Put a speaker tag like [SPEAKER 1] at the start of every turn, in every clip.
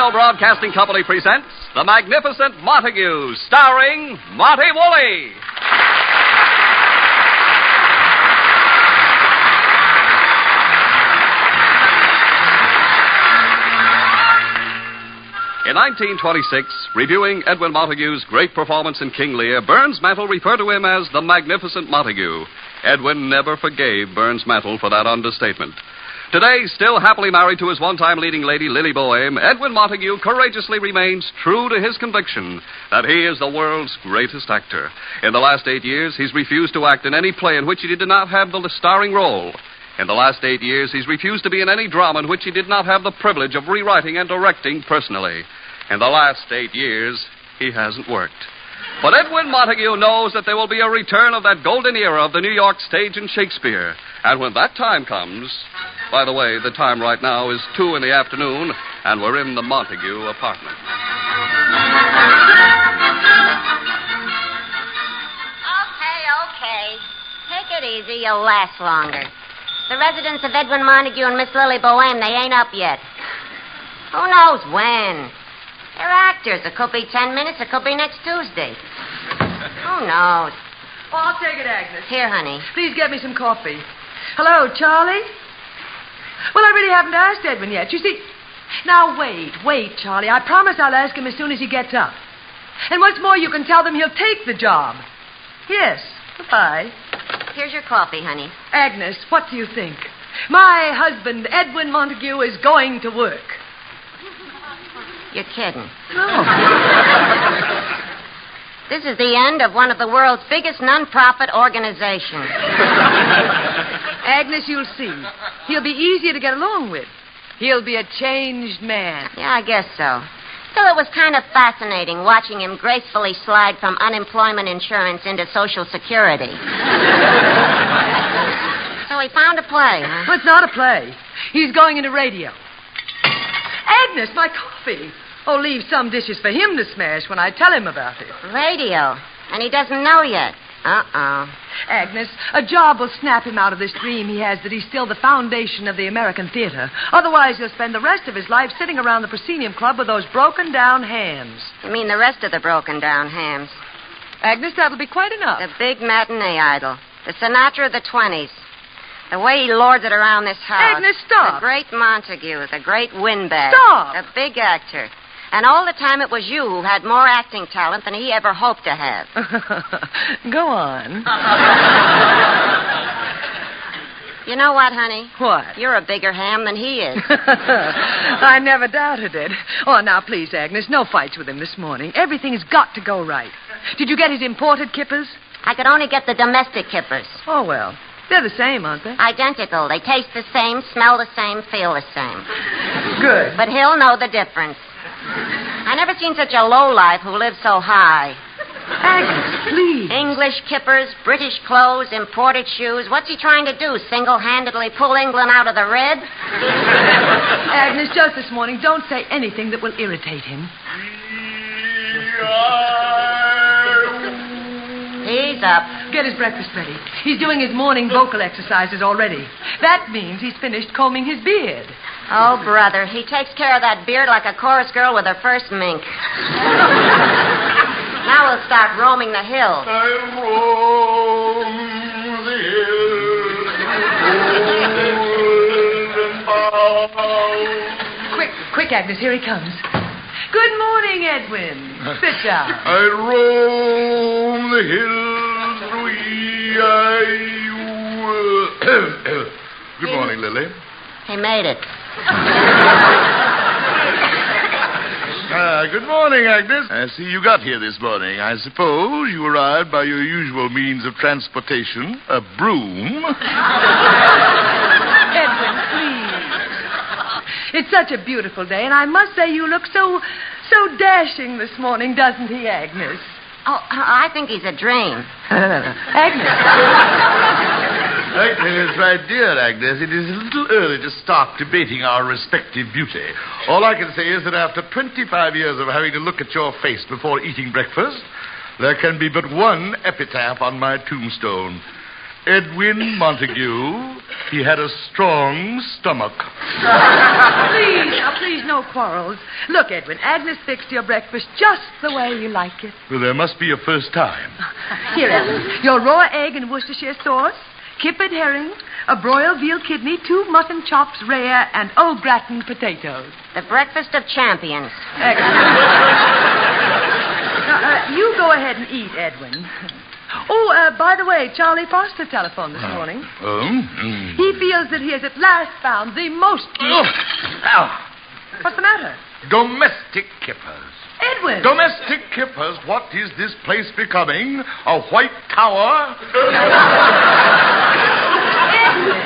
[SPEAKER 1] Rhino Broadcasting Company presents The Magnificent Montagues, starring Monty Woolley. In 1926, reviewing Edwin Montague's great performance in King Lear, Burns Mantle referred to him as the Magnificent Montague. Edwin never forgave Burns Mantle for that understatement. Today, still happily married to his one-time leading lady, Lily Boehm, Edwin Montague courageously remains true to his conviction that he is the world's greatest actor. In the last 8 years, he's refused to act in any play in which he did not have the starring role. In the last 8 years, he's refused to be in any drama in which he did not have the privilege of rewriting and directing personally. In the last 8 years, he hasn't worked. But Edwin Montague knows that there will be a return of that golden era of the New York stage and Shakespeare. And when that time comes... By the way, the time right now is 2 p.m, and we're in the Montague apartment.
[SPEAKER 2] Okay. Take it easy. You'll last longer. The residence of Edwin Montague and Miss Lily Boehm, they ain't up yet. Who knows when? They're actors. It could be 10 minutes. It could be next Tuesday. Who knows?
[SPEAKER 3] Oh, I'll take it, Agnes.
[SPEAKER 2] Here, honey.
[SPEAKER 3] Please get me some coffee. Hello, Charlie? Well, I really haven't asked Edwin yet. You see... Now, wait, Charlie. I promise I'll ask him as soon as he gets up. And what's more, you can tell them he'll take the job. Yes. Goodbye.
[SPEAKER 2] Here's your coffee, honey.
[SPEAKER 3] Agnes, what do you think? My husband, Edwin Montague, is going to work.
[SPEAKER 2] You're kidding.
[SPEAKER 3] No.
[SPEAKER 2] This is the end of one of the world's biggest non-profit organizations.
[SPEAKER 3] Agnes, you'll see. He'll be easier to get along with. He'll be a changed man.
[SPEAKER 2] Yeah, I guess so. Still, it was kind of fascinating watching him gracefully slide from unemployment insurance into Social Security. So he found a play, huh?
[SPEAKER 3] Well, it's not a play. He's going into radio. Agnes, my coffee. Oh, leave some dishes for him to smash when I tell him about it.
[SPEAKER 2] Radio. And he doesn't know yet. Uh-oh.
[SPEAKER 3] Agnes, a job will snap him out of this dream he has that he's still the foundation of the American theater. Otherwise, he'll spend the rest of his life sitting around the proscenium club with those broken-down hams.
[SPEAKER 2] You mean the rest of the broken-down hams?
[SPEAKER 3] Agnes, that'll be quite enough.
[SPEAKER 2] The big matinee idol. The Sinatra of the 20s. The way he lords it around this house.
[SPEAKER 3] Agnes, stop.
[SPEAKER 2] The great Montague. The great windbag.
[SPEAKER 3] Stop.
[SPEAKER 2] The big actor. And all the time it was you who had more acting talent than he ever hoped to have.
[SPEAKER 3] Go on.
[SPEAKER 2] You know what, honey?
[SPEAKER 3] What?
[SPEAKER 2] You're a bigger ham than he is.
[SPEAKER 3] I never doubted it. Oh, now, please, Agnes, no fights with him this morning. Everything's got to go right. Did you get his imported kippers?
[SPEAKER 2] I could only get the domestic kippers.
[SPEAKER 3] Oh, well. They're the same, aren't they?
[SPEAKER 2] Identical. They taste the same, smell the same, feel the same.
[SPEAKER 3] Good.
[SPEAKER 2] But he'll know the difference. I never seen such a lowlife who lives so high.
[SPEAKER 3] Agnes, please.
[SPEAKER 2] English kippers, British clothes, imported shoes. What's he trying to do, single-handedly pull England out of the red?
[SPEAKER 3] Agnes, just this morning, don't say anything that will irritate him.
[SPEAKER 2] He's up.
[SPEAKER 3] Get his breakfast ready. He's doing his morning vocal exercises already. That means he's finished combing his beard.
[SPEAKER 2] Oh, brother, he takes care of that beard like a chorus girl with her first mink. Now we'll start roaming the hills.
[SPEAKER 4] I roam the hills.
[SPEAKER 3] Quick, Agnes, here he comes. Good morning, Edwin. Sit down.
[SPEAKER 4] I roam the hills. Good morning, Lily.
[SPEAKER 2] He made it.
[SPEAKER 4] Good morning, Agnes. I see you got here this morning. I suppose you arrived by your usual means of transportation, a broom.
[SPEAKER 3] Edwin, please. It's such a beautiful day, and I must say you look so dashing this morning, doesn't he, Agnes?
[SPEAKER 2] Oh, I think he's a dream.
[SPEAKER 3] Agnes.
[SPEAKER 4] Agnes, my dear Agnes, it is a little early to start debating our respective beauty. All I can say is that after 25 years of having to look at your face before eating breakfast, there can be but one epitaph on my tombstone. Edwin Montague. He had a strong stomach.
[SPEAKER 3] Please, no quarrels. Look, Edwin, Agnes fixed your breakfast just the way you like it.
[SPEAKER 4] Well, there must be a first time.
[SPEAKER 3] Here, Edwin, your raw egg and Worcestershire sauce, kippered herring, a broiled veal kidney, 2 mutton chops rare, and au gratin potatoes.
[SPEAKER 2] The breakfast of champions.
[SPEAKER 3] Excellent. Now, you go ahead and eat, Edwin. Oh, by the way, Charlie Foster telephoned this morning. He feels that he has at last found the most... What's the matter?
[SPEAKER 4] Domestic kippers.
[SPEAKER 3] Edwin!
[SPEAKER 4] Domestic kippers, what is this place becoming? A white tower?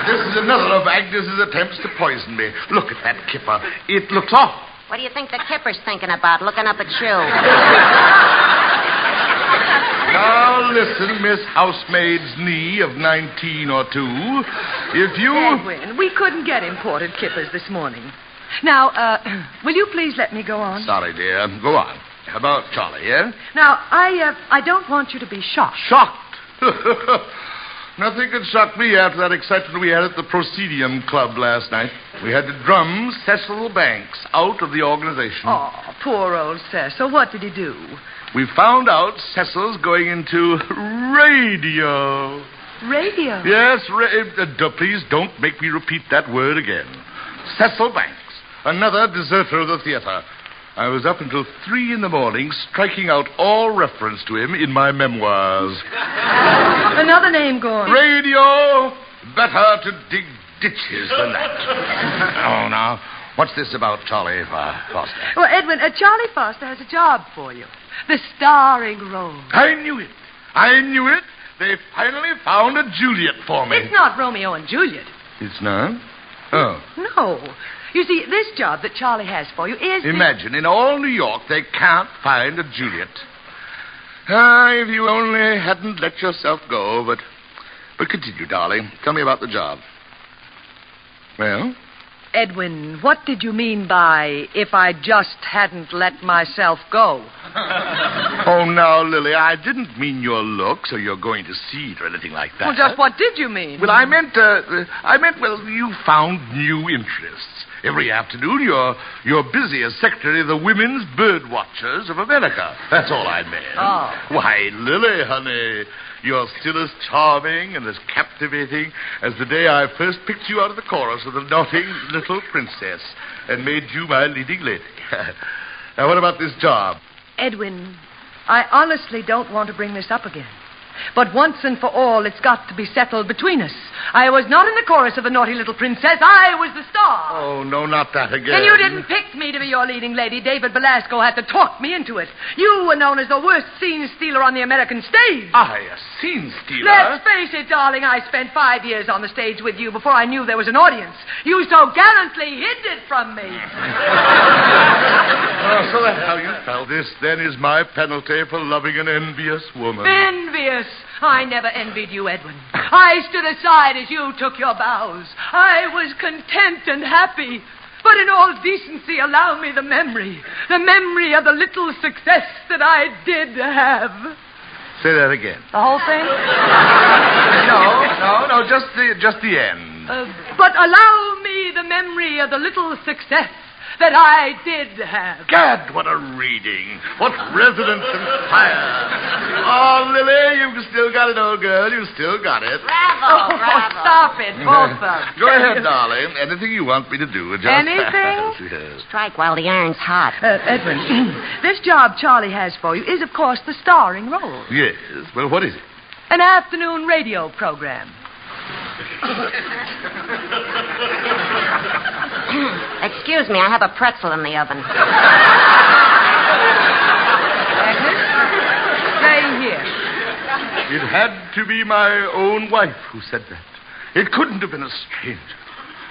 [SPEAKER 4] This is another of Agnes's attempts to poison me. Look at that kipper. It looks awful.
[SPEAKER 2] What do you think the kipper's thinking about, looking up at you?
[SPEAKER 4] Now, listen, Miss Housemaid's knee of 19 or 2. If you...
[SPEAKER 3] Edwin, we couldn't get imported kippers this morning. Now, will you please let me go on?
[SPEAKER 4] Sorry, dear. Go on. How about Charlie, yeah?
[SPEAKER 3] Now, I don't want you to be shocked.
[SPEAKER 4] Shocked? Nothing could shock me after that excitement we had at the Proscenium Club last night. We had to drum Cecil Banks out of the organization.
[SPEAKER 3] Oh, poor old Cecil. What did he do?
[SPEAKER 4] We found out Cecil's going into radio.
[SPEAKER 3] Radio?
[SPEAKER 4] Yes, please don't make me repeat that word again. Cecil Banks, another deserter of the theater. I was up until 3 a.m, striking out all reference to him in my memoirs.
[SPEAKER 3] Another name gone.
[SPEAKER 4] Radio, better to dig ditches than that. Oh, now, what's this about Charlie Foster?
[SPEAKER 3] Well, Edwin, Charlie Foster has a job for you. The starring role.
[SPEAKER 4] I knew it. They finally found a Juliet for me.
[SPEAKER 3] It's not Romeo and Juliet.
[SPEAKER 4] It's not? Oh.
[SPEAKER 3] No. You see, this job that Charlie has for you is...
[SPEAKER 4] Imagine, in all New York, they can't find a Juliet. If you only hadn't let yourself go, but continue, darling. Tell me about the job. Well?
[SPEAKER 3] Edwin, what did you mean by if I just hadn't let myself go?
[SPEAKER 4] Oh, now, Lily, I didn't mean your looks or your going to see it or anything like that.
[SPEAKER 3] Well, just what did you mean?
[SPEAKER 4] Well, I meant, you found new interests. Every afternoon, you're busy as secretary of the Women's Bird Watchers of America. That's all I meant.
[SPEAKER 3] Oh.
[SPEAKER 4] Why, Lily, honey, you're still as charming and as captivating as the day I first picked you out of the chorus of the naughty little princess and made you my leading lady. Now, what about this job?
[SPEAKER 3] Edwin, I honestly don't want to bring this up again. But once and for all, it's got to be settled between us. I was not in the chorus of the naughty little princess. I was the star.
[SPEAKER 4] Oh, no, not that again.
[SPEAKER 3] And you didn't pick me to be your leading lady. David Belasco had to talk me into it. You were known as the worst scene stealer on the American stage.
[SPEAKER 4] I, a scene stealer?
[SPEAKER 3] Let's face it, darling. I spent 5 years on the stage with you before I knew there was an audience. You so gallantly hid it from me.
[SPEAKER 4] Oh, so that's how you felt. This, then, is my penalty for loving an envious woman.
[SPEAKER 3] Envious? I never envied you, Edwin. I stood aside as you took your bows. I was content and happy. But in all decency, allow me the memory of the little success that I did have.
[SPEAKER 4] Say that again.
[SPEAKER 3] The whole thing?
[SPEAKER 4] No, just the end.
[SPEAKER 3] But allow me the memory of the little success that I did have.
[SPEAKER 4] Gad, what a reading. What resonance and fire. Oh, Lily, you've still got it, old girl. You've still got it.
[SPEAKER 2] Bravo, bravo.
[SPEAKER 3] Stop it, both of them.
[SPEAKER 4] Go ahead, darling. Anything you want me to do. Just
[SPEAKER 3] anything?
[SPEAKER 4] Yes.
[SPEAKER 2] Strike while the iron's hot.
[SPEAKER 3] Edwin, this job Charlie has for you is, of course, the starring role.
[SPEAKER 4] Yes. Well, what is it?
[SPEAKER 3] An afternoon radio program.
[SPEAKER 2] Excuse me, I have a pretzel in the oven.
[SPEAKER 3] Agnes, stay here.
[SPEAKER 4] It had to be my own wife who said that. It couldn't have been a stranger.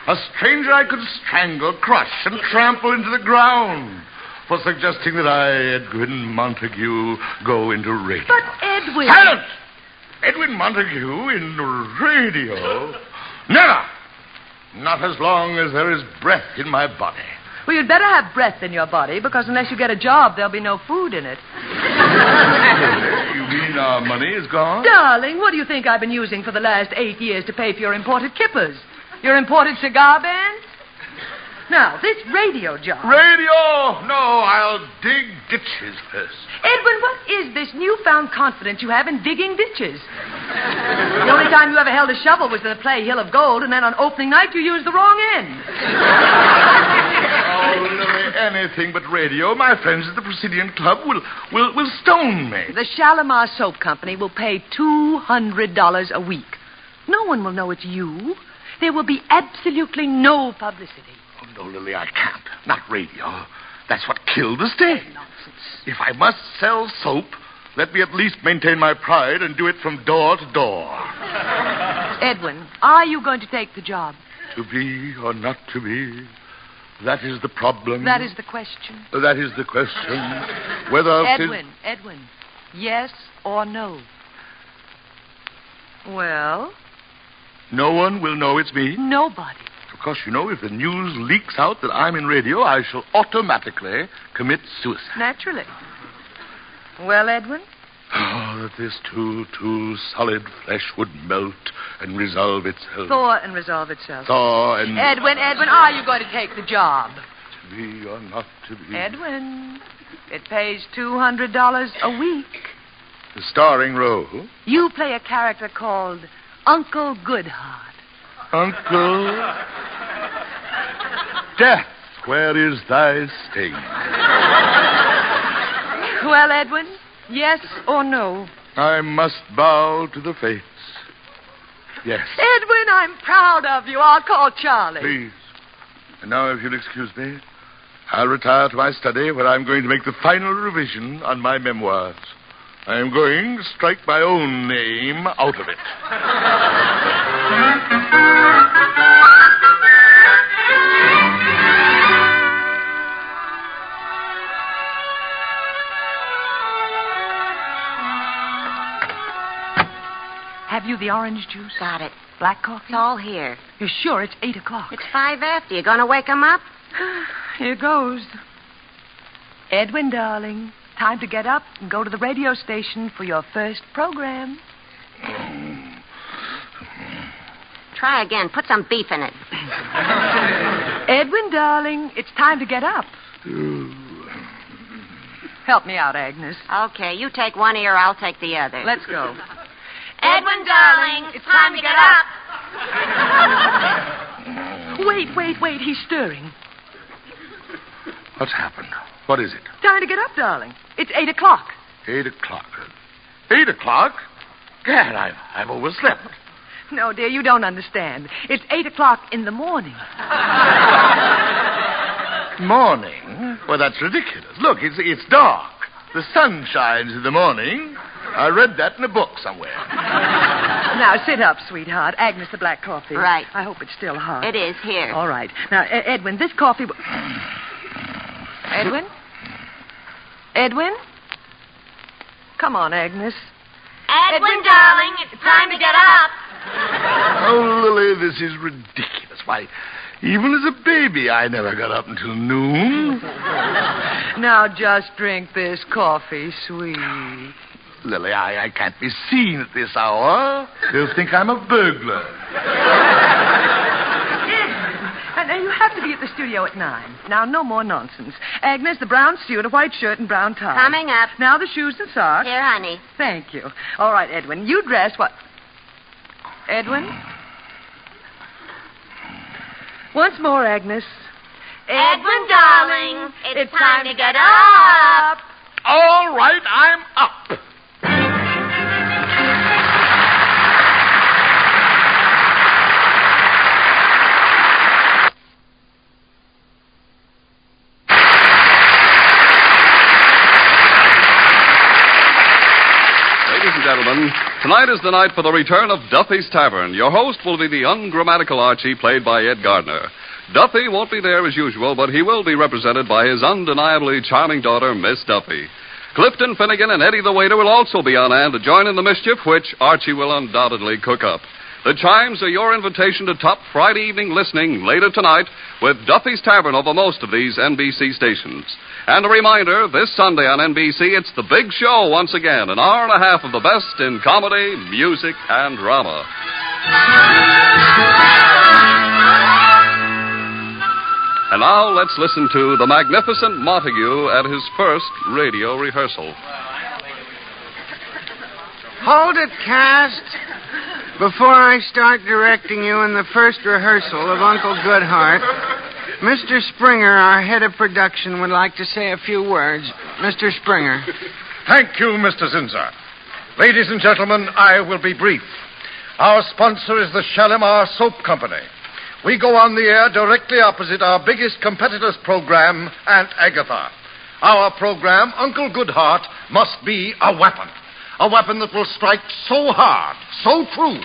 [SPEAKER 4] A stranger I could strangle, crush, and trample into the ground for suggesting that I, Edwin Montague, go into radio.
[SPEAKER 3] But Edwin...
[SPEAKER 4] Silence! Edwin Montague in radio? Never! Not as long as there is breath in my body.
[SPEAKER 3] Well, you'd better have breath in your body, because unless you get a job, there'll be no food in it.
[SPEAKER 4] You mean our money is gone?
[SPEAKER 3] Darling, what do you think I've been using for the last 8 years to pay for your imported kippers? Your imported cigar bands? Now, this radio job.
[SPEAKER 4] Radio! No, I'll dig ditches first.
[SPEAKER 3] Edwin, what is this newfound confidence you have in digging ditches? The only time you ever held a shovel was in the play Hill of Gold, and then on opening night you used the wrong end.
[SPEAKER 4] Oh, Lily, anything but radio. My friends at the Presidian Club will stone me.
[SPEAKER 3] The Shalimar Soap Company will pay $200 a week. No one will know it's you. There will be absolutely no publicity.
[SPEAKER 4] Oh, no, Lily, I can't. Not radio. That's what killed the stage.
[SPEAKER 3] Nonsense.
[SPEAKER 4] If I must sell soap, let me at least maintain my pride and do it from door to door.
[SPEAKER 3] Edwin, are you going to take the job?
[SPEAKER 4] To be or not to be, that is the problem.
[SPEAKER 3] That is the question.
[SPEAKER 4] That is the question. Whether...
[SPEAKER 3] Edwin, yes or no? Well?
[SPEAKER 4] No one will know it's me?
[SPEAKER 3] Nobody.
[SPEAKER 4] Of course, you know, if the news leaks out that I'm in radio, I shall automatically commit suicide.
[SPEAKER 3] Naturally. Well, Edwin?
[SPEAKER 4] Oh, that this too solid flesh would melt and resolve itself.
[SPEAKER 3] Thaw and resolve itself.
[SPEAKER 4] Thaw and...
[SPEAKER 3] Edwin, are you going to take the job?
[SPEAKER 4] To be or not to be.
[SPEAKER 3] Edwin, it pays $200 a week.
[SPEAKER 4] The starring role?
[SPEAKER 3] You play a character called Uncle Goodheart.
[SPEAKER 4] Uncle... Death, where is thy sting?
[SPEAKER 3] Well, Edwin, yes or no?
[SPEAKER 4] I must bow to the fates. Yes.
[SPEAKER 3] Edwin, I'm proud of you. I'll call Charlie.
[SPEAKER 4] Please. And now, if you'll excuse me, I'll retire to my study where I'm going to make the final revision on my memoirs. I am going to strike my own name out of it.
[SPEAKER 3] Have you the orange juice?
[SPEAKER 2] Got it.
[SPEAKER 3] Black coffee?
[SPEAKER 2] It's all here.
[SPEAKER 3] You're sure it's 8 o'clock?
[SPEAKER 2] It's 5 after. You going to wake him up?
[SPEAKER 3] Here goes. Edwin, darling, time to get up and go to the radio station for your first program.
[SPEAKER 2] Try again. Put some beef in it.
[SPEAKER 3] Edwin, darling, it's time to get up. Help me out, Agnes.
[SPEAKER 2] Okay, you take one ear, I'll take the other.
[SPEAKER 3] Let's go.
[SPEAKER 2] Edwin, darling, it's time to get up.
[SPEAKER 3] Wait. He's stirring.
[SPEAKER 4] What's happened? What is it?
[SPEAKER 3] Time to get up, darling. It's 8 o'clock.
[SPEAKER 4] 8 o'clock. 8 o'clock? Gad, I've overslept.
[SPEAKER 3] No, dear, you don't understand. It's 8 o'clock in the morning.
[SPEAKER 4] Morning? Well, that's ridiculous. Look, it's dark. The sun shines in the morning. I read that in a book somewhere.
[SPEAKER 3] Now, sit up, sweetheart. Agnes, the black coffee.
[SPEAKER 2] Right.
[SPEAKER 3] I hope it's still hot.
[SPEAKER 2] It is here.
[SPEAKER 3] All right. Now, Edwin, this coffee... Edwin? Edwin? Come on, Agnes.
[SPEAKER 2] Edwin, darling, it's time to get up.
[SPEAKER 4] Oh, Lily, this is ridiculous. Why, even as a baby, I never got up until noon.
[SPEAKER 3] Now, just drink this coffee, sweet.
[SPEAKER 4] Lily, I can't be seen at this hour. They'll think I'm a burglar.
[SPEAKER 3] And you have to be at the studio at 9. Now, no more nonsense. Agnes, the brown suit, a white shirt, and brown tie.
[SPEAKER 2] Coming up.
[SPEAKER 3] Now the shoes and socks.
[SPEAKER 2] Here, honey.
[SPEAKER 3] Thank you. All right, Edwin, you dress what... Edwin? Once more, Agnes.
[SPEAKER 2] Edwin, darling, it's time to get up.
[SPEAKER 4] All right, I'm up.
[SPEAKER 1] Ladies and gentlemen, tonight is the night for the return of Duffy's Tavern. Your host will be the ungrammatical Archie, played by Ed Gardner. Duffy won't be there as usual, but he will be represented by his undeniably charming daughter, Miss Duffy. Clifton Finnegan and Eddie the waiter will also be on hand to join in the mischief, which Archie will undoubtedly cook up. The chimes are your invitation to top Friday evening listening later tonight with Duffy's Tavern over most of these NBC stations. And a reminder, this Sunday on NBC, it's the big show once again, an hour and a half of the best in comedy, music, and drama. And now let's listen to the magnificent Montague at his first radio rehearsal.
[SPEAKER 5] Hold it, cast. Before I start directing you in the first rehearsal of Uncle Goodhart, Mr. Springer, our head of production, would like to say a few words. Mr. Springer.
[SPEAKER 4] Thank you, Mr. Zinzer. Ladies and gentlemen, I will be brief. Our sponsor is the Shalimar Soap Company. We go on the air directly opposite our biggest competitor's program, Aunt Agatha. Our program, Uncle Goodhart, must be a weapon. A weapon that will strike so hard, so true,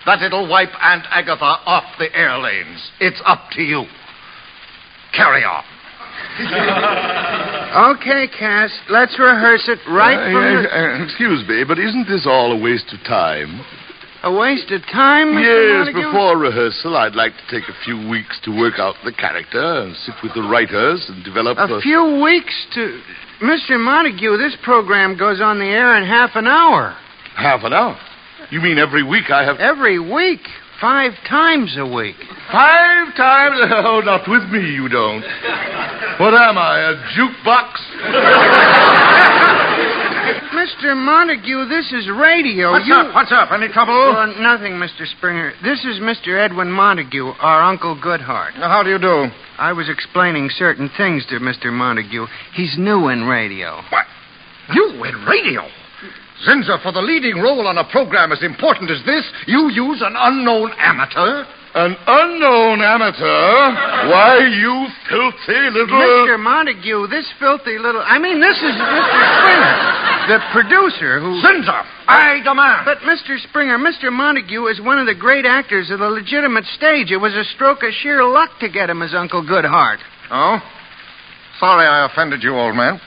[SPEAKER 4] that it'll wipe Aunt Agatha off the air lanes. It's up to you. Carry on.
[SPEAKER 5] Okay, cast. Let's rehearse it right from the...
[SPEAKER 6] Excuse me, but isn't this all a waste of time?
[SPEAKER 5] A waste of time, Mr.
[SPEAKER 6] Yes,
[SPEAKER 5] Montague?
[SPEAKER 6] before rehearsal, I'd like to take a few weeks to work out the character and sit with the writers and develop
[SPEAKER 5] A few weeks to... Mr. Montague, this program goes on the air in half an hour.
[SPEAKER 6] Half an hour? You mean every week I have...
[SPEAKER 5] Every week. 5 times a week.
[SPEAKER 6] 5 times? Oh, not with me, you don't. What am I, a jukebox?
[SPEAKER 5] Mr. Montague, this is radio.
[SPEAKER 4] What's up? Any trouble?
[SPEAKER 5] Nothing, Mr. Springer. This is Mr. Edwin Montague, our Uncle Goodhart.
[SPEAKER 4] How do you do?
[SPEAKER 5] I was explaining certain things to Mr. Montague. He's new in radio.
[SPEAKER 4] What? You in radio? Zinzer, for the leading role on a program as important as this, you use an unknown amateur?
[SPEAKER 6] An unknown amateur? Why, you filthy little...
[SPEAKER 5] Mr. Montague, this filthy little... this is Mr. Springer, the producer who...
[SPEAKER 4] Zinzer, I demand...
[SPEAKER 5] But, Mr. Springer, Mr. Montague is one of the great actors of the legitimate stage. It was a stroke of sheer luck to get him as Uncle Goodhart.
[SPEAKER 4] Oh? Sorry I offended you, old man.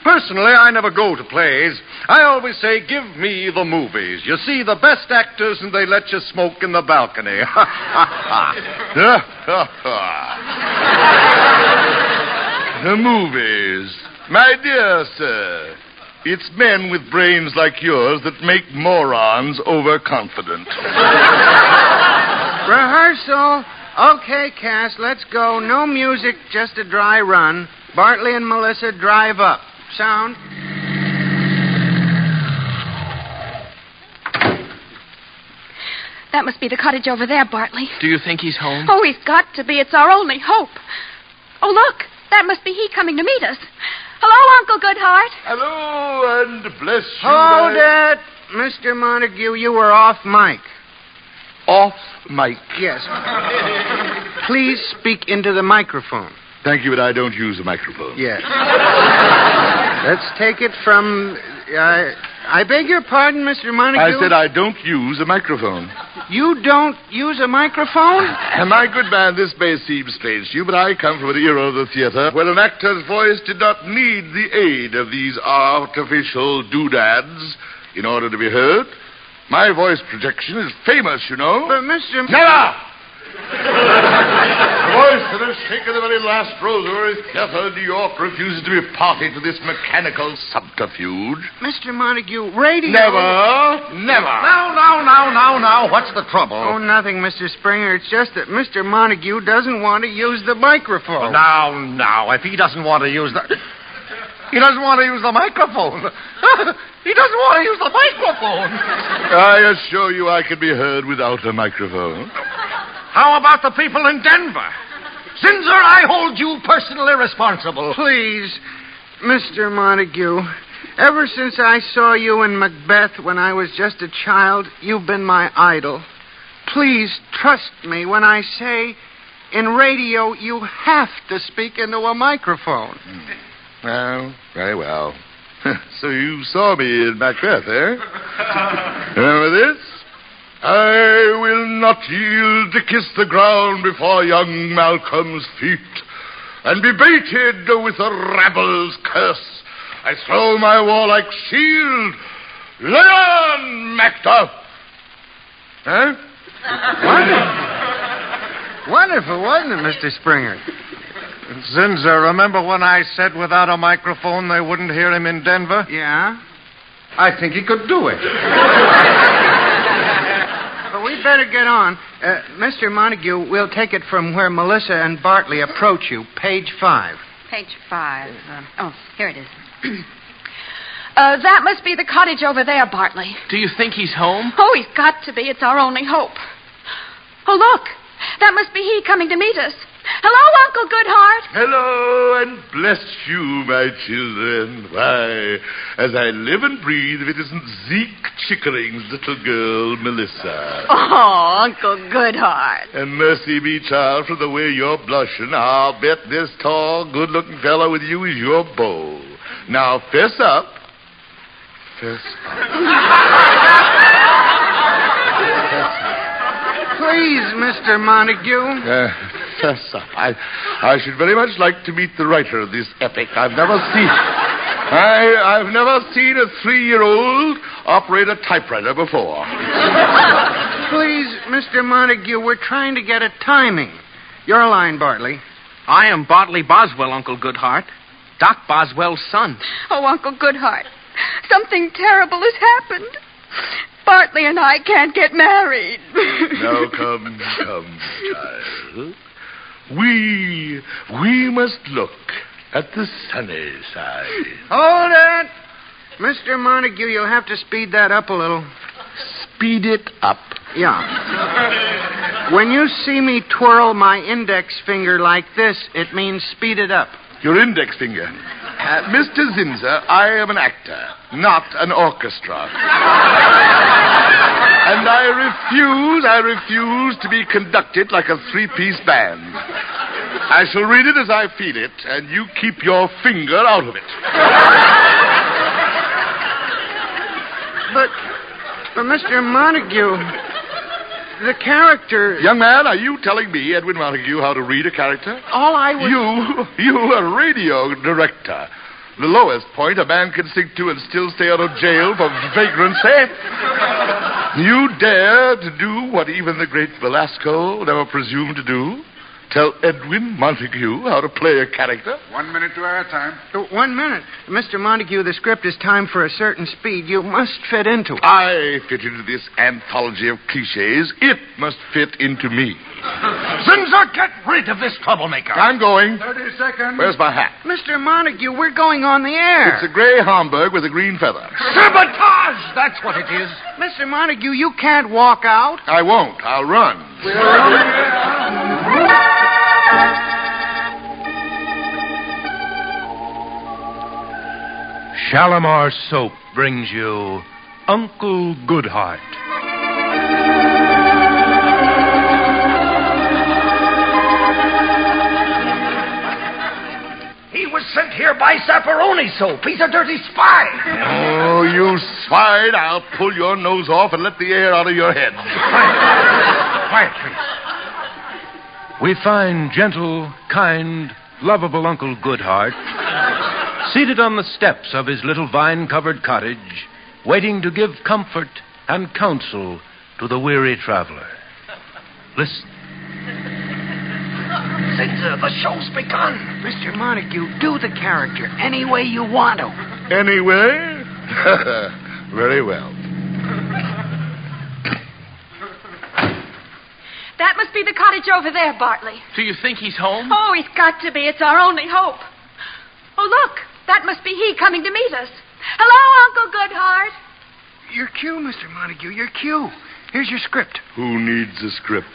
[SPEAKER 4] Personally, I never go to plays. I always say, give me the movies. You see the best actors and they let you smoke in the balcony.
[SPEAKER 6] The movies. My dear sir, it's men with brains like yours that make morons overconfident.
[SPEAKER 5] Rehearsal. Okay, cast, let's go. No music, just a dry run. Bartley and Melissa, drive up. Sound.
[SPEAKER 7] That must be the cottage over there, Bartley.
[SPEAKER 8] Do you think he's home?
[SPEAKER 7] Oh, he's got to be. It's our only hope. Oh, look. That must be he coming to meet us. Hello, Uncle Goodhart.
[SPEAKER 6] Hello, and bless you.
[SPEAKER 5] Hold it. Mr. Montague, you were off mic.
[SPEAKER 6] Off mic?
[SPEAKER 5] Yes. Please speak into the microphone.
[SPEAKER 6] Thank you, but I don't use a microphone.
[SPEAKER 5] Yes. Let's take it from... I beg your pardon, Mr. Montague?
[SPEAKER 6] I said I don't use a microphone.
[SPEAKER 5] You don't use a microphone?
[SPEAKER 6] My good man, this may seem strange to you, but I come from an era of the theater where an actor's voice did not need the aid of these artificial doodads in order to be heard. My voice projection is famous, you know.
[SPEAKER 5] But, Mr...
[SPEAKER 6] Never! The voice that has shaken the very last Rosemary Theater in New York refuses to be party to this mechanical subterfuge.
[SPEAKER 5] Mr. Montague, radio...
[SPEAKER 6] Never.
[SPEAKER 4] Now. What's the trouble?
[SPEAKER 5] Oh, nothing, Mr. Springer. It's just that Mr. Montague doesn't want to use the microphone.
[SPEAKER 4] Now, if he doesn't want to use the... He doesn't want to use the microphone. He doesn't want to use the microphone.
[SPEAKER 6] I assure you I can be heard without a microphone.
[SPEAKER 4] How about the people in Denver? Zinzer, I hold you personally responsible.
[SPEAKER 5] Please, Mr. Montague, ever since I saw you in Macbeth when I was just a child, you've been my idol. Please trust me when I say, in radio, you have to speak into a microphone.
[SPEAKER 6] Well, very well. So you saw me in Macbeth, eh? Remember this? I will not yield to kiss the ground before young Malcolm's feet, and be baited with a rabble's curse. I throw my warlike shield. Lay on, Macduff! Huh?
[SPEAKER 5] Wonderful, wasn't it, Mr. Springer?
[SPEAKER 8] Zinza, remember when I said without a microphone they wouldn't hear him in Denver?
[SPEAKER 5] Yeah?
[SPEAKER 8] I think he could do it.
[SPEAKER 5] But we'd better get on. Mr. Montague, we'll take it from where Melissa and Bartley approach you. Page 5.
[SPEAKER 7] Page 5. Here it is. That must be the cottage over there, Bartley.
[SPEAKER 9] Do you think he's home?
[SPEAKER 7] Oh, he's got to be. It's our only hope. Oh, look. That must be he coming to meet us. Hello, Uncle Goodhart.
[SPEAKER 6] Hello, and bless you, my children. Why, as I live and breathe, if it isn't Zeke Chickering's little girl, Melissa.
[SPEAKER 7] Oh, Uncle Goodhart.
[SPEAKER 6] And mercy be, child, for the way you're blushing, I'll bet this tall, good-looking fellow with you is your beau. Now, fess up. Fess up.
[SPEAKER 5] Please, Mr. Montague.
[SPEAKER 6] Fess up. I should very much like to meet the writer of this epic. I've never seen a 3-year-old operate a typewriter before.
[SPEAKER 5] Please, Mr. Montague, we're trying to get a timing. Your line, Bartley.
[SPEAKER 9] I am Bartley Boswell, Uncle Goodhart. Doc Boswell's son.
[SPEAKER 7] Oh, Uncle Goodhart. Something terrible has happened. Bartley and I can't get married.
[SPEAKER 6] Now, come, child. We must look at the sunny side.
[SPEAKER 5] Hold it! Mr. Montague, you'll have to speed that up a little.
[SPEAKER 6] Speed it up.
[SPEAKER 5] Yeah. When you see me twirl my index finger like this, it means speed it up.
[SPEAKER 6] Your index finger. Mr. Zinza, I am an actor, not an orchestra. And I refuse to be conducted like a 3-piece band. I shall read it as I feel it, and you keep your finger out of it.
[SPEAKER 5] But Mr. Montague, the character...
[SPEAKER 6] Young man, are you telling me, Edwin Montague, how to read a character?
[SPEAKER 5] All I was...
[SPEAKER 6] You, a radio director. The lowest point a man can sink to and still stay out of jail for vagrancy. You dare to do what even the great Velasco never presumed to do? Tell Edwin Montague how to play a character?
[SPEAKER 8] 1 minute to our time.
[SPEAKER 5] 1 minute. Mr. Montague, the script is timed for a certain speed. You must fit into it.
[SPEAKER 6] I fit into this anthology of cliches. It must fit into me.
[SPEAKER 8] Zinza, get rid of this troublemaker.
[SPEAKER 6] I'm going.
[SPEAKER 8] 30 seconds.
[SPEAKER 6] Where's my hat?
[SPEAKER 5] Mr. Montague, we're going on the air.
[SPEAKER 6] It's a gray Homburg with a green feather.
[SPEAKER 8] Sabotage! That's what it is.
[SPEAKER 5] Mr. Montague, you can't walk out.
[SPEAKER 6] I won't. I'll run.
[SPEAKER 10] Shalimar Soap brings you Uncle Goodhart.
[SPEAKER 8] He was sent here by Sapperoni Soap. He's a dirty spy.
[SPEAKER 6] Oh, you swine. I'll pull your nose off and let the air out of your head.
[SPEAKER 8] Quiet, please.
[SPEAKER 10] We find gentle, kind, lovable Uncle Goodhart seated on the steps of his little vine-covered cottage, waiting to give comfort and counsel to the weary traveler. Listen.
[SPEAKER 8] Zinza, the show's begun.
[SPEAKER 5] Mr. Montague, do the character any way you want to.
[SPEAKER 6] Anyway? Very well.
[SPEAKER 7] That must be the cottage over there, Bartley.
[SPEAKER 9] Do you think he's home?
[SPEAKER 7] Oh, he's got to be. It's our only hope. Oh, look. That must be he coming to meet us. Hello, Uncle Goodhart.
[SPEAKER 5] Your cue, Mr. Montague, your cue. Here's your script.
[SPEAKER 6] Who needs a script?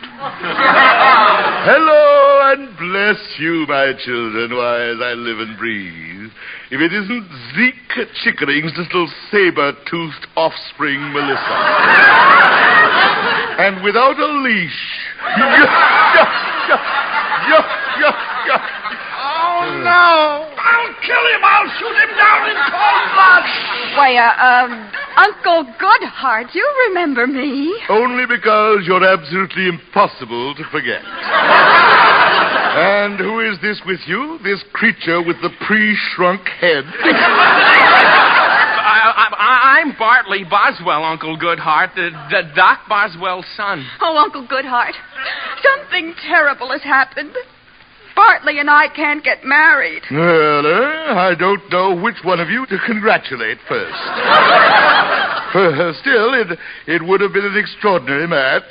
[SPEAKER 6] Hello, and bless you, my children, why, as I live and breathe. If it isn't Zeke Chickering's little saber-toothed offspring, Melissa. And without a leash.
[SPEAKER 5] Oh, no.
[SPEAKER 8] I'll kill him. I'll shoot him down in cold blood.
[SPEAKER 7] Why, Uncle Goodhart, you remember me.
[SPEAKER 6] Only because you're absolutely impossible to forget. And who is this with you? This creature with the pre-shrunk head?
[SPEAKER 9] I'm I'm Bartley Boswell, Uncle Goodhart, the Doc Boswell's son.
[SPEAKER 7] Oh, Uncle Goodhart, something terrible has happened. Bartley and I can't get married.
[SPEAKER 6] Well, I don't know which one of you to congratulate first. Still, it would have been an extraordinary match.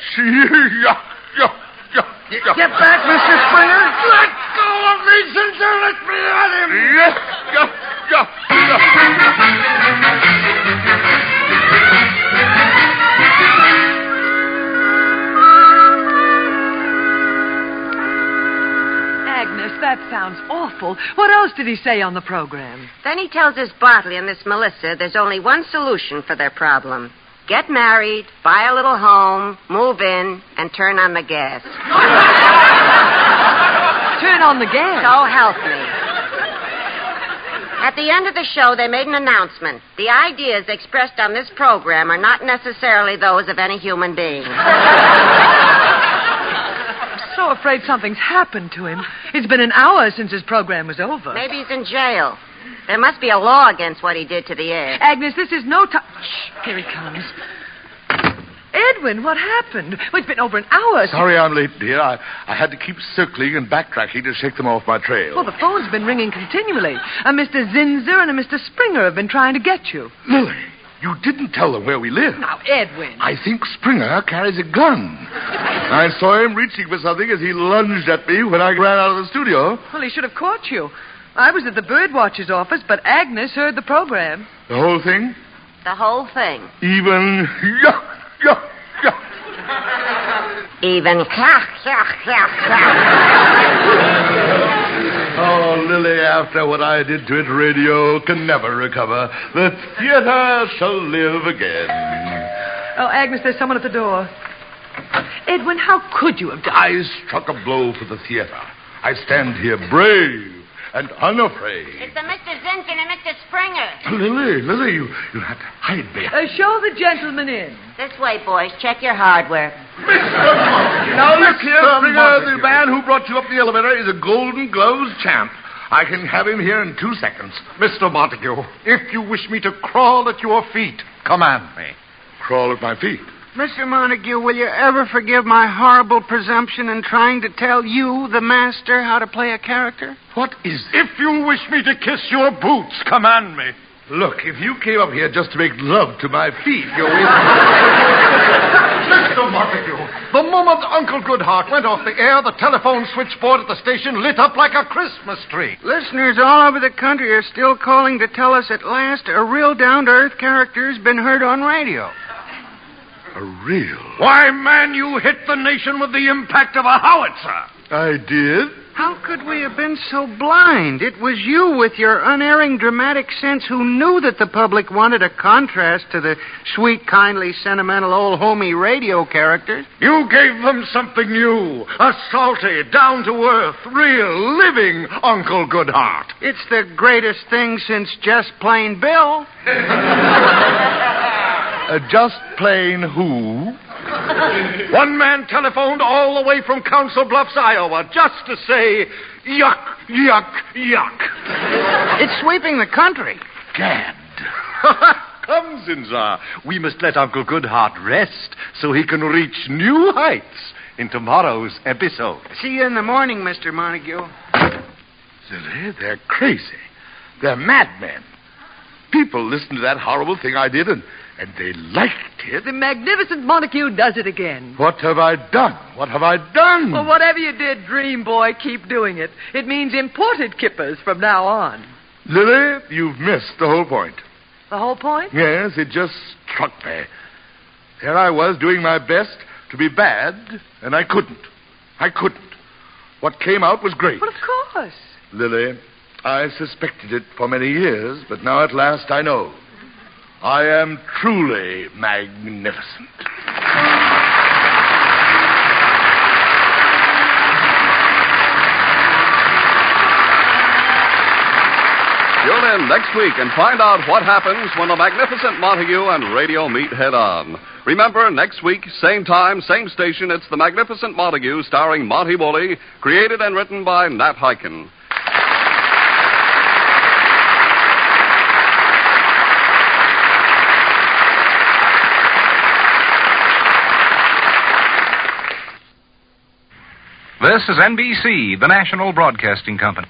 [SPEAKER 5] Get back, Mr. Springer.
[SPEAKER 6] Let go of me, Ginger. Let me at him.
[SPEAKER 3] Agnes, that sounds awful. What else did he say on the program?
[SPEAKER 2] Then he tells us Bartley and this Melissa there's only one solution for their problem. Get married, buy a little home, move in, and turn on the gas.
[SPEAKER 3] Turn on the gas?
[SPEAKER 2] So help me. At the end of the show, they made an announcement. The ideas expressed on this program are not necessarily those of any human being.
[SPEAKER 3] I'm so afraid something's happened to him. It's been an hour since his program was over.
[SPEAKER 2] Maybe he's in jail. There must be a law against what he did to the air.
[SPEAKER 3] Agnes, this is no time. Shh, here he comes. Edwin, what happened? Well, it's been over an hour.
[SPEAKER 6] Sorry I'm late, dear. I had to keep circling and backtracking to shake them off my trail.
[SPEAKER 3] Well, the phone's been ringing continually. A Mr. Zinzer and a Mr. Springer have been trying to get you.
[SPEAKER 6] Lily, you didn't tell them where we live.
[SPEAKER 3] Now, Edwin.
[SPEAKER 6] I think Springer carries a gun. I saw him reaching for something as he lunged at me when I ran out of the studio.
[SPEAKER 3] Well, he should have caught you. I was at the birdwatcher's office, but Agnes heard the program.
[SPEAKER 6] The whole thing?
[SPEAKER 2] The whole thing.
[SPEAKER 6] Even...
[SPEAKER 2] Even...
[SPEAKER 6] Oh, Lily, after what I did to it, radio can never recover. The theater shall live again.
[SPEAKER 3] Oh, Agnes, there's someone at the door. Edwin, how could you have done...
[SPEAKER 6] I struck a blow for the theater. I stand here brave and unafraid.
[SPEAKER 2] It's the Mr. Zinkin and Mr. Springer.
[SPEAKER 6] Lily, you have to hide me.
[SPEAKER 3] Show the gentleman in.
[SPEAKER 2] This way, boys. Check your hardware.
[SPEAKER 6] Now, look here, Springer. The man who brought you up the elevator is a Golden Gloves champ. I can have him here in 2 seconds.
[SPEAKER 8] Mr. Montague, if you wish me to crawl at your feet, command me.
[SPEAKER 6] Crawl at my feet.
[SPEAKER 5] Mr. Montague, will you ever forgive my horrible presumption in trying to tell you, the master, how to play a character?
[SPEAKER 6] What is it?
[SPEAKER 8] If you wish me to kiss your boots, command me.
[SPEAKER 6] Look, if you came up here just to make love to my feet, you're
[SPEAKER 8] Mr. Montague, the moment Uncle Goodhart went off the air, the telephone switchboard at the station lit up like a Christmas tree.
[SPEAKER 5] Listeners all over the country are still calling to tell us at last a real down-to-earth character's been heard on radio.
[SPEAKER 6] A real...
[SPEAKER 8] Why, man, you hit the nation with the impact of a howitzer.
[SPEAKER 6] I did?
[SPEAKER 5] How could we have been so blind? It was you with your unerring dramatic sense who knew that the public wanted a contrast to the sweet, kindly, sentimental old homey radio characters.
[SPEAKER 8] You gave them something new. A salty, down-to-earth, real, living Uncle Goodhart.
[SPEAKER 5] It's the greatest thing since Just Plain Bill.
[SPEAKER 6] Just plain who?
[SPEAKER 8] One man telephoned all the way from Council Bluffs, Iowa, just to say, yuck, yuck, yuck.
[SPEAKER 5] It's sweeping the country.
[SPEAKER 6] Gad.
[SPEAKER 8] Come, Zinza. We must let Uncle Goodhart rest so he can reach new heights in tomorrow's episode.
[SPEAKER 5] See you in the morning, Mr. Montague.
[SPEAKER 6] Silly, they're crazy. They're madmen. People listened to that horrible thing I did, and they liked it.
[SPEAKER 3] The magnificent Montague does it again.
[SPEAKER 6] What have I done? What have I done?
[SPEAKER 3] Well, whatever you did, dream boy, keep doing it. It means imported kippers from now on.
[SPEAKER 6] Lily, you've missed the whole point.
[SPEAKER 3] The whole point?
[SPEAKER 6] Yes, it just struck me. There I was doing my best to be bad, and I couldn't. What came out was great.
[SPEAKER 3] Well, of course.
[SPEAKER 6] Lily, I suspected it for many years, but now at last I know. I am truly magnificent.
[SPEAKER 1] Tune in next week and find out what happens when the magnificent Montague and radio meet head-on. Remember, next week, same time, same station, it's the magnificent Montague starring Monty Woolley, created and written by Nat Hiken.
[SPEAKER 11] This is NBC, the national broadcasting company.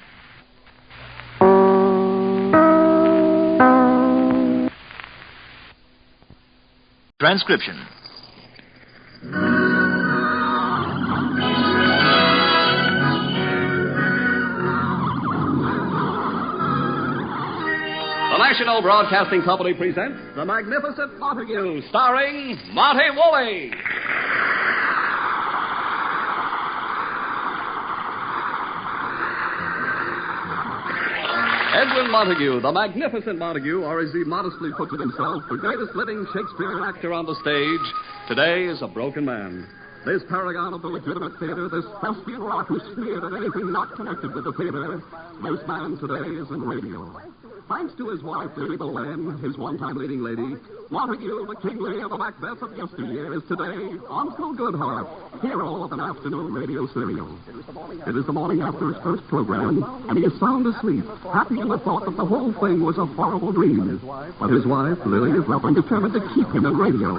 [SPEAKER 12] Transcription.
[SPEAKER 1] The National Broadcasting Company presents The Magnificent Montague, starring Monty Woolley. Edwin Montague, the Magnificent Montague, or as he modestly puts it himself, the greatest living Shakespeare actor on the stage, today is a broken man. This paragon of the legitimate theater, this thespian rock who sneered at anything not connected with the theater, this man today is in radio. Thanks to his wife, Lady Boleyn, his one-time leading lady, Montague, the King Lear, the Macbeth of yesteryear, is today Uncle Goodhart, hero of an afternoon radio serial. It is the morning after his first program, and he is sound asleep, happy in the thought that the whole thing was a horrible dream. But his wife, Lily, is up and determined to keep him in radio.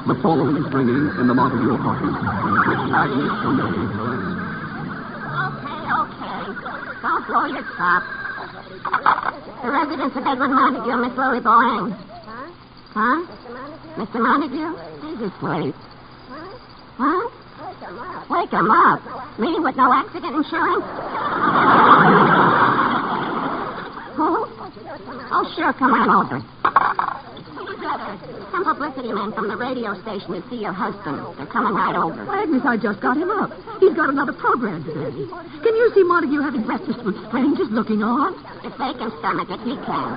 [SPEAKER 1] The phone is ringing in the Montague apartment. It's Agnes from Lily.
[SPEAKER 2] Okay. Don't blow your top. The residence of Edwin Montague, Miss Lily Boleyn. Huh? Mr. Montague? He's asleep. Huh? Wake him up. Me with no accident insurance? Who? Oh, sure, come on over. Some publicity men from the radio station to see your husband. They're coming right over.
[SPEAKER 3] Agnes, I just got him up. He's got another program today. Can you see Montague having breakfast with strangers looking on?
[SPEAKER 2] If they can stomach it, he can.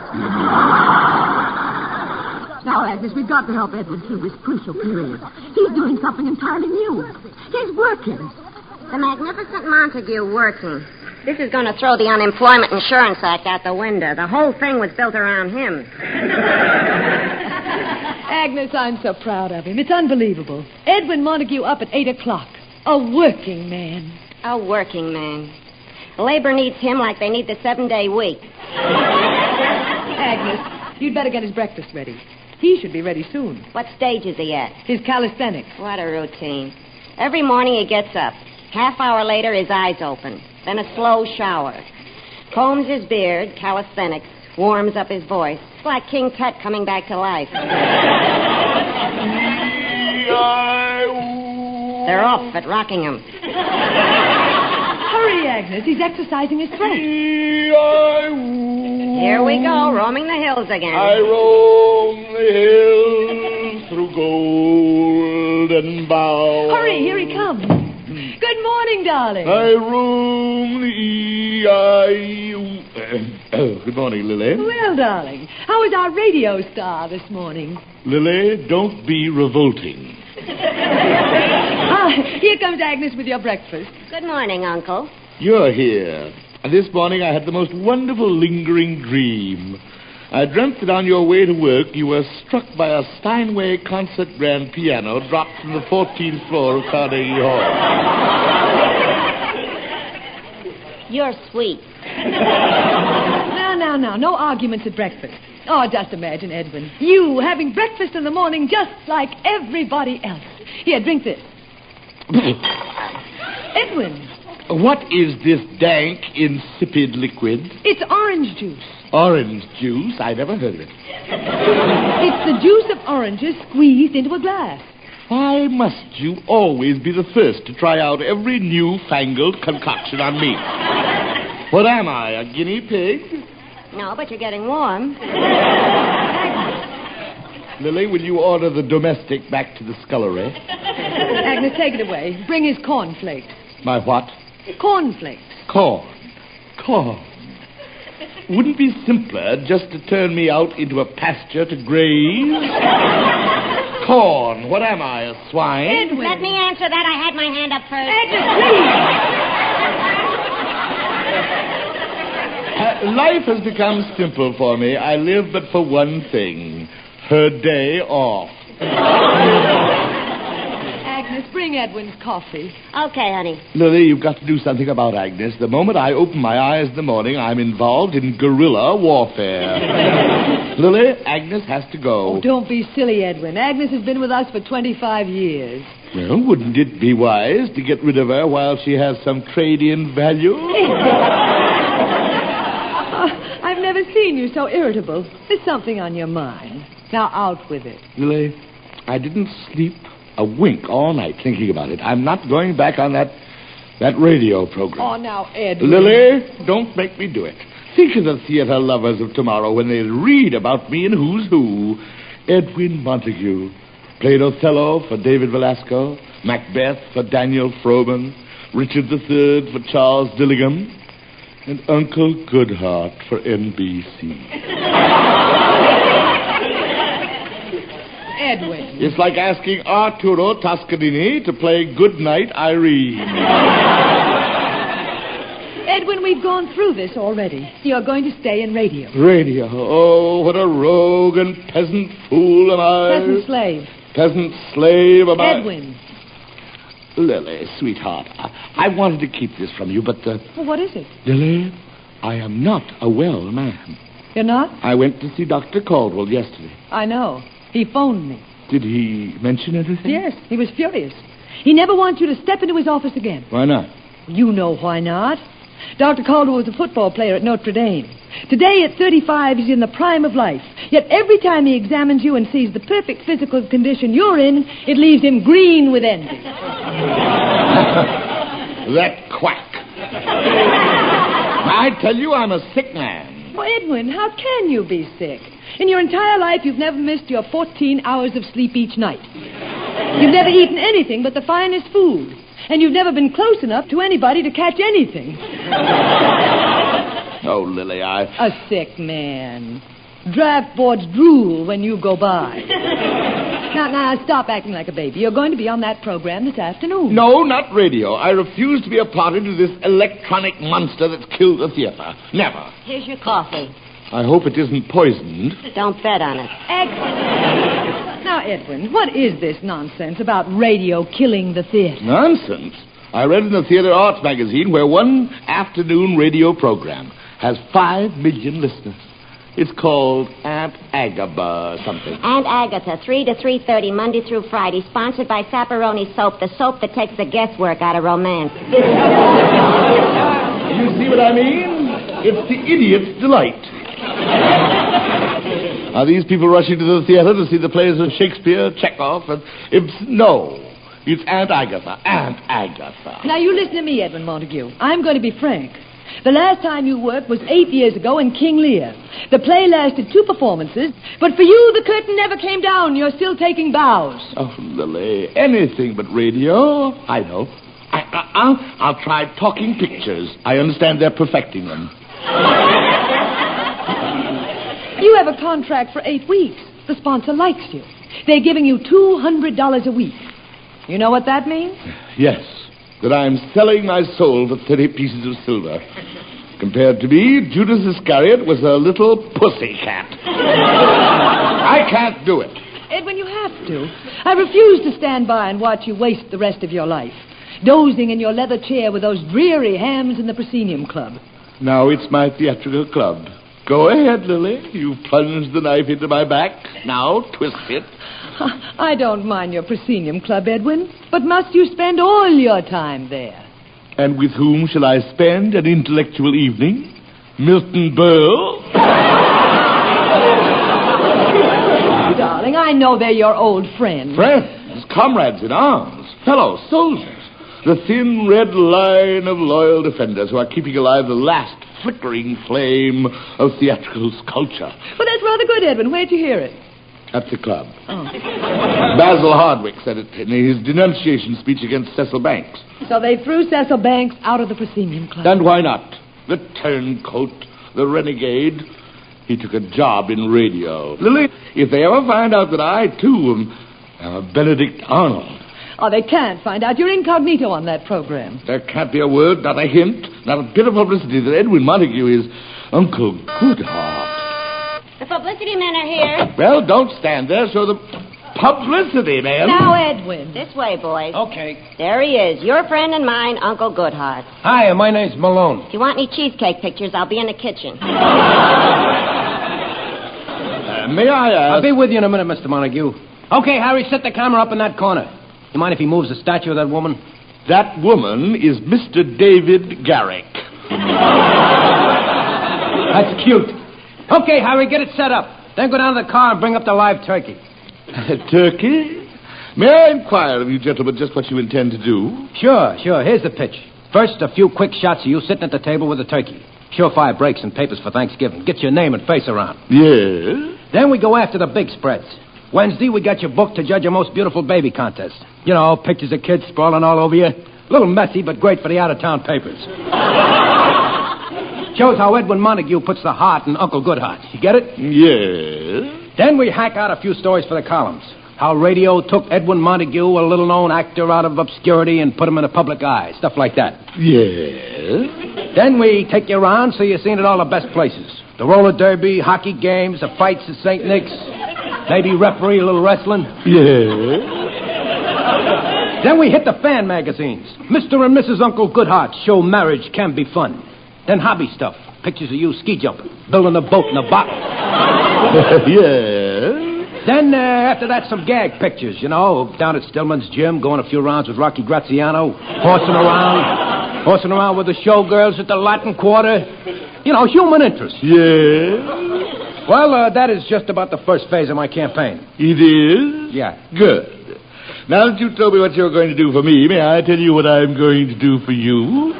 [SPEAKER 3] Now, Agnes, we've got to help Edward through this crucial period. He's doing something entirely new. He's working.
[SPEAKER 2] The Magnificent Montague working. This is going to throw the Unemployment Insurance Act out the window. The whole thing was built around him.
[SPEAKER 3] Agnes, I'm so proud of him. It's unbelievable. Edwin Montague up at 8 o'clock. A working man.
[SPEAKER 2] A working man. Labor needs him like they need the 7-day week.
[SPEAKER 3] Agnes, you'd better get his breakfast ready. He should be ready soon.
[SPEAKER 2] What stage is he at?
[SPEAKER 3] His calisthenics.
[SPEAKER 2] What a routine. Every morning he gets up. Half hour later, his eyes open. Then a slow shower. Combs his beard, calisthenics, warms up his voice. It's like King Tut coming back to life. They're off at Rockingham.
[SPEAKER 3] Hurry, Agnes. He's exercising his throat.
[SPEAKER 2] Here we go, roaming the hills again.
[SPEAKER 6] I roam the hills through golden boughs.
[SPEAKER 3] Hurry, here he comes. Good morning, darling.
[SPEAKER 6] I roam the Good morning, Lily.
[SPEAKER 3] Well, darling, how is our radio star this morning?
[SPEAKER 6] Lily, don't be revolting.
[SPEAKER 3] Here comes Agnes with your breakfast.
[SPEAKER 2] Good morning, Uncle.
[SPEAKER 6] You're here. And this morning I had the most wonderful lingering dream. I dreamt that on your way to work you were struck by a Steinway concert grand piano dropped from the 14th floor of Carnegie Hall.
[SPEAKER 2] You're sweet.
[SPEAKER 3] No. No arguments at breakfast. Oh, just imagine, Edwin. You having breakfast in the morning just like everybody else. Here, drink this. Edwin.
[SPEAKER 6] What is this dank, insipid liquid?
[SPEAKER 3] It's orange juice.
[SPEAKER 6] Orange juice? I never heard of it.
[SPEAKER 3] It's the juice of oranges squeezed into a glass.
[SPEAKER 6] Why must you always be the first to try out every new-fangled concoction on me? What am I, a guinea pig?
[SPEAKER 2] No, but you're getting warm.
[SPEAKER 6] Lily, will you order the domestic back to the scullery?
[SPEAKER 3] Agnes, take it away. Bring his cornflakes.
[SPEAKER 6] My what?
[SPEAKER 3] Cornflakes.
[SPEAKER 6] Corn. Wouldn't it be simpler just to turn me out into a pasture to graze? Corn. What am I, a swine?
[SPEAKER 3] Edwin.
[SPEAKER 2] Let me answer that. I had my hand up first.
[SPEAKER 3] Agnes, please.
[SPEAKER 6] Life has become simple for me. I live but for one thing. Her day off.
[SPEAKER 3] Agnes, bring Edwin's coffee.
[SPEAKER 2] Okay, honey.
[SPEAKER 6] Lily, you've got to do something about Agnes. The moment I open my eyes in the morning, I'm involved in guerrilla warfare. Lily, Agnes has to go.
[SPEAKER 3] Oh, don't be silly, Edwin. Agnes has been with us for 25 years.
[SPEAKER 6] Well, wouldn't it be wise to get rid of her while she has some trade-in value?
[SPEAKER 3] I've never seen you so irritable. There's something on your mind. Now, out with it.
[SPEAKER 6] Lily, I didn't sleep a wink all night thinking about it. I'm not going back on that radio program.
[SPEAKER 3] Oh, now, Edwin.
[SPEAKER 6] Lily, don't make me do it. Think of the theater lovers of tomorrow when they read about me in Who's Who. Edwin Montague played Othello for David Velasco, Macbeth for Daniel Froben, Richard III for Charles Dillingham, and Uncle Goodhart for NBC.
[SPEAKER 3] Edwin.
[SPEAKER 6] It's like asking Arturo Toscanini to play Goodnight Irene.
[SPEAKER 3] Edwin, we've gone through this already. You're going to stay in radio.
[SPEAKER 6] Radio. Oh, what a rogue and peasant fool am I.
[SPEAKER 3] Peasant slave.
[SPEAKER 6] Peasant slave am I.
[SPEAKER 3] Edwin.
[SPEAKER 6] Lily, sweetheart, I wanted to keep this from you, but...
[SPEAKER 3] Well, what is it?
[SPEAKER 6] Lily, I am not a well man.
[SPEAKER 3] You're not?
[SPEAKER 6] I went to see Dr. Caldwell yesterday.
[SPEAKER 3] I know. He phoned me.
[SPEAKER 6] Did he mention anything?
[SPEAKER 3] Yes, he was furious. He never wants you to step into his office again.
[SPEAKER 6] Why not?
[SPEAKER 3] You know why not. Dr. Caldwell was a football player at Notre Dame. Today, at 35, he's in the prime of life. Yet every time he examines you and sees the perfect physical condition you're in, it leaves him green with envy.
[SPEAKER 6] That quack. I tell you, I'm a sick man.
[SPEAKER 3] Oh, Edwin, how can you be sick? In your entire life, you've never missed your 14 hours of sleep each night. You've never eaten anything but the finest food. And you've never been close enough to anybody to catch anything.
[SPEAKER 6] Oh, Lily,
[SPEAKER 3] A sick man. Draft boards drool when you go by. Now, stop acting like a baby. You're going to be on that program this afternoon.
[SPEAKER 6] No, not radio. I refuse to be a party to this electronic monster that's killed the theater. Never.
[SPEAKER 2] Here's your coffee.
[SPEAKER 6] I hope it isn't poisoned.
[SPEAKER 2] Don't bet on it.
[SPEAKER 3] Excellent. Now, Edwin, what is this nonsense about radio killing the theater?
[SPEAKER 6] Nonsense. I read in the Theater Arts magazine where one afternoon radio program has 5 million listeners. It's called Aunt Agatha or something.
[SPEAKER 2] Aunt Agatha, 3 to 3:30, Monday through Friday, sponsored by Sapperoni Soap, the soap that takes the guesswork out of romance.
[SPEAKER 6] You see what I mean? It's the idiot's delight. Are these people rushing to the theater to see the plays of Shakespeare, Chekhov, and Ibsen? No. It's Aunt Agatha. Aunt Agatha.
[SPEAKER 3] Now, you listen to me, Edwin Montague. I'm going to be frank. The last time you worked was 8 years ago in King Lear. The play lasted 2 performances, but for you, the curtain never came down. You're still taking bows.
[SPEAKER 6] Oh, Lily, anything but radio. I know. I'll try talking pictures. I understand they're perfecting them.
[SPEAKER 3] You have a contract for 8 weeks. The sponsor likes you. They're giving you $200 a week. You know what that means?
[SPEAKER 6] Yes, that I'm selling my soul for 30 pieces of silver. Compared to me, Judas Iscariot was a little pussy cat. I can't do it.
[SPEAKER 3] Edwin, you have to. I refuse to stand by and watch you waste the rest of your life, dozing in your leather chair with those dreary hams in the proscenium club.
[SPEAKER 6] Now it's my theatrical club. Go ahead, Lily. You've plunged the knife into my back. Now twist it.
[SPEAKER 3] I don't mind your proscenium club, Edwin, but must you spend all your time there?
[SPEAKER 6] And with whom shall I spend an intellectual evening? Milton Berle?
[SPEAKER 3] Darling, I know they're your old friends.
[SPEAKER 6] Friends, comrades in arms, fellow soldiers. The thin red line of loyal defenders who are keeping alive the last flickering flame of theatrical sculpture.
[SPEAKER 3] Well, that's rather good, Edwin. Where'd you hear it?
[SPEAKER 6] At the club. Oh. Basil Hardwick said it in his denunciation speech against Cecil Banks.
[SPEAKER 3] So they threw Cecil Banks out of the proscenium club.
[SPEAKER 6] And why not? The turncoat, the renegade. He took a job in radio. Lily, if they ever find out that I, too, am a Benedict Arnold...
[SPEAKER 3] Oh, they can't find out. You're incognito on that program.
[SPEAKER 6] There can't be a word, not a hint, not a bit of publicity that Edwin Montague is Uncle Goodhart.
[SPEAKER 2] The publicity men are here.
[SPEAKER 6] Well, don't stand there. Show the publicity, man.
[SPEAKER 3] Now, Edwin.
[SPEAKER 2] This way, boys.
[SPEAKER 9] Okay.
[SPEAKER 2] There he is, your friend and mine, Uncle Goodhart.
[SPEAKER 10] Hi, my name's Malone.
[SPEAKER 2] If you want any cheesecake pictures, I'll be in the kitchen.
[SPEAKER 6] May I ask...
[SPEAKER 10] I'll be with you in a minute, Mr. Montague. Okay, Harry, set the camera up in that corner. You mind if he moves the statue of that woman?
[SPEAKER 6] That woman is Mr. David Garrick.
[SPEAKER 10] That's cute. Okay, Harry, get it set up. Then go down to the car and bring up the live turkey.
[SPEAKER 6] Turkey? May I inquire of you gentlemen just what you intend to do?
[SPEAKER 10] Sure. Here's the pitch. First, a few quick shots of you sitting at the table with the turkey. Surefire breaks and papers for Thanksgiving. Get your name and face around.
[SPEAKER 6] Yes?
[SPEAKER 10] Then we go after the big spreads. Wednesday, we got you booked to judge a most beautiful baby contest. You know, pictures of kids sprawling all over you. A little messy, but great for the out-of-town papers. Shows how Edwin Montague puts the heart in Uncle Goodheart. You get it?
[SPEAKER 6] Yes.
[SPEAKER 10] Then we hack out a few stories for the columns. How radio took Edwin Montague, a little-known actor, out of obscurity and put him in the public eye. Stuff like that.
[SPEAKER 6] Yes.
[SPEAKER 10] Then we take you around so you're seeing at all the best places. The roller derby, hockey games, the fights at St. Nick's. Maybe referee a little wrestling.
[SPEAKER 6] Yes.
[SPEAKER 10] Then we hit the fan magazines. Mr. and Mrs. Uncle Goodheart show marriage can be fun. Then hobby stuff. Pictures of you ski jumping, building a boat in a bottle.
[SPEAKER 6] Yes.
[SPEAKER 10] Then, after that, some gag pictures, you know, down at Stillman's gym, going a few rounds with Rocky Graziano, horsing around with the showgirls at the Latin Quarter. You know, human interest.
[SPEAKER 6] Yes.
[SPEAKER 10] Well, that is just about the first phase of my campaign.
[SPEAKER 6] It is?
[SPEAKER 10] Yeah.
[SPEAKER 6] Good. Now that you've told me what you're going to do for me, may I tell you what I'm going to do for you?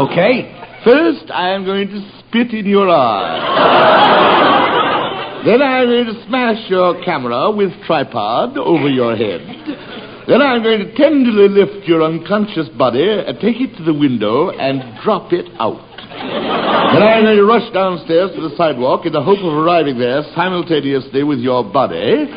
[SPEAKER 10] Okay.
[SPEAKER 6] First, I am going to spit in your eye. Then I'm going to smash your camera with tripod over your head. Then I'm going to tenderly lift your unconscious body and take it to the window and drop it out. Then I'm going to rush downstairs to the sidewalk in the hope of arriving there simultaneously with your body.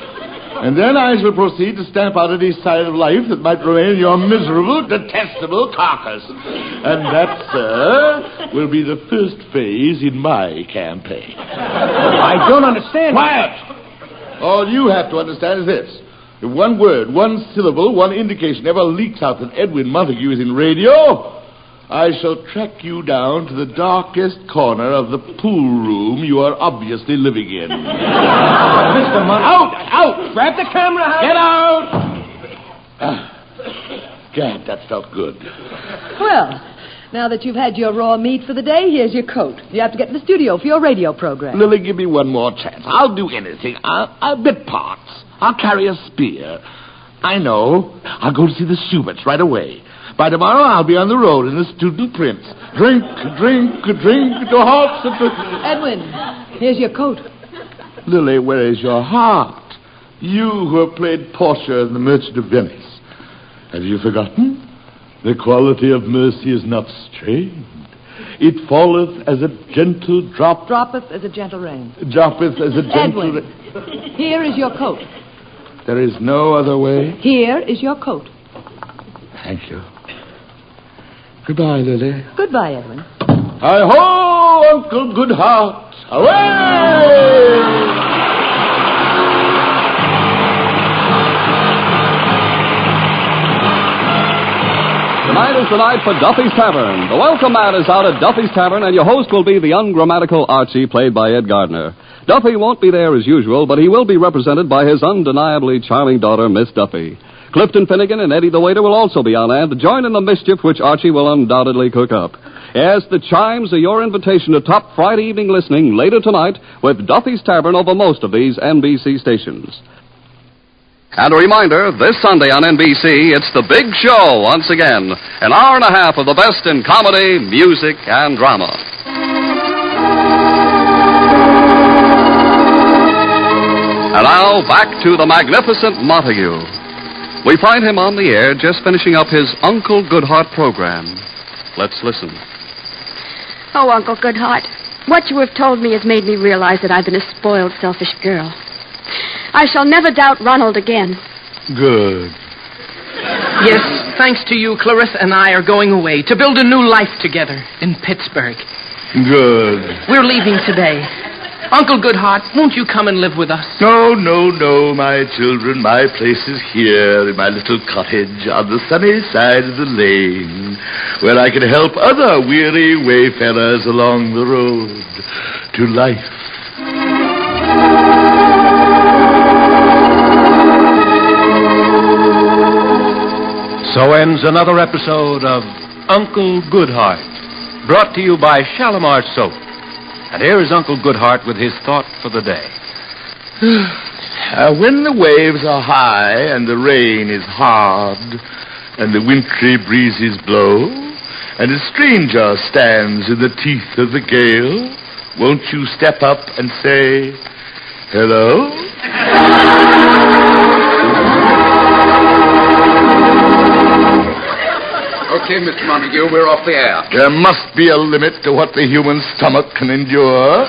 [SPEAKER 6] And then I shall proceed to stamp out any sign of life that might remain in your miserable, detestable carcass. And that, sir, will be the first phase in my campaign.
[SPEAKER 10] I don't understand.
[SPEAKER 6] Quiet! All you have to understand is this. If one word, one syllable, one indication ever leaks out that Edwin Montague is in radio, I shall track you down to the darkest corner of the pool room you are obviously living in.
[SPEAKER 10] Mr. Montague. Out! Grab the camera, Harry.
[SPEAKER 6] Get out! Gad, that felt good.
[SPEAKER 3] Well, now that you've had your raw meat for the day, here's your coat. You have to get in the studio for your radio program.
[SPEAKER 6] Lily, give me one more chance. I'll do anything. I'll bit parts. I'll carry a spear. I know. I'll go to see the Schuberts right away. By tomorrow, I'll be on the road in the Student Prince. Drink to hearts.
[SPEAKER 3] Edwin, here's your coat.
[SPEAKER 6] Lily, where is your heart? You who have played Portia in The Merchant of Venice. Have you forgotten? The quality of mercy is not strained. It falleth as a gentle drop.
[SPEAKER 3] Droppeth as a gentle rain.
[SPEAKER 6] Droppeth as a gentle
[SPEAKER 3] Edwin, here is your coat.
[SPEAKER 6] There is no other way?
[SPEAKER 3] Here is your coat.
[SPEAKER 6] Thank you. Goodbye, Lily.
[SPEAKER 3] Goodbye, Edwin.
[SPEAKER 6] Hi-ho, Uncle Goodheart. Away!
[SPEAKER 1] Tonight is the night for Duffy's Tavern. The welcome mat is out at Duffy's Tavern, and your host will be the ungrammatical Archie, played by Ed Gardner. Duffy won't be there as usual, but he will be represented by his undeniably charming daughter, Miss Duffy. Clifton Finnegan and Eddie the waiter will also be on hand to join in the mischief which Archie will undoubtedly cook up. Yes, the chimes are your invitation to top Friday evening listening later tonight with Duffy's Tavern over most of these NBC stations. And a reminder, this Sunday on NBC, it's the big show once again. An hour and a half of the best in comedy, music, and drama. And now, back to the magnificent Montague. We find him on the air just finishing up his Uncle Goodheart program. Let's listen.
[SPEAKER 7] Oh, Uncle Goodheart, what you have told me has made me realize that I've been a spoiled, selfish girl. I shall never doubt Ronald again.
[SPEAKER 6] Good.
[SPEAKER 9] Yes, thanks to you, Clarissa and I are going away to build a new life together in Pittsburgh.
[SPEAKER 6] Good.
[SPEAKER 9] We're leaving today. Uncle Goodheart, won't you come and live with us?
[SPEAKER 6] No, my children. My place is here in my little cottage on the sunny side of the lane, where I can help other weary wayfarers along the road to life.
[SPEAKER 10] So ends another episode of Uncle Goodhart, brought to you by Shalimar Soap. And here is Uncle Goodhart with his thought for the day.
[SPEAKER 6] When the waves are high and the rain is hard and the wintry breezes blow and a stranger stands in the teeth of the gale, won't you step up and say, hello?
[SPEAKER 5] Okay, Mr. Montague, we're off the air.
[SPEAKER 6] There must be a limit to what the human stomach can endure.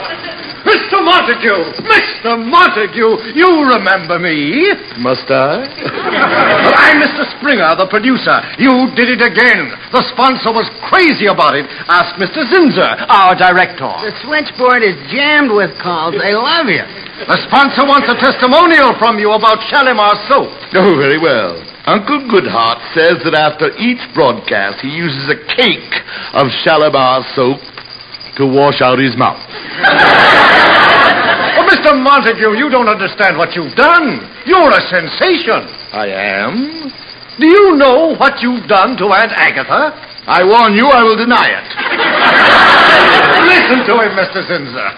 [SPEAKER 8] Mr. Montague! Mr. Montague! You remember me?
[SPEAKER 6] Must I?
[SPEAKER 8] Well, I'm Mr. Springer, the producer. You did it again. The sponsor was crazy about it. Ask Mr. Zinser, our director.
[SPEAKER 5] The switchboard is jammed with calls. They love you.
[SPEAKER 8] The sponsor wants a testimonial from you about Shalimar Soap.
[SPEAKER 6] Oh, very well. Uncle Goodhart says that after each broadcast he uses a cake of Shalimar Soap to wash out his mouth.
[SPEAKER 8] Oh, Mr. Montague, you don't understand what you've done. You're a sensation.
[SPEAKER 6] I am?
[SPEAKER 8] Do you know what you've done to Aunt Agatha?
[SPEAKER 6] I warn you, I will deny it.
[SPEAKER 8] Listen to him, Mr. Zinser.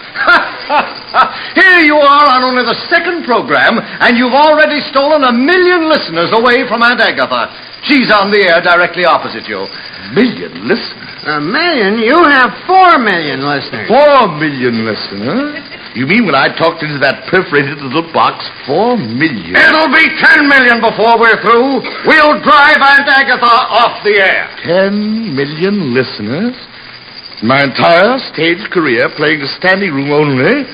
[SPEAKER 8] Here you are on only the second program, and you've already stolen 1 million listeners away from Aunt Agatha. She's on the air directly opposite you.
[SPEAKER 6] 1 million listeners?
[SPEAKER 5] 1 million? You have 4 million listeners.
[SPEAKER 6] 4 million listeners? You mean when I talked into that perforated little box, 4 million?
[SPEAKER 8] It'll be 10 million before we're through. We'll drive Aunt Agatha off the air.
[SPEAKER 6] 10 million listeners? My entire stage career playing a standing room only,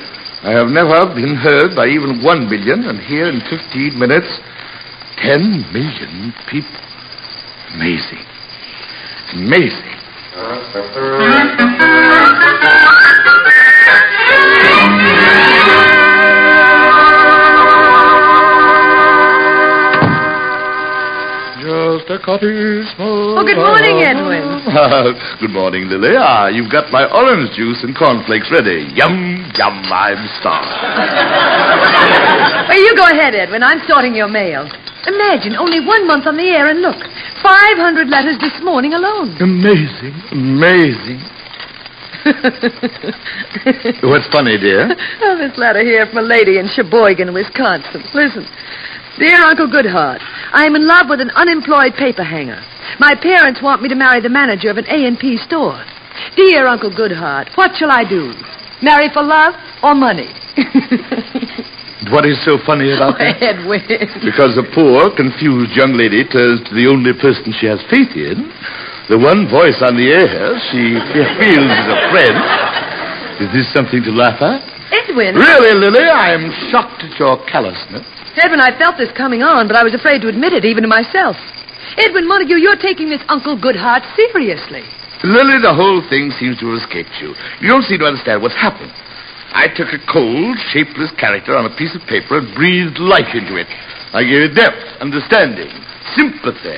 [SPEAKER 6] I have never been heard by even 1 million, and here in 15 minutes, 10 million people. Amazing. Amazing. Just a cottage small.
[SPEAKER 3] Oh, good morning, Edwin.
[SPEAKER 6] Good morning, Lily. You've got my orange juice and cornflakes ready. Yum, yum, I'm starved.
[SPEAKER 3] Well, you go ahead, Edwin. I'm sorting your mail. Imagine, only 1 month on the air, and look, 500 letters this morning alone.
[SPEAKER 6] Amazing, amazing. What's funny, dear?
[SPEAKER 3] Oh, this letter here from a lady in Sheboygan, Wisconsin. Listen. Dear Uncle Goodhart, I am in love with an unemployed paper hanger. My parents want me to marry the manager of an A&P store. Dear Uncle Goodhart, what shall I do? Marry for love or money?
[SPEAKER 6] What is so funny about that?
[SPEAKER 3] Edwin.
[SPEAKER 6] Because a poor, confused young lady turns to the only person she has faith in, the one voice on the air she feels is a friend. Is this something to laugh at?
[SPEAKER 3] Edwin.
[SPEAKER 6] Really, Lily, I am shocked at your callousness.
[SPEAKER 3] Edwin, I felt this coming on, but I was afraid to admit it, even to myself. Edwin Montague, you're taking this Uncle Goodhart seriously.
[SPEAKER 6] Lily, the whole thing seems to have escaped you. You don't seem to understand what's happened. I took a cold, shapeless character on a piece of paper and breathed life into it. I gave it depth, understanding, sympathy.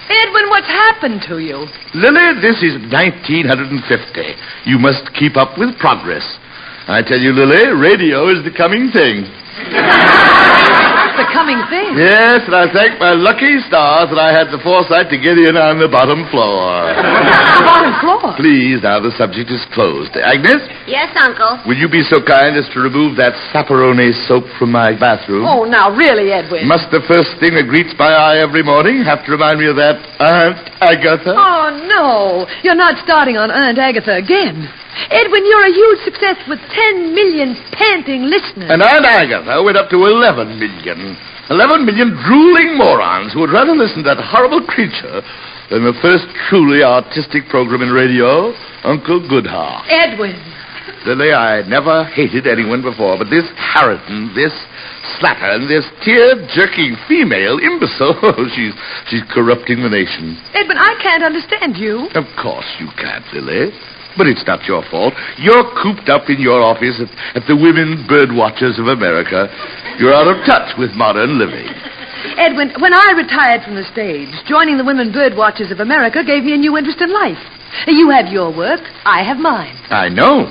[SPEAKER 3] Edwin, what's happened to you?
[SPEAKER 6] Lily, this is 1950. You must keep up with progress. I tell you, Lily, radio is the coming thing.
[SPEAKER 3] The coming thing?
[SPEAKER 6] Yes, and I thank my lucky stars that I had the foresight to get in on the bottom floor.
[SPEAKER 3] The bottom floor?
[SPEAKER 6] Please, now the subject is closed. Agnes?
[SPEAKER 2] Yes, Uncle.
[SPEAKER 6] Will you be so kind as to remove that sapperoni soap from my bathroom?
[SPEAKER 3] Oh, now, really, Edwin.
[SPEAKER 6] Must the first thing that greets my eye every morning have to remind me of that Aunt Agatha?
[SPEAKER 3] Oh, no. You're not starting on Aunt Agatha again. Edwin, you're a huge success with 10 million panting listeners.
[SPEAKER 6] And Aunt Agatha went up to 11 million. 11 million drooling morons who would rather listen to that horrible creature than the first truly artistic program in radio, Uncle Goodhart.
[SPEAKER 3] Edwin.
[SPEAKER 6] Lily, I never hated anyone before, but this Harriton, this slattern, this tear-jerking female imbecile, she's corrupting the nation.
[SPEAKER 3] Edwin, I can't understand you.
[SPEAKER 6] Of course you can't, Lily. But it's not your fault. You're cooped up in your office at the Women Bird Watchers of America. You're out of touch with modern living.
[SPEAKER 3] Edwin, when I retired from the stage, joining the Women Bird Watchers of America gave me a new interest in life. You have your work, I have mine.
[SPEAKER 6] I know.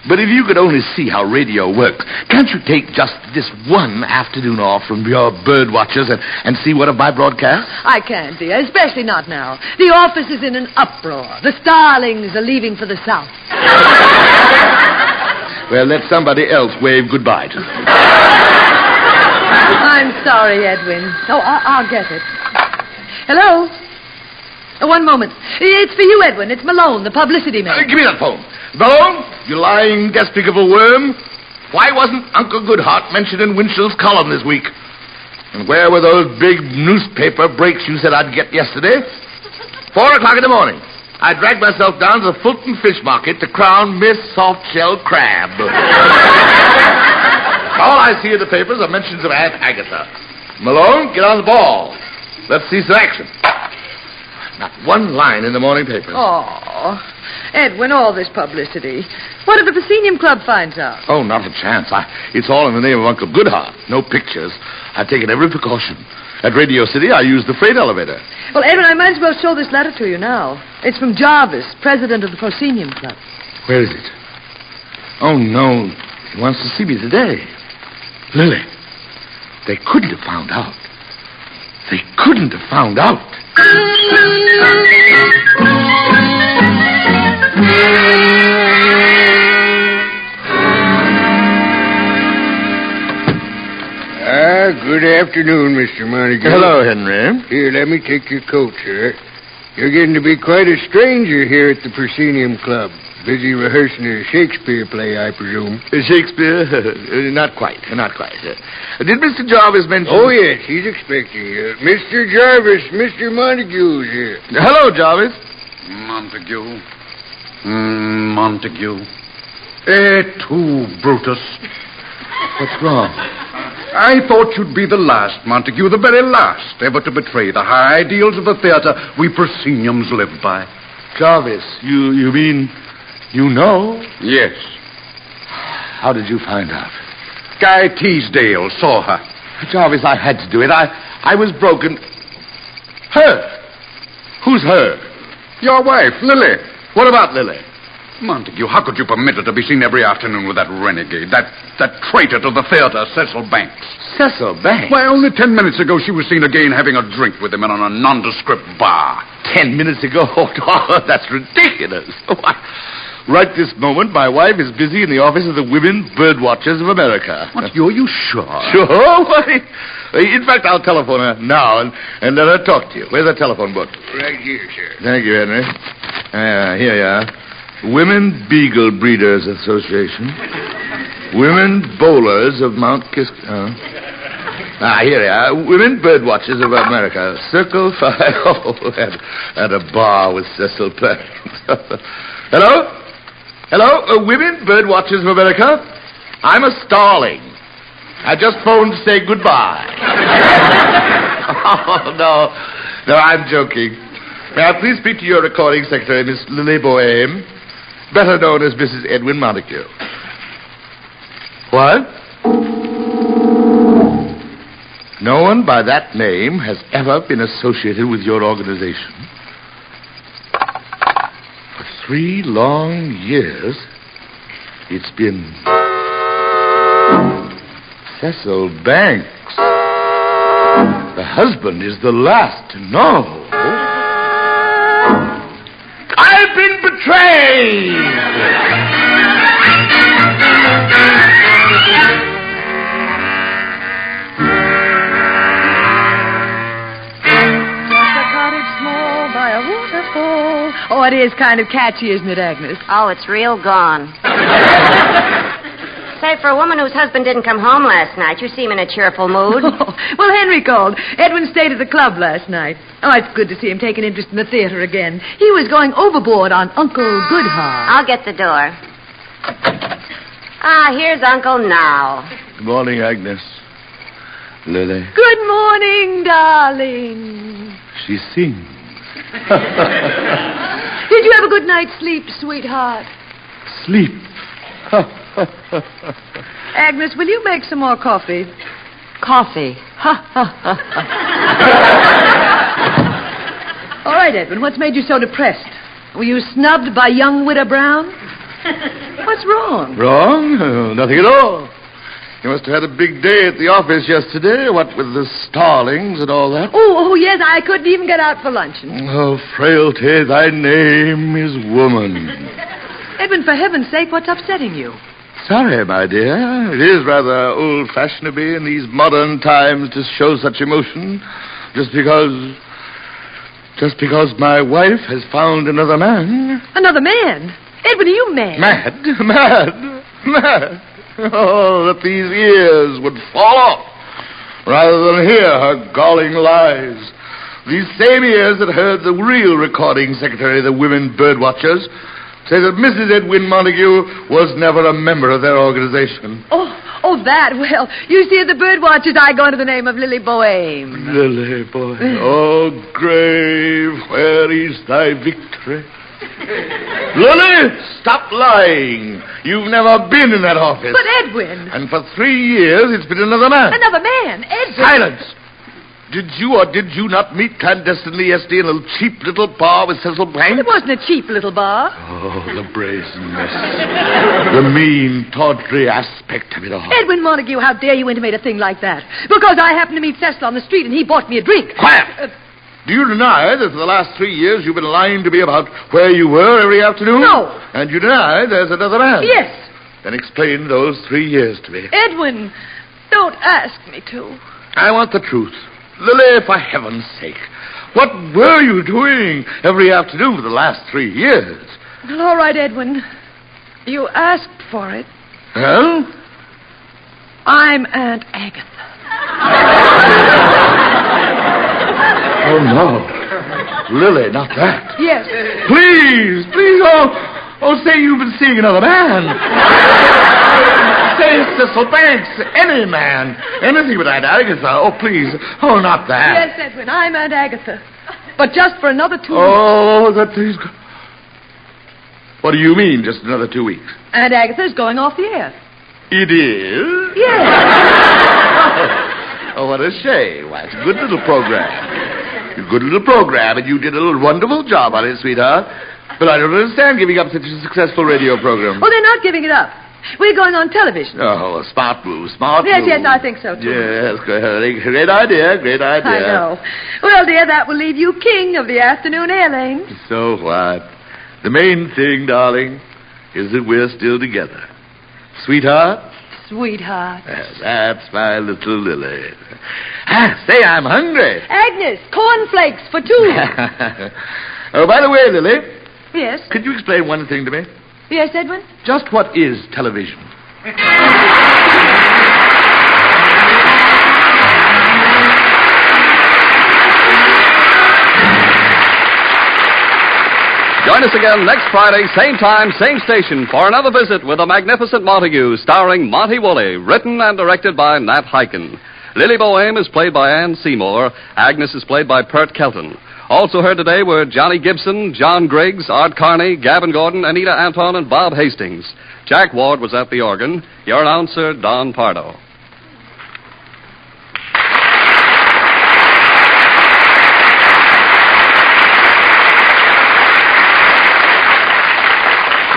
[SPEAKER 6] But if you could only see how radio works, can't you take just this one afternoon off from your bird watchers and see one of my broadcasts?
[SPEAKER 3] I can't, dear, especially not now. The office is in an uproar. The starlings are leaving for the south.
[SPEAKER 6] Well, let somebody else wave goodbye to them.
[SPEAKER 3] I'm sorry, Edwin. Oh, I'll get it. Hello? One moment. It's for you, Edwin. It's Malone, the publicity man.
[SPEAKER 6] Give me that phone. Malone, you lying, despicable worm. Why wasn't Uncle Goodhart mentioned in Winchell's column this week? And where were those big newspaper breaks you said I'd get yesterday? 4 o'clock in the morning. I dragged myself down to the Fulton Fish Market to crown Miss Soft-Shell Crab. All I see in the papers are mentions of Aunt Agatha. Malone, get on the ball. Let's see some action. Not one line in the morning papers.
[SPEAKER 3] Oh, Edwin, all this publicity. What if the Proscenium Club finds out?
[SPEAKER 6] Oh, not a chance. It's all in the name of Uncle Goodhart. No pictures. I've taken every precaution. At Radio City, I used the freight elevator.
[SPEAKER 3] Well, Edwin, I might as well show this letter to you now. It's from Jarvis, president of the Proscenium Club.
[SPEAKER 6] Where is it? Oh, no. He wants to see me today. Lily, they couldn't have found out. They couldn't have found out.
[SPEAKER 13] Good afternoon, Mr. Montague.
[SPEAKER 6] Hello, Henry.
[SPEAKER 13] Here, let me take your coat, sir. You're getting to be quite a stranger here at the Proscenium Club. Busy rehearsing a Shakespeare play, I presume.
[SPEAKER 6] Shakespeare? Not quite. Did Mr. Jarvis mention...
[SPEAKER 13] Oh, yes, he's expecting you. Mr. Jarvis, Mr. Montague's here.
[SPEAKER 6] Hello, Jarvis.
[SPEAKER 14] Montague. Montague. Et tu, Brutus.
[SPEAKER 6] What's wrong?
[SPEAKER 14] I thought you'd be the last, Montague, the very last, ever to betray the high ideals of the theater we prosceniums live by.
[SPEAKER 6] Jarvis, you mean you know?
[SPEAKER 14] Yes.
[SPEAKER 6] How did you find out?
[SPEAKER 14] Guy Teasdale saw her.
[SPEAKER 6] Jarvis, I had to do it. I was broken. Her? Who's her?
[SPEAKER 14] Your wife, Lily.
[SPEAKER 6] What about Lily?
[SPEAKER 14] Montague, how could you permit her to be seen every afternoon with that renegade, that traitor to the theater, Cecil Banks?
[SPEAKER 6] Cecil Banks?
[SPEAKER 14] Why, only 10 minutes ago she was seen again having a drink with him in a nondescript bar.
[SPEAKER 6] 10 minutes ago? Oh, that's ridiculous. Right this moment, my wife is busy in the office of the Women Birdwatchers of America.
[SPEAKER 14] What, are you sure?
[SPEAKER 6] Sure? Why? In fact, I'll telephone her now and let her talk to you. Where's the telephone book?
[SPEAKER 13] Right here, sir.
[SPEAKER 6] Thank you, Henry. Here you are. Women Beagle Breeders Association. Women Bowlers of Mount Kisco. Here you are. Women Birdwatchers of America. Circle 5. Oh, at a bar with Cecil Banks. Hello? Hello? Women Birdwatchers of America? I'm a starling. I just phoned to say goodbye. Oh, no. No, I'm joking. May I please speak to your recording secretary, Miss Lily Boheme, better known as Mrs. Edwin Montague. What? No one by that name has ever been associated with your organization. For 3 long years, it's been Cecil Banks. The husband is the last to know. I've been betrayed!
[SPEAKER 3] By a waterfall. Oh, it is kind of catchy, isn't it, Agnes?
[SPEAKER 2] Oh, it's real gone. Say, for a woman whose husband didn't come home last night, you seem in a cheerful mood.
[SPEAKER 3] Well, Henry called. Edwin stayed at the club last night. Oh, it's good to see him take an interest in the theater again. He was going overboard on Uncle Goodhart.
[SPEAKER 2] I'll get the door. Here's Uncle now.
[SPEAKER 6] Good morning, Agnes. Lily.
[SPEAKER 3] Good morning, darling.
[SPEAKER 6] She sings.
[SPEAKER 3] Did you have a good night's sleep, sweetheart?
[SPEAKER 6] Sleep.
[SPEAKER 3] Agnes, will you make some more coffee? Coffee. All right, Edwin, what's made you so depressed? Were you snubbed by young Widow Brown? What's wrong?
[SPEAKER 6] Wrong? Oh, nothing at all. You must have had a big day at the office yesterday, what with the starlings and all that.
[SPEAKER 3] Oh, yes, I couldn't even get out for luncheon.
[SPEAKER 6] Oh, frailty, thy name is woman.
[SPEAKER 3] Edwin, for heaven's sake, what's upsetting you?
[SPEAKER 6] Sorry, my dear. It is rather old-fashioned to be in these modern times to show such emotion. Just because my wife has found another man.
[SPEAKER 3] Another man? Edwin, are you mad?
[SPEAKER 6] Mad. Oh, that these ears would fall off rather than hear her galling lies. These same ears that heard the real recording secretary of the Women Birdwatchers say that Mrs. Edwin Montague was never a member of their organization.
[SPEAKER 3] Oh, that. Well, you see, at the Birdwatchers, I go under the name of Lily Boheme.
[SPEAKER 6] Lily Boheme. Oh, grave, where is thy victory? Lily, stop lying. You've never been in that office.
[SPEAKER 3] But, Edwin.
[SPEAKER 6] And for 3 years, it's been another man.
[SPEAKER 3] Another man? Edwin.
[SPEAKER 6] Silence. Did you or did you not meet clandestinely yesterday in a cheap little bar with Cecil Banks?
[SPEAKER 3] It wasn't a cheap little bar.
[SPEAKER 6] Oh, the brazenness. The mean, tawdry aspect of it all.
[SPEAKER 3] Edwin Montague, how dare you intimate a thing like that? Because I happened to meet Cecil on the street and he bought me a drink.
[SPEAKER 6] Quiet! Do you deny that for the last 3 years you've been lying to me about where you were every afternoon?
[SPEAKER 3] No.
[SPEAKER 6] And you deny there's another man?
[SPEAKER 3] Yes.
[SPEAKER 6] Then explain those 3 years to me.
[SPEAKER 3] Edwin, don't ask me to.
[SPEAKER 6] I want the truth. Lily, for heaven's sake, what were you doing every afternoon for the last 3 years?
[SPEAKER 3] Well, all right, Edwin. You asked for it.
[SPEAKER 6] Well?
[SPEAKER 3] I'm Aunt Agatha.
[SPEAKER 6] Oh, no. Lily, not that.
[SPEAKER 3] Yes.
[SPEAKER 6] Please. Oh, say you've been seeing another man. Say Cecil Banks. Any man. Anything but Aunt Agatha. Oh, please. Oh, not that.
[SPEAKER 3] Yes, Edwin, I'm Aunt Agatha. But just for another 2 weeks.
[SPEAKER 6] Oh, that thing's... What do you mean, just another 2 weeks?
[SPEAKER 3] Aunt Agatha's going off the air.
[SPEAKER 6] It is?
[SPEAKER 3] Yes.
[SPEAKER 6] Oh, what a shame. Why, it's a good little program. And you did a wonderful job on it, sweetheart. But I don't understand giving up such a successful radio program.
[SPEAKER 3] Oh, they're not giving it up. We're going on television.
[SPEAKER 6] Oh, a smart move.
[SPEAKER 3] Yes, I think so, too.
[SPEAKER 6] Yes, great idea.
[SPEAKER 3] I know. Well, dear, that will leave you king of the afternoon air lanes.
[SPEAKER 6] So what? The main thing, darling, is that we're still together. Sweetheart?
[SPEAKER 3] Sweetheart.
[SPEAKER 6] That's my little Lily. Say, I'm hungry.
[SPEAKER 3] Agnes, cornflakes for 2.
[SPEAKER 6] Oh, by the way, Lily.
[SPEAKER 3] Yes?
[SPEAKER 6] Could you explain one thing to me?
[SPEAKER 3] Yes, Edwin?
[SPEAKER 6] Just what is television?
[SPEAKER 1] Join us again next Friday, same time, same station, for another visit with the magnificent Montague, starring Monty Woolley, written and directed by Nat Hiken. Lily Boheme is played by Ann Seymour. Agnes is played by Pert Kelton. Also heard today were Johnny Gibson, John Griggs, Art Carney, Gavin Gordon, Anita Anton, and Bob Hastings. Jack Ward was at the organ. Your announcer, Don Pardo.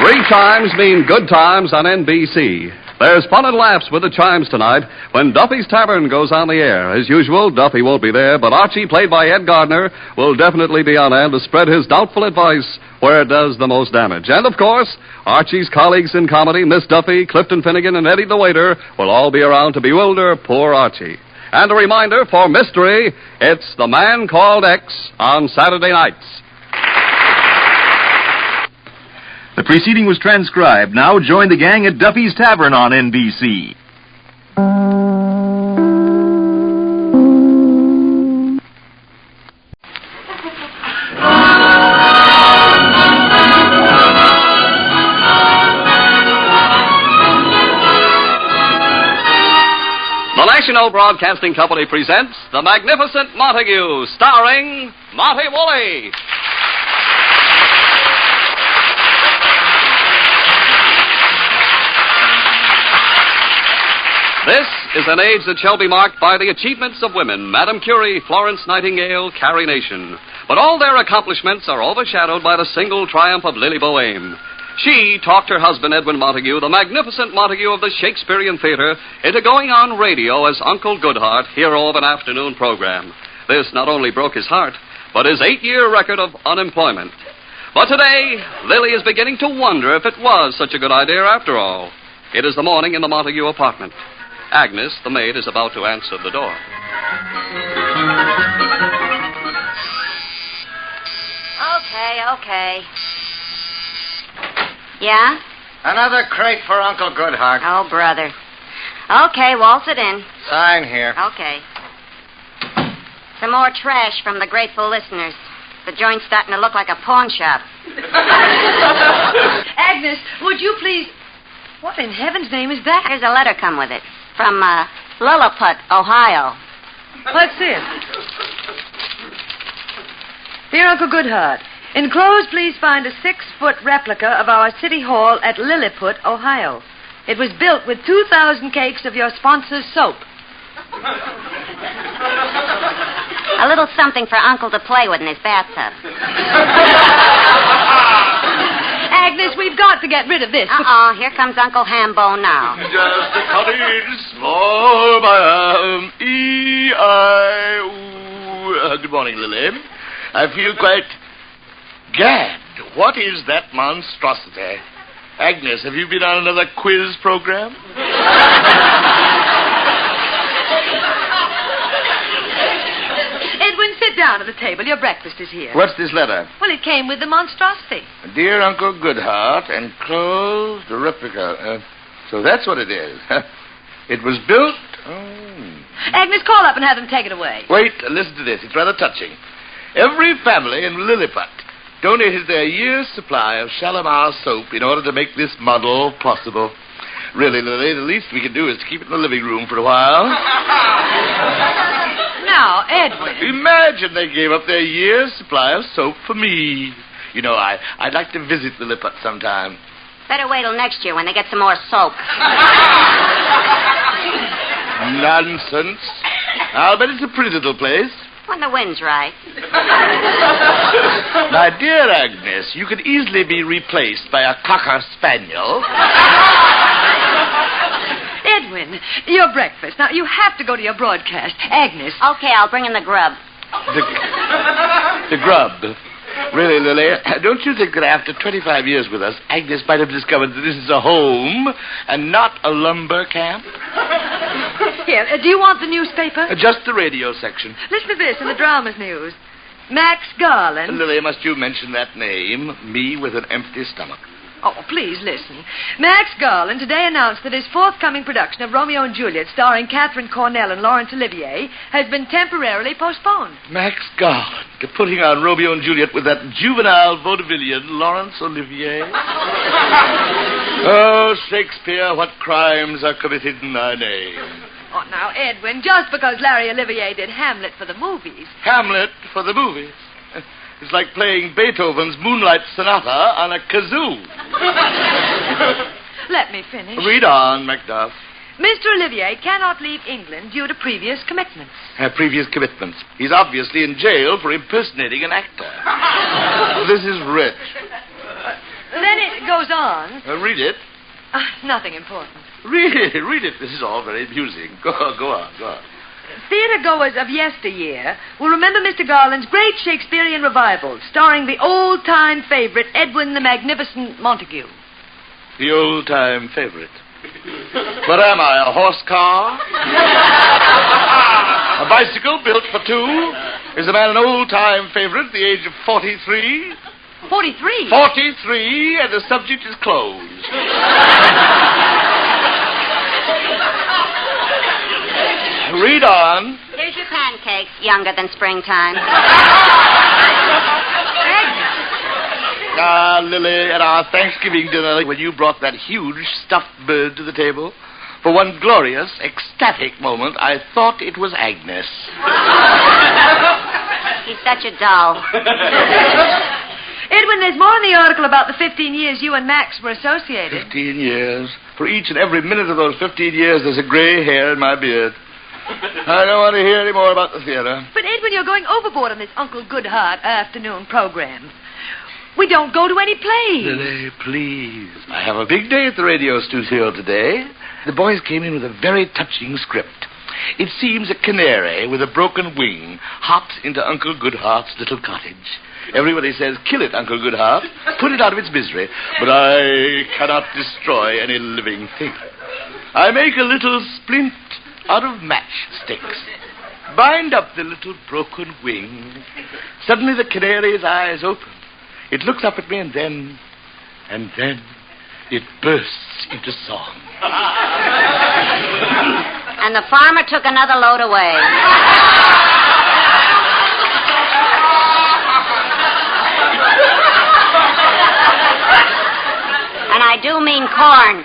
[SPEAKER 1] Three chimes mean good times on NBC. There's fun and laughs with the chimes tonight when Duffy's Tavern goes on the air. As usual, Duffy won't be there, but Archie, played by Ed Gardner, will definitely be on hand to spread his doubtful advice where it does the most damage. And, of course, Archie's colleagues in comedy, Miss Duffy, Clifton Finnegan, and Eddie the waiter, will all be around to bewilder poor Archie. And a reminder for mystery, it's The Man Called X on Saturday nights.
[SPEAKER 12] The preceding was transcribed. Now join the gang at Duffy's Tavern on NBC.
[SPEAKER 1] The National Broadcasting Company presents The Magnificent Montague, starring Monty Woolley. This is an age that shall be marked by the achievements of women, Madame Curie, Florence Nightingale, Carrie Nation. But all their accomplishments are overshadowed by the single triumph of Lily Boheme. She talked her husband, Edwin Montague, the magnificent Montague of the Shakespearean Theater, into going on radio as Uncle Goodhart, hero of an afternoon program. This not only broke his heart, but his 8-year record of unemployment. But today, Lily is beginning to wonder if it was such a good idea after all. It is the morning in the Montague apartment. Agnes, the maid, is about to answer the door.
[SPEAKER 2] Okay. Yeah?
[SPEAKER 8] Another crate for Uncle Goodhart.
[SPEAKER 2] Oh, brother. Okay, waltz it in.
[SPEAKER 8] Sign here.
[SPEAKER 2] Okay. Some more trash from the grateful listeners. The joint's starting to look like a pawn shop.
[SPEAKER 3] Agnes, would you please... What in heaven's name is that?
[SPEAKER 2] Here's a letter come with it. From, Lilliput, Ohio.
[SPEAKER 3] What's this? Dear Uncle Goodhart, enclosed, please find a 6-foot replica of our city hall at Lilliput, Ohio. It was built with 2,000 cakes of your sponsor's soap.
[SPEAKER 2] A little something for Uncle to play with in his bathtub.
[SPEAKER 3] Agnes, we've got to get rid of this.
[SPEAKER 2] Here comes Uncle Hambone now.
[SPEAKER 4] Just a cottage, small by E-I-O. Good morning, Lily. I feel quite gagged. What is that monstrosity? Agnes, have you been on another quiz program?
[SPEAKER 3] Edwin, sit down at the table. Your breakfast is here.
[SPEAKER 4] What's this letter?
[SPEAKER 3] Well, it came with the monstrosity.
[SPEAKER 4] Dear Uncle Goodhart, enclosed replica. So that's what it is. It was built...
[SPEAKER 3] Agnes, call up and have them take it away.
[SPEAKER 4] Wait, listen to this. It's rather touching. Every family in Lilliput donated their year's supply of Shalimar soap in order to make this model possible. Really, Lily, the least we can do is to keep it in the living room for a while.
[SPEAKER 3] Now, Edwin.
[SPEAKER 4] Imagine they gave up their year's supply of soap for me. You know, I'd like to visit Lilliput sometime.
[SPEAKER 2] Better wait till next year when they get some more soap.
[SPEAKER 4] Nonsense. I'll bet it's a pretty little place.
[SPEAKER 2] When the wind's right.
[SPEAKER 4] My dear Agnes, you could easily be replaced by a cocker spaniel.
[SPEAKER 3] Edwin, your breakfast. Now, you have to go to your broadcast. Agnes.
[SPEAKER 2] Okay, I'll bring in the grub.
[SPEAKER 4] The grub. Really, Lily, don't you think that after 25 years with us, Agnes might have discovered that this is a home and not a lumber camp?
[SPEAKER 3] Here, do you want the newspaper?
[SPEAKER 4] Just the radio section.
[SPEAKER 3] Listen to this in the dramas news. Max Garland.
[SPEAKER 4] Lily, must you mention that name? Me with an empty stomach.
[SPEAKER 3] Oh, please listen. Max Garland today announced that his forthcoming production of Romeo and Juliet, starring Catherine Cornell and Laurence Olivier, has been temporarily postponed.
[SPEAKER 4] Max Garland putting on Romeo and Juliet with that juvenile vaudevillian Laurence Olivier? Oh, Shakespeare, what crimes are committed in thy name?
[SPEAKER 3] Oh, now, Edwin, just because Larry Olivier did Hamlet for the movies.
[SPEAKER 4] Hamlet for the movies? It's like playing Beethoven's Moonlight Sonata on a kazoo.
[SPEAKER 3] Let me finish.
[SPEAKER 4] Read on, Macduff.
[SPEAKER 3] Mr. Olivier cannot leave England due to previous commitments.
[SPEAKER 4] Previous commitments. He's obviously in jail for impersonating an actor. This is rich.
[SPEAKER 3] Then it goes on.
[SPEAKER 4] Read it.
[SPEAKER 3] Nothing important.
[SPEAKER 4] Read it. This is all very amusing. Go on.
[SPEAKER 3] Theater-goers of yesteryear will remember Mr. Garland's great Shakespearean revival, starring the old-time favorite, Edwin the Magnificent Montague.
[SPEAKER 4] The old-time favorite. What am I, a horse car? A bicycle built for two? Is a man an old-time favorite at the age of 43?
[SPEAKER 3] 43?
[SPEAKER 4] 43, and the subject is closed. Read on.
[SPEAKER 2] Here's your pancakes, younger than springtime.
[SPEAKER 4] Lily, at our Thanksgiving dinner, when you brought that huge stuffed bird to the table, for one glorious, ecstatic moment, I thought it was Agnes.
[SPEAKER 2] He's such a doll.
[SPEAKER 3] Edwin, there's more in the article about the 15 years you and Max were associated.
[SPEAKER 4] 15 years. For each and every minute of those 15 years, there's a gray hair in my beard. I don't want to hear any more about the theater.
[SPEAKER 3] But, Edwin, you're going overboard on this Uncle Goodhart afternoon program. We don't go to any plays.
[SPEAKER 6] Lily, please. I have a big day at the radio studio today. The boys came in with a very touching script. It seems a canary with a broken wing hops into Uncle Goodhart's little cottage. Everybody says, kill it, Uncle Goodhart. Put it out of its misery. But I cannot destroy any living thing. I make a little splint out of matchsticks. Bind up the little broken wing. Suddenly the canary's eyes open. It looks up at me and then it bursts into song.
[SPEAKER 2] And the farmer took another load away. And I do mean corn.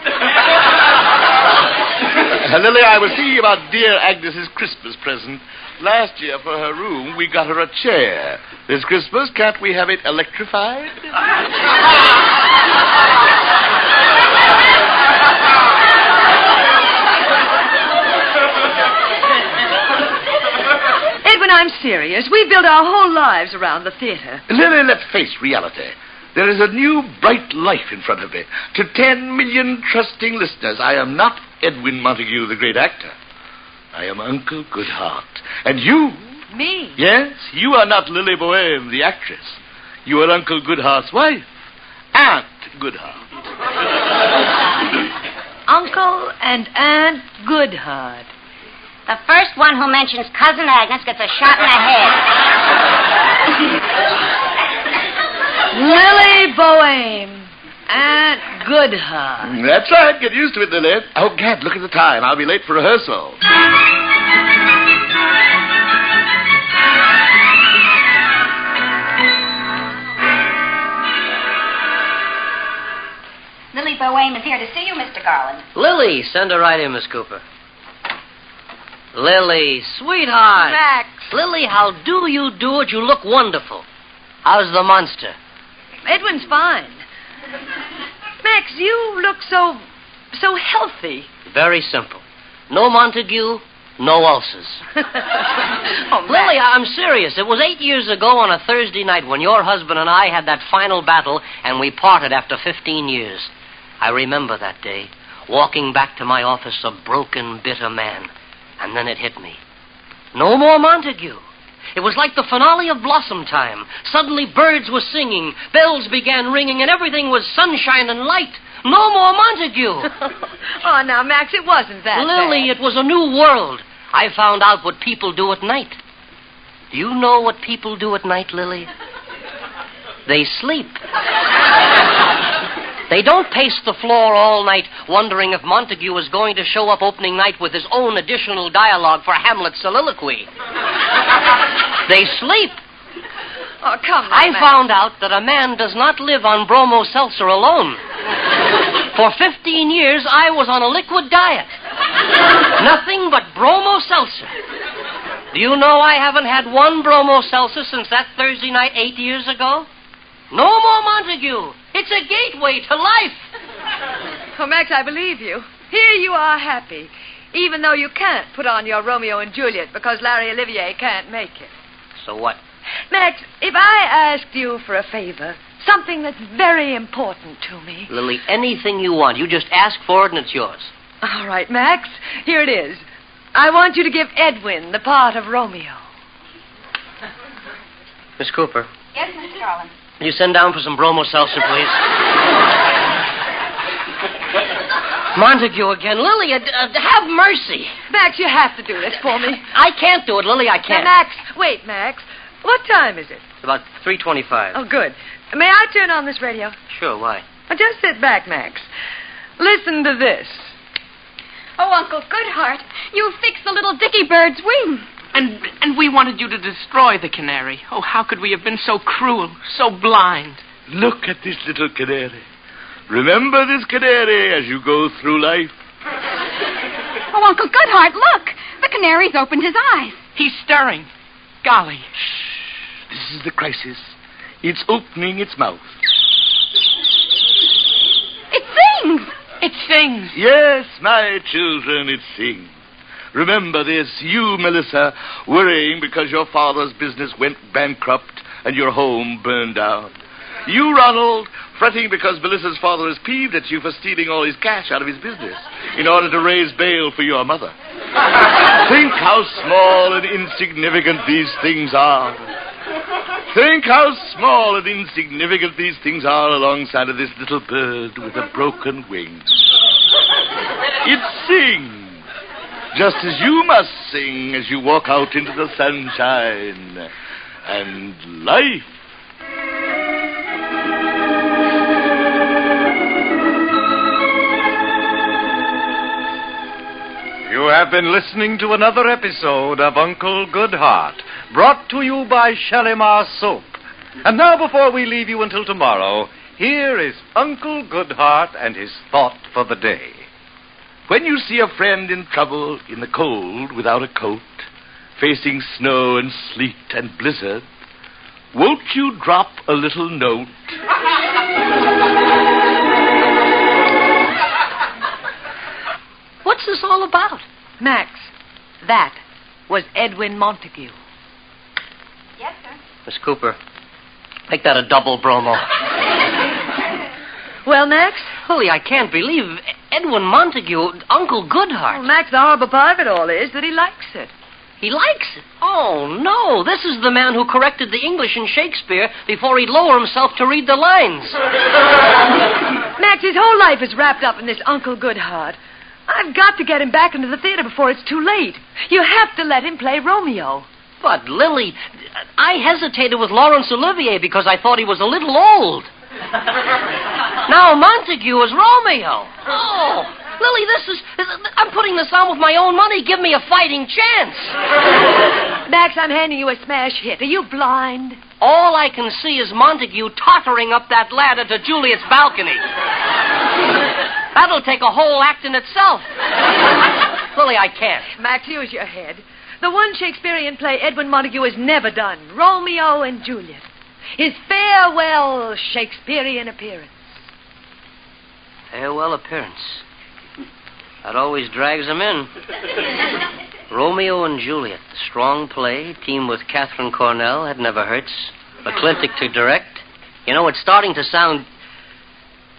[SPEAKER 6] Lily, I was thinking about dear Agnes's Christmas present. Last year, for her room, we got her a chair. This Christmas, can't we have it electrified?
[SPEAKER 3] Edwin, I'm serious. We built our whole lives around the theater.
[SPEAKER 6] Lily, let's face reality. There is a new, bright life in front of me. To 10 million trusting listeners, I am not Edwin Montague, the great actor. I am Uncle Goodhart. And you...
[SPEAKER 3] Me?
[SPEAKER 6] Yes, you are not Lily Boheme, the actress. You are Uncle Goodhart's wife, Aunt Goodhart.
[SPEAKER 3] Uncle and Aunt Goodhart.
[SPEAKER 2] The first one who mentions Cousin Agnes gets a shot in the head.
[SPEAKER 3] Lily Boheme. Aunt Goodhart.
[SPEAKER 6] That's right. Get used to it, Lily. Oh, Gad, look at the time. I'll be late for rehearsal.
[SPEAKER 15] Lily Boheme is here to see you, Mr. Garland.
[SPEAKER 16] Lily, send her right in, Miss Cooper. Lily, sweetheart.
[SPEAKER 3] Max.
[SPEAKER 16] Lily, how do you do it? You look wonderful. How's the monster?
[SPEAKER 3] Edwin's fine. Max, you look so healthy.
[SPEAKER 16] Very simple. No Montague, no ulcers.
[SPEAKER 3] Oh,
[SPEAKER 16] Lily, I'm serious. It was 8 years ago on a Thursday night when your husband and I had that final battle and we parted after 15 years. I remember that day, walking back to my office a broken, bitter man. And then it hit me. No more Montague. It was like the finale of Blossom Time. Suddenly birds were singing, bells began ringing, and everything was sunshine and light. No more Montague.
[SPEAKER 3] Oh, now, Max, it wasn't that
[SPEAKER 16] Lily,
[SPEAKER 3] bad.
[SPEAKER 16] it was a new world. I found out what people do at night. Do you know what people do at night, Lily? They sleep. They don't pace the floor all night wondering if Montague is going to show up opening night with his own additional dialogue for Hamlet's soliloquy. They sleep.
[SPEAKER 3] Oh, come on,
[SPEAKER 16] I
[SPEAKER 3] Max.
[SPEAKER 16] found out that a man does not live on bromo seltzer alone. For 15 years, I was on a liquid diet. Nothing but bromo seltzer. Do you know I haven't had one bromo seltzer since that Thursday night 8 years ago? No more Montague. It's a gateway to life.
[SPEAKER 3] Oh, Max, I believe you. Here you are happy, even though you can't put on your Romeo and Juliet because Larry Olivier can't make it.
[SPEAKER 16] So what?
[SPEAKER 3] Max, if I asked you for a favor, something that's very important to me.
[SPEAKER 16] Lily, anything you want. You just ask for it and it's yours.
[SPEAKER 3] All right, Max, here it is. I want you to give Edwin the part of Romeo.
[SPEAKER 16] Miss Cooper,
[SPEAKER 15] Yes, Mr. Garland.
[SPEAKER 16] will you send down for some bromo seltzer, please? Montague again. Lily, have mercy.
[SPEAKER 3] Max, you have to do this for me.
[SPEAKER 16] I can't do it, Lily. I can't.
[SPEAKER 3] Now, Max, wait, Max. What time is it?
[SPEAKER 16] About 3:25.
[SPEAKER 3] Oh, good. May I turn on this radio?
[SPEAKER 16] Sure, why?
[SPEAKER 3] Now, just sit back, Max. Listen to this.
[SPEAKER 7] Oh, Uncle Goodhart, you fixed the little Dicky bird's wing.
[SPEAKER 9] And we wanted you to destroy the canary. Oh, how could we have been so cruel, so blind?
[SPEAKER 6] Look at this little canary. Remember this canary as you go through life.
[SPEAKER 7] Oh, Uncle Goodhart, look. The canary's opened his eyes.
[SPEAKER 9] He's stirring. Golly.
[SPEAKER 6] This is the crisis. It's opening its mouth.
[SPEAKER 7] It sings.
[SPEAKER 9] It sings.
[SPEAKER 6] Yes, my children, it sings. Remember this, you, Melissa, worrying because your father's business went bankrupt and your home burned down. You, Ronald, fretting because Melissa's father is peeved at you for stealing all his cash out of his business in order to raise bail for your mother. Think how small and insignificant these things are. Think how small and insignificant these things are alongside of this little bird with a broken wing. It sings, just as you must sing as you walk out into the sunshine and life.
[SPEAKER 8] You have been listening to another episode of Uncle Goodheart, brought to you by Shalimar Soap. And now, before we leave you until tomorrow, here is Uncle Goodheart and his thought for the day.
[SPEAKER 6] When you see a friend in trouble in the cold without a coat, facing snow and sleet and blizzard, won't you drop a little note?
[SPEAKER 3] What's this all about? Max, that was Edwin Montague.
[SPEAKER 15] Yes, sir.
[SPEAKER 16] Miss Cooper, make that a double bromo.
[SPEAKER 3] Well, Max?
[SPEAKER 16] Lily, I can't believe Edwin Montague, Uncle Goodheart.
[SPEAKER 3] Well, Max, the horrible part of it all is that he likes it.
[SPEAKER 16] He likes it? Oh, no. This is the man who corrected the English in Shakespeare before he'd lower himself to read the lines.
[SPEAKER 3] Max, his whole life is wrapped up in this Uncle Goodheart. I've got to get him back into the theater before it's too late. You have to let him play Romeo.
[SPEAKER 16] But, Lily, I hesitated with Laurence Olivier because I thought he was a little old. Now Montague is Romeo. Oh, Lily, I'm putting this on with my own money. Give me a fighting chance.
[SPEAKER 3] Max, I'm handing you a smash hit. Are you blind?
[SPEAKER 16] All I can see is Montague tottering up that ladder to Juliet's balcony. That'll take a whole act in itself. Lily, I can't.
[SPEAKER 3] Max, use your head. The one Shakespearean play Edwin Montague has never done, Romeo and Juliet. His farewell Shakespearean appearance.
[SPEAKER 16] Farewell appearance. That always drags him in. Romeo and Juliet, strong play, team with Catherine Cornell, that never hurts. McClintock to direct. You know, it's starting to sound...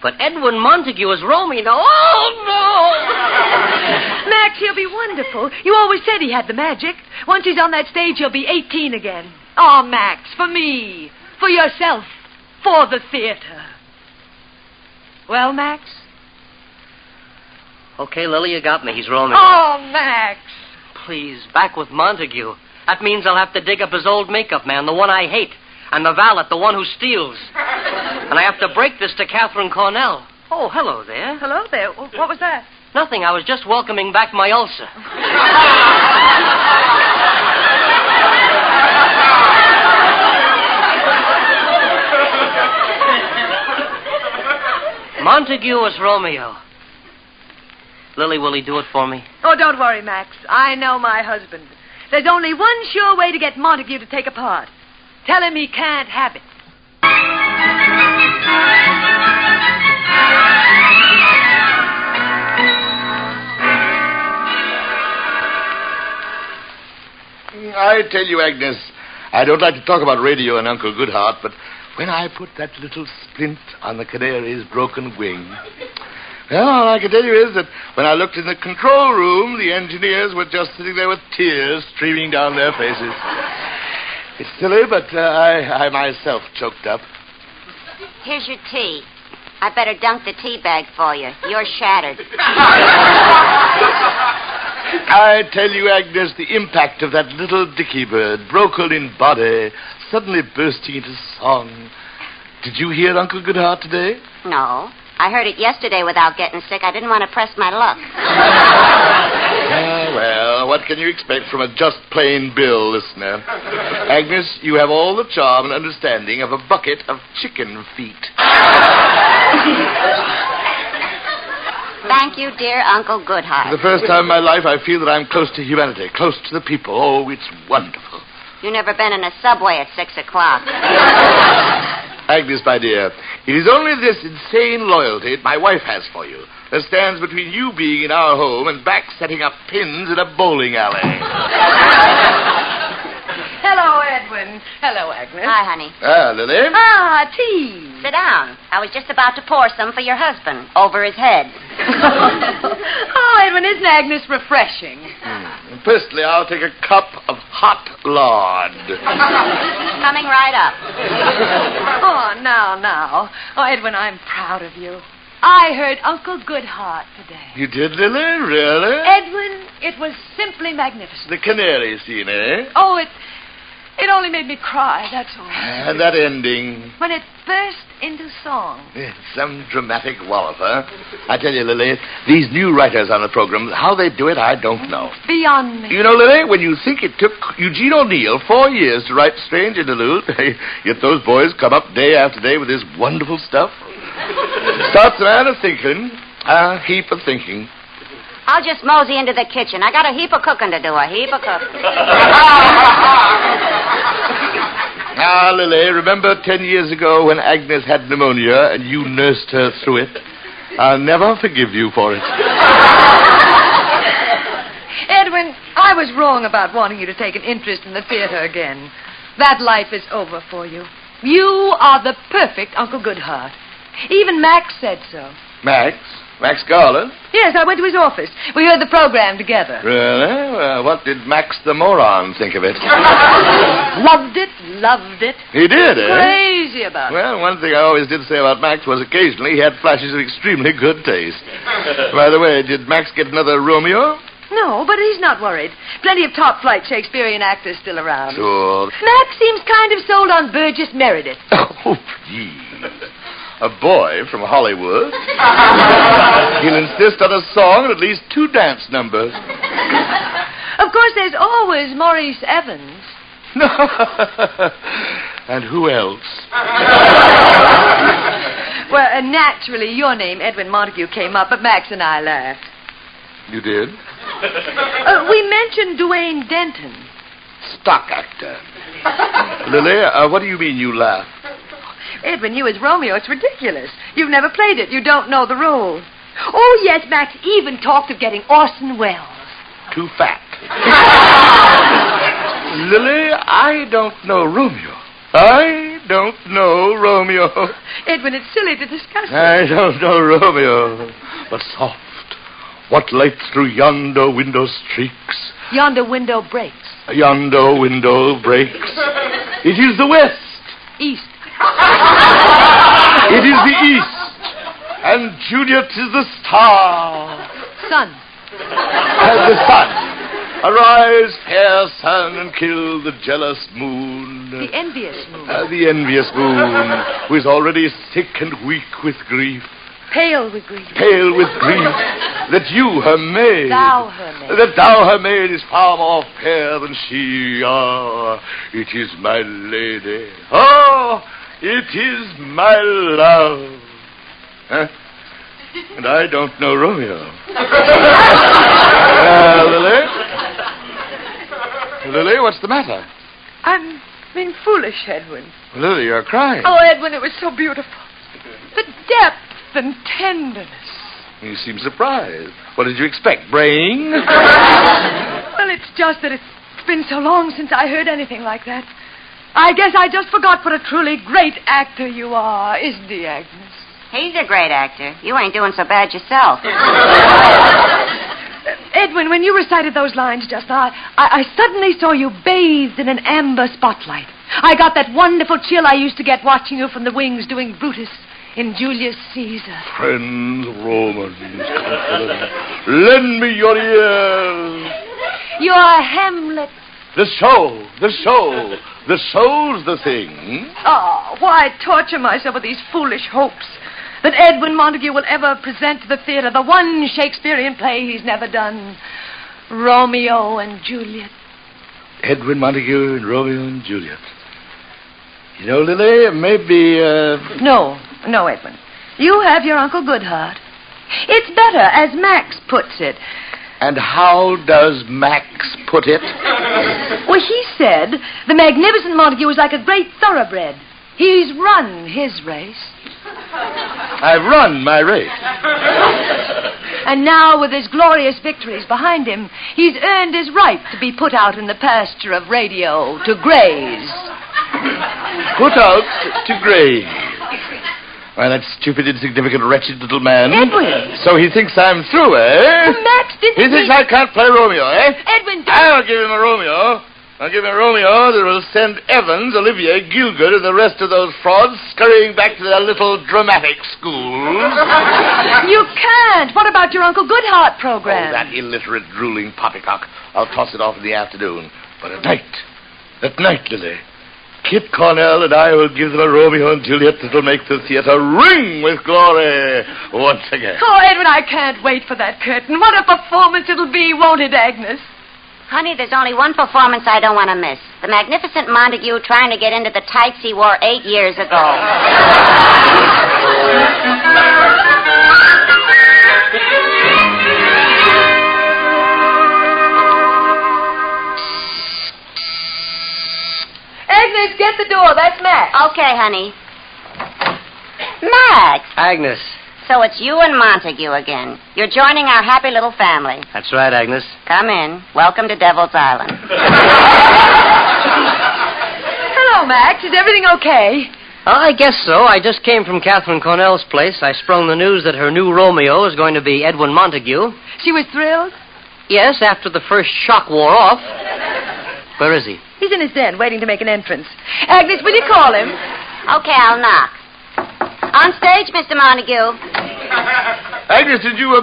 [SPEAKER 16] But Edwin Montague is Romeo. Oh, no!
[SPEAKER 3] Max, he'll be wonderful. You always said he had the magic. Once he's on that stage, he'll be 18 again. Oh, Max, for me, for yourself, for the theater. Well, Max?
[SPEAKER 16] Okay, Lily, you got me. He's Romeo.
[SPEAKER 3] Oh, Max!
[SPEAKER 16] Please, back with Montague. That means I'll have to dig up his old makeup man, the one I hate, and the valet, the one who steals. And I have to break this to Catherine Cornell. Oh, hello there.
[SPEAKER 3] Hello there. What was that?
[SPEAKER 16] Nothing. I was just welcoming back my ulcer. Montague is Romeo. Lily, will he do it for me?
[SPEAKER 3] Oh, don't worry, Max. I know my husband. There's only one sure way to get Montague to take a part. Tell him he can't have it.
[SPEAKER 6] I tell you, Agnes, I don't like to talk about radio and Uncle Goodheart, but when I put that little splint on the canary's broken wing... Well, all I can tell you is that when I looked in the control room, the engineers were just sitting there with tears streaming down their faces. It's silly, but I myself choked up.
[SPEAKER 2] Here's your tea. I better dunk the tea bag for you. You're shattered.
[SPEAKER 6] I tell you, Agnes, the impact of that little dicky bird, broken in body, suddenly bursting into song. Did you hear Uncle Goodheart today?
[SPEAKER 2] No. I heard it yesterday without getting sick. I didn't want to press my luck.
[SPEAKER 6] Well, what can you expect from a just plain bill listener? Agnes, you have all the charm and understanding of a bucket of chicken feet.
[SPEAKER 2] Thank you, dear Uncle Goodheart.
[SPEAKER 6] For the first time in my life, I feel that I'm close to humanity, close to the people. Oh, it's wonderful.
[SPEAKER 2] You've never been in a subway at 6 o'clock.
[SPEAKER 6] Agnes, my dear, it is only this insane loyalty my wife has for you that stands between you being in our home and back setting up pins in a bowling alley.
[SPEAKER 3] Hello, Edwin. Hello, Agnes.
[SPEAKER 2] Hi, honey.
[SPEAKER 6] Lily.
[SPEAKER 3] Tea.
[SPEAKER 2] Sit down. I was just about to pour some for your husband over his head.
[SPEAKER 3] Oh, Edwin, isn't Agnes refreshing?
[SPEAKER 6] Firstly, I'll take a cup of hot lard.
[SPEAKER 2] Coming right up.
[SPEAKER 3] Oh, now. Oh, Edwin, I'm proud of you. I heard Uncle Goodheart today.
[SPEAKER 6] You did, Lily? Really?
[SPEAKER 3] Edwin, it was simply magnificent.
[SPEAKER 6] The canary scene, eh?
[SPEAKER 3] Oh, it only made me cry, that's all.
[SPEAKER 6] And that ending.
[SPEAKER 3] When it burst into song.
[SPEAKER 6] Yes, some dramatic wallop, huh? I tell you, Lily, these new writers on the program, how they do it, I don't know.
[SPEAKER 3] Beyond me.
[SPEAKER 6] You know, Lily, when you think it took Eugene O'Neill 4 years to write Strange Interlude, yet those boys come up day after day with this wonderful stuff. Starts a man a-thinking, a heap of thinking.
[SPEAKER 2] I'll just mosey into the kitchen. I got a heap of cooking to do, a heap of cooking.
[SPEAKER 6] Now, Lily, remember 10 years ago when Agnes had pneumonia and you nursed her through it? I'll never forgive you for it.
[SPEAKER 3] Edwin, I was wrong about wanting you to take an interest in the theater again. That life is over for you. You are the perfect Uncle Goodheart. Even Max said so.
[SPEAKER 6] Max? Max Garland?
[SPEAKER 3] Yes, I went to his office. We heard the program together.
[SPEAKER 6] Really? Well, what did Max the moron think of it?
[SPEAKER 3] Loved it.
[SPEAKER 6] He did, eh?
[SPEAKER 3] Crazy about it.
[SPEAKER 6] Well, one thing I always did say about Max was occasionally he had flashes of extremely good taste. By the way, did Max get another Romeo?
[SPEAKER 3] No, but he's not worried. Plenty of top-flight Shakespearean actors still around.
[SPEAKER 6] Sure.
[SPEAKER 3] Max seems kind of sold on Burgess Meredith.
[SPEAKER 6] Oh, please. A boy from Hollywood. He'll insist on a song and at least 2 dance numbers.
[SPEAKER 3] Of course, there's always Maurice Evans.
[SPEAKER 6] And who else?
[SPEAKER 3] Well, naturally, your name, Edwin Montague, came up, but Max and I laughed.
[SPEAKER 6] You did?
[SPEAKER 3] We mentioned Dwayne Denton.
[SPEAKER 6] Stock actor. Lily, what do you mean you laughed?
[SPEAKER 3] Edwin, you as Romeo, it's ridiculous. You've never played it. You don't know the role. Oh, yes, Max even talked of getting Orson Welles.
[SPEAKER 6] Too fat. Lily, I don't know Romeo. I don't know Romeo.
[SPEAKER 3] Edwin, it's silly to discuss it.
[SPEAKER 6] I don't know Romeo. But soft. What light through yonder window streaks?
[SPEAKER 3] Yonder window breaks.
[SPEAKER 6] Yonder window breaks. It is the west.
[SPEAKER 3] East.
[SPEAKER 6] It is the east. And Juliet is the star.
[SPEAKER 3] Sun.
[SPEAKER 6] And the sun. Arise, fair sun, and kill the jealous moon.
[SPEAKER 3] The envious moon.
[SPEAKER 6] The envious moon, who is already sick and weak with grief.
[SPEAKER 3] Pale with grief.
[SPEAKER 6] Pale with grief. That you, her maid.
[SPEAKER 3] Thou, her maid.
[SPEAKER 6] That thou, her maid, is far more fair than she. Ah, it is my lady. Oh, it is my love. Huh? And I don't know Romeo. Lily, what's the matter?
[SPEAKER 3] I'm being foolish, Edwin.
[SPEAKER 6] Lily, you're crying.
[SPEAKER 3] Oh, Edwin, it was so beautiful. The depth and tenderness.
[SPEAKER 6] You seem surprised. What did you expect, braying?
[SPEAKER 3] Well, it's just that it's been so long since I heard anything like that. I guess I just forgot what a truly great actor you are, isn't he, Agnes?
[SPEAKER 2] He's a great actor. You ain't doing so bad yourself.
[SPEAKER 3] Edwin, when you recited those lines just now, I suddenly saw you bathed in an amber spotlight. I got that wonderful chill I used to get watching you from the wings doing Brutus in Julius Caesar.
[SPEAKER 6] Friends, Romans, lend me your ears.
[SPEAKER 3] You're Hamlet.
[SPEAKER 6] The show's the thing.
[SPEAKER 3] Oh, why torture myself with these foolish hopes that Edwin Montague will ever present to the theater the one Shakespearean play he's never done, Romeo and Juliet.
[SPEAKER 6] Edwin Montague and Romeo and Juliet. You know, Lily, maybe,
[SPEAKER 3] No, Edwin. You have your Uncle Goodheart. It's better, as Max puts it.
[SPEAKER 6] And how does Max put it?
[SPEAKER 3] Well, he said the magnificent Montague is like a great thoroughbred. He's run his race.
[SPEAKER 6] I've run my race.
[SPEAKER 3] And now, with his glorious victories behind him, he's earned his right to be put out in the pasture of radio to graze.
[SPEAKER 6] Put out to graze. Why, that stupid, insignificant, wretched little man.
[SPEAKER 3] Edwin!
[SPEAKER 6] So he thinks I'm through, eh?
[SPEAKER 3] Max didn't
[SPEAKER 6] He thinks I can't play Romeo, eh?
[SPEAKER 3] Edwin,
[SPEAKER 6] I'll give him a Romeo. I'll give him a Romeo that will send Evans, Olivier, Gielgud, and the rest of those frauds scurrying back to their little dramatic schools.
[SPEAKER 3] You can't. What about your Uncle Goodhart program?
[SPEAKER 6] Oh, that illiterate, drooling poppycock. I'll toss it off in the afternoon. But at night, Lily, Kit Cornell and I will give them a Romeo and Juliet that'll make the theater ring with glory once again.
[SPEAKER 3] Oh, Edwin, I can't wait for that curtain. What a performance it'll be, won't it, Agnes?
[SPEAKER 2] Honey, there's only one performance I don't want to miss. The magnificent Montague trying to get into the tights he wore 8 years ago.
[SPEAKER 3] Agnes, get the door. That's Max.
[SPEAKER 2] Okay, honey. Max!
[SPEAKER 16] Agnes.
[SPEAKER 2] So it's you and Montague again. You're joining our happy little family.
[SPEAKER 16] That's right, Agnes.
[SPEAKER 2] Come in. Welcome to Devil's Island.
[SPEAKER 3] Hello, Max. Is everything okay?
[SPEAKER 16] I guess so. I just came from Catherine Cornell's place. I sprung the news that her new Romeo is going to be Edwin Montague.
[SPEAKER 3] She was thrilled?
[SPEAKER 16] Yes, after the first shock wore off. Where is he?
[SPEAKER 3] He's in his den, waiting to make an entrance. Agnes, will you call him?
[SPEAKER 2] Okay, I'll knock. On stage, Mr. Montague.
[SPEAKER 6] Agnes, did you...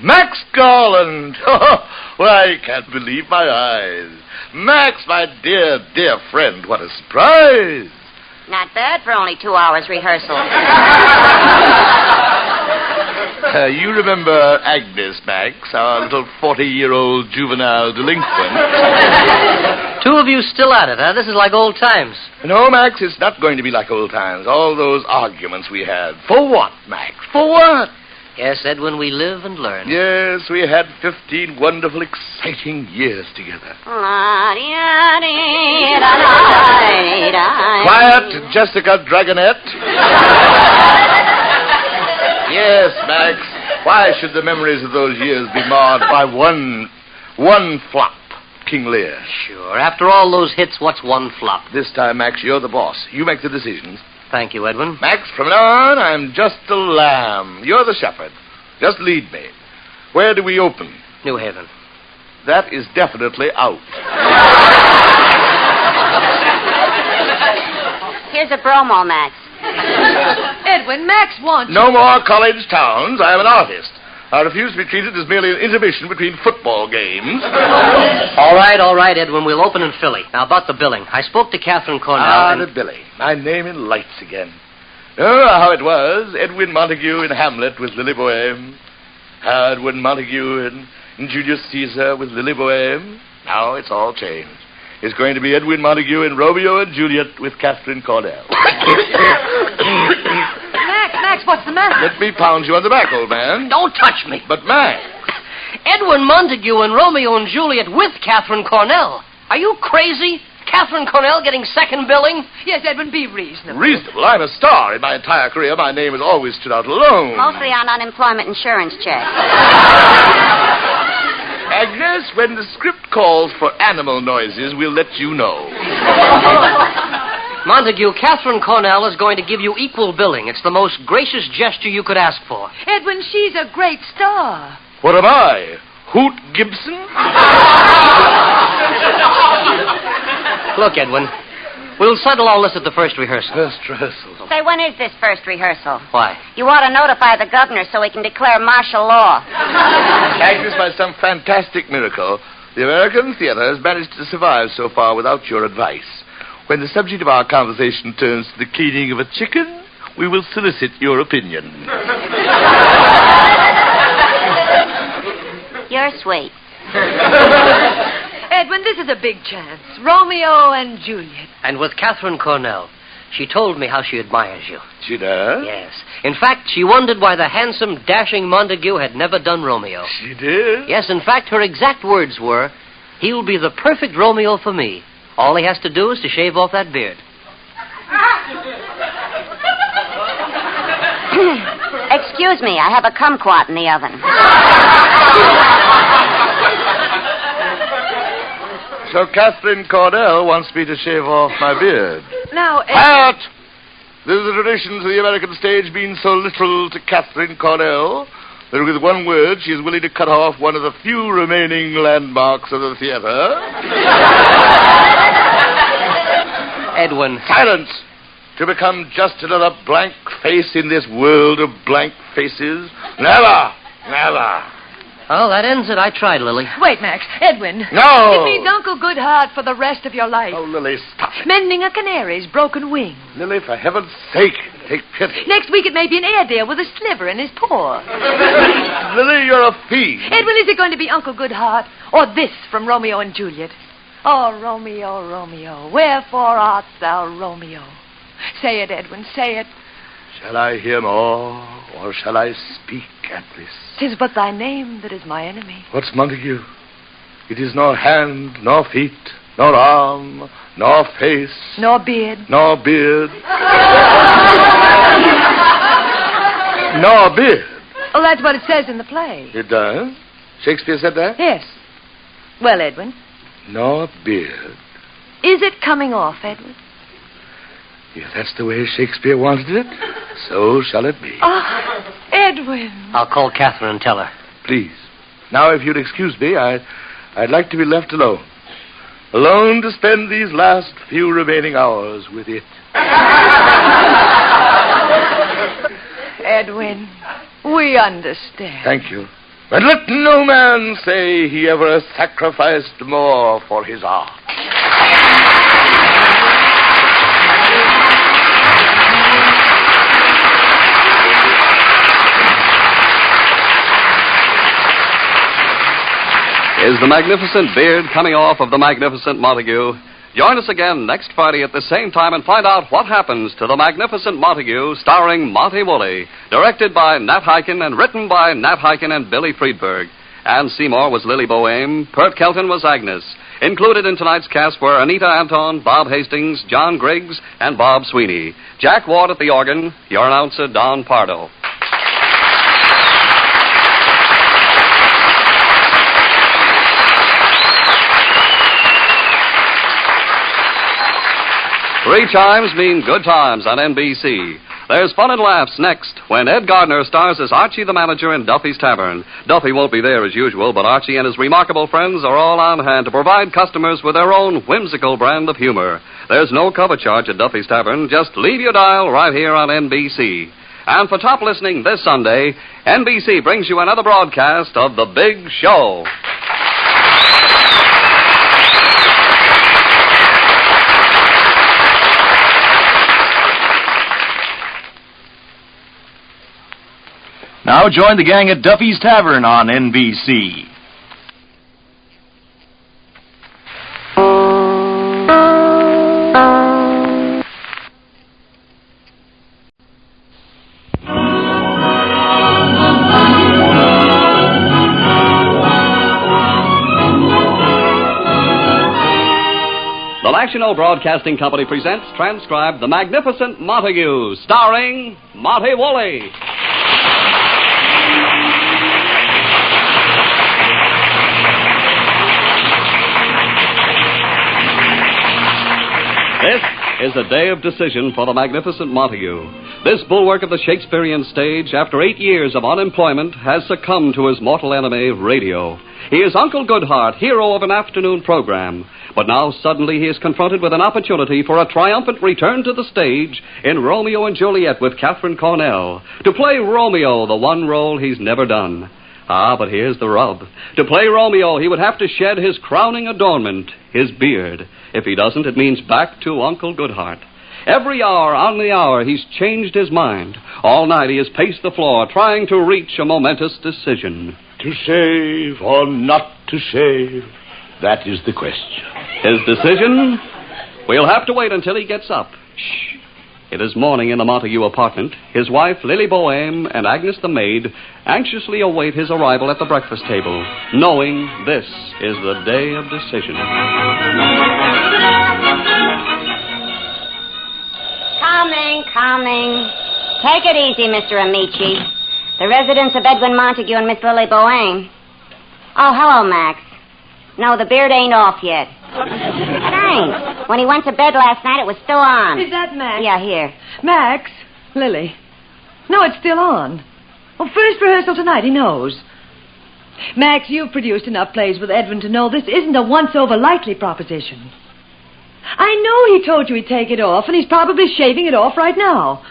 [SPEAKER 6] Max Garland! Well, I can't believe my eyes. Max, my dear, dear friend, what a surprise.
[SPEAKER 2] Not bad for only 2 hours rehearsal.
[SPEAKER 6] You remember Agnes, Max, our little 40-year-old juvenile delinquent?
[SPEAKER 16] Two of you still at it, huh? This is like old times.
[SPEAKER 6] No, Max, it's not going to be like old times. All those arguments we had. For what, Max? For what?
[SPEAKER 16] Yes, Edwin, we live and learn.
[SPEAKER 6] Yes, we had 15 wonderful, exciting years together. Quiet, Jessica Dragonette. Yes, Max. Why should the memories of those years be marred by one flop, King Lear?
[SPEAKER 16] Sure. After all those hits, what's one flop?
[SPEAKER 6] This time, Max, you're the boss. You make the decisions.
[SPEAKER 16] Thank you, Edwin.
[SPEAKER 6] Max, from now on, I'm just a lamb. You're the shepherd. Just lead me. Where do we open?
[SPEAKER 16] New Haven.
[SPEAKER 6] That is definitely out.
[SPEAKER 2] Here's a bromo, Max.
[SPEAKER 3] Edwin, Max wants
[SPEAKER 6] No more college towns. I am an artist. I refuse to be treated as merely an intermission between football games.
[SPEAKER 16] All right, Edwin. We'll open in Philly. Now, about the billing. I spoke to Catherine Cornell.
[SPEAKER 6] The billing. My name in lights again. Oh, how it was. Edwin Montague in Hamlet with Lily Boheme. Edwin Montague in Julius Caesar with Lily Boheme. Now it's all changed. It's going to be Edwin Montague in Romeo and Juliet with Catherine Cornell.
[SPEAKER 3] Max, what's the matter?
[SPEAKER 6] Let me pound you on the back, old man.
[SPEAKER 16] Don't touch me.
[SPEAKER 6] But, Max.
[SPEAKER 16] Edwin Montague in Romeo and Juliet with Catherine Cornell. Are you crazy? Catherine Cornell getting second billing?
[SPEAKER 3] Yes, Edwin, be reasonable.
[SPEAKER 6] Reasonable? I'm a star. In my entire career, my name has always stood out alone.
[SPEAKER 2] Mostly on unemployment insurance checks.
[SPEAKER 6] Agnes, when the script calls for animal noises, we'll let you know.
[SPEAKER 16] Montague, Catherine Cornell is going to give you equal billing. It's the most gracious gesture you could ask for.
[SPEAKER 3] Edwin, she's a great star.
[SPEAKER 6] What am I? Hoot Gibson?
[SPEAKER 16] Look, Edwin, we'll settle all this at the first rehearsal.
[SPEAKER 6] First rehearsal?
[SPEAKER 2] Say, when is this first rehearsal?
[SPEAKER 16] Why?
[SPEAKER 2] You ought to notify the governor so he can declare martial law.
[SPEAKER 6] Agnes, by some fantastic miracle, the American theater has managed to survive so far without your advice. When the subject of our conversation turns to the cleaning of a chicken, we will solicit your opinion.
[SPEAKER 2] You're sweet.
[SPEAKER 3] Edwin, this is a big chance. Romeo and Juliet.
[SPEAKER 16] And with Catherine Cornell. She told me how she admires you.
[SPEAKER 6] She does?
[SPEAKER 16] Yes. In fact, she wondered why the handsome, dashing Montague had never done Romeo.
[SPEAKER 6] She did?
[SPEAKER 16] Yes, in fact, her exact words were, "He'll be the perfect Romeo for me. All he has to do is to shave off that beard."
[SPEAKER 2] Excuse me, I have a kumquat in the oven.
[SPEAKER 6] So Catherine Cornell wants me to shave off my beard.
[SPEAKER 3] Now,
[SPEAKER 6] Quiet! There's a tradition to the American stage being so little to Catherine Cornell that with one word she is willing to cut off one of the few remaining landmarks of the theater.
[SPEAKER 16] Edwin.
[SPEAKER 6] Silence! To become just another blank face in this world of blank faces? Never! Never!
[SPEAKER 16] Oh, that ends it. I tried, Lily.
[SPEAKER 3] Wait, Max. Edwin.
[SPEAKER 6] No!
[SPEAKER 3] It means Uncle Goodheart for the rest of your life.
[SPEAKER 6] Oh, Lily, stop it.
[SPEAKER 3] Mending a canary's broken wing.
[SPEAKER 6] Lily, for heaven's sake, take pity.
[SPEAKER 3] Next week it may be an Airedale with a sliver in his paw.
[SPEAKER 6] Lily, you're a fiend.
[SPEAKER 3] Edwin, is it going to be Uncle Goodheart or this from Romeo and Juliet? Oh, Romeo, Romeo, wherefore art thou Romeo? Say it, Edwin, say it.
[SPEAKER 6] Shall I hear more, or shall I speak at this?
[SPEAKER 3] 'Tis but thy name that is my enemy.
[SPEAKER 6] What's Montague? It is nor hand, nor feet, nor arm, nor face.
[SPEAKER 3] Nor beard.
[SPEAKER 6] Nor beard. Nor beard.
[SPEAKER 3] Oh, that's what it says in the play.
[SPEAKER 6] It does? Shakespeare said that?
[SPEAKER 3] Yes. Well, Edwin.
[SPEAKER 6] Nor beard.
[SPEAKER 3] Is it coming off, Edwin?
[SPEAKER 6] If that's the way Shakespeare wanted it, so shall it be.
[SPEAKER 3] Oh, Edwin.
[SPEAKER 16] I'll call Catherine and tell her.
[SPEAKER 6] Please. Now, if you'd excuse me, I'd like to be left alone. Alone to spend these last few remaining hours with it.
[SPEAKER 3] Edwin, we understand.
[SPEAKER 6] Thank you. But let no man say he ever sacrificed more for his art.
[SPEAKER 1] Is the magnificent beard coming off of the magnificent Montague? Join us again next Friday at the same time and find out what happens to the magnificent Montague, starring Monty Woolley, directed by Nat Hiken and written by Nat Hiken and Billy Friedberg. Ann Seymour was Lily Boehm. Pert Kelton was Agnes. Included in tonight's cast were Anita Anton, Bob Hastings, John Griggs, and Bob Sweeney. Jack Ward at the organ, your announcer, Don Pardo. Three chimes mean good times on NBC. There's fun and laughs next when Ed Gardner stars as Archie the manager in Duffy's Tavern. Duffy won't be there as usual, but Archie and his remarkable friends are all on hand to provide customers with their own whimsical brand of humor. There's no cover charge at Duffy's Tavern. Just leave your dial right here on NBC. And for top listening this Sunday, NBC brings you another broadcast of The Big Show.
[SPEAKER 12] Now join the gang at Duffy's Tavern on NBC.
[SPEAKER 1] The National Broadcasting Company presents transcribed The Magnificent Montague, starring Monty Woolley. This is a day of decision for the magnificent Montague. This bulwark of the Shakespearean stage, after 8 years of unemployment, has succumbed to his mortal enemy, radio. He is Uncle Goodheart, hero of an afternoon program. But now suddenly he is confronted with an opportunity for a triumphant return to the stage in Romeo and Juliet with Catherine Cornell. To play Romeo, the one role he's never done. Ah, but here's the rub. To play Romeo, he would have to shed his crowning adornment, his beard. If he doesn't, it means back to Uncle Goodheart. Every hour on the hour, he's changed his mind. All night he has paced the floor, trying to reach a momentous decision.
[SPEAKER 17] To save or not to save, that is the question.
[SPEAKER 1] His decision? We'll have to wait until he gets up. Shh. It is morning in the Montague apartment. His wife, Lily Boehm, and Agnes the maid anxiously await his arrival at the breakfast table, knowing this is the day of decision.
[SPEAKER 2] Coming. Take it easy, Mr. Amici. The residence of Edwin Montague and Miss Lily Boheme. Oh, hello, Max. No, the beard ain't off yet. Thanks. When he went to bed last night, it was still on.
[SPEAKER 3] Is that Max?
[SPEAKER 2] Yeah, here.
[SPEAKER 3] Max? Lily. No, it's still on. Well, first rehearsal tonight, he knows. Max, you've produced enough plays with Edwin to know this isn't a once-over likely proposition. I know he told you he'd take it off, and he's probably shaving it off right now.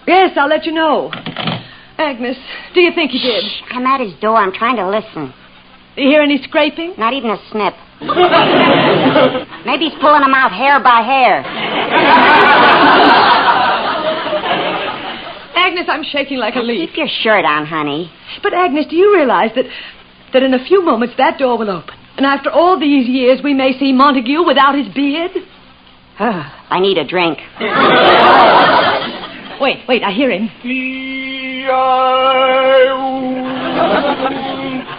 [SPEAKER 3] Yes, I'll let you know. Agnes, do you think he did?
[SPEAKER 2] Shh, I'm at his door. I'm trying to listen.
[SPEAKER 3] You hear any scraping?
[SPEAKER 2] Not even a snip. Maybe he's pulling them out hair by hair.
[SPEAKER 3] Agnes, I'm shaking like a leaf.
[SPEAKER 2] Keep your shirt on, honey.
[SPEAKER 3] But, Agnes, do you realize that in a few moments that door will open? And after all these years, we may see Montague without his beard?
[SPEAKER 2] I need a drink.
[SPEAKER 3] Wait, I hear him.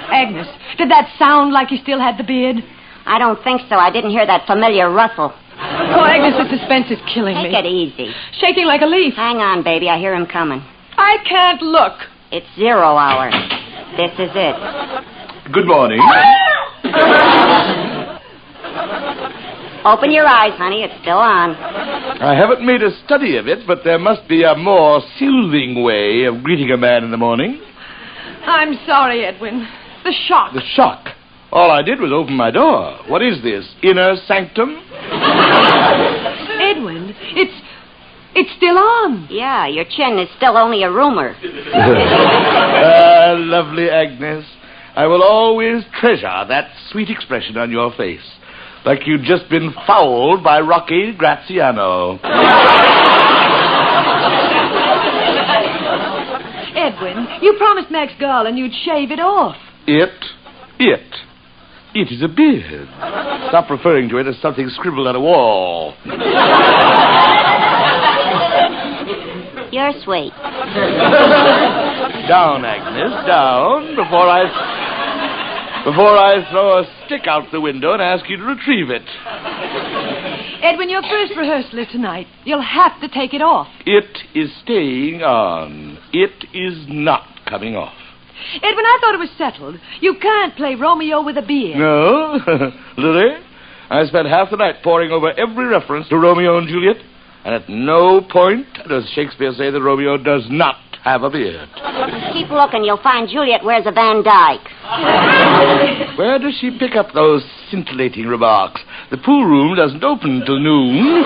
[SPEAKER 3] Agnes, did that sound like he still had the beard?
[SPEAKER 2] I don't think so. I didn't hear that familiar rustle.
[SPEAKER 3] Oh, Agnes, the suspense is killing me.
[SPEAKER 2] Take it easy.
[SPEAKER 3] Shaking like a leaf.
[SPEAKER 2] Hang on, baby. I hear him coming.
[SPEAKER 3] I can't look.
[SPEAKER 2] It's 0 hour. This is it.
[SPEAKER 6] Good morning.
[SPEAKER 2] Open your eyes, honey. It's still on.
[SPEAKER 6] I haven't made a study of it, but there must be a more soothing way of greeting a man in the morning.
[SPEAKER 3] I'm sorry, Edwin. The shock.
[SPEAKER 6] The shock? All I did was open my door. What is this, inner sanctum?
[SPEAKER 3] Edwin, it's still on.
[SPEAKER 2] Yeah, your chin is still only a rumor.
[SPEAKER 6] Lovely Agnes. I will always treasure that sweet expression on your face. Like you'd just been fouled by Rocky Graziano.
[SPEAKER 3] Edwin, you promised Max Garland you'd shave it off.
[SPEAKER 6] It is a beard. Stop referring to it as something scribbled on a wall.
[SPEAKER 2] You're sweet.
[SPEAKER 6] Down, Agnes, down, before I throw a stick out the window and ask you to retrieve it.
[SPEAKER 3] Edwin, your first rehearsal is tonight. You'll have to take it off.
[SPEAKER 6] It is staying on. It is not coming off.
[SPEAKER 3] Edwin, I thought it was settled. You can't play Romeo with a beard.
[SPEAKER 6] No? Lily, I spent half the night poring over every reference to Romeo and Juliet, and at no point does Shakespeare say that Romeo does not have a beard.
[SPEAKER 2] Keep looking. You'll find Juliet wears a Van Dyke.
[SPEAKER 6] Where does she pick up those scintillating remarks? The pool room doesn't open till noon.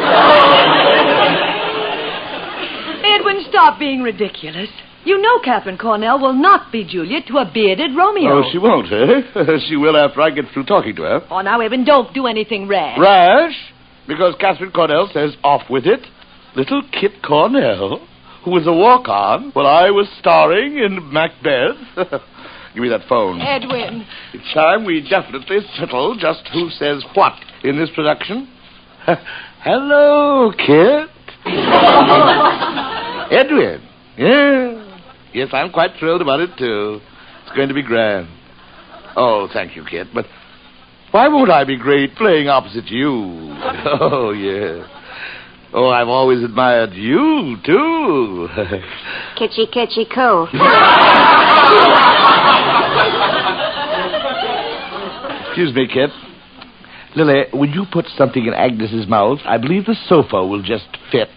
[SPEAKER 3] Edwin, stop being ridiculous. You know Catherine Cornell will not be Juliet to a bearded Romeo.
[SPEAKER 6] Oh, she won't, eh? She will after I get through talking to her.
[SPEAKER 3] Oh, now, Edwin, don't do anything rash.
[SPEAKER 6] Rash? Because Catherine Cornell says off with it. Little Kit Cornell, who was a walk-on while I was starring in Macbeth. Give me that phone.
[SPEAKER 3] Edwin.
[SPEAKER 6] It's time we definitely settle just who says what in this production. Hello, Kit. Edwin. Yeah. Yes, I'm quite thrilled about it, too. It's going to be grand. Oh, thank you, Kit. But why won't I be great playing opposite you? Oh, yeah. Oh, I've always admired you, too.
[SPEAKER 2] Kitschy, kitschy, coo.
[SPEAKER 6] Excuse me, Kit. Lily, would you put something in Agnes's mouth? I believe the sofa will just fit.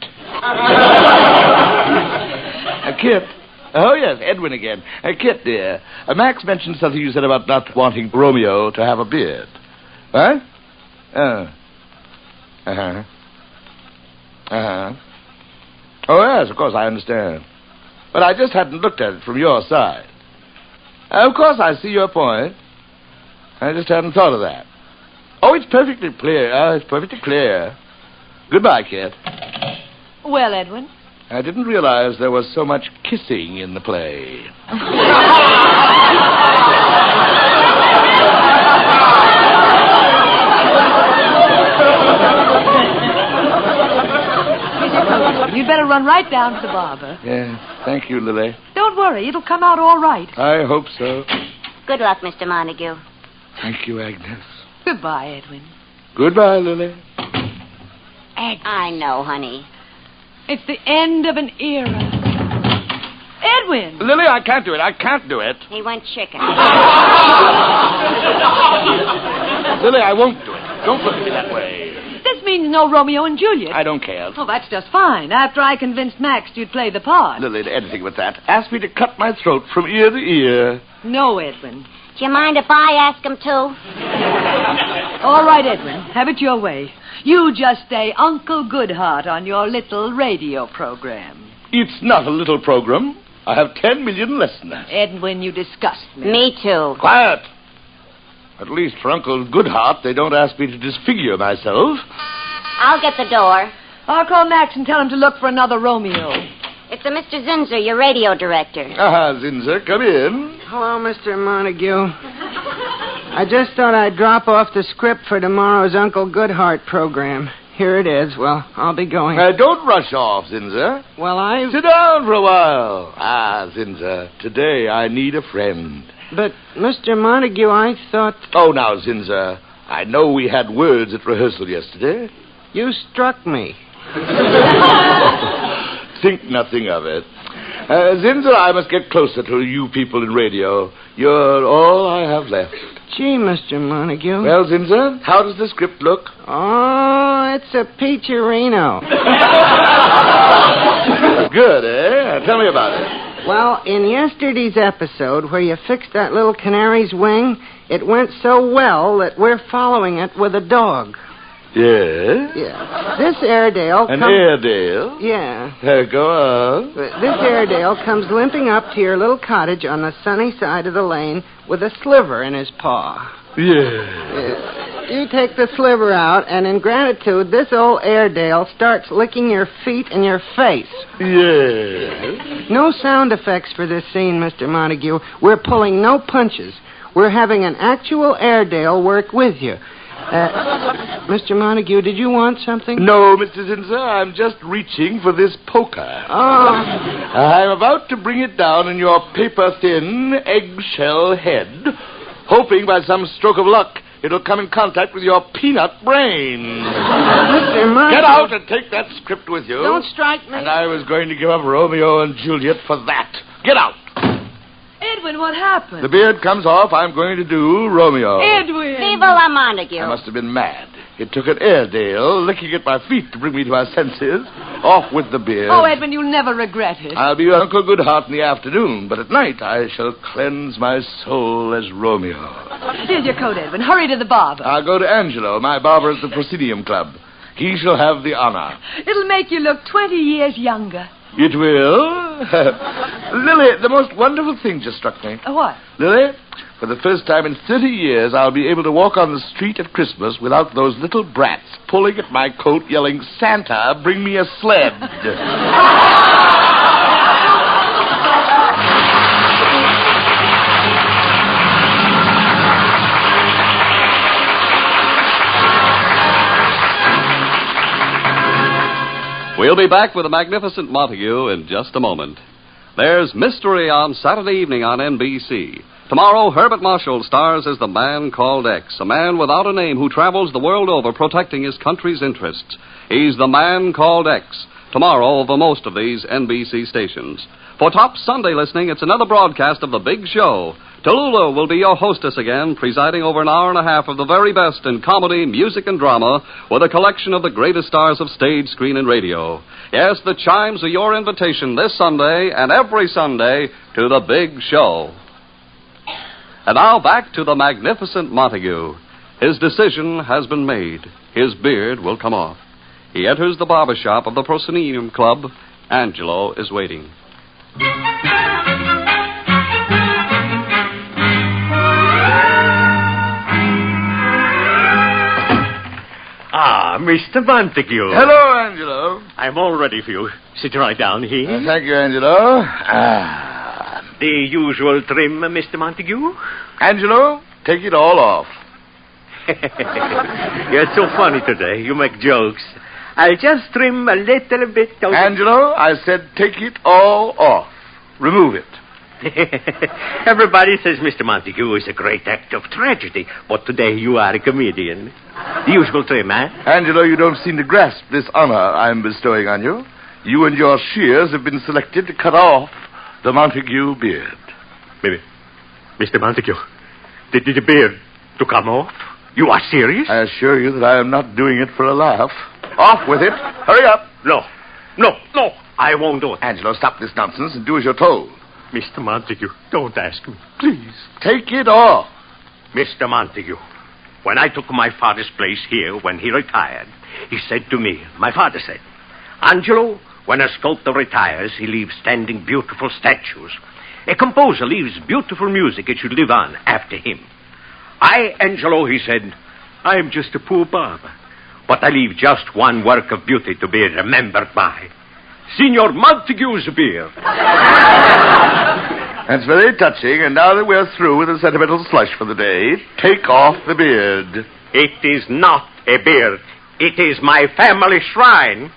[SPEAKER 6] Kit. Oh, yes, Edwin again. Kit, dear, Max mentioned something you said about not wanting Romeo to have a beard. What? Oh. Uh-huh. Uh-huh. Oh, yes, of course, I understand. But I just hadn't looked at it from your side. Of course, I see your point. I just hadn't thought of that. Oh, it's perfectly clear. It's perfectly clear. Goodbye, Kit.
[SPEAKER 3] Well, Edwin?
[SPEAKER 6] I didn't realize there was so much kissing in the play.
[SPEAKER 3] You'd better run right down to the barber.
[SPEAKER 6] Yes, thank you, Lily.
[SPEAKER 3] Don't worry, it'll come out all right.
[SPEAKER 6] I hope so.
[SPEAKER 2] Good luck, Mr. Montague.
[SPEAKER 6] Thank you, Agnes.
[SPEAKER 3] Goodbye, Edwin.
[SPEAKER 6] Goodbye, Lily.
[SPEAKER 2] I know, honey.
[SPEAKER 3] It's the end of an era. Edwin! Edwin.
[SPEAKER 17] Lily, I can't do it. I can't do it.
[SPEAKER 2] He went chicken.
[SPEAKER 17] Lily, I won't do it. Don't look at me that way.
[SPEAKER 3] This means no Romeo and Juliet.
[SPEAKER 17] I don't care.
[SPEAKER 3] Oh, that's just fine. After I convinced Max you'd play the part.
[SPEAKER 17] Lily, anything but that. Ask me to cut my throat from ear to ear.
[SPEAKER 3] No, Edwin.
[SPEAKER 2] Do you mind if I ask him to?
[SPEAKER 3] All right, Edwin. Have it your way. You just stay Uncle Goodheart on your little radio program.
[SPEAKER 17] It's not a little program. I have 10 million listeners.
[SPEAKER 3] Edwin, you disgust me.
[SPEAKER 2] Me too.
[SPEAKER 17] Quiet. At least for Uncle Goodheart, they don't ask me to disfigure myself.
[SPEAKER 2] I'll get the door.
[SPEAKER 3] I'll call Max and tell him to look for another Romeo.
[SPEAKER 2] It's a Mr. Zinser, your radio director.
[SPEAKER 17] Zinser, come in.
[SPEAKER 5] Hello, Mr. Montague. I just thought I'd drop off the script for tomorrow's Uncle Goodheart program. Here it is. Well, I'll be going.
[SPEAKER 17] Don't rush off, Zinser.
[SPEAKER 5] Well,
[SPEAKER 17] Sit down for a while. Zinser, today I need a friend.
[SPEAKER 5] But, Mr. Montague, I thought...
[SPEAKER 17] Oh, now, Zinser, I know we had words at rehearsal yesterday.
[SPEAKER 5] You struck me.
[SPEAKER 17] Think nothing of it. Zinser, I must get closer to you people in radio. You're all I have left.
[SPEAKER 5] Gee, Mr. Montague.
[SPEAKER 17] Well, Zinser, how does the script look?
[SPEAKER 5] Oh, it's a peacherino.
[SPEAKER 17] Good, eh? Tell me about it.
[SPEAKER 5] Well, in yesterday's episode, where you fixed that little canary's wing, it went so well that we're following it with a dog.
[SPEAKER 17] Yes?
[SPEAKER 5] Yeah. This Airedale...
[SPEAKER 17] An Airedale?
[SPEAKER 5] Yeah.
[SPEAKER 17] Go on.
[SPEAKER 5] This Airedale comes limping up to your little cottage on the sunny side of the lane with a sliver in his paw.
[SPEAKER 17] Yeah.
[SPEAKER 5] You take the sliver out, and in gratitude, this old Airedale starts licking your feet and your face.
[SPEAKER 17] Yes.
[SPEAKER 5] No sound effects for this scene, Mr. Montague. We're pulling no punches. We're having an actual Airedale work with you. Mr. Montague, did you want something?
[SPEAKER 17] No, Mr. Zinser, I'm just reaching for this poker.
[SPEAKER 5] Oh.
[SPEAKER 17] I'm about to bring it down in your paper-thin, eggshell head, hoping by some stroke of luck it'll come in contact with your peanut brain.
[SPEAKER 5] Mr. Montague...
[SPEAKER 17] Get out and take that script with you.
[SPEAKER 5] Don't strike me.
[SPEAKER 17] And I was going to give up Romeo and Juliet for that. Get out.
[SPEAKER 3] Edwin, what happened?
[SPEAKER 17] The beard comes off. I'm going to do Romeo.
[SPEAKER 3] Edwin!
[SPEAKER 2] Viva la Montague.
[SPEAKER 17] I must have been mad. It took an Airedale licking at my feet to bring me to my senses. Off with the beard.
[SPEAKER 3] Oh, Edwin, you'll never regret it.
[SPEAKER 17] I'll be Uncle Goodheart in the afternoon, but at night I shall cleanse my soul as Romeo.
[SPEAKER 3] Here's your coat, Edwin. Hurry to the barber.
[SPEAKER 17] I'll go to Angelo, my barber at the Proscenium Club. He shall have the honor.
[SPEAKER 3] It'll make you look 20 years younger.
[SPEAKER 17] It will? Lily, the most wonderful thing just struck me.
[SPEAKER 3] What?
[SPEAKER 17] Lily, for the first time in 30 years, I'll be able to walk on the street at Christmas without those little brats pulling at my coat yelling, Santa, bring me a sled.
[SPEAKER 1] We'll be back with the magnificent Montague in just a moment. There's Mystery on Saturday evening on NBC. Tomorrow, Herbert Marshall stars as the man called X, a man without a name who travels the world over protecting his country's interests. He's the man called X. Tomorrow over most of these NBC stations. For top Sunday listening, it's another broadcast of The Big Show. Tallulah will be your hostess again, presiding over an hour and a half of the very best in comedy, music, and drama, with a collection of the greatest stars of stage, screen, and radio. Yes, the chimes are your invitation this Sunday and every Sunday to The Big Show. And now back to the magnificent Montague. His decision has been made. His beard will come off. He enters the barber shop of the Proscenium Club. Angelo is waiting.
[SPEAKER 18] Mr. Montague.
[SPEAKER 17] Hello, Angelo.
[SPEAKER 18] I'm all ready for you. Sit right down here.
[SPEAKER 17] Thank you, Angelo.
[SPEAKER 18] The usual trim, Mr. Montague?
[SPEAKER 17] Angelo, take it all off.
[SPEAKER 18] You're so funny today. You make jokes. I'll just trim a little bit of...
[SPEAKER 17] Angelo, I said take it all off. Remove it.
[SPEAKER 18] Everybody says Mr. Montague is a great act of tragedy, but today you are a comedian. The usual trim, eh?
[SPEAKER 17] Angelo, you don't seem to grasp this honor I'm bestowing on you. You and your shears have been selected to cut off
[SPEAKER 4] the Montague beard.
[SPEAKER 18] Maybe. Mr. Montague, did the beard to come off? You are serious?
[SPEAKER 4] I assure you that I am not doing it for a laugh. Off with it. Hurry up.
[SPEAKER 18] No. I won't do it.
[SPEAKER 4] Angelo, stop this nonsense and do as you're told.
[SPEAKER 18] Mr. Montague, don't ask me. Please.
[SPEAKER 4] Take it off.
[SPEAKER 18] Mr. Montague, when I took my father's place here when he retired, he said to me, my father said, Angelo, when a sculptor retires, he leaves standing beautiful statues. A composer leaves beautiful music. It should live on after him. I, Angelo, he said, I am just a poor barber, but I leave just one work of beauty to be remembered by. Signor Montague's beard.
[SPEAKER 4] That's very touching, and now that we're through with the sentimental slush for the day, take off the beard.
[SPEAKER 18] It is not a beard. It is my family shrine.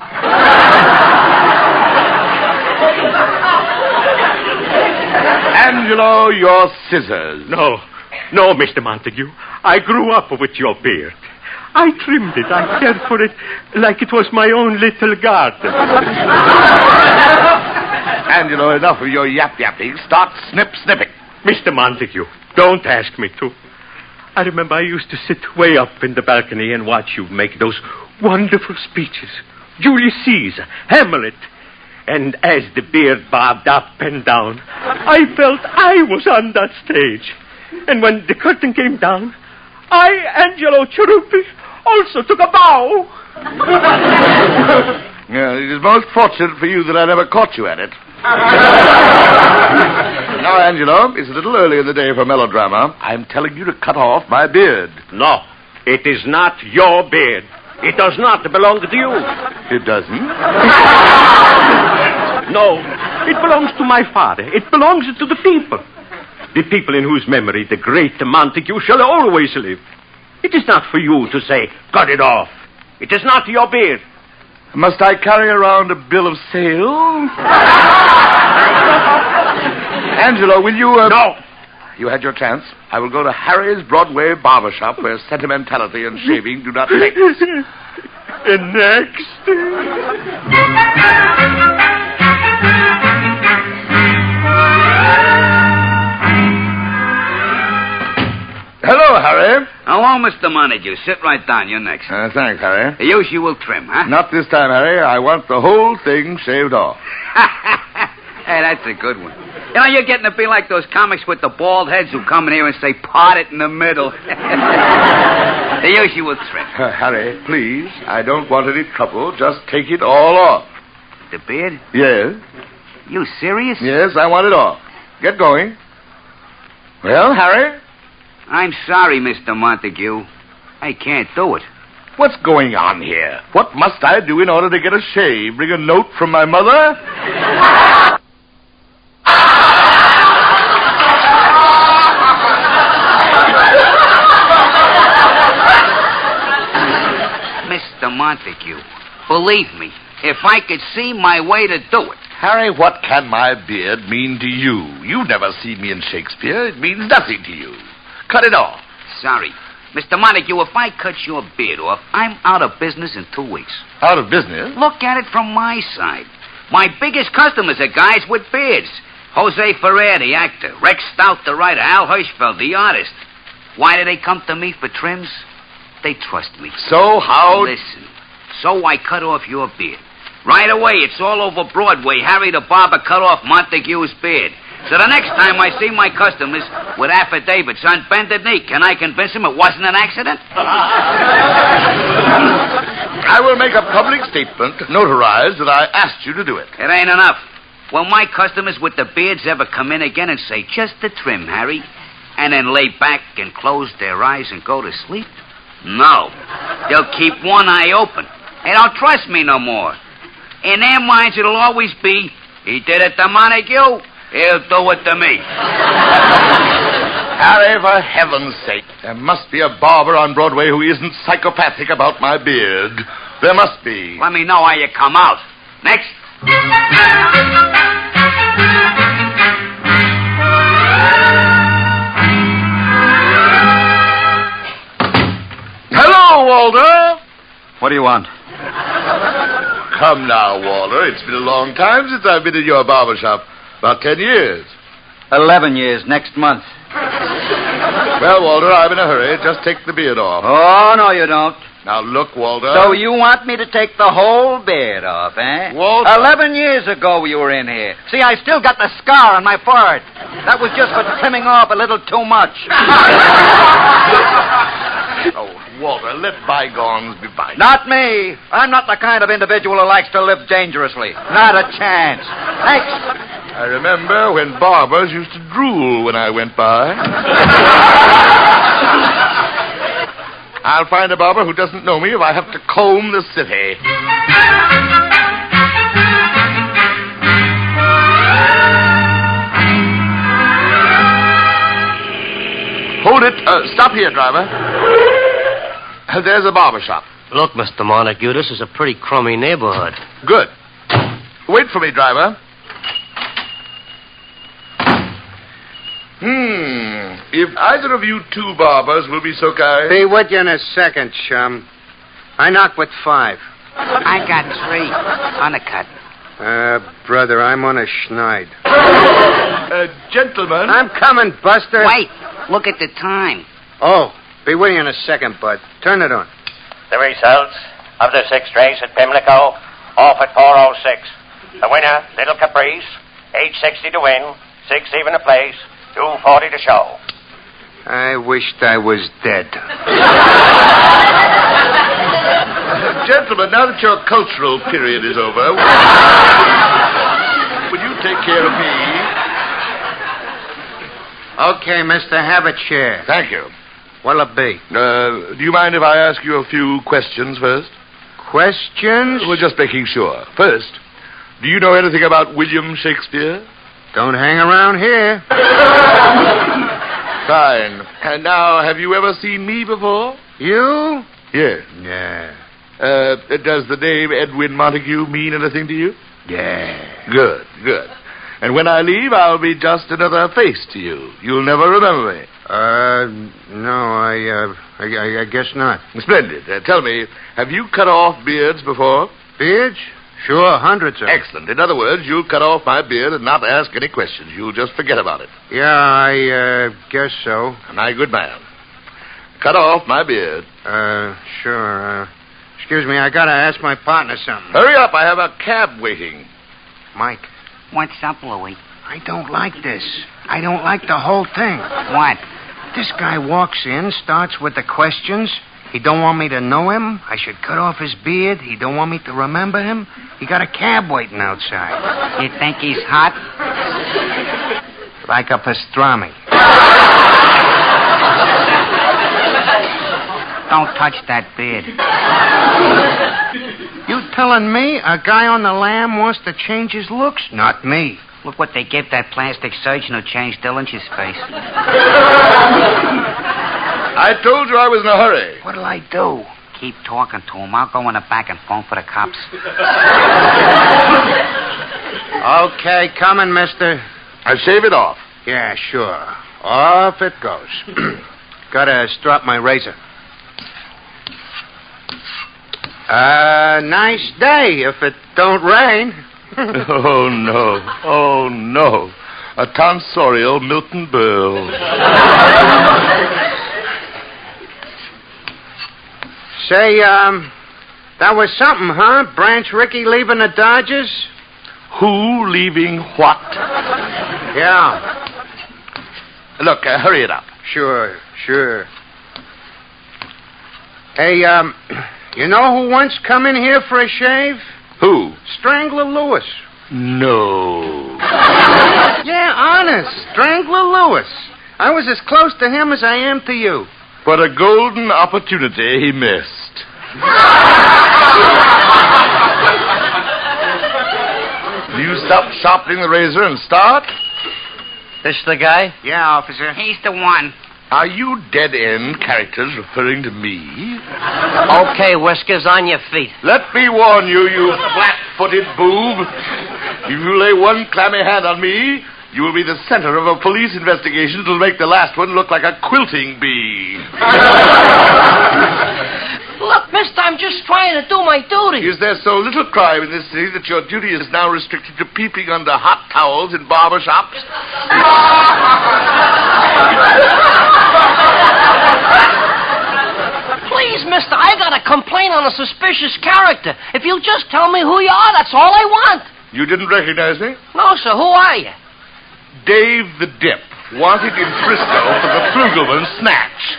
[SPEAKER 4] Angelo, your scissors.
[SPEAKER 18] No, Mr. Montague. I grew up with your beard. I trimmed it. I cared for it like it was my own little garden.
[SPEAKER 4] Angelo, enough of your yap-yapping. Start snip-snipping.
[SPEAKER 18] Mr. Montague, don't ask me to. I remember I used to sit way up in the balcony and watch you make those wonderful speeches. Julius Caesar, Hamlet. And as the beard bobbed up and down, I felt I was on that stage. And when the curtain came down, I, Angelo Cherubini, also took a bow.
[SPEAKER 4] Yeah, it is most fortunate for you that I never caught you at it. Now, Angelo, it's a little early in the day for melodrama. I'm telling you to cut off my beard.
[SPEAKER 18] No, it is not your beard. It does not belong to you.
[SPEAKER 4] It doesn't?
[SPEAKER 18] No, it belongs to my father. It belongs to the people. The people in whose memory the great Montague shall always live. It is not for you to say, cut it off. It is not your beard.
[SPEAKER 4] Must I carry around a bill of sale? Angelo, will you...
[SPEAKER 18] No.
[SPEAKER 4] You had your chance. I will go to Harry's Broadway barbershop where sentimentality and shaving do not mix.
[SPEAKER 18] Next.
[SPEAKER 4] Hello, Harry.
[SPEAKER 19] Hello, Mr. Montague. Sit right down. You're next.
[SPEAKER 4] Thanks, Harry.
[SPEAKER 19] The usual trim, huh?
[SPEAKER 4] Not this time, Harry. I want the whole thing shaved off.
[SPEAKER 19] Hey, that's a good one. You know, you're getting to be like those comics with the bald heads who come in here and say, part it in the middle. The usual trim.
[SPEAKER 4] Harry, please, I don't want any trouble. Just take it all off.
[SPEAKER 19] The beard?
[SPEAKER 4] Yes.
[SPEAKER 19] You serious?
[SPEAKER 4] Yes, I want it off. Get going. Well, Harry?
[SPEAKER 19] I'm sorry, Mr. Montague. I can't do it.
[SPEAKER 4] What's going on here? What must I do in order to get a shave? Bring a note from my mother?
[SPEAKER 19] Mr. Montague, believe me, if I could see my way to do it.
[SPEAKER 4] Harry, what can my beard mean to you? You've never seen me in Shakespeare. It means nothing to you. Cut it off.
[SPEAKER 19] Sorry. Mr. Montague, if I cut your beard off, I'm out of business in 2 weeks.
[SPEAKER 4] Out of business?
[SPEAKER 19] Look at it from my side. My biggest customers are guys with beards. Jose Ferrer, the actor. Rex Stout, the writer. Al Hirschfeld, the artist. Why do they come to me for trims? They trust me.
[SPEAKER 4] So how...
[SPEAKER 19] Listen. So I cut off your beard. Right away, it's all over Broadway. Harry the barber cut off Montague's beard. So the next time I see my customers with affidavits on bended knee, can I convince them it wasn't an accident?
[SPEAKER 4] I will make a public statement, notarized, that I asked you to do it.
[SPEAKER 19] It ain't enough. Will my customers with the beards ever come in again and say, just the trim, Harry, and then lay back and close their eyes and go to sleep? No. They'll keep one eye open. They don't trust me no more. In their minds, it'll always be, he did it to Montague, he'll do it to me.
[SPEAKER 4] Harry, for heaven's sake, there must be a barber on Broadway who isn't psychopathic about my beard. There must be.
[SPEAKER 19] Let me know how you come out. Next.
[SPEAKER 4] Hello, Walter.
[SPEAKER 19] What do you want?
[SPEAKER 4] Come now, Walter. It's been a long time since I've been in your barber shop. About 10 years.
[SPEAKER 20] 11 years next month.
[SPEAKER 4] Well, Walter, I'm in a hurry. Just take the beard off.
[SPEAKER 20] Oh, no, you don't.
[SPEAKER 4] Now, look, Walter.
[SPEAKER 20] So you want me to take the whole beard off, eh?
[SPEAKER 4] Walter.
[SPEAKER 20] 11 years ago you were in here. See, I still got the scar on my forehead. That was just for trimming off a little too much.
[SPEAKER 4] Oh, Walter, let bygones be bygones.
[SPEAKER 20] Not me. I'm not the kind of individual who likes to live dangerously. Not a chance. Thanks.
[SPEAKER 4] I remember when barbers used to drool when I went by. I'll find a barber who doesn't know me if I have to comb the city. Hold it. Stop here, driver. There's a barber shop.
[SPEAKER 16] Look, Mr. Montague, this is a pretty crummy neighborhood.
[SPEAKER 4] Good. Wait for me, driver. If either of you two barbers will be so kind.
[SPEAKER 5] Be with you in a second, chum. I knock with 5.
[SPEAKER 19] I got 3. Undercut.
[SPEAKER 5] Brother, I'm on a schneid.
[SPEAKER 4] Gentlemen.
[SPEAKER 5] I'm coming, Buster.
[SPEAKER 19] Wait. Look at the time.
[SPEAKER 5] Oh, be with you in a second, bud. Turn it on.
[SPEAKER 21] The results of the 6th race at Pimlico, off at 4:06. The winner, Little Caprice, 8.60 to win, 6 even to place, 2.40 to show.
[SPEAKER 5] I wished I was dead.
[SPEAKER 4] Gentlemen, now that your cultural period is over, will you take care of me?
[SPEAKER 5] Okay, mister, have a chair.
[SPEAKER 4] Thank you.
[SPEAKER 5] What'll it be?
[SPEAKER 4] Do you mind if I ask you a few questions first?
[SPEAKER 5] Questions?
[SPEAKER 4] We're just making sure. First, do you know anything about William Shakespeare?
[SPEAKER 5] Don't hang around here.
[SPEAKER 4] Fine. And now, have you ever seen me before?
[SPEAKER 5] You?
[SPEAKER 4] Yes.
[SPEAKER 5] Yeah.
[SPEAKER 4] Does the name Edwin Montague mean anything to you?
[SPEAKER 5] Yeah.
[SPEAKER 4] Good, good. And when I leave, I'll be just another face to you. You'll never remember me.
[SPEAKER 5] No, I guess not.
[SPEAKER 4] Splendid. Tell me, have you cut off beards before?
[SPEAKER 5] Beards? Sure, hundreds of them.
[SPEAKER 4] Excellent. In other words, you'll cut off my beard and not ask any questions. You'll just forget about it.
[SPEAKER 5] Yeah, I guess so.
[SPEAKER 4] My good man. Cut off my beard.
[SPEAKER 5] Sure. Excuse me, I gotta ask my partner something.
[SPEAKER 4] Hurry up, I have a cab waiting.
[SPEAKER 5] Mike.
[SPEAKER 19] What's up, Louie?
[SPEAKER 5] I don't like this. I don't like the whole thing.
[SPEAKER 19] What?
[SPEAKER 5] This guy walks in, starts with the questions. He don't want me to know him. I should cut off his beard. He don't want me to remember him. He got a cab waiting outside.
[SPEAKER 19] You think he's hot?
[SPEAKER 5] Like a pastrami.
[SPEAKER 19] Don't touch that beard.
[SPEAKER 5] You telling me a guy on the lam wants to change his looks? Not me.
[SPEAKER 19] Look what they give that plastic surgeon who changed Dillinger's face.
[SPEAKER 4] I told you I was in a hurry.
[SPEAKER 5] What'll I do?
[SPEAKER 19] Keep talking to him. I'll go in the back and phone for the cops.
[SPEAKER 5] Okay, coming, mister.
[SPEAKER 4] I shave it off.
[SPEAKER 5] Yeah, sure. Off it goes. Gotta strap my razor. Nice day if it don't rain.
[SPEAKER 4] Oh, no. Oh, no. A tonsorial Milton Berle.
[SPEAKER 5] Say, that was something, huh? Branch Rickey leaving the Dodgers?
[SPEAKER 4] Who leaving what?
[SPEAKER 5] Yeah.
[SPEAKER 4] Look, hurry it up.
[SPEAKER 5] Sure. Hey, you know who once come in here for a shave?
[SPEAKER 4] Who?
[SPEAKER 5] Strangler Lewis.
[SPEAKER 4] No.
[SPEAKER 5] Yeah, honest. Strangler Lewis. I was as close to him as I am to you.
[SPEAKER 4] What a golden opportunity he missed. You stop sharpening the razor and start?
[SPEAKER 16] This the guy?
[SPEAKER 5] Yeah, officer.
[SPEAKER 19] He's the one.
[SPEAKER 4] Are you dead-end characters referring to me?
[SPEAKER 16] Okay, Whiskers, on your feet.
[SPEAKER 4] Let me warn you, you flat-footed boob. If you lay one clammy hand on me, you will be the center of a police investigation that'll make the last one look like a quilting bee.
[SPEAKER 16] look, mister, I'm just trying to do my duty.
[SPEAKER 4] Is there so little crime in this city that your duty is now restricted to peeping under hot towels in barber shops?
[SPEAKER 16] Please, mister, I got a complaint on a suspicious character. If you'll just tell me who you are, that's all I want.
[SPEAKER 4] You didn't recognize me?
[SPEAKER 16] No, sir. Who are you?
[SPEAKER 4] Dave the Dip, wanted in Frisco for the Frugalman snatch.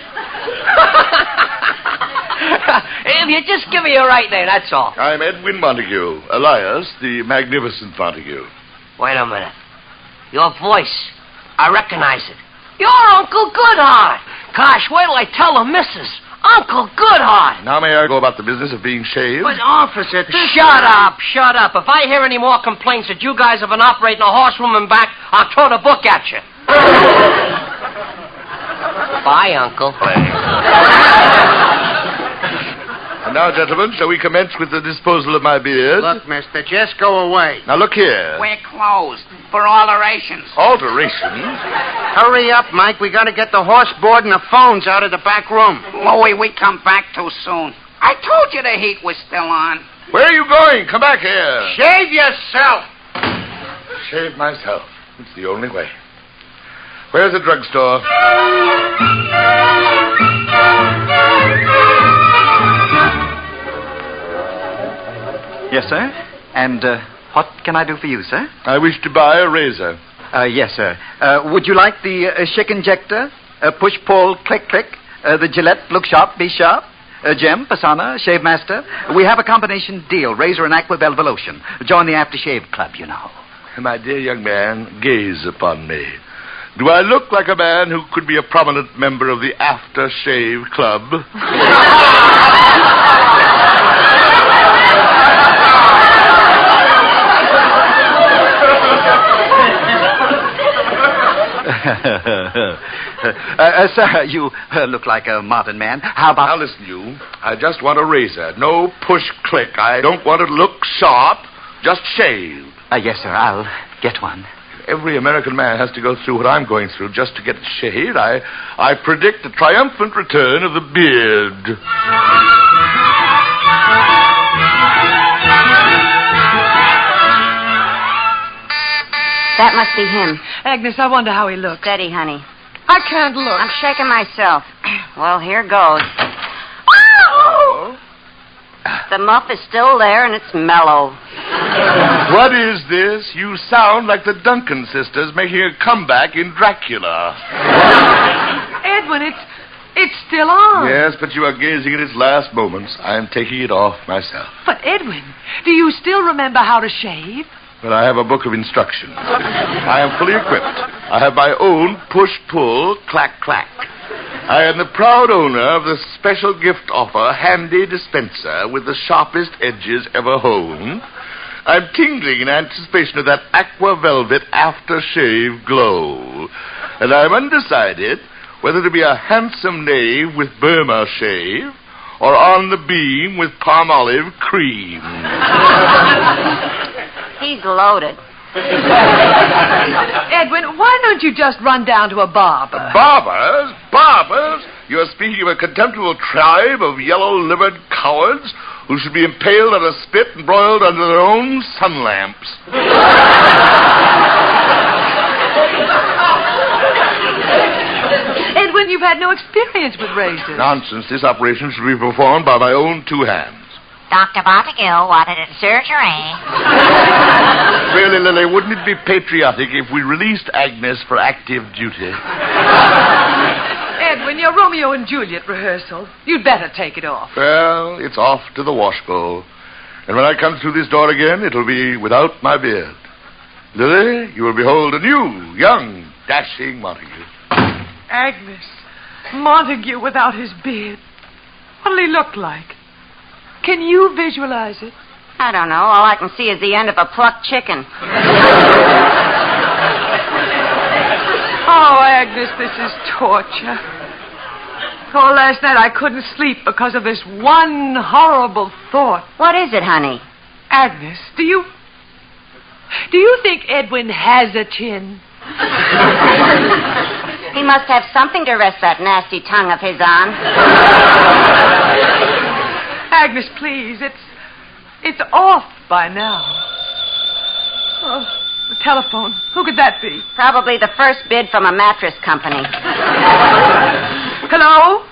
[SPEAKER 16] If you just give me your right name, that's all.
[SPEAKER 4] I'm Edwin Montague, alias the Magnificent Montague.
[SPEAKER 16] Wait a minute. Your voice, I recognize it. You're Uncle Goodheart. Gosh, wait till I tell the missus. Uncle Goodheart.
[SPEAKER 4] Now may I go about the business of being shaved?
[SPEAKER 16] But, officer, Shut up. If I hear any more complaints that you guys have been operating a horseroom and back, I'll throw the book at you. Bye, Uncle.
[SPEAKER 4] And now, gentlemen, shall we commence with the disposal of my beard?
[SPEAKER 5] Look, mister, just go away.
[SPEAKER 4] Now, look here.
[SPEAKER 5] We're closed for alterations.
[SPEAKER 4] Alterations?
[SPEAKER 5] Hurry up, Mike. We got to get the horse board and the phones out of the back room.
[SPEAKER 11] Louie, we come back too soon. I told you the heat was still on.
[SPEAKER 4] Where are you going? Come back here.
[SPEAKER 5] Shave yourself.
[SPEAKER 4] Shave myself. It's the only way. Where's the drugstore?
[SPEAKER 20] Yes, sir. And what can I do for you, sir?
[SPEAKER 4] I wish to buy a razor.
[SPEAKER 20] Yes, sir. Would you like the shake injector, push, pull, click, click, the Gillette, look sharp, be sharp, Gem, Pasana, Shave Master? We have a combination deal, razor and aqua velvet lotion. Join the aftershave club, you know.
[SPEAKER 4] My dear young man, gaze upon me. Do I look like a man who could be a prominent member of the aftershave club?
[SPEAKER 20] Sir, you look like a modern man. How about...
[SPEAKER 4] Now, listen, you. I just want a razor. No push-click. I don't want it to look sharp. Just shave.
[SPEAKER 20] Yes, sir. I'll get one.
[SPEAKER 4] Every American man has to go through what I'm going through just to get it shaved. I predict a triumphant return of the beard.
[SPEAKER 2] That must be him.
[SPEAKER 3] Agnes, I wonder how he looks.
[SPEAKER 2] Steady, honey.
[SPEAKER 3] I can't look.
[SPEAKER 2] I'm shaking myself. Well, here goes. The muff is still there, and it's mellow.
[SPEAKER 4] What is this? You sound like the Duncan sisters making a comeback in Dracula.
[SPEAKER 3] Edwin, it's still on.
[SPEAKER 4] Yes, but you are gazing at its last moments. I am taking it off myself.
[SPEAKER 3] But, Edwin, do you still remember how to shave?
[SPEAKER 4] But I have a book of instructions. I am fully equipped. I have my own push-pull, clack-clack. I am the proud owner of the special gift offer handy dispenser with the sharpest edges ever honed. I'm tingling in anticipation of that aqua velvet aftershave glow. And I'm undecided whether to be a handsome knave with Burma shave or on the beam with palm olive cream.
[SPEAKER 2] He's loaded.
[SPEAKER 3] Edwin, why don't you just run down to a barber?
[SPEAKER 4] Barbers? Barbers? You're speaking of a contemptible tribe of yellow-livered cowards who should be impaled on a spit and broiled under their own sun lamps.
[SPEAKER 3] Edwin, you've had no experience with razors.
[SPEAKER 4] Nonsense. This operation should be performed by my own two hands.
[SPEAKER 2] Dr. Montague wanted a surgery.
[SPEAKER 4] Really, Lily, wouldn't it be patriotic if we released Agnes for active duty?
[SPEAKER 3] Edwin, your Romeo and Juliet rehearsal. You'd better take it off.
[SPEAKER 4] Well, it's off to the wash bowl. And when I come through this door again, it'll be without my beard. Lily, you will behold a new, young, dashing Montague.
[SPEAKER 3] Agnes, Montague without his beard. What'll he look like? Can you visualize it?
[SPEAKER 2] I don't know. All I can see is the end of a plucked chicken.
[SPEAKER 3] Oh, Agnes, this is torture. Oh, last night I couldn't sleep because of this one horrible thought.
[SPEAKER 2] What is it, honey?
[SPEAKER 3] Agnes, do you think Edwin has a chin?
[SPEAKER 2] He must have something to rest that nasty tongue of his on.
[SPEAKER 3] Agnes, please. It's off by now. Oh, the telephone. Who could that be?
[SPEAKER 2] Probably the first bid from a mattress company.
[SPEAKER 3] Hello?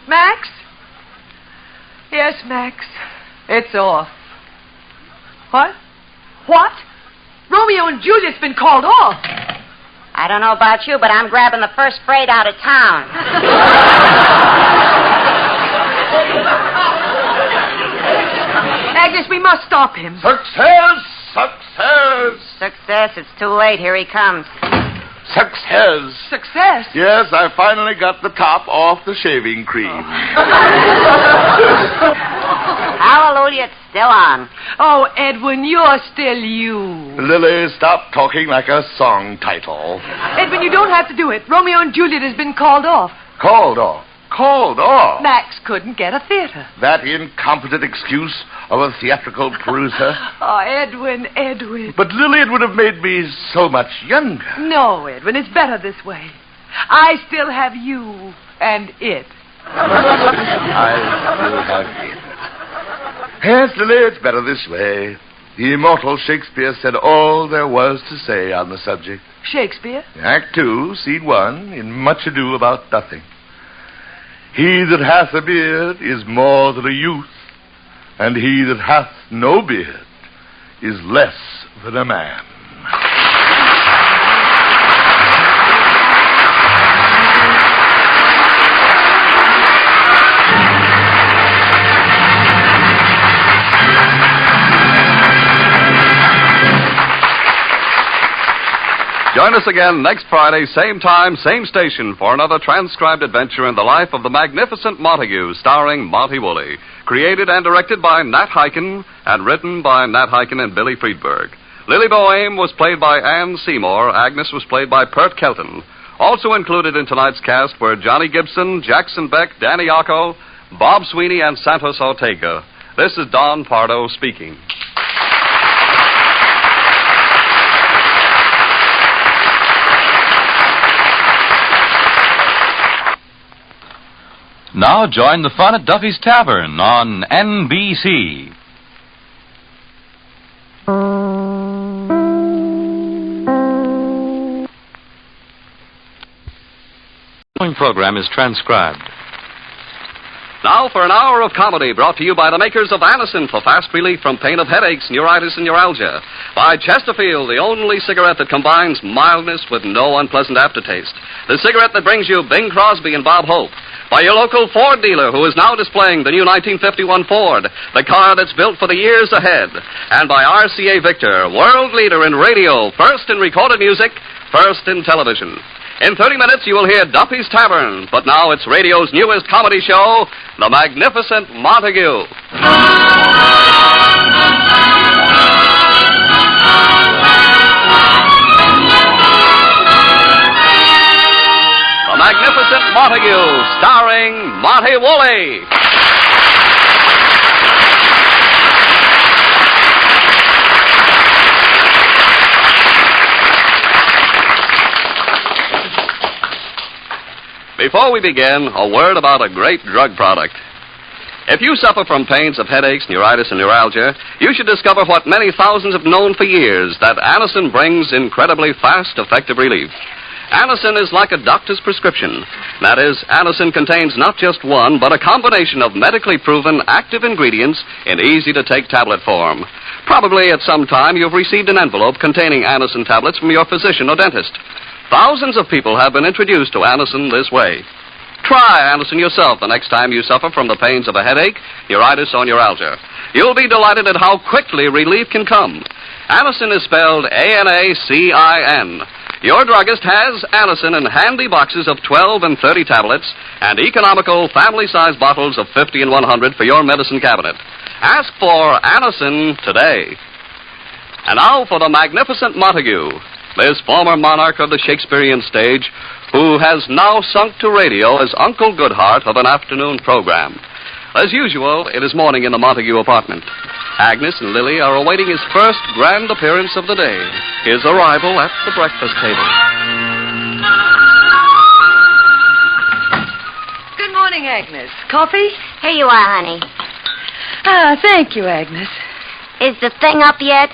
[SPEAKER 3] Max? Yes, Max. It's off. What? What? Romeo and Juliet's been called off.
[SPEAKER 2] I don't know about you, but I'm grabbing the first freight out of town.
[SPEAKER 3] Agnes, we must stop him.
[SPEAKER 4] Success! Success!
[SPEAKER 2] Success. It's too late. Here he comes.
[SPEAKER 4] Success!
[SPEAKER 3] Success?
[SPEAKER 4] Yes, I finally got the top off the shaving cream.
[SPEAKER 2] Hallelujah, it's still on.
[SPEAKER 3] Oh, Edwin, you're still you.
[SPEAKER 4] Lily, stop talking like a song title.
[SPEAKER 3] Edwin, you don't have to do it. Romeo and Juliet has been called off.
[SPEAKER 4] Called off? Called off?
[SPEAKER 3] Max couldn't get a theater.
[SPEAKER 4] That incompetent excuse of a theatrical producer.
[SPEAKER 3] Oh, Edwin.
[SPEAKER 4] But Lily, it would have made me so much younger.
[SPEAKER 3] No, Edwin, it's better this way. I still have you and it.
[SPEAKER 4] I still have it. Yes, Lily, it's better this way. The immortal Shakespeare said all there was to say on the subject.
[SPEAKER 3] Shakespeare?
[SPEAKER 4] Act 2, Scene 1, in Much Ado About Nothing. He that hath a beard is more than a youth, and he that hath no beard is less than a man.
[SPEAKER 1] Join us again next Friday, same time, same station, for another transcribed adventure in the life of the magnificent Montague, starring Monty Woolley. Created and directed by Nat Hiken and written by Nat Hiken and Billy Friedberg. Lily Boehm was played by Ann Seymour. Agnes was played by Pert Kelton. Also included in tonight's cast were Johnny Gibson, Jackson Beck, Danny Yocco, Bob Sweeney, and Santos Ortega. This is Don Pardo speaking.
[SPEAKER 12] Now join the fun at Duffy's Tavern on NBC. The following program is transcribed.
[SPEAKER 1] Now for an hour of comedy brought to you by the makers of Anacin for fast relief from pain of headaches, neuritis, and neuralgia. By Chesterfield, the only cigarette that combines mildness with no unpleasant aftertaste. The cigarette that brings you Bing Crosby and Bob Hope. By your local Ford dealer who is now displaying the new 1951 Ford, the car that's built for the years ahead. And by RCA Victor, world leader in radio, first in recorded music, first in television. In 30 minutes, you will hear Duffy's Tavern, but now it's radio's newest comedy show, The Magnificent Montague. The Magnificent Montague, starring Monty Woolley. Before we begin, a word about a great drug product. If you suffer from pains of headaches, neuritis, and neuralgia, you should discover what many thousands have known for years, that Anacin brings incredibly fast, effective relief. Anacin is like a doctor's prescription. That is, Anacin contains not just one, but a combination of medically proven active ingredients in easy-to-take tablet form. Probably at some time you've received an envelope containing Anacin tablets from your physician or dentist. Thousands of people have been introduced to Anacin this way. Try Anacin yourself the next time you suffer from the pains of a headache, neuritis, or neuralgia. You'll be delighted at how quickly relief can come. Anacin is spelled A-N-A-C-I-N. Your druggist has Anacin in handy boxes of 12 and 30 tablets and economical family-sized bottles of 50 and 100 for your medicine cabinet. Ask for Anacin today. And now for the magnificent Montague, this former monarch of the Shakespearean stage, who has now sunk to radio as Uncle Goodhart of an afternoon program. As usual, it is morning in the Montague apartment. Agnes and Lily are awaiting his first grand appearance of the day, his arrival at the breakfast table.
[SPEAKER 3] Good morning, Agnes. Coffee?
[SPEAKER 2] Here you are, honey.
[SPEAKER 3] Ah, thank you, Agnes.
[SPEAKER 2] Is the thing up yet?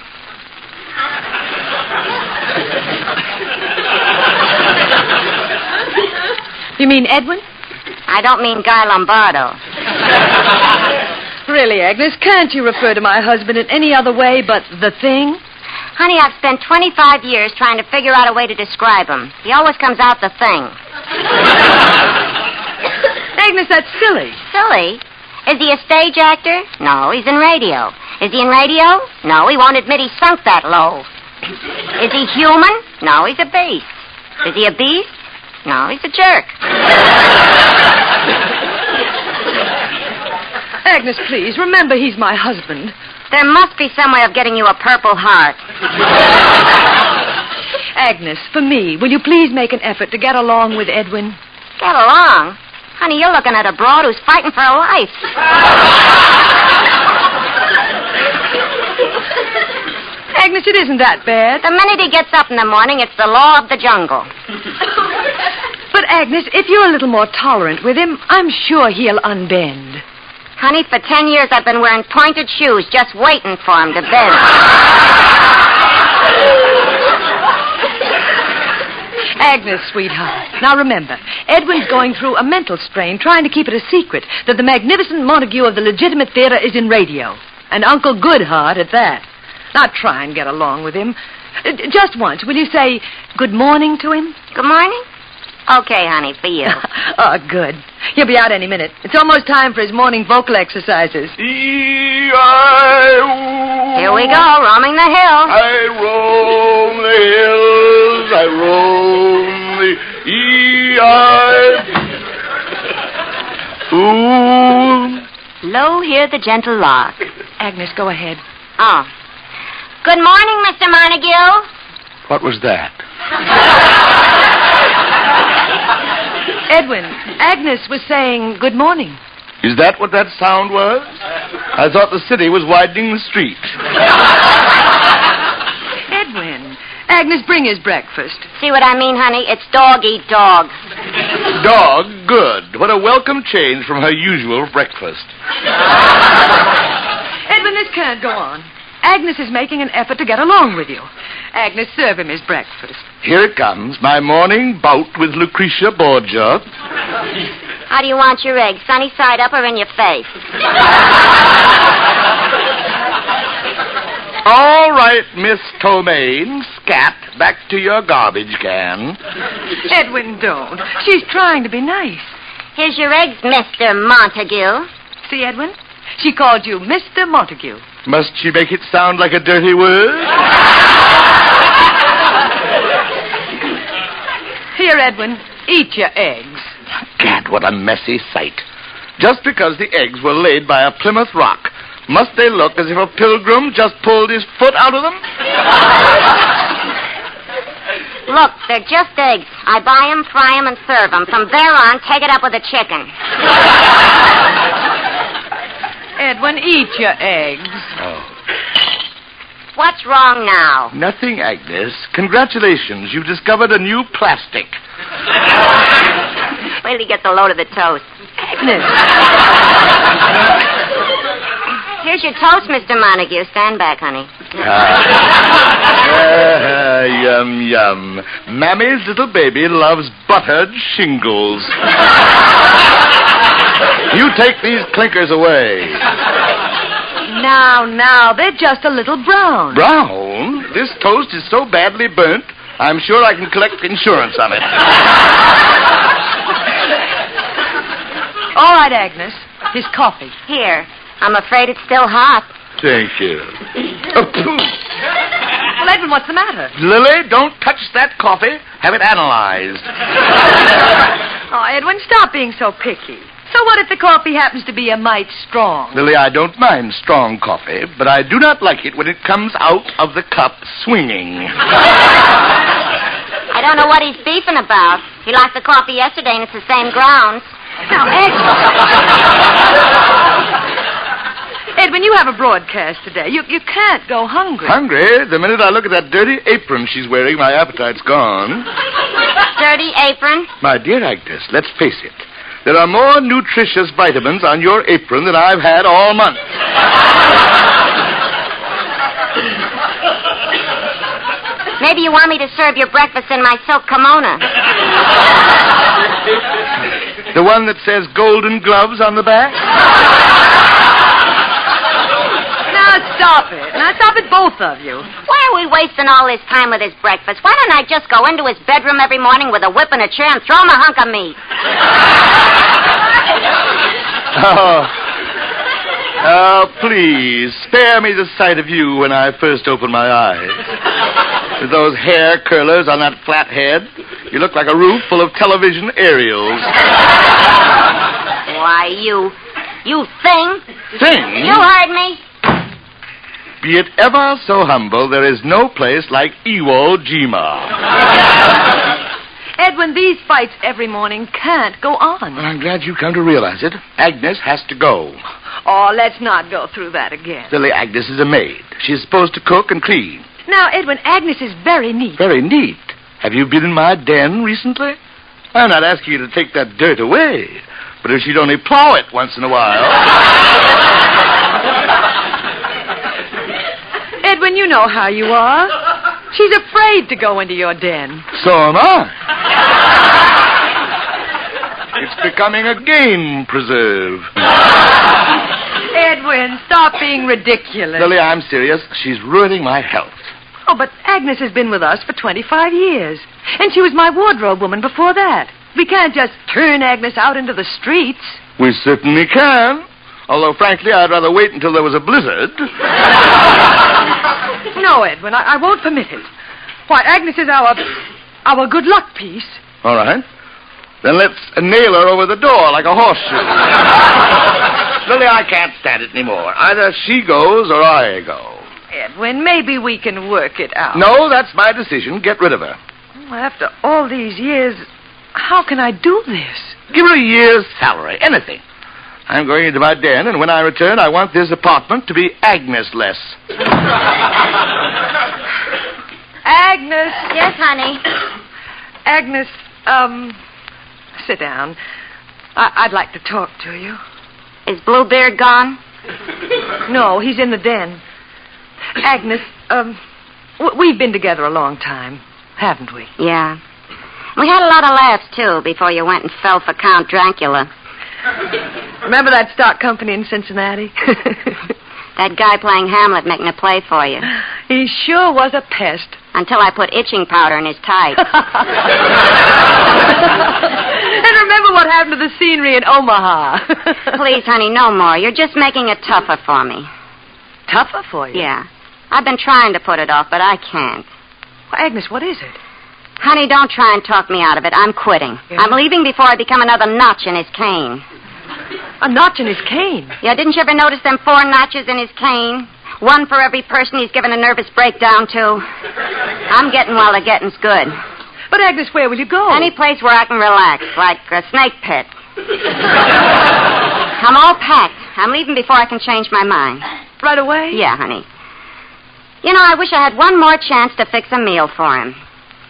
[SPEAKER 3] You mean Edwin?
[SPEAKER 2] I don't mean Guy Lombardo.
[SPEAKER 3] Really, Agnes, can't you refer to my husband in any other way but the thing?
[SPEAKER 2] Honey, I've spent 25 years trying to figure out a way to describe him. He always comes out the thing.
[SPEAKER 3] Agnes, that's silly.
[SPEAKER 2] Silly? Is he a stage actor? No, he's in radio. Is he in radio? No, he won't admit he sunk that low. Is he human? No, he's a beast. Is he a beast? No, he's a jerk.
[SPEAKER 3] Agnes, please, remember he's my husband.
[SPEAKER 2] There must be some way of getting you a Purple Heart.
[SPEAKER 3] Agnes, for me, will you please make an effort to get along with Edwin?
[SPEAKER 2] Get along? Honey, you're looking at a broad who's fighting for her life.
[SPEAKER 3] Agnes, it isn't that bad.
[SPEAKER 2] The minute he gets up in the morning, it's the law of the jungle.
[SPEAKER 3] But, Agnes, if you're a little more tolerant with him, I'm sure he'll unbend.
[SPEAKER 2] Honey, for 10 years I've been wearing pointed shoes just waiting for him to bend.
[SPEAKER 3] Agnes, sweetheart. Now remember, Edwin's going through a mental strain trying to keep it a secret that the magnificent Montague of the legitimate theater is in radio. And Uncle Goodheart at that. Now try and get along with him. Just once, will you say good morning to him?
[SPEAKER 2] Good morning? Okay, honey, for you.
[SPEAKER 3] Oh, good. He'll be out any minute. It's almost time for his morning vocal exercises.
[SPEAKER 6] E-I-O.
[SPEAKER 2] Here we go, roaming the hills.
[SPEAKER 6] I roam the hills, I roam the E-I... Ooh.
[SPEAKER 2] Lo, hear the gentle lark.
[SPEAKER 3] Agnes, go ahead.
[SPEAKER 2] Oh. Good morning, Mr. Montague.
[SPEAKER 6] What was that?
[SPEAKER 3] Edwin, Agnes was saying good morning.
[SPEAKER 6] Is that what that sound was? I thought the city was widening the street.
[SPEAKER 3] Edwin, Agnes, bring his breakfast.
[SPEAKER 2] See what I mean, honey? It's dog eat dog.
[SPEAKER 6] Dog? Good. What a welcome change from her usual breakfast.
[SPEAKER 3] Edwin, this can't go on. Agnes is making an effort to get along with you. Agnes, serve him his breakfast.
[SPEAKER 6] Here it comes, my morning bout with Lucretia Borgia.
[SPEAKER 2] How do you want your eggs, sunny side up or in your face?
[SPEAKER 6] All right, Miss Tomaine, scat, back to your garbage can.
[SPEAKER 3] Edwin, don't. She's trying to be nice.
[SPEAKER 2] Here's your eggs, Mr. Montague.
[SPEAKER 3] See, Edwin? She called you Mr. Montague.
[SPEAKER 6] Must she make it sound like a dirty word?
[SPEAKER 3] Here, Edwin, eat your eggs.
[SPEAKER 6] Gad, what a messy sight. Just because the eggs were laid by a Plymouth Rock, must they look as if a pilgrim just pulled his foot out of them?
[SPEAKER 2] Look, they're just eggs. I buy them, fry them, and serve them. From there on, take it up with the chicken.
[SPEAKER 3] Edwin, eat your eggs.
[SPEAKER 6] Oh.
[SPEAKER 2] What's wrong now?
[SPEAKER 6] Nothing, Agnes. Congratulations. You've discovered a new plastic.
[SPEAKER 2] Wait till he gets a load of the toast.
[SPEAKER 3] Agnes.
[SPEAKER 2] Here's your toast, Mr. Montague. Stand back, honey.
[SPEAKER 6] Yum, yum. Mammy's little baby loves buttered shingles. You take these clinkers away.
[SPEAKER 3] Now, they're just a little brown.
[SPEAKER 6] Brown? This toast is so badly burnt, I'm sure I can collect insurance on it.
[SPEAKER 3] All right, Agnes. His coffee.
[SPEAKER 2] Here. I'm afraid it's still hot.
[SPEAKER 6] Thank you.
[SPEAKER 3] Well, Edwin, what's the matter?
[SPEAKER 6] Lily, don't touch that coffee. Have it analyzed.
[SPEAKER 3] Oh, Edwin, stop being so picky. So what if the coffee happens to be a mite strong?
[SPEAKER 6] Lily, I don't mind strong coffee, but I do not like it when it comes out of the cup swinging.
[SPEAKER 2] I don't know what he's beefing about. He lost the coffee yesterday, and it's the same grounds.
[SPEAKER 3] Now, Edwin, you have a broadcast today. You can't go hungry.
[SPEAKER 6] Hungry? The minute I look at that dirty apron she's wearing, my appetite's gone.
[SPEAKER 2] Dirty apron?
[SPEAKER 6] My dear Agnes, let's face it. There are more nutritious vitamins on your apron than I've had all month.
[SPEAKER 2] Maybe you want me to serve your breakfast in my silk kimono.
[SPEAKER 6] The one that says Golden Gloves on the back?
[SPEAKER 3] Now, stop it. Now, stop it, both of you.
[SPEAKER 2] Why are we wasting all this time with his breakfast? Why don't I just go into his bedroom every morning with a whip and a chair and throw him a hunk of meat?
[SPEAKER 6] Oh, please, spare me the sight of you when I first open my eyes. With those hair curlers on that flat head, you look like a roof full of television aerials.
[SPEAKER 2] Why, you thing.
[SPEAKER 6] Thing?
[SPEAKER 2] You heard me.
[SPEAKER 6] Be it ever so humble, there is no place like Iwo Jima.
[SPEAKER 3] Edwin, these fights every morning can't go on.
[SPEAKER 6] Well, I'm glad you come to realize it. Agnes has to go.
[SPEAKER 3] Oh, let's not go through that again.
[SPEAKER 6] Silly Agnes is a maid. She's supposed to cook and clean.
[SPEAKER 3] Now, Edwin, Agnes is very neat.
[SPEAKER 6] Very neat. Have you been in my den recently? I'm not asking you to take that dirt away, but if she'd only plow it once in a while.
[SPEAKER 3] Edwin, you know how you are. She's afraid to go into your den.
[SPEAKER 6] So am I. It's becoming a game preserve.
[SPEAKER 3] Edwin, stop being ridiculous.
[SPEAKER 6] Lily, I'm serious. She's ruining my health.
[SPEAKER 3] Oh, but Agnes has been with us for 25 years. And she was my wardrobe woman before that. We can't just turn Agnes out into the streets.
[SPEAKER 6] We certainly can. Although, frankly, I'd rather wait until there was a blizzard.
[SPEAKER 3] No, Edwin, I won't permit it. Why, Agnes is our good luck piece.
[SPEAKER 6] All right. Then let's nail her over the door like a horseshoe. Lily, I can't stand it anymore. Either she goes or I go.
[SPEAKER 3] Edwin, maybe we can work it out.
[SPEAKER 6] No, that's my decision. Get rid of her.
[SPEAKER 3] After all these years, how can I do this?
[SPEAKER 6] Give her a year's salary. Anything. I'm going into my den, and when I return, I want this apartment to be Agnes-less.
[SPEAKER 3] Agnes.
[SPEAKER 2] Yes, honey.
[SPEAKER 3] Agnes, sit down. I'd like to talk to you.
[SPEAKER 2] Is Bluebeard gone?
[SPEAKER 3] No, he's in the den. Agnes, we've been together a long time, haven't we?
[SPEAKER 2] Yeah. We had a lot of laughs, too, before you went and fell for Count Dracula.
[SPEAKER 3] Remember that stock company in Cincinnati?
[SPEAKER 2] That guy playing Hamlet making a play for you.
[SPEAKER 3] He sure was a pest.
[SPEAKER 2] Until I put itching powder in his tights.
[SPEAKER 3] And remember what happened to the scenery in Omaha.
[SPEAKER 2] Please, honey, no more. You're just making it tougher for me.
[SPEAKER 3] Tougher for you?
[SPEAKER 2] Yeah. I've been trying to put it off, but I can't.
[SPEAKER 3] Well, Agnes, what is it?
[SPEAKER 2] Honey, don't try and talk me out of it. I'm quitting. Yeah. I'm leaving before I become another notch in his cane.
[SPEAKER 3] A notch in his cane?
[SPEAKER 2] Yeah, didn't you ever notice them 4 notches in his cane? One for every person he's given a nervous breakdown to. I'm getting while the getting's good.
[SPEAKER 3] But, Agnes, where will you go?
[SPEAKER 2] Any place where I can relax, like a snake pit. I'm all packed. I'm leaving before I can change my mind.
[SPEAKER 3] Right away?
[SPEAKER 2] Yeah, honey. You know, I wish I had one more chance to fix a meal for him.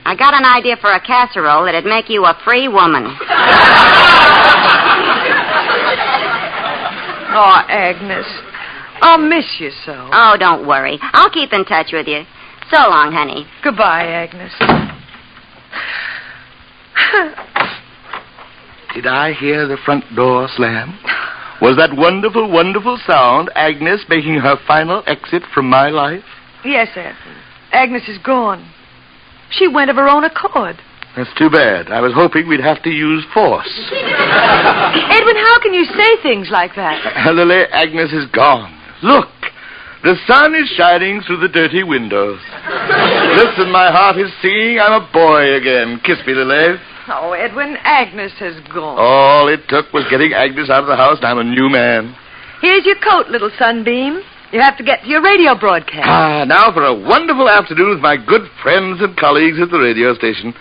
[SPEAKER 2] I got an idea for a casserole that'd make you a free woman.
[SPEAKER 3] Oh, Agnes. I'll miss you so.
[SPEAKER 2] Oh, don't worry. I'll keep in touch with you. So long, honey.
[SPEAKER 3] Goodbye, Agnes.
[SPEAKER 6] Did I hear the front door slam? Was that wonderful, wonderful sound Agnes making her final exit from my life?
[SPEAKER 3] Yes, Edwin. Agnes is gone. She went of her own accord.
[SPEAKER 6] That's too bad. I was hoping we'd have to use force.
[SPEAKER 3] Edwin, how can you say things like that?
[SPEAKER 6] Lily, Agnes is gone. Look, the sun is shining through the dirty windows. Listen, my heart is singing I'm a boy again. Kiss me, Lily.
[SPEAKER 3] Oh, Edwin, Agnes has gone.
[SPEAKER 6] All it took was getting Agnes out of the house, and I'm a new man.
[SPEAKER 3] Here's your coat, little sunbeam. You have to get to your radio broadcast.
[SPEAKER 6] Now for a wonderful afternoon with my good friends and colleagues at the radio station.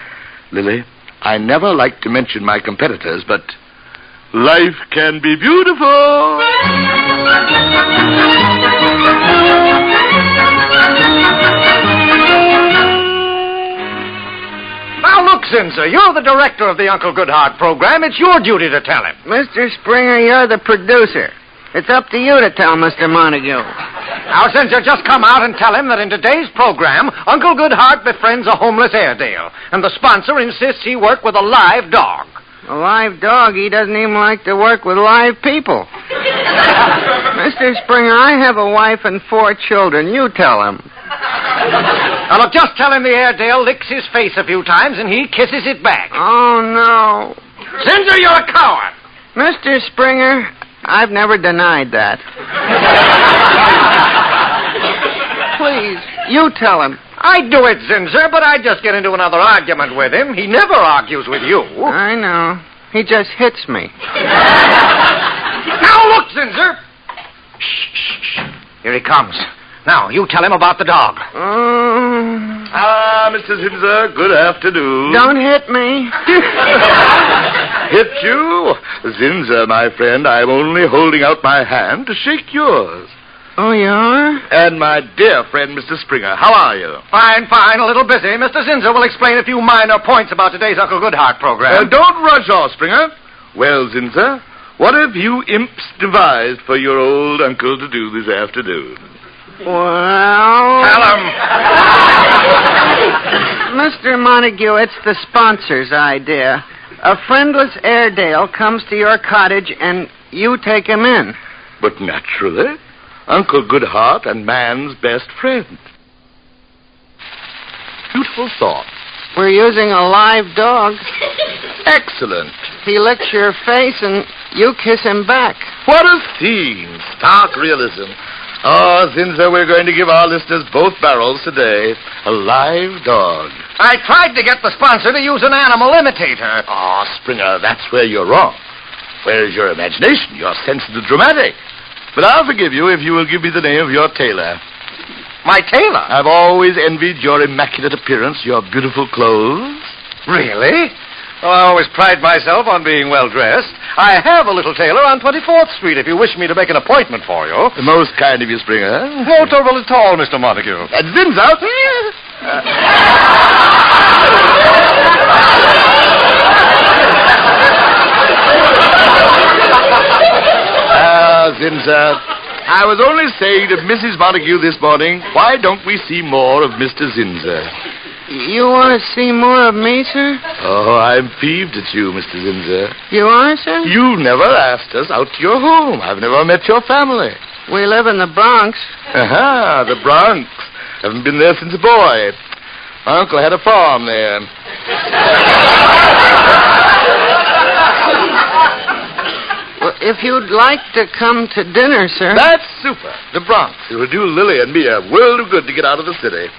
[SPEAKER 6] Lily, I never like to mention my competitors, but life can be beautiful.
[SPEAKER 8] Now look, Zinzer, you're the director of the Uncle Goodhart program. It's your duty to tell him.
[SPEAKER 5] Mr. Springer, you're the producer. It's up to you to tell Mr. Montague.
[SPEAKER 8] Now, Zinzer, just come out and tell him that in today's program, Uncle Goodhart befriends a homeless Airedale, and the sponsor insists he work with a live dog.
[SPEAKER 5] A live dog? He doesn't even like to work with live people. Mr. Springer, I have a wife and 4 children. You tell him.
[SPEAKER 8] Now, look, just tell him the Airedale licks his face a few times and he kisses it back.
[SPEAKER 5] Oh, no.
[SPEAKER 8] Zinzer, you're a coward.
[SPEAKER 5] Mr. Springer, I've never denied that. Please, you tell him.
[SPEAKER 8] I'd do it, Zinzer, but I'd just get into another argument with him. He never argues with you.
[SPEAKER 5] I know. He just hits me.
[SPEAKER 8] Now, look, Zinzer. Shh. Here he comes. Now, you tell him about the dog.
[SPEAKER 6] Mr. Zinzer, good afternoon.
[SPEAKER 5] Don't hit me.
[SPEAKER 6] Hit you? Zinzer, my friend, I'm only holding out my hand to shake yours.
[SPEAKER 5] Oh, you are?
[SPEAKER 6] And my dear friend, Mr. Springer, how are you?
[SPEAKER 8] Fine, a little busy. Mr. Zinzer will explain a few minor points about today's Uncle Goodhart program.
[SPEAKER 6] Don't rush off, Springer. Well, Zinzer, what have you imps devised for your old uncle to do this afternoon?
[SPEAKER 5] Well...
[SPEAKER 8] Tell him.
[SPEAKER 5] Mr. Montague, it's the sponsor's idea. A friendless Airedale comes to your cottage and you take him in.
[SPEAKER 6] But naturally, Uncle Goodhart and man's best friend. Beautiful thought.
[SPEAKER 5] We're using a live dog.
[SPEAKER 6] Excellent.
[SPEAKER 5] He licks your face and you kiss him back.
[SPEAKER 6] What a theme. Stark realism. Oh, Zinzer, we're going to give our listeners both barrels today. A live dog.
[SPEAKER 8] I tried to get the sponsor to use an animal imitator.
[SPEAKER 6] Oh, Springer, that's where you're wrong. Where is your imagination, your sense of the dramatic? But I'll forgive you if you will give me the name of your tailor.
[SPEAKER 8] My tailor?
[SPEAKER 6] I've always envied your immaculate appearance, your beautiful clothes.
[SPEAKER 8] Really? Oh, I always pride myself on being well-dressed. I have a little tailor on 24th Street if you wish me to make an appointment for you.
[SPEAKER 6] Most kind of you, Springer.
[SPEAKER 8] No trouble at all, Mr. Montague.
[SPEAKER 6] And Zinzer. Zinzer, I was only saying to Mrs. Montague this morning, why don't we see more of Mr. Zinzer?
[SPEAKER 5] You want to see more of me, sir?
[SPEAKER 6] Oh, I'm peeved at you, Mr. Zinzer.
[SPEAKER 5] You are, sir?
[SPEAKER 6] You never asked us out to your home. I've never met your family.
[SPEAKER 5] We live in the Bronx.
[SPEAKER 6] Aha, the Bronx. Haven't been there since a boy. My uncle had a farm there.
[SPEAKER 5] Well, if you'd like to come to dinner, sir.
[SPEAKER 6] That's super. The Bronx. It will do Lily and me a world of good to get out of the city.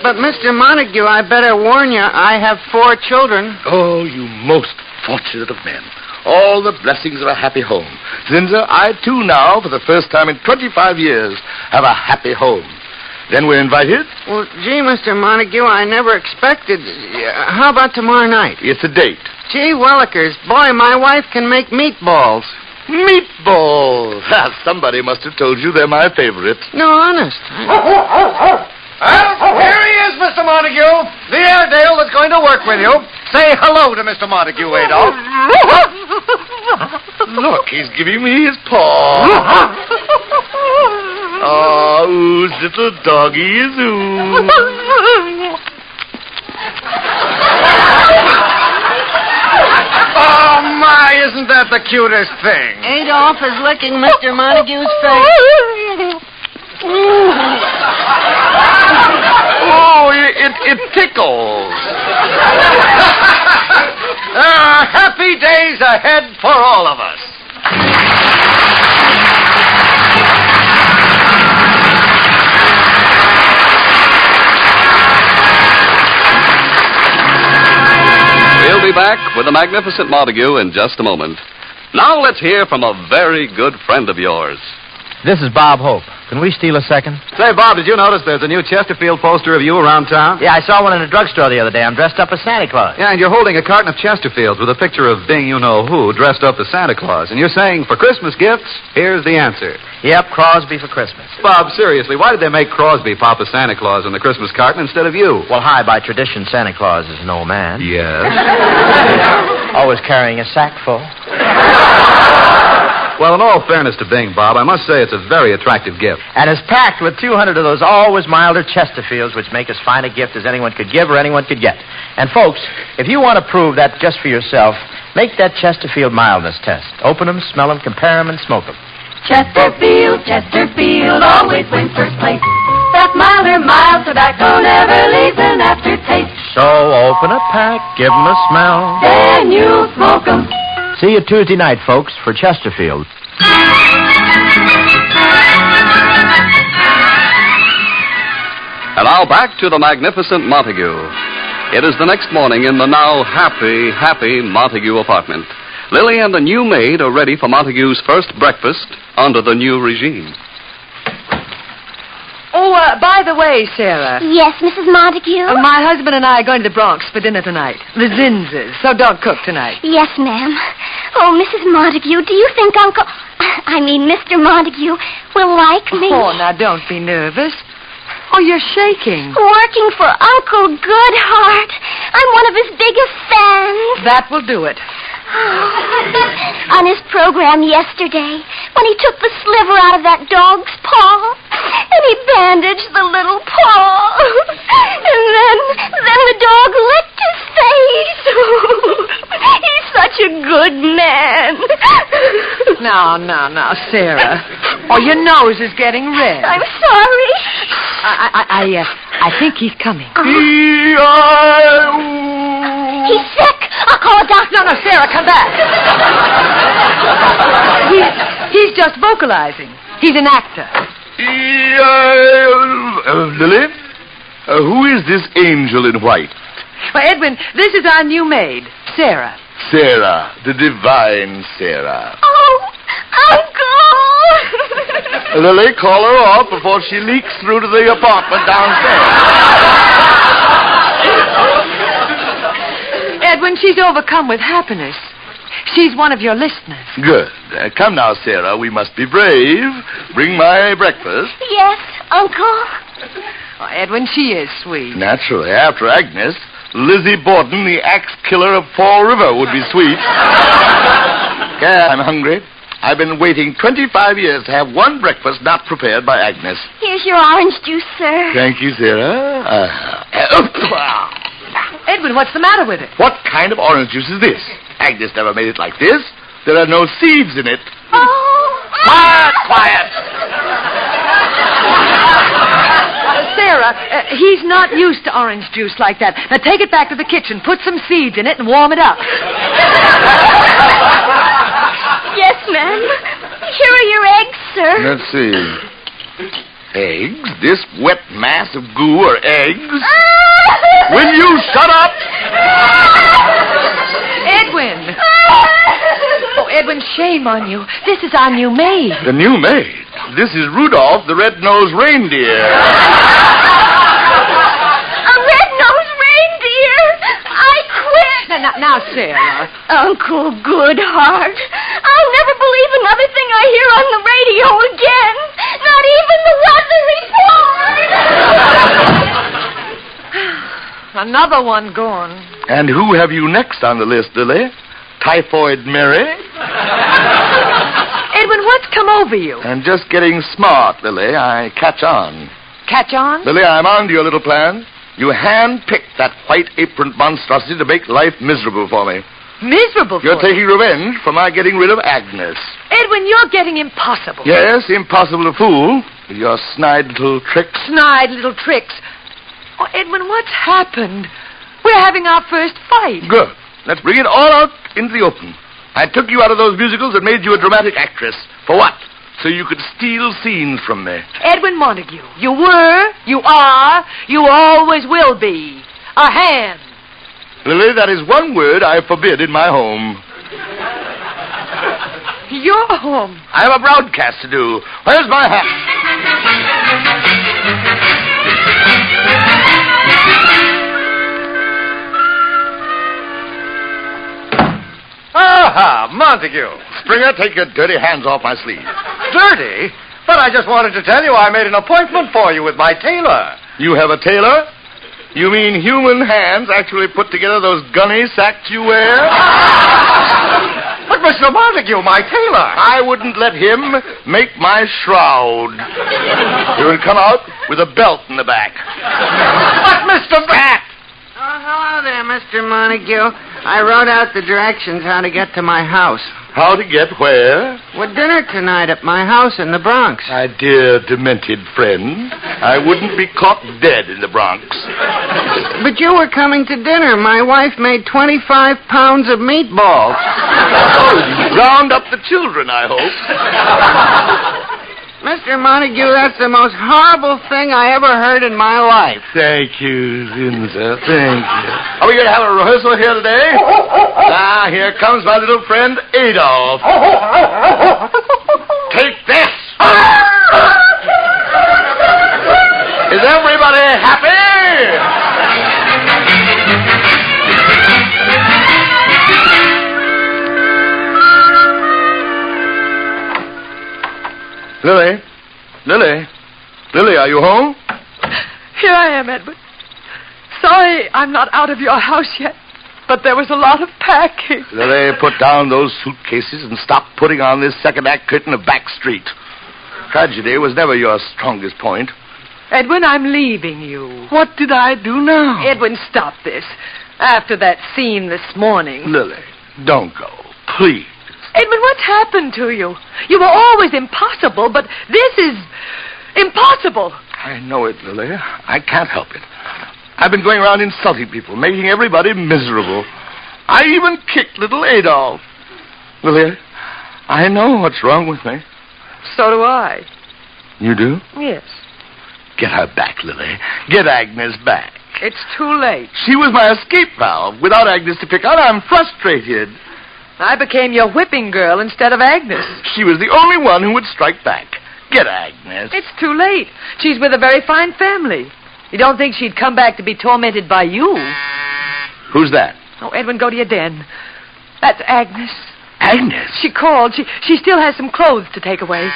[SPEAKER 5] But, Mr. Montague, I better warn you, I have 4 children.
[SPEAKER 6] Oh, you most fortunate of men. All the blessings of a happy home. Zinzer, I, too, now, for the first time in 25 years, have a happy home. Then we're invited?
[SPEAKER 5] Well, gee, Mr. Montague, I never expected... How about tomorrow night?
[SPEAKER 6] It's a date.
[SPEAKER 5] Gee, Wellikers, boy, my wife can make meatballs.
[SPEAKER 6] Meatballs! Somebody must have told you they're my favorite.
[SPEAKER 5] No, honest.
[SPEAKER 8] Well, here he is, Mr. Montague. The Airedale that's going to work with you. Say hello to Mr. Montague, Adolf.
[SPEAKER 6] Look, he's giving me his paw. Oh, whose little doggy is who?
[SPEAKER 8] Oh, my, isn't that the cutest thing?
[SPEAKER 5] Adolf is licking Mr. Montague's face.
[SPEAKER 6] Oh, it tickles.
[SPEAKER 8] Happy days ahead for all of us.
[SPEAKER 1] We'll be back with the magnificent Montague in just a moment. Now let's hear from a very good friend of yours.
[SPEAKER 10] This is Bob Hope. Can we steal a second?
[SPEAKER 22] Say, Bob, did you notice there's a new Chesterfield poster of you around town?
[SPEAKER 10] Yeah, I saw one in a drugstore the other day. I'm dressed up as Santa Claus.
[SPEAKER 22] Yeah, and you're holding a carton of Chesterfields with a picture of Bing you-know-who dressed up as Santa Claus. And you're saying, for Christmas gifts, here's the answer.
[SPEAKER 10] Yep, Crosby for Christmas.
[SPEAKER 22] Bob, seriously, why did they make Crosby Papa Santa Claus on the Christmas carton instead of you?
[SPEAKER 10] Well, by tradition, Santa Claus is an old man.
[SPEAKER 22] Yes.
[SPEAKER 10] Always carrying a sack full.
[SPEAKER 22] Well, in all fairness to Bing, Bob, I must say it's a very attractive gift.
[SPEAKER 10] And it's packed with 200 of those always milder Chesterfields, which make as fine a gift as anyone could give or anyone could get. And, folks, if you want to prove that just for yourself, make that Chesterfield mildness test. Open them, smell them, compare them, and smoke them.
[SPEAKER 23] Chesterfield, Chesterfield always wins first place. That milder, mild tobacco never leaves an aftertaste.
[SPEAKER 10] So open a pack, give them a smell.
[SPEAKER 23] Then you'll smoke 'em.
[SPEAKER 10] See you Tuesday night, folks, for Chesterfield.
[SPEAKER 1] And now back to the magnificent Montague. It is the next morning in the now happy, happy Montague apartment. Lily and the new maid are ready for Montague's first breakfast under the new regime.
[SPEAKER 3] Oh, by the way, Sarah.
[SPEAKER 7] Yes, Mrs. Montague?
[SPEAKER 3] My husband and I are going to the Bronx for dinner tonight. The Zinzes. So don't cook tonight.
[SPEAKER 7] Yes, ma'am. Oh, Mrs. Montague, do you think Mr. Montague will like me?
[SPEAKER 3] Oh, now don't be nervous. Oh, you're shaking.
[SPEAKER 7] Working for Uncle Goodheart. I'm one of his biggest fans.
[SPEAKER 3] That will do it.
[SPEAKER 7] On his program yesterday, when he took the sliver out of that dog's paw, and he bandaged the little paw, and then the dog licked his face. He's such a good man.
[SPEAKER 3] Now, Sarah. Oh, your nose is getting red.
[SPEAKER 7] I'm sorry.
[SPEAKER 3] I think he's coming.
[SPEAKER 7] He's sick. I'll call a doctor.
[SPEAKER 3] No, Sarah, come back. He's just vocalizing. He's an actor.
[SPEAKER 6] Lily? Who is this angel in white?
[SPEAKER 3] Well, Edwin, this is our new maid, Sarah.
[SPEAKER 6] Sarah, the divine Sarah.
[SPEAKER 7] Oh, Uncle!
[SPEAKER 6] Lily, call her off before she leaks through to the apartment downstairs.
[SPEAKER 3] Edwin, she's overcome with happiness. She's one of your listeners.
[SPEAKER 6] Good. Come now, Sarah. We must be brave. Bring my breakfast.
[SPEAKER 7] Yes, Uncle.
[SPEAKER 3] Oh, Edwin, she is sweet.
[SPEAKER 6] Naturally. After Agnes, Lizzie Borden, the axe killer of Fall River, would be sweet. I'm hungry. I've been waiting 25 years to have one breakfast not prepared by Agnes.
[SPEAKER 7] Here's your orange juice, sir.
[SPEAKER 6] Thank you, Sarah.
[SPEAKER 3] Edwin, what's the matter with it?
[SPEAKER 6] What kind of orange juice is this? Agnes never made it like this. There are no seeds in it.
[SPEAKER 7] Oh.
[SPEAKER 6] Quiet.
[SPEAKER 3] Sarah, he's not used to orange juice like that. Now take it back to the kitchen, put some seeds in it, and warm it up.
[SPEAKER 7] Yes, ma'am. Here are your eggs, sir.
[SPEAKER 6] Let's see. Eggs? This wet mass of goo are eggs? Will you shut up?
[SPEAKER 3] Edwin! Oh, Edwin, shame on you. This is our new maid.
[SPEAKER 6] The new maid? This is Rudolph, the red-nosed reindeer.
[SPEAKER 7] A red-nosed reindeer? I quit.
[SPEAKER 3] Now, Sarah.
[SPEAKER 7] Uncle Goodheart, I'll never believe another thing I hear on the radio again. Not even the weather report.
[SPEAKER 3] Another one gone.
[SPEAKER 6] And who have you next on the list, Lily? Typhoid Mary?
[SPEAKER 3] Edwin, what's come over you?
[SPEAKER 6] I'm just getting smart, Lily. I catch on.
[SPEAKER 3] Catch on?
[SPEAKER 6] Lily, I'm on to your little plan. You hand-picked that white-aproned monstrosity to make life miserable for me.
[SPEAKER 3] Miserable for
[SPEAKER 6] You're taking revenge for my getting rid of Agnes.
[SPEAKER 3] Edwin, you're getting impossible.
[SPEAKER 6] Yes, impossible to fool with your snide little tricks.
[SPEAKER 3] Snide little tricks. Oh, Edwin, what's happened? We're having our first fight.
[SPEAKER 6] Good. Let's bring it all out into the open. I took you out of those musicals and made you a dramatic actress. For what? So you could steal scenes from me.
[SPEAKER 3] Edwin Montague, you were, you are, you always will be a hand.
[SPEAKER 6] Lily, that is one word I forbid in my home.
[SPEAKER 3] You're home.
[SPEAKER 6] I have a broadcast to do. Where's my hat?
[SPEAKER 8] Aha, Montague.
[SPEAKER 6] Springer, take your dirty hands off my sleeve.
[SPEAKER 8] Dirty? But I just wanted to tell you I made an appointment for you with my tailor.
[SPEAKER 6] You have a tailor? You mean human hands actually put together those gunny sacks you wear?
[SPEAKER 8] But, Mr. Montague, my tailor.
[SPEAKER 6] I wouldn't let him make my shroud. He would come out with a belt in the back.
[SPEAKER 8] But, Mr. Bat!
[SPEAKER 5] Oh, hello there, Mr. Montague. I wrote out the directions how to get to my house.
[SPEAKER 6] How to get where?
[SPEAKER 5] With dinner tonight at my house in the Bronx.
[SPEAKER 6] My dear demented friend, I wouldn't be caught dead in the Bronx.
[SPEAKER 5] But you were coming to dinner. My wife made 25 pounds of meatballs.
[SPEAKER 6] Oh, you round up the children, I hope.
[SPEAKER 5] Mr. Montague, that's the most horrible thing I ever heard in my life.
[SPEAKER 6] Thank you, Zinza. Thank you. Are we going to have a rehearsal here today? Here comes my little friend, Adolf. Take this. Is everybody happy? Lily, are you home?
[SPEAKER 3] Here I am, Edward. Sorry I'm not out of your house yet, but there was a lot of packing.
[SPEAKER 6] Lily, put down those suitcases and stop putting on this second act curtain of Back Street. Tragedy was never your strongest point.
[SPEAKER 3] Edwin, I'm leaving you.
[SPEAKER 6] What did I do now?
[SPEAKER 3] Edwin, stop this. After that scene this morning.
[SPEAKER 6] Lily, don't go. Please.
[SPEAKER 3] Edwin, what's happened to you? You were always impossible, but this is impossible.
[SPEAKER 6] I know it, Lily. I can't help it. I've been going around insulting people, making everybody miserable. I even kicked little Adolf. Lily, I know what's wrong with me.
[SPEAKER 3] So do I.
[SPEAKER 6] You do?
[SPEAKER 3] Yes.
[SPEAKER 6] Get her back, Lily. Get Agnes back.
[SPEAKER 3] It's too late.
[SPEAKER 6] She was my escape valve. Without Agnes to pick on, I'm frustrated.
[SPEAKER 3] I became your whipping girl instead of Agnes.
[SPEAKER 6] She was the only one who would strike back. Get Agnes.
[SPEAKER 3] It's too late. She's with a very fine family. You don't think she'd come back to be tormented by you?
[SPEAKER 6] Who's that?
[SPEAKER 3] Oh, Edwin, go to your den. That's Agnes.
[SPEAKER 6] Agnes?
[SPEAKER 3] She called. She still has some clothes to take away.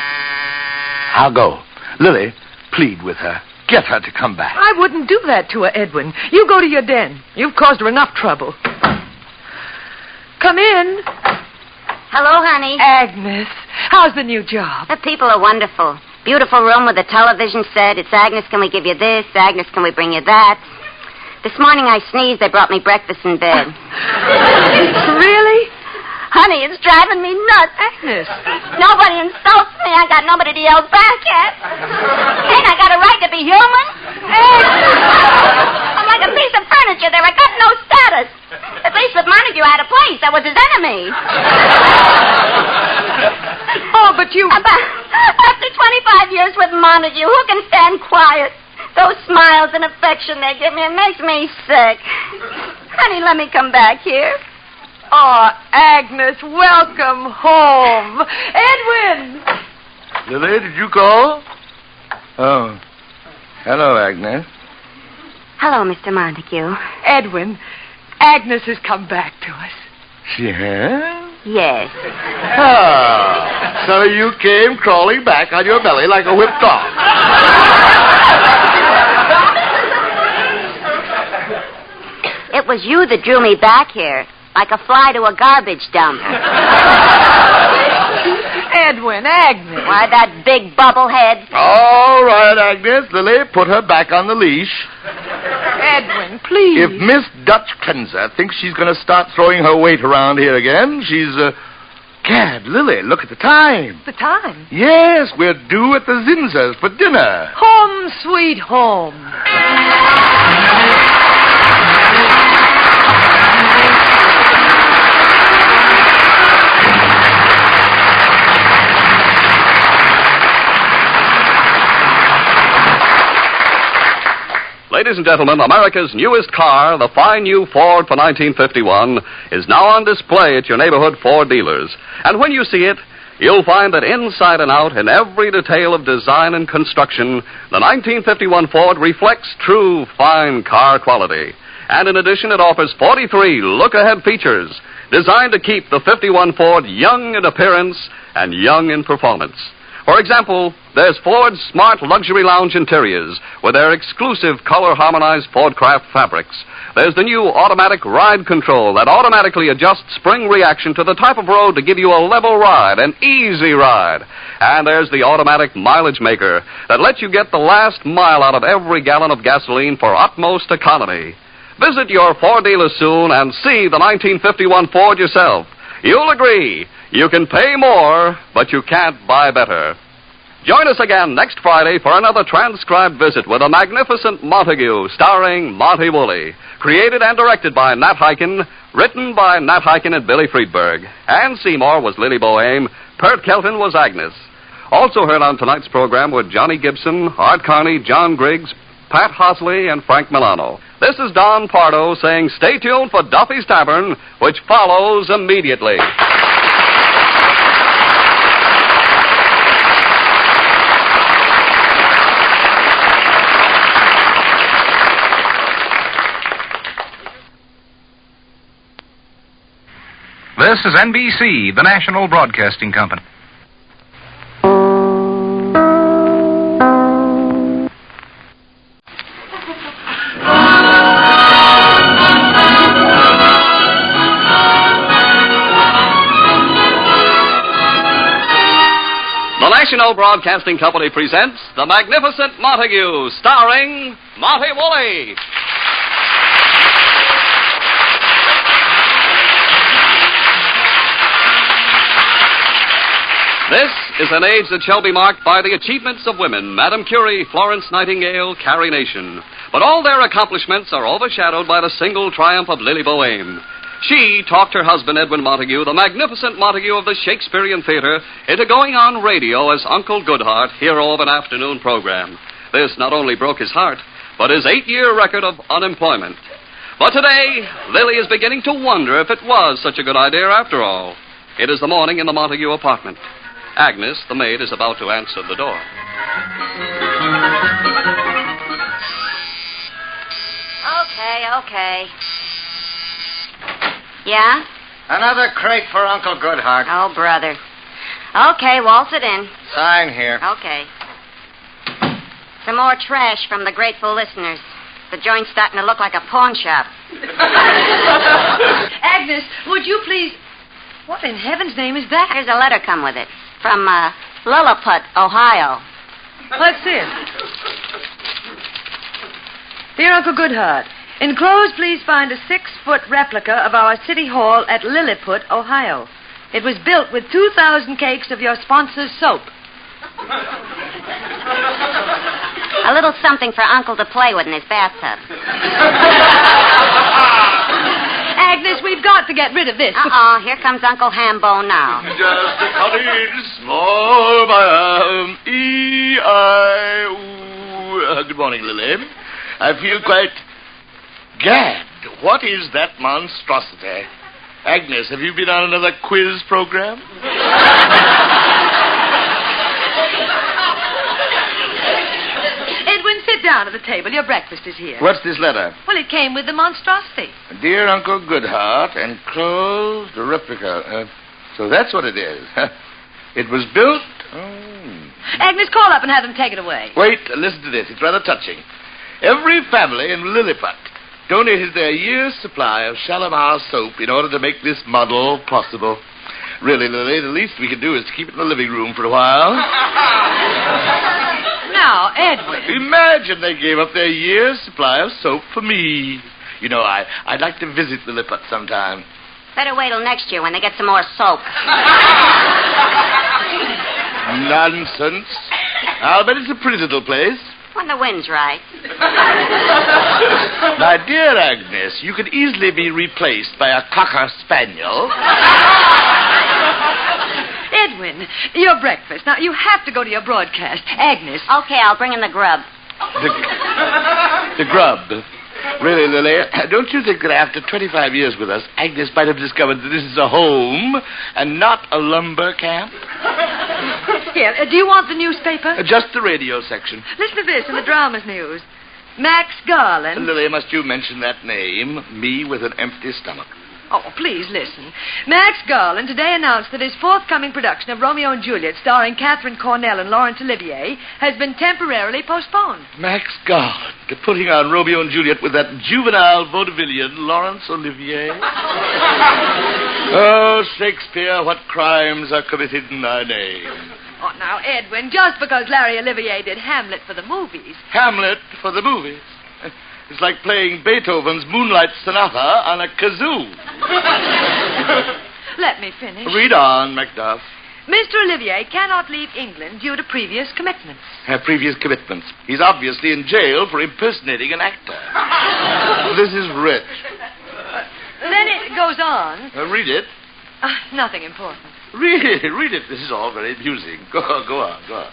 [SPEAKER 6] I'll go. Lily, plead with her. Get her to come back.
[SPEAKER 3] I wouldn't do that to her, Edwin. You go to your den. You've caused her enough trouble. Come in.
[SPEAKER 2] Hello, honey.
[SPEAKER 3] Agnes, how's the new job?
[SPEAKER 2] The people are wonderful. Beautiful room with a television set. It's Agnes, can we give you this? Agnes, can we bring you that? This morning I sneezed. They brought me breakfast in bed.
[SPEAKER 3] Really?
[SPEAKER 2] Honey, it's driving me nuts.
[SPEAKER 3] Agnes.
[SPEAKER 2] Nobody insults me. I got nobody to yell back at. Ain't I got a right to be human? I'm like a piece of furniture there. I got no status. At least with Montague, I had a place. I was his enemy.
[SPEAKER 3] Oh, but you...
[SPEAKER 2] After 25 years with Montague, who can stand quiet? Those smiles and affection they give me, it makes me sick. Honey, let me come back here.
[SPEAKER 3] Oh, Agnes, welcome home. Edwin!
[SPEAKER 6] Lily, did you call? Oh. Hello, Agnes.
[SPEAKER 2] Hello, Mr. Montague.
[SPEAKER 3] Edwin, Agnes has come back to us.
[SPEAKER 6] She has?
[SPEAKER 2] Yes.
[SPEAKER 6] Ah, so you came crawling back on your belly like a whipped dog.
[SPEAKER 2] It was you that drew me back here, like a fly to a garbage dump.
[SPEAKER 3] Edwin, Agnes.
[SPEAKER 2] Why, that big bubblehead.
[SPEAKER 6] All right, Agnes. Lily, put her back on the leash.
[SPEAKER 3] Edwin, please.
[SPEAKER 6] If Miss Dutch Cleanser thinks she's going to start throwing her weight around here again, she's, Gad, Lily, look at the time.
[SPEAKER 3] The time?
[SPEAKER 6] Yes, we're due at the Zinzers for dinner.
[SPEAKER 3] Home, sweet home.
[SPEAKER 1] Ladies and gentlemen, America's newest car, the fine new Ford for 1951, is now on display at your neighborhood Ford dealers. And when you see it, you'll find that inside and out, in every detail of design and construction, the 1951 Ford reflects true fine car quality. And in addition, it offers 43 look-ahead features designed to keep the 51 Ford young in appearance and young in performance. For example, there's Ford's smart luxury lounge interiors with their exclusive color-harmonized Fordcraft fabrics. There's the new automatic ride control that automatically adjusts spring reaction to the type of road to give you a level ride, an easy ride. And there's the automatic mileage maker that lets you get the last mile out of every gallon of gasoline for utmost economy. Visit your Ford dealer soon and see the 1951 Ford yourself. You'll agree. You can pay more, but you can't buy better. Join us again next Friday for another transcribed visit with a magnificent Montague starring Monty Woolley. Created and directed by Nat Hiken, written by Nat Hiken and Billy Friedberg. Ann Seymour was Lily Boehm. Pert Kelton was Agnes. Also heard on tonight's program were Johnny Gibson, Art Carney, John Griggs, Pat Hosley, and Frank Milano. This is Don Pardo saying stay tuned for Duffy's Tavern, which follows immediately.
[SPEAKER 9] This is NBC, the National Broadcasting Company.
[SPEAKER 1] The National Broadcasting Company presents The Magnificent Montague, starring Monty Woolley. This is an age that shall be marked by the achievements of women, Madame Curie, Florence Nightingale, Carrie Nation. But all their accomplishments are overshadowed by the single triumph of Lily Boehm. She talked her husband, Edwin Montague, the magnificent Montague of the Shakespearean Theater, into going on radio as Uncle Goodhart, hero of an afternoon program. This not only broke his heart, but his 8-year record of unemployment. But today, Lily is beginning to wonder if it was such a good idea after all. It is the morning in the Montague apartment. Agnes, the maid, is about to answer the door.
[SPEAKER 2] Okay. Yeah?
[SPEAKER 20] Another crate for Uncle Goodhart.
[SPEAKER 2] Oh, brother. Okay, waltz it in.
[SPEAKER 20] Sign here.
[SPEAKER 2] Okay. Some more trash from the grateful listeners. The joint's starting to look like a pawn shop.
[SPEAKER 3] Agnes, would you please... What in heaven's name is that?
[SPEAKER 2] Here's a letter come with it. From, Lilliput, Ohio.
[SPEAKER 3] Let's see it. Dear Uncle Goodhart, enclosed, please find a 6-foot replica of our city hall at Lilliput, Ohio. It was built with 2,000 cakes of your sponsor's soap.
[SPEAKER 2] A little something for Uncle to play with in his bathtub.
[SPEAKER 3] Agnes, we've got to get rid of this.
[SPEAKER 2] Here comes Uncle Hambone now.
[SPEAKER 4] Just a cottage, small by E-I-O. Good morning, Lily. I feel quite gagged. What is that monstrosity? Agnes, have you been on another quiz program?
[SPEAKER 3] Edwin, sit down at the table. Your breakfast is here.
[SPEAKER 4] What's this letter?
[SPEAKER 3] Well, it came with the monstrosity.
[SPEAKER 4] Dear Uncle Goodhart, enclosed a replica. So that's what it is. It was built...
[SPEAKER 3] Agnes, call up and have them take it away.
[SPEAKER 4] Wait, listen to this. It's rather touching. Every family in Lilliput donated their year's supply of Shalimar soap in order to make this model possible. Really, Lily, the least we can do is keep it in the living room for a while.
[SPEAKER 3] Now, Edwin.
[SPEAKER 4] Imagine they gave up their year's supply of soap for me. You know, I'd like to visit Lilliput sometime.
[SPEAKER 2] Better wait till next year when they get some more soap.
[SPEAKER 4] Nonsense. I'll bet it's a pretty little place.
[SPEAKER 2] When the wind's right.
[SPEAKER 4] My dear Agnes, you could easily be replaced by a Cocker Spaniel.
[SPEAKER 3] Edwin, your breakfast. Now, you have to go to your broadcast. Agnes.
[SPEAKER 2] Okay, I'll bring in the grub.
[SPEAKER 4] The grub.
[SPEAKER 17] Really, Lily, don't you think that after 25 years with us, Agnes might have discovered that this is a home and not a lumber camp?
[SPEAKER 3] Here, do you want the newspaper?
[SPEAKER 17] Just the radio section.
[SPEAKER 3] Listen to this in the dramas news. Max Garland.
[SPEAKER 17] Lily, must you mention that name? Me with an empty stomach.
[SPEAKER 3] Oh, please listen. Max Garland today announced that his forthcoming production of Romeo and Juliet, starring Catherine Cornell and Laurence Olivier, has been temporarily postponed.
[SPEAKER 17] Max Garland putting on Romeo and Juliet with that juvenile vaudevillian Laurence Olivier. Oh, Shakespeare, what crimes are committed in thy name?
[SPEAKER 3] Oh, now, Edwin, just because Larry Olivier did Hamlet for the movies.
[SPEAKER 17] Hamlet for the movies? It's like playing Beethoven's Moonlight Sonata on a kazoo.
[SPEAKER 3] Let me finish.
[SPEAKER 17] Read on, Macduff.
[SPEAKER 3] Mr. Olivier cannot leave England due to previous commitments.
[SPEAKER 17] Previous commitments. He's obviously in jail for impersonating an actor. This is rich.
[SPEAKER 3] Then it goes on.
[SPEAKER 17] Read it.
[SPEAKER 3] Nothing important.
[SPEAKER 17] Read it. This is all very amusing. Go on.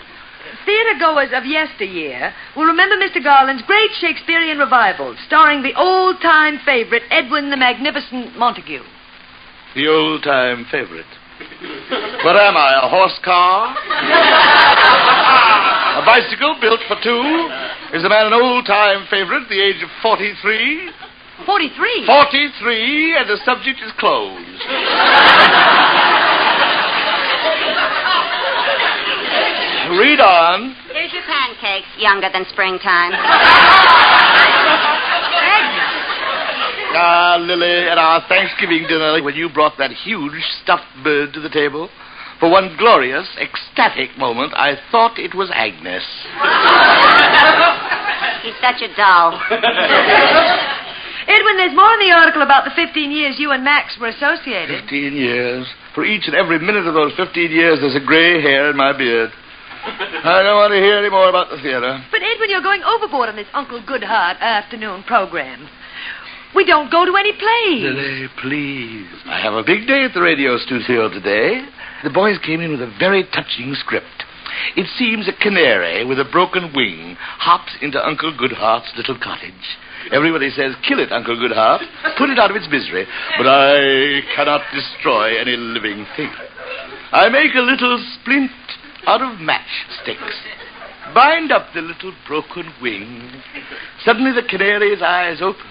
[SPEAKER 3] Theater goers of yesteryear will remember Mr. Garland's great Shakespearean revival, starring the old-time favorite Edwin the Magnificent Montague.
[SPEAKER 17] The old-time favorite. What am I, a horse car? A bicycle built for two? Is the man an old-time favorite at the age of 43?
[SPEAKER 3] 43?
[SPEAKER 17] 43, and the subject is closed. Read on.
[SPEAKER 2] Here's your pancakes, younger than springtime.
[SPEAKER 17] Lily, at our Thanksgiving dinner, when you brought that huge stuffed bird to the table, for one glorious, ecstatic moment, I thought it was Agnes.
[SPEAKER 2] He's such a doll.
[SPEAKER 3] Edwin, there's more in the article about the 15 years you and Max were associated.
[SPEAKER 17] 15 years. For each and every minute of those 15 years, there's a gray hair in my beard. I don't want to hear any more about the theater.
[SPEAKER 3] But, Edwin, you're going overboard on this Uncle Goodhart afternoon program. We don't go to any plays.
[SPEAKER 17] Lily, please. I have a big day at the radio studio today. The boys came in with a very touching script. It seems a canary with a broken wing hops into Uncle Goodhart's little cottage. Everybody says, kill it, Uncle Goodhart. Put it out of its misery. But I cannot destroy any living thing. I make a little splint out of matchsticks. Bind up the little broken wing. Suddenly the canary's eyes open.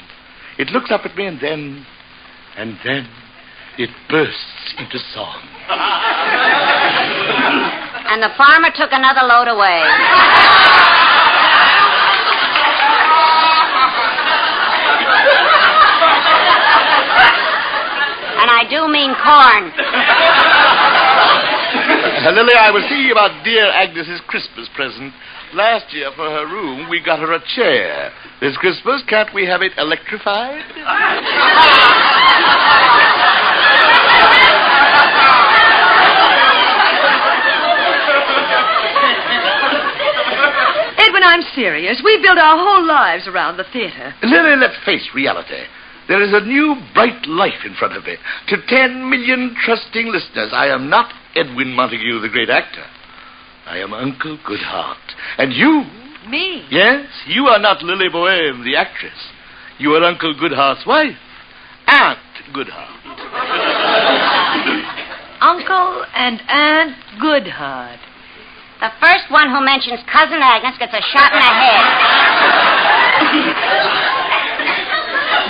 [SPEAKER 17] It looks up at me and then it bursts into song.
[SPEAKER 2] And the farmer took another load away. And I do mean corn.
[SPEAKER 17] Lily, I was thinking about dear Agnes's Christmas present. Last year, for her room, we got her a chair. This Christmas, can't we have it electrified?
[SPEAKER 3] Edwin, I'm serious. We built our whole lives around the theater.
[SPEAKER 17] Lily, let's face reality. There is a new, bright life in front of me. To 10 million trusting listeners, I am not Edwin Montague, the great actor. I am Uncle Goodhart. And you...
[SPEAKER 3] Me?
[SPEAKER 17] Yes, you are not Lily Boheme, the actress. You are Uncle Goodhart's wife, Aunt Goodhart.
[SPEAKER 3] Uncle and Aunt Goodhart.
[SPEAKER 2] The first one who mentions Cousin Agnes gets a shot in the head.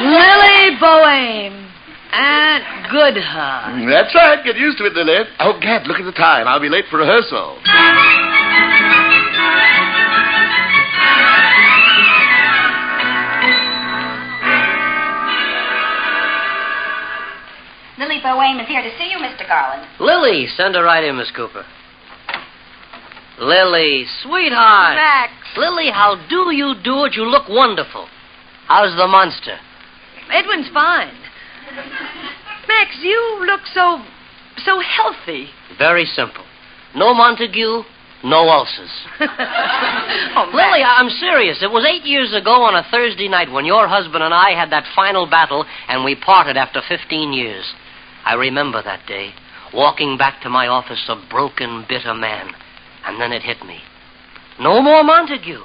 [SPEAKER 3] Lily Boheme. Aunt Goodhart.
[SPEAKER 17] That's right. Get used to it, Lily. Oh, Gad, look at the time. I'll be late for rehearsal.
[SPEAKER 13] Lily Boheme is here to see you, Mr. Garland.
[SPEAKER 16] Lily, send her right in, Miss Cooper. Lily, sweetheart.
[SPEAKER 3] Max.
[SPEAKER 16] Lily, how do you do it? You look wonderful. How's the monster?
[SPEAKER 3] Edwin's fine. Max, you look so healthy.
[SPEAKER 16] Very simple. No Montague, no ulcers.
[SPEAKER 3] Oh,
[SPEAKER 16] Lily, I'm serious. It was 8 years ago on a Thursday night when your husband and I had that final battle and we parted after 15 years. I remember that day, walking back to my office a broken, bitter man. And then it hit me. No more Montague.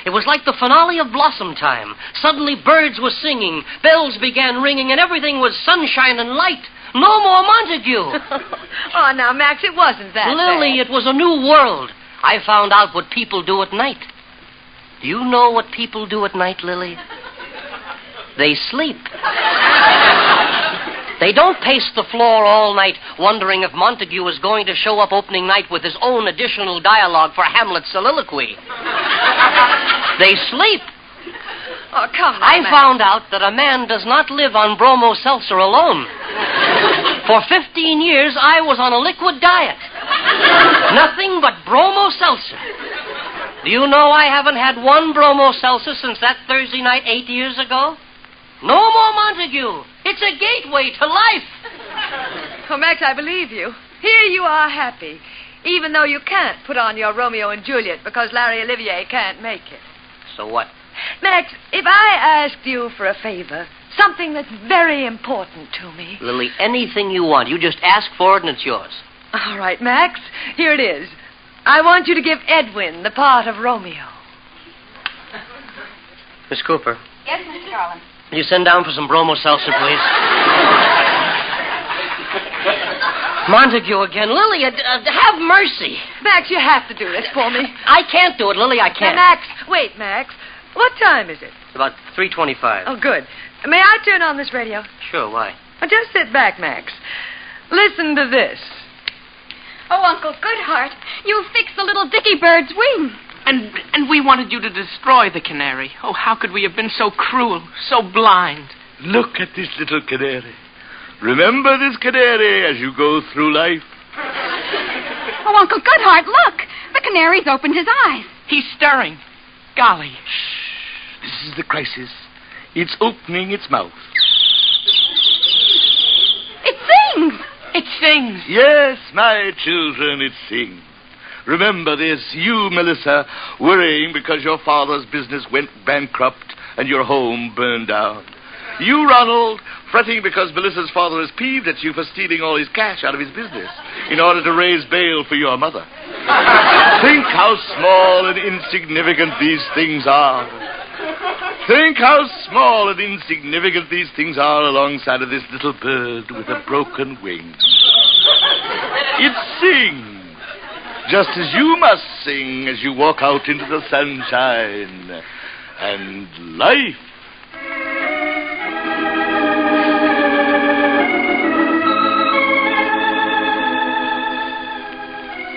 [SPEAKER 16] It was like the finale of Blossom Time. Suddenly birds were singing, bells began ringing, and everything was sunshine and light. No more Montague.
[SPEAKER 3] Oh, now, Max, it wasn't that
[SPEAKER 16] Lily,
[SPEAKER 3] bad.
[SPEAKER 16] it was a new world. I found out what people do at night. Do you know what people do at night, Lily? They sleep. They don't pace the floor all night wondering if Montague is going to show up opening night with his own additional dialogue for Hamlet's soliloquy. They sleep.
[SPEAKER 3] Oh, come on,
[SPEAKER 16] I
[SPEAKER 3] Max.
[SPEAKER 16] found out that a man does not live on bromo seltzer alone. For 15 years, I was on a liquid diet. Nothing but bromo seltzer. Do you know I haven't had one bromo seltzer since that Thursday night 8 years ago? No more Montague. It's a gateway to life.
[SPEAKER 3] Oh, Max, I believe you. Here you are happy, even though you can't put on your Romeo and Juliet because Larry Olivier can't make it.
[SPEAKER 16] So what?
[SPEAKER 3] Max, if I asked you for a favor, something that's very important to me.
[SPEAKER 16] Lily, anything you want. You just ask for it and it's yours.
[SPEAKER 3] All right, Max, here it is. I want you to give Edwin the part of Romeo.
[SPEAKER 16] Miss Cooper,
[SPEAKER 13] Yes, Mr. Garland.
[SPEAKER 16] will you send down for some bromo seltzer, please? Montague again. Lily, have mercy.
[SPEAKER 3] Max, you have to do this for me.
[SPEAKER 16] I can't do it, Lily. I can't.
[SPEAKER 3] Now, Max, wait, Max. What time is it?
[SPEAKER 16] About 3:25.
[SPEAKER 3] Oh, good. May I turn on this radio?
[SPEAKER 16] Sure, why?
[SPEAKER 3] Now, just sit back, Max. Listen to this.
[SPEAKER 14] Oh, Uncle Goodhart, you fixed the little dicky bird's wing.
[SPEAKER 15] And we wanted you to destroy the canary. Oh, how could we have been so cruel, so blind?
[SPEAKER 17] Look at this little canary. Remember this canary as you go through life.
[SPEAKER 14] Oh, Uncle Goodhart, look. The canary's opened his eyes.
[SPEAKER 15] He's stirring. Golly.
[SPEAKER 17] This is the crisis. It's opening its mouth.
[SPEAKER 14] It sings.
[SPEAKER 15] It sings.
[SPEAKER 17] Yes, my children, it sings. Remember this, you, Melissa, worrying because your father's business went bankrupt and your home burned down. You, Ronald, fretting because Melissa's father is peeved at you for stealing all his cash out of his business in order to raise bail for your mother. Think how small and insignificant these things are. Think how small and insignificant these things are alongside of this little bird with a broken wing. It sings, just as you must sing as you walk out into the sunshine and life.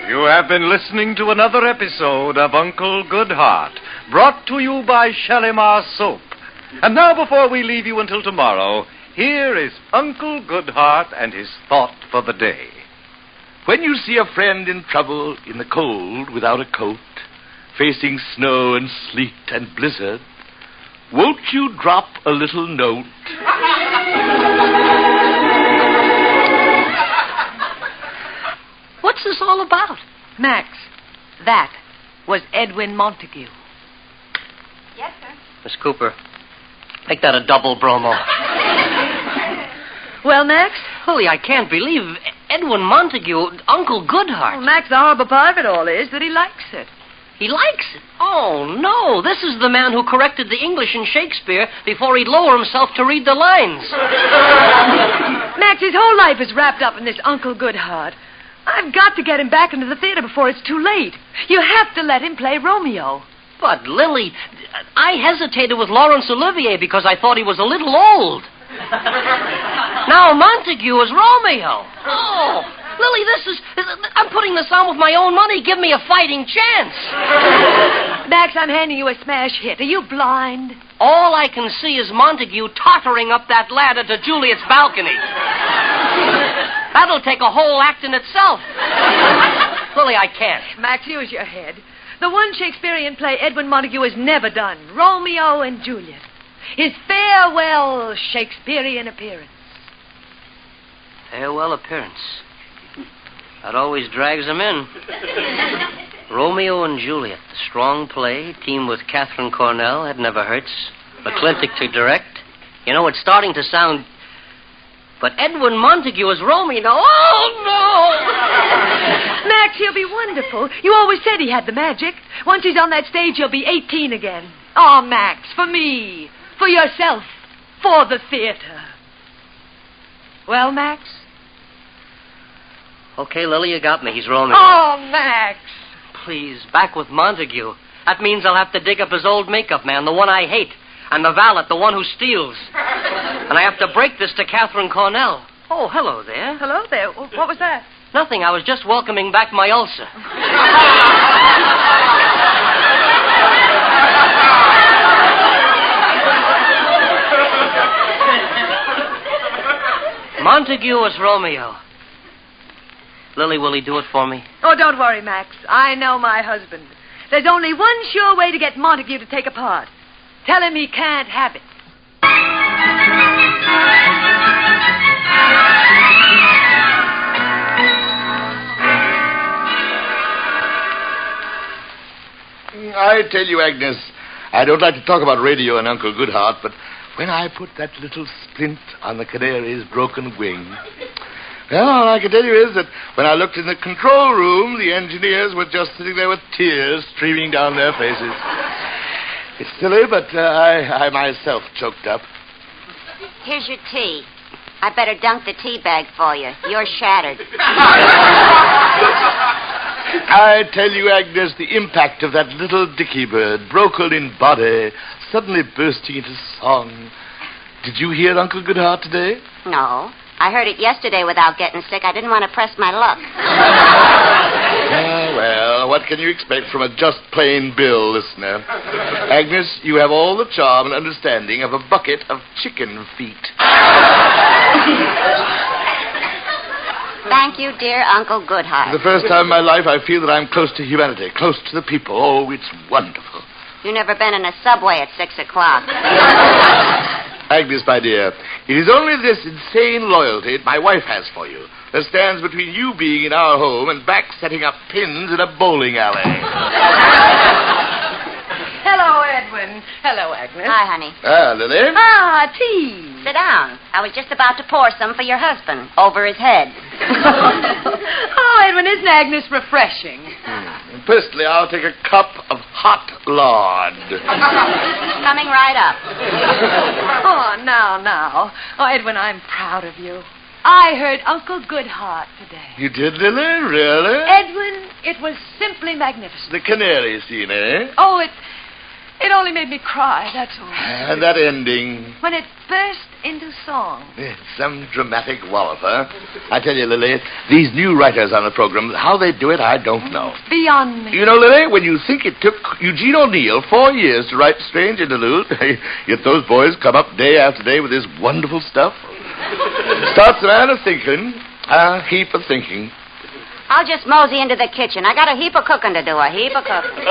[SPEAKER 18] You have been listening to another episode of Uncle Goodhart, brought to you by Shalimar Soap. And now, before we leave you until tomorrow, here is Uncle Goodhart and his thought for the day.
[SPEAKER 17] When you see a friend in trouble in the cold without a coat, facing snow and sleet and blizzard, won't you drop a little note?
[SPEAKER 16] What's this all about?
[SPEAKER 3] Max, that was Edwin Montague.
[SPEAKER 14] Yes, sir.
[SPEAKER 16] Miss Cooper, make that a double bromo.
[SPEAKER 3] Well, Max?
[SPEAKER 16] Lily, I can't believe Edwin Montague, Uncle Goodhart.
[SPEAKER 3] Well, Max, the horrible part of it all is that he likes it.
[SPEAKER 16] He likes it? Oh, no. This is the man who corrected the English in Shakespeare before he'd lower himself to read the lines.
[SPEAKER 3] Max, his whole life is wrapped up in this Uncle Goodhart. I've got to get him back into the theater before it's too late. You have to let him play Romeo.
[SPEAKER 16] But, Lily, I hesitated with Laurence Olivier because I thought he was a little old. Now Montague is Romeo. Oh, Lily, I'm putting this on with my own money. Give me a fighting chance.
[SPEAKER 3] Max, I'm handing you a smash hit. Are you blind?
[SPEAKER 16] All I can see is Montague tottering up that ladder to Juliet's balcony. That'll take a whole act in itself. Lily, I can't.
[SPEAKER 3] Max, use your head. The one Shakespearean play Edwin Montague has never done, Romeo and Juliet. His farewell Shakespearean appearance.
[SPEAKER 16] Farewell appearance. That always drags him in. Romeo and Juliet, the strong play, teamed with Catherine Cornell, that never hurts. McClintock to direct. You know, it's starting to sound... But Edwin Montague is Romeo. Oh, no!
[SPEAKER 3] Max, he'll be wonderful. You always said he had the magic. Once he's on that stage, he'll be 18 again. Oh, Max, for me, for yourself, for the theater. Well, Max?
[SPEAKER 16] Okay, Lily, you got me. He's Romeo.
[SPEAKER 3] Oh, Max.
[SPEAKER 16] Please, back with Montague. That means I'll have to dig up his old makeup man, the one I hate, and the valet, the one who steals. And I have to break this to Catherine Cornell. Oh, hello there.
[SPEAKER 3] Hello there. What was that?
[SPEAKER 16] Nothing. I was just welcoming back my ulcer. Montague as Romeo. Lily, will he do it for me?
[SPEAKER 3] Oh, don't worry, Max. I know my husband. There's only one sure way to get Montague to take a part. Tell him he can't have it.
[SPEAKER 6] I tell you, Agnes, I don't like to talk about radio and Uncle Goodhart, but when I put that little splint on the canary's broken wing, well, all I can tell you is that when I looked in the control room, the engineers were just sitting there with tears streaming down their faces. It's silly, but I myself choked up.
[SPEAKER 2] Here's your tea. I better dunk the tea bag for you. You're shattered.
[SPEAKER 6] I tell you, Agnes, the impact of that little dicky bird, broken in body, suddenly bursting into song. Did you hear Uncle Goodhart today?
[SPEAKER 2] No. I heard it yesterday without getting sick. I didn't want to press my luck.
[SPEAKER 6] Well, what can you expect from a just plain Bill listener? Agnes, you have all the charm and understanding of a bucket of chicken feet.
[SPEAKER 2] Thank you, dear Uncle Goodhart.
[SPEAKER 6] For the first time in my life, I feel that I'm close to humanity, close to the people. Oh, it's wonderful.
[SPEAKER 2] You've never been in a subway at 6 o'clock.
[SPEAKER 6] Agnes, my dear, it is only this insane loyalty my wife has for you that stands between you being in our home and back setting up pins in a bowling alley.
[SPEAKER 3] Hello, Edwin. Hello, Agnes.
[SPEAKER 2] Hi, honey.
[SPEAKER 6] Lily?
[SPEAKER 3] Tea.
[SPEAKER 2] Sit down. I was just about to pour some for your husband, over his head.
[SPEAKER 3] Oh, Edwin, isn't Agnes refreshing?
[SPEAKER 6] Personally, I'll take a cup of hot lard.
[SPEAKER 2] Coming right up.
[SPEAKER 3] Oh, now. Oh, Edwin, I'm proud of you. I heard Uncle Goodhart today.
[SPEAKER 6] You did, Lily? Really?
[SPEAKER 3] Edwin, it was simply magnificent.
[SPEAKER 6] The canary scene, eh?
[SPEAKER 3] Oh, it only made me cry, that's all.
[SPEAKER 6] And that ending.
[SPEAKER 3] When it burst into song.
[SPEAKER 6] It's some dramatic wallop, huh? I tell you, Lily, these new writers on the program, how they do it, I don't know.
[SPEAKER 3] Beyond me.
[SPEAKER 6] You know, Lily, when you think it took Eugene O'Neill 4 years to write Strange Interlude, yet those boys come up day after day with this wonderful stuff. Starts a man a-thinking, a heap of thinking.
[SPEAKER 2] I'll just mosey into the kitchen. I got a heap of cooking to do, a heap of cooking.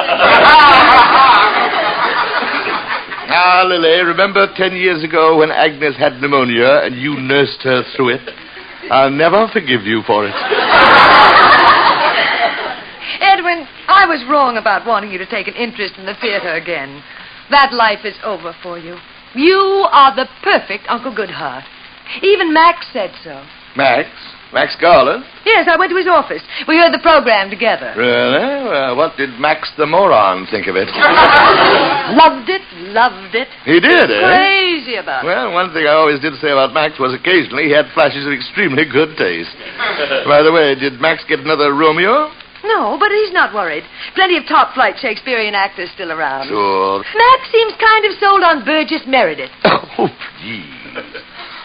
[SPEAKER 6] Ah, Lily, remember 10 years ago when Agnes had pneumonia and you nursed her through it? I'll never forgive you for it.
[SPEAKER 3] Edwin, I was wrong about wanting you to take an interest in the theater again. That life is over for you. You are the perfect Uncle Goodhart. Even Max said so.
[SPEAKER 6] Max? Max Garland?
[SPEAKER 3] Yes, I went to his office. We heard the program together.
[SPEAKER 6] Really? Well, what did Max the moron think of it?
[SPEAKER 3] Loved it.
[SPEAKER 6] He did, eh?
[SPEAKER 3] Crazy about it.
[SPEAKER 6] Well, one thing I always did say about Max was occasionally he had flashes of extremely good taste. By the way, did Max get another Romeo?
[SPEAKER 3] No, but he's not worried. Plenty of top-flight Shakespearean actors still around.
[SPEAKER 6] Sure.
[SPEAKER 3] Max seems kind of sold on Burgess Meredith.
[SPEAKER 6] Oh, please.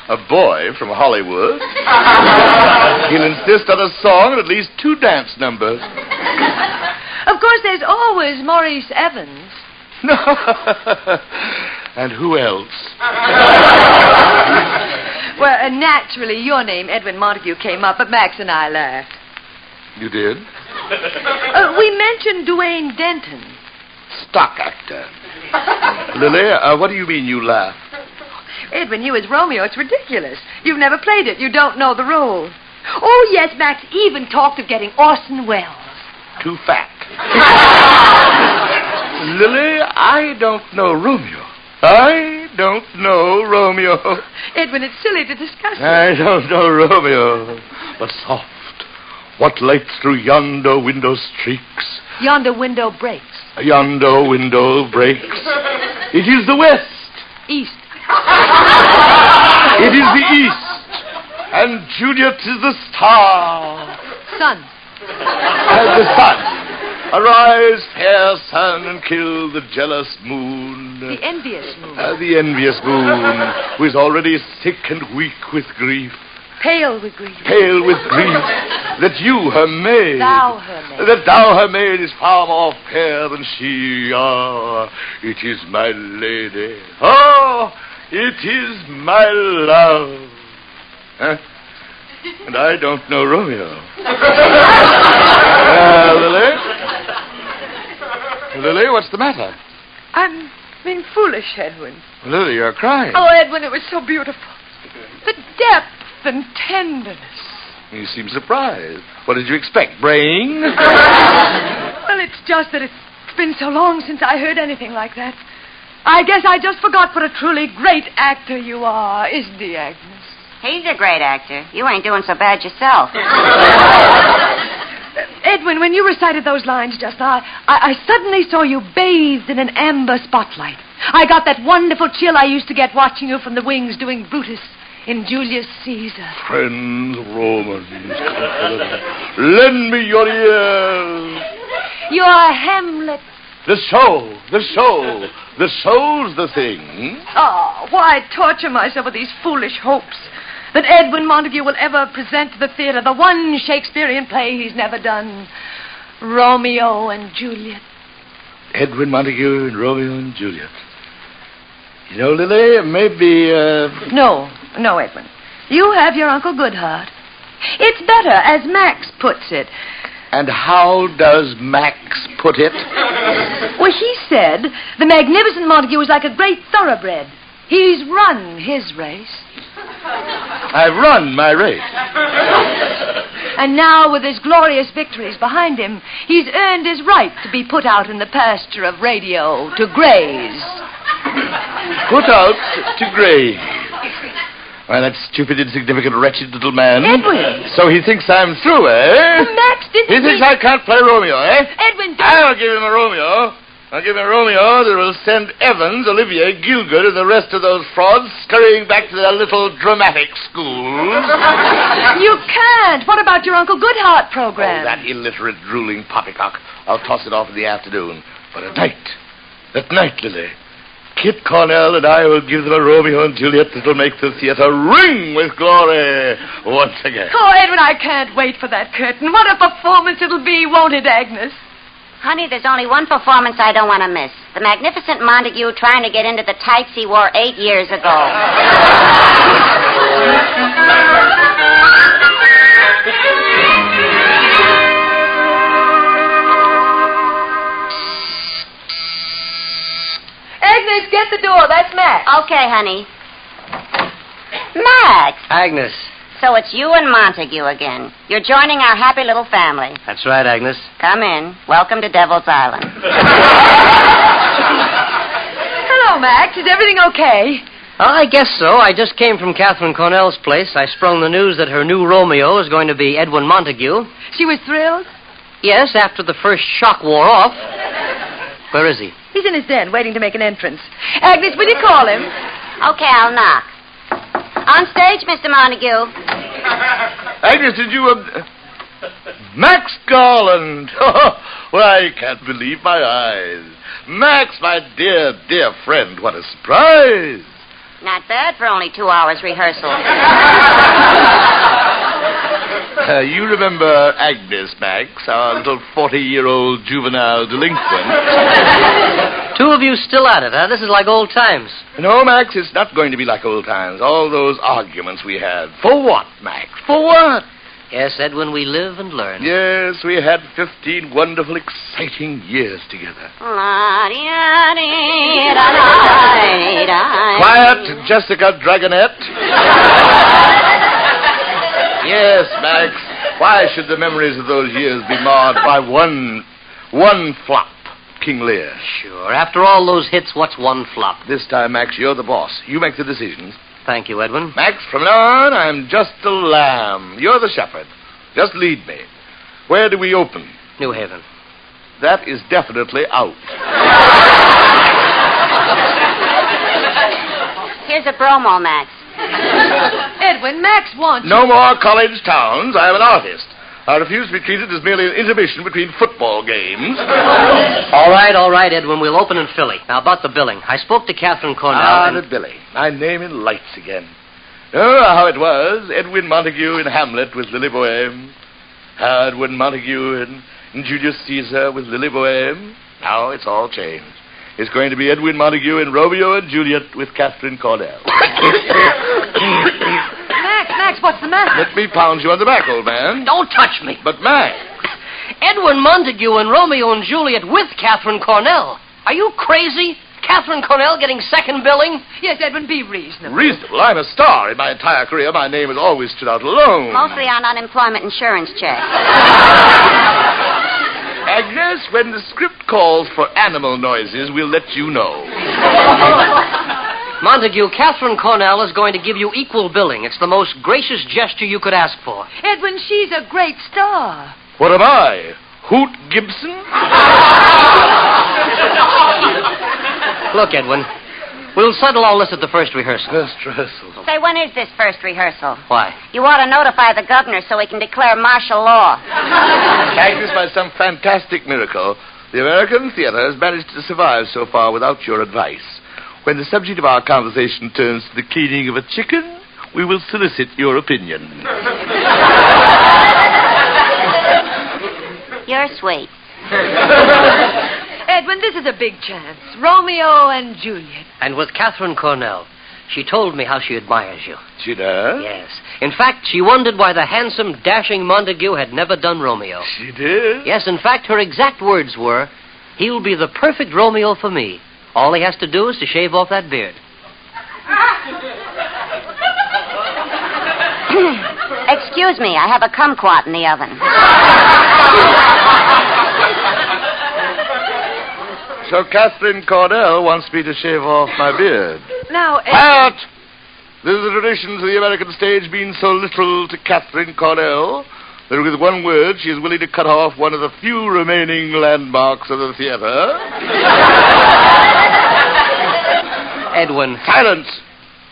[SPEAKER 6] A boy from Hollywood. He'll insist on a song and at least 2 dance numbers.
[SPEAKER 3] Of course, there's always Maurice Evans.
[SPEAKER 6] And who else?
[SPEAKER 3] Well, naturally, your name, Edwin Montague, came up, but Max and I laughed.
[SPEAKER 6] You did?
[SPEAKER 3] We mentioned Dwayne Denton.
[SPEAKER 6] Stock actor. Lily, what do you mean you laugh?
[SPEAKER 3] Edwin, you as Romeo, it's ridiculous. You've never played it. You don't know the role. Oh, yes, Max even talked of getting Orson Welles.
[SPEAKER 6] Too fat. Lily, I don't know Romeo. I don't know Romeo.
[SPEAKER 3] Edwin, it's silly to discuss it.
[SPEAKER 6] I don't know Romeo. But soft, What light through yonder window streaks?
[SPEAKER 3] Yonder window breaks.
[SPEAKER 6] Yonder window breaks. It is the west.
[SPEAKER 3] East.
[SPEAKER 6] It is the east. And Juliet is the star.
[SPEAKER 3] Sun.
[SPEAKER 6] And the sun. Arise, fair sun, and kill the jealous moon.
[SPEAKER 3] The envious moon.
[SPEAKER 6] The envious moon, who is already sick and weak with grief.
[SPEAKER 3] Pale with grief.
[SPEAKER 6] Pale with grief. That you, her maid.
[SPEAKER 3] Thou, her maid.
[SPEAKER 6] That thou, her maid, is far more fair than she. Ah, it is my lady. Oh, it is my love. Huh? And I don't know Romeo. Lily? Lily, what's the matter?
[SPEAKER 3] I'm being foolish, Edwin.
[SPEAKER 6] Lily, you're crying.
[SPEAKER 3] Oh, Edwin, it was so beautiful. The depth and tenderness.
[SPEAKER 6] You seem surprised. What did you expect, brain?
[SPEAKER 3] Well, it's just that it's been so long since I heard anything like that. I guess I just forgot what a truly great actor you are, isn't he, Agnes?
[SPEAKER 2] He's a great actor. You ain't doing so bad yourself.
[SPEAKER 3] Edwin, when you recited those lines just now, I suddenly saw you bathed in an amber spotlight. I got that wonderful chill I used to get watching you from the wings doing Brutus in Julius Caesar.
[SPEAKER 6] Friends, Romans, lend me your ears.
[SPEAKER 3] You're Hamlet.
[SPEAKER 6] The soul. The soul's the thing.
[SPEAKER 3] Oh, why torture myself with these foolish hopes that Edwin Montague will ever present to the theater the one Shakespearean play he's never done, Romeo and Juliet.
[SPEAKER 6] Edwin Montague and Romeo and Juliet. You know, Lily, maybe,
[SPEAKER 3] No, Edwin. You have your Uncle Goodhart. It's better, as Max puts it.
[SPEAKER 6] And how does Max put it?
[SPEAKER 3] Well, he said the magnificent Montague is like a great thoroughbred. He's run his race.
[SPEAKER 6] I've run my race.
[SPEAKER 3] And now, with his glorious victories behind him, he's earned his right to be put out in the pasture of radio to graze.
[SPEAKER 6] Put out to graze. Why, that stupid, insignificant, wretched little man.
[SPEAKER 3] Edwin!
[SPEAKER 6] So he thinks I'm through, eh?
[SPEAKER 3] Well, Max didn't
[SPEAKER 6] He thinks I can't play Romeo, eh?
[SPEAKER 3] Edwin,
[SPEAKER 6] I'll give him a Romeo. I'll give him a Romeo that will send Evans, Olivier, Gielgud, and the rest of those frauds scurrying back to their little dramatic schools.
[SPEAKER 3] You can't. What about your Uncle Goodhart program?
[SPEAKER 6] Oh, that illiterate, drooling poppycock. I'll toss it off in the afternoon. But at night, Lily, Kit Cornell and I will give them a Romeo and Juliet that'll make the theater ring with glory once again.
[SPEAKER 3] Oh, Edwin, I can't wait for that curtain. What a performance it'll be, won't it, Agnes?
[SPEAKER 2] Honey, there's only one performance I don't want to miss. The magnificent Montague trying to get into the tights he wore 8 years ago.
[SPEAKER 3] Agnes, get the door. That's Max.
[SPEAKER 2] Okay, honey. Max!
[SPEAKER 16] Agnes.
[SPEAKER 2] So it's you and Montague again. You're joining our happy little family.
[SPEAKER 16] That's right, Agnes.
[SPEAKER 2] Come in. Welcome to Devil's Island.
[SPEAKER 3] Hello, Max. Is everything okay?
[SPEAKER 16] I guess so. I just came from Catherine Cornell's place. I sprung the news that her new Romeo is going to be Edwin Montague.
[SPEAKER 3] She was thrilled?
[SPEAKER 16] Yes, after the first shock wore off. Where is he?
[SPEAKER 3] He's in his den, waiting to make an entrance. Agnes, will you call him?
[SPEAKER 2] Okay, I'll knock. On stage, Mr. Montague.
[SPEAKER 6] Agnes, did you... Max Garland. Well, I can't believe my eyes. Max, my dear, dear friend, what a surprise.
[SPEAKER 2] Not bad for only 2 hours rehearsal.
[SPEAKER 6] You remember Agnes, Max, our little 40-year-old juvenile delinquent.
[SPEAKER 16] Two of you still at it, huh? This is like old times.
[SPEAKER 6] No, Max, it's not going to be like old times. All those arguments we had. For what, Max? For what?
[SPEAKER 16] Yes, Edwin, we live and learn.
[SPEAKER 6] Yes, we had 15 wonderful, exciting years together. Quiet, Jessica Dragonette. Yes, Max. Why should the memories of those years be marred by one flop, King Lear?
[SPEAKER 16] Sure. After all those hits, what's one flop?
[SPEAKER 6] This time, Max, you're the boss. You make the decisions.
[SPEAKER 16] Thank you, Edwin.
[SPEAKER 6] Max, from now on, I'm just a lamb. You're the shepherd. Just lead me. Where do we open?
[SPEAKER 16] New Haven.
[SPEAKER 6] That is definitely out.
[SPEAKER 2] Here's a bromo, Max.
[SPEAKER 3] Edwin, Max wants
[SPEAKER 6] No more college towns. I am an artist. I refuse to be treated as merely an intermission between football games.
[SPEAKER 16] All right, Edwin. We'll open in Philly. Now, about the billing. I spoke to Catherine Cornell.
[SPEAKER 6] The Billy. My name in lights again. Oh, how it was. Edwin Montague in Hamlet with Lily Boheme. Edwin Montague in Julius Caesar with Lily Boheme. Now it's all changed. It's going to be Edwin Montague in Romeo and Juliet with Catherine Cornell.
[SPEAKER 3] Max, what's the matter?
[SPEAKER 6] Let me pound you on the back, old man.
[SPEAKER 16] Don't touch me.
[SPEAKER 6] But, Max.
[SPEAKER 16] Edwin Montague in Romeo and Juliet with Catherine Cornell. Are you crazy? Catherine Cornell getting second billing?
[SPEAKER 3] Yes, Edwin, be reasonable.
[SPEAKER 6] Reasonable? I'm a star. In my entire career, my name has always stood out alone.
[SPEAKER 2] Mostly on unemployment insurance checks.
[SPEAKER 6] Agnes, when the script calls for animal noises, we'll let you know.
[SPEAKER 16] Montague, Catherine Cornell is going to give you equal billing. It's the most gracious gesture you could ask for.
[SPEAKER 3] Edwin, she's a great star.
[SPEAKER 6] What am I? Hoot Gibson?
[SPEAKER 16] Look, Edwin, we'll settle all this at the first rehearsal.
[SPEAKER 6] First rehearsal?
[SPEAKER 2] Say, when is this first rehearsal?
[SPEAKER 16] Why?
[SPEAKER 2] You ought to notify the governor so he can declare martial law.
[SPEAKER 6] Agnes, by some fantastic miracle, the American theater has managed to survive so far without your advice. When the subject of our conversation turns to the cleaning of a chicken, we will solicit your opinion.
[SPEAKER 2] You're sweet.
[SPEAKER 3] Edwin, this is a big chance. Romeo and Juliet.
[SPEAKER 16] And with Catherine Cornell. She told me how she admires you.
[SPEAKER 6] She does?
[SPEAKER 16] Yes. In fact, she wondered why the handsome, dashing Montague had never done Romeo.
[SPEAKER 6] She did?
[SPEAKER 16] Yes, in fact, her exact words were, "He'll be the perfect Romeo for me. All he has to do is to shave off that beard."
[SPEAKER 2] Excuse me, I have a kumquat in the oven.
[SPEAKER 6] So Catherine Cornell wants me to shave off my beard.
[SPEAKER 3] Now,
[SPEAKER 6] Quiet! There's a tradition to the American stage being so little to Catherine Cornell that with one word she is willing to cut off one of the few remaining landmarks of the theater.
[SPEAKER 16] Edwin.
[SPEAKER 6] Silence!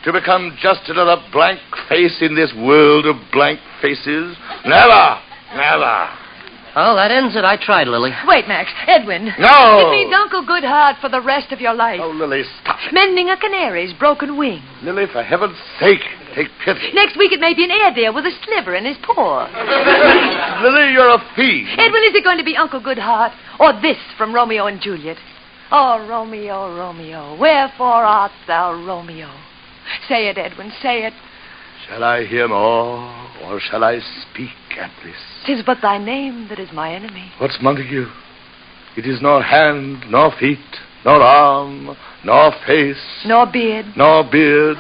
[SPEAKER 6] To become just another blank face in this world of blank faces? Never! Never!
[SPEAKER 16] Oh, that ends it. I tried, Lily.
[SPEAKER 3] Wait, Max. Edwin.
[SPEAKER 6] No!
[SPEAKER 3] It means Uncle Goodheart for the rest of your life.
[SPEAKER 6] Oh, Lily, stop it.
[SPEAKER 3] Mending a canary's broken wing.
[SPEAKER 6] Lily, for heaven's sake, take pity.
[SPEAKER 3] Next week it may be an Airedale with a sliver in his paw.
[SPEAKER 6] Lily, you're a fiend.
[SPEAKER 3] Edwin, is it going to be Uncle Goodheart or this from Romeo and Juliet? Oh, Romeo, Romeo, wherefore art thou Romeo? Say it, Edwin, say it.
[SPEAKER 6] Shall I hear more, or shall I speak at this?
[SPEAKER 3] 'Tis but thy name that is my enemy.
[SPEAKER 6] What's Montague? It is nor hand, nor feet, nor arm, nor face.
[SPEAKER 3] Nor beard.
[SPEAKER 6] Nor beard.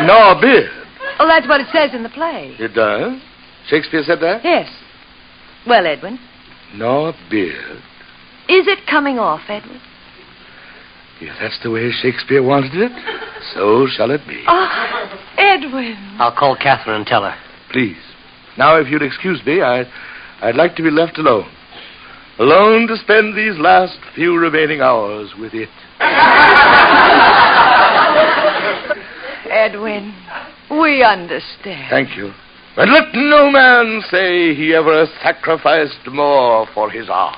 [SPEAKER 6] Nor beard.
[SPEAKER 3] Oh, that's what it says in the play.
[SPEAKER 6] It does? Shakespeare said that?
[SPEAKER 3] Yes. Well, Edwin.
[SPEAKER 6] Nor beard.
[SPEAKER 3] Is it coming off, Edwin?
[SPEAKER 6] If that's the way Shakespeare wanted it, so shall it be.
[SPEAKER 3] Oh, Edwin.
[SPEAKER 16] I'll call Catherine and tell her.
[SPEAKER 6] Please. Now, if you'd excuse me, I'd like to be left alone. Alone to spend these last few remaining hours with it.
[SPEAKER 3] Edwin, we understand.
[SPEAKER 6] Thank you. And let no man say he ever sacrificed more for his art.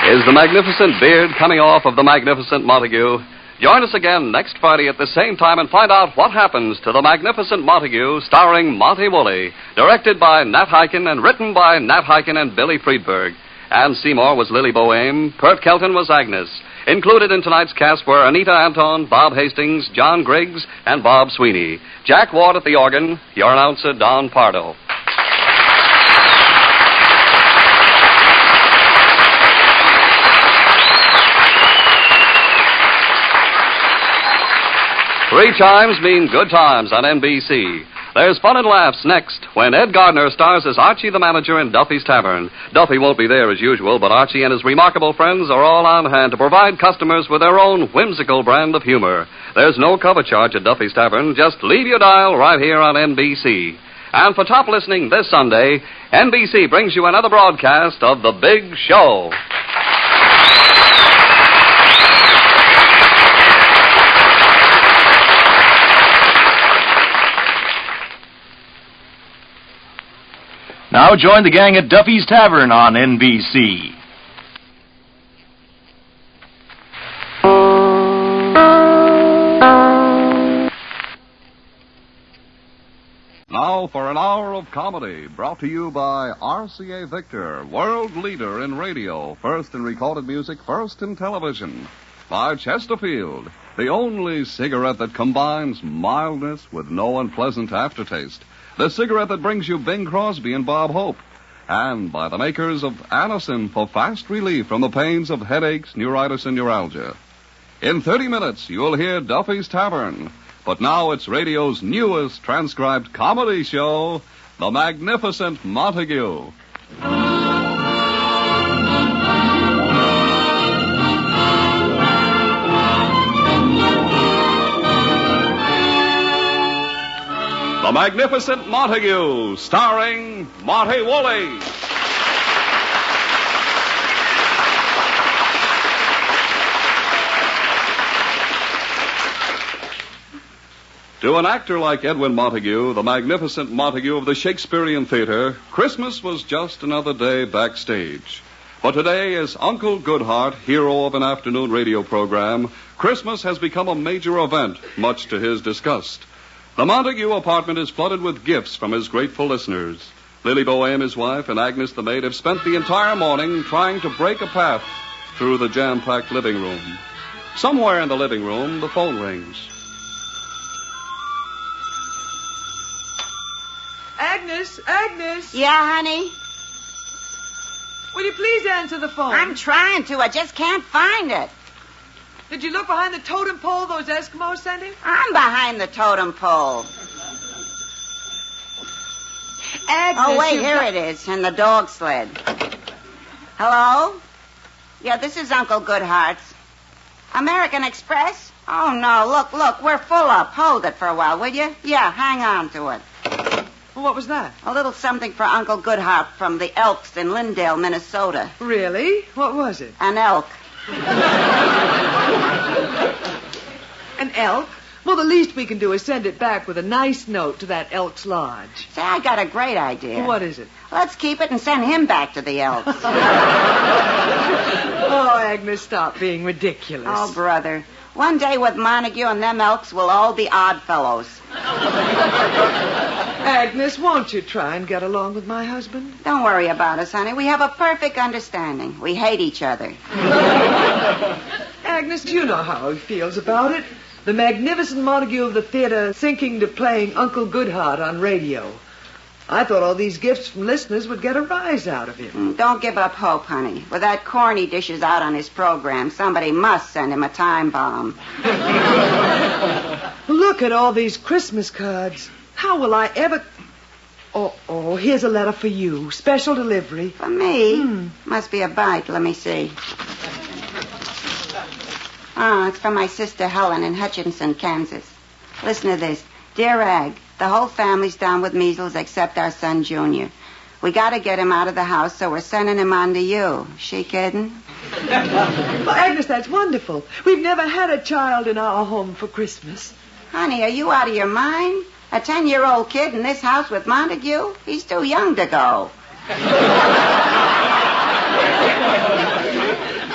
[SPEAKER 1] Is the magnificent beard coming off of the magnificent Montague? Join us again next Friday at the same time and find out what happens to the magnificent Montague, starring Monty Woolley, directed by Nat Hiken and written by Nat Hiken and Billy Friedberg. Ann Seymour was Lily Boheme. Pert Kelton was Agnes. Included in tonight's cast were Anita Anton, Bob Hastings, John Griggs, and Bob Sweeney. Jack Ward at the organ, your announcer, Don Pardo. Three chimes mean good times on NBC. There's fun and laughs next when Ed Gardner stars as Archie the manager in Duffy's Tavern. Duffy won't be there as usual, but Archie and his remarkable friends are all on hand to provide customers with their own whimsical brand of humor. There's no cover charge at Duffy's Tavern. Just leave your dial right here on NBC. And for top listening this Sunday, NBC brings you another broadcast of The Big Show.
[SPEAKER 12] Now join the gang at Duffy's Tavern on NBC.
[SPEAKER 1] Now for an hour of comedy, brought to you by RCA Victor, world leader in radio, first in recorded music, first in television. By Chesterfield, the only cigarette that combines mildness with no unpleasant aftertaste. The cigarette that brings you Bing Crosby and Bob Hope. And by the makers of Anacin for fast relief from the pains of headaches, neuritis, and neuralgia. In 30 minutes, you'll hear Duffy's Tavern. But now it's radio's newest transcribed comedy show, The Magnificent Montague. The Magnificent Montague, starring Monty Woolley. To an actor like Edwin Montague, the magnificent Montague of the Shakespearean Theater, Christmas was just another day backstage. But today, as Uncle Goodhart, hero of an afternoon radio program, Christmas has become a major event, much to his disgust. The Montague apartment is flooded with gifts from his grateful listeners. Lily Boehm, his wife, and Agnes, the maid, have spent the entire morning trying to break a path through the jam-packed living room. Somewhere in the living room, the phone rings.
[SPEAKER 3] Agnes.
[SPEAKER 2] Yeah, honey?
[SPEAKER 3] Will you please answer the phone?
[SPEAKER 2] I'm trying to. I just can't find it.
[SPEAKER 3] Did you look behind the totem pole those Eskimos sent him?
[SPEAKER 2] I'm behind the totem pole.
[SPEAKER 3] Agnes,
[SPEAKER 2] oh, wait, here it is, in the dog sled. Hello? Yeah, this is Uncle Goodhart's. American Express? Oh, no, look, we're full up. Hold it for a while, will you? Yeah, hang on to it.
[SPEAKER 3] Well, what was that?
[SPEAKER 2] A little something for Uncle Goodhart from the Elks in Lindale, Minnesota.
[SPEAKER 3] Really? What was it?
[SPEAKER 2] An elk.
[SPEAKER 3] An elk? Well, the least we can do is send it back with a nice note to that Elks Lodge.
[SPEAKER 2] Say, I got a great idea.
[SPEAKER 3] What is it?
[SPEAKER 2] Let's keep it and send him back to the Elks.
[SPEAKER 3] Oh, Agnes, stop being ridiculous.
[SPEAKER 2] Oh, brother. One day with Montague and them Elks, we'll all be odd fellows.
[SPEAKER 3] Agnes, won't you try and get along with my husband?
[SPEAKER 2] Don't worry about us, honey. We have a perfect understanding. We hate each other.
[SPEAKER 3] Agnes, you know how he feels about it. The magnificent Montague of the theater sinking to playing Uncle Goodhart on radio. I thought all these gifts from listeners would get a rise out of him.
[SPEAKER 2] Don't give up hope, honey. With that corn he dishes out on his program, somebody must send him a time bomb.
[SPEAKER 3] Look at all these Christmas cards. How will I ever... Oh, here's a letter for you. Special delivery.
[SPEAKER 2] For me? Must be a bite. Let me see. Oh, it's from my sister Helen in Hutchinson, Kansas. Listen to this. Dear Ag, the whole family's down with measles except our son, Junior. We got to get him out of the house, so we're sending him on to you. She kidding?
[SPEAKER 3] Well, Agnes, that's wonderful. We've never had a child in our home for Christmas.
[SPEAKER 2] Honey, are you out of your mind? A 10-year-old kid in this house with Montague? He's too young to go.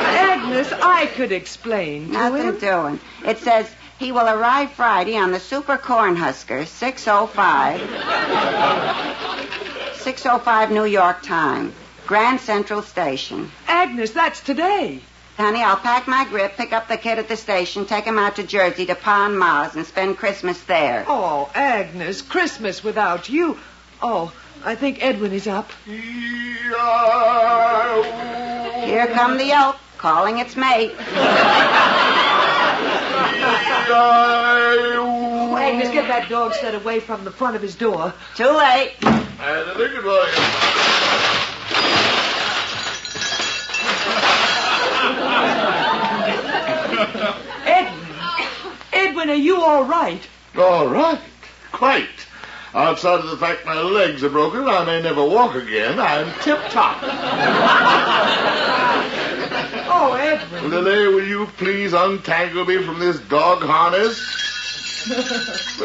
[SPEAKER 3] Agnes, I could explain to him.
[SPEAKER 2] Nothing doing. It says he will arrive Friday on the Super Cornhusker, 6:05 New York time, Grand Central Station.
[SPEAKER 3] Agnes, that's today.
[SPEAKER 2] Honey, I'll pack my grip, pick up the kid at the station, take him out to Jersey to Pa and Ma's and spend Christmas there.
[SPEAKER 3] Oh, Agnes, Christmas without you. Oh, I think Edwin is up.
[SPEAKER 2] Here come the elk, calling its mate. Wait
[SPEAKER 3] Agnes, get that dog sled away from the front of his door.
[SPEAKER 2] Too late.
[SPEAKER 6] Good morning.
[SPEAKER 3] Edwin, are you all right?
[SPEAKER 6] All right. Quite. Outside of the fact my legs are broken, I may never walk again. I'm tip-top.
[SPEAKER 3] Oh, Edwin.
[SPEAKER 6] Lily, will you please untangle me from this dog harness?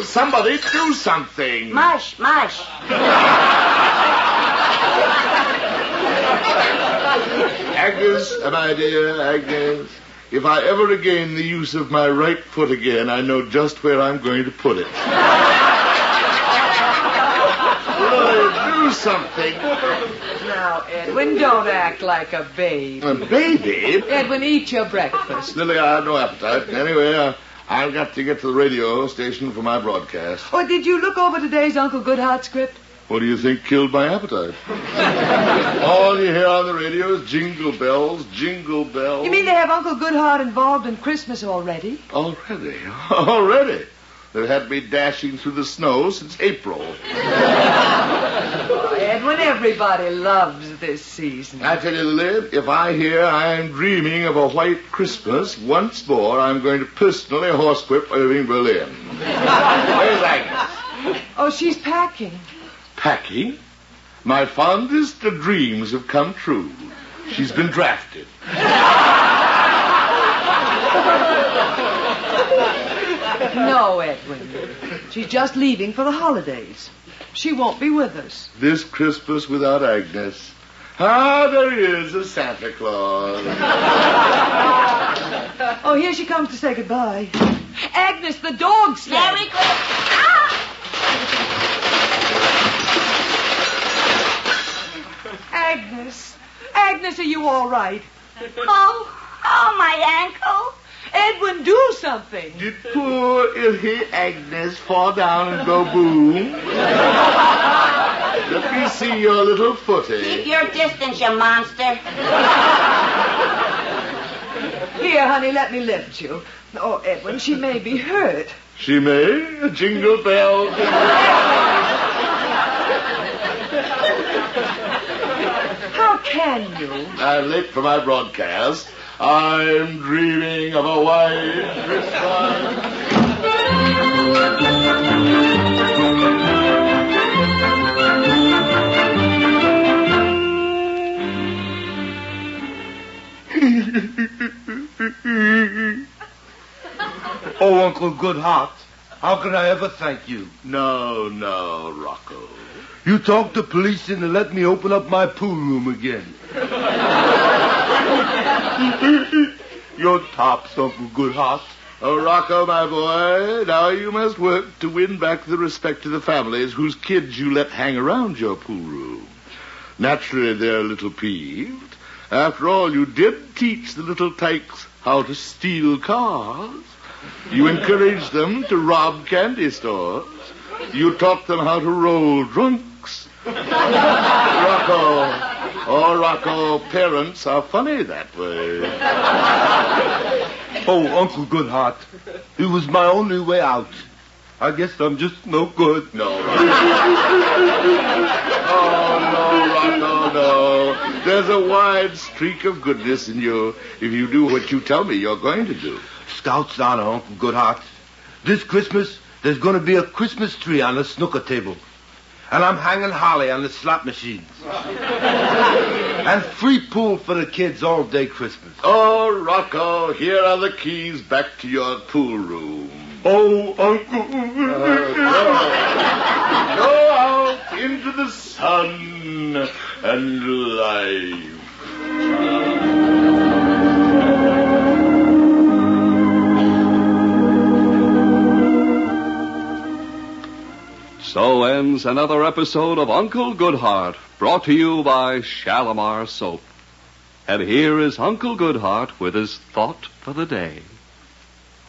[SPEAKER 6] Somebody do something.
[SPEAKER 2] Mush.
[SPEAKER 6] Agnes, my dear Agnes, if I ever regain the use of my right foot again, I know just where I'm going to put it. Lily, do something.
[SPEAKER 3] Now, Edwin, don't act like a baby.
[SPEAKER 6] A baby?
[SPEAKER 3] Edwin, eat your breakfast.
[SPEAKER 6] Lily, I have no appetite. Anyway, I've got to get to the radio station for my broadcast.
[SPEAKER 3] Oh, did you look over today's Uncle Goodhart script?
[SPEAKER 6] What do you think killed my appetite? All you hear on the radio is jingle bells, jingle bells.
[SPEAKER 3] You mean they have Uncle Goodhart involved in Christmas already?
[SPEAKER 6] Already. They've had me dashing through the snow since April.
[SPEAKER 3] Oh, Edwin, everybody loves this season.
[SPEAKER 6] I tell you, Lily, if I hear I'm dreaming of a white Christmas once more, I'm going to personally horsewhip Irving Berlin. Where's Agnes?
[SPEAKER 3] Oh, she's packing.
[SPEAKER 6] Packing? My fondest of dreams have come true. She's been drafted.
[SPEAKER 3] No, Edwin. She's just leaving for the holidays. She won't be with us.
[SPEAKER 6] This Christmas without Agnes. Ah, there is a Santa Claus.
[SPEAKER 3] Oh, here she comes to say goodbye. Agnes, the dog sled.
[SPEAKER 2] Merry Christmas.
[SPEAKER 3] Agnes, are you all right?
[SPEAKER 2] Oh, my ankle.
[SPEAKER 3] Edwin, do something.
[SPEAKER 6] Did poor illy Agnes fall down and go boom? Let me see your little footy.
[SPEAKER 2] Keep your distance, you monster.
[SPEAKER 3] Here, honey, let me lift you. Oh, Edwin, she may be hurt.
[SPEAKER 6] She may? Jingle bell.
[SPEAKER 3] How can you?
[SPEAKER 6] I'm late for my broadcast. I'm dreaming of a white Christmas.
[SPEAKER 11] Oh, Uncle Goodhart, how can I ever thank you?
[SPEAKER 6] No, Rocco.
[SPEAKER 11] You talked to police and let me open up my pool room again. Your tops, Uncle Goodhart.
[SPEAKER 6] Oh, Rocco, my boy, now you must work to win back the respect of the families whose kids you let hang around your pool room. Naturally, they're a little peeved. After all, you did teach the little tykes how to steal cars. You encouraged them to rob candy stores. You taught them how to roll drunks. Rocco, parents are funny that way.
[SPEAKER 11] Oh, Uncle Goodhart, it was my only way out. I guess I'm just no good.
[SPEAKER 6] No, Rocco. Oh, no, Rocco, no. There's a wide streak of goodness in you if you do what you tell me you're going to do.
[SPEAKER 11] Scout's honor, Uncle Goodhart. This Christmas, there's going to be a Christmas tree on the snooker table. And I'm hanging holly on the slot machines. And free pool for the kids all day Christmas.
[SPEAKER 6] Oh, Rocco, here are the keys back to your pool room.
[SPEAKER 11] Oh, Uncle.
[SPEAKER 6] Go out into the sun and life.
[SPEAKER 1] So ends another episode of Uncle Goodhart, brought to you by Shalimar Soap. And here is Uncle Goodhart with his thought for the day.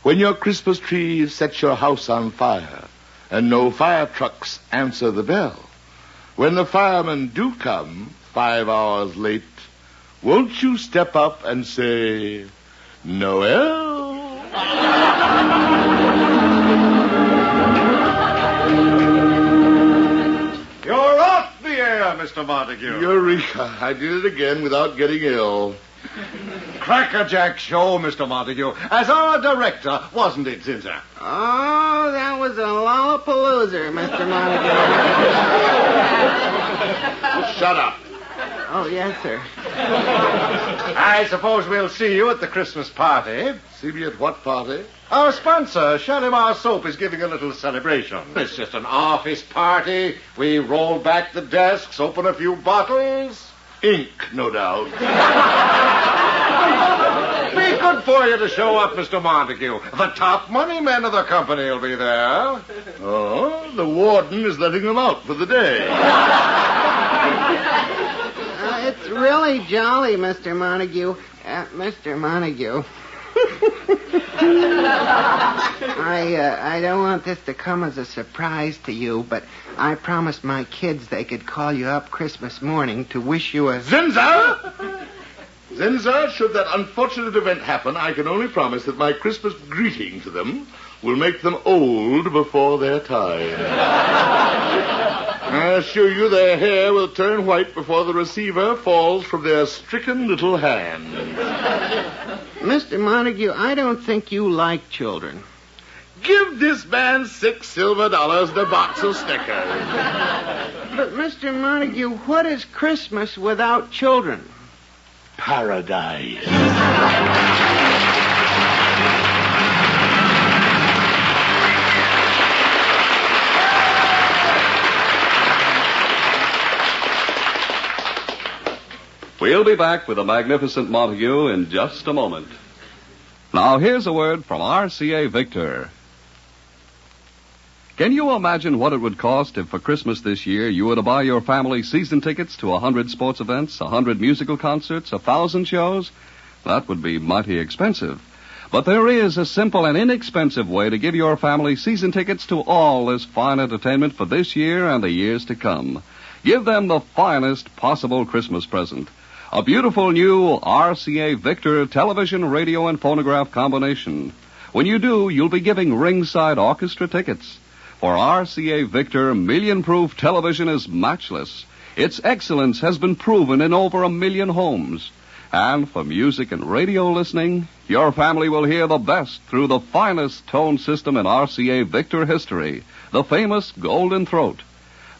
[SPEAKER 6] When your Christmas tree sets your house on fire and no fire trucks answer the bell, when the firemen do come 5 hours late, won't you step up and say, Noel?
[SPEAKER 4] Mr. Montague.
[SPEAKER 6] Eureka. I did it again without getting ill.
[SPEAKER 4] Crackerjack show, Mr. Montague. As our director, wasn't it, Zinzer?
[SPEAKER 5] Oh, that was a lollapalooza, Mr. Montague.
[SPEAKER 6] Shut up.
[SPEAKER 5] Oh, yes, sir.
[SPEAKER 4] I suppose we'll see you at the Christmas party.
[SPEAKER 6] See me at what party?
[SPEAKER 4] Our sponsor, Shalimar Soap, is giving a little celebration. It's just an office party. We roll back the desks, open a few bottles.
[SPEAKER 6] Ink, no doubt.
[SPEAKER 4] Be good for you to show up, Mr. Montague. The top money men of the company will be there.
[SPEAKER 6] Oh, the warden is letting them out for the day.
[SPEAKER 5] It's really jolly, Mr. Montague. Mr. Montague. I don't want this to come as a surprise to you, but I promised my kids they could call you up Christmas morning to wish you a...
[SPEAKER 6] Zinzer! Zinzer, should that unfortunate event happen, I can only promise that my Christmas greeting to them will make them old before their time. I assure you their hair will turn white before the receiver falls from their stricken little hands.
[SPEAKER 5] Mr. Montague, I don't think you like children.
[SPEAKER 6] Give this man $6 silver and a box of stickers.
[SPEAKER 5] But, Mr. Montague, what is Christmas without children?
[SPEAKER 6] Paradise.
[SPEAKER 1] We'll be back with the magnificent Montague in just a moment. Now, here's a word from RCA Victor. Can you imagine what it would cost if for Christmas this year you were to buy your family season tickets to 100 sports events, 100 musical concerts, 1,000 shows? That would be mighty expensive. But there is a simple and inexpensive way to give your family season tickets to all this fine entertainment for this year and the years to come. Give them the finest possible Christmas present. A beautiful new RCA Victor television, radio, and phonograph combination. When you do, you'll be giving ringside orchestra tickets. For RCA Victor, million-proof television is matchless. Its excellence has been proven in over 1 million homes. And for music and radio listening, your family will hear the best through the finest tone system in RCA Victor history, the famous Golden Throat.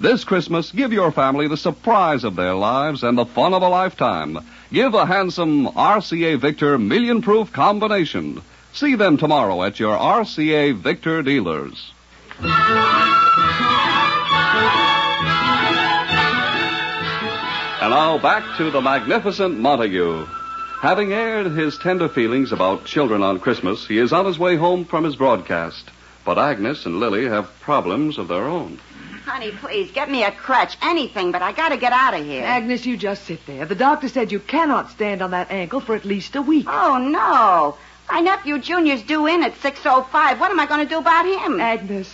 [SPEAKER 1] This Christmas, give your family the surprise of their lives and the fun of a lifetime. Give a handsome RCA Victor million-proof combination. See them tomorrow at your RCA Victor dealers. And now back to the magnificent Montague. Having aired his tender feelings about children on Christmas, he is on his way home from his broadcast. But Agnes and Lily have problems of their own.
[SPEAKER 13] Honey, please, get me a crutch, anything, but I gotta get out of here.
[SPEAKER 3] Agnes, you just sit there. The doctor said you cannot stand on that ankle for at least a week.
[SPEAKER 13] Oh, no. My nephew Junior's due in at 6:05. What am I going to do about him?
[SPEAKER 3] Agnes,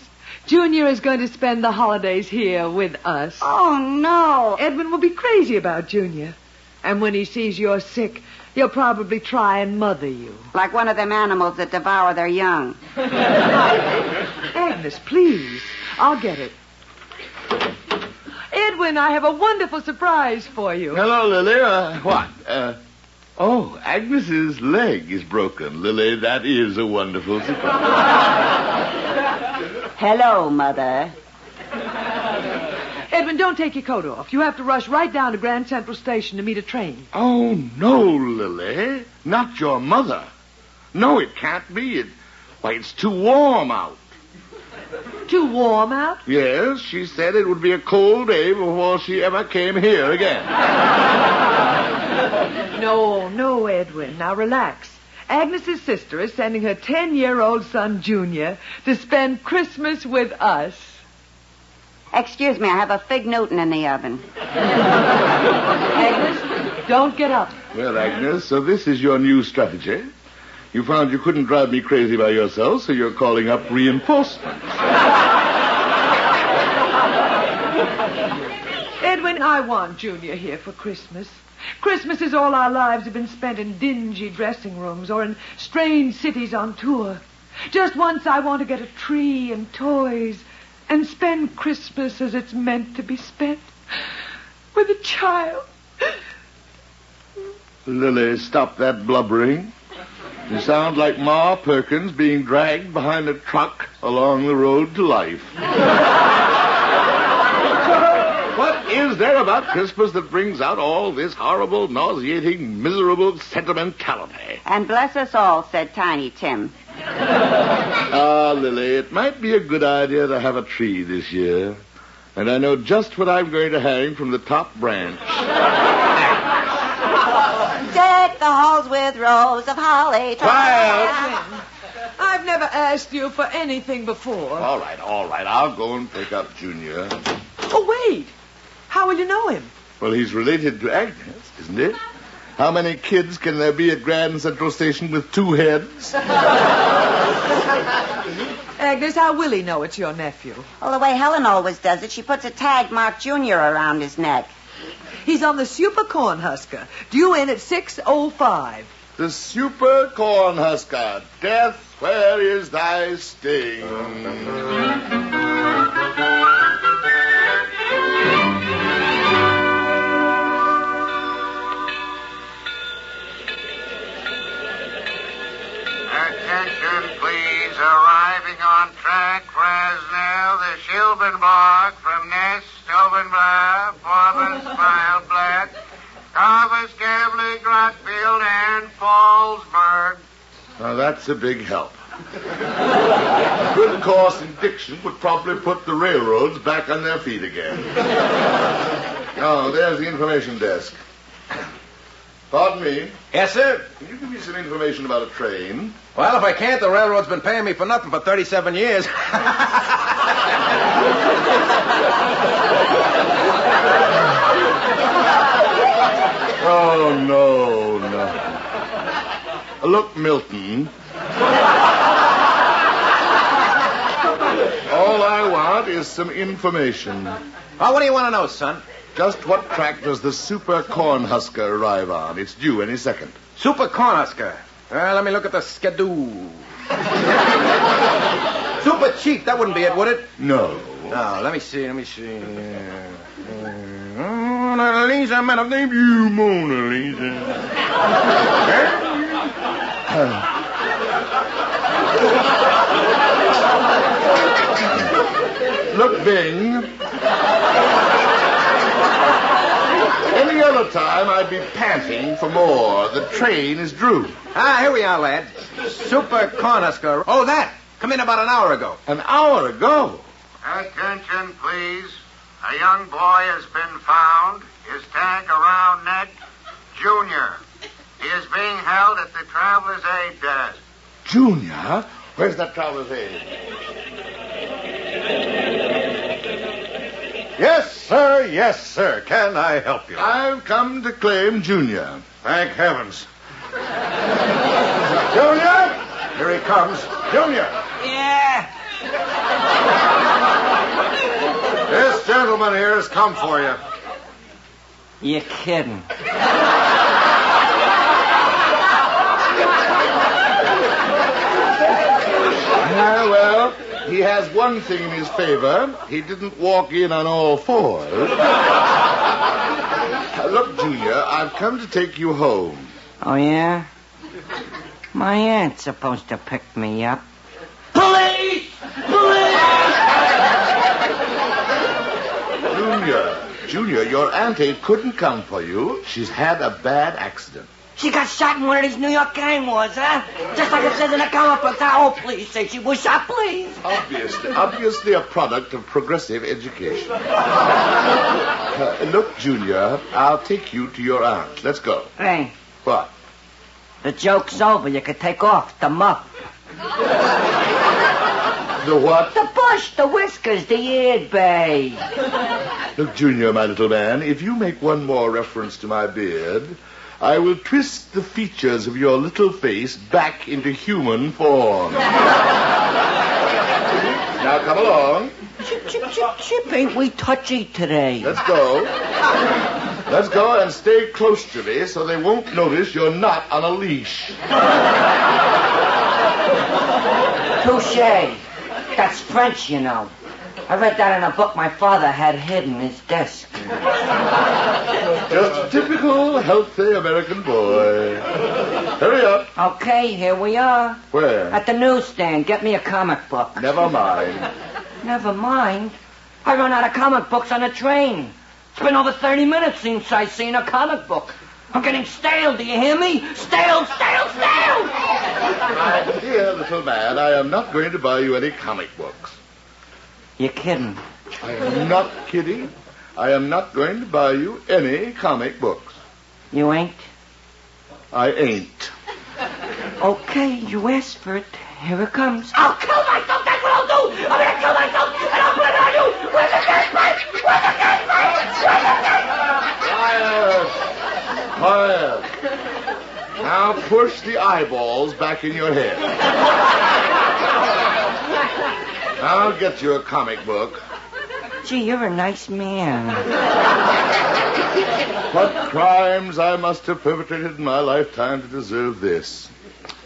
[SPEAKER 3] Junior is going to spend the holidays here with us.
[SPEAKER 13] Oh, no.
[SPEAKER 3] Edwin will be crazy about Junior. And when he sees you're sick, he'll probably try and mother you.
[SPEAKER 13] Like one of them animals that devour their young.
[SPEAKER 3] Agnes, please. I'll get it. Edwin, I have a wonderful surprise for you.
[SPEAKER 6] Hello, Lily. What? Oh, Agnes's leg is broken. Lily, that is a wonderful surprise.
[SPEAKER 13] Hello, Mother.
[SPEAKER 3] Edwin, don't take your coat off. You have to rush right down to Grand Central Station to meet a train.
[SPEAKER 6] Oh, no, Lily. Not your mother. No, it can't be. Why, it's too warm out.
[SPEAKER 3] Too warm out?
[SPEAKER 6] Yes, she said it would be a cold day before she ever came here again.
[SPEAKER 3] No, Edwin. Now relax. Agnes's sister is sending her 10-year-old son, Junior, to spend Christmas with us.
[SPEAKER 13] Excuse me, I have a fig Newton in the oven.
[SPEAKER 3] Agnes, don't get up.
[SPEAKER 6] Well, Agnes, so this is your new strategy. You found you couldn't drive me crazy by yourself, so you're calling up reinforcements.
[SPEAKER 3] Edwin, I want Junior here for Christmas. Christmas is all our lives have been spent in dingy dressing rooms or in strange cities on tour. Just once I want to get a tree and toys and spend Christmas as it's meant to be spent. with a child.
[SPEAKER 6] Lily, stop that blubbering. You sound like Ma Perkins being dragged behind a truck along the road to life. What is there about Christmas that brings out all this horrible, nauseating, miserable sentimentality?
[SPEAKER 13] And bless us all, said Tiny Tim.
[SPEAKER 6] Ah, Lily, it might be a good idea to have a tree this year. And I know just what I'm going to hang from the top branch.
[SPEAKER 13] Deck the halls with rows of holly.
[SPEAKER 3] I've never asked you for anything before.
[SPEAKER 6] All right. I'll go and pick up Junior.
[SPEAKER 3] Oh, wait. How will you know him?
[SPEAKER 6] Well, he's related to Agnes, isn't it? How many kids can there be at Grand Central Station with 2 heads?
[SPEAKER 3] Agnes, how will he know it's your nephew?
[SPEAKER 13] Well, the way Helen always does it, she puts a tag marked Junior around his neck.
[SPEAKER 3] He's on the Super Cornhusker, due in at 6:05.
[SPEAKER 6] The Super Cornhusker. Death, where is thy sting?
[SPEAKER 5] Attention, please. Arriving on track, Fresno, the Schilbenborg from Nest, Stovenblatt, Forbes, Smileblatt, Carver, Scavely, Grotfield, and Fallsburg.
[SPEAKER 6] Now, that's a big help. A good course in diction would probably put the railroads back on their feet again. Oh, there's the information desk. Pardon me.
[SPEAKER 19] Yes, sir?
[SPEAKER 6] Can you give me some information about a train?
[SPEAKER 19] Well, if I can't, the railroad's been paying me for nothing for 37 years.
[SPEAKER 6] Oh, no. Look, Milton. All I want is some information.
[SPEAKER 19] Oh, what do you want to know, son?
[SPEAKER 6] Just what track does the Super Cornhusker arrive on? It's due any second.
[SPEAKER 19] Super Cornhusker. Well, let me look at the schedule. Super Cheap, that wouldn't be it, would it?
[SPEAKER 6] No.
[SPEAKER 19] No, let me see. Mona Lisa, man, I've named you Mona Lisa.
[SPEAKER 6] Look, Bing. Any other time, I'd be panting for more. The train is due.
[SPEAKER 19] Ah, here we are, lad. Super Cornhusker. Oh, that. Come in about an hour ago.
[SPEAKER 6] An hour ago?
[SPEAKER 5] Attention, please. A young boy has been found. His tag around neck, Junior. He is being held at the Traveler's Aid desk.
[SPEAKER 6] Junior? Where's that Traveler's Aid?
[SPEAKER 19] Yes, sir. Can I help you?
[SPEAKER 6] I've come to claim Junior.
[SPEAKER 19] Thank heavens. Junior! Here he comes. Junior!
[SPEAKER 21] Yeah?
[SPEAKER 19] This gentleman here has come for you.
[SPEAKER 21] You're kidding.
[SPEAKER 6] Well, he has one thing in his favor. He didn't walk in on all fours. Look, Junior, I've come to take you home.
[SPEAKER 21] Oh, yeah? My aunt's supposed to pick me up.
[SPEAKER 5] Police!
[SPEAKER 6] Junior, your auntie couldn't come for you. She's had a bad accident.
[SPEAKER 21] She got shot in one of these New York gang wars, huh? Just like it says in the comic books. Oh, please say she was shot, please.
[SPEAKER 6] Obviously a product of progressive education. Look, Junior, I'll take you to your aunt. Let's go.
[SPEAKER 21] Hey.
[SPEAKER 6] What?
[SPEAKER 21] The joke's over. You can take off the muff.
[SPEAKER 6] The what?
[SPEAKER 21] The bush, the whiskers, the ear bay.
[SPEAKER 6] Look, Junior, my little man, if you make one more reference to my beard, I will twist the features of your little face back into human form. Now, come along.
[SPEAKER 21] Chip, ain't we touchy today?
[SPEAKER 6] Let's go. Let's go and stay close to me so they won't notice you're not on a leash.
[SPEAKER 21] Touche. That's French, you know. I read that in a book my father had hidden in his desk.
[SPEAKER 6] Just a typical healthy American boy. Hurry up.
[SPEAKER 21] Okay, here we are.
[SPEAKER 6] Where?
[SPEAKER 21] At the newsstand. Get me a comic book.
[SPEAKER 6] Never mind.
[SPEAKER 21] Never mind? I run out of comic books on the train. It's been over 30 minutes since I seen a comic book. I'm getting stale, do you hear me? Stale, stale, stale!
[SPEAKER 6] My dear little man, I am not going to buy you any comic books.
[SPEAKER 21] You're kidding.
[SPEAKER 6] I am not kidding. I am not going to buy you any comic books.
[SPEAKER 21] You ain't?
[SPEAKER 6] I ain't.
[SPEAKER 21] Okay, you asked for it. Here it comes. I'll kill myself, that's what I'll do! I'm gonna kill myself, and I'll put it on you! Where's the gas pipe? Where's the gas pipe? Where's the gas pipe?
[SPEAKER 6] Quiet. Now push the eyeballs back in your head. I'll get you a comic book.
[SPEAKER 21] Gee, you're a nice man.
[SPEAKER 6] What crimes I must have perpetrated in my lifetime to deserve this.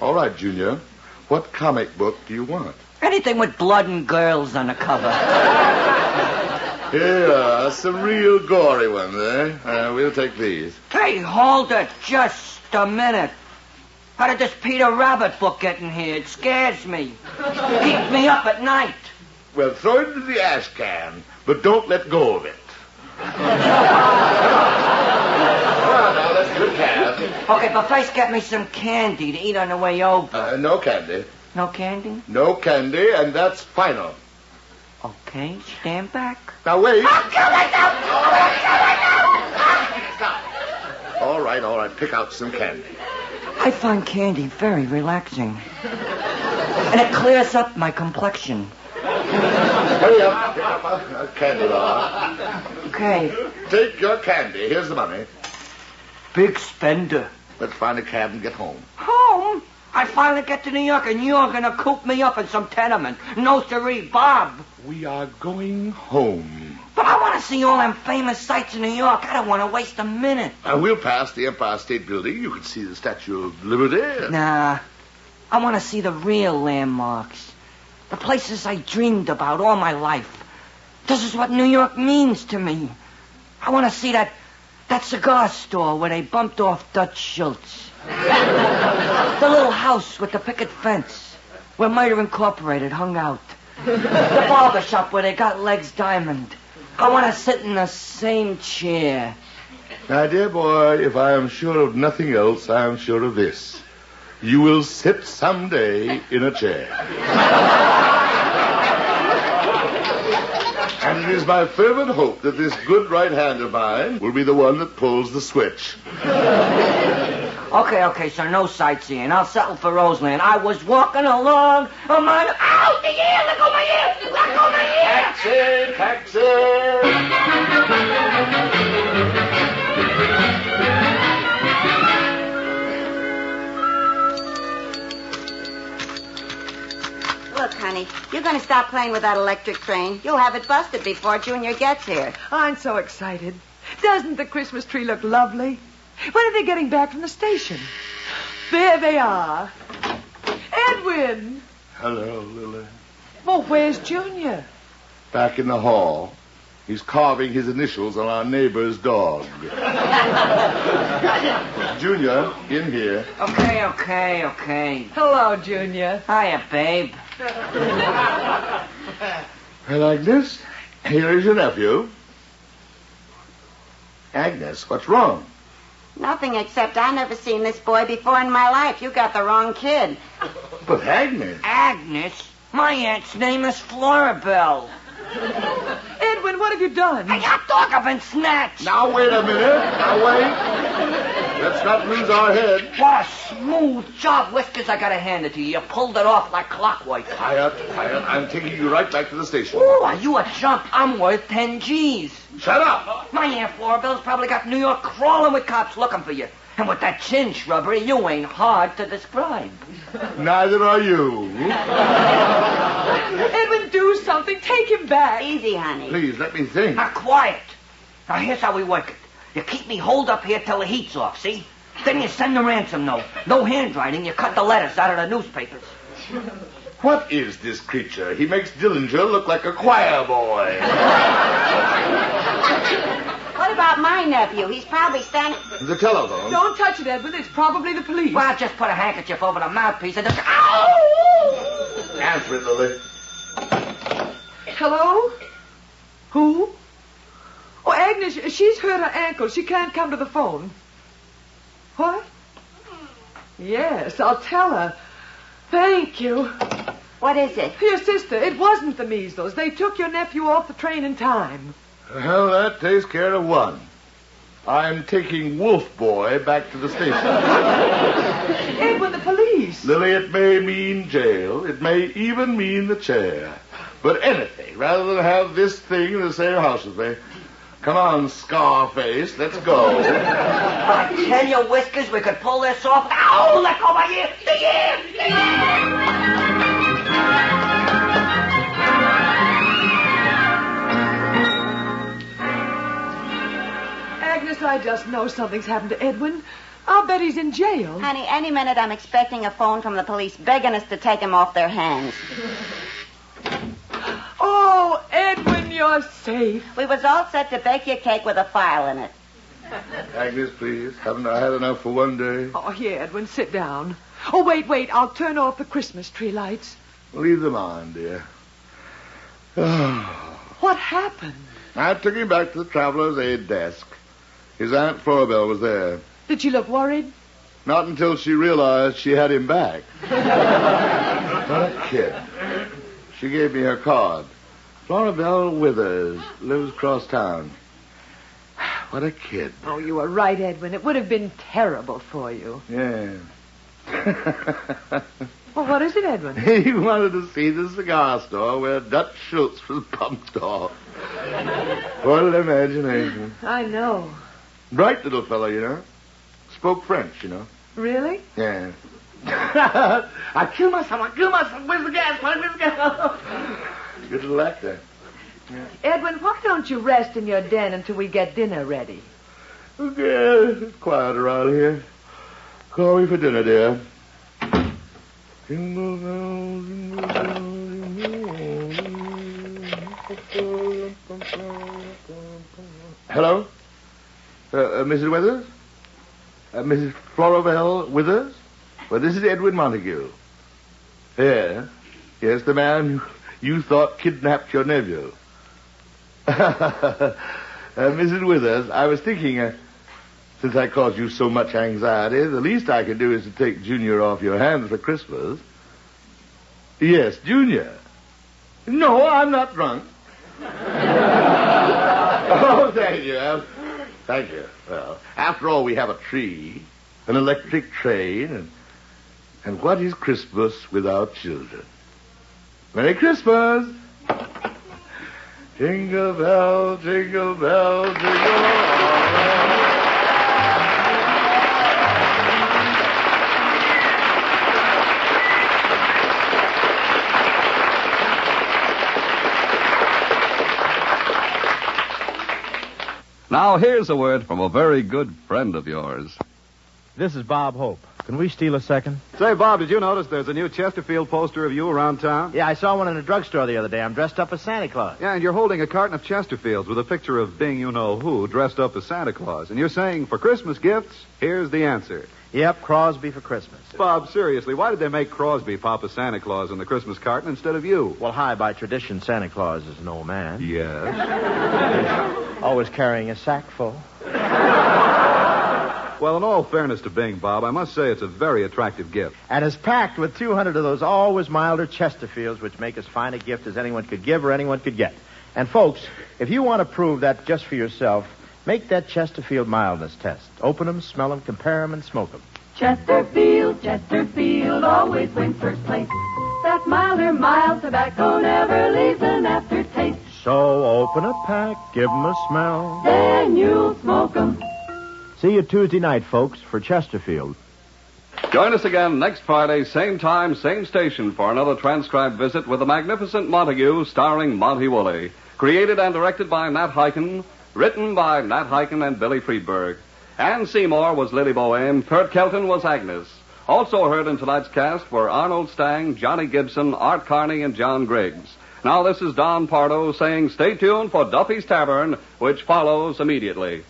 [SPEAKER 6] All right, Junior. What comic book do you want?
[SPEAKER 21] Anything with blood and girls on the cover.
[SPEAKER 6] Here are some real gory ones, eh? We'll take these.
[SPEAKER 21] Hey, hold it just a minute. How did this Peter Rabbit book get in here? It scares me. Keeps me up at night.
[SPEAKER 6] Well, throw it into the ash can, but don't let go of it. Now, let's do a cab.
[SPEAKER 21] Okay, but first get me some candy to eat on the way over.
[SPEAKER 6] No candy.
[SPEAKER 21] No candy?
[SPEAKER 6] No candy, and that's final.
[SPEAKER 21] Okay, stand back.
[SPEAKER 6] Now, wait.
[SPEAKER 21] I'll kill myself!
[SPEAKER 6] All right. Pick out some candy.
[SPEAKER 21] I find candy very relaxing. And it clears up my complexion.
[SPEAKER 6] Hurry up. Pick up a candy bar.
[SPEAKER 21] Okay.
[SPEAKER 6] Take your candy. Here's the money.
[SPEAKER 21] Big spender.
[SPEAKER 6] Let's find a cab and get home.
[SPEAKER 21] Home? I finally get to New York and you're going to coop me up in some tenement. No siree, Bob.
[SPEAKER 6] We are going home.
[SPEAKER 21] But I want to see all them famous sights in New York. I don't want to waste a minute.
[SPEAKER 6] We'll pass the Empire State Building. You can see the Statue of Liberty.
[SPEAKER 21] Nah. I want to see the real landmarks. The places I dreamed about all my life. This is what New York means to me. I want to see that cigar store where they bumped off Dutch Schultz. The little house with the picket fence where Murder Incorporated hung out. The barber shop where they got Legs Diamond. I want to sit in the same chair.
[SPEAKER 6] My dear boy, if I am sure of nothing else, I am sure of this. You will sit someday in a chair. And it is my fervent hope that this good right hand of mine will be the one that pulls the switch.
[SPEAKER 21] Okay, so no sightseeing. I'll settle for Roseland. I was walking along on my... Ow! The ear! Let go my ear! Let go my ear!
[SPEAKER 6] Taxi!
[SPEAKER 13] Look, honey, you're going to stop playing with that electric train. You'll have it busted before Junior gets here.
[SPEAKER 3] I'm so excited. Doesn't the Christmas tree look lovely? When are they getting back from the station? There they are. Edwin!
[SPEAKER 6] Hello, Lily.
[SPEAKER 3] Well, where's Junior?
[SPEAKER 6] Back in the hall. He's carving his initials on our neighbor's dog. Junior, in here.
[SPEAKER 21] Okay.
[SPEAKER 3] Hello, Junior.
[SPEAKER 21] Hiya, babe.
[SPEAKER 6] Well, Agnes, here is your nephew. Agnes, what's wrong?
[SPEAKER 13] Nothing except I never seen this boy before in my life. You got the wrong kid.
[SPEAKER 6] But Agnes...
[SPEAKER 21] Agnes? My aunt's name is Florabelle.
[SPEAKER 3] Edwin, what have you done?
[SPEAKER 21] Hey, hot dog, I've been snatched.
[SPEAKER 6] Now, wait a minute. Now, wait. Let's not lose our head.
[SPEAKER 21] What a smooth job, Whiskers. I gotta hand it to you. You pulled it off like clockwork.
[SPEAKER 6] Quiet. I'm taking you right back to the station.
[SPEAKER 21] Ooh, are you a chump? I'm worth 10 G's.
[SPEAKER 6] Shut up.
[SPEAKER 21] My Aunt Florabelle's probably got New York crawling with cops looking for you. And with that chin shrubbery, you ain't hard to describe.
[SPEAKER 6] Neither are you.
[SPEAKER 3] Edwin, do something. Take him back.
[SPEAKER 13] Easy, honey.
[SPEAKER 6] Please, let me think.
[SPEAKER 21] Now, quiet. Now, here's how we work it. You keep me holed up here till the heat's off, see? Then you send the ransom note. No handwriting. You cut the letters out of the newspapers.
[SPEAKER 6] What is this creature? He makes Dillinger look like a choir boy.
[SPEAKER 13] What about my nephew? He's probably standing...
[SPEAKER 6] The telephone.
[SPEAKER 3] Don't touch it, Edwin. It's probably the police.
[SPEAKER 21] Well, just put a handkerchief over the mouthpiece and just... Ow!
[SPEAKER 6] Answer it, Lily.
[SPEAKER 3] Hello? Who? Oh, Agnes, she's hurt her ankle. She can't come to the phone. What? Yes, I'll tell her. Thank you.
[SPEAKER 13] What is it?
[SPEAKER 3] Your sister, it wasn't the measles. They took your nephew off the train in time.
[SPEAKER 6] Well, that takes care of one. I'm taking Wolf Boy back to the station.
[SPEAKER 3] Edwin, the police.
[SPEAKER 6] Lily, it may mean jail. It may even mean the chair. But anything, rather than have this thing in the same house with me. Come on, Scarface, let's go.
[SPEAKER 21] I tell you, Whiskers, we could pull this off. Ow! Let go my ear! The ear!
[SPEAKER 3] Agnes, I just know something's happened to Edwin. I'll bet he's in jail.
[SPEAKER 13] Honey, any minute I'm expecting a phone from the police begging us to take him off their hands.
[SPEAKER 3] Oh, Edwin, you're safe.
[SPEAKER 13] We was all set to bake your cake with a file in it.
[SPEAKER 6] Agnes, please. Haven't I had enough for one day?
[SPEAKER 3] Oh, here, Edwin, sit down. Oh, wait. I'll turn off the Christmas tree lights.
[SPEAKER 6] Leave them on, dear.
[SPEAKER 3] What happened?
[SPEAKER 6] I took him back to the Traveler's Aid desk. His Aunt Florabelle was there.
[SPEAKER 3] Did she look worried?
[SPEAKER 6] Not until she realized she had him back. What a kid. She gave me her card. Florabelle Withers, lives across town. What a kid.
[SPEAKER 3] Oh, you were right, Edwin. It would have been terrible for you.
[SPEAKER 6] Yeah.
[SPEAKER 3] Well, what is it, Edwin?
[SPEAKER 6] He wanted to see the cigar store where Dutch Schultz was pumped off. What an imagination.
[SPEAKER 3] I know.
[SPEAKER 6] Bright little fellow, you know. Spoke French, you know.
[SPEAKER 3] Really?
[SPEAKER 6] Yeah. I kill myself. Where's the gas? Where's the gas? Good little actor. Yeah.
[SPEAKER 3] Edwin, why don't you rest in your den until we get dinner ready?
[SPEAKER 6] Okay, it's quiet around here. Call me for dinner, dear. Jingle bells, jingle bells, jingle bells. Hello? Mrs. Withers? Mrs. Florabelle Withers? Well, this is Edwin Montague. Yeah. Yes, the man you thought kidnapped your nephew. Mrs. Withers, I was thinking, since I caused you so much anxiety, the least I can do is to take Junior off your hands for Christmas. Yes, Junior. No, I'm not drunk. Oh, thank you. Thank you. Well, after all, we have a tree, an electric train, and what is Christmas without children? Merry Christmas! Jingle bell, jingle bell, jingle all around.
[SPEAKER 1] Now, here's a word from a very good friend of yours.
[SPEAKER 10] This is Bob Hope. Can we steal a second?
[SPEAKER 22] Say, Bob, did you notice there's a new Chesterfield poster of you around town?
[SPEAKER 10] Yeah, I saw one in a drugstore the other day. I'm dressed up as Santa Claus.
[SPEAKER 22] Yeah, and you're holding a carton of Chesterfields with a picture of Bing you-know-who dressed up as Santa Claus. And you're saying, for Christmas gifts, here's the answer.
[SPEAKER 10] Yep, Crosby for Christmas.
[SPEAKER 22] Bob, seriously, why did they make Crosby Papa Santa Claus in the Christmas carton instead of you?
[SPEAKER 10] Well, by tradition, Santa Claus is an old man.
[SPEAKER 22] Yes.
[SPEAKER 10] Always carrying a sack full.
[SPEAKER 22] Well, in all fairness to Bing, Bob, I must say it's a very attractive gift.
[SPEAKER 10] And it's packed with 200 of those always milder Chesterfields, which make as fine a gift as anyone could give or anyone could get. And, folks, if you want to prove that just for yourself, make that Chesterfield mildness test. Open them, smell them, compare them, and smoke them.
[SPEAKER 23] Chesterfield, always wins first place. That milder, mild tobacco never leaves an aftertaste.
[SPEAKER 10] So open a pack, give them a smell.
[SPEAKER 23] Then you'll smoke them.
[SPEAKER 10] See you Tuesday night, folks, for Chesterfield.
[SPEAKER 1] Join us again next Friday, same time, same station, for another transcribed visit with the magnificent Montague, starring Monty Woolley. Created and directed by Nat Hiken. Written by Nat Hiken and Billy Friedberg. Ann Seymour was Lily Boehm. Kurt Kelton was Agnes. Also heard in tonight's cast were Arnold Stang, Johnny Gibson, Art Carney, and John Griggs. Now this is Don Pardo saying stay tuned for Duffy's Tavern, which follows immediately.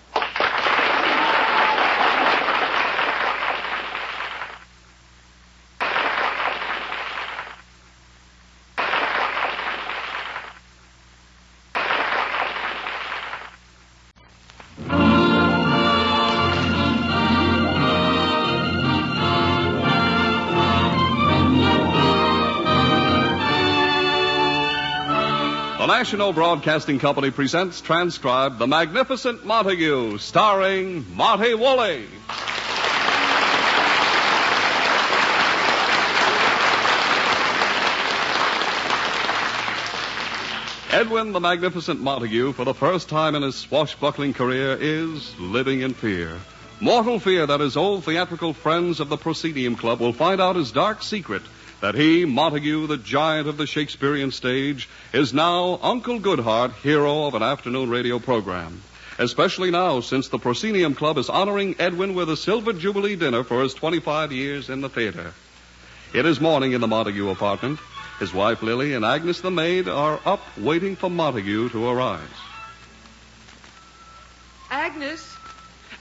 [SPEAKER 1] The National Broadcasting Company presents transcribed The Magnificent Montague, starring Monty Woolley. Edwin the Magnificent Montague, for the first time in his swashbuckling career, is living in fear. Mortal fear that his old theatrical friends of the Proscenium Club will find out his dark secret, that he, Montague, the giant of the Shakespearean stage, is now Uncle Goodhart, hero of an afternoon radio program. Especially now, since the Proscenium Club is honoring Edwin with a Silver Jubilee dinner for his 25 years in the theater. It is morning in the Montague apartment. His wife, Lily, and Agnes, the maid, are up waiting for Montague to arise.
[SPEAKER 3] Agnes?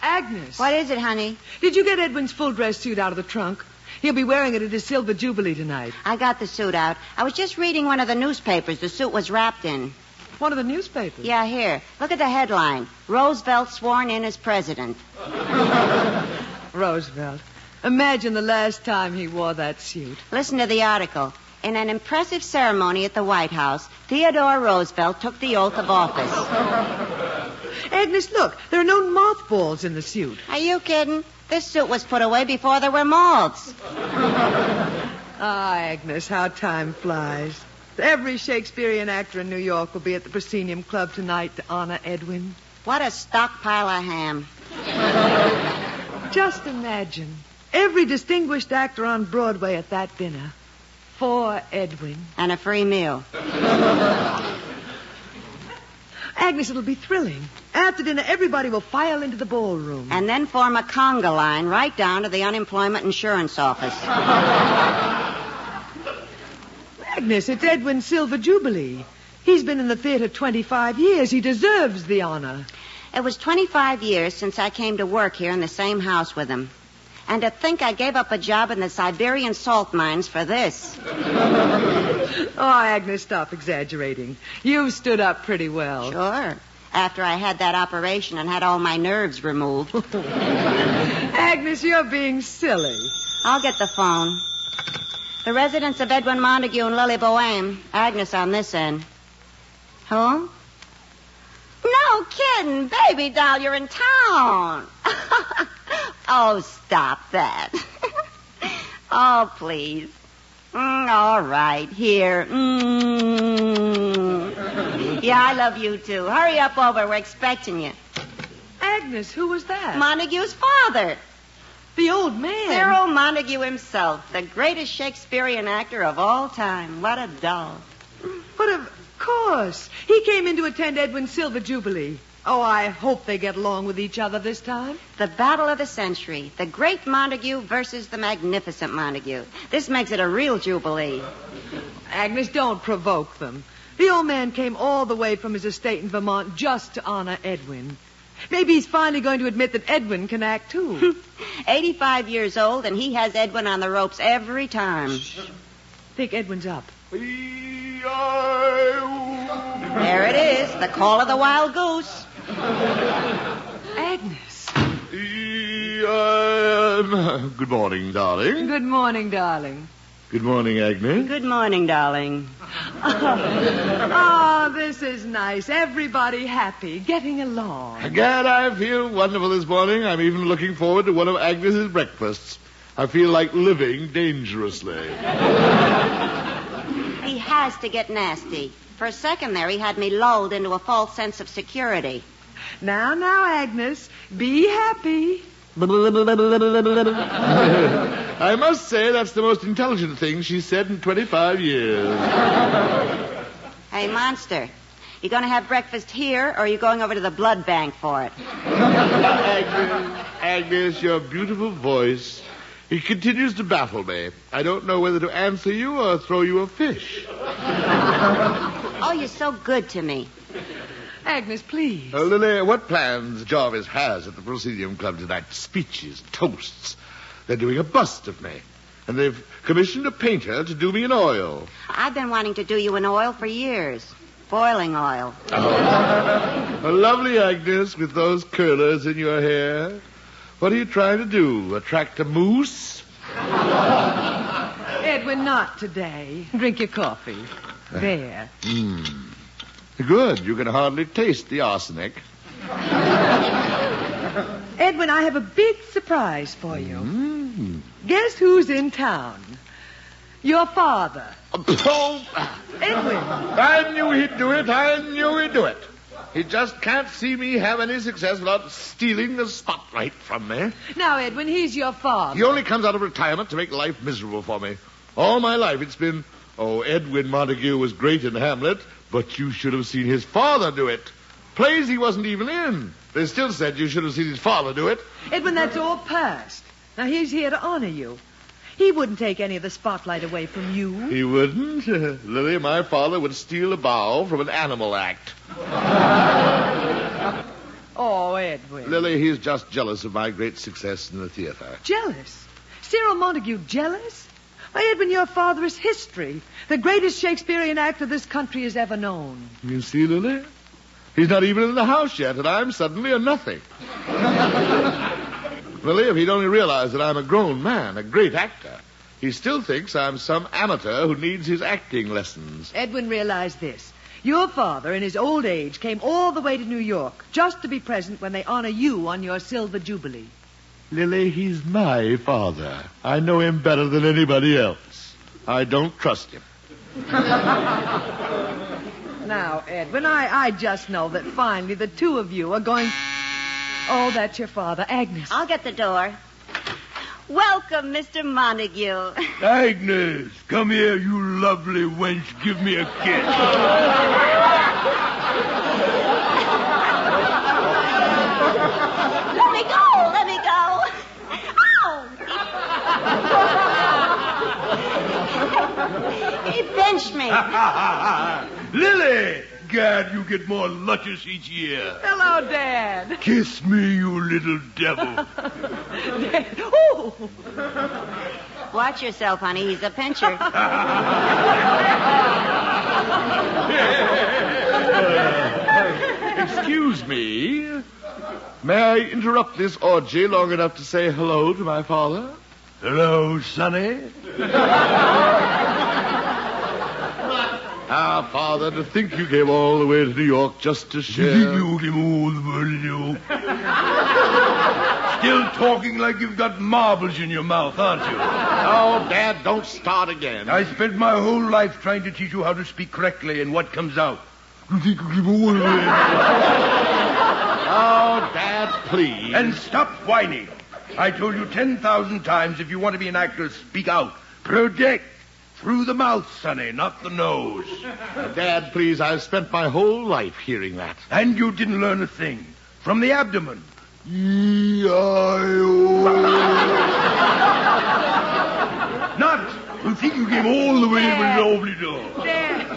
[SPEAKER 3] Agnes.
[SPEAKER 2] What is it, honey?
[SPEAKER 3] Did you get Edwin's full dress suit out of the trunk? He'll be wearing it at his Silver Jubilee tonight.
[SPEAKER 2] I got the suit out. I was just reading one of the newspapers the suit was wrapped in.
[SPEAKER 3] One of the newspapers?
[SPEAKER 2] Yeah, here. Look at the headline. Roosevelt sworn in as president.
[SPEAKER 3] Roosevelt. Imagine the last time he wore that suit.
[SPEAKER 2] Listen to the article. In an impressive ceremony at the White House, Theodore Roosevelt took the oath of office.
[SPEAKER 3] Agnes, look. There are no mothballs in the suit.
[SPEAKER 2] Are you kidding? This suit was put away before there were moths.
[SPEAKER 3] Ah, Agnes, how time flies. Every Shakespearean actor in New York will be at the Proscenium Club tonight to honor Edwin.
[SPEAKER 2] What a stockpile of ham.
[SPEAKER 3] Just imagine. Every distinguished actor on Broadway at that dinner. For Edwin.
[SPEAKER 2] And a free meal.
[SPEAKER 3] Agnes, it'll be thrilling. After dinner, everybody will file into the ballroom.
[SPEAKER 2] And then form a conga line right down to the unemployment insurance office.
[SPEAKER 3] Agnes, it's Edwin's Silver Jubilee. He's been in the theater 25 years. He deserves the honor.
[SPEAKER 2] It was 25 years since I came to work here in the same house with him. And to think I gave up a job in the Siberian salt mines for this.
[SPEAKER 3] Oh, Agnes, stop exaggerating. You've stood up pretty well.
[SPEAKER 2] Sure. After I had that operation and had all my nerves removed.
[SPEAKER 3] Agnes, you're being silly.
[SPEAKER 2] I'll get the phone. The residence of Edwin Montague and Lily Boheme. Agnes on this end. Who? No kidding. Baby doll, you're in town. Oh, stop that. Oh, please. All right, here. Yeah, I love you, too. Hurry up over. We're expecting you.
[SPEAKER 3] Agnes, who was that?
[SPEAKER 2] Montague's father.
[SPEAKER 3] The old man?
[SPEAKER 2] Cyril Montague himself, the greatest Shakespearean actor of all time. What a doll.
[SPEAKER 3] But of course. He came in to attend Edwin's Silver Jubilee. Oh, I hope they get along with each other this time.
[SPEAKER 2] The battle of the century. The great Montague versus the magnificent Montague. This makes it a real jubilee.
[SPEAKER 3] Agnes, don't provoke them. The old man came all the way from his estate in Vermont just to honor Edwin. Maybe he's finally going to admit that Edwin can act, too.
[SPEAKER 2] 85 years old, and he has Edwin on the ropes every time.
[SPEAKER 3] Shh. Think Edwin's up.
[SPEAKER 2] There it is, the call of the wild goose.
[SPEAKER 3] Agnes.
[SPEAKER 6] Good morning, darling.
[SPEAKER 3] Good morning, darling.
[SPEAKER 6] Good morning, Agnes.
[SPEAKER 2] Good morning, darling.
[SPEAKER 3] Oh, this is nice. Everybody happy, getting along.
[SPEAKER 6] Gad, I feel wonderful this morning. I'm even looking forward to one of Agnes's breakfasts. I feel like living dangerously.
[SPEAKER 2] He has to get nasty. For a second there, he had me lulled into a false sense of security.
[SPEAKER 3] Now, Agnes, be happy.
[SPEAKER 6] I must say that's the most intelligent thing she's said in 25 years.
[SPEAKER 2] Hey, Monster, you going to have breakfast here, or are you going over to the blood bank for it?
[SPEAKER 6] Agnes, your beautiful voice, He continues to baffle me. I don't know whether to answer you or throw you a fish.
[SPEAKER 2] Oh, you're so good to me.
[SPEAKER 3] Agnes, please.
[SPEAKER 6] Lily, what plans Jarvis has at the Proscenium Club tonight? Speeches, toasts. They're doing a bust of me. And they've commissioned a painter to do me in oil.
[SPEAKER 2] I've been wanting to do you in oil for years. Boiling oil.
[SPEAKER 6] Oh, lovely, Agnes, with those curlers in your hair. What are you trying to do? Attract a moose?
[SPEAKER 3] Edwin, not today. Drink your coffee. There.
[SPEAKER 6] Good. You can hardly taste the arsenic.
[SPEAKER 3] Edwin, I have a big surprise for you. Guess who's in town? Your father.
[SPEAKER 6] Edwin! I knew he'd do it. I knew he'd do it. He just can't see me have any success without stealing the spotlight from me.
[SPEAKER 3] Now, Edwin, he's your father.
[SPEAKER 6] He only comes out of retirement to make life miserable for me. All my life it's been, Edwin Montague was great in Hamlet, but you should have seen his father do it. Plays he wasn't even in. They still said you should have seen his father do it.
[SPEAKER 3] Edwin, that's all past. Now, he's here to honor you. He wouldn't take any of the spotlight away from you.
[SPEAKER 6] He wouldn't? Lily, my father would steal a bow from an animal act.
[SPEAKER 3] Oh, Edwin.
[SPEAKER 6] Lily, he's just jealous of my great success in the theater.
[SPEAKER 3] Jealous? Cyril Montague jealous? Why, Edwin, your father is history. The greatest Shakespearean actor this country has ever known.
[SPEAKER 6] You see, Lily? He's not even in the house yet, and I'm suddenly a nothing. Lily, if he'd only realized that I'm a grown man, a great actor, he still thinks I'm some amateur who needs his acting lessons.
[SPEAKER 3] Edwin, realize this. Your father, in his old age, came all the way to New York just to be present when they honor you on your silver jubilee.
[SPEAKER 6] Lily, he's my father. I know him better than anybody else. I don't trust him.
[SPEAKER 3] Now, Edwin, I just know that finally the two of you are going... Oh, that's your father, Agnes.
[SPEAKER 13] I'll get the door. Welcome, Mr. Montague.
[SPEAKER 7] Agnes, come here, you lovely wench. Give me a kiss.
[SPEAKER 13] Let me go. Let me go. Ow! He pinched me.
[SPEAKER 7] Lily! Gad, you get more luscious each year.
[SPEAKER 3] Hello, Dad.
[SPEAKER 7] Kiss me, you little devil.
[SPEAKER 3] Dad. Ooh.
[SPEAKER 2] Watch yourself, honey. He's a pincher.
[SPEAKER 6] Excuse me. May I interrupt this orgy long enough to say hello to my father?
[SPEAKER 7] Hello, Sonny.
[SPEAKER 6] Ah, Father, to think you came all the way to New York just to share...
[SPEAKER 7] You came all the way to New York. Still talking like you've got marbles in your mouth, aren't you?
[SPEAKER 6] Oh, Dad, don't start again.
[SPEAKER 7] I spent my whole life trying to teach you how to speak correctly and what comes out. You think you came all the way?
[SPEAKER 6] Oh, Dad, please.
[SPEAKER 7] And stop whining. I told you 10,000 times if you want to be an actor, speak out. Project. Through the mouth, Sonny, not the nose.
[SPEAKER 6] Dad, please, I've spent my whole life hearing that.
[SPEAKER 7] And you didn't learn a thing. From the abdomen.
[SPEAKER 6] E-I-O.
[SPEAKER 7] Not. You think you came all the way to the lovely door.
[SPEAKER 3] Dad,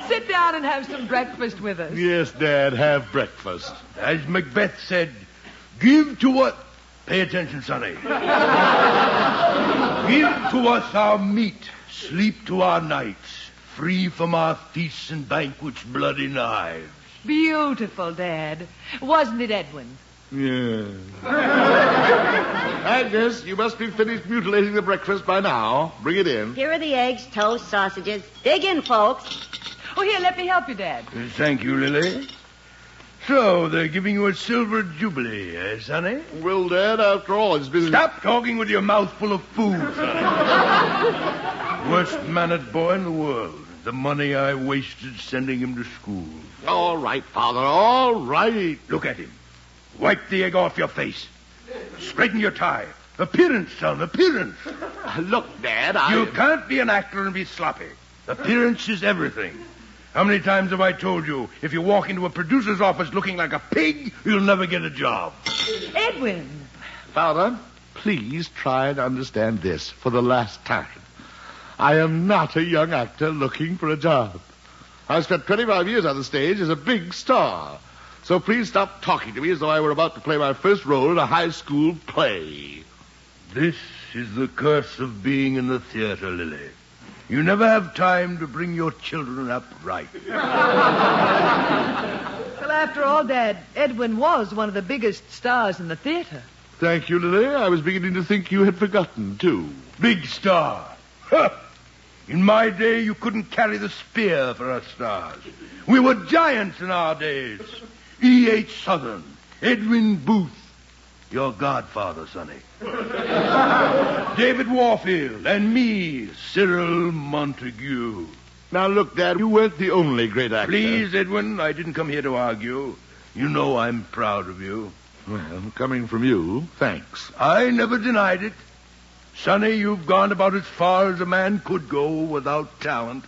[SPEAKER 3] sit down and have some breakfast with us.
[SPEAKER 6] Yes, Dad, have breakfast.
[SPEAKER 7] As Macbeth said, give to what... Pay attention, Sonny. Give to us our meat. Sleep to our nights, free from our feasts and banquets, bloody knives.
[SPEAKER 3] Beautiful, Dad. Wasn't it, Edwin?
[SPEAKER 6] Yeah. Agnes, you must be finished mutilating the breakfast by now. Bring it in.
[SPEAKER 2] Here are the eggs, toast, sausages. Dig in, folks.
[SPEAKER 3] Oh, here, let me help you, Dad.
[SPEAKER 7] Thank you, Lily. So, they're giving you a silver jubilee, eh, Sonny?
[SPEAKER 6] Well, Dad, after all, it's been...
[SPEAKER 7] Stop talking with your mouth full of food, Sonny. Worst-mannered boy in the world. The money I wasted sending him to school.
[SPEAKER 6] All right, Father, all right.
[SPEAKER 7] Look at him. Wipe the egg off your face. Straighten your tie. Appearance, son, appearance.
[SPEAKER 6] Look, Dad,
[SPEAKER 7] You can't be an actor and be sloppy. Appearance is everything. How many times have I told you, if you walk into a producer's office looking like a pig, you'll never get a job?
[SPEAKER 3] Edwin.
[SPEAKER 6] Father, please try and understand this for the last time. I am not a young actor looking for a job. I've spent 25 years on the stage as a big star. So please stop talking to me as though I were about to play my first role in a high school play.
[SPEAKER 7] This is the curse of being in the theater, Lily. You never have time to bring your children up right.
[SPEAKER 3] Well, after all, Dad, Edwin was one of the biggest stars in the theater.
[SPEAKER 6] Thank you, Lily. I was beginning to think you had forgotten, too.
[SPEAKER 7] Big star. Huh. In my day, you couldn't carry the spear for us stars. We were giants in our days. E.H. Southern, Edwin Booth, your godfather, Sonny. David Warfield, and me, Cyril Montague.
[SPEAKER 6] Now, look, Dad, you weren't the only great actor.
[SPEAKER 7] Please, Edwin, I didn't come here to argue. You know I'm proud of you.
[SPEAKER 6] Well, coming from you, thanks.
[SPEAKER 7] I never denied it. Sonny, you've gone about as far as a man could go without talent.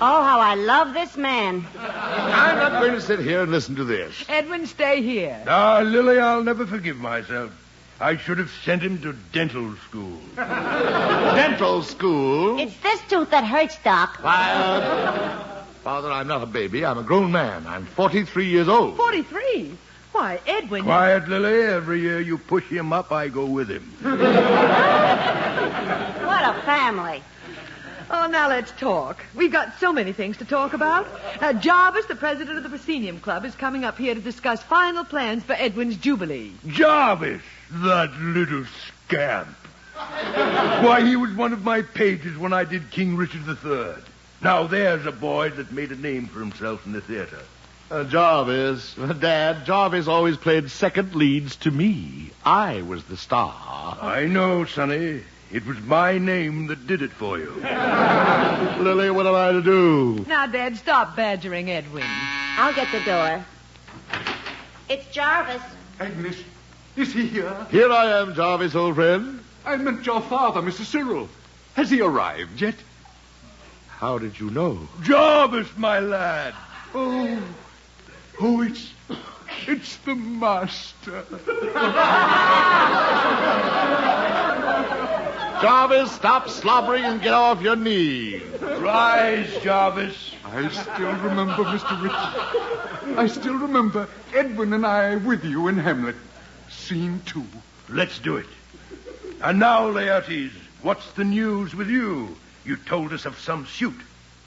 [SPEAKER 13] Oh, how I love this man.
[SPEAKER 6] I'm not going to sit here and listen to this.
[SPEAKER 3] Edwin, stay here.
[SPEAKER 7] Ah, Lily, I'll never forgive myself. I should have sent him to dental school.
[SPEAKER 6] Dental school?
[SPEAKER 2] It's this tooth that hurts, Doc.
[SPEAKER 6] Father, I'm not a baby. I'm a grown man. I'm 43 years old.
[SPEAKER 3] 43? Why, Edwin...
[SPEAKER 7] Quiet, Lily. Every year you push him up, I go with him.
[SPEAKER 13] What a family.
[SPEAKER 3] Oh, now let's talk. We've got so many things to talk about. Jarvis, the president of the Proscenium Club, is coming up here to discuss final plans for Edwin's Jubilee.
[SPEAKER 7] Jarvis, that little scamp. Why, he was one of my pages when I did King Richard III. Now, there's a boy that made a name for himself in the theater.
[SPEAKER 6] Jarvis. Dad, Jarvis always played second leads to me. I was the star.
[SPEAKER 7] I know, Sonny. It was my name that did it for you.
[SPEAKER 6] Lily, what am I to do?
[SPEAKER 3] Now, Dad, stop badgering Edwin.
[SPEAKER 2] I'll get the door. It's Jarvis.
[SPEAKER 8] Agnes, is he here?
[SPEAKER 6] Here I am, Jarvis, old friend.
[SPEAKER 8] I meant your father, Mr. Cyril. Has he arrived yet?
[SPEAKER 6] How did you know?
[SPEAKER 7] Jarvis, my lad.
[SPEAKER 8] Oh, it's the master.
[SPEAKER 6] Jarvis, stop slobbering and get off your knees.
[SPEAKER 7] Rise, Jarvis.
[SPEAKER 8] I still remember, Mr. Richard. I still remember Edwin and I with you in Hamlet. Scene 2.
[SPEAKER 7] Let's do it. And now, Laertes, what's the news with you? You told us of some suit.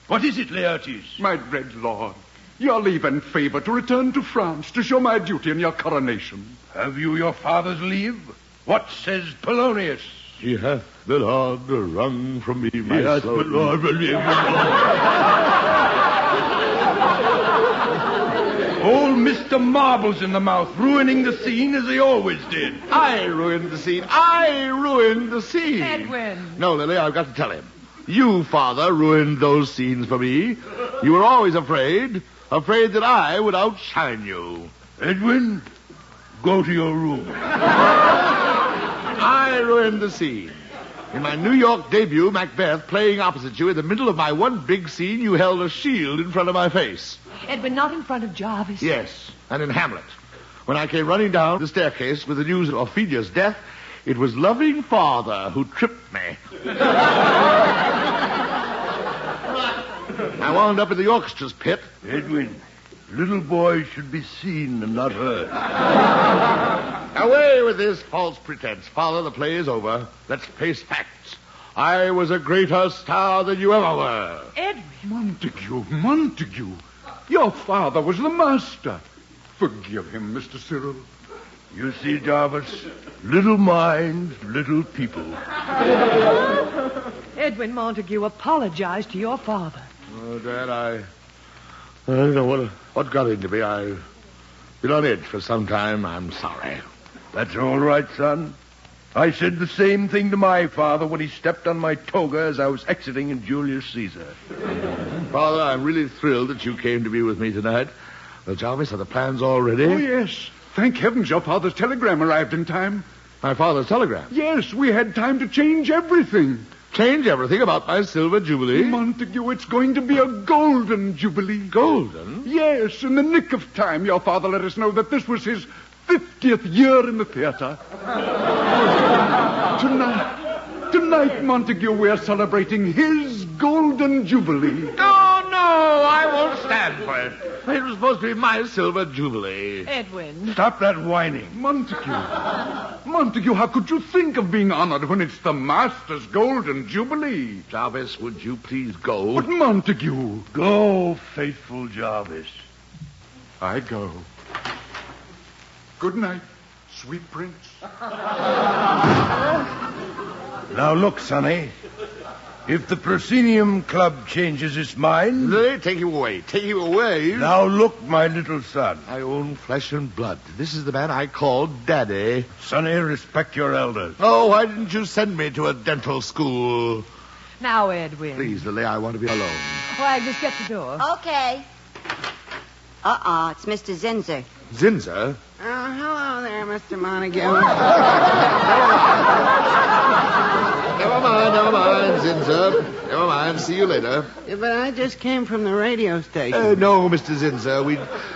[SPEAKER 7] What is it, Laertes?
[SPEAKER 8] My dread lord, your leave and favor to return to France to show my duty in your coronation.
[SPEAKER 7] Have you your father's leave? What says Polonius?
[SPEAKER 6] He hath the Lord wrung from me my soul.
[SPEAKER 7] Old Mr. Marble's in the mouth, ruining the scene as he always did.
[SPEAKER 6] I ruined the scene. I ruined the scene.
[SPEAKER 3] Edwin.
[SPEAKER 6] No, Lily, I've got to tell him. You, Father, ruined those scenes for me. You were always afraid that I would outshine you.
[SPEAKER 7] Edwin, go to your room.
[SPEAKER 6] I ruined the scene. In my New York debut, Macbeth, playing opposite you, in the middle of my one big scene, you held a shield in front of my face.
[SPEAKER 3] Edwin, not in front of Jarvis.
[SPEAKER 6] Yes, and in Hamlet. When I came running down the staircase with the news of Ophelia's death, it was loving Father who tripped me. I wound up in the orchestra's pit.
[SPEAKER 7] Edwin, little boys should be seen and not heard.
[SPEAKER 6] Away with this false pretense. Father, the play is over. Let's face facts. I was a greater star than you ever were.
[SPEAKER 3] Edwin.
[SPEAKER 8] Montague. Your father was the master. Forgive him, Mr. Cyril.
[SPEAKER 7] You see, Jarvis, little minds, little people.
[SPEAKER 3] Edwin Montague, apologize to your father.
[SPEAKER 6] Oh, Dad, I don't know what got into me. I've been on edge for some time. I'm sorry.
[SPEAKER 7] That's all right, son. I said the same thing to my father when he stepped on my toga as I was exiting in Julius Caesar.
[SPEAKER 6] Father, I'm really thrilled that you came to be with me tonight. Well, Jarvis, are the plans all ready?
[SPEAKER 8] Oh, yes. Thank heavens your father's telegram arrived in time.
[SPEAKER 6] My father's telegram?
[SPEAKER 8] Yes, we had time to change everything.
[SPEAKER 6] change everything about my silver jubilee?
[SPEAKER 8] Montague, it's going to be a golden jubilee.
[SPEAKER 6] Golden?
[SPEAKER 8] Yes, in the nick of time, your father let us know that this was his 50th year in the theater. Tonight, Montague, we're celebrating his golden jubilee.
[SPEAKER 6] No, I won't stand for it. It was supposed to be my silver jubilee.
[SPEAKER 3] Edwin.
[SPEAKER 7] Stop that whining.
[SPEAKER 8] Montague, how could you think of being honored when it's the Master's golden jubilee?
[SPEAKER 6] Jarvis, would you please go?
[SPEAKER 8] But Montague.
[SPEAKER 7] Go, faithful Jarvis.
[SPEAKER 8] I go. Good night, sweet prince.
[SPEAKER 7] Now look, Sonny. If the Proscenium Club changes its mind...
[SPEAKER 6] Take him away. Take him away.
[SPEAKER 7] Now look, my little son.
[SPEAKER 6] I own flesh and blood. This is the man I call Daddy.
[SPEAKER 7] Sonny, respect your elders.
[SPEAKER 6] Oh, why didn't you send me to a dental school?
[SPEAKER 3] Now, Edwin.
[SPEAKER 6] Please, Lily, I want to be alone.
[SPEAKER 3] Oh, Agnes, get the door.
[SPEAKER 13] Okay. It's Mr. Zinzer.
[SPEAKER 6] Zinzer?
[SPEAKER 5] Oh, hello there, Mr. Montague.
[SPEAKER 6] Never mind, Zinzer. Never mind. See you later.
[SPEAKER 5] Yeah, but I just came from the radio station.
[SPEAKER 6] No, Mr. Zinzer.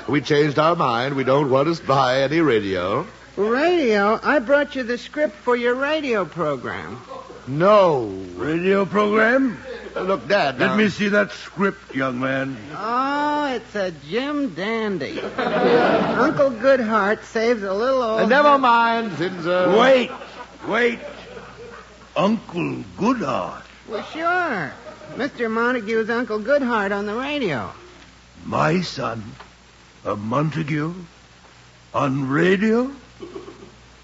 [SPEAKER 6] We changed our mind. We don't want to buy any radio.
[SPEAKER 5] Radio? I brought you the script for your radio program.
[SPEAKER 6] No.
[SPEAKER 7] Radio program?
[SPEAKER 6] Look, Dad.
[SPEAKER 7] Let me see that script, young man.
[SPEAKER 5] Oh, it's a Jim Dandy. Uncle Goodhart saves a little old...
[SPEAKER 6] Never mind, Zinzer.
[SPEAKER 7] Wait. Uncle Goodhart?
[SPEAKER 5] Well, sure. Mr. Montague's Uncle Goodhart on the radio.
[SPEAKER 7] My son? A Montague? On radio?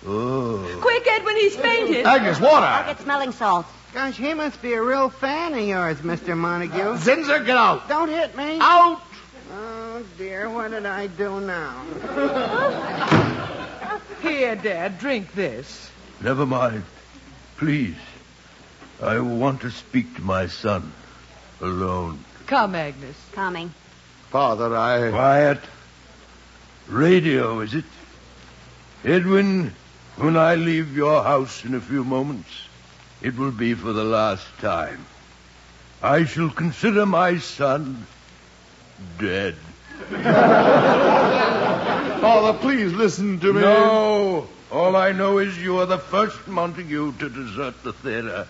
[SPEAKER 7] Oh.
[SPEAKER 3] Quick, Edwin, he's fainted.
[SPEAKER 6] Agnes, water.
[SPEAKER 13] I'll get smelling salts.
[SPEAKER 5] Gosh, he must be a real fan of yours, Mr. Montague.
[SPEAKER 6] Zinzer, get out.
[SPEAKER 5] Don't hit me.
[SPEAKER 6] Out.
[SPEAKER 5] Oh, dear, what did I do now?
[SPEAKER 3] Here, Dad, drink this.
[SPEAKER 7] Never mind. Please. I want to speak to my son. Alone.
[SPEAKER 3] Come, Agnes.
[SPEAKER 13] Coming.
[SPEAKER 6] Father,
[SPEAKER 7] Quiet. Radio, is it? Edwin, when I leave your house in a few moments, it will be for the last time. I shall consider my son dead.
[SPEAKER 6] Father, please listen to me.
[SPEAKER 7] No. All I know is you are the first Montague to desert the theater.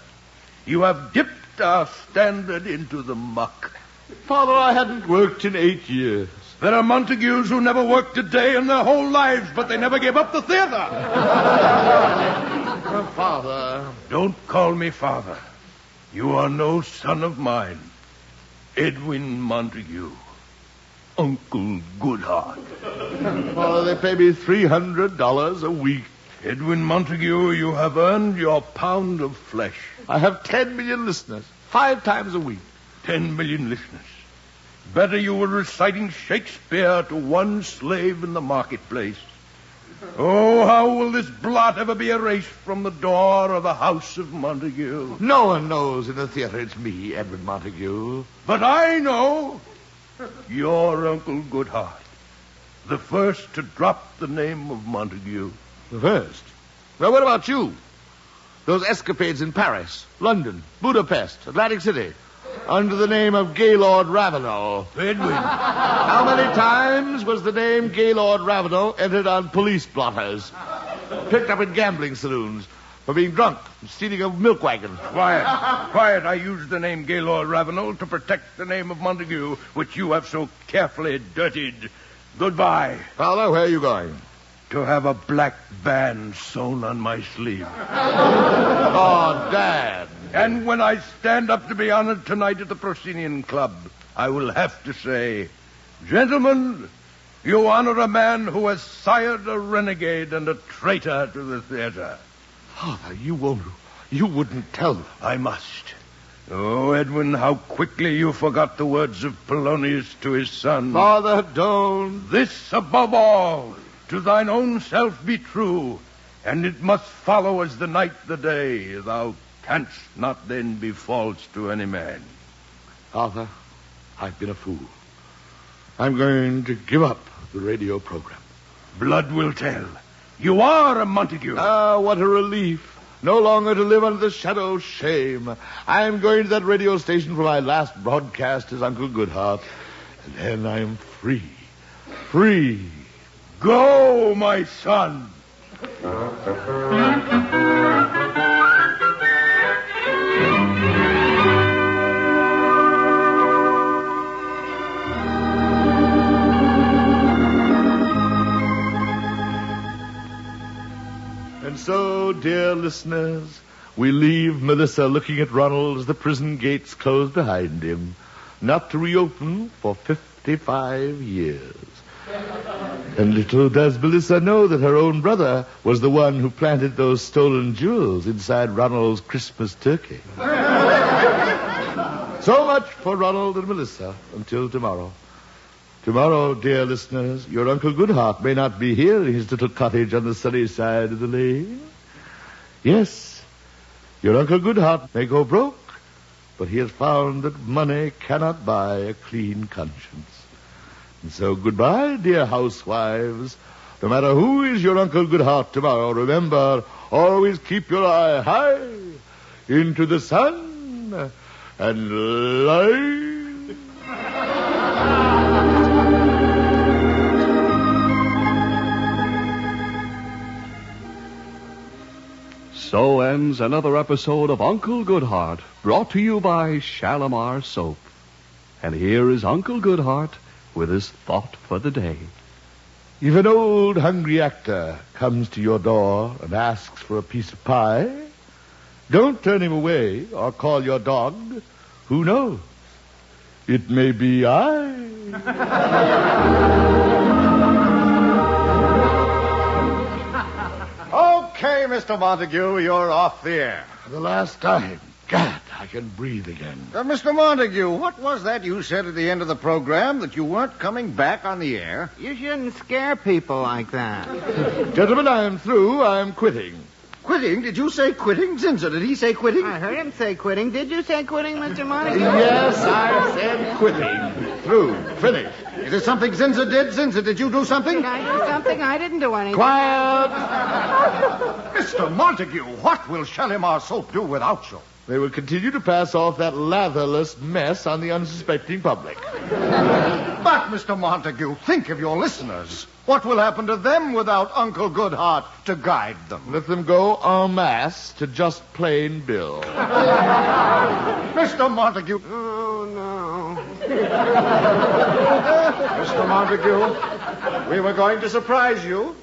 [SPEAKER 7] You have dipped our standard into the muck.
[SPEAKER 6] Father, I hadn't worked in 8 years.
[SPEAKER 7] There are Montagues who never worked a day in their whole lives, but they never gave up the theater.
[SPEAKER 6] Father.
[SPEAKER 7] Don't call me father. You are no son of mine. Edwin Montague. Uncle Goodhart.
[SPEAKER 6] Father, they pay me $300 a week.
[SPEAKER 7] Edwin Montague, you have earned your pound of flesh.
[SPEAKER 6] I have 10 million listeners, 5 times a week.
[SPEAKER 7] 10 million listeners. Better you were reciting Shakespeare to one slave in the marketplace. Oh, how will this blot ever be erased from the door of the house of Montague?
[SPEAKER 6] No one knows in the theater it's me, Edwin Montague.
[SPEAKER 7] But I know. You're Uncle Goodhart. The first to drop the name of Montague.
[SPEAKER 6] The first? Well, what about you? Those escapades in Paris, London, Budapest, Atlantic City, under the name of Gaylord Ravenel.
[SPEAKER 7] Edwin.
[SPEAKER 6] How many times was the name Gaylord Ravenel entered on police blotters? Picked up in gambling saloons for being drunk and stealing a milk wagon.
[SPEAKER 7] Quiet. I used the name Gaylord Ravenel to protect the name of Montague, which you have so carefully dirtied. Goodbye.
[SPEAKER 6] Father, where are you going?
[SPEAKER 7] To have a black band sewn on my sleeve.
[SPEAKER 6] Oh, Dad.
[SPEAKER 7] And when I stand up to be honored tonight at the Proscenium Club, I will have to say, gentlemen, you honor a man who has sired a renegade and a traitor to the theater.
[SPEAKER 6] Father, you wouldn't tell them.
[SPEAKER 7] I must. Oh, Edwin, how quickly you forgot the words of Polonius to his son.
[SPEAKER 6] Father, don't.
[SPEAKER 7] This above all, to thine own self be true, and it must follow as the night the day. Thou canst not then be false to any man.
[SPEAKER 6] Father, I've been a fool. I'm going to give up the radio program.
[SPEAKER 7] Blood will tell. You are a Montague.
[SPEAKER 6] Ah, what a relief. no longer to live under the shadow of shame. I am going to that radio station for my last broadcast as Uncle Goodhart. And then I am free. Free.
[SPEAKER 7] Go, my son.
[SPEAKER 6] And so, dear listeners, we leave Melissa looking at Ronald as the prison gates close behind him, not to reopen for 55 years. And little does Melissa know that her own brother was the one who planted those stolen jewels inside Ronald's Christmas turkey. So much for Ronald and Melissa until tomorrow. Tomorrow, dear listeners, your Uncle Goodhart may not be here in his little cottage on the sunny side of the lane. Yes, your Uncle Goodhart may go broke, but he has found that money cannot buy a clean conscience. And so goodbye, dear housewives. No matter who is your Uncle Goodhart tomorrow, remember, always keep your eye high into the sun and light.
[SPEAKER 1] So ends another episode of Uncle Goodhart, brought to you by Shalimar Soap. And here is Uncle Goodhart with his thought for the day.
[SPEAKER 6] If an old hungry actor comes to your door and asks for a piece of pie, don't turn him away or call your dog. Who knows? It may be I.
[SPEAKER 10] Okay, Mr. Montague, you're off the air.
[SPEAKER 6] For the last time. God, I can breathe again.
[SPEAKER 10] Mr. Montague, what was that you said at the end of the program, that you weren't coming back on the air?
[SPEAKER 5] You shouldn't scare people like that.
[SPEAKER 6] Gentlemen, I am through. I am quitting.
[SPEAKER 10] Quitting? Did you say quitting? Zinzer, did he say quitting?
[SPEAKER 5] I heard him say quitting. Did you say quitting, Mr. Montague?
[SPEAKER 6] Yes, I said quitting. Through. Finished.
[SPEAKER 10] Is it something Zinzer did? Zinzer, did you do something?
[SPEAKER 5] Did I do something? I didn't do anything.
[SPEAKER 6] Quiet!
[SPEAKER 10] Mr. Montague, what will Shalimar Soap do without you?
[SPEAKER 6] They will continue to pass off that latherless mess on the unsuspecting public.
[SPEAKER 10] But, Mr. Montague, think of your listeners. What will happen to them without Uncle Goodhart to guide them?
[SPEAKER 6] Let them go en masse to just plain Bill.
[SPEAKER 10] Mr. Montague.
[SPEAKER 5] Oh, no.
[SPEAKER 10] Mr. Montague, we were going to surprise you.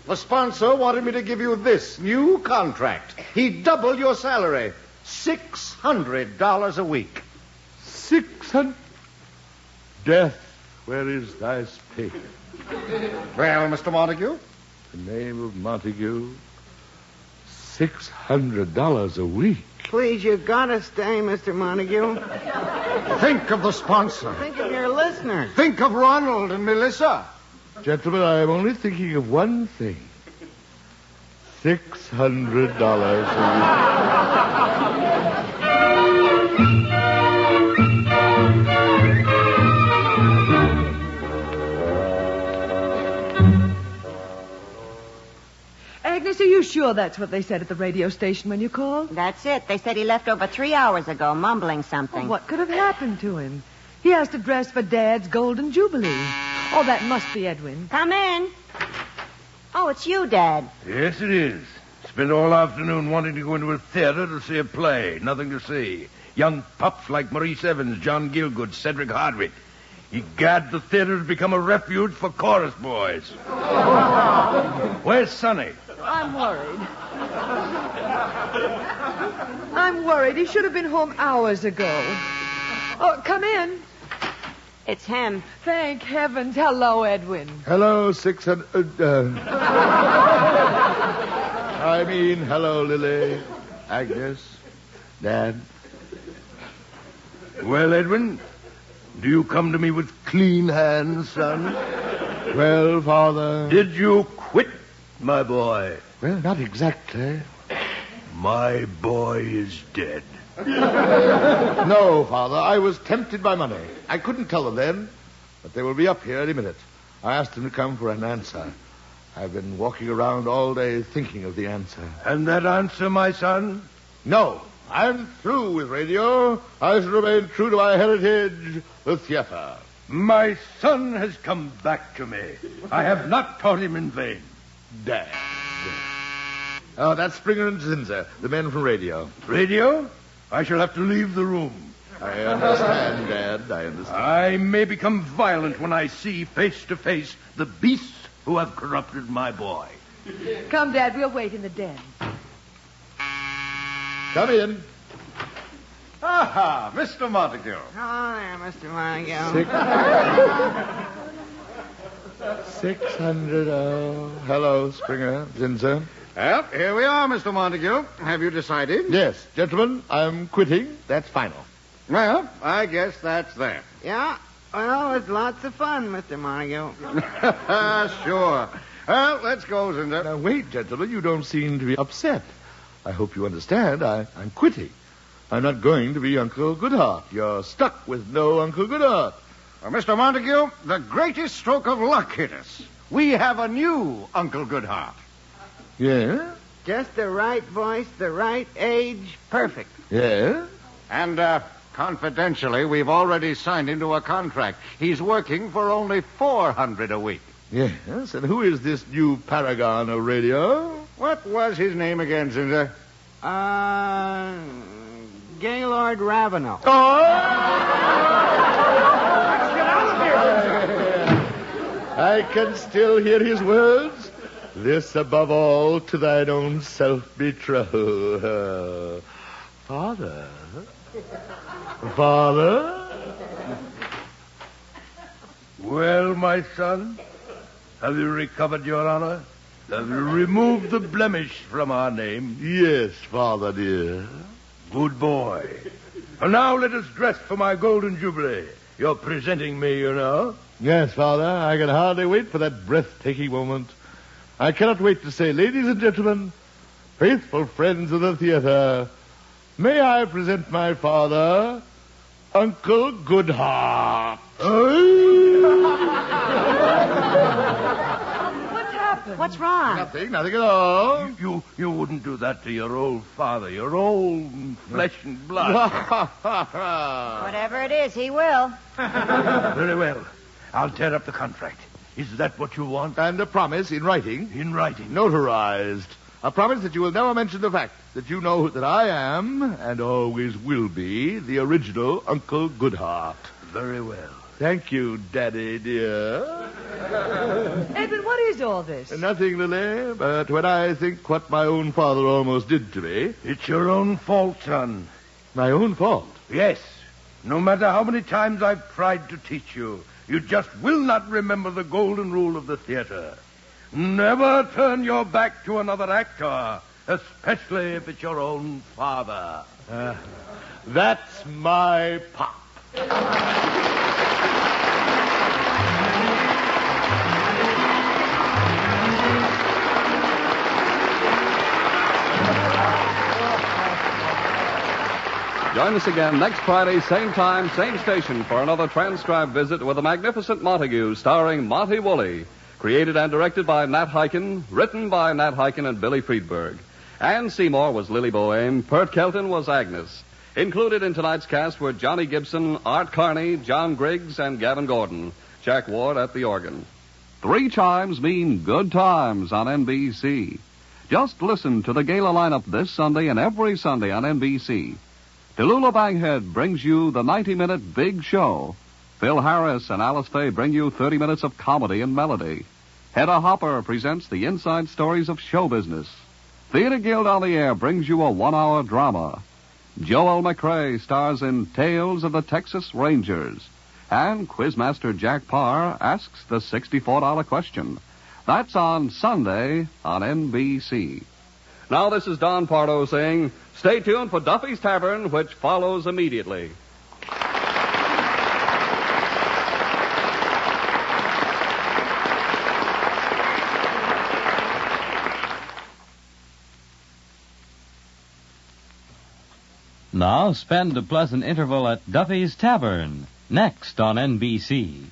[SPEAKER 10] The sponsor wanted me to give you this new contract. He'd double your salary. $600 a week.
[SPEAKER 6] 600? Death, where is thy sting?
[SPEAKER 10] Well, Mr. Montague?
[SPEAKER 6] The name of Montague. $600 a week.
[SPEAKER 5] Please, you gotta stay, Mr. Montague.
[SPEAKER 10] Think of the sponsor.
[SPEAKER 5] Think of your listeners.
[SPEAKER 10] Think of Ronald and Melissa.
[SPEAKER 6] Gentlemen, I am only thinking of one thing. $600 a
[SPEAKER 3] Agnes, are you sure that's what they said at the radio station when you called?
[SPEAKER 2] That's it. They said he left over 3 hours ago, mumbling something.
[SPEAKER 3] Well, what could have happened to him? He has to dress for Dad's Golden Jubilee. Oh, that must be Edwin.
[SPEAKER 2] Come in. Oh, it's you, Dad.
[SPEAKER 7] Yes, it is. Spent all afternoon wanting to go into a theater to see a play. Nothing to see. Young pups like Maurice Evans, John Gielgud, Cedric Hardwick. Egad, the theater has become a refuge for chorus boys. Where's Sonny?
[SPEAKER 3] I'm worried. I'm worried. He should have been home hours ago. Oh, come in.
[SPEAKER 2] It's him.
[SPEAKER 3] Thank heavens. Hello, Edwin.
[SPEAKER 6] Hello, 600... I mean, hello, Lily, Agnes, Dad.
[SPEAKER 7] Well, Edwin, do you come to me with clean hands, son?
[SPEAKER 6] Well, Father...
[SPEAKER 7] Did you quit, my boy?
[SPEAKER 6] Well, not exactly.
[SPEAKER 7] My boy is dead.
[SPEAKER 6] No, Father, I was tempted by money. I couldn't tell them then, but they will be up here any minute. I asked them to come for an answer. I've been walking around all day thinking of the answer.
[SPEAKER 7] And that answer, my son?
[SPEAKER 6] No. I'm through with radio. I shall remain true to my heritage, the theater.
[SPEAKER 7] My son has come back to me. I have not taught him in vain.
[SPEAKER 6] Dad. Oh, that's Springer and Zinzer, the men from radio.
[SPEAKER 7] Radio? I shall have to leave the room.
[SPEAKER 6] I understand, Dad. I understand.
[SPEAKER 7] I may become violent when I see face to face the beasts who have corrupted my boy.
[SPEAKER 3] Come, Dad, we'll wait in the den.
[SPEAKER 6] Come in.
[SPEAKER 9] Aha, Mr. Montague.
[SPEAKER 5] Oh, there, Mr. Montague.
[SPEAKER 6] 600. Oh, hello, Springer, Zinzer.
[SPEAKER 9] Well, here we are, Mr. Montague. Have you decided?
[SPEAKER 6] Yes, gentlemen, I'm quitting. That's final.
[SPEAKER 9] Well, I guess that's that.
[SPEAKER 5] Yeah? Well, it's lots of fun, Mr. Montague.
[SPEAKER 9] Sure. Well, let's go, Zinzer.
[SPEAKER 6] Now, wait, gentlemen. You don't seem to be upset. I hope you understand. I'm quitting. I'm not going to be Uncle Goodhart. You're stuck with no Uncle Goodhart.
[SPEAKER 9] Well, Mr. Montague, the greatest stroke of luck hit us. We have a new Uncle Goodhart.
[SPEAKER 6] Yeah?
[SPEAKER 5] Just the right voice, the right age, perfect.
[SPEAKER 6] Yeah?
[SPEAKER 9] And, confidentially, we've already signed into a contract. He's working for only $400 a week.
[SPEAKER 6] Yes, and who is this new paragon of radio?
[SPEAKER 9] What was his name again, Zinzer?
[SPEAKER 5] Gaylord Ravenel.
[SPEAKER 6] I can still hear his words. This above all to thine own self-betrothal. Father?
[SPEAKER 7] Well, my son, have you recovered your honor? Have you removed the blemish from our name?
[SPEAKER 6] Yes, Father dear.
[SPEAKER 7] Good boy. And now let us dress for my golden jubilee. You're presenting me, you know.
[SPEAKER 6] Yes, Father. I can hardly wait for that breathtaking moment. I cannot wait to say, ladies and gentlemen, faithful friends of the theater, may I present my father, Uncle Goodhart.
[SPEAKER 3] What's happened?
[SPEAKER 13] What's wrong?
[SPEAKER 6] Nothing at all.
[SPEAKER 7] You wouldn't do that to your old father, your old flesh and blood.
[SPEAKER 13] Whatever it is, he will.
[SPEAKER 7] Very well. I'll tear up the contract. Is that what you want?
[SPEAKER 6] And a promise in writing.
[SPEAKER 7] In writing.
[SPEAKER 6] Notarized. A promise that you will never mention the fact that you know that I am, and always will be, the original Uncle Goodhart.
[SPEAKER 7] Very well.
[SPEAKER 6] Thank you, Daddy, dear.
[SPEAKER 3] Edwin, what is all this?
[SPEAKER 6] Nothing, Lily, but when I think what my own father almost did to me...
[SPEAKER 7] It's your own fault, son.
[SPEAKER 6] My own fault?
[SPEAKER 7] Yes. No matter how many times I've tried to teach you, you just will not remember the golden rule of the theater. Never turn your back to another actor, especially if it's your own father.
[SPEAKER 6] That's my pop.
[SPEAKER 1] Join us again next Friday, same time, same station, for another transcribed visit with the magnificent Montague, starring Monty Woolley. Created and directed by Nat Hiken, written by Nat Hiken and Billy Friedberg. Ann Seymour was Lily Boehm, Pert Kelton was Agnes. Included in tonight's cast were Johnny Gibson, Art Carney, John Griggs, and Gavin Gordon. Jack Ward at the organ. 3 chimes mean good times on NBC. Just listen to the gala lineup this Sunday and every Sunday on NBC. Tallulah Bankhead brings you the 90-minute Big Show. Phil Harris and Alice Faye bring you 30 minutes of comedy and melody. Hedda Hopper presents the inside stories of show business. Theater Guild on the Air brings you a 1-hour drama. Joel McRae stars in Tales of the Texas Rangers. And Quizmaster Jack Parr asks the $64 question. That's on Sunday on NBC. Now this is Don Pardo saying, stay tuned for Duffy's Tavern, which follows immediately.
[SPEAKER 15] Now spend a pleasant interval at Duffy's Tavern, next on NBC.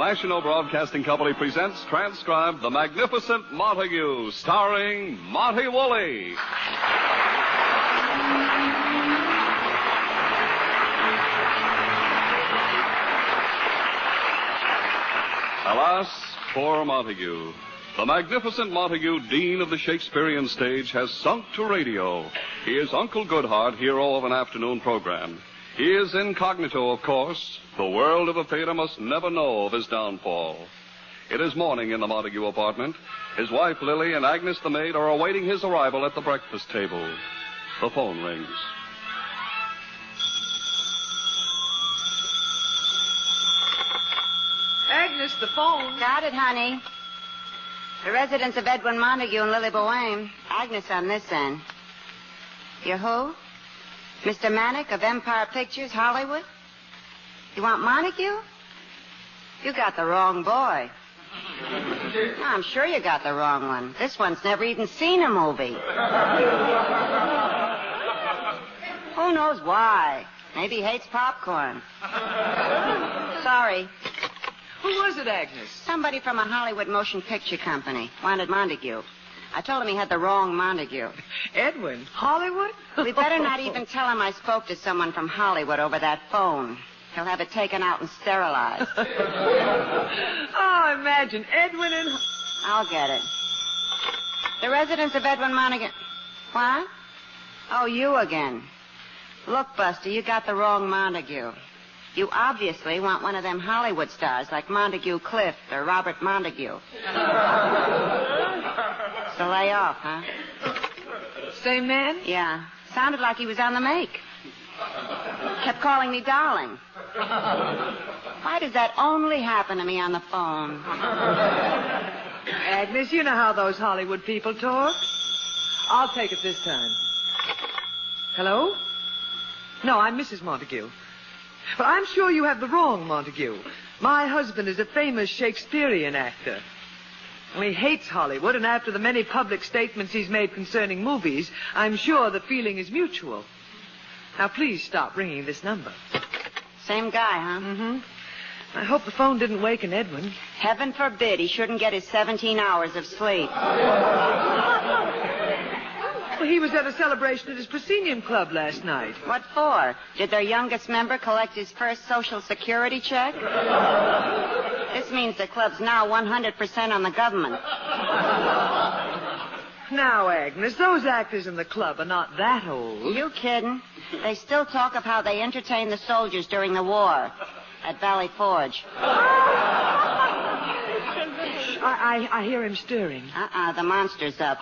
[SPEAKER 1] National Broadcasting Company presents transcribed The Magnificent Montague, starring Monty Woolley. Alas, poor Montague. The magnificent Montague, Dean of the Shakespearean stage, has sunk to radio. He is Uncle Goodhart, hero of an afternoon program. He is incognito, of course. The world of the theater must never know of his downfall. It is morning in the Montague apartment. His wife, Lily, and Agnes, the maid, are awaiting his arrival at the breakfast table. The phone rings.
[SPEAKER 3] Agnes, the phone.
[SPEAKER 13] Got it, honey. The residence of Edwin Montague and Lily Boheme. Agnes on this end. You who? Mr. Manick of Empire Pictures, Hollywood? You want Montague? You got the wrong boy. I'm sure you got the wrong one. This one's never even seen a movie. Who knows why? Maybe he hates popcorn. Sorry.
[SPEAKER 3] Who was it, Agnes?
[SPEAKER 13] Somebody from a Hollywood motion picture company. Wanted Montague. I told him he had the wrong Montague.
[SPEAKER 3] Edwin? Hollywood?
[SPEAKER 13] We better not even tell him I spoke to someone from Hollywood over that phone. He'll have it taken out and sterilized.
[SPEAKER 3] Oh, imagine Edwin and...
[SPEAKER 13] I'll get it. The residence of Edwin Montague... What? Oh, you again. Look, Buster, you got the wrong Montague. You obviously want one of them Hollywood stars like Montague Clift or Robert Montague. So lay off, huh?
[SPEAKER 3] Same man?
[SPEAKER 13] Yeah. Sounded like he was on the make. Kept calling me darling. Why does that only happen to me on the phone?
[SPEAKER 3] Agnes, you know how those Hollywood people talk. I'll take it this time. Hello? No, I'm Mrs. Montague. But I'm sure you have the wrong Montague. My husband is a famous Shakespearean actor. Well, he hates Hollywood, and after the many public statements he's made concerning movies, I'm sure the feeling is mutual. Now, please stop ringing this number.
[SPEAKER 13] Same guy, huh?
[SPEAKER 3] Mm-hmm. I hope the phone didn't waken Edwin.
[SPEAKER 13] Heaven forbid he shouldn't get his 17 hours of sleep.
[SPEAKER 3] Well, he was at a celebration at his proscenium club last night.
[SPEAKER 13] What for? Did their youngest member collect his first Social Security check? This means the club's now 100% on the government.
[SPEAKER 3] Now, Agnes, those actors in the club are not that old.
[SPEAKER 13] You kidding? They still talk of how they entertained the soldiers during the war at Valley Forge.
[SPEAKER 3] I hear him stirring.
[SPEAKER 13] The monster's up.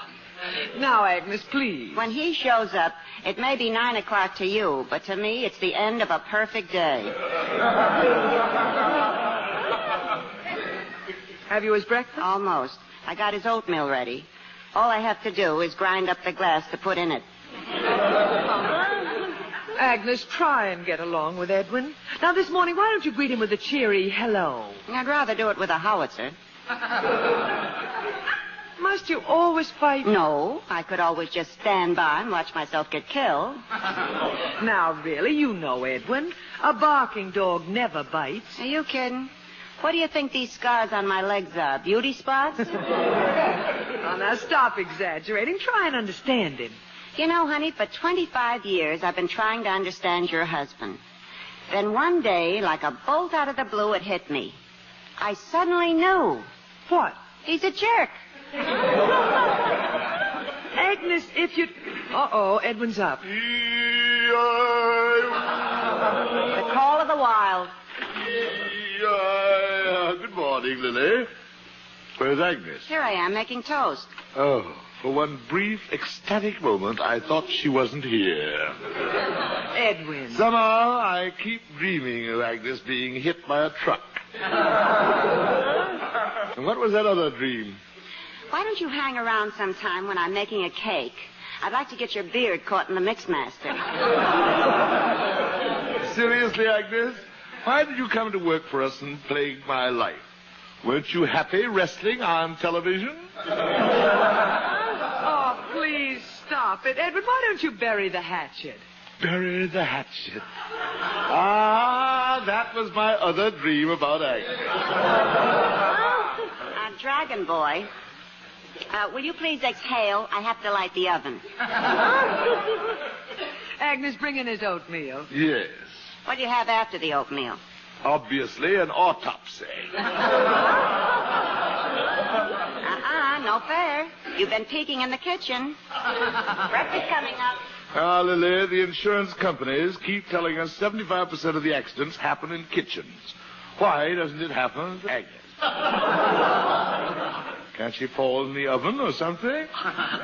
[SPEAKER 3] Now, Agnes, please.
[SPEAKER 13] When he shows up, it may be 9 o'clock to you, but to me, it's the end of a perfect day.
[SPEAKER 3] Have you his breakfast?
[SPEAKER 13] Almost. I got his oatmeal ready. All I have to do is grind up the glass to put in it.
[SPEAKER 3] Agnes, try and get along with Edwin. Now, this morning, why don't you greet him with a cheery hello?
[SPEAKER 13] I'd rather do it with a howitzer.
[SPEAKER 3] Must you always fight?
[SPEAKER 13] No, I could always just stand by and watch myself get killed.
[SPEAKER 3] Now, really, you know Edwin. A barking dog never bites.
[SPEAKER 13] Are you kidding? What do you think these scars on my legs are? Beauty spots?
[SPEAKER 3] Oh, now, stop exaggerating. Try and understand him.
[SPEAKER 13] You know, honey, for 25 years, I've been trying to understand your husband. Then one day, like a bolt out of the blue, it hit me. I suddenly knew.
[SPEAKER 3] What?
[SPEAKER 13] He's a jerk.
[SPEAKER 3] Agnes, if you... Uh-oh, Edwin's up.
[SPEAKER 13] The call of the wild.
[SPEAKER 6] Good morning, Lily. Where's Agnes?
[SPEAKER 13] Here I am, making toast.
[SPEAKER 6] Oh, for one brief, ecstatic moment, I thought she wasn't here.
[SPEAKER 3] Edwin.
[SPEAKER 6] Somehow, I keep dreaming of Agnes being hit by a truck. And what was that other dream?
[SPEAKER 13] Why don't you hang around sometime when I'm making a cake? I'd like to get your beard caught in the mixmaster.
[SPEAKER 6] Seriously, Agnes? Why did you come to work for us and plague my life? Weren't you happy wrestling on television?
[SPEAKER 3] Oh, please stop it. Edwin, why don't you bury the hatchet?
[SPEAKER 6] Bury the hatchet. Ah, that was my other dream about Agnes.
[SPEAKER 13] Dragon Boy, will you please exhale? I have to light the oven.
[SPEAKER 3] Agnes, bring in his oatmeal.
[SPEAKER 6] Yes.
[SPEAKER 13] What do you have after the oatmeal?
[SPEAKER 6] Obviously, an autopsy.
[SPEAKER 13] No fair. You've been peeking in the kitchen. Breakfast coming up.
[SPEAKER 6] Lily, the insurance companies keep telling us 75% of the accidents happen in kitchens. Why doesn't it happen to Agnes? Can't she fall in the oven or something?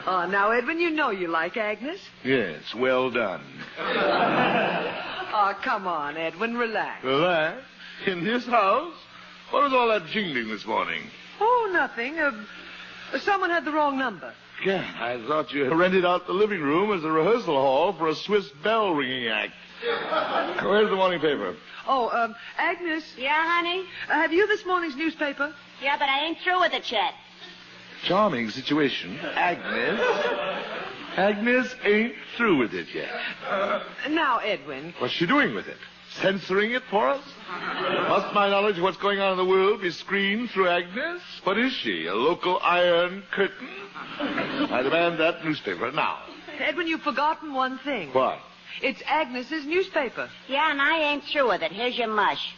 [SPEAKER 3] Oh, now, Edwin, you know you like Agnes.
[SPEAKER 6] Yes, well done.
[SPEAKER 3] Oh, come on, Edwin, relax.
[SPEAKER 6] Relax? In this house? What was all that jingling this morning?
[SPEAKER 3] Oh, nothing. Someone had the wrong number.
[SPEAKER 6] Yeah, I thought you rented out the living room as a rehearsal hall for a Swiss bell ringing act. Where's the morning paper?
[SPEAKER 3] Oh, Agnes.
[SPEAKER 13] Yeah, honey?
[SPEAKER 3] Have you this morning's newspaper?
[SPEAKER 13] Yeah, but I ain't through with it yet.
[SPEAKER 6] Charming situation. Agnes ain't through with it yet.
[SPEAKER 3] Now, Edwin.
[SPEAKER 6] What's she doing with it? Censoring it for us? Must my knowledge of what's going on in the world be screened through Agnes? What is she, a local iron curtain? I demand that newspaper now.
[SPEAKER 3] Edwin, you've forgotten one thing.
[SPEAKER 6] What?
[SPEAKER 3] It's Agnes's newspaper.
[SPEAKER 13] Yeah, and I ain't through with it. Here's your mush.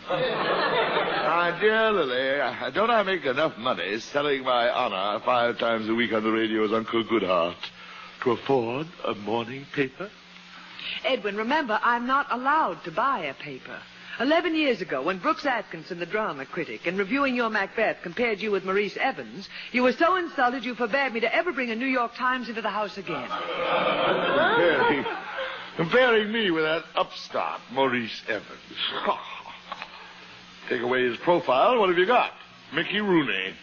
[SPEAKER 6] My dear Lily, don't I make enough money selling my honor 5 times a week on the radio as Uncle Goodhart to afford a morning paper?
[SPEAKER 3] Edwin, remember, I'm not allowed to buy a paper. 11 years ago, when Brooks Atkinson, the drama critic, in reviewing your Macbeth, compared you with Maurice Evans, you were so insulted you forbade me to ever bring a New York Times into the house again.
[SPEAKER 6] Comparing me with that upstart, Maurice Evans. Take away his profile, what have you got? Mickey Rooney.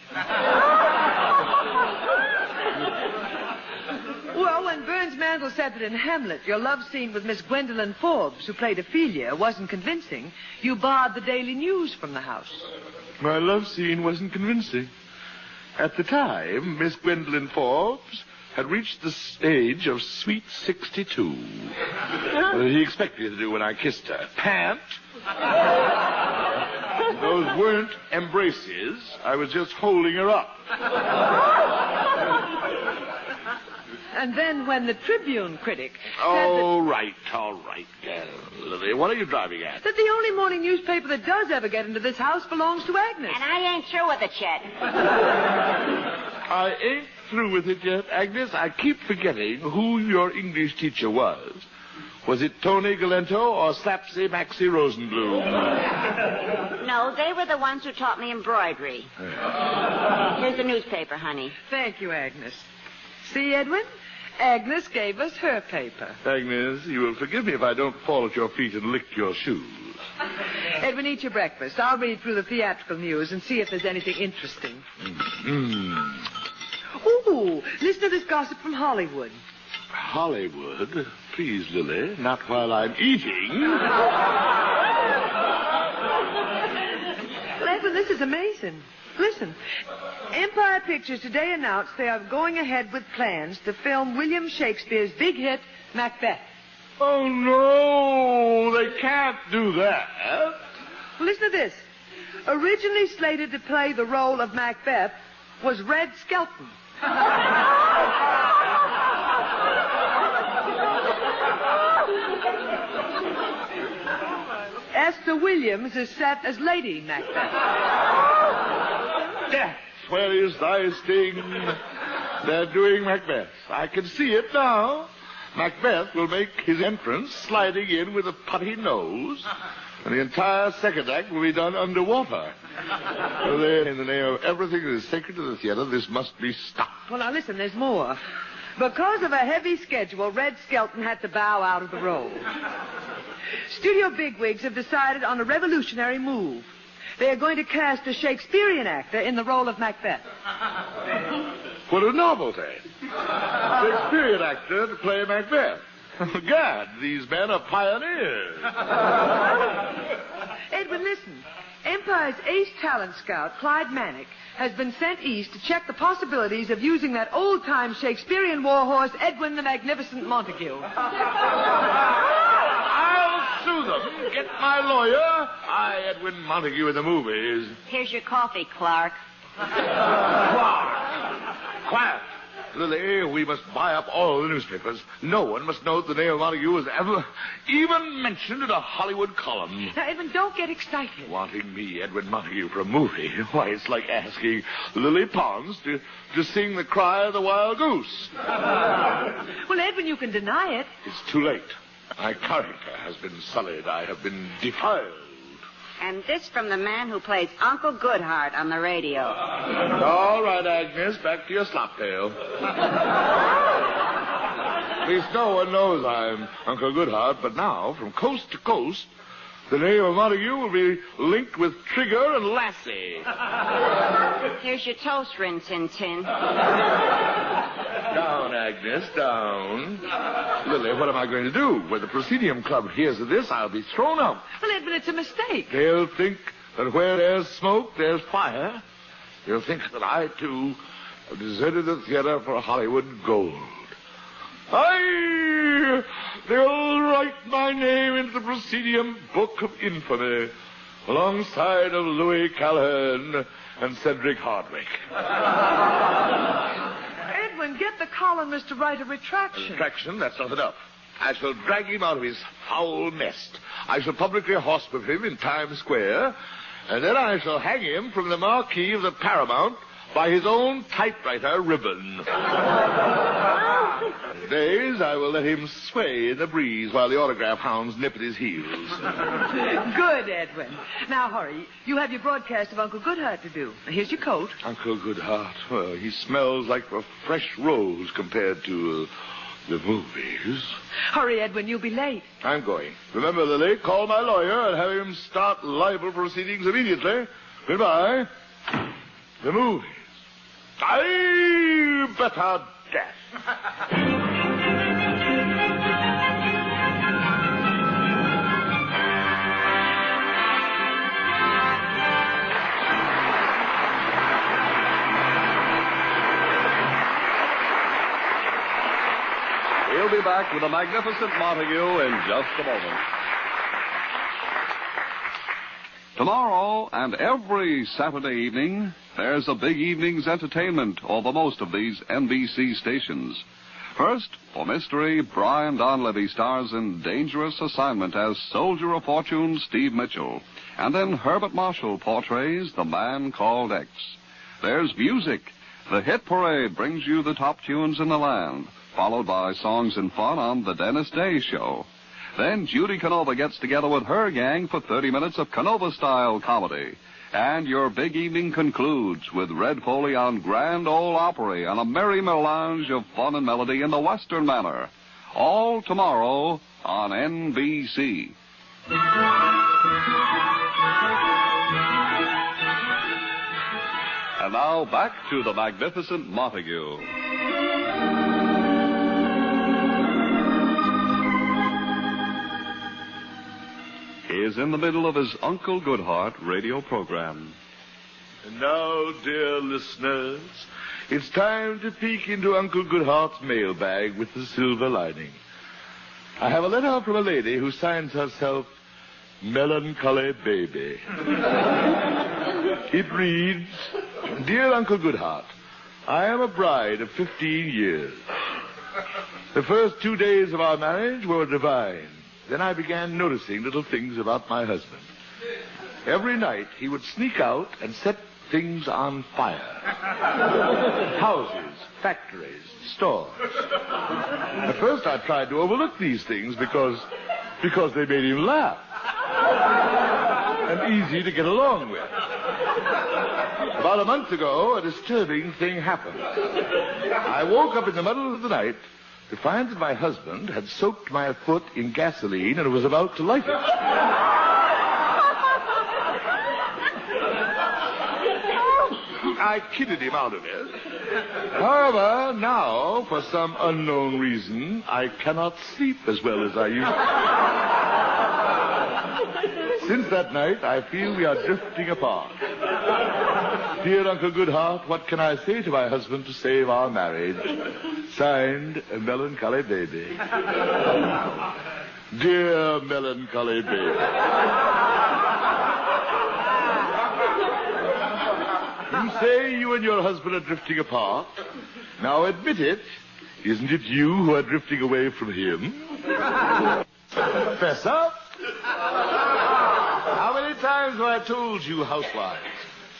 [SPEAKER 3] Well, when Burns Mantle said that in Hamlet, your love scene with Miss Gwendolyn Forbes, who played Ophelia, wasn't convincing, you barred the Daily News from the house.
[SPEAKER 6] My love scene wasn't convincing. At the time, Miss Gwendolyn Forbes had reached the stage of sweet 62. What did he expect me to do when I kissed her? Pant? Those weren't embraces. I was just holding her up.
[SPEAKER 3] And then when the Tribune critic said
[SPEAKER 6] all right, Lily. What are you driving at?
[SPEAKER 3] that the only morning newspaper that does ever get into this house belongs to Agnes.
[SPEAKER 13] And I ain't through with it yet.
[SPEAKER 6] I ain't through with it yet, Agnes. I keep forgetting who your English teacher was. Was it Tony Galento or Slapsy Maxie Rosenblum?
[SPEAKER 13] No, they were the ones who taught me embroidery. Here's the newspaper, honey.
[SPEAKER 3] Thank you, Agnes. See, Edwin? Agnes gave us her paper.
[SPEAKER 6] Agnes, you will forgive me if I don't fall at your feet and lick your shoes.
[SPEAKER 3] Edwin, eat your breakfast. I'll read through the theatrical news and see if there's anything interesting. Ooh, listen to this gossip from Hollywood.
[SPEAKER 6] Hollywood? Please, Lily, not while I'm eating.
[SPEAKER 3] Well, Edwin, this is amazing. Listen, Empire Pictures today announced they are going ahead with plans to film William Shakespeare's big hit, Macbeth.
[SPEAKER 6] Oh, no, they can't do that.
[SPEAKER 3] Listen to this. Originally slated to play the role of Macbeth was Red Skelton. Esther Williams is set as Lady Macbeth.
[SPEAKER 6] Death, where is thy sting? They're doing Macbeth. I can see it now. Macbeth will make his entrance sliding in with a putty nose, and the entire second act will be done underwater. So then, in the name of everything that is sacred to the theater, this must be stopped.
[SPEAKER 3] Well, now listen, there's more. Because of a heavy schedule, Red Skelton had to bow out of the role. Studio bigwigs have decided on a revolutionary move. They are going to cast a Shakespearean actor in the role of Macbeth.
[SPEAKER 6] What a novelty. Shakespearean actor to play Macbeth. God, these men are pioneers.
[SPEAKER 3] Edwin, listen. Empire's ace talent scout, Clyde Manick, has been sent east to check the possibilities of using that old-time Shakespearean warhorse, Edwin the Magnificent Montague.
[SPEAKER 6] I'll sue them, get my lawyer. I, Edwin Montague, in the movies.
[SPEAKER 13] Here's your coffee, Clark.
[SPEAKER 6] Quiet. Lily, we must buy up all the newspapers. No one must know that the name of Montague was ever even mentioned in a Hollywood column.
[SPEAKER 3] Now, Edwin, don't get excited.
[SPEAKER 6] Wanting me, Edwin Montague, for a movie? Why, it's like asking Lily Pons to sing The Cry of the Wild Goose.
[SPEAKER 3] Well, Edwin, you can deny it.
[SPEAKER 6] It's too late. My character has been sullied. I have been defiled.
[SPEAKER 13] And this from the man who plays Uncle Goodhart on the radio.
[SPEAKER 6] All right, Agnes, back to your slop pail. At least no one knows I'm Uncle Goodhart, but now, from coast to coast, the name of Montague will be linked with Trigger and Lassie.
[SPEAKER 13] Here's your toast, Rin Tin Tin.
[SPEAKER 6] Down, Agnes, down. Lily, what am I going to do? When the Proscenium Club hears of this, I'll be thrown out.
[SPEAKER 3] Well, Edwin, it's a mistake.
[SPEAKER 6] They'll think that where there's smoke, there's fire. They'll think that I, too, have deserted the theater for Hollywood gold. They'll write my name into the Proscenium Book of Infamy, alongside of Louis Callahan and Cedric Hardwick.
[SPEAKER 3] Edwin, get the columnist to write a retraction.
[SPEAKER 6] Retraction? That's not enough. I shall drag him out of his foul nest. I shall publicly horsewhip him in Times Square, and then I shall hang him from the marquee of the Paramount by his own typewriter ribbon. Days I will let him sway in the breeze while the autograph hounds nip at his heels.
[SPEAKER 3] Good, Edwin. Now, hurry. You have your broadcast of Uncle Goodhart to do. Here's your coat.
[SPEAKER 6] Uncle Goodhart. Well, he smells like a fresh rose compared to the movies.
[SPEAKER 3] Hurry, Edwin. You'll be late.
[SPEAKER 6] I'm going. Remember, Lily, call my lawyer and have him start libel proceedings immediately. Goodbye. The movies. I better death.
[SPEAKER 1] We'll be back with the magnificent Montague in just a moment. Tomorrow and every Saturday evening, there's a big evening's entertainment over most of these NBC stations. First, for mystery, Brian Donlevy stars in Dangerous Assignment as Soldier of Fortune Steve Mitchell. And then Herbert Marshall portrays The Man Called X. There's music. The Hit Parade brings you the top tunes in the land, followed by songs and fun on The Dennis Day Show. Then Judy Canova gets together with her gang for 30 minutes of Canova-style comedy. And your big evening concludes with Red Foley on Grand Ole Opry and a merry melange of fun and melody in the Western manner. All tomorrow on NBC. And now back to the magnificent Montague. He is in the middle of his Uncle Goodhart radio program.
[SPEAKER 6] And now, dear listeners, it's time to peek into Uncle Goodhart's mailbag with the silver lining. I have a letter from a lady who signs herself Melancholy Baby. It reads, Dear Uncle Goodhart, I am a bride of 15 years. The first 2 days of our marriage were divine. Then I began noticing little things about my husband. Every night he would sneak out and set things on fire. Houses, factories, stores. At first I tried to overlook these things because they made him laugh. And easy to get along with. About a month ago, a disturbing thing happened. I woke up in the middle of the night to find that my husband had soaked my foot in gasoline and was about to light it. I kidded him out of it. However, now, for some unknown reason, I cannot sleep as well as I used to. Since that night, I feel we are drifting apart. Dear Uncle Goodhart, what can I say to my husband to save our marriage? Signed, a Melancholy Baby. Dear melancholy baby. You say you and your husband are drifting apart. Now admit it. Isn't it you who are drifting away from him? Fess up. How many times have I told you, housewives,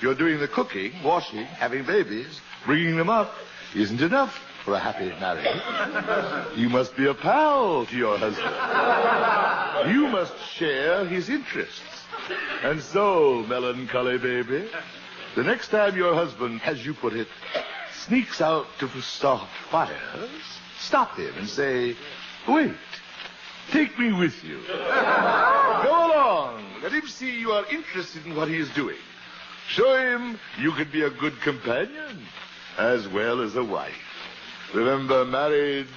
[SPEAKER 6] you're doing the cooking, washing, having babies, bringing them up isn't enough for a happy marriage. You must be a pal to your husband. You must share his interests. And so, melancholy baby, the next time your husband, as you put it, sneaks out to start fires, stop him and say, wait, take me with you. Go along. Let him see you are interested in what he is doing. Show him you can be a good companion as well as a wife. Remember, marriage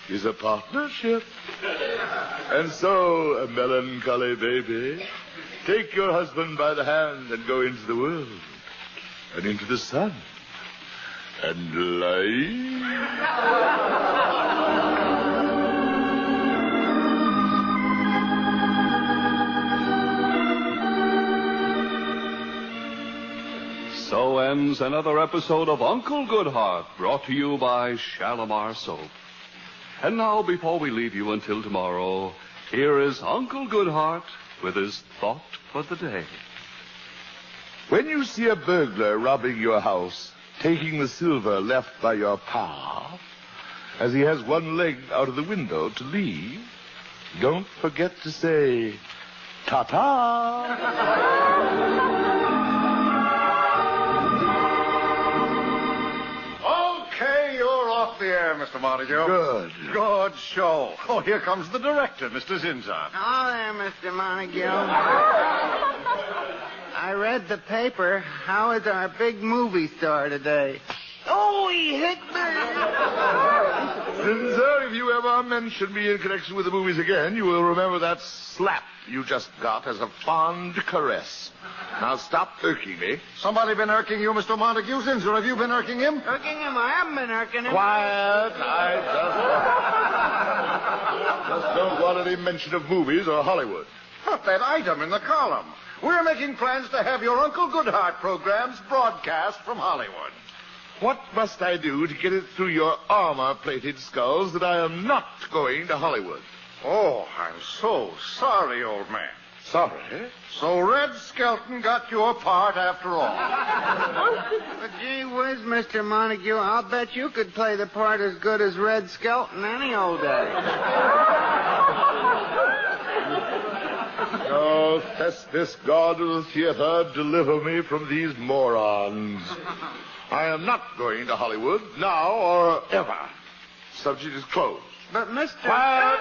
[SPEAKER 6] is a partnership. And so, a melancholy baby, take your husband by the hand and go into the world and into the sun and light.
[SPEAKER 1] So ends another episode of Uncle Goodheart, brought to you by Shalimar Soap. And now, before we leave you until tomorrow, here is Uncle Goodheart with his thought for the day.
[SPEAKER 6] When you see a burglar robbing your house, taking the silver left by your pa, as he has one leg out of the window to leave, don't forget to say, ta-ta!
[SPEAKER 9] Okay, you're off the air, Mr. Montague.
[SPEAKER 6] Good.
[SPEAKER 9] Good show. Oh, here comes the director, Mr. Zinzan.
[SPEAKER 5] Oh, there, Mr. Montague. I read the paper. How is our big movie star today? Oh, he hit me.
[SPEAKER 6] Zinzer, if you ever mention me in connection with the movies again, you will remember that slap you just got as a fond caress. Now stop irking me.
[SPEAKER 9] Somebody been irking you, Mr. Montague? Zinzer, have you been irking him?
[SPEAKER 5] Irking him? I haven't been irking him.
[SPEAKER 6] Quiet. I just don't want any mention of movies or Hollywood.
[SPEAKER 9] Put that item in the column. We're making plans to have your Uncle Goodheart programs broadcast from Hollywood.
[SPEAKER 6] What must I do to get it through your armor-plated skulls that I am not going to Hollywood?
[SPEAKER 9] Oh, I'm so sorry, old man.
[SPEAKER 6] Sorry?
[SPEAKER 9] So Red Skelton got you a part after all.
[SPEAKER 5] But gee whiz, Mr. Montague, I'll bet you could play the part as good as Red Skelton any old day.
[SPEAKER 6] Oh, Thespis, God of the theater, deliver me from these morons. I am not going to Hollywood, now or ever. Subject is closed.
[SPEAKER 5] But Mr.
[SPEAKER 6] Quiet!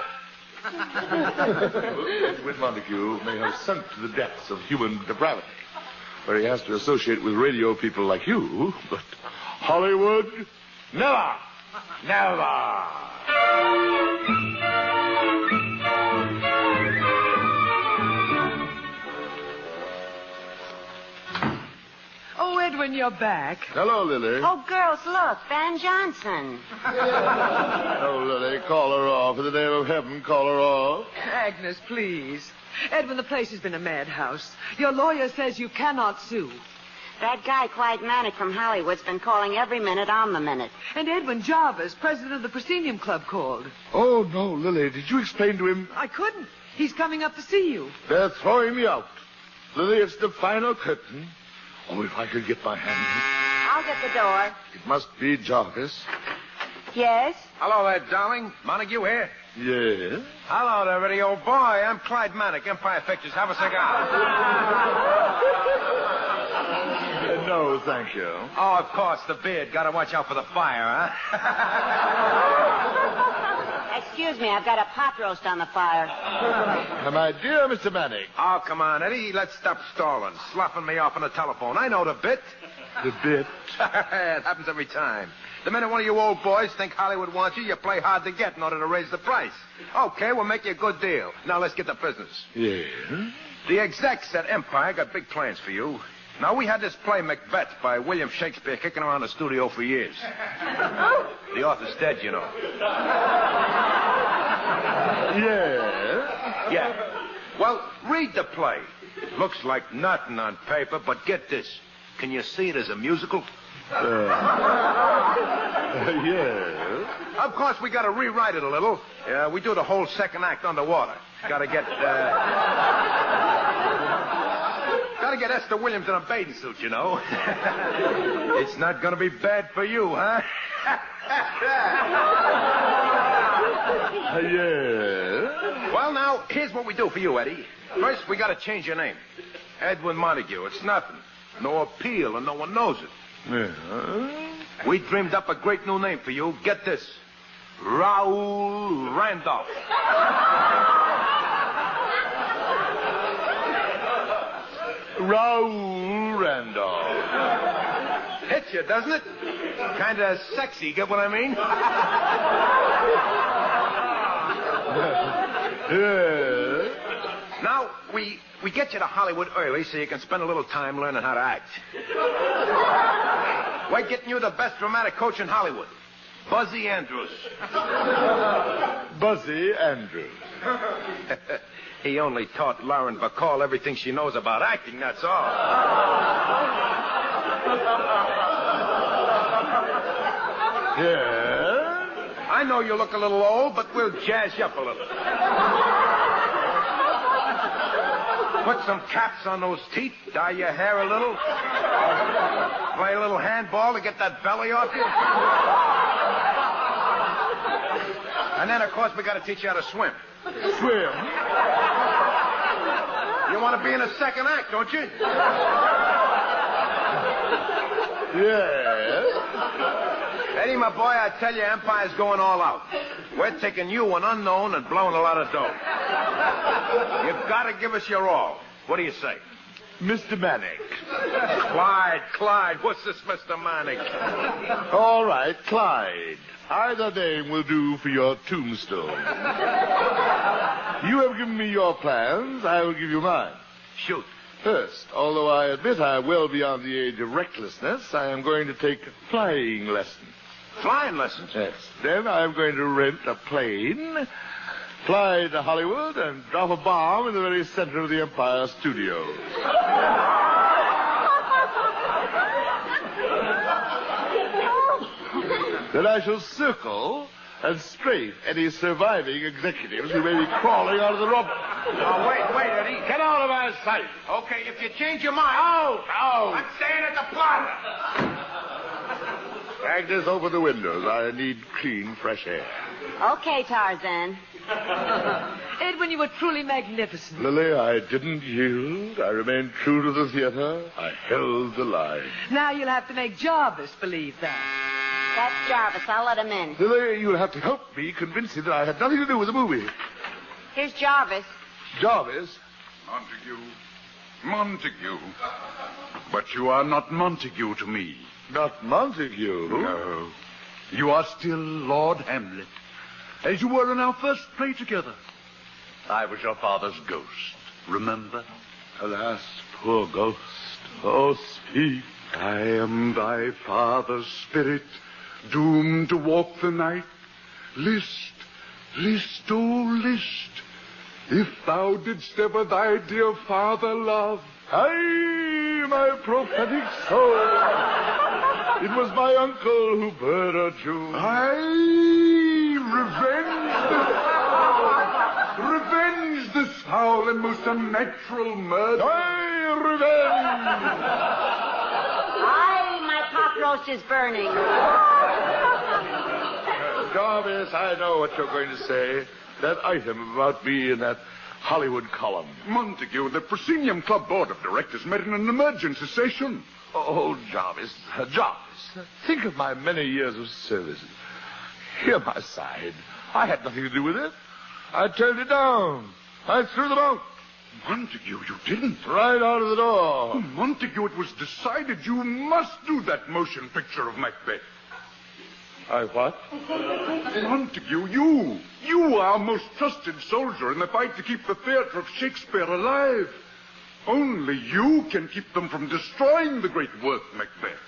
[SPEAKER 6] Edwin Montague may have sunk to the depths of human depravity, where he has to associate with radio people like you, but Hollywood, never! Never!
[SPEAKER 3] Oh, Edwin, you're back.
[SPEAKER 6] Hello, Lily.
[SPEAKER 2] Oh, girls, look, Van Johnson.
[SPEAKER 6] Oh, Lily, call her off. In the name of heaven, call her off.
[SPEAKER 3] Agnes, please. Edwin, the place has been a madhouse. Your lawyer says you cannot sue.
[SPEAKER 2] That guy, Clyde Manick from Hollywood's been calling every minute on the minute.
[SPEAKER 3] And Edwin Jarvis, president of the Proscenium Club, called.
[SPEAKER 6] Oh, no, Lily, did you explain to him?
[SPEAKER 3] I couldn't. He's coming up to see you.
[SPEAKER 6] They're throwing me out. Lily, it's the final curtain. Oh, if I could get my hand.
[SPEAKER 2] I'll get the door.
[SPEAKER 6] It must be Jarvis.
[SPEAKER 2] Yes?
[SPEAKER 19] Hello there, darling. Montague here.
[SPEAKER 6] Yes?
[SPEAKER 19] Hello there, Eddie, old boy. I'm Clyde Manick, Empire Pictures. Have a cigar.
[SPEAKER 6] No, thank you.
[SPEAKER 19] Oh, of course, the beard. Gotta watch out for the fire, huh?
[SPEAKER 2] Excuse me, I've got a pot roast on the fire.
[SPEAKER 6] My dear Mr. Manick.
[SPEAKER 19] Oh, come on, Eddie. Let's stop stalling. Sloughing me off on the telephone. I know the bit.
[SPEAKER 6] The bit?
[SPEAKER 19] It happens every time. The minute one of you old boys think Hollywood wants you, you play hard to get in order to raise the price. Okay, we'll make you a good deal. Now let's get to business.
[SPEAKER 6] Yeah?
[SPEAKER 19] The execs at Empire got big plans for you. Now, we had this play, Macbeth, by William Shakespeare, kicking around the studio for years. The author's dead, you know.
[SPEAKER 6] Yeah?
[SPEAKER 19] Yeah. Well, read the play. Looks like nothing on paper, but get this. Can you see it as a musical?
[SPEAKER 6] Yes.
[SPEAKER 19] Of course, we got to rewrite it a little. We do the whole second act underwater. Got to get Esther Williams in a bathing suit, you know. It's not going to be bad for you, huh?
[SPEAKER 6] Yes.
[SPEAKER 19] Well, now, here's what we do for you, Eddie. First, we got to change your name. Edwin Montague. It's nothing. No appeal, and no one knows it.
[SPEAKER 6] Yeah.
[SPEAKER 19] We dreamed up a great new name for you. Get this. Raoul Randolph.
[SPEAKER 6] Raoul Randolph.
[SPEAKER 19] Hits you, doesn't it? Kind of sexy, get what I mean?
[SPEAKER 6] Yes.
[SPEAKER 19] Now, we get you to Hollywood early so you can spend a little time learning how to act. We're getting you the best dramatic coach in Hollywood, Buzzy Andrews.
[SPEAKER 6] Buzzy Andrews.
[SPEAKER 19] He only taught Lauren Bacall everything she knows about acting, that's all.
[SPEAKER 6] Yes?
[SPEAKER 19] I know you look a little old, but we'll jazz you up a little. Put some caps on those teeth, dye your hair a little. Play a little handball to get that belly off you. And then, of course, we got to teach you how to swim.
[SPEAKER 6] Swim?
[SPEAKER 19] You want to be in a second act, don't you?
[SPEAKER 6] Yes.
[SPEAKER 19] Eddie, my boy, I tell you, Empire's going all out. We're taking you, an unknown, and blowing a lot of dough. You've got to give us your all. What do you say?
[SPEAKER 6] Mr. Manic.
[SPEAKER 19] Clyde. What's this, Mr. Manic?
[SPEAKER 6] All right, Clyde. Either name will do for your tombstone. You have given me your plans. I will give you mine.
[SPEAKER 19] Shoot.
[SPEAKER 6] First, although I admit I am well beyond the age of recklessness, I am going to take flying lessons.
[SPEAKER 19] Flying lessons?
[SPEAKER 6] Yes. Then I am going to rent a plane, fly to Hollywood, and drop a bomb in the very center of the Empire Studios. Then I shall circle and strafe any surviving executives who may be crawling out of the rubble.
[SPEAKER 19] Oh, wait, Eddie.
[SPEAKER 6] Get out of my sight.
[SPEAKER 19] Okay, if you change your mind.
[SPEAKER 6] Out!
[SPEAKER 19] I'm staying at the Plaza.
[SPEAKER 6] Agnes, open the windows. I need clean, fresh air.
[SPEAKER 13] Okay, Tarzan.
[SPEAKER 3] Edwin, you were truly magnificent.
[SPEAKER 6] Lily, I didn't yield. I remained true to the theater. I held the line.
[SPEAKER 3] Now you'll have to make Jarvis believe that.
[SPEAKER 13] That's Jarvis. I'll let him in.
[SPEAKER 6] Lily, you'll have to help me convince him that I had nothing to do with the movie.
[SPEAKER 13] Here's Jarvis.
[SPEAKER 6] Jarvis?
[SPEAKER 8] Montague. But you are not Montague to me.
[SPEAKER 6] Not Montague?
[SPEAKER 8] No. You are still Lord Hamlet, as you were in our first play together. I was your father's ghost, remember?
[SPEAKER 6] Alas, poor ghost. Oh, speak.
[SPEAKER 8] I am thy father's spirit, doomed to walk the night. List, oh list, if thou didst ever thy dear father love.
[SPEAKER 6] Aye, my prophetic soul. It was my uncle who murdered you.
[SPEAKER 8] Aye, revenge this foul and most unnatural murder.
[SPEAKER 6] Aye, revenge.
[SPEAKER 2] Aye, my pot roast is burning.
[SPEAKER 6] Jarvis, I know what you're going to say. That item about me in that Hollywood column.
[SPEAKER 8] Montague, the Proscenium Club Board of Directors met in an emergency session.
[SPEAKER 6] Oh, Jarvis, think of my many years of service. Hear my side. I had nothing to do with it. I turned it down. I threw them out.
[SPEAKER 8] Montague, you didn't.
[SPEAKER 6] Right out of the door.
[SPEAKER 8] Oh, Montague, it was decided you must do that motion picture of Macbeth.
[SPEAKER 6] I what?
[SPEAKER 8] Montague, you are our most trusted soldier in the fight to keep the theater of Shakespeare alive. Only you can keep them from destroying the great work, Macbeth.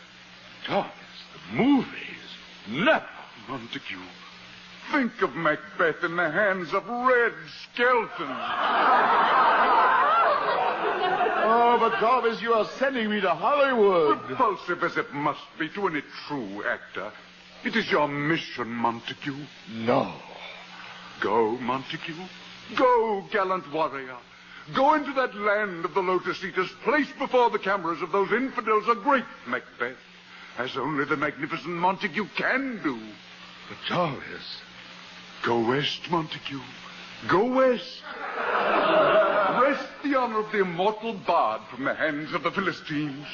[SPEAKER 6] Jarvis, the movies. Never.
[SPEAKER 8] Montague, Think of Macbeth in the hands of Red Skelton.
[SPEAKER 6] Oh, but Jarvis, you are sending me to Hollywood.
[SPEAKER 8] Repulsive as it must be to any true actor, it is your mission, Montague.
[SPEAKER 6] No.
[SPEAKER 8] Go, Montague. Go, gallant warrior. Go into that land of the Lotus Eaters, place before the cameras of those infidels a great Macbeth, as only the magnificent Montague can do.
[SPEAKER 6] But Jarvis...
[SPEAKER 8] Go west, Montague. Go west. Wrest the honor of the immortal bard from the hands of the Philistines.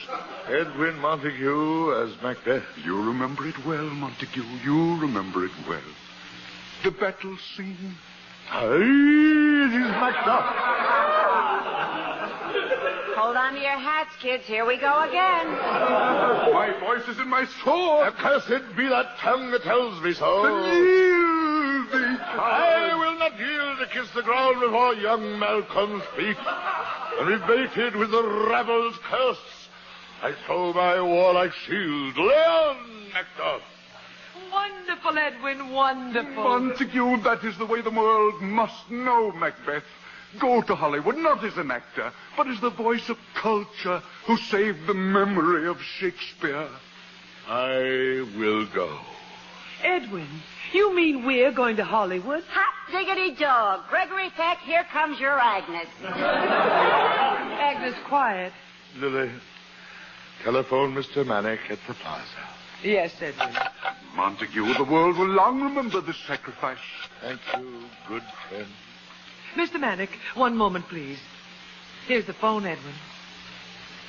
[SPEAKER 6] Edwin Montague as Macbeth.
[SPEAKER 8] You remember it well, Montague. You remember it well. The battle scene.
[SPEAKER 6] It is Macbeth.
[SPEAKER 13] Hold on to your hats, kids. Here we go again.
[SPEAKER 8] My voice is in my sword.
[SPEAKER 6] Accursed be that tongue that tells me so.
[SPEAKER 8] Yield thee,
[SPEAKER 6] I will not yield to kiss the ground before young Malcolm's feet. And be baited with the rabble's curse, I throw my warlike shield. Leon, Macbeth.
[SPEAKER 3] Wonderful, Edwin, wonderful.
[SPEAKER 8] Montague, that is the way the world must know Macbeth. Go to Hollywood, not as an actor, but as the voice of culture who saved the memory of Shakespeare.
[SPEAKER 6] I will go.
[SPEAKER 3] Edwin, you mean we're going to Hollywood?
[SPEAKER 13] Hot diggity dog. Gregory Peck, here comes your Agnes.
[SPEAKER 3] Agnes, quiet.
[SPEAKER 6] Lily, telephone Mr. Manick at the plaza.
[SPEAKER 3] Yes, Edwin.
[SPEAKER 8] Montague, the world will long remember this sacrifice.
[SPEAKER 6] Thank you, good friend.
[SPEAKER 3] Mr. Manick, one moment, please. Here's the phone, Edwin.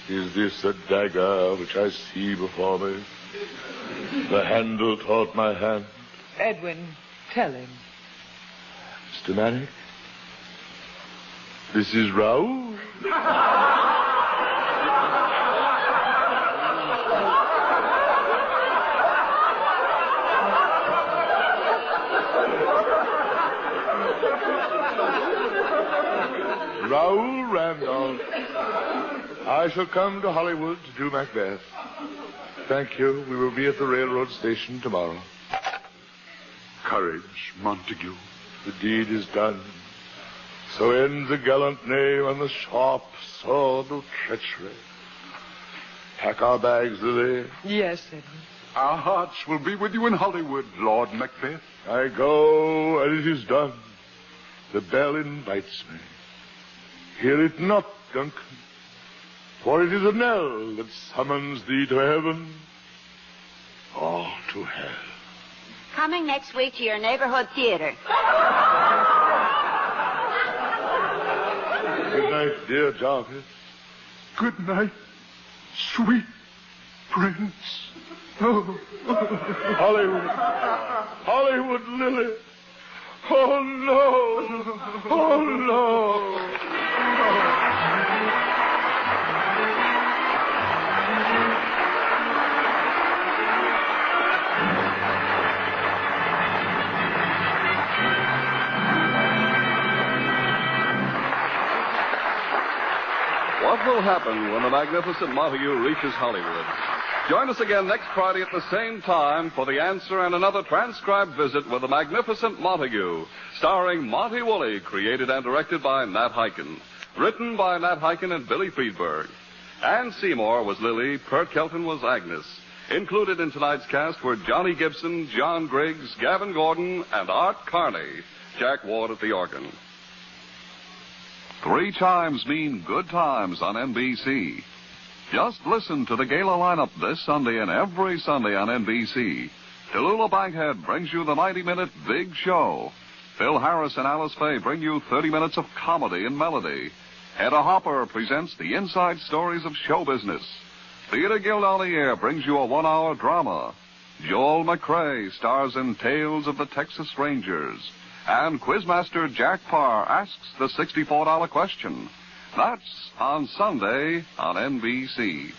[SPEAKER 6] Is this a dagger which I see before me? The handle toward my hand.
[SPEAKER 3] Edwin, tell him.
[SPEAKER 6] Mr. Manick, this is Raoul. Raoul Randolph. I shall come to Hollywood to do Macbeth. Thank you. We will be at the railroad station tomorrow.
[SPEAKER 8] Courage, Montague.
[SPEAKER 6] The deed is done. So ends the gallant name and the sharp sword of treachery. Pack our bags, Lily.
[SPEAKER 3] Yes, Edwin.
[SPEAKER 8] Our hearts will be with you in Hollywood, Lord Macbeth.
[SPEAKER 6] I go, and it is done. The bell invites me. Hear it not, Duncan, for it is a knell that summons thee to heaven or to hell.
[SPEAKER 13] Coming next week to your neighborhood theater.
[SPEAKER 6] Good night, dear Jarvis.
[SPEAKER 8] Good night, sweet prince. Oh.
[SPEAKER 6] Hollywood. Hollywood, Lily. Oh, no. Oh, no.
[SPEAKER 1] What will happen when the magnificent Montague reaches Hollywood? Join us again next Friday at the same time for the answer and another transcribed visit with the magnificent Montague, starring Monty Woolley, created and directed by Nat Hiken. Written by Nat Hiken and Billy Friedberg. Ann Seymour was Lily, Pert Kelton was Agnes. Included in tonight's cast were Johnny Gibson, John Griggs, Gavin Gordon, and Art Carney. Jack Ward at the organ. 3 chimes mean good times on NBC. Just listen to the gala lineup this Sunday and every Sunday on NBC. Tallulah Bankhead brings you the 90-minute Big Show. Phil Harris and Alice Faye bring you 30 minutes of comedy and melody. Hedda Hopper presents the inside stories of show business. Theater Guild on the Air brings you a 1-hour drama. Joel McRae stars in Tales of the Texas Rangers. And Quizmaster Jack Parr asks the $64 question. That's on Sunday on NBC.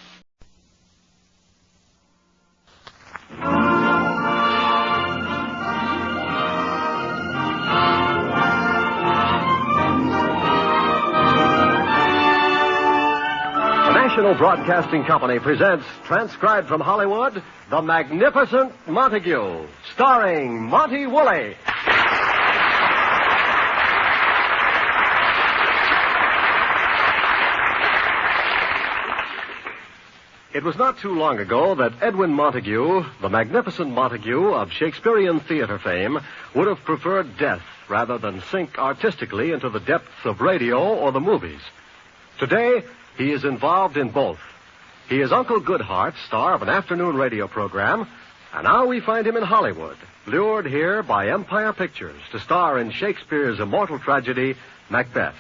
[SPEAKER 17] The National Broadcasting Company presents, transcribed from Hollywood, The Magnificent Montague, starring Monty Woolley. It was not too long ago that Edwin Montague, the magnificent Montague of Shakespearean theater fame, would have preferred death rather than sink artistically into the depths of radio or the movies. Today, he is involved in both. He is Uncle Goodhart, star of an afternoon radio program, and now we find him in Hollywood, lured here by Empire Pictures to star in Shakespeare's immortal tragedy, Macbeth.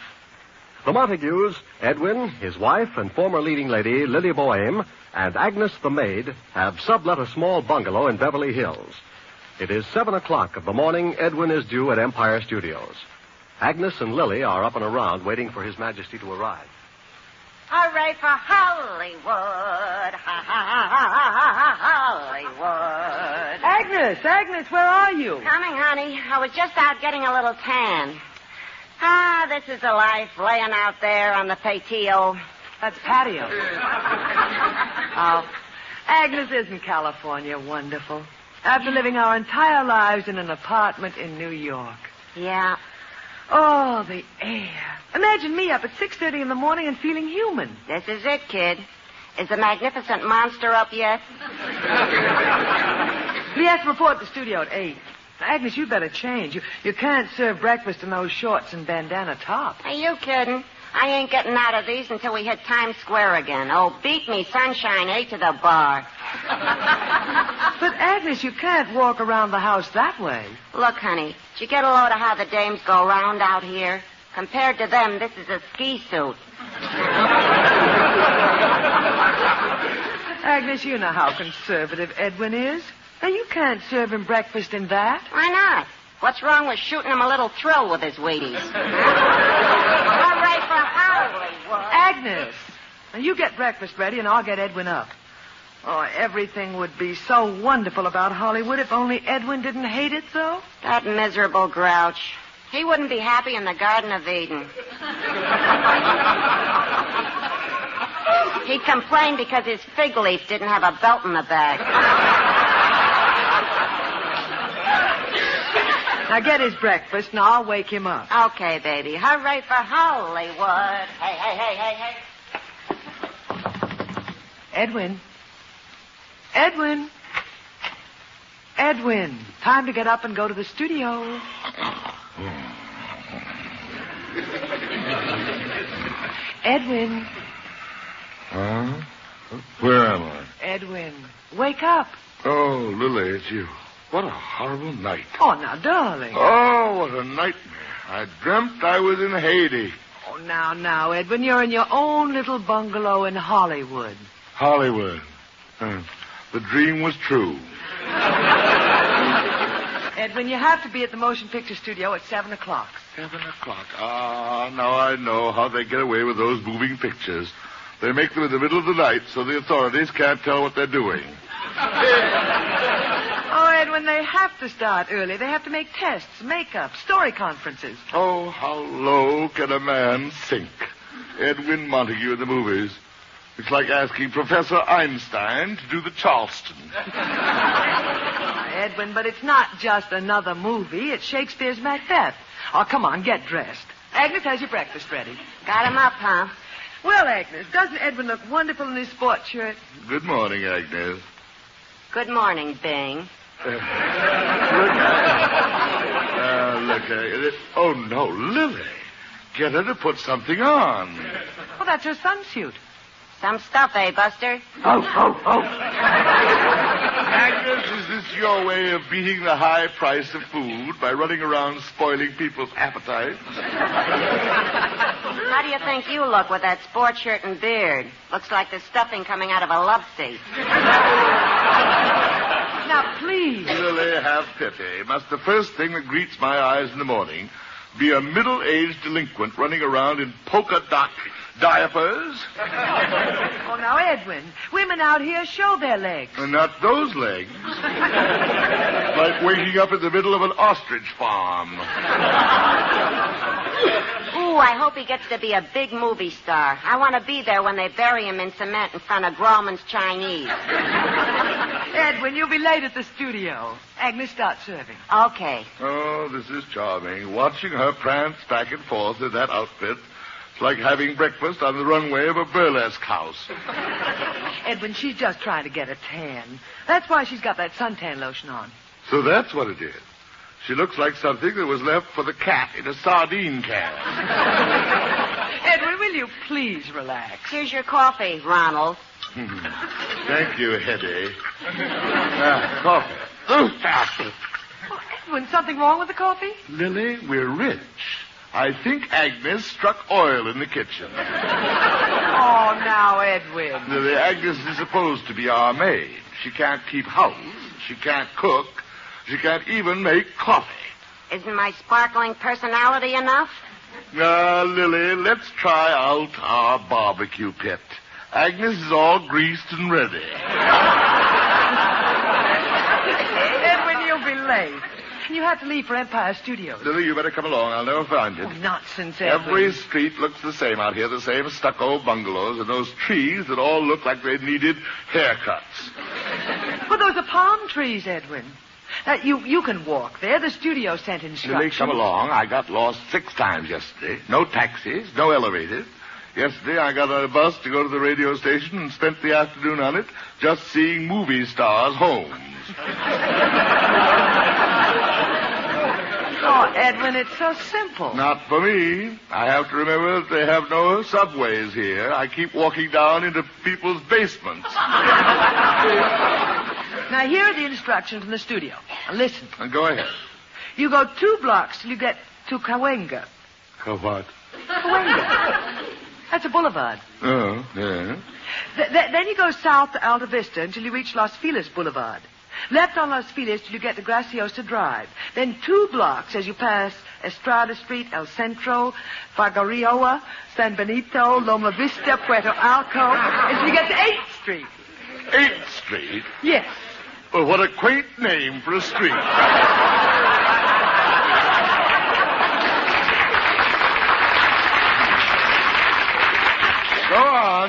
[SPEAKER 17] The Montagues, Edwin, his wife, and former leading lady, Lily Boheme, and Agnes the maid, have sublet a small bungalow in Beverly Hills. It is 7 o'clock of the morning Edwin is due at Empire Studios. Agnes and Lily are up and around waiting for His Majesty to arrive.
[SPEAKER 2] Hooray for Hollywood! Ha, ha, ha, ha, Hollywood!
[SPEAKER 3] Agnes, where are you?
[SPEAKER 2] Coming, honey. I was just out getting a little tan. Ah, this is the life, laying out there on the patio.
[SPEAKER 3] That's patio. Oh, Agnes, isn't California wonderful? After living our entire lives in an apartment in New York.
[SPEAKER 2] Yeah.
[SPEAKER 3] Oh, the air. Imagine me up at 6:30 in the morning and feeling human.
[SPEAKER 2] This is it, kid. Is the magnificent monster up yet?
[SPEAKER 3] We have to report at the studio at 8. Agnes, you'd better change. You can't serve breakfast in those shorts and bandana top.
[SPEAKER 2] Are you kidding? I ain't getting out of these until we hit Times Square again. Oh, beat me, sunshine, 8 to the bar.
[SPEAKER 3] But, Agnes, you can't walk around the house that way.
[SPEAKER 2] Look, honey, did you get a load of how the dames go round out here? Compared to them, this is a ski suit.
[SPEAKER 3] Agnes, you know how conservative Edwin is. Now, you can't serve him breakfast in that.
[SPEAKER 2] Why not? What's wrong with shooting him a little thrill with his Wheaties? Hooray for Hollywood!
[SPEAKER 3] Agnes, now you get breakfast ready and I'll get Edwin up. Oh, everything would be so wonderful about Hollywood if only Edwin didn't hate it so.
[SPEAKER 2] That miserable grouch. He wouldn't be happy in the Garden of Eden. He complained because his fig leaf didn't have a belt in the back.
[SPEAKER 3] Now get his breakfast and I'll wake him up.
[SPEAKER 2] Okay, baby. Hooray for Hollywood. Hey, hey, hey, hey, hey.
[SPEAKER 3] Edwin. Edwin. Edwin. Time to get up and go to the studio. Edwin.
[SPEAKER 6] Huh? Where am I?
[SPEAKER 3] Edwin, wake up.
[SPEAKER 6] Oh, Lily, it's you. What a horrible night.
[SPEAKER 3] Oh, now, darling.
[SPEAKER 6] Oh, what a nightmare. I dreamt I was in Haiti.
[SPEAKER 3] Oh, now, Edwin, you're in your own little bungalow in Hollywood.
[SPEAKER 6] Hollywood. The dream was true.
[SPEAKER 3] Edwin, you have to be at the motion picture studio at 7 o'clock.
[SPEAKER 6] 7 o'clock. Ah, now I know how they get away with those moving pictures. They make them in the middle of the night so the authorities can't tell what they're doing.
[SPEAKER 3] Oh, Edwin, they have to start early. They have to make tests, makeup, story conferences.
[SPEAKER 6] Oh, how low can a man sink? Edwin Montague in the movies. It's like asking Professor Einstein to do the Charleston.
[SPEAKER 3] Edwin, but it's not just another movie. It's Shakespeare's Macbeth. Oh, come on, get dressed. Agnes has your breakfast ready.
[SPEAKER 2] Got him up, huh?
[SPEAKER 3] Well, Agnes, doesn't Edwin look wonderful in his sports shirt?
[SPEAKER 6] Good morning, Agnes.
[SPEAKER 2] Good morning, Bing.
[SPEAKER 6] Look at it. Oh, no, Lily. Get her to put something on.
[SPEAKER 3] Well, that's her sunsuit.
[SPEAKER 2] Some stuff, eh, Buster?
[SPEAKER 6] Oh. Agnes, is this your way of beating the high price of food by running around spoiling people's appetites?
[SPEAKER 2] How do you think you look with that sports shirt and beard? Looks like the stuffing coming out of a love seat.
[SPEAKER 3] Now, please.
[SPEAKER 6] Lily, have pity. Must the first thing that greets my eyes in the morning be a middle-aged delinquent running around in polka dot diapers?
[SPEAKER 3] Oh, now, Edwin, women out here show their legs.
[SPEAKER 6] And not those legs. Like waking up in the middle of an ostrich farm.
[SPEAKER 2] Ooh, I hope he gets to be a big movie star. I want to be there when they bury him in cement in front of Grauman's Chinese.
[SPEAKER 3] Edwin, you'll be late at the studio. Agnes, start serving.
[SPEAKER 2] Okay.
[SPEAKER 6] Oh, this is charming. Watching her prance back and forth in that outfit. It's like having breakfast on the runway of a burlesque house.
[SPEAKER 3] Edwin, she's just trying to get a tan. That's why she's got that suntan lotion on.
[SPEAKER 6] So that's what it is. She looks like something that was left for the cat in a sardine can.
[SPEAKER 3] Edwin, will you please relax?
[SPEAKER 2] Here's your coffee, Ronald.
[SPEAKER 6] Thank you, Hetty. Coffee.
[SPEAKER 3] Oh, Edwin, something wrong with the coffee?
[SPEAKER 6] Lily, we're rich. I think Agnes struck oil in the kitchen.
[SPEAKER 3] Oh, now, Edwin.
[SPEAKER 6] Lily, Agnes is supposed to be our maid. She can't keep house. She can't cook. She can't even make coffee.
[SPEAKER 2] Isn't my sparkling personality enough?
[SPEAKER 6] Lily, let's try out our barbecue pit. Agnes is all greased and ready.
[SPEAKER 3] Edwin, you'll be late. You have to leave for Empire Studios.
[SPEAKER 6] Lily, you better come along. I'll never find it.
[SPEAKER 3] Oh, nonsense, Edwin.
[SPEAKER 6] Every street looks the same out here, the same stucco bungalows and those trees that all look like they needed haircuts.
[SPEAKER 3] Well, those are palm trees, Edwin. You can walk there. The studio sent instructions.
[SPEAKER 6] Lily, come along. I got lost 6 times yesterday. No taxis, no elevators. Yesterday, I got on a bus to go to the radio station and spent the afternoon on it just seeing movie stars' homes.
[SPEAKER 3] Oh, Edwin, it's so simple.
[SPEAKER 6] Not for me. I have to remember that they have no subways here. I keep walking down into people's basements.
[SPEAKER 3] Now, here are the instructions from the studio. Now, listen.
[SPEAKER 6] Go ahead.
[SPEAKER 3] You go 2 blocks till you get to Cahuenga.
[SPEAKER 6] What?
[SPEAKER 3] Cahuenga. That's a boulevard.
[SPEAKER 6] Oh, yeah.
[SPEAKER 3] Then you go south to Alta Vista until you reach Los Feliz Boulevard. Left on Los Feliz till you get to Graciosa Drive. Then 2 blocks as you pass Estrada Street, El Centro, Figueroa, San Benito, Loma Vista, Puerto Alco, until you get to 8th Street.
[SPEAKER 6] 8th Street?
[SPEAKER 3] Yes.
[SPEAKER 6] Well, what a quaint name for a street.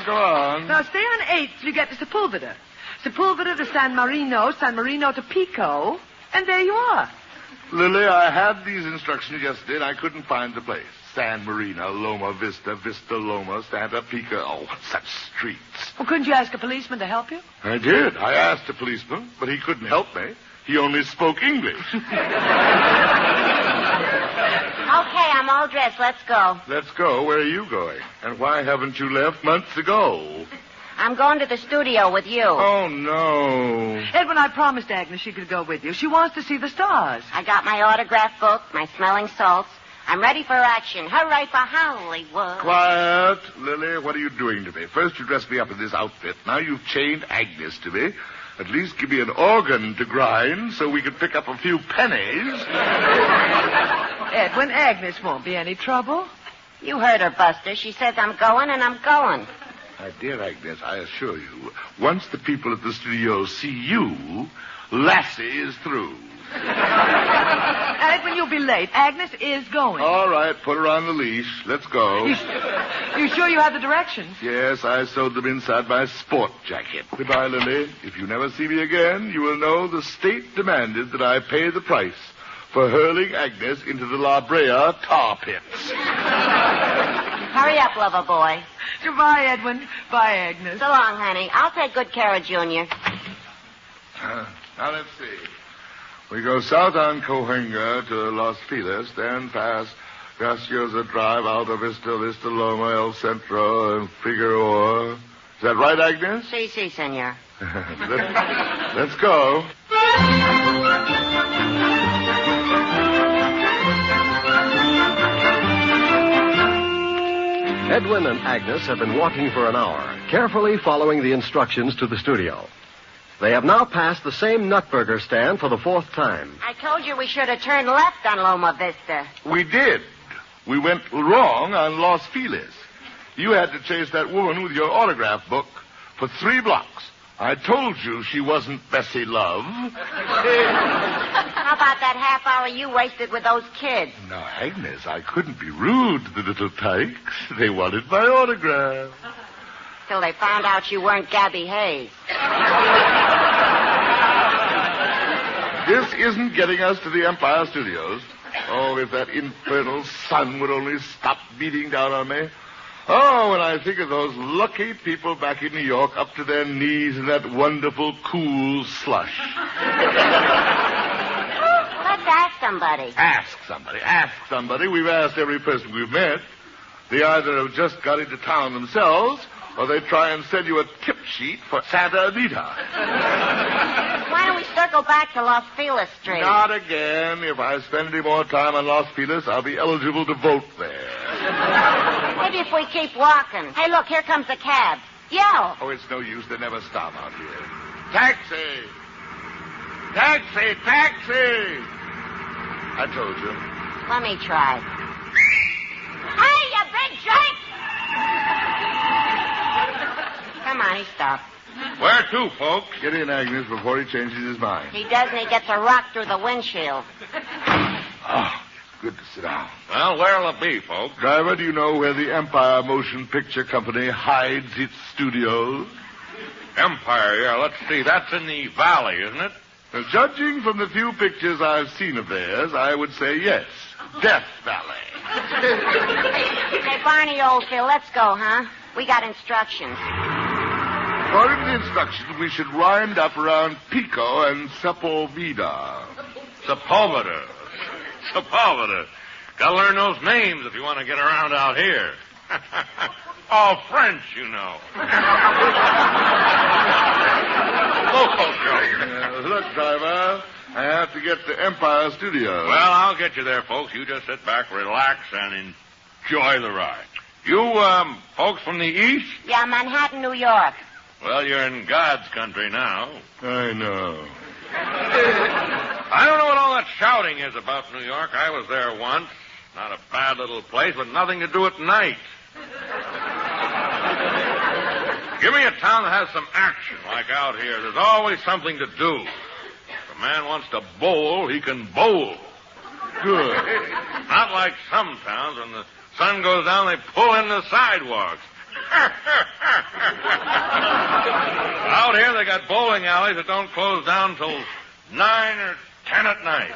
[SPEAKER 6] Go on.
[SPEAKER 3] Now, stay on 8th till you get to Sepulveda. Sepulveda to San Marino to Pico, and there you are.
[SPEAKER 6] Lily, I had these instructions yesterday, and I couldn't find the place. San Marino, Loma Vista, Vista Loma, Santa Pico. Oh, such streets.
[SPEAKER 3] Well, couldn't you ask a policeman to help you?
[SPEAKER 6] I did. I asked a policeman, but he couldn't help me. He only spoke English.
[SPEAKER 2] Okay, I'm all dressed. Let's go.
[SPEAKER 6] Let's go. Where are you going? And why haven't you left months ago?
[SPEAKER 2] I'm going to the studio with you.
[SPEAKER 6] Oh, no.
[SPEAKER 3] Edwin, I promised Agnes she could go with you. She wants to see the stars.
[SPEAKER 2] I got my autograph book, my smelling salts. I'm ready for action. Hooray for Hollywood.
[SPEAKER 6] Quiet. Lily, what are you doing to me? First you dressed me up in this outfit. Now you've chained Agnes to me. At least give me an organ to grind so we can pick up a few pennies.
[SPEAKER 3] Edwin, Agnes won't be any trouble.
[SPEAKER 2] You heard her, Buster. She says I'm going, and I'm going.
[SPEAKER 6] My dear Agnes, I assure you, once the people at the studio see you, Lassie is through.
[SPEAKER 3] Edwin, you'll be late. Agnes is going.
[SPEAKER 6] All right, put her on the leash. Let's go.
[SPEAKER 3] You sure you have the directions?
[SPEAKER 6] Yes, I sewed them inside my sport jacket. Goodbye, Lily. If you never see me again, you will know the state demanded that I pay the price for hurling Agnes into the La Brea tar pits.
[SPEAKER 2] Hurry up, lover boy.
[SPEAKER 3] Goodbye, Edwin. Bye, Agnes.
[SPEAKER 2] So long, honey. I'll take good care of Junior.
[SPEAKER 6] Now, let's see. We go south on Cahuenga to Los Feliz, then pass Graciosa Drive, Alta Vista, Vista Loma, El Centro, and Figueroa. Is that right, Agnes?
[SPEAKER 2] Si, senor.
[SPEAKER 6] Let's go.
[SPEAKER 17] Edwin and Agnes have been walking for an hour, carefully following the instructions to the studio. They have now passed the same Nutburger stand for the 4th time.
[SPEAKER 2] I told you we should have turned left on Loma Vista.
[SPEAKER 6] We did. We went wrong on Los Feliz. You had to chase that woman with your autograph book for 3 blocks. I told you she wasn't Bessie Love.
[SPEAKER 2] How about that half hour you wasted with those kids?
[SPEAKER 6] Now, Agnes, I couldn't be rude to the little tykes. They wanted my autograph.
[SPEAKER 2] Till they found out you weren't Gabby Hayes.
[SPEAKER 6] This isn't getting us to the Empire Studios. Oh, if that infernal sun would only stop beating down on me. Oh, when I think of those lucky people back in New York up to their knees in that wonderful, cool slush.
[SPEAKER 2] Let's ask somebody.
[SPEAKER 6] Ask somebody. We've asked every person we've met. They either have just got into town themselves, or they try and send you a tip sheet for Santa Anita.
[SPEAKER 2] Why don't we circle back to Los Feliz Street?
[SPEAKER 6] Not again. If I spend any more time on Los Feliz, I'll be eligible to vote there.
[SPEAKER 2] Maybe if we keep walking. Hey, look, here comes a cab. Yell.
[SPEAKER 6] Oh, it's no use. They never stop out here. Taxi! Taxi! Taxi! I told you.
[SPEAKER 2] Let me try. Hey, you big jerk! Come on, he stopped.
[SPEAKER 6] Where to, folks? Get in, Agnes, before he changes his mind.
[SPEAKER 2] He does, and he gets a rock through the windshield.
[SPEAKER 6] Oh, good to sit down.
[SPEAKER 14] Well, where'll it be, folks?
[SPEAKER 6] Driver, do you know where the Empire Motion Picture Company hides its studios?
[SPEAKER 14] Empire, yeah, let's see. That's in the valley, isn't it?
[SPEAKER 6] Now, judging from the few pictures I've seen of theirs, I would say yes. Death Valley.
[SPEAKER 2] Hey, Barney Oldfield, let's go, huh? We got instructions.
[SPEAKER 6] According to the instructions, we should wind up around Pico and Sepulveda.
[SPEAKER 14] Sepulveda. Gotta learn those names if you want to get around out here. All French, you know. Local joke.
[SPEAKER 6] Look, driver, I have to get to Empire Studios.
[SPEAKER 14] Well, I'll get you there, folks. You just sit back, relax, and enjoy the ride. You, folks from the East?
[SPEAKER 2] Yeah, Manhattan, New York.
[SPEAKER 14] Well, you're in God's country now.
[SPEAKER 6] I know.
[SPEAKER 14] I don't know what all that shouting is about New York. I was there once. Not a bad little place, but nothing to do at night. Give me a town that has some action, like out here. There's always something to do. If a man wants to bowl, he can bowl.
[SPEAKER 6] Good.
[SPEAKER 14] Not like some towns, when the sun goes down, they pull in the sidewalks. Out here, they got bowling alleys that don't close down till 9 or 10 at night.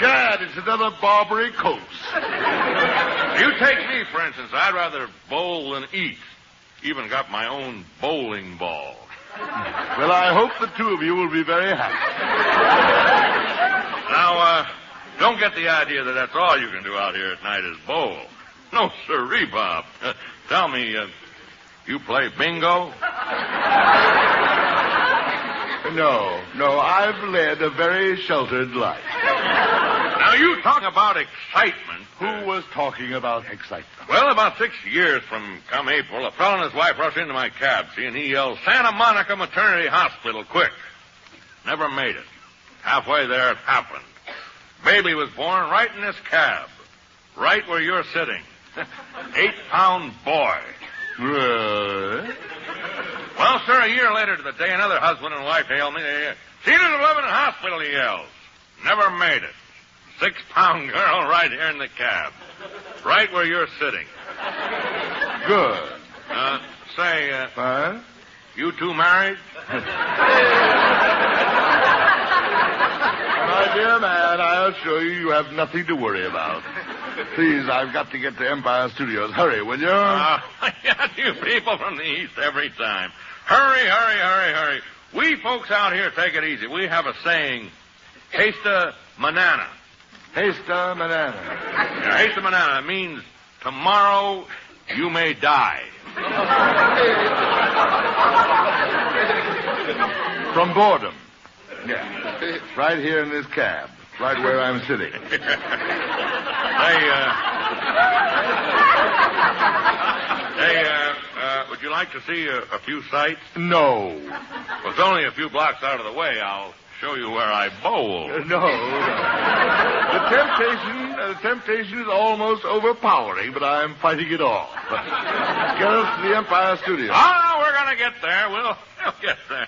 [SPEAKER 6] Gad, it's another Barbary coast.
[SPEAKER 14] You take me, for instance. I'd rather bowl than eat. Even got my own bowling ball.
[SPEAKER 6] Well, I hope the two of you will be very happy.
[SPEAKER 14] Now, don't get the idea that that's all you can do out here at night is bowl. No, sirree, Bob. Tell me, you play bingo?
[SPEAKER 6] No, I've led a very sheltered life.
[SPEAKER 14] Now, you talk about excitement.
[SPEAKER 6] Who was talking about excitement?
[SPEAKER 14] Well, about 6 years from come April, a fellow and his wife rushed into my cab, see, and he yelled, Santa Monica Maternity Hospital, quick. Never made it. Halfway there, it happened. Baby was born right in this cab, right where you're sitting. 8-pound boy. Well, sir, a year later to the day, another husband and wife hailed me. Seen her living in hospital, he yells. Never made it. 6-pound girl right here in the cab. Right where you're sitting.
[SPEAKER 6] Good.
[SPEAKER 14] Say, you two married?
[SPEAKER 6] My dear man, I assure you have nothing to worry about. Please, I've got to get to Empire Studios. Hurry, will you?
[SPEAKER 14] Yeah, you people from the East every time. Hurry, hurry, hurry, hurry. We folks out here take it easy. We have a saying, Hasta Manana.
[SPEAKER 6] Hasta Manana.
[SPEAKER 14] Yeah, Hasta Manana means tomorrow you may die.
[SPEAKER 6] From boredom. Yeah. Right here in this cab. Right where I'm sitting.
[SPEAKER 14] Would you like to see a few sights?
[SPEAKER 6] No.
[SPEAKER 14] Well, it's only a few blocks out of the way. I'll show you where I bowl.
[SPEAKER 6] No. The temptation is almost overpowering, but I'm fighting it off. Get us to the Empire Studios.
[SPEAKER 14] Oh, no, we're going to get there. We'll get there.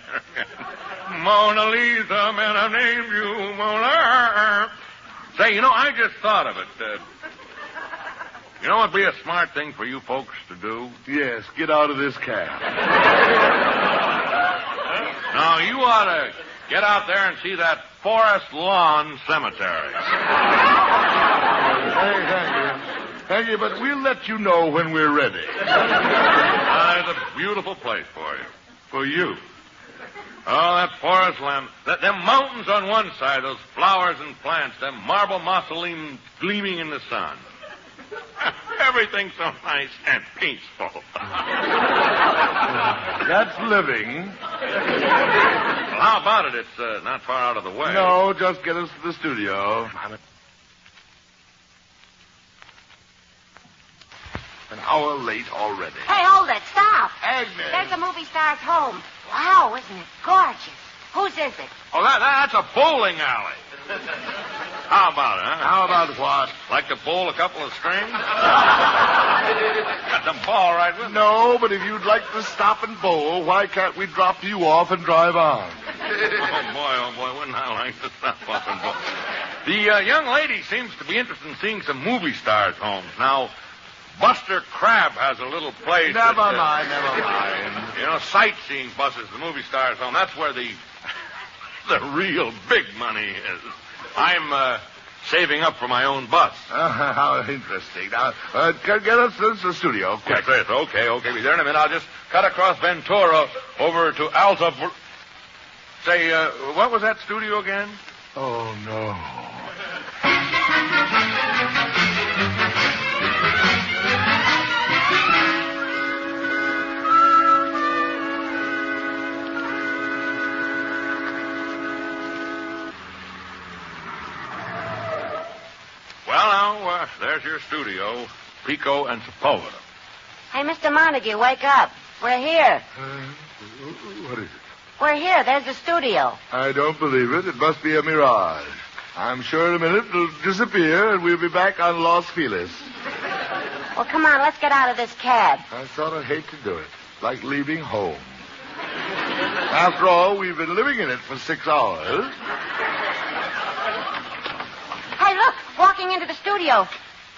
[SPEAKER 14] Mona Lisa, man, I named you Mona. Say, I just thought of it. You know what would be a smart thing for you folks to do?
[SPEAKER 6] Yes, get out of this cab.
[SPEAKER 14] Now, you ought to get out there and see that Forest Lawn Cemetery.
[SPEAKER 6] Hey, thank you. Thank you, but we'll let you know when we're ready.
[SPEAKER 14] It's a beautiful place for you. For you. Oh, that forest land. Them mountains on one side, those flowers and plants, them marble mausoleums gleaming in the sun. Everything's so nice and peaceful.
[SPEAKER 6] That's living.
[SPEAKER 14] Well, how about it? It's not far out of the way.
[SPEAKER 6] No, just get us to the studio. An hour late already.
[SPEAKER 2] Hey, hold it. Stop.
[SPEAKER 6] Agnes.
[SPEAKER 2] There's the movie star's home. Wow, isn't it gorgeous? Whose is it?
[SPEAKER 14] Oh, that's a bowling alley. How about it, huh?
[SPEAKER 6] How about what?
[SPEAKER 14] Like to bowl a couple of strings? Got them ball right with me.
[SPEAKER 6] No, but if you'd like to stop and bowl, why can't we drop you off and drive on?
[SPEAKER 14] Oh, boy, wouldn't I like to stop off and bowl? The young lady seems to be interested in seeing some movie stars' homes. Now, Buster Crabbe has a little place.
[SPEAKER 6] Never mind.
[SPEAKER 14] You know, sightseeing buses, the movie stars' home. That's where the real big money is. I'm saving up for my own bus.
[SPEAKER 6] How interesting. Now, get us to the studio. Quick.
[SPEAKER 14] Yes, okay. Be there in a minute. I'll just cut across Ventura over to Alta. Say, what was that studio again?
[SPEAKER 6] Oh, no.
[SPEAKER 14] Well, now, there's your studio, Pico and Sepulveda.
[SPEAKER 2] Hey, Mr. Montague, wake up. We're here.
[SPEAKER 6] What is it?
[SPEAKER 2] We're here. There's the studio.
[SPEAKER 6] I don't believe it. It must be a mirage. I'm sure in a minute it'll disappear and we'll be back on Los Feliz.
[SPEAKER 2] Well, come on, let's get out of this cab.
[SPEAKER 6] I sort of hate to do it. Like leaving home. After all, we've been living in it for 6 hours.
[SPEAKER 2] Hey, look, walking into the studio.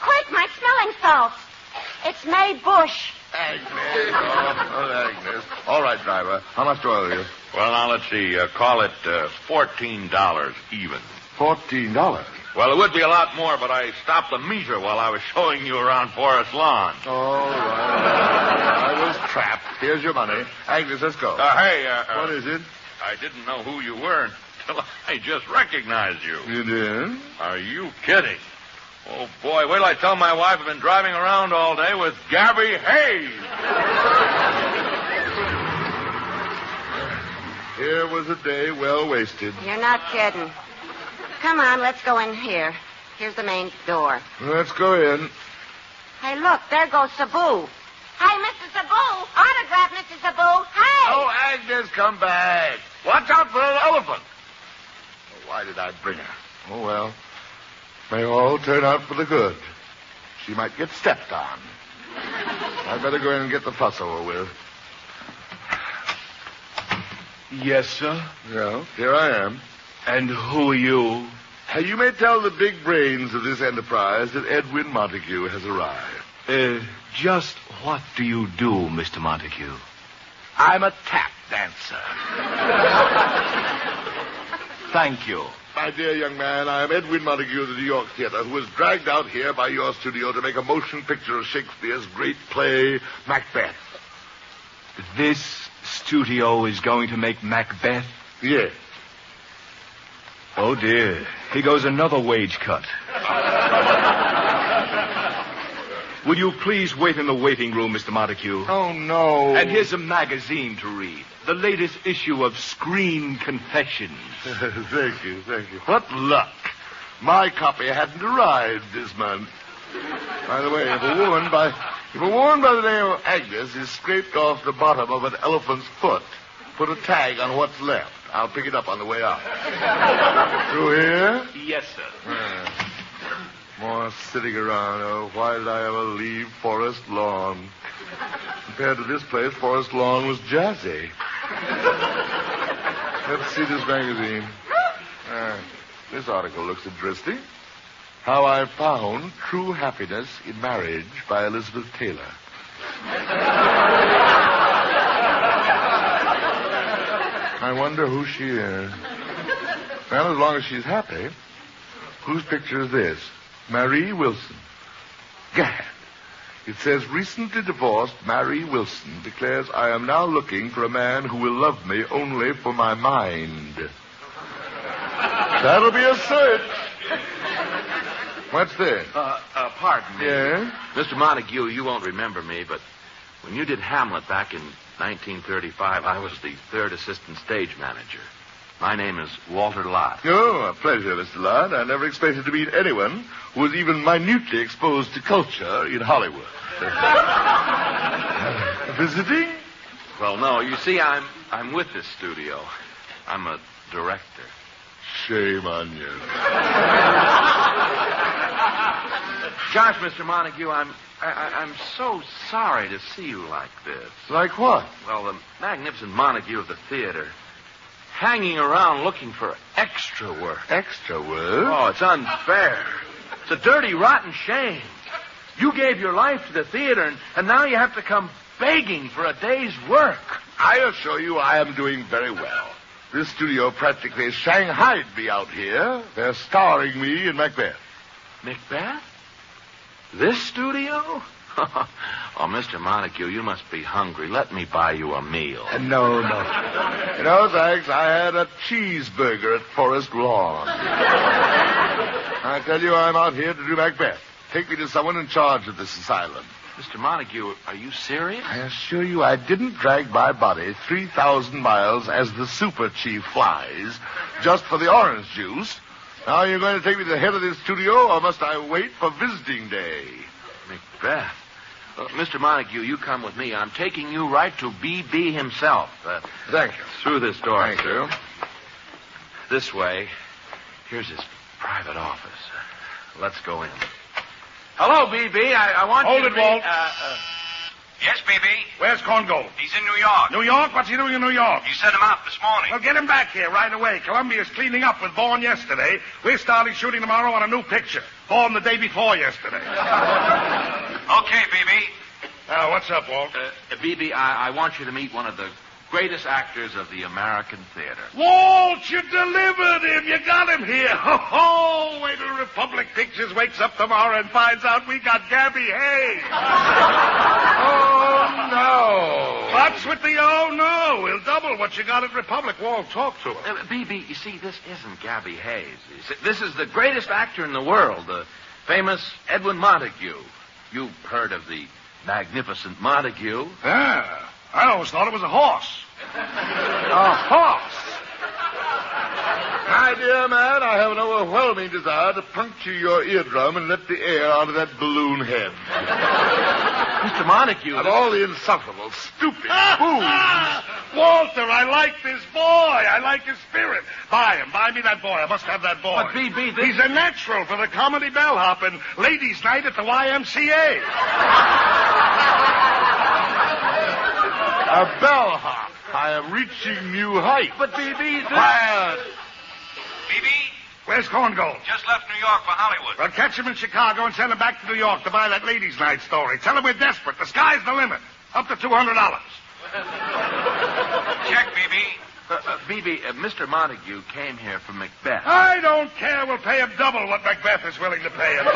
[SPEAKER 2] Quick, my smelling salts. It's May Bush.
[SPEAKER 6] Agnes. Oh, Agnes. All right, driver. How much do I owe you?
[SPEAKER 14] Well, now, let's see. Call it $14 even.
[SPEAKER 6] $14?
[SPEAKER 14] Well, it would be a lot more, but I stopped the meter while I was showing you around Forest Lawn.
[SPEAKER 6] All right. I was trapped. Here's your money. Agnes, let's go. What is it?
[SPEAKER 14] I didn't know who you were until I just recognized you.
[SPEAKER 6] You did?
[SPEAKER 14] Are you kidding? Oh, boy, wait till I tell my wife I've been driving around all day with Gabby Hayes.
[SPEAKER 6] Here was a day well wasted.
[SPEAKER 2] You're not kidding. Come on, let's go in here. Here's the main door.
[SPEAKER 6] Let's go in.
[SPEAKER 2] Hey, look, there goes Sabu. Hey, Mr. Sabu. Autograph, Mr. Sabu. Hey!
[SPEAKER 6] Oh, Agnes, come back. Watch out for an elephant. Why did I bring her? Oh, well. May all turn out for the good. She might get stepped on. I'd better go in and get the fuss over with.
[SPEAKER 7] Yes, sir?
[SPEAKER 6] Yeah, here I am.
[SPEAKER 7] And who are you?
[SPEAKER 6] You may tell the big brains of this enterprise that Edwin Montague has arrived.
[SPEAKER 7] Just what do you do, Mr. Montague?
[SPEAKER 6] I'm a tap dancer.
[SPEAKER 7] Thank you.
[SPEAKER 6] My dear young man, I am Edwin Montague of the New York Theater, who was dragged out here by your studio to make a motion picture of Shakespeare's great play, Macbeth.
[SPEAKER 7] This studio is going to make Macbeth?
[SPEAKER 6] Yes.
[SPEAKER 7] Oh, dear. Here goes another wage cut. Will you please wait in the waiting room, Mr. Montague?
[SPEAKER 6] Oh, no.
[SPEAKER 7] And here's a magazine to read. The latest issue of Screen Confessions.
[SPEAKER 6] Thank you. What luck. My copy hadn't arrived this month. By the way, if a woman by the name of Agnes is scraped off the bottom of an elephant's foot, put a tag on what's left. I'll pick it up on the way out. Through here?
[SPEAKER 7] Yes, sir.
[SPEAKER 6] More sitting around. Oh, why did I ever leave Forest Lawn? Compared to this place, Forest Lawn was jazzy. Let's see this magazine. This article looks interesting. How I Found True Happiness in Marriage by Elizabeth Taylor. I wonder who she is. Well, as long as she's happy. Whose picture is this? Marie Wilson. Gad. It says, recently divorced Mary Wilson declares I am now looking for a man who will love me only for my mind. That'll be a search. What's this?
[SPEAKER 11] Pardon me.
[SPEAKER 6] Yeah?
[SPEAKER 11] Mr. Montague, you won't remember me, but when you did Hamlet back in 1935, I was the third assistant stage manager. My name is Walter Lott.
[SPEAKER 6] Oh, a pleasure, Mr. Lott. I never expected to meet anyone who was even minutely exposed to culture in Hollywood. Visiting?
[SPEAKER 11] Well, no. You see, I'm with this studio. I'm a director.
[SPEAKER 6] Shame on you.
[SPEAKER 11] Gosh, Mr. Montague, I'm so sorry to see you like this.
[SPEAKER 6] Like what?
[SPEAKER 11] Well, the magnificent Montague of the theater, hanging around looking for extra work.
[SPEAKER 6] Extra work?
[SPEAKER 11] Oh, it's unfair. It's a dirty, rotten shame. You gave your life to the theater, and now you have to come begging for a day's work.
[SPEAKER 6] I assure you I am doing very well. This studio practically shanghaied me out here. They're starring me in Macbeth.
[SPEAKER 11] Macbeth? This studio? Oh, Mr. Montague, you must be hungry. Let me buy you a meal.
[SPEAKER 6] No. No, thanks. I had a cheeseburger at Forest Lawn. I tell you, I'm out here to do Macbeth. Take me to someone in charge of this asylum.
[SPEAKER 11] Mr. Montague, are you serious?
[SPEAKER 6] I assure you I didn't drag my body 3,000 miles as the super chief flies just for the orange juice. Now you're going to take me to the head of this studio, or must I wait for visiting day?
[SPEAKER 11] Macbeth. Mr. Montague, you come with me. I'm taking you right to B.B. himself.
[SPEAKER 6] Thank you.
[SPEAKER 11] Through this door,
[SPEAKER 6] Thank you.
[SPEAKER 11] This way. Here's his private office. Let's go in. Hello, B.B. I want
[SPEAKER 4] Hold
[SPEAKER 11] you
[SPEAKER 4] it,
[SPEAKER 11] to
[SPEAKER 4] Walt.
[SPEAKER 16] Yes, BB?
[SPEAKER 4] Where's Congo?
[SPEAKER 16] He's in New York.
[SPEAKER 4] New York? What's he doing in New York?
[SPEAKER 16] You sent him out this morning.
[SPEAKER 4] Well, get him back here right away. Columbia's cleaning up with Bourne yesterday. We're starting shooting tomorrow on a new picture. Bourne the day before yesterday.
[SPEAKER 16] Okay, BB.
[SPEAKER 4] What's up, Walt?
[SPEAKER 11] B.B., I want you to meet one of the greatest actors of the American theater.
[SPEAKER 4] Walt, you delivered him. You got him here. Oh, wait till Republic Pictures wakes up tomorrow and finds out we got Gabby Hayes.
[SPEAKER 6] Oh, no.
[SPEAKER 4] What's with the oh, no? We'll double what you got at Republic. Walt, talk to him.
[SPEAKER 11] B.B., you see, this isn't Gabby Hayes. This is the greatest actor in the world, the famous Edwin Montague. You've heard of the magnificent Montague.
[SPEAKER 4] Yeah. I always thought it was a horse.
[SPEAKER 6] A horse? My dear man, I have an overwhelming desire to puncture your eardrum and let the air out of that balloon head.
[SPEAKER 11] Mr. Montague.
[SPEAKER 6] And all the insufferable, stupid fools.
[SPEAKER 4] Walter, I like this boy. I like his spirit. Buy him. Buy me that boy. I must have that boy.
[SPEAKER 11] But, B.B., this...
[SPEAKER 4] He's a natural for the comedy bellhop and ladies' night at the YMCA.
[SPEAKER 6] A bellhop. I am reaching new heights.
[SPEAKER 11] But, B.B.,
[SPEAKER 6] Quiet.
[SPEAKER 16] BB?
[SPEAKER 4] Where's Corngold?
[SPEAKER 16] Just left New York for Hollywood.
[SPEAKER 4] Well, catch him in Chicago and send him back to New York to buy that ladies' night story. Tell him we're desperate. The sky's the limit. Up to $200.
[SPEAKER 16] Check, BB.
[SPEAKER 11] B.B., Mr. Montague came here from Macbeth.
[SPEAKER 4] I don't care. We'll pay him double what Macbeth is willing to pay him. Buy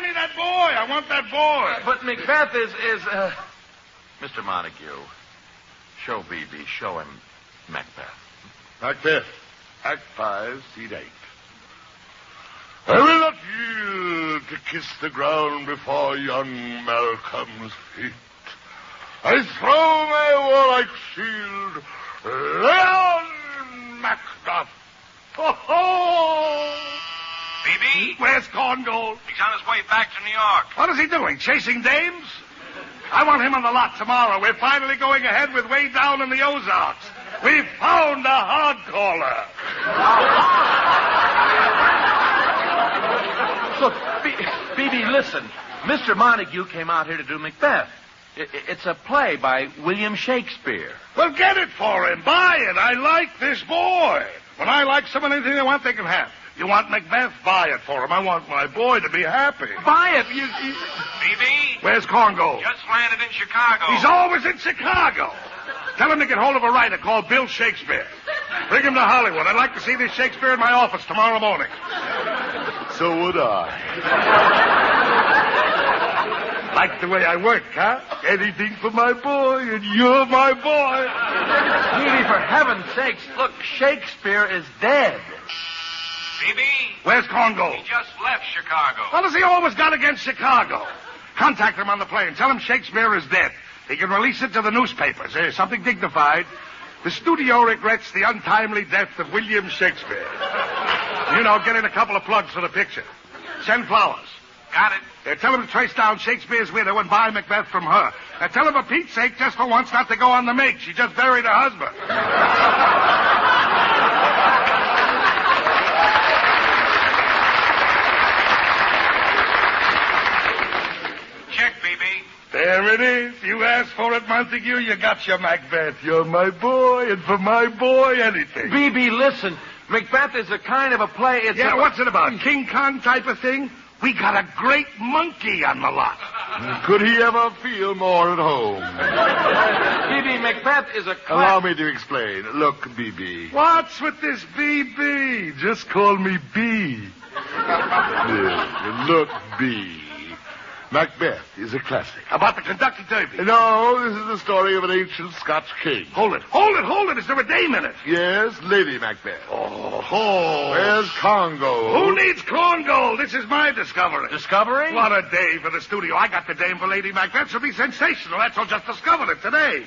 [SPEAKER 4] me that boy. I want that boy.
[SPEAKER 11] But Macbeth is Mr. Montague, show B.B., show him Macbeth.
[SPEAKER 6] Macbeth, Act 5, Scene 8. I will not yield to kiss the ground before young Malcolm's feet. I throw my warlike shield, Leon Macduff. Ho-ho!
[SPEAKER 16] BB?
[SPEAKER 4] Where's Corngold?
[SPEAKER 16] He's on his way back to New York.
[SPEAKER 4] What is he doing, chasing dames? I want him on the lot tomorrow. We're finally going ahead with Way Down in the Ozarks. We've found a hog caller.
[SPEAKER 11] Look, B.B., listen. Mr. Montague came out here to do Macbeth. It's a play by William Shakespeare.
[SPEAKER 4] Well, get it for him. Buy it. I like this boy. When I like someone, anything they want, they can have. You want Macbeth? Buy it for him. I want my boy to be happy.
[SPEAKER 11] Buy it.
[SPEAKER 16] BB?
[SPEAKER 4] Where's Corngold?
[SPEAKER 16] Just landed in Chicago.
[SPEAKER 4] He's always in Chicago. Tell him to get hold of a writer called Bill Shakespeare. Bring him to Hollywood. I'd like to see this Shakespeare in my office tomorrow morning.
[SPEAKER 6] So would I.
[SPEAKER 4] Like the way I work, huh? Anything for my boy, and you're my boy.
[SPEAKER 19] Petey, for heaven's sakes, look, Shakespeare is dead.
[SPEAKER 16] BB?
[SPEAKER 4] Where's Congo?
[SPEAKER 16] He just left Chicago.
[SPEAKER 4] What has he always got against Chicago? Contact him on the plane. Tell him Shakespeare is dead. He can release it to the newspapers. Something dignified. The studio regrets the untimely death of William Shakespeare. You know, get in a couple of plugs for the picture. Send flowers.
[SPEAKER 16] Got it.
[SPEAKER 4] Tell him to trace down Shakespeare's widow and buy Macbeth from her. Tell him, for Pete's sake, just for once, not to go on the make. She just buried her husband.
[SPEAKER 16] Check, BB.
[SPEAKER 4] There it is. You asked for it, Montague. You got your Macbeth. You're my boy, and for my boy, anything.
[SPEAKER 19] BB, listen. Macbeth is a kind of a play.
[SPEAKER 4] What's it about? King Kong type of thing? We got a great monkey on the lot.
[SPEAKER 6] Could he ever feel more at home?
[SPEAKER 19] BB, Macbeth is a...
[SPEAKER 6] Allow me to explain. Look, BB.
[SPEAKER 4] What's with this BB? Just call me B.
[SPEAKER 6] Yeah, look, B. Macbeth is a classic.
[SPEAKER 4] About the Kentucky Derby?
[SPEAKER 6] No, this is the story of an ancient Scotch king.
[SPEAKER 4] Hold it. Is there a dame in it?
[SPEAKER 6] Yes, Lady Macbeth.
[SPEAKER 4] Oh.
[SPEAKER 6] Where's Congo?
[SPEAKER 4] Who needs Congo? This is my discovery.
[SPEAKER 19] Discovery?
[SPEAKER 4] What a day for the studio. I got the dame for Lady Macbeth. She'll be sensational. That's all. Just discovered it today.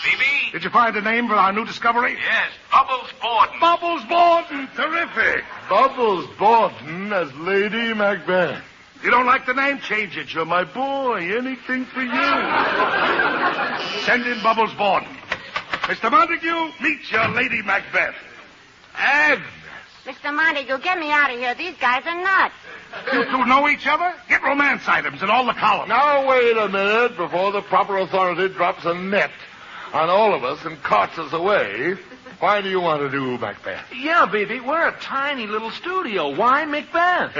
[SPEAKER 16] BB?
[SPEAKER 4] Did you find a name for our new discovery?
[SPEAKER 16] Yes, Bubbles Borden.
[SPEAKER 4] Bubbles Borden. Terrific.
[SPEAKER 6] Bubbles Borden as Lady Macbeth.
[SPEAKER 4] You don't like the name? Change it. You're my boy. Anything for you. Send in Bubbles Borden. Mr. Montague, meet your Lady Macbeth.
[SPEAKER 6] Agnes.
[SPEAKER 2] Mr. Montague, get me out of here. These guys are nuts.
[SPEAKER 4] You two know each other? Get romance items in all the columns.
[SPEAKER 6] Now, wait a minute before the proper authority drops a net on all of us and carts us away. Why do you want to do Macbeth?
[SPEAKER 19] Yeah, BB, we're a tiny little studio. Why Macbeth?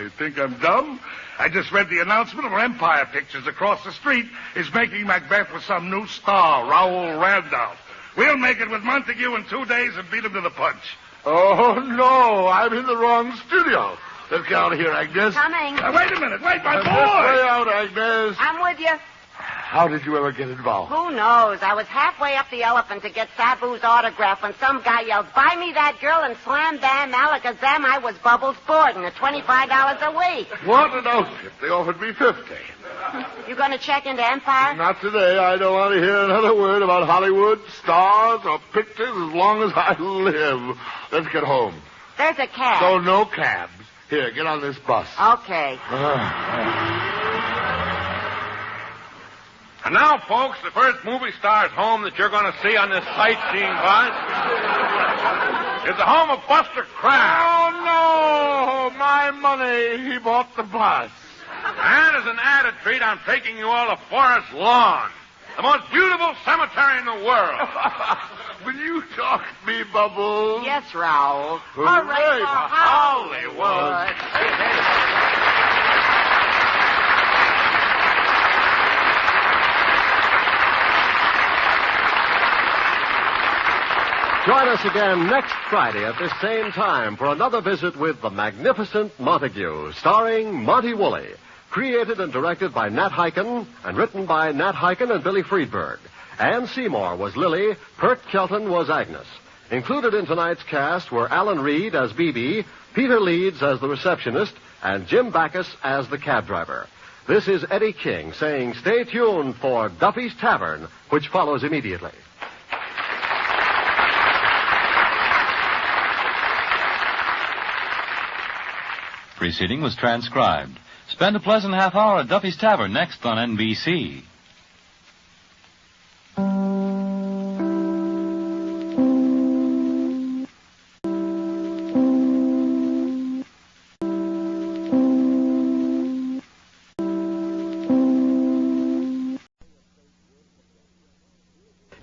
[SPEAKER 4] You think I'm dumb? I just read the announcement where Empire Pictures across the street is making Macbeth with some new star, Raoul Randolph. We'll make it with Montague in 2 days and beat him to the punch.
[SPEAKER 6] Oh, no, I'm in the wrong studio. Let's get out of here, Agnes.
[SPEAKER 2] Coming.
[SPEAKER 4] Wait a minute. Wait, my boy.
[SPEAKER 6] Way out, Agnes.
[SPEAKER 2] I'm with you.
[SPEAKER 6] How did you ever get involved?
[SPEAKER 2] Who knows? I was halfway up the elephant to get Sabu's autograph when some guy yelled, "Buy me that girl," and slam bam, alakazam, I was Bubbles Borden at $25 a week.
[SPEAKER 6] What an outfit. They offered me $50.
[SPEAKER 2] You going to check into Empire?
[SPEAKER 6] Not today. I don't want to hear another word about Hollywood, stars, or pictures as long as I live. Let's get home.
[SPEAKER 2] There's a cab.
[SPEAKER 6] So no cabs. Here, get on this bus.
[SPEAKER 2] Okay.
[SPEAKER 14] And now, folks, the first movie star's home that you're going to see on this sightseeing bus is the home of Buster Crabbe.
[SPEAKER 6] Oh, no! My money. He bought the bus.
[SPEAKER 14] And as an added treat, I'm taking you all to Forest Lawn, the most beautiful cemetery in the world.
[SPEAKER 6] Will you talk to me, Bubbles?
[SPEAKER 2] Yes, Raoul.
[SPEAKER 6] Hooray
[SPEAKER 2] All right,
[SPEAKER 6] for
[SPEAKER 2] Hollywood.
[SPEAKER 17] Join us again next Friday at this same time for another visit with The Magnificent Montague, starring Monty Woolley. Created and directed by Nat Hiken and written by Nat Hiken and Billy Friedberg. Ann Seymour was Lily, Pert Kelton was Agnes. Included in tonight's cast were Alan Reed as BB, Peter Leeds as the receptionist, and Jim Backus as the cab driver. This is Eddie King saying stay tuned for Duffy's Tavern, which follows immediately.
[SPEAKER 15] Preceding was transcribed. Spend a pleasant half hour at Duffy's Tavern next on NBC.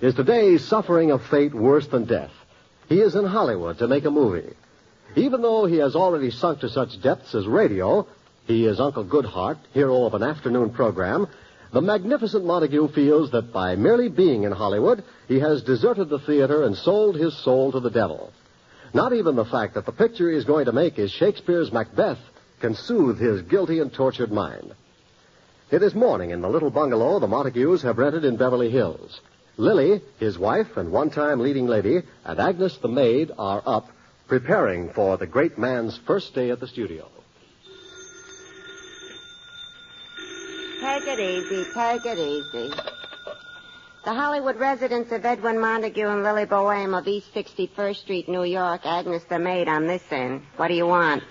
[SPEAKER 17] Is today's suffering of fate worse than death? He is in Hollywood to make a movie. Even though he has already sunk to such depths as radio, he is Uncle Goodhart, hero of an afternoon program. The magnificent Montague feels that by merely being in Hollywood, he has deserted the theater and sold his soul to the devil. Not even the fact that the picture he's going to make is Shakespeare's Macbeth can soothe his guilty and tortured mind. It is morning in the little bungalow the Montagues have rented in Beverly Hills. Lily, his wife and one-time leading lady, and Agnes the maid are up, preparing for the great man's first day at the studio.
[SPEAKER 2] Take it easy, take it easy. The Hollywood residence of Edwin Montague and Lily Boehm of East 61st Street, New York. Agnes the maid on this end. What do you want?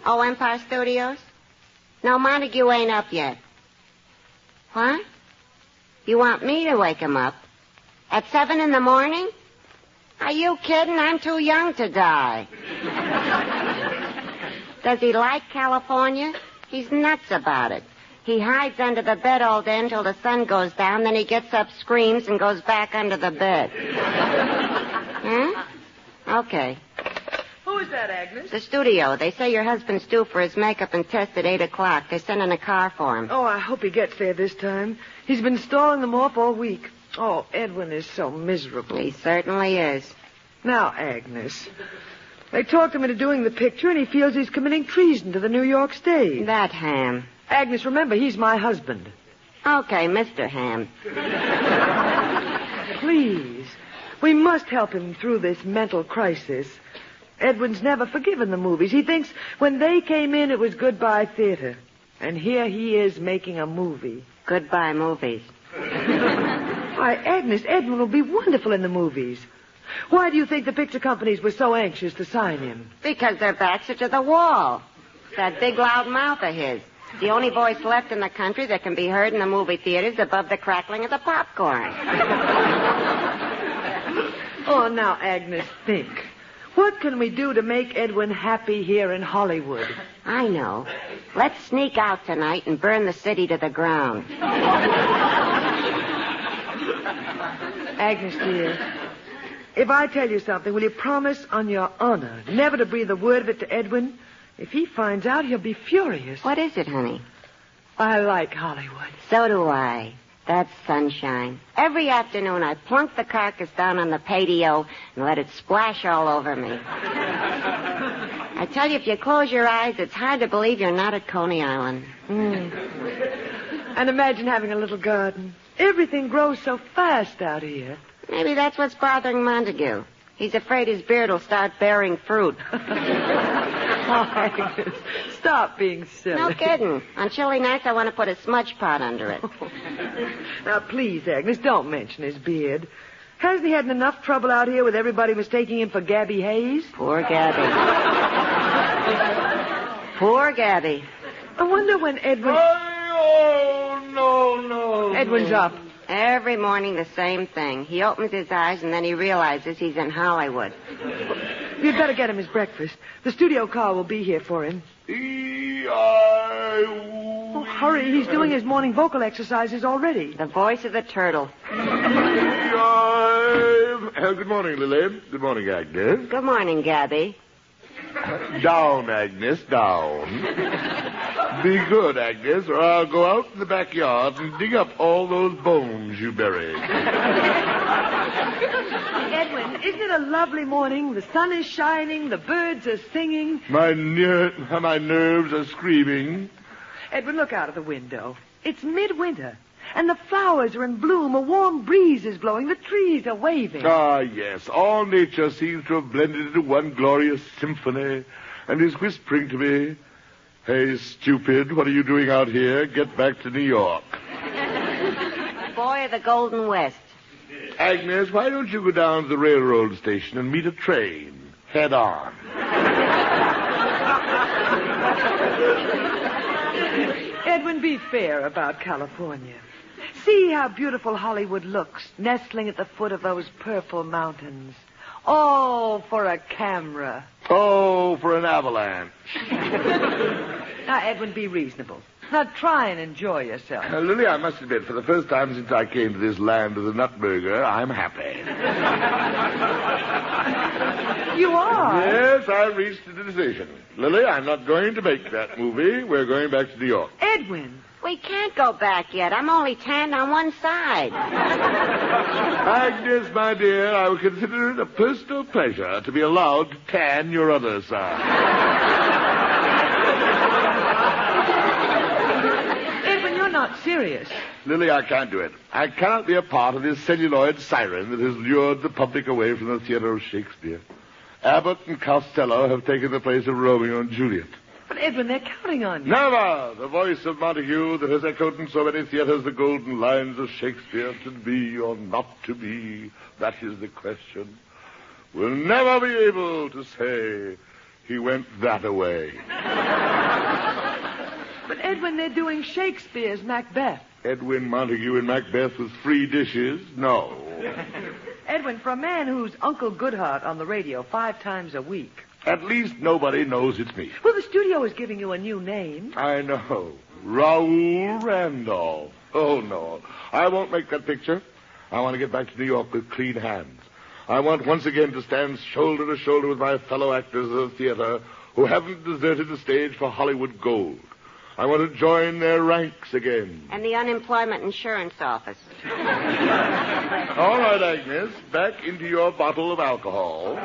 [SPEAKER 2] Oh, Empire Studios? No, Montague ain't up yet. What? You want me to wake him up? At 7 in the morning? Are you kidding? I'm too young to die. Does he like California? He's nuts about it. He hides under the bed all day until the sun goes down, then he gets up, screams, and goes back under the bed. Huh? Okay.
[SPEAKER 3] Who is that, Agnes?
[SPEAKER 2] The studio. They say your husband's due for his makeup and test at 8 o'clock. They're sending a car for him.
[SPEAKER 3] Oh, I hope he gets there this time. He's been stalling them off all week. Oh, Edwin is so miserable.
[SPEAKER 2] He certainly is.
[SPEAKER 3] Now, Agnes, they talked him into doing the picture, and he feels he's committing treason to the New York stage.
[SPEAKER 2] That ham.
[SPEAKER 3] Agnes, remember, he's my husband.
[SPEAKER 2] Okay, Mr. Ham.
[SPEAKER 3] Please, we must help him through this mental crisis. Edwin's never forgiven the movies. He thinks when they came in, it was goodbye theater. And here he is making a movie.
[SPEAKER 2] Goodbye movies.
[SPEAKER 3] Why, Agnes, Edwin will be wonderful in the movies. Why do you think the picture companies were so anxious to sign him?
[SPEAKER 2] Because their backs are to the wall. That big loud mouth of his. The only voice left in the country that can be heard in the movie theaters above the crackling of the popcorn.
[SPEAKER 3] Oh, now, Agnes, think. What can we do to make Edwin happy here in Hollywood?
[SPEAKER 2] I know. Let's sneak out tonight and burn the city to the ground.
[SPEAKER 3] Agnes, dear, if I tell you something, will you promise on your honor never to breathe a word of it to Edwin? If he finds out, he'll be furious.
[SPEAKER 2] What is it, honey?
[SPEAKER 3] I like Hollywood.
[SPEAKER 2] So do I. That's sunshine. Every afternoon I plunk the carcass down on the patio and let it splash all over me. I tell you, if you close your eyes, it's hard to believe you're not at Coney Island.
[SPEAKER 3] And imagine having a little garden. Everything grows so fast out here.
[SPEAKER 2] Maybe that's what's bothering Montague. He's afraid his beard will start bearing fruit.
[SPEAKER 3] Agnes, stop being silly.
[SPEAKER 2] No kidding. On chilly nights, I want to put a smudge pot under it.
[SPEAKER 3] Now, please, Agnes, don't mention his beard. Hasn't he had enough trouble out here with everybody mistaking him for Gabby Hayes?
[SPEAKER 2] Poor Gabby. Poor Gabby.
[SPEAKER 3] I wonder when Edwin...
[SPEAKER 4] Oh, no.
[SPEAKER 3] Edwin's up.
[SPEAKER 2] Every morning the same thing. He opens his eyes and then he realizes he's in Hollywood.
[SPEAKER 3] You'd better get him his breakfast. The studio car will be here for him. Oh, hurry. He's doing his morning vocal exercises already.
[SPEAKER 2] The voice of the turtle.
[SPEAKER 6] Good morning, Lily. Good morning, Agnes.
[SPEAKER 2] Good morning, Gabby.
[SPEAKER 6] Down, Agnes, down. Be good, Agnes, or I'll go out in the backyard and dig up all those bones you buried.
[SPEAKER 3] Edwin, isn't it a lovely morning? The sun is shining, the birds are singing.
[SPEAKER 6] My nerves are screaming.
[SPEAKER 3] Edwin, look out of the window. It's midwinter, and the flowers are in bloom. A warm breeze is blowing. The trees are waving.
[SPEAKER 6] Ah, yes. All nature seems to have blended into one glorious symphony and is whispering to me, "Hey, stupid, what are you doing out here? Get back to New York."
[SPEAKER 2] Boy of the Golden West.
[SPEAKER 6] Agnes, why don't you go down to the railroad station and meet a train? Head on.
[SPEAKER 3] Edwin, be fair about California. See how beautiful Hollywood looks, nestling at the foot of those purple mountains. Oh, for a camera.
[SPEAKER 6] Oh, for an avalanche.
[SPEAKER 3] Now, Edwin, be reasonable. Now, try and enjoy yourself.
[SPEAKER 6] Lily, I must admit, for the first time since I came to this land of the Nutburger, I'm happy.
[SPEAKER 3] You are?
[SPEAKER 6] Yes, I reached a decision. Lily, I'm not going to make that movie. We're going back to New York.
[SPEAKER 3] Edwin,
[SPEAKER 2] We can't go back yet. I'm only tanned on one side.
[SPEAKER 6] Agnes, my dear, I would consider it a personal pleasure to be allowed to tan your other side.
[SPEAKER 3] Edwin, you're not serious.
[SPEAKER 6] Lily, I can't do it. I cannot be a part of this celluloid siren that has lured the public away from the theater of Shakespeare. Abbott and Costello have taken the place of Romeo and Juliet.
[SPEAKER 3] But, Edwin, they're counting on you.
[SPEAKER 6] Never! The voice of Montague that has echoed in so many theaters the golden lines of Shakespeare, to be or not to be, that is the question, will never be able to say he went that-a-way.
[SPEAKER 3] But, Edwin, they're doing Shakespeare's Macbeth.
[SPEAKER 6] Edwin Montague in Macbeth with free dishes? No.
[SPEAKER 3] Edwin, for a man who's Uncle Goodhart on the radio 5 times a week.
[SPEAKER 6] At least nobody knows it's me.
[SPEAKER 3] Well, the studio is giving you a new name.
[SPEAKER 6] I know. Raoul Randolph. Oh, no. I won't make that picture. I want to get back to New York with clean hands. I want once again to stand shoulder to shoulder with my fellow actors of the theater who haven't deserted the stage for Hollywood gold. I want to join their ranks again.
[SPEAKER 2] And the unemployment insurance office.
[SPEAKER 6] All right, Agnes. Back into your bottle of alcohol.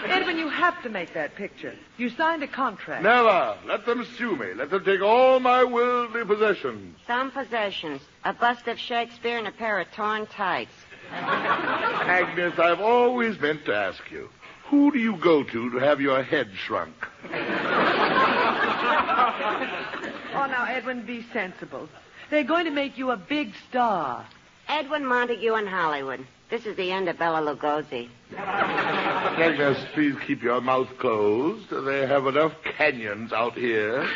[SPEAKER 3] Edwin, you have to make that picture. You signed a contract.
[SPEAKER 6] Never. Let them sue me. Let them take all my worldly possessions.
[SPEAKER 2] Some possessions. A bust of Shakespeare and a pair of torn tights.
[SPEAKER 6] Agnes, I've always meant to ask you, who do you go to have your head shrunk?
[SPEAKER 3] Oh, now, Edwin, be sensible. They're going to make you a big star.
[SPEAKER 2] Edwin Montague in Hollywood. This is the end of Bela Lugosi.
[SPEAKER 6] Agnes, please keep your mouth closed. They have enough canyons out here.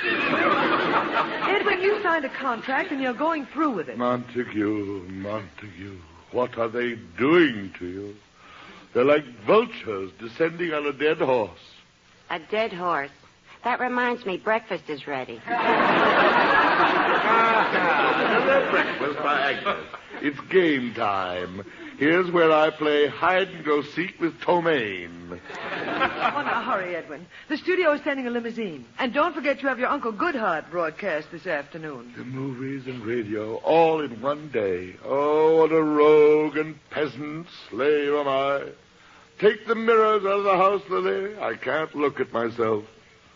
[SPEAKER 3] Edwin, you signed a contract and you're going through with it.
[SPEAKER 6] Montague, what are they doing to you? They're like vultures descending on a dead horse.
[SPEAKER 2] A dead horse. That reminds me, breakfast is ready.
[SPEAKER 6] Breakfast by Agnes. It's game time. Here's where I play hide-and-go-seek with Tomaine.
[SPEAKER 3] Oh, now, hurry, Edwin. The studio is sending a limousine. And don't forget you have your Uncle Goodhart broadcast this afternoon.
[SPEAKER 6] The movies and radio, all in one day. Oh, what a rogue and peasant slave am I. Take the mirrors out of the house, Lily. I can't look at myself.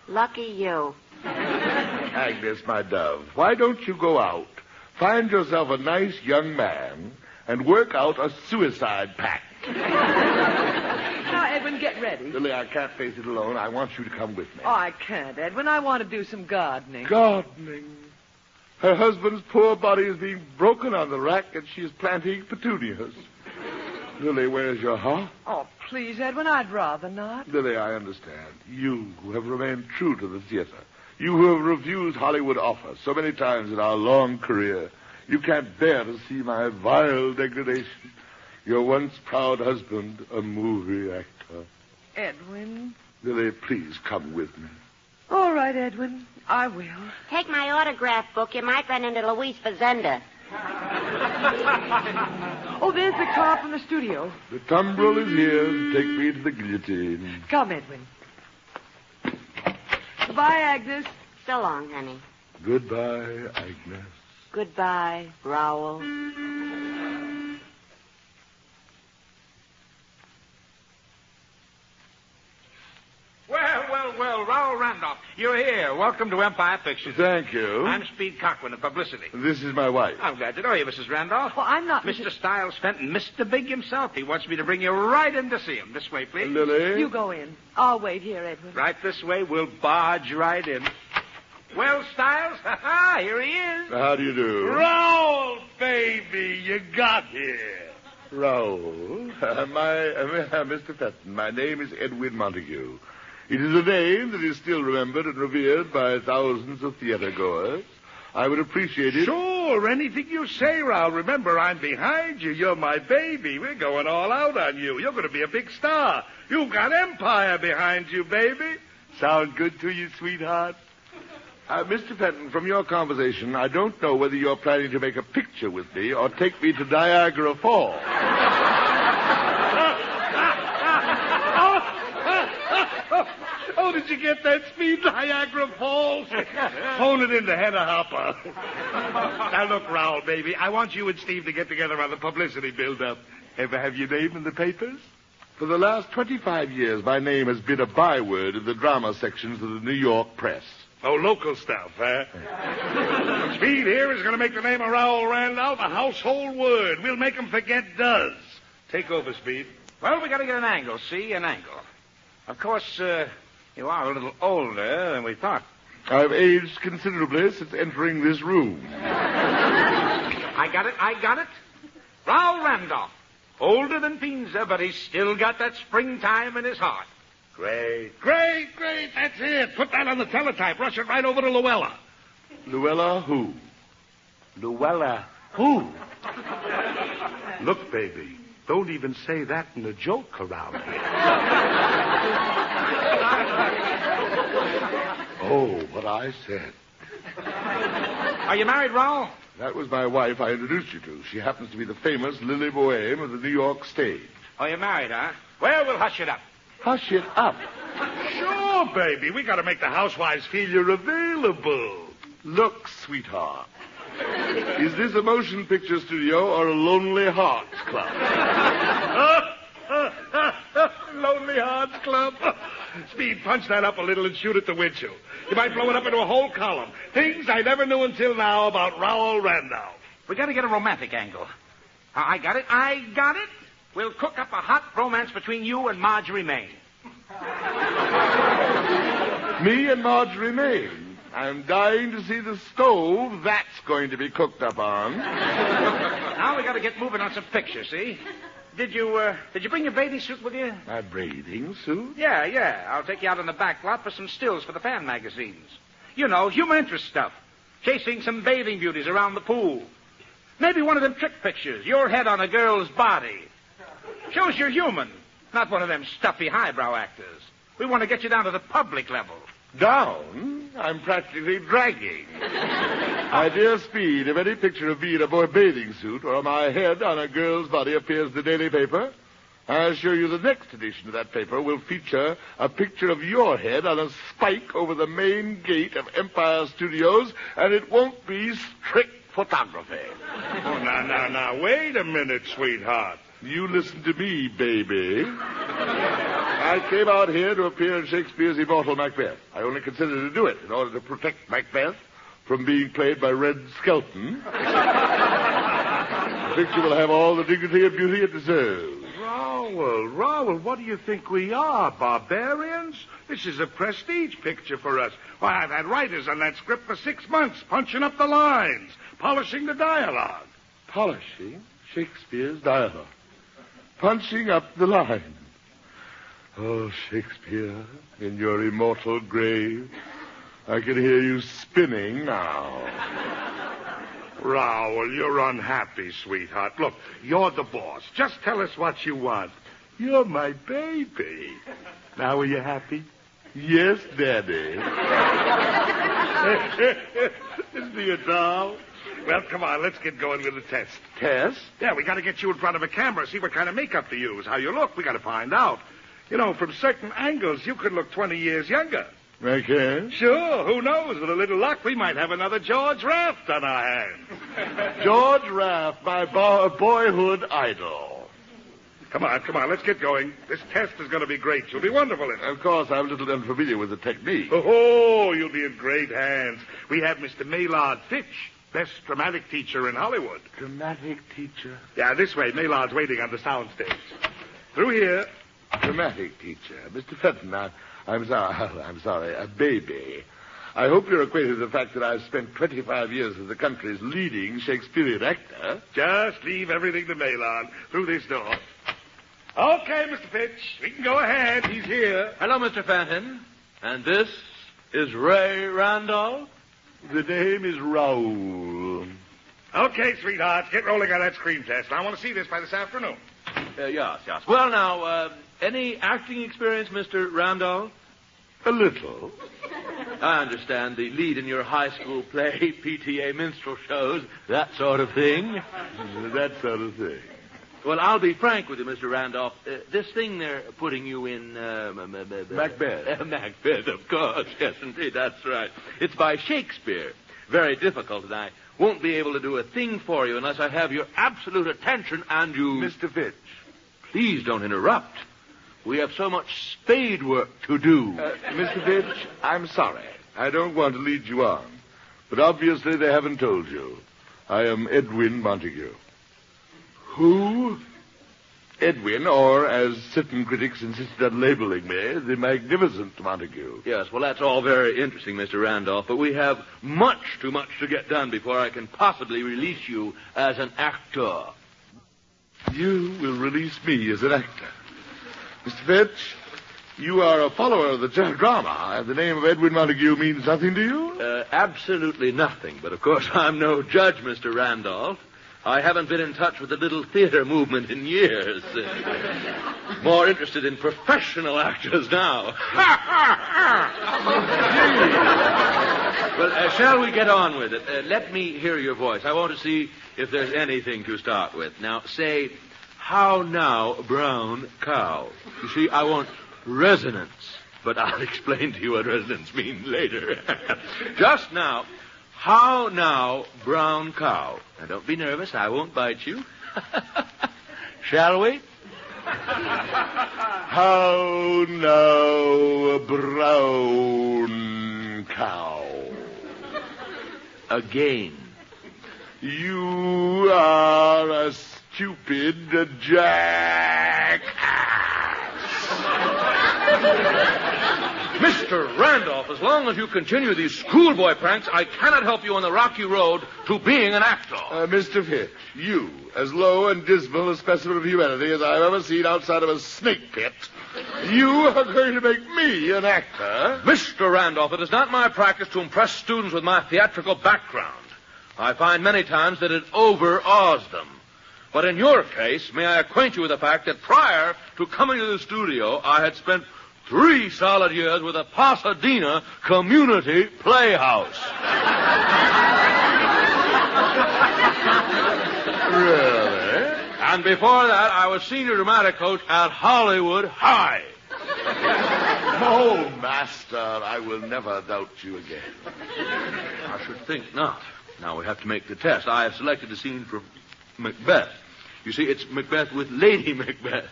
[SPEAKER 2] Lucky you.
[SPEAKER 6] Agnes, my dove, why don't you go out, find yourself a nice young man, and work out a suicide pact?
[SPEAKER 3] Now, Edwin, get ready.
[SPEAKER 6] Lily, I can't face it alone. I want you to come with me.
[SPEAKER 3] Oh, I can't, Edwin. I want to do some gardening.
[SPEAKER 6] Gardening? Her husband's poor body is being broken on the rack, and she is planting petunias. Lily, where's your heart?
[SPEAKER 3] Oh, please, Edwin, I'd rather not.
[SPEAKER 6] Lily, I understand. You who have remained true to the theater. You who have refused Hollywood offers so many times in our long career. You can't bear to see my vile degradation. Your once proud husband, a movie actor.
[SPEAKER 3] Edwin?
[SPEAKER 6] Lily, please come with me.
[SPEAKER 3] All right, Edwin. I will.
[SPEAKER 2] Take my autograph book. You might run into Luis Fazenda.
[SPEAKER 3] Oh, there's the car from the studio.
[SPEAKER 6] The tumbril is here to take me to the guillotine.
[SPEAKER 3] Come, Edwin. Goodbye, Agnes.
[SPEAKER 2] So long, honey.
[SPEAKER 6] Goodbye, Agnes.
[SPEAKER 2] Goodbye, Raoul.
[SPEAKER 12] Well, Raoul Randolph, you're here. Welcome to Empire Pictures.
[SPEAKER 6] Thank you.
[SPEAKER 12] I'm Speed Cochran of Publicity.
[SPEAKER 6] This is my wife.
[SPEAKER 12] I'm glad to know you, Mrs. Randolph.
[SPEAKER 3] Well, I'm not
[SPEAKER 12] Mr. Stiles Fenton, Mr. Big himself. He wants me to bring you right in to see him. This way, please.
[SPEAKER 6] Lily?
[SPEAKER 3] You go in. I'll wait here, Edwin.
[SPEAKER 12] Right this way. We'll barge right in. Well, Stiles, here he is.
[SPEAKER 6] How do you do?
[SPEAKER 12] Raoul,
[SPEAKER 6] baby, you got here. Raoul, Mr. Fenton, my name is Edwin Montague. It is a name that is still remembered and revered by thousands of theater-goers. I would appreciate it.
[SPEAKER 18] Sure, anything you say, Raoul. Remember, I'm behind you. You're my baby. We're going all out on you. You're going to be a big star. You've got Empire behind you, baby.
[SPEAKER 6] Sound good to you, sweetheart? Mr. Fenton, from your conversation, I don't know whether you're planning to make a picture with me or take me to Niagara Falls.
[SPEAKER 18] Oh, did you get that speed, Niagara Falls? Phone it in to Hedda Hopper. Now, look, Raoul, baby, I want you and Steve to get together on the publicity build-up. Ever have your name in the papers?
[SPEAKER 6] For the last 25 years, my name has been a byword in the drama sections of the New York press.
[SPEAKER 18] Oh, local stuff, huh? Speed here is going to make the name of Raoul Randolph a household word. We'll make him forget does. Take over, Speed.
[SPEAKER 12] Well, we got to get an angle, see? An angle. Of course, you are a little older than we thought.
[SPEAKER 6] I've aged considerably since entering this room.
[SPEAKER 12] I got it. Raoul Randolph. Older than Pinza, but he's still got that springtime in his heart.
[SPEAKER 18] Great. That's it. Put that on the teletype. Rush it right over to Luella.
[SPEAKER 6] Luella who?
[SPEAKER 18] Luella who? Look, baby, don't even say that in a joke around here.
[SPEAKER 6] Oh, what I said.
[SPEAKER 12] Are you married, Raoul?
[SPEAKER 6] That was my wife I introduced you to. She happens to be the famous Lily Boheme of the New York stage.
[SPEAKER 12] Oh, you're married, huh? Well, we'll hush it up.
[SPEAKER 6] Hush it up.
[SPEAKER 18] Sure, baby. We got to make the housewives feel you're available.
[SPEAKER 6] Look, sweetheart. Is this a motion picture studio or a Lonely Hearts Club?
[SPEAKER 18] Lonely Hearts Club. Speed, punch that up a little and shoot at the windshield. You might blow it up into a whole column. Things I never knew until now about Raoul Randolph.
[SPEAKER 12] We got to get a romantic angle. I got it. We'll cook up a hot romance between you and Marjorie Main.
[SPEAKER 6] Me and Marjorie Main? I'm dying to see the stove that's going to be cooked up on.
[SPEAKER 12] Now we got to get moving on some pictures, see? Did you bring your bathing suit with you?
[SPEAKER 6] My bathing suit?
[SPEAKER 12] Yeah. I'll take you out on the back lot for some stills for the fan magazines. You know, human interest stuff. Chasing some bathing beauties around the pool. Maybe one of them trick pictures, your head on a girl's body. Shows you're human, not one of them stuffy highbrow actors. We want to get you down to the public level.
[SPEAKER 6] Down? I'm practically dragging. My dear Speed, if any picture of me in a boy bathing suit or my head on a girl's body appears in the daily paper, I assure you the next edition of that paper will feature a picture of your head on a spike over the main gate of Empire Studios, and it won't be strict photography.
[SPEAKER 18] Oh, now, wait a minute, sweetheart.
[SPEAKER 6] You listen to me, baby. I came out here to appear in Shakespeare's immortal Macbeth. I only considered to do it in order to protect Macbeth from being played by Red Skelton. The picture will have all the dignity and beauty it deserves.
[SPEAKER 18] Raoul, what do you think we are, barbarians? This is a prestige picture for us. Why, I've had writers on that script for 6 months, punching up the lines, polishing the dialogue.
[SPEAKER 6] Polishing Shakespeare's dialogue. Punching up the line. Oh, Shakespeare, in your immortal grave, I can hear you spinning now.
[SPEAKER 18] Raoul, you're unhappy, sweetheart. Look, you're the boss. Just tell us what you want. You're my baby. Now, are you happy?
[SPEAKER 6] Yes, Daddy.
[SPEAKER 18] Isn't he a doll? Well, come on, let's get going with the test.
[SPEAKER 6] Test?
[SPEAKER 18] Yeah, we got to get you in front of a camera, see what kind of makeup to use, how you look. We got to find out. You know, from certain angles, you could look 20 years younger.
[SPEAKER 6] I can?
[SPEAKER 18] Sure, who knows? With a little luck, we might have another George Raft on our hands.
[SPEAKER 6] George Raft, my boyhood idol.
[SPEAKER 18] Come on, let's get going. This test is going to be great. You'll be wonderful in it.
[SPEAKER 6] Of course, I'm a little unfamiliar with the technique.
[SPEAKER 18] Oh, you'll be in great hands. We have Mr. Maynard Fitch, best dramatic teacher in Hollywood.
[SPEAKER 6] Dramatic teacher?
[SPEAKER 18] Yeah, this way. Maynard's waiting on the soundstage. Through here.
[SPEAKER 6] Dramatic teacher. Mr. Fenton, I'm sorry, a baby. I hope you're acquainted with the fact that I've spent 25 years as the country's leading Shakespearean actor.
[SPEAKER 18] Just leave everything to Maynard. Through this door. Okay, Mr. Fitch, we can go ahead. He's here.
[SPEAKER 20] Hello, Mr. Fenton. And this is Ray Randolph?
[SPEAKER 6] The name is Raoul.
[SPEAKER 18] Okay, sweethearts, get rolling on that screen test. I want to see this by this afternoon.
[SPEAKER 20] Yes. Well, now, any acting experience, Mr. Randolph?
[SPEAKER 6] A little.
[SPEAKER 20] I understand the lead in your high school play, PTA minstrel shows, that sort of thing.
[SPEAKER 6] That sort of thing.
[SPEAKER 20] Well, I'll be frank with you, Mr. Randolph. This thing they're putting you in...
[SPEAKER 14] Macbeth.
[SPEAKER 20] Macbeth, of course. Yes, indeed, that's right. It's by Shakespeare. Very difficult, and I won't be able to do a thing for you unless I have your absolute attention and you...
[SPEAKER 14] Mr. Fitch.
[SPEAKER 20] Please don't interrupt. We have so much spade work to do.
[SPEAKER 14] Mr. Fitch, I'm sorry. I don't want to lead you on. But obviously they haven't told you. I am Edwin Montague.
[SPEAKER 20] Who?
[SPEAKER 14] Edwin, or as certain critics insisted on labeling me, the Magnificent Montague.
[SPEAKER 20] Yes, well, that's all very interesting, Mr. Randolph, but we have too much to get done before I can possibly release you as an actor.
[SPEAKER 14] You will release me as an actor. Mr. Fitch, you are a follower of the drama, and the name of Edwin Montague means nothing to you?
[SPEAKER 20] Absolutely nothing, but of course I'm no judge, Mr. Randolph. I haven't been in touch with the little theater movement in years. More interested in professional actors now. Well, shall we get on with it? Let me hear your voice. I want to see if there's anything to start with. Now, say, how now, brown cow? You see, I want resonance, but I'll explain to you what resonance means later. Just now, how now, brown cow? Now, don't be nervous. I won't bite you. Shall we?
[SPEAKER 14] How now, brown cow?
[SPEAKER 20] Again.
[SPEAKER 14] You are a stupid jackass.
[SPEAKER 20] Mr. Randolph, as long as you continue these schoolboy pranks, I cannot help you on the rocky road to being an actor.
[SPEAKER 14] Mr. Fitch, you, as low and dismal a specimen of humanity as I've ever seen outside of a snake pit, you are going to make me an actor?
[SPEAKER 20] Mr. Randolph, it is not my practice to impress students with my theatrical background. I find many times that it overawes them. But in your case, may I acquaint you with the fact that prior to coming to the studio, I had spent 3 solid years with a Pasadena community playhouse.
[SPEAKER 14] Really?
[SPEAKER 20] And before that, I was senior dramatic coach at Hollywood High.
[SPEAKER 14] Oh, master, I will never doubt you again.
[SPEAKER 20] I should think not. Now we have to make the test. I have selected a scene from Macbeth. You see, it's Macbeth with Lady Macbeth.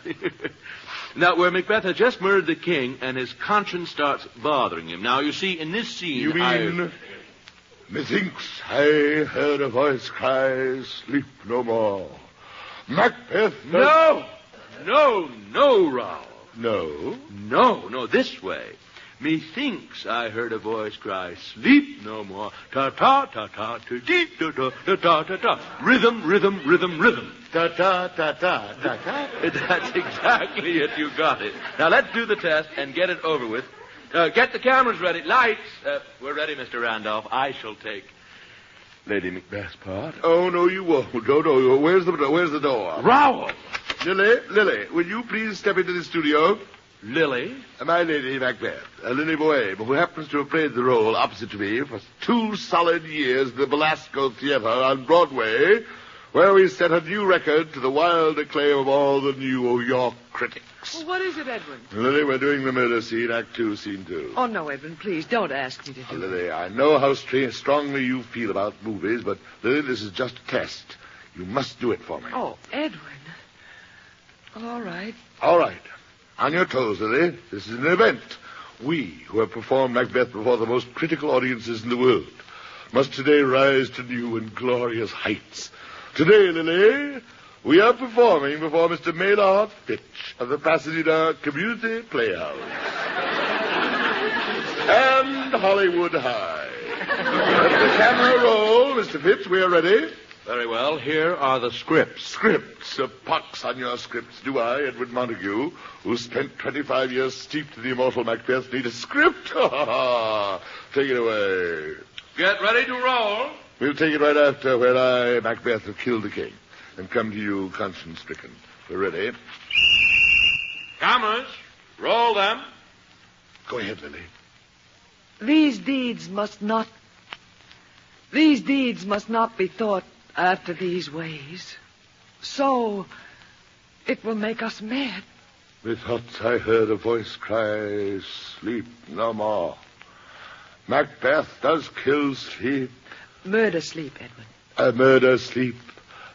[SPEAKER 20] Now, where Macbeth has just murdered the king and his conscience starts bothering him. Now, you see, in this scene...
[SPEAKER 14] You mean... Methinks I heard a voice cry, sleep no more. Macbeth...
[SPEAKER 20] No, Ralph.
[SPEAKER 14] No?
[SPEAKER 20] No, this way. Methinks I heard a voice cry, sleep no more. Ta-ta-ta-ta, ta-dee-ta-ta, ta-ta-ta-ta. Rhythm.
[SPEAKER 14] Ta-ta-ta-ta-ta-ta.
[SPEAKER 20] That's exactly it. You got it. Now, let's do the test and get it over with. Get the cameras ready. Lights. We're ready, Mr. Randolph. I shall take Lady Macbeth's part.
[SPEAKER 14] Oh, no, you won't. No. Where's the door?
[SPEAKER 20] Rowell!
[SPEAKER 14] Lily, will you please step into the studio?
[SPEAKER 20] Lily?
[SPEAKER 14] My Lady Macbeth, Lily Boheme, who happens to have played the role opposite to me for 2 solid years in the Belasco Theater on Broadway, where we set a new record to the wild acclaim of all the New York critics.
[SPEAKER 3] Well, what is it, Edwin?
[SPEAKER 14] Lily, we're doing the murder scene, Act 2, Scene 2.
[SPEAKER 3] Oh, no, Edwin, please, don't ask me to do it.
[SPEAKER 14] Lily, I know how strongly you feel about movies, but, Lily, this is just a test. You must do it for me.
[SPEAKER 3] Oh, Edwin. Well, all right.
[SPEAKER 14] All right. On your toes, Lily. This is an event. We, who have performed Macbeth before the most critical audiences in the world, must today rise to new and glorious heights. Today, Lily, we are performing before Mr. Maynard Fitch of the Pasadena Community Playhouse. And Hollywood High. Let the camera roll, Mr. Fitch. We are ready.
[SPEAKER 20] Very well. Here are the scripts.
[SPEAKER 14] Scripts? Pox on your scripts. Do I, Edwin Montague, who spent 25 years steeped in the immortal Macbeth, need a script? Take it away.
[SPEAKER 20] Get ready to roll.
[SPEAKER 14] We'll take it right after where I, Macbeth, have killed the king and come to you conscience-stricken. We're ready.
[SPEAKER 20] Cameras, roll them.
[SPEAKER 14] Go ahead, Lily.
[SPEAKER 3] These deeds must not be thought after these ways. So It will make us mad.
[SPEAKER 6] Methought I heard a voice cry, sleep no more. Macbeth does kill sleep.
[SPEAKER 3] Murder sleep, Edwin.
[SPEAKER 6] A murder sleep.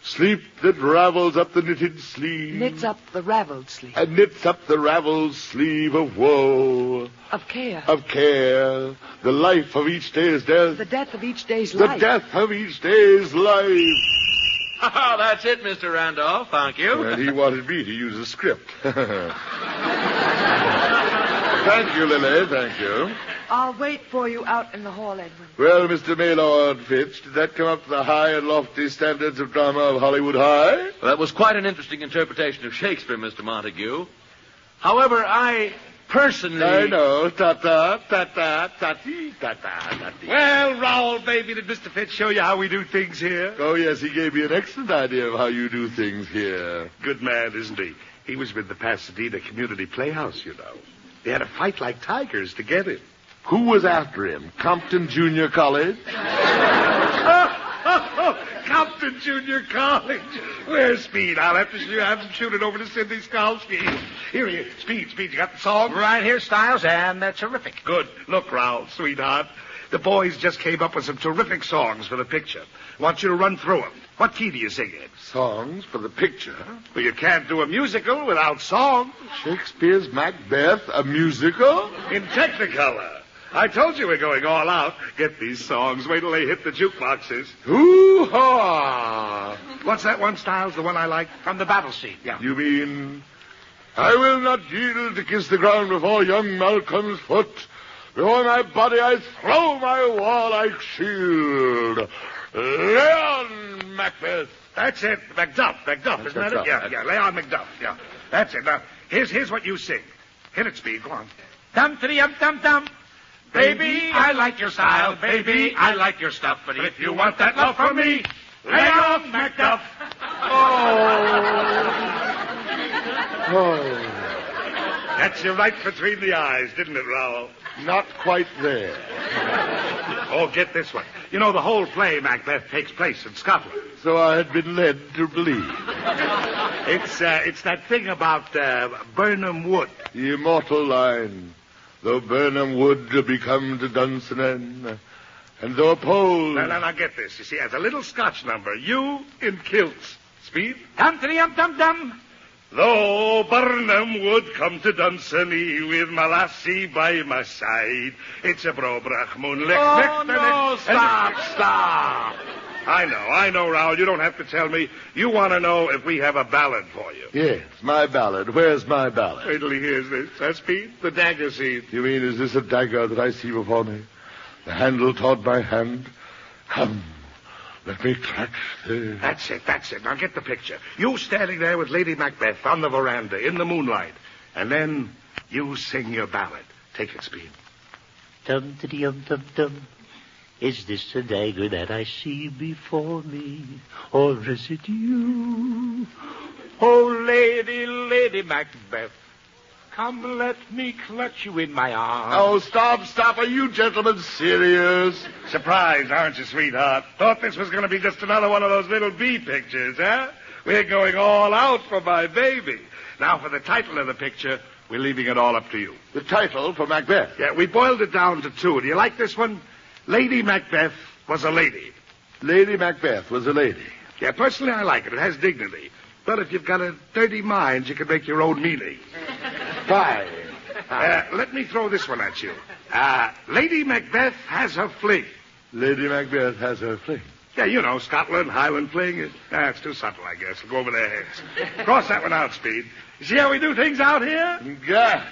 [SPEAKER 6] Sleep that ravels up the knitted sleeve.
[SPEAKER 3] Knits up the raveled sleeve.
[SPEAKER 6] And knits up the raveled sleeve of woe.
[SPEAKER 3] Of care.
[SPEAKER 6] Of care. The life of each day's death.
[SPEAKER 3] The death of each day's
[SPEAKER 6] The
[SPEAKER 3] life.
[SPEAKER 6] death of each day's life.
[SPEAKER 20] That's it, Mr. Randolph. Thank you.
[SPEAKER 6] And he wanted me to use a script. Thank you, Lily. Thank you.
[SPEAKER 3] I'll wait for you out in the hall, Edwin.
[SPEAKER 6] Well, Mr. Maylord Fitch, did that come up to the high and lofty standards of drama of Hollywood High?
[SPEAKER 20] Well, that was quite an interesting interpretation of Shakespeare, Mr. Montague. However, I personally...
[SPEAKER 6] I know. Ta-ta, ta-ta, ta-ti, ta-ta, ta-ti.
[SPEAKER 18] Well, Raoul, baby, did Mr. Fitch show you how we do things here?
[SPEAKER 6] Oh, yes, he gave me an excellent idea of how you do things here.
[SPEAKER 18] Good man, isn't he? He was with the Pasadena Community Playhouse, you know. They had to fight like tigers to get him.
[SPEAKER 6] Who was after him? Compton Junior College?
[SPEAKER 18] Compton Junior College. Where's Speed? I'll have to have him shoot it over to Sidney Skalski. Here he is. Speed, you got the song?
[SPEAKER 12] Right here, Styles, and they're terrific.
[SPEAKER 18] Good. Look, Raoul, sweetheart. The boys just came up with some terrific songs for the picture. I want you to run through them. What key do you sing in?
[SPEAKER 6] Songs for the picture?
[SPEAKER 18] Well, you can't do a musical without song.
[SPEAKER 6] Shakespeare's Macbeth, a musical?
[SPEAKER 18] In Technicolor. I told you we're going all out. Get these songs. Wait till they hit the jukeboxes.
[SPEAKER 6] Hoo-ha!
[SPEAKER 18] What's that one, Styles? The one I like?
[SPEAKER 12] From the battle scene.
[SPEAKER 18] Yeah.
[SPEAKER 6] You mean... I will not yield to kiss the ground before young Malcolm's foot. Before my body I throw my warlike shield. Leon Macbeth.
[SPEAKER 18] That's it. Macduff, isn't that it? Yeah, Leon Macduff, yeah. That's it. Now, here's what you sing. Hit it, Speed. Go on.
[SPEAKER 12] Dum-tiddy-dum-dum-dum. Baby, I like your style. Baby, I like your stuff. But if you want that love from me, lay off Macduff.
[SPEAKER 6] Oh.
[SPEAKER 18] That's you right between the eyes, didn't it, Raoul?
[SPEAKER 6] Not quite there.
[SPEAKER 18] Oh, get this one. You know, the whole play, Macbeth, takes place in Scotland.
[SPEAKER 6] So I had been led to believe.
[SPEAKER 18] It's that thing about Birnam Wood.
[SPEAKER 6] The immortal line. Though Birnam Wood become to Dunsinane, and though a pole...
[SPEAKER 18] Now, get this. You see, as a little Scotch number, you in kilts. Speed?
[SPEAKER 12] Dum-tiddy-dum-dum-dum.
[SPEAKER 18] Though Birnam Wood come to Dunsinane with my lassie by my side, it's a brobrach moonlight.
[SPEAKER 12] Oh, no, stop.
[SPEAKER 18] I know, Raoul. You don't have to tell me. You want to know if we have a ballad for you.
[SPEAKER 6] Yes, my ballad. Where's my ballad?
[SPEAKER 18] Wait till he hears this. That's Pete, the dagger scene.
[SPEAKER 6] You mean, is this a dagger that I see before me? The handle toward my hand? Come, let me clutch the...
[SPEAKER 18] That's it. Now get the picture. You standing there with Lady Macbeth on the veranda in the moonlight. And then you sing your ballad. Take it, Speed.
[SPEAKER 21] Dum-tiddy-dum-dum-dum. Is this a dagger that I see before me, or is it you?
[SPEAKER 12] Oh, Lady Macbeth, come let me clutch you in my arms.
[SPEAKER 6] Oh, stop. Are you gentlemen serious?
[SPEAKER 18] Surprised, aren't you, sweetheart? Thought this was going to be just another one of those little bee pictures, huh? We're going all out for my baby. Now, for the title of the picture, we're leaving it all up to you.
[SPEAKER 6] The title for Macbeth?
[SPEAKER 18] Yeah, we boiled it down to two. Do you like this one? Lady Macbeth was a lady.
[SPEAKER 6] Lady Macbeth was a lady.
[SPEAKER 18] Yeah, personally, I like it. It has dignity. But if you've got a dirty mind, you can make your own meaning.
[SPEAKER 6] Fine.
[SPEAKER 18] Let me throw this one at you. Lady Macbeth has her fling.
[SPEAKER 6] Lady Macbeth has her fling.
[SPEAKER 18] Yeah, you know, Scotland, Highland fling. It's too subtle, I guess. It'll go over their heads. Cross that one out, Speed. You see how we do things out here?
[SPEAKER 6] God.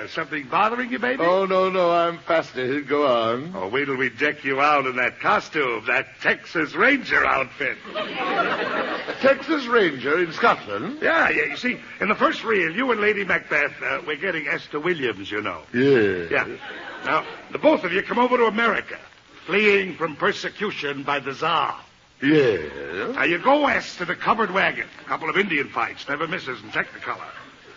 [SPEAKER 18] Something bothering you, baby?
[SPEAKER 6] Oh, no, I'm fascinated. Go on.
[SPEAKER 18] Oh, wait till we deck you out in that costume, that Texas Ranger outfit.
[SPEAKER 6] A Texas Ranger in Scotland?
[SPEAKER 18] Yeah, you see, in the first reel, you and Lady Macbeth, we're getting Esther Williams, you know.
[SPEAKER 6] Yeah.
[SPEAKER 18] Now, the both of you come over to America, fleeing from persecution by the Tsar.
[SPEAKER 6] Yeah.
[SPEAKER 18] Now, you go west to the covered wagon. A couple of Indian fights, never misses in Technicolor.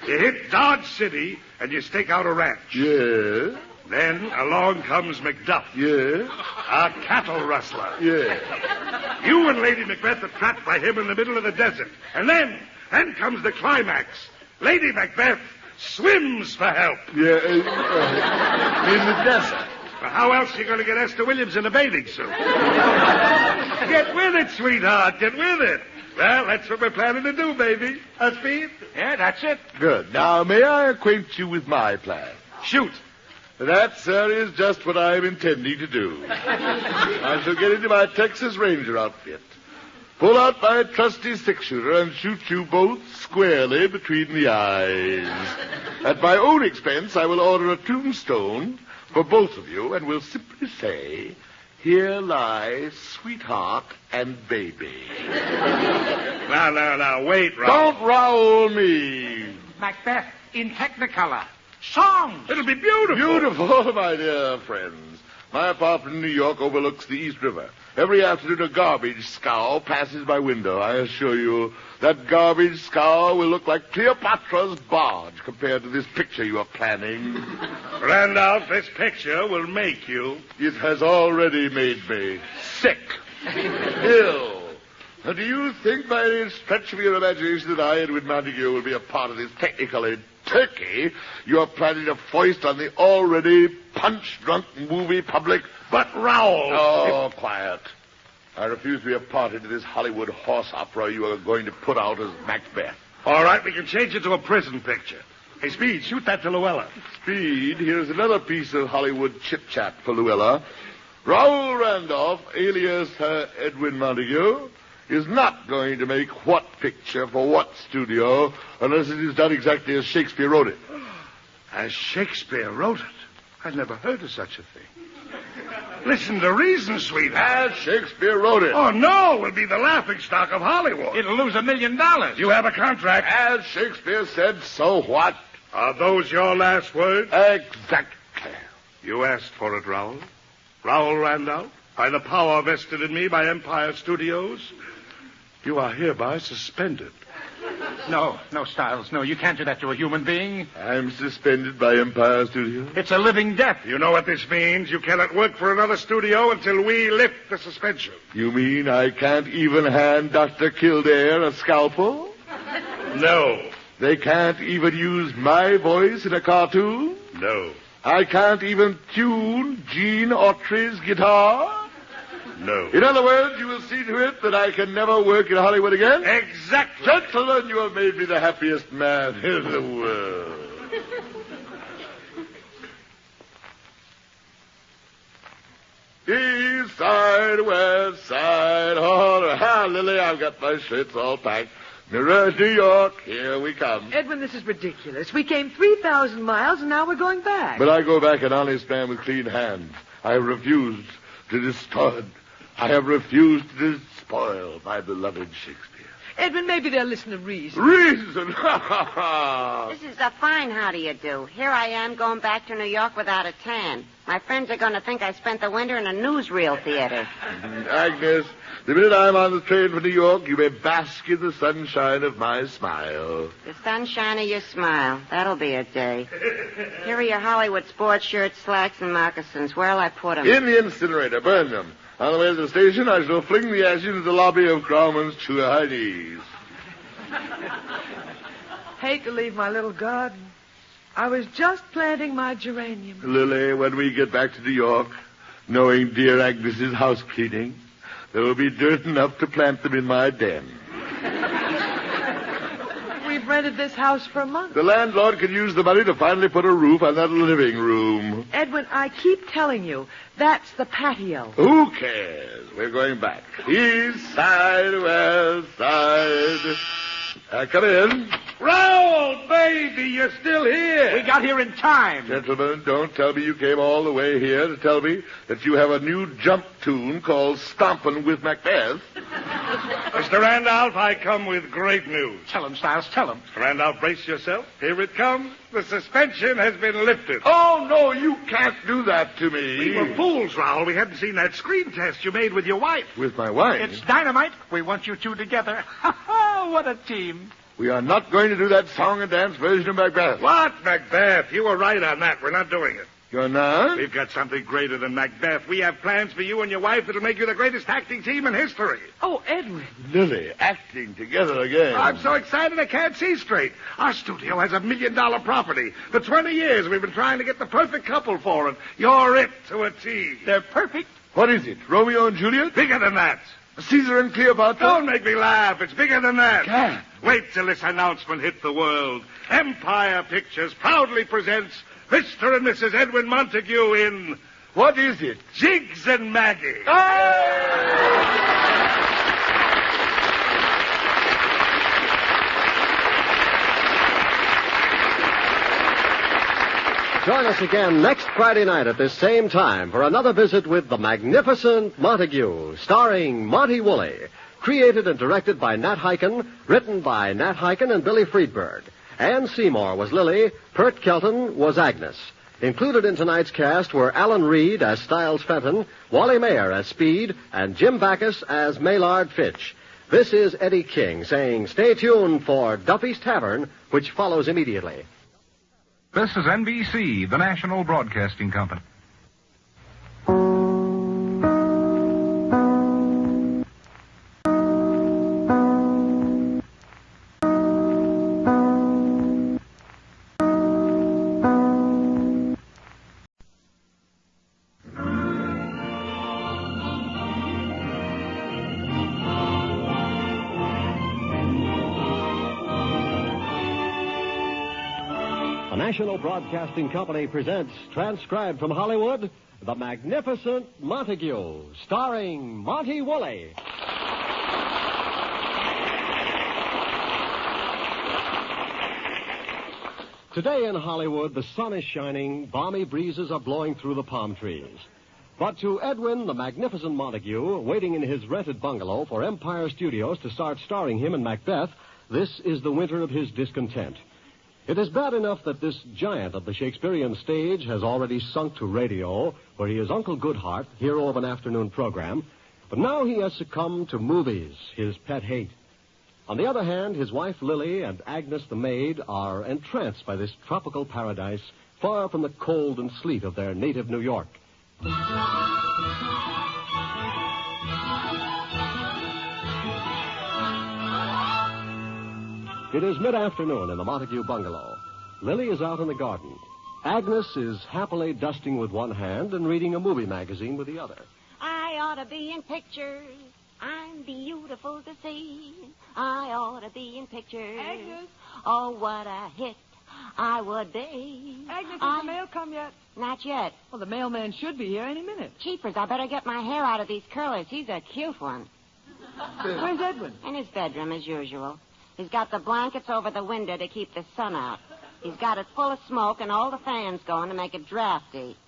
[SPEAKER 18] You hit Dodge City, and you stake out a ranch.
[SPEAKER 6] Yeah.
[SPEAKER 18] Then along comes Macduff.
[SPEAKER 6] Yeah.
[SPEAKER 18] A cattle rustler.
[SPEAKER 6] Yeah.
[SPEAKER 18] You and Lady Macbeth are trapped by him in the middle of the desert. And then Then comes the climax. Lady Macbeth swims for help.
[SPEAKER 6] Yeah, in the desert.
[SPEAKER 18] Well, how else are you going to get Esther Williams in a bathing suit? Get with it, sweetheart. Get with it. Well, that's what we're planning to do, baby. Speed?
[SPEAKER 12] Yeah, that's it.
[SPEAKER 6] Good. Now, may I acquaint you with my plan?
[SPEAKER 18] Shoot.
[SPEAKER 6] That, sir, is just what I am intending to do. I shall get into my Texas Ranger outfit, pull out my trusty six-shooter, and shoot you both squarely between the eyes. At my own expense, I will order a tombstone for both of you, and will simply say, "Here lie sweetheart and baby."
[SPEAKER 18] Now, wait, Raoul.
[SPEAKER 6] Don't Raoul me.
[SPEAKER 12] Macbeth in Technicolor. Songs.
[SPEAKER 18] It'll be beautiful.
[SPEAKER 6] Beautiful, my dear friends. My apartment in New York overlooks the East River. Every afternoon, a garbage scow passes my window. I assure you, that garbage scow will look like Cleopatra's barge compared to this picture you are planning.
[SPEAKER 18] Randolph, this picture will make you.
[SPEAKER 6] It has already made me sick, ill. And do you think by any stretch of your imagination that I, Edwin Montague, will be a part of this technically turkey you are planning to foist on the already punch-drunk movie public?
[SPEAKER 18] But, Raoul...
[SPEAKER 6] Oh, quiet. I refuse to be a party to this Hollywood horse opera you are going to put out as Macbeth.
[SPEAKER 18] All right, we can change it to a prison picture. Hey, Speed, shoot that to Luella.
[SPEAKER 6] Speed, here's another piece of Hollywood chit-chat for Luella. Raoul Randolph, alias Edwin Montague, is not going to make what picture for what studio unless it is done exactly as Shakespeare wrote it.
[SPEAKER 18] As Shakespeare wrote it? I've never heard of such a thing. Listen to reason, sweetheart.
[SPEAKER 6] As Shakespeare wrote it.
[SPEAKER 18] Oh, no, we'll be the laughingstock of Hollywood.
[SPEAKER 12] It'll lose $1 million.
[SPEAKER 18] You have a contract.
[SPEAKER 6] As Shakespeare said, so what?
[SPEAKER 18] Are those your last words?
[SPEAKER 6] Exactly.
[SPEAKER 18] You asked for it, Raoul. Raoul Randolph, by the power vested in me by Empire Studios, you are hereby suspended.
[SPEAKER 12] No, Stiles. No, you can't do that to a human being.
[SPEAKER 6] I'm suspended by Empire Studios.
[SPEAKER 12] It's a living death.
[SPEAKER 18] You know what this means? You cannot work for another studio until we lift the suspension.
[SPEAKER 6] You mean I can't even hand Dr. Kildare a scalpel?
[SPEAKER 18] No.
[SPEAKER 6] They can't even use my voice in a cartoon?
[SPEAKER 18] No.
[SPEAKER 6] I can't even tune Gene Autry's guitar?
[SPEAKER 18] No.
[SPEAKER 6] In other words, you will see to it that I can never work in Hollywood again?
[SPEAKER 18] Exactly.
[SPEAKER 6] Gentlemen, you have made me the happiest man in the world. East side, west side, all right. Lily, I've got my shirts all packed. Mirror, New York, here we come.
[SPEAKER 3] Edwin, this is ridiculous. We came 3,000 miles, and now we're going back.
[SPEAKER 6] But I go back an honest man with clean hands. I have refused to destroy. I have refused to spoil my beloved Shakespeare.
[SPEAKER 3] Edwin, maybe they'll listen to reason.
[SPEAKER 6] Reason?
[SPEAKER 2] This is a fine how do you do. Here I am going back to New York without a tan. My friends are going to think I spent the winter in a newsreel theater.
[SPEAKER 6] Agnes, the minute I'm on the train for New York, you may bask in the sunshine of my smile.
[SPEAKER 2] The sunshine of your smile. That'll be a day. Here are your Hollywood sports shirts, slacks, and moccasins. Where'll I put them?
[SPEAKER 6] In the incinerator. Burn them. On the way to the station, I shall fling the ashes into the lobby of Grauman's Chinese.
[SPEAKER 3] Hate to leave my little garden. I was just planting my geranium.
[SPEAKER 6] Lily, when we get back to New York, knowing dear Agnes's house cleaning, there will be dirt enough to plant them in my den.
[SPEAKER 3] We've rented this house for a month.
[SPEAKER 6] The landlord can use the money to finally put a roof on that living room.
[SPEAKER 3] Edwin, I keep telling you, that's the patio.
[SPEAKER 6] Who cares? We're going back. East side, west side. Come in.
[SPEAKER 18] Raoul, baby, you're still here.
[SPEAKER 12] We got here in time.
[SPEAKER 6] Gentlemen, don't tell me you came all the way here to tell me that you have a new jump tune called Stompin' with Macbeth.
[SPEAKER 18] Mr. Randolph, I come with great news.
[SPEAKER 12] Tell him, Stiles, tell him.
[SPEAKER 18] Mr. Randolph, brace yourself. Here it comes. The suspension has been lifted.
[SPEAKER 6] Oh, no, you can't do that to me.
[SPEAKER 18] We were fools, Raoul. We hadn't seen that screen test you made with your wife.
[SPEAKER 6] With my wife?
[SPEAKER 12] It's dynamite. We want you two together. What a team.
[SPEAKER 6] We are not going to do that song and dance version of Macbeth.
[SPEAKER 18] What, Macbeth? You were right on that. We're not doing it.
[SPEAKER 6] You're not?
[SPEAKER 18] We've got something greater than Macbeth. We have plans for you and your wife that'll make you the greatest acting team in history.
[SPEAKER 3] Oh, Edwin.
[SPEAKER 6] Lily, acting together again.
[SPEAKER 18] I'm so excited I can't see straight. Our studio has $1 million property. For 20 years we've been trying to get the perfect couple for it. You're it to a T.
[SPEAKER 6] They're perfect. What is it, Romeo and Juliet?
[SPEAKER 18] Bigger than that.
[SPEAKER 6] Caesar and Cleopatra?
[SPEAKER 18] Don't make me laugh. It's bigger than that.
[SPEAKER 6] God.
[SPEAKER 18] Wait till this announcement hits the world. Empire Pictures proudly presents Mr. and Mrs. Edwin Montague in...
[SPEAKER 6] What is it?
[SPEAKER 18] Jiggs and Maggie.
[SPEAKER 17] Join us again next Friday night at this same time for another visit with The Magnificent Montague, starring Monty Woolley. Created and directed by Nat Hiken, written by Nat Hiken and Billy Friedberg. Ann Seymour was Lily, Pert Kelton was Agnes. Included in tonight's cast were Alan Reed as Styles Fenton, Wally Mayer as Speed, and Jim Backus as Maylard Fitch. This is Eddie King saying stay tuned for Duffy's Tavern, which follows immediately.
[SPEAKER 10] This is NBC, the National Broadcasting Company.
[SPEAKER 17] National Broadcasting Company presents, transcribed from Hollywood, The Magnificent Montague, starring Monty Woolley. Today in Hollywood, the sun is shining, balmy breezes are blowing through the palm trees. But to Edwin, the Magnificent Montague, waiting in his rented bungalow for Empire Studios to start starring him in Macbeth, this is the winter of his discontent. It is bad enough that this giant of the Shakespearean stage has already sunk to radio, where he is Uncle Goodhart, hero of an afternoon program, but now he has succumbed to movies, his pet hate. On the other hand, his wife Lily and Agnes the maid are entranced by this tropical paradise, far from the cold and sleet of their native New York. It is mid-afternoon in the Montague bungalow. Lily is out in the garden. Agnes is happily dusting with one hand and reading a movie magazine with the other.
[SPEAKER 2] I ought to be in pictures. I'm beautiful to see. I ought to be in pictures.
[SPEAKER 3] Agnes?
[SPEAKER 2] Oh, what a hit I would be.
[SPEAKER 3] Agnes, has the mail come yet?
[SPEAKER 2] Not yet.
[SPEAKER 3] Well, the mailman should be here any minute.
[SPEAKER 2] Cheapers, I better get my hair out of these curlers. He's a cute one.
[SPEAKER 3] Where's Edwin?
[SPEAKER 2] In his bedroom, as usual. He's got the blankets over the window to keep the sun out. He's got it full of smoke and all the fans going to make it drafty.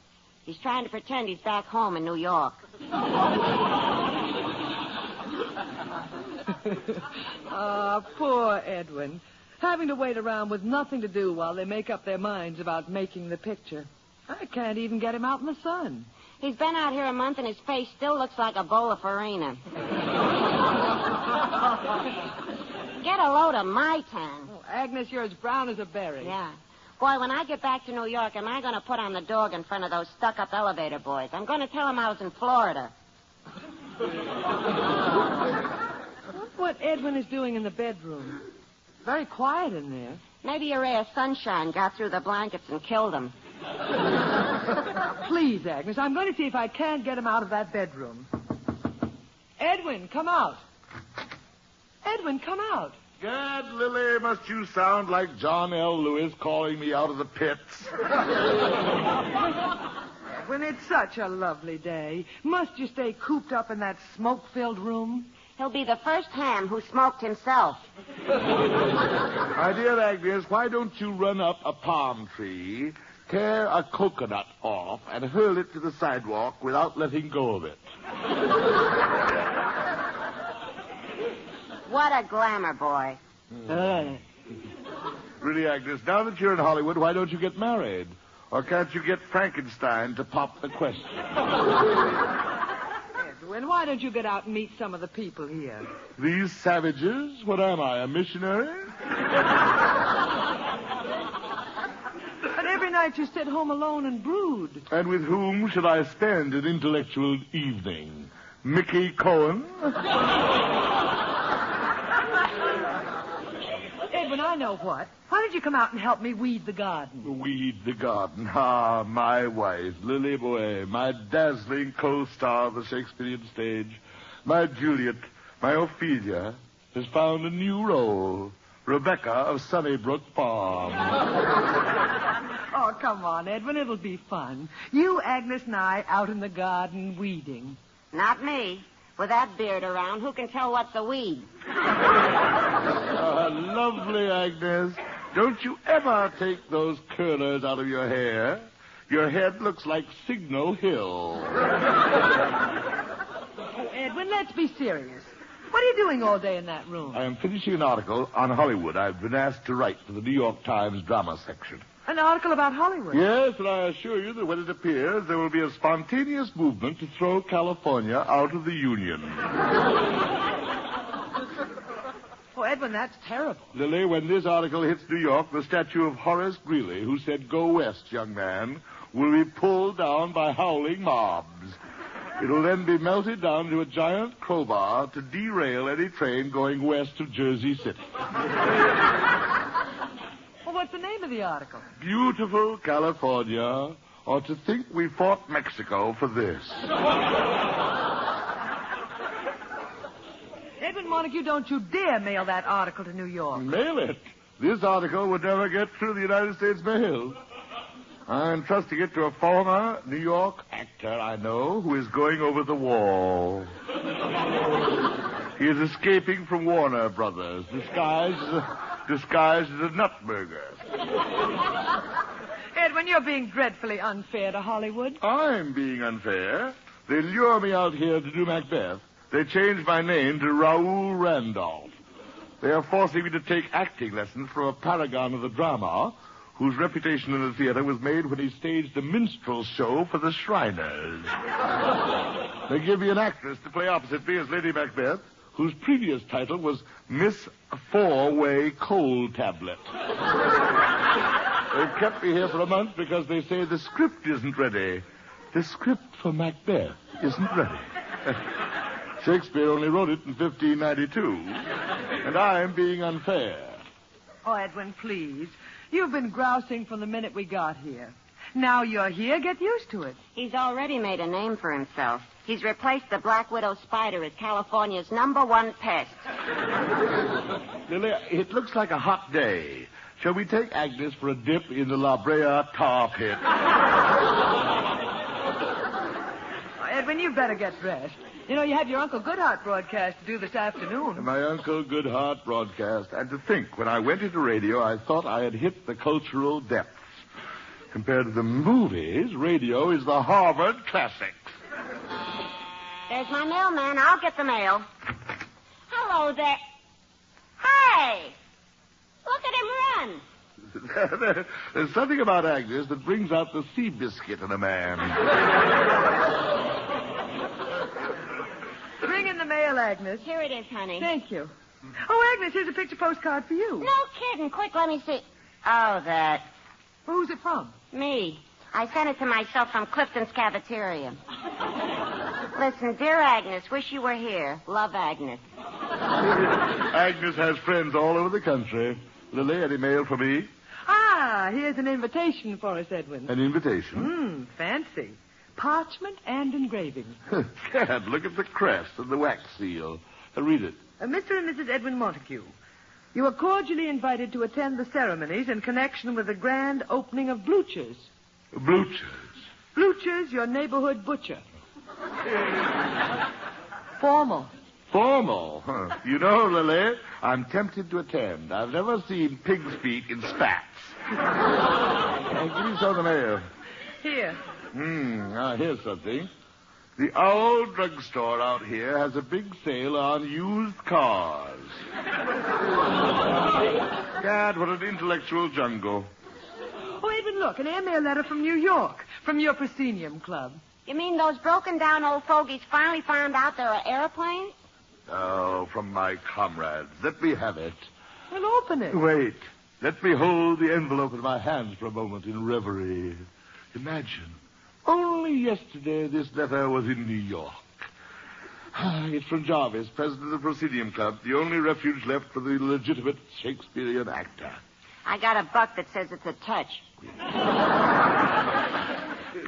[SPEAKER 2] He's trying to pretend he's back home in New York.
[SPEAKER 3] Poor Edwin. Having to wait around with nothing to do while they make up their minds about making the picture. I can't even get him out in the sun.
[SPEAKER 2] He's been out here a month and his face still looks like a bowl of farina. Get a load of my tan.
[SPEAKER 3] Oh, Agnes, you're as brown as a berry.
[SPEAKER 2] Yeah. Boy, when I get back to New York, am I going to put on the dog in front of those stuck-up elevator boys? I'm going to tell them I was in Florida.
[SPEAKER 3] What Edwin is doing in the bedroom. Very quiet in there.
[SPEAKER 2] Maybe a ray of sunshine got through the blankets and killed him.
[SPEAKER 3] Please, Agnes, I'm going to see if I can't get him out of that bedroom. Edwin, come out. Edwin, come out.
[SPEAKER 6] Gad, Lily, must you sound like John L. Lewis calling me out of the pits?
[SPEAKER 3] Edwin, it's such a lovely day. Must you stay cooped up in that smoke-filled room?
[SPEAKER 2] He'll be the first ham who smoked himself.
[SPEAKER 6] My dear Agnes, why don't you run up a palm tree, tear a coconut off, and hurl it to the sidewalk without letting go of it?
[SPEAKER 2] What a glamour boy.
[SPEAKER 6] Really, Agnes, now that you're in Hollywood, why don't you get married? Or can't you get Frankenstein to pop the question?
[SPEAKER 3] Edwin, why don't you get out and meet some of the people here?
[SPEAKER 6] These savages? What am I, a missionary?
[SPEAKER 3] But every night night you sit home alone and brood.
[SPEAKER 6] And with whom should I spend an intellectual evening? Mickey Cohen?
[SPEAKER 3] Edwin, I know what. Why don't you come out and help me weed the garden?
[SPEAKER 6] Weed the garden. Ah, my wife, Lily Boet, my dazzling co-star of the Shakespearean stage, my Juliet, my Ophelia, has found a new role. Rebecca of Sunnybrook Farm.
[SPEAKER 3] Oh, come on, Edwin. It'll be fun. You, Agnes, and I out in the garden weeding.
[SPEAKER 2] Not me. With that beard around, who can tell what's a weed?
[SPEAKER 6] Lovely, Agnes. Don't you ever take those curlers out of your hair. Your head looks like Signal Hill.
[SPEAKER 3] Oh, Edwin, let's be serious. What are you doing all day in that room?
[SPEAKER 6] I am finishing an article on Hollywood. I've been asked to write for the New York Times drama section.
[SPEAKER 3] An article about Hollywood?
[SPEAKER 6] Yes, and I assure you that when it appears, there will be a spontaneous movement to throw California out of the Union.
[SPEAKER 3] Oh, Edwin, that's terrible.
[SPEAKER 6] Lily, when this article hits New York, the statue of Horace Greeley, who said, "Go west, young man," will be pulled down by howling mobs. It'll then be melted down into a giant crowbar to derail any train going west of Jersey City.
[SPEAKER 3] Well, what's the name of the article?
[SPEAKER 6] Beautiful California, or to think we fought Mexico for this.
[SPEAKER 3] Edwin Montague, don't you dare mail that article to New York.
[SPEAKER 6] Mail it? This article would never get through the United States mail. I'm entrusting it to a former New York actor I know who is going over the wall. He is escaping from Warner Brothers, disguised as a nutburger.
[SPEAKER 3] Edwin, you're being dreadfully unfair to Hollywood.
[SPEAKER 6] I'm being unfair. They lure me out here to do Macbeth. They changed my name to Raoul Randolph. They are forcing me to take acting lessons from a paragon of the drama whose reputation in the theater was made when he staged a minstrel show for the Shriners. They give me an actress to play opposite me as Lady Macbeth, whose previous title was Miss Four-Way Cold Tablet. They've kept me here for a month because they say the script isn't ready. The script for Macbeth isn't ready. Shakespeare only wrote it in 1592, and I'm being unfair.
[SPEAKER 3] Oh, Edwin, please. You've been grousing from the minute we got here. Now you're here, get used to it.
[SPEAKER 2] He's already made a name for himself. He's replaced the Black Widow spider as California's #1 pest.
[SPEAKER 6] Lily, it looks like a hot day. Shall we take Agnes for a dip in the La Brea tar pit?
[SPEAKER 3] Oh, Edwin, you better get dressed. You know, you have your Uncle Goodhart broadcast to do this afternoon.
[SPEAKER 6] My Uncle Goodhart broadcast. And to think, when I went into radio, I thought I had hit the cultural depths. Compared to the movies, radio is the Harvard classics.
[SPEAKER 2] There's my mailman. I'll get the mail. Hello there. Hey! Look at him run.
[SPEAKER 6] There's something about Agnes that brings out the sea biscuit in a man.
[SPEAKER 3] Bring in the mail, Agnes.
[SPEAKER 2] Here it is, honey.
[SPEAKER 3] Thank you. Oh, Agnes, here's a picture postcard for you.
[SPEAKER 2] No kidding. Quick, let me see. Oh, that.
[SPEAKER 3] Who's it from?
[SPEAKER 2] Me. I sent it to myself from Clifton's cafeteria. Listen, dear Agnes, wish you were here. Love, Agnes.
[SPEAKER 6] Agnes has friends all over the country. Lily, any mail for me?
[SPEAKER 3] Ah, here's an invitation for us, Edwin.
[SPEAKER 6] An invitation?
[SPEAKER 3] Fancy. Parchment and engraving.
[SPEAKER 6] Gad, look at the crest and the wax seal. Read it.
[SPEAKER 3] Mr. and Mrs. Edwin Montague, you are cordially invited to attend the ceremonies in connection with the grand opening of Blucher's.
[SPEAKER 6] Blucher's?
[SPEAKER 3] Blucher's, your neighborhood butcher. Formal.
[SPEAKER 6] Formal? Huh. You know, Lily, I'm tempted to attend. I've never seen pig's feet in spats. Give me some of the mail.
[SPEAKER 3] Here.
[SPEAKER 6] Now, here's something. The Owl Drugstore out here has a big sale on used cars. Gad, what an intellectual jungle.
[SPEAKER 3] Oh, Edwin, look, an airmail letter from New York, from your proscenium club.
[SPEAKER 2] You mean those broken-down old fogies finally found out there are airplanes?
[SPEAKER 6] Oh, from my comrades. Let me have it.
[SPEAKER 3] Well, open it.
[SPEAKER 6] Wait. Let me hold the envelope in my hand for a moment in reverie. Imagine, only yesterday this letter was in New York. It's from Jarvis, president of the Proscenium Club, the only refuge left for the legitimate Shakespearean actor.
[SPEAKER 2] I got a buck that says it's a touch.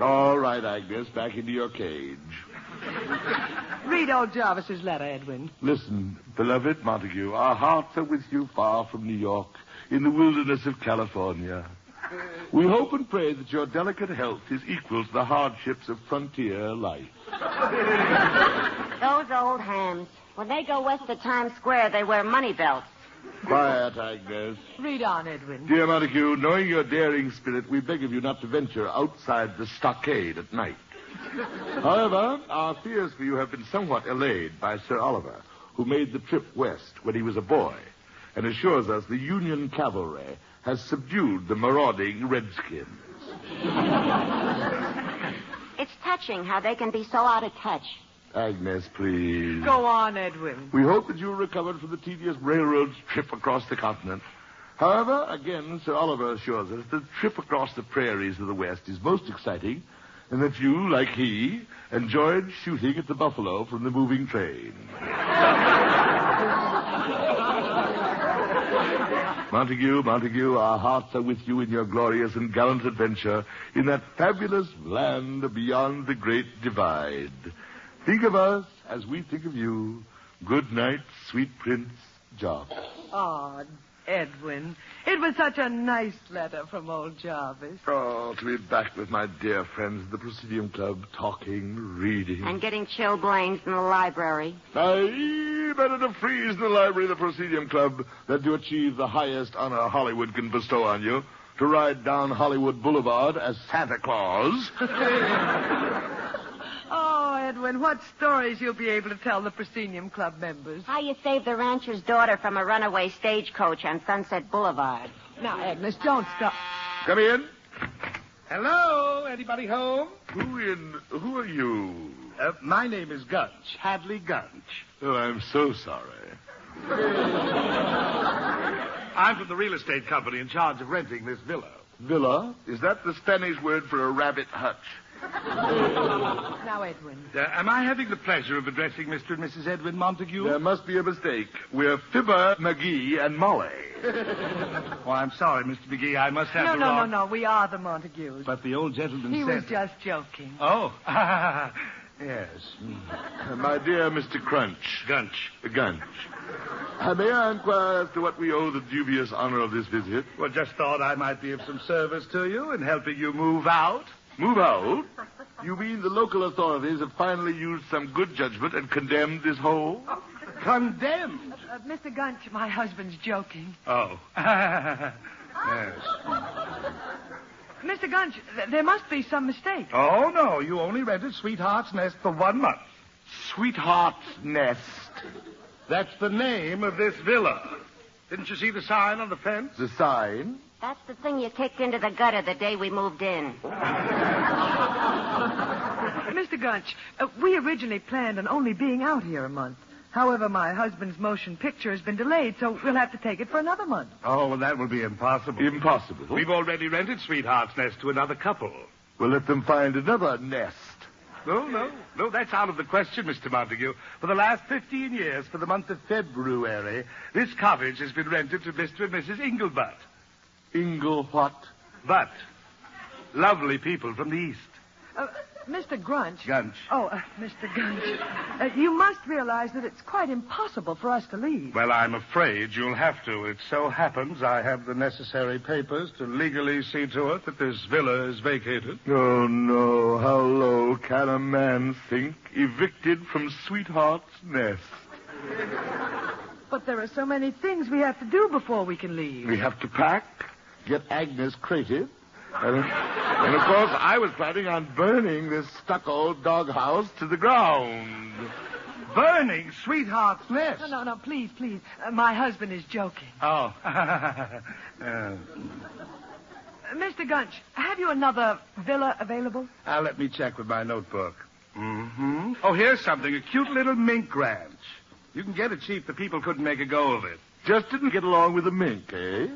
[SPEAKER 6] All right, Agnes, back into your cage.
[SPEAKER 3] Read old Jarvis's letter, Edwin.
[SPEAKER 6] Listen, beloved Montague, our hearts are with you far from New York, in the wilderness of California. We hope and pray that your delicate health is equal to the hardships of frontier life.
[SPEAKER 2] Those old hams. When they go west of Times Square, they wear money belts.
[SPEAKER 6] Quiet, Agnes.
[SPEAKER 3] Read on, Edwin.
[SPEAKER 6] Dear Montague, knowing your daring spirit, we beg of you not to venture outside the stockade at night. However, our fears for you have been somewhat allayed by Sir Oliver, who made the trip west when he was a boy, and assures us the Union cavalry has subdued the marauding redskins.
[SPEAKER 2] It's touching how they can be so out of touch.
[SPEAKER 6] Agnes, please.
[SPEAKER 3] Go on, Edwin.
[SPEAKER 6] We hope that you recovered from the tedious railroad trip across the continent. However, again, Sir Oliver assures us the trip across the prairies of the West is most exciting, and that you, like he, enjoyed shooting at the buffalo from the moving train. Montague, our hearts are with you in your glorious and gallant adventure in that fabulous land beyond the Great Divide. Think of us as we think of you. Good night, sweet Prince Jarvis.
[SPEAKER 3] Oh, Edwin. It was such a nice letter from old Jarvis.
[SPEAKER 6] Oh, to be back with my dear friends at the Proscenium Club, talking, reading.
[SPEAKER 2] And getting chilblains in the library.
[SPEAKER 6] Aye, better to freeze in the library of the Proscenium Club than to achieve the highest honor Hollywood can bestow on you, to ride down Hollywood Boulevard as Santa Claus.
[SPEAKER 3] Oh, Edwin, what stories you'll be able to tell the Proscenium Club members.
[SPEAKER 2] How you saved the rancher's daughter from a runaway stagecoach on Sunset Boulevard.
[SPEAKER 3] Now, Agnes, don't stop.
[SPEAKER 6] Come in.
[SPEAKER 9] Hello? Anybody home?
[SPEAKER 6] Who are you?
[SPEAKER 9] My name is Gunch, Hadley Gunch.
[SPEAKER 6] Oh, I'm so sorry.
[SPEAKER 9] I'm from the real estate company in charge of renting this villa.
[SPEAKER 6] Villa? Is that the Spanish word for a rabbit hutch?
[SPEAKER 3] Now, Edwin.
[SPEAKER 9] Am I having the pleasure of addressing Mr. and Mrs. Edwin Montague?
[SPEAKER 6] There must be a mistake. We're Fibber, McGee, and Molly.
[SPEAKER 9] Oh, I'm sorry, Mr. McGee. I must have
[SPEAKER 3] No. We are the Montagues.
[SPEAKER 9] But the old gentleman
[SPEAKER 3] He
[SPEAKER 9] said...
[SPEAKER 3] was just joking.
[SPEAKER 9] Oh. Yes.
[SPEAKER 6] My dear Mr. Crunch.
[SPEAKER 9] Gunch.
[SPEAKER 6] May I inquire as to what we owe the dubious honor of this visit?
[SPEAKER 9] Well, just thought I might be of some service to you in helping you move out.
[SPEAKER 6] Move out? You mean the local authorities have finally used some good judgment and condemned this hole?
[SPEAKER 9] Condemned?
[SPEAKER 3] Mr. Gunch, my husband's joking.
[SPEAKER 9] Oh. Yes.
[SPEAKER 3] Mr. Gunch, there must be some mistake.
[SPEAKER 9] Oh, no. You only rented Sweetheart's Nest for 1 month.
[SPEAKER 6] Sweetheart's Nest?
[SPEAKER 9] That's the name of this villa. Didn't you see the sign on the fence?
[SPEAKER 6] The sign?
[SPEAKER 2] That's the thing you kicked into the gutter the day we moved in.
[SPEAKER 3] Mr. Gunch, we originally planned on only being out here a month. However, my husband's motion picture has been delayed, so we'll have to take it for another month.
[SPEAKER 9] Oh, well, that will be impossible.
[SPEAKER 6] Impossible?
[SPEAKER 9] We've already rented Sweetheart's Nest to another couple.
[SPEAKER 6] Well, let them find another nest.
[SPEAKER 9] No, that's out of the question, Mr. Montague. For the last 15 years, for the month of February, this cottage has been rented to Mr. and Mrs. Inglebutt.
[SPEAKER 6] What?
[SPEAKER 9] But lovely people from the East.
[SPEAKER 3] Mr. Gunch.
[SPEAKER 9] Oh,
[SPEAKER 3] Mr. Gunch. You must realize that it's quite impossible for us to leave.
[SPEAKER 9] Well, I'm afraid you'll have to. It so happens I have the necessary papers to legally see to it that this villa is vacated.
[SPEAKER 6] Oh, no. How low can a man sink, evicted from Sweetheart's Nest?
[SPEAKER 3] But there are so many things we have to do before we can leave.
[SPEAKER 6] We have to pack, get Agnes crated, and of course, I was planning on burning this stucco doghouse to the ground.
[SPEAKER 9] Burning Sweetheart's Nest?
[SPEAKER 3] No, please. My husband is joking.
[SPEAKER 9] Oh.
[SPEAKER 3] Mr. Gunch, have you another villa available?
[SPEAKER 9] Let me check with my notebook. Mm-hmm. Oh, here's something. A cute little mink ranch. You can get it cheap. The people couldn't make a go of it.
[SPEAKER 18] Just didn't get along with the mink, eh?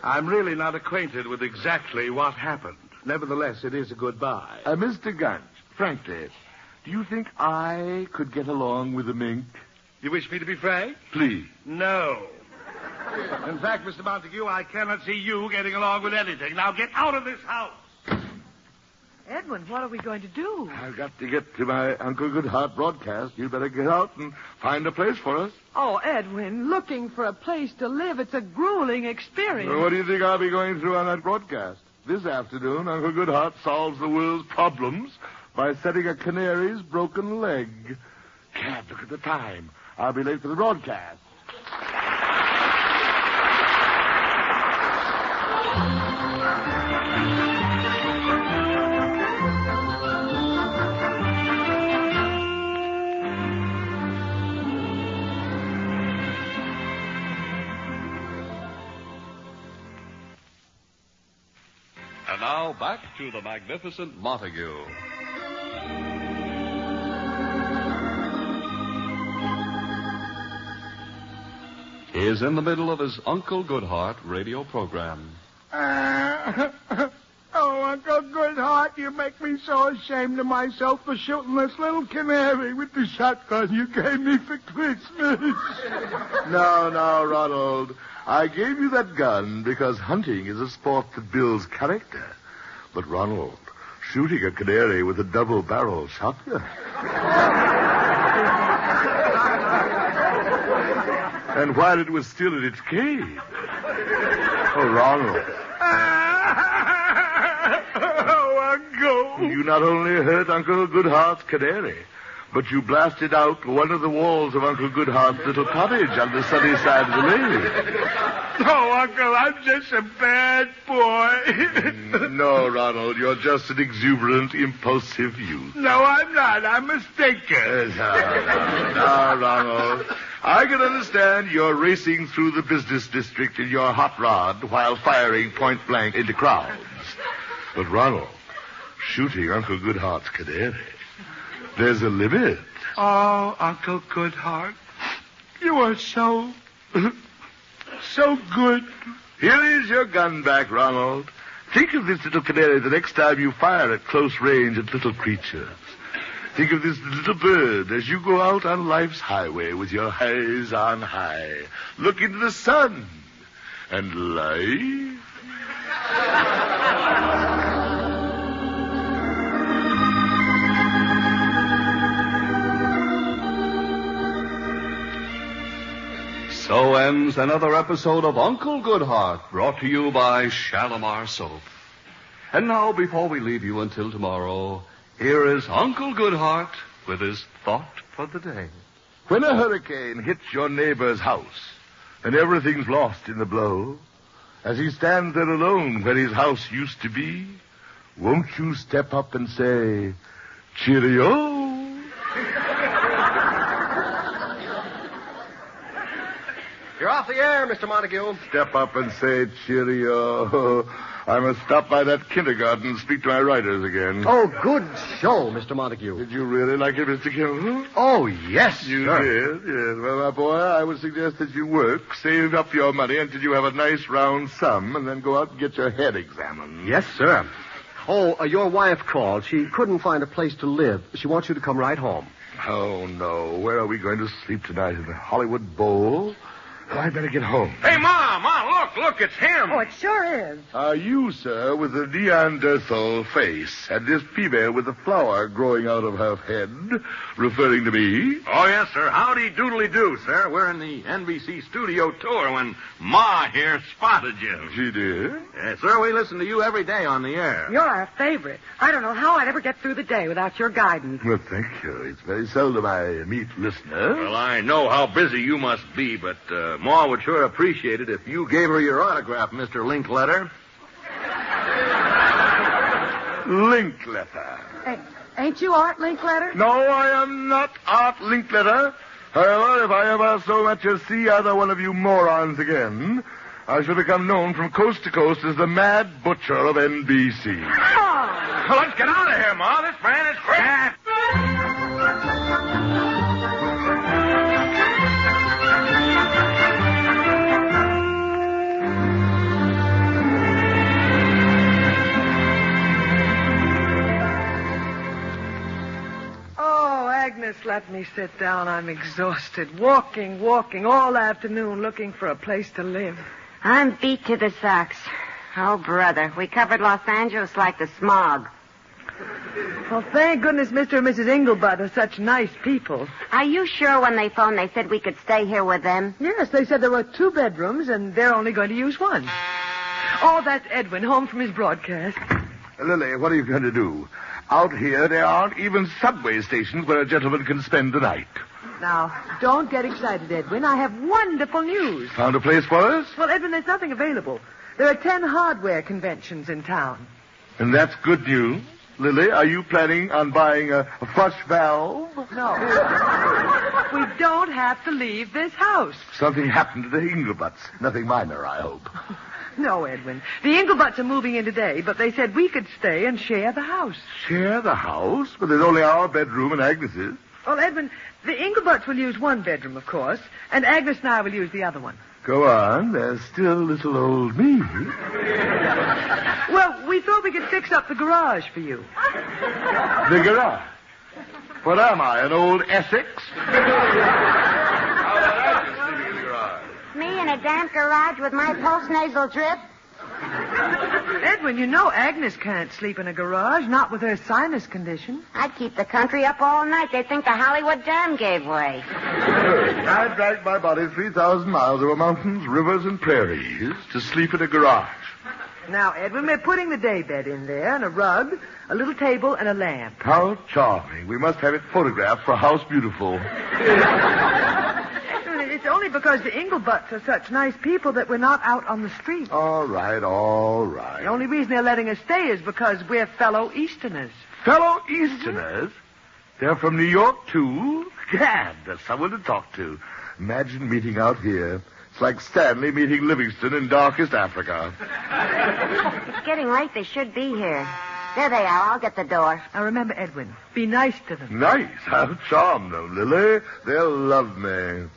[SPEAKER 18] I'm really not acquainted with exactly what happened. Nevertheless, it is a goodbye. Mr. Gunch, frankly, do you think I could get along with the mink? You wish me to be frank? Please. No. In fact, Mr. Montague, I cannot see you getting along with anything. Now get out of this house.
[SPEAKER 3] Edwin, what are we going to do?
[SPEAKER 18] I've got to get to my Uncle Goodhart broadcast. You'd better get out and find a place for us.
[SPEAKER 3] Oh, Edwin, looking for a place to live. It's a grueling experience.
[SPEAKER 18] Well, what do you think I'll be going through on that broadcast? This afternoon, Uncle Goodhart solves the world's problems by setting a canary's broken leg. Can't look at the time. I'll be late for the broadcast.
[SPEAKER 1] And now back to the magnificent Montague. He is in the middle of his Uncle Goodhart radio program.
[SPEAKER 18] Oh, Uncle Goodhart, you make me so ashamed of myself for shooting this little canary with the shotgun you gave me for Christmas. No, Ronald. I gave you that gun because hunting is a sport that builds character. But, Ronald, shooting a canary with a double-barrel shotgun. And while it was still in its cage. Oh, Ronald. Oh, Uncle. You not only hurt Uncle Goodhart's canary, but you blasted out one of the walls of Uncle Goodhart's little cottage on the sunny side of the lake. Oh, Uncle, I'm just a bad boy. No, Ronald, you're just an exuberant, impulsive youth. No, I'm not. I'm mistaken. No, Ronald. I can understand you're racing through the business district in your hot rod while firing point blank into crowds. But, Ronald, shooting Uncle Goodhart's canary, there's a limit. Oh, Uncle Goodhart, you are so good. Here is your gun back, Ronald. Think of this little canary the next time you fire at close range at little creatures. Think of this little bird as you go out on life's highway with your eyes on high. Look into the sun and life.
[SPEAKER 1] So ends another episode of Uncle Goodhart, brought to you by Shalimar Soap. And now, before we leave you until tomorrow, here is Uncle Goodhart with his thought for the day.
[SPEAKER 18] When a hurricane hits your neighbor's house and everything's lost in the blow, as he stands there alone where his house used to be, won't you step up and say, cheerio?
[SPEAKER 17] You're off the air, Mr. Montague.
[SPEAKER 18] Step up and say cheerio. I must stop by that kindergarten and speak to my writers again.
[SPEAKER 17] Oh, good show, Mr. Montague.
[SPEAKER 18] Did you really like it, Mr. Kimball?
[SPEAKER 17] Oh, yes,
[SPEAKER 18] You
[SPEAKER 17] sir.
[SPEAKER 18] did, yes. Well, my boy, I would suggest that you work, save up your money until you have a nice round sum, and then go out and get your head examined.
[SPEAKER 17] Yes, sir. Oh, your wife called. She couldn't find a place to live. She wants you to come right home.
[SPEAKER 18] Oh, no. Where are we going to sleep tonight? In the Hollywood Bowl? Oh, I better get home.
[SPEAKER 14] Hey, Ma, look, it's him.
[SPEAKER 3] Oh, it sure is.
[SPEAKER 18] Are you, sir, with the Neanderthal face and this female with the flower growing out of her head, referring to me?
[SPEAKER 14] Oh, yes, sir. Howdy doodly do, sir. We're in the NBC studio tour when Ma here spotted you.
[SPEAKER 18] She did?
[SPEAKER 14] Yes, sir. We listen to you every day on the air.
[SPEAKER 3] You're our favorite. I don't know how I'd ever get through the day without your guidance.
[SPEAKER 18] Well, thank you. It's very seldom I meet listeners.
[SPEAKER 14] Well, I know how busy you must be, but Ma would sure appreciate it if you gave her your autograph, Mr. Linkletter.
[SPEAKER 18] Linkletter.
[SPEAKER 3] Hey, ain't you Art Linkletter?
[SPEAKER 18] No, I am not Art Linkletter. However, if I ever so much as see either one of you morons again, I shall become known from coast to coast as the Mad Butcher of NBC.
[SPEAKER 3] Oh.
[SPEAKER 14] Well, let's get out of here, Ma. This man is crazy.
[SPEAKER 3] let me sit down. I'm exhausted. Walking all afternoon looking for a place to live.
[SPEAKER 2] I'm beat to the socks. Oh, brother, we covered Los Angeles like the smog.
[SPEAKER 3] Well, thank goodness Mr. and Mrs. Engelbart are such nice people.
[SPEAKER 2] Are you sure when they phoned they said we could stay here with them?
[SPEAKER 3] Yes, they said there were 2 bedrooms and they're only going to use 1. Oh, that's Edwin, home from his broadcast.
[SPEAKER 4] Lily, what are you going to do? Out here, there aren't even subway stations where a gentleman can spend the night.
[SPEAKER 3] Now, don't get excited, Edwin. I have wonderful news.
[SPEAKER 4] Found a place for us?
[SPEAKER 3] Well, Edwin, there's nothing available. There are 10 hardware conventions in town.
[SPEAKER 4] And that's good news. Lily, are you planning on buying a flush valve?
[SPEAKER 3] No. We don't have to leave this house.
[SPEAKER 4] Something happened to the Engelbutts. Nothing minor, I hope.
[SPEAKER 3] No, Edwin. The Engelbutts are moving in today, but they said we could stay and share the house.
[SPEAKER 4] Share the house? But there's only our bedroom and Agnes's.
[SPEAKER 3] Well, Edwin, the Engelbutts will use 1 bedroom, of course, and Agnes and I will use the other one.
[SPEAKER 4] Go on. There's still little old me.
[SPEAKER 3] Well, we thought we could fix up the garage for you.
[SPEAKER 4] The garage? What am I, an old Essex?
[SPEAKER 2] Me in a damp garage with my post-nasal drip?
[SPEAKER 3] Edwin, you know Agnes can't sleep in a garage, not with her sinus condition.
[SPEAKER 2] I'd keep the country up all night. They'd think the Hollywood Dam gave way.
[SPEAKER 4] I dragged my body 3,000 miles over mountains, rivers, and prairies to sleep in a garage.
[SPEAKER 3] Now, Edwin, we're putting the daybed in there, and a rug, a little table, and a lamp.
[SPEAKER 4] How charming. We must have it photographed for House Beautiful.
[SPEAKER 3] It's only because the Engelbutts are such nice people that we're not out on the street.
[SPEAKER 4] All right.
[SPEAKER 3] The only reason they're letting us stay is because we're fellow Easterners.
[SPEAKER 4] Fellow Easterners? They're from New York, too? Gad, that's someone to talk to. Imagine meeting out here. It's like Stanley meeting Livingston in darkest Africa.
[SPEAKER 2] It's getting late. They should be here. There they are. I'll get the door.
[SPEAKER 3] Now, remember, Edwin, be nice to them.
[SPEAKER 4] Nice? I'll charm them, Lily. They'll love me.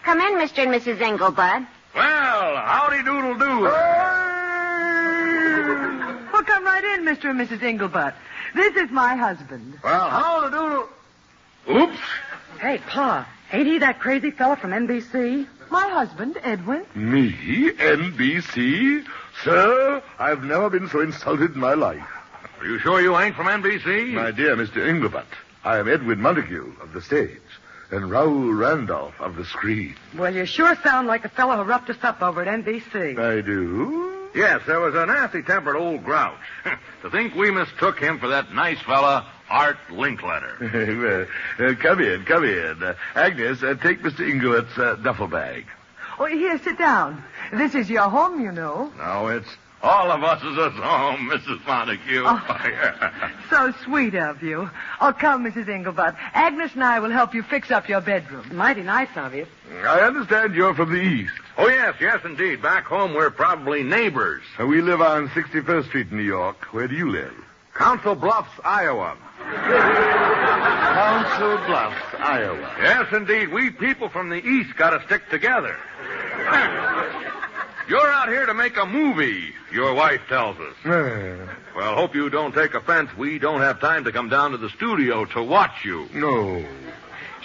[SPEAKER 2] Come in, Mr. and Mrs. Engelbart.
[SPEAKER 14] Well, howdy doodle do.
[SPEAKER 3] Well, come right in, Mr. and Mrs. Engelbart. This is my husband.
[SPEAKER 14] Well, howdy doodle. Oops.
[SPEAKER 3] Hey, Pa, ain't he that crazy fella from NBC? My husband, Edwin.
[SPEAKER 4] Me? NBC? Sir, I've never been so insulted in my life.
[SPEAKER 14] Are you sure you ain't from NBC?
[SPEAKER 4] My dear Mr. Engelbart, I am Edwin Montague of the stage and Raoul Randolph of the screen.
[SPEAKER 3] Well, you sure sound like the fellow who roughed us up over at NBC.
[SPEAKER 4] I do?
[SPEAKER 14] Yes, there was a nasty-tempered old grouch. To think we mistook him for that nice fella, Art Linkletter.
[SPEAKER 4] Well, come in. Agnes, take Mr. Engelbart's duffel bag.
[SPEAKER 3] Oh, here, sit down. This is your home, you know.
[SPEAKER 14] No, it's all of us is at home, Mrs. Montague.
[SPEAKER 3] Oh, so sweet of you. Oh, come, Mrs. Engelbart. Agnes and I will help you fix up your bedroom. Mighty nice of you.
[SPEAKER 4] I understand you're from the East.
[SPEAKER 14] Oh, yes, indeed. Back home, we're probably neighbors.
[SPEAKER 4] We live on 61st Street in New York. Where do you live?
[SPEAKER 14] Council Bluffs, Iowa.
[SPEAKER 4] Council Bluffs, Iowa.
[SPEAKER 14] Yes, indeed. We people from the East got to stick together. You're out here to make a movie, your wife tells us. Well, hope you don't take offense. We don't have time to come down to the studio to watch you.
[SPEAKER 4] No.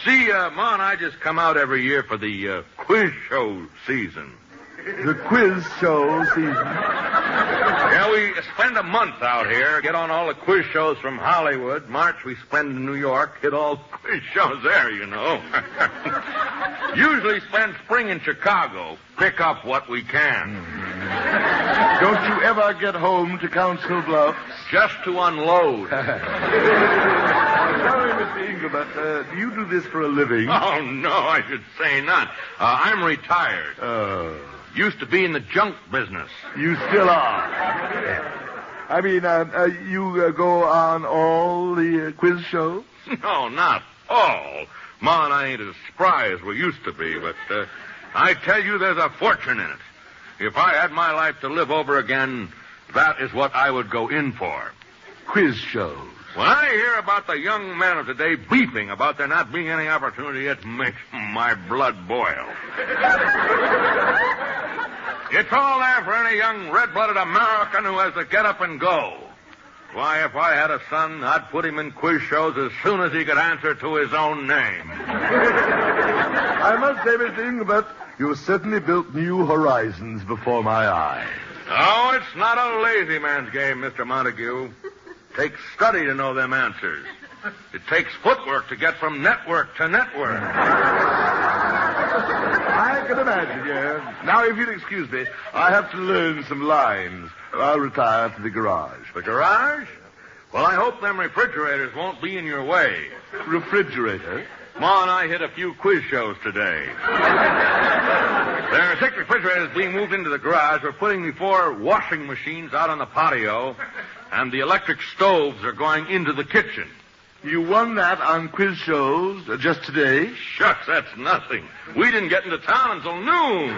[SPEAKER 14] See, Ma and I just come out every year for the quiz show season.
[SPEAKER 4] The quiz show season?
[SPEAKER 14] Yeah, we spend a month out here, get on all the quiz shows from Hollywood. March we spend in New York, hit all the quiz shows there, you know. Usually spend spring in Chicago, pick up what we can.
[SPEAKER 4] Don't you ever get home to Council Bluffs?
[SPEAKER 14] Just to unload.
[SPEAKER 4] Sorry, Mr. Engelbart, do you do this for a living?
[SPEAKER 14] Oh, no, I should say not. I'm retired. Used to be in the junk business.
[SPEAKER 4] You still are? I mean, you go on all the quiz shows?
[SPEAKER 14] No, not all. Ma and I ain't as spry as we used to be, but I tell you there's a fortune in it. If I had my life to live over again, that is what I would go in for.
[SPEAKER 4] Quiz shows.
[SPEAKER 14] When I hear about the young men of today beefing about there not being any opportunity, it makes my blood boil. It's all there for any young red-blooded American who has to get up and go. Why, if I had a son, I'd put him in quiz shows as soon as he could answer to his own name.
[SPEAKER 6] I must say, Mr. Engelbert, you certainly built new horizons before my eyes.
[SPEAKER 14] Oh, it's not a lazy man's game, Mr. Montague. Takes study to know them answers. It takes footwork to get from network to network.
[SPEAKER 6] I can imagine, yes. Now, if you'll excuse me, I have to learn some lines. I'll retire to the garage.
[SPEAKER 14] The garage? Well, I hope them refrigerators won't be in your way.
[SPEAKER 6] Refrigerator?
[SPEAKER 14] Ma and I hit a few quiz shows today. There are 6 refrigerators being moved into the garage. We're putting the 4 washing machines out on the patio, and the electric stoves are going into the kitchen.
[SPEAKER 6] You won that on quiz shows just today?
[SPEAKER 14] Shucks, that's nothing. We didn't get into town until noon.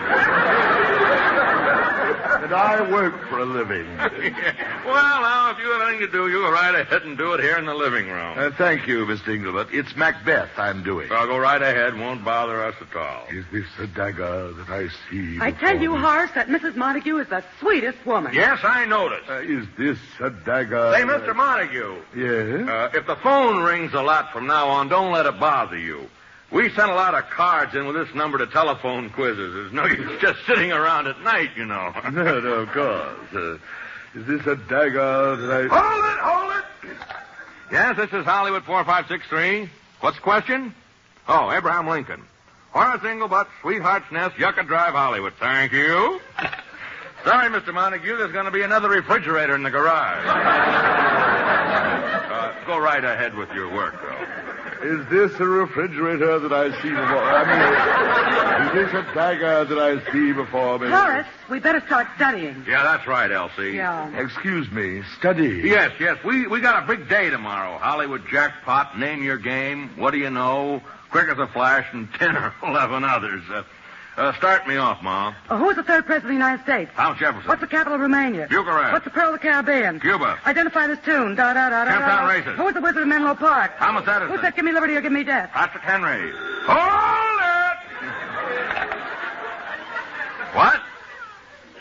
[SPEAKER 6] And I work for a living.
[SPEAKER 14] Well, now, if you have anything to do, you go right ahead and do it here in the living room.
[SPEAKER 6] Thank you, Mr. Engelbert. It's Macbeth I'm doing.
[SPEAKER 14] I'll go right ahead. Won't bother us at all.
[SPEAKER 6] Is this a dagger that I see?
[SPEAKER 3] I tell you, Horace, that Mrs. Montague is the sweetest woman.
[SPEAKER 14] Yes, I noticed.
[SPEAKER 6] Is this a dagger?
[SPEAKER 14] Say, Mr. Montague.
[SPEAKER 6] Yes?
[SPEAKER 14] If the phone rings a lot from now on, don't let it bother you. We sent a lot of cards in with this number to telephone quizzes. There's no use just sitting around at night, you know.
[SPEAKER 6] No, of course. Is this a dagger that I...
[SPEAKER 14] Hold it! Yes, this is Hollywood 4563. What's the question? Oh, Abraham Lincoln. Horace Engelbut, Sweetheart's Nest, Yucca Drive, Hollywood. Thank you. Sorry, Mr. Montague, there's going to be another refrigerator in the garage. Go right ahead with your work, though.
[SPEAKER 6] Is this a refrigerator that I see before? Is this a dagger that I see before me?
[SPEAKER 3] Horace, we better start studying.
[SPEAKER 14] Yeah, that's right, Elsie.
[SPEAKER 3] Yeah.
[SPEAKER 6] Excuse me, study?
[SPEAKER 14] Yes. We got a big day tomorrow. Hollywood jackpot, name your game, what do you know, quick as a flash, and 10 or 11 others. Start me off, Ma.
[SPEAKER 3] Who was the 3rd president of the United States?
[SPEAKER 14] Thomas Jefferson.
[SPEAKER 3] What's the capital of Romania?
[SPEAKER 14] Bucharest.
[SPEAKER 3] What's the pearl of the Caribbean?
[SPEAKER 14] Cuba.
[SPEAKER 3] Identify this tune.
[SPEAKER 14] Camptown Races.
[SPEAKER 3] Who was the Wizard of Menlo Park?
[SPEAKER 14] Thomas Edison.
[SPEAKER 3] Who said, give me liberty or give me death?
[SPEAKER 14] Patrick Henry. Hold it! What?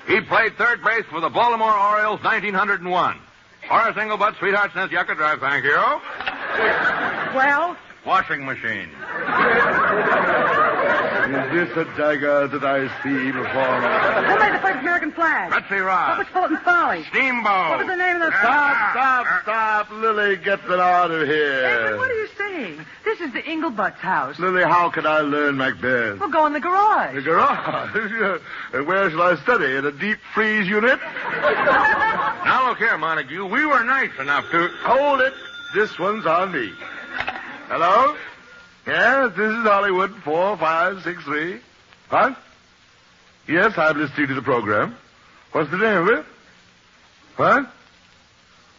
[SPEAKER 14] He played 3rd base for the Baltimore Orioles, 1901. Horace Engelbut, Sweetheart's Nest, Yucca Drive, thank you.
[SPEAKER 3] Well?
[SPEAKER 14] Washing machine.
[SPEAKER 6] Is this a dagger that I see before me?
[SPEAKER 3] Who made the first American flag?
[SPEAKER 14] Betsy Ross.
[SPEAKER 3] What was Fulton's Folly?
[SPEAKER 14] Steamboat.
[SPEAKER 3] What was the name of the...
[SPEAKER 6] Stop. Lily, get them out of here.
[SPEAKER 3] Edwin, what are you saying? This is the Engelbut's house.
[SPEAKER 6] Lily, how can I learn Macbeth?
[SPEAKER 3] We'll go in the garage.
[SPEAKER 6] The garage? Where shall I study? In a deep freeze unit?
[SPEAKER 14] Now, look here, Montague. We were nice enough to...
[SPEAKER 6] Hold it. This one's on me. Hello? Yes, this is Hollywood 4563. What? Yes, I'm listening to the program. What's the name of it? What?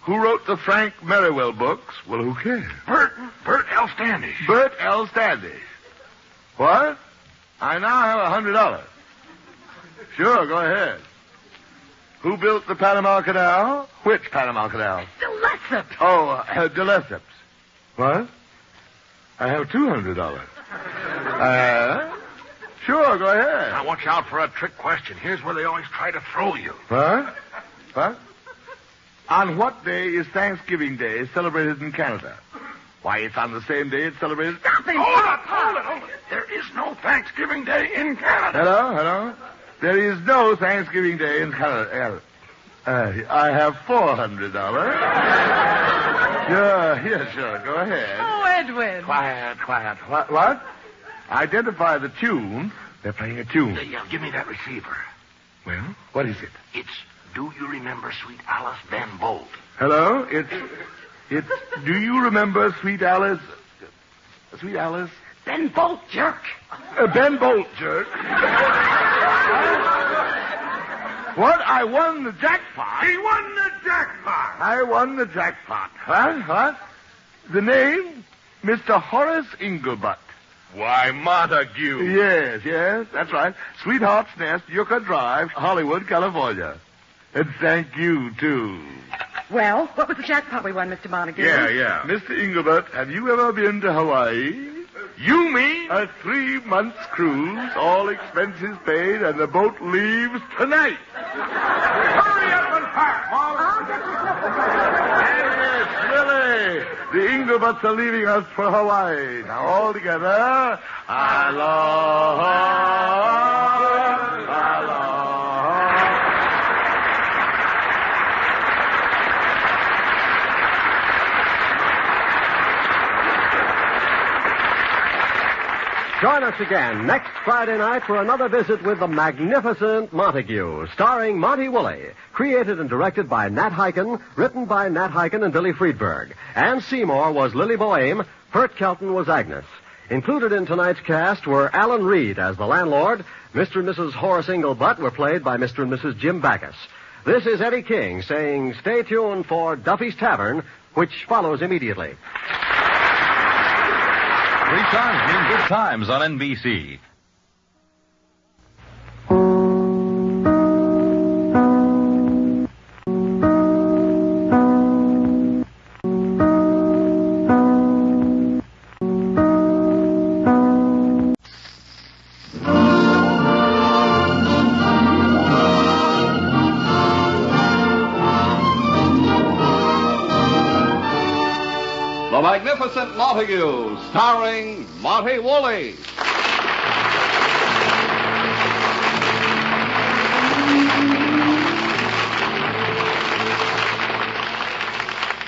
[SPEAKER 6] Who wrote the Frank Merriwell books? Well, who cares?
[SPEAKER 14] Bert L. Standish.
[SPEAKER 6] Bert L. Standish. What? I now have $100. Sure, go ahead. Who built the Panama Canal? Which Panama Canal?
[SPEAKER 3] De Lesseps.
[SPEAKER 6] Oh, De Lesseps. What? I have $200. Sure, go ahead.
[SPEAKER 14] Now, watch out for a trick question. Here's where they always try to throw you.
[SPEAKER 6] What? On what day is Thanksgiving Day celebrated in Canada? Why, it's on the same day it's celebrated...
[SPEAKER 14] Hold it. There is no Thanksgiving Day in Canada.
[SPEAKER 6] Hello? There is no Thanksgiving Day in Canada. I have $400. Sure. Go ahead.
[SPEAKER 3] Oh, Edwin.
[SPEAKER 6] Quiet. What? Identify the tune. They're playing a tune.
[SPEAKER 14] Give me that receiver.
[SPEAKER 6] Well, what is it?
[SPEAKER 14] It's Do You Remember Sweet Alice Ben Bolt?
[SPEAKER 6] Hello? It's Do You Remember Sweet Alice? Sweet Alice?
[SPEAKER 3] Ben Bolt, jerk.
[SPEAKER 6] Ben Bolt, jerk. What? I won the jackpot?
[SPEAKER 14] He won the jackpot.
[SPEAKER 6] I won the jackpot. What? The name? Mr. Horace Engelbut.
[SPEAKER 14] Why, Montague.
[SPEAKER 6] Yes, that's right. Sweetheart's Nest, Yucca Drive, Hollywood, California. And thank you, too.
[SPEAKER 3] Well, what was the jackpot we won, Mr. Montague?
[SPEAKER 14] Yeah.
[SPEAKER 6] Mr. Engelbut, have you ever been to Hawaii?
[SPEAKER 14] You mean?
[SPEAKER 6] A 3-month cruise, all expenses paid, and the boat leaves tonight.
[SPEAKER 14] Hurry up and pack, Mom.
[SPEAKER 3] I'll get you something.
[SPEAKER 4] Hooray! The Inglebuts are leaving us for Hawaii. Now, all together. Aloha! Aloha!
[SPEAKER 17] Join us again next Friday night for another visit with the magnificent Montague, starring Monty Woolley, created and directed by Nat Hiken, written by Nat Hiken and Billy Friedberg. Ann Seymour was Lily Boehm, Bert Kelton was Agnes. Included in tonight's cast were Alan Reed as the landlord. Mr. and Mrs. Horace Inglebutt were played by Mr. and Mrs. Jim Backus. This is Eddie King saying stay tuned for Duffy's Tavern, which follows immediately.
[SPEAKER 15] 3 times mean good times on NBC.
[SPEAKER 1] The Magnificent Montague, starring Monty Woolley.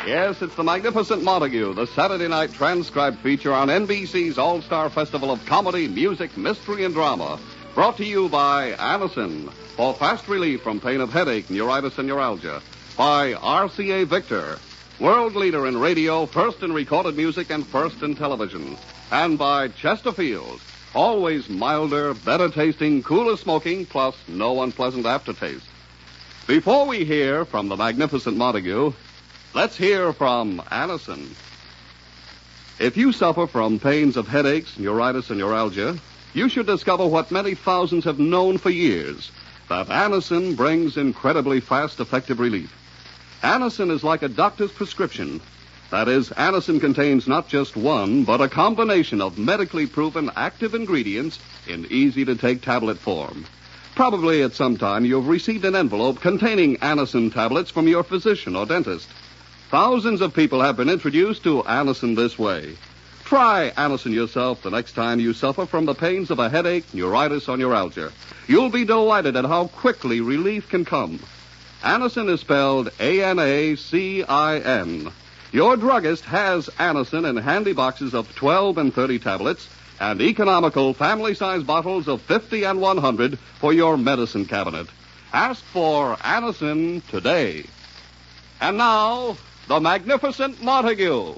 [SPEAKER 1] Yes, it's The Magnificent Montague, the Saturday night transcribed feature on NBC's All-Star Festival of Comedy, Music, Mystery, and Drama. Brought to you by Anacin, for fast relief from pain of headache, neuritis, and neuralgia. By RCA Victor, world leader in radio, first in recorded music, and first in television. And by Chesterfield, always milder, better tasting, cooler smoking, plus no unpleasant aftertaste. Before we hear from the Magnificent Montague, let's hear from Anacin. If you suffer from pains of headaches, neuritis, and neuralgia, you should discover what many thousands have known for years, that Anacin brings incredibly fast, effective relief. Anacin is like a doctor's prescription. That is, Anacin contains not just one, but a combination of medically proven active ingredients in easy-to-take tablet form. Probably at some time you've received an envelope containing Anacin tablets from your physician or dentist. Thousands of people have been introduced to Anacin this way. Try Anacin yourself the next time you suffer from the pains of a headache, neuritis, or neuralgia. You'll be delighted at how quickly relief can come. Anacin is spelled Anacin. Your druggist has Anacin in handy boxes of 12 and 30 tablets and economical family-size bottles of 50 and 100 for your medicine cabinet. Ask for Anacin today. And now, the Magnificent Montague.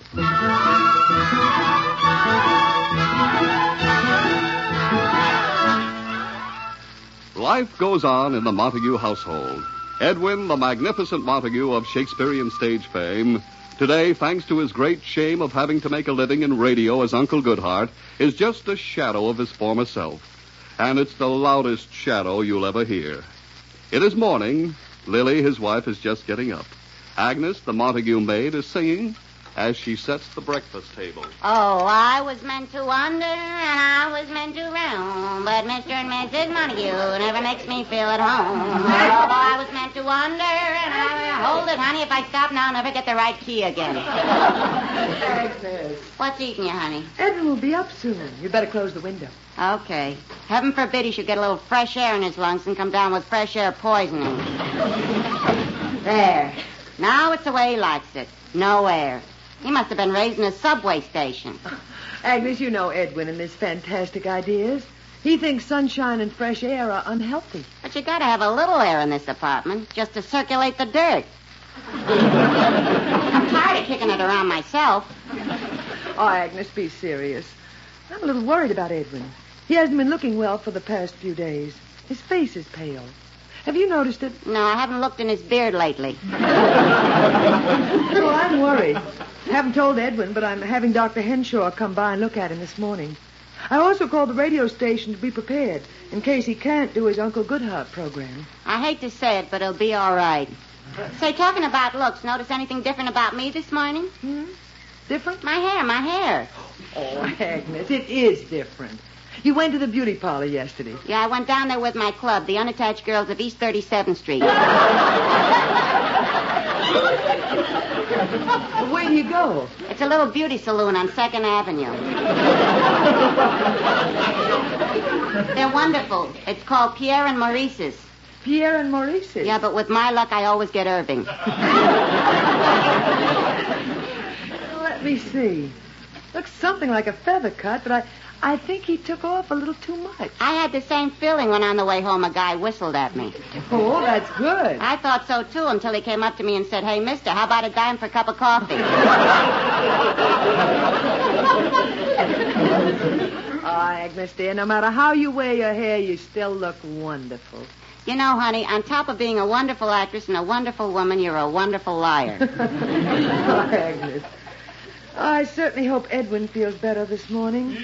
[SPEAKER 1] Life goes on in the Montague household. Edwin, the Magnificent Montague of Shakespearean stage fame, today, thanks to his great shame of having to make a living in radio as Uncle Goodhart, is just a shadow of his former self. And it's the loudest shadow you'll ever hear. It is morning. Lily, his wife, is just getting up. Agnes, the Montague maid, is singing as she sets the breakfast table.
[SPEAKER 2] Oh, I was meant to wander and I was meant to roam, but Mr. and Mrs. Montague never makes me feel at home. Oh, I was meant to wander and hold it, honey. If I stop now, I'll never get the right key again.
[SPEAKER 3] Agnes.
[SPEAKER 2] What's eating you, honey?
[SPEAKER 3] Edwin will be up soon. You better close the window.
[SPEAKER 2] Okay. Heaven forbid he should get a little fresh air in his lungs and come down with fresh air poisoning. There. Now it's the way he likes it. No air. He must have been raised in a subway station.
[SPEAKER 3] Agnes, you know Edwin and his fantastic ideas. He thinks sunshine and fresh air are unhealthy.
[SPEAKER 2] But you gotta have a little air in this apartment just to circulate the dirt. I'm tired of kicking it around myself.
[SPEAKER 3] Oh, Agnes, be serious. I'm a little worried about Edwin. He hasn't been looking well for the past few days. His face is pale. Have you noticed it?
[SPEAKER 2] No, I haven't looked in his beard lately.
[SPEAKER 3] Oh, I'm worried. I haven't told Edwin, but I'm having Dr. Henshaw come by and look at him this morning. I also called the radio station to be prepared in case he can't do his Uncle Goodhart program.
[SPEAKER 2] I hate to say it, but it'll be all right. Say, talking about looks, notice anything different about me this morning?
[SPEAKER 3] Different?
[SPEAKER 2] My hair.
[SPEAKER 3] Oh, Agnes, it is different. You went to the beauty parlor yesterday.
[SPEAKER 2] Yeah, I went down there with my club, the Unattached Girls of East 37th Street.
[SPEAKER 3] Where do you go?
[SPEAKER 13] It's a little beauty saloon on 2nd Avenue. They're wonderful. It's called Pierre and Maurice's.
[SPEAKER 3] Pierre and Maurice's?
[SPEAKER 13] Yeah, but with my luck, I always get Irving.
[SPEAKER 3] Let me see. Looks something like a feather cut, but I think he took off a little too much.
[SPEAKER 13] I had the same feeling when on the way home a guy whistled at me.
[SPEAKER 3] Oh, that's good.
[SPEAKER 13] I thought so, too, until he came up to me and said, "Hey, mister, how about a dime for a cup of coffee?"
[SPEAKER 3] Agnes, dear, no matter how you wear your hair, you still look wonderful.
[SPEAKER 13] You know, honey, on top of being a wonderful actress and a wonderful woman, you're a wonderful liar.
[SPEAKER 3] Agnes. I certainly hope Edwin feels better this morning.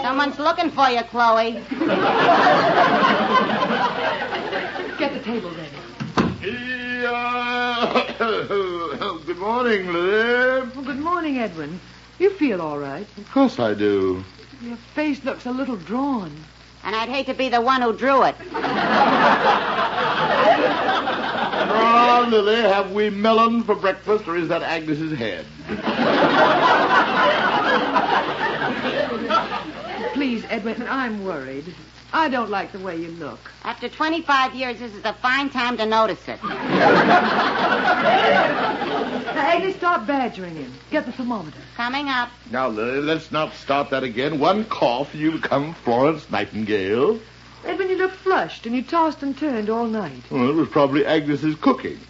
[SPEAKER 13] Someone's looking for you, Chloe.
[SPEAKER 3] Get the table ready.
[SPEAKER 6] Good morning, Lily.
[SPEAKER 3] Well, good morning, Edwin. You feel all right?
[SPEAKER 6] Of course I do.
[SPEAKER 3] Your face looks a little drawn.
[SPEAKER 13] And I'd hate to be the one who drew it.
[SPEAKER 6] Oh, Lily, have we melon for breakfast, or is that Agnes's head?
[SPEAKER 3] Please, Edwin, I'm worried. I don't like the way you look.
[SPEAKER 13] After 25 years, this is a fine time to notice it.
[SPEAKER 3] Now, Agnes, stop badgering him. Get the thermometer.
[SPEAKER 13] Coming up.
[SPEAKER 6] Now, Lily, let's not start that again. One cough, and you become Florence Nightingale.
[SPEAKER 3] Edwin, you look flushed, and you tossed and turned all night.
[SPEAKER 6] Well, it was probably Agnes's cooking.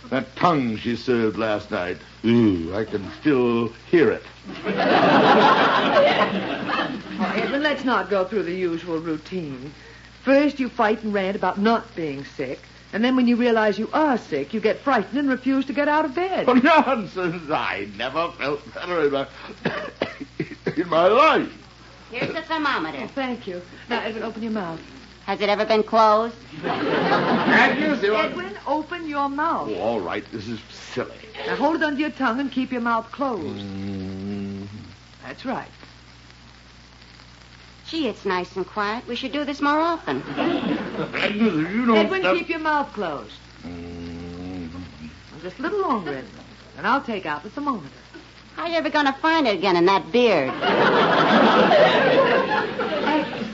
[SPEAKER 6] That tongue she served last night. Ooh, I can still hear it.
[SPEAKER 3] Oh, Edwin, let's not go through the usual routine. First, you fight and rant about not being sick. And then when you realize you are sick, you get frightened and refuse to get out of bed.
[SPEAKER 6] Oh, nonsense. I never felt better in my life.
[SPEAKER 13] Here's the thermometer.
[SPEAKER 3] Oh, thank you. Now, Edwin, open your mouth.
[SPEAKER 13] Has it ever been closed?
[SPEAKER 3] Edwin, open your mouth.
[SPEAKER 6] Oh, all right. This is silly.
[SPEAKER 3] Now, hold it under your tongue and keep your mouth closed. That's right.
[SPEAKER 13] Gee, it's nice and quiet. We should do this more often.
[SPEAKER 6] Agnes, you don't
[SPEAKER 3] Edwin,
[SPEAKER 6] stop...
[SPEAKER 3] keep your mouth closed. Just a little longer, Edwin. And I'll take out the thermometer.
[SPEAKER 13] How are you ever going to find it again in that beard?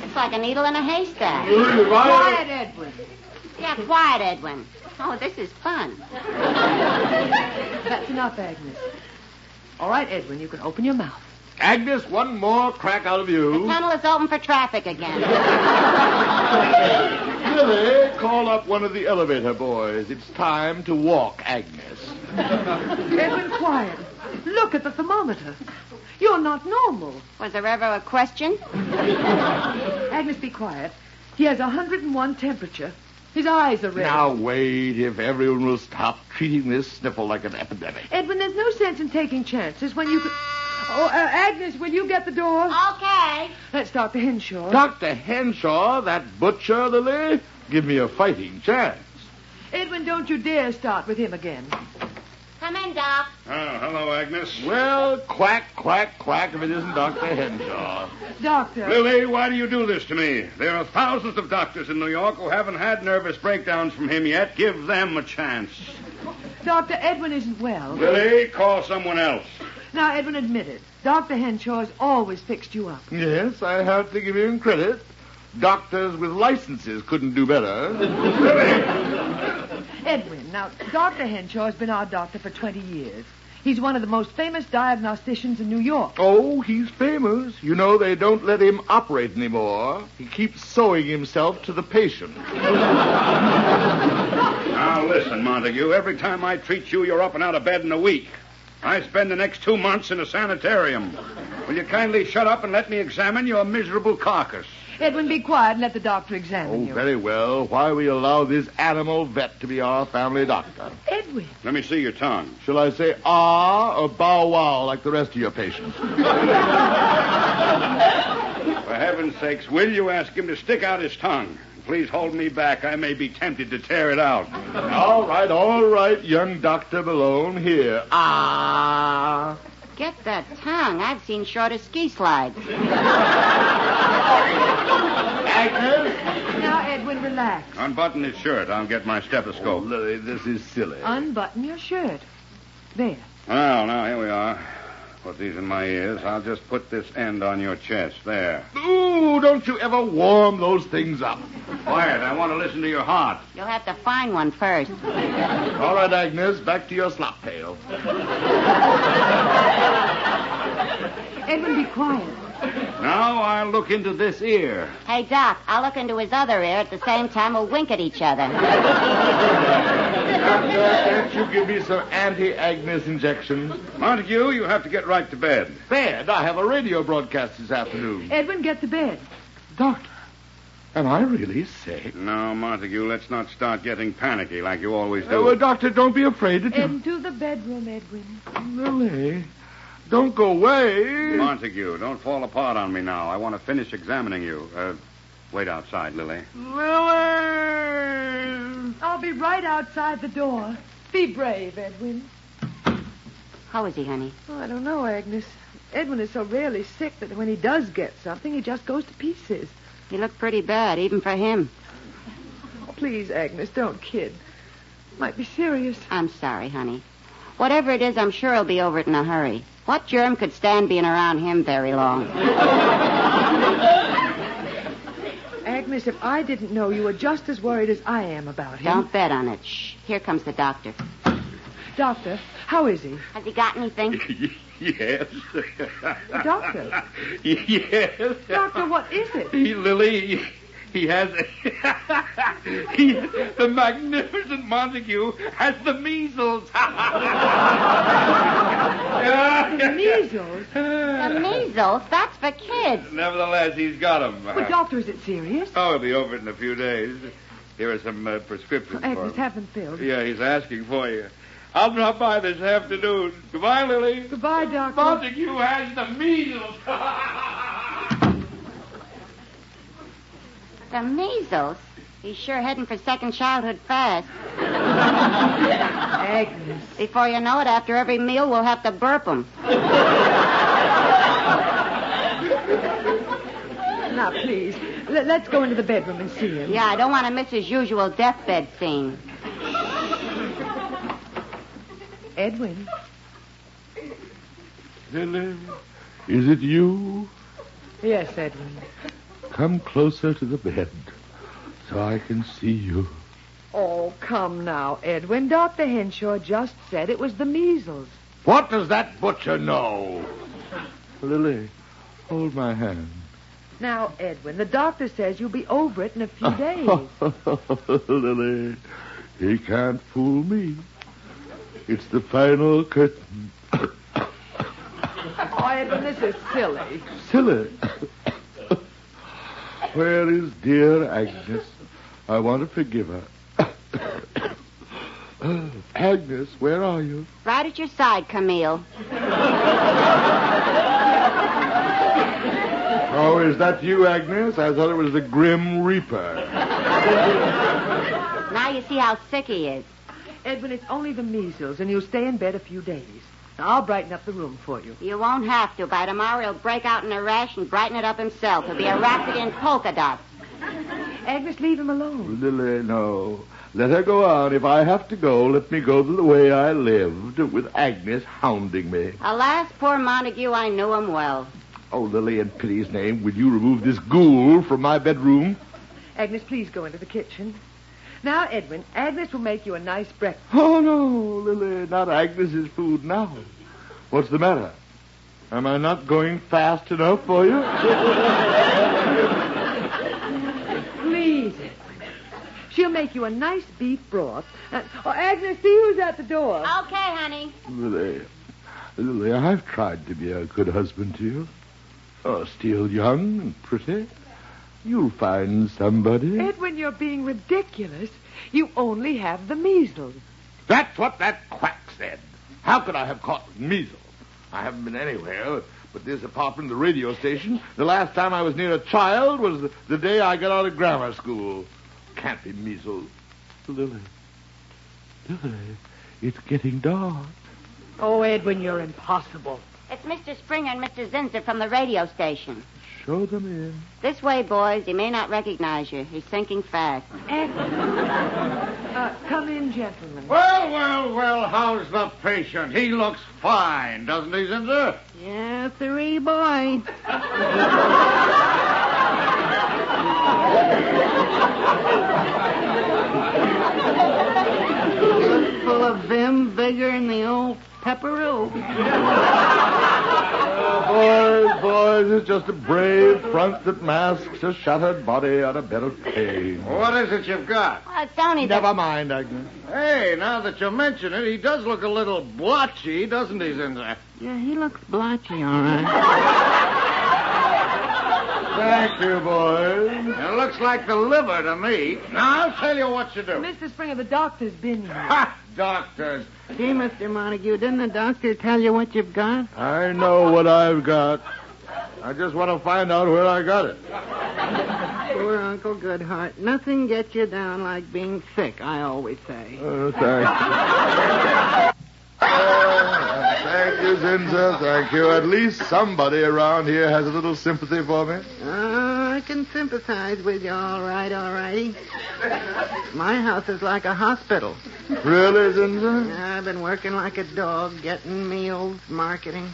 [SPEAKER 13] It's like a needle in a haystack.
[SPEAKER 3] Quiet, Edwin.
[SPEAKER 13] Yeah, quiet, Edwin. Oh, this is fun.
[SPEAKER 3] That's enough, Agnes. All right, Edwin, you can open your mouth.
[SPEAKER 6] Agnes, one more crack out of you.
[SPEAKER 13] The tunnel is open for traffic again.
[SPEAKER 6] Billy, call up one of the elevator boys. It's time to walk, Agnes.
[SPEAKER 3] Edwin, quiet. Look at the thermometer. You're not normal.
[SPEAKER 13] Was there ever a question?
[SPEAKER 3] Agnes, be quiet. He has 101 temperature. His eyes are red.
[SPEAKER 6] Now, wait, if everyone will stop treating this sniffle like an epidemic.
[SPEAKER 3] Edwin, there's no sense in taking chances when you could... Oh, Agnes, will you get the door?
[SPEAKER 13] Okay.
[SPEAKER 3] That's Dr. Henshaw.
[SPEAKER 6] Dr. Henshaw, that butcher, Lily? Give me a fighting chance.
[SPEAKER 3] Edwin, don't you dare start with him again.
[SPEAKER 13] Come in, Doc.
[SPEAKER 8] Oh, hello, Agnes.
[SPEAKER 6] Well, quack, quack, quack if it isn't Dr. Henshaw.
[SPEAKER 3] Doctor.
[SPEAKER 8] Lily, why do you do this to me? There are thousands of doctors in New York who haven't had nervous breakdowns from him yet. Give them a chance.
[SPEAKER 3] Doctor, Edwin isn't well.
[SPEAKER 8] Lily, call someone else.
[SPEAKER 3] Now, Edwin, admit it. Dr. Henshaw's always fixed you up.
[SPEAKER 6] Yes, I have to give him credit. Doctors with licenses couldn't do better.
[SPEAKER 3] Edwin, now, Dr. Henshaw's been our doctor for 20 years. He's one of the most famous diagnosticians in New York.
[SPEAKER 6] Oh, he's famous. You know, they don't let him operate anymore. He keeps sewing himself to the patient.
[SPEAKER 8] Now, listen, Montague. Every time I treat you, you're up and out of bed in a week. I spend the next 2 months in a sanitarium. Will you kindly shut up and let me examine your miserable carcass?
[SPEAKER 3] Edwin, be quiet and let the doctor examine you.
[SPEAKER 6] Oh, very well. Why we allow this animal vet to be our family doctor?
[SPEAKER 3] Edwin.
[SPEAKER 8] Let me see your tongue.
[SPEAKER 6] Shall I say ah or bow wow like the rest of your patients?
[SPEAKER 8] For heaven's sakes, will you ask him to stick out his tongue? Please hold me back. I may be tempted to tear it out.
[SPEAKER 6] All right, young Dr. Malone. Here. Ah.
[SPEAKER 13] Get that tongue. I've seen shorter ski slides.
[SPEAKER 6] Agnes?
[SPEAKER 3] Now, Edwin, Edwin, relax.
[SPEAKER 6] Unbutton his shirt. I'll get my stethoscope.
[SPEAKER 11] Lily, this is silly.
[SPEAKER 3] Unbutton your shirt. There.
[SPEAKER 6] Well, now, here we are. Put these in my ears. I'll just put this end on your chest. There.
[SPEAKER 11] Ooh, don't you ever warm those things up.
[SPEAKER 6] Quiet. I want to listen to your heart.
[SPEAKER 13] You'll have to find one first.
[SPEAKER 11] All right, Agnes, back to your slop pail.
[SPEAKER 3] Edwin, be quiet.
[SPEAKER 6] Now I'll look into this ear.
[SPEAKER 13] Hey, Doc, I'll look into his other ear. At the same time, we'll wink at each other.
[SPEAKER 11] Can't you give me some anti-Agnes injections?
[SPEAKER 6] Montague, you have to get right to bed.
[SPEAKER 11] Bed? I have a radio broadcast this afternoon.
[SPEAKER 3] Edwin, get to bed.
[SPEAKER 11] Doctor, am I really sick?
[SPEAKER 6] No, Montague, let's not start getting panicky like you always do.
[SPEAKER 11] Well, Doctor, don't be afraid to...
[SPEAKER 3] Into the bedroom, Edwin.
[SPEAKER 11] Lily, don't go away.
[SPEAKER 6] Montague, don't fall apart on me now. I want to finish examining you. Wait outside, Lily.
[SPEAKER 11] Lily!
[SPEAKER 3] I'll be right outside the door. Be brave, Edwin.
[SPEAKER 13] How is he, honey?
[SPEAKER 3] Oh, I don't know, Agnes. Edwin is so rarely sick that when he does get something, he just goes to pieces.
[SPEAKER 13] He looked pretty bad, even for him.
[SPEAKER 3] Oh, please, Agnes, don't kid. Might be serious.
[SPEAKER 13] I'm sorry, honey. Whatever it is, I'm sure he'll be over it in a hurry. What germ could stand being around him very long?
[SPEAKER 3] Agnes, if I didn't know, you were just as worried as I am about him.
[SPEAKER 13] Don't bet on it. Shh. Here comes the doctor.
[SPEAKER 3] Doctor, how is he?
[SPEAKER 13] Has he got anything?
[SPEAKER 6] Yes.
[SPEAKER 3] Doctor?
[SPEAKER 6] Yes.
[SPEAKER 3] Doctor, what is it?
[SPEAKER 6] Lily, he has... the magnificent Montague has the measles.
[SPEAKER 3] The measles?
[SPEAKER 13] The measles? That's for kids.
[SPEAKER 6] Nevertheless, he's got them.
[SPEAKER 3] But, Doctor, is it serious?
[SPEAKER 6] Oh, he'll be over it in a few days. Here are some prescriptions for
[SPEAKER 3] Agnes,
[SPEAKER 6] him.
[SPEAKER 3] have them filled.
[SPEAKER 6] Yeah, he's asking for you. I'll drop by this afternoon. Goodbye, Lily.
[SPEAKER 3] Goodbye, Doctor.
[SPEAKER 6] Montague has the measles.
[SPEAKER 13] The measles? He's sure heading for second childhood fast.
[SPEAKER 3] Agnes.
[SPEAKER 13] Before you know it, after every meal, we'll have to burp him.
[SPEAKER 3] Now, please, let's go into the bedroom and see him.
[SPEAKER 13] Yeah, I don't want to miss his usual deathbed scene.
[SPEAKER 3] Edwin.
[SPEAKER 11] Lily, is it you?
[SPEAKER 3] Yes, Edwin.
[SPEAKER 11] Come closer to the bed so I can see you.
[SPEAKER 3] Oh, come now, Edwin. Dr. Henshaw just said it was the measles.
[SPEAKER 11] What does that butcher know? Lily, hold my hand.
[SPEAKER 3] Now, Edwin, the doctor says you'll be over it in a few days.
[SPEAKER 11] Lily, he can't fool me. It's the final curtain.
[SPEAKER 3] Oh, Edwin, this is silly.
[SPEAKER 11] Silly. Where is dear Agnes? I want to forgive her. Agnes, where are you?
[SPEAKER 13] Right at your side, Camille.
[SPEAKER 11] Oh, is that you, Agnes? I thought it was the Grim Reaper.
[SPEAKER 13] Now you see how sick he is.
[SPEAKER 3] Edwin, it's only the measles, and you'll stay in bed a few days. Now, I'll brighten up the room for you.
[SPEAKER 13] You won't have to. By tomorrow, he'll break out in a rash and brighten it up himself. He'll be a rhapsody in polka dots.
[SPEAKER 3] Agnes, leave him alone.
[SPEAKER 11] Lily, no. Let her go on. If I have to go, let me go the way I lived, with Agnes hounding me.
[SPEAKER 13] Alas, poor Montague, I knew him well.
[SPEAKER 11] Oh, Lily, in pity's name, will you remove this ghoul from my bedroom?
[SPEAKER 3] Agnes, please go into the kitchen. Now, Edwin, Agnes will make you a nice breakfast.
[SPEAKER 11] Oh, no, Lily, not Agnes's food now. What's the matter? Am I not going fast enough for you?
[SPEAKER 3] Please, Edwin. She'll make you a nice beef broth. Agnes, see who's at the door.
[SPEAKER 13] Okay, honey.
[SPEAKER 11] Lily, I've tried to be a good husband to you. Oh, still young and pretty. You'll find somebody.
[SPEAKER 3] Edwin, you're being ridiculous. You only have the measles.
[SPEAKER 11] That's what that quack said. How could I have caught measles? I haven't been anywhere but this apart from the radio station. The last time I was near a child was the day I got out of grammar school. Can't be measles. Lily, it's getting dark.
[SPEAKER 3] Oh, Edwin, you're impossible.
[SPEAKER 13] It's Mr. Springer and Mr. Zinser from the radio station.
[SPEAKER 6] show them in.
[SPEAKER 13] This way, boys. He may not recognize you. He's sinking fast.
[SPEAKER 3] Come in, gentlemen.
[SPEAKER 5] Well, how's the patient? He looks fine, doesn't he, Zinzer?
[SPEAKER 13] Yes, sirree, boy. Full of vim, vigor, and the old pepperoo.
[SPEAKER 6] Boys, it's just a brave front that masks a shattered body on a bed of pain.
[SPEAKER 5] What is it you've got?
[SPEAKER 13] Well, it's only
[SPEAKER 6] Never mind, Agnes.
[SPEAKER 5] Hey, now that you mention it, he does look a little blotchy, doesn't he, Zinzer?
[SPEAKER 13] Yeah, he looks blotchy, all right.
[SPEAKER 5] Thank you, boys. It looks like the liver to me. Now, I'll tell you what you do.
[SPEAKER 3] Mr. Springer, the doctor's been here.
[SPEAKER 5] Ha! Doctors.
[SPEAKER 13] Gee, Mr. Montague, didn't the doctor tell you what you've got?
[SPEAKER 6] I know what I've got. I just want to find out where I got it.
[SPEAKER 13] Poor Uncle Goodhart. Nothing gets you down like being sick, I always say.
[SPEAKER 6] Thanks. Thank you, Zinzer. Thank you. At least somebody around here has a little sympathy for me.
[SPEAKER 13] I can sympathize with you, all right, all righty. My house is like a hospital.
[SPEAKER 6] Really, Zinzer?
[SPEAKER 13] I've been working like a dog, getting meals, marketing.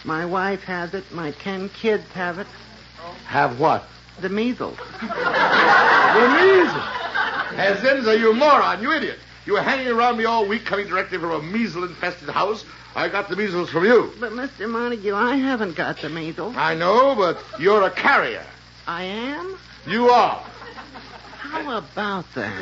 [SPEAKER 13] My wife has it. My 10 kids have it.
[SPEAKER 6] Have what?
[SPEAKER 13] The measles.
[SPEAKER 6] The measles? Hey, Zinzer, you moron, you idiot. You were hanging around me all week coming directly from a measles-infested house. I got the measles from you.
[SPEAKER 13] But, Mr. Montague, I haven't got the measles.
[SPEAKER 6] I know, but you're a carrier.
[SPEAKER 13] I am?
[SPEAKER 6] You are.
[SPEAKER 13] How about that?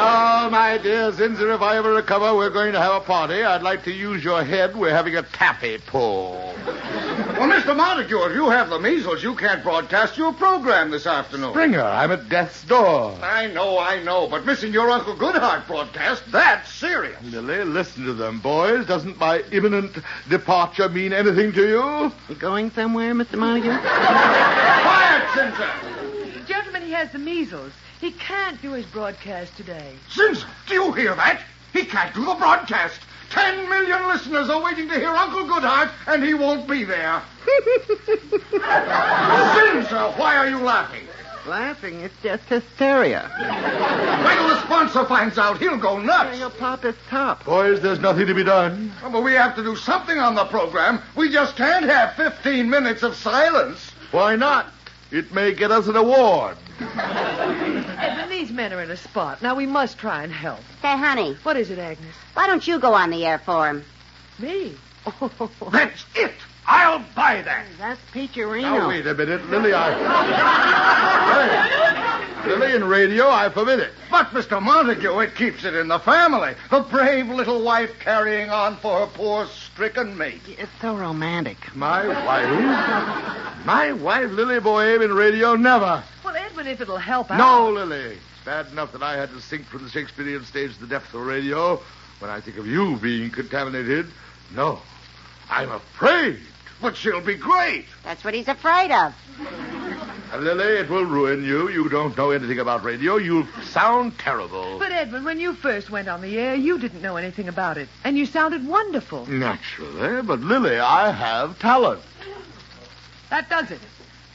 [SPEAKER 6] Oh, my dear Zinzer, if I ever recover, we're going to have a party. I'd like to use your head. We're having a taffy pull.
[SPEAKER 5] Well, Mr. Montague, if you have the measles, you can't broadcast your program this afternoon.
[SPEAKER 6] Springer, I'm at death's door.
[SPEAKER 5] I know, but missing your Uncle Goodhart broadcast, that's serious.
[SPEAKER 6] Lily, listen to them, boys. Doesn't my imminent departure mean anything to you?
[SPEAKER 13] You going somewhere, Mr. Montague?
[SPEAKER 5] Quiet, Zinzer!
[SPEAKER 3] Gentlemen, he has the measles. He can't do his broadcast today.
[SPEAKER 5] Zinzer, do you hear that? He can't do the broadcast. 10 million listeners are waiting to hear Uncle Goodhart, and he won't be there. Zinzer, why are you laughing?
[SPEAKER 13] Laughing? It's just hysteria.
[SPEAKER 5] Wait till the sponsor finds out. He'll go nuts.
[SPEAKER 13] He'll pop his top.
[SPEAKER 6] Boys, there's nothing to be done.
[SPEAKER 5] Oh, but we have to do something on the program. We just can't have 15 minutes of silence.
[SPEAKER 6] Why not? It may get us an award.
[SPEAKER 3] Edmund, these men are in a spot. Now, we must try and help.
[SPEAKER 2] Say, honey.
[SPEAKER 3] What is it, Agnes?
[SPEAKER 2] Why don't you go on the air for him?
[SPEAKER 3] Me? Oh.
[SPEAKER 5] That's it. I'll buy that.
[SPEAKER 13] That's Peacherino.
[SPEAKER 6] Now, wait a minute. Lily, Lily, in radio, I forbid it.
[SPEAKER 5] But, Mr. Montague, it keeps it in the family. The brave little wife carrying on for her poor stricken mate.
[SPEAKER 13] It's so romantic.
[SPEAKER 6] My wife? My wife, Lily Boheme, in radio, never.
[SPEAKER 3] Well, Edwin, if it'll help out.
[SPEAKER 6] No, Lily. It's bad enough that I had to sink from the Shakespearean stage to the depths of radio. When I think of you being contaminated, no. I'm afraid.
[SPEAKER 5] But she'll be great.
[SPEAKER 2] That's what he's afraid of.
[SPEAKER 6] Lily, it will ruin you. You don't know anything about radio. You'll sound terrible.
[SPEAKER 3] But, Edwin, when you first went on the air, you didn't know anything about it. And you sounded wonderful.
[SPEAKER 6] Naturally. But, Lily, I have talent.
[SPEAKER 3] That does it.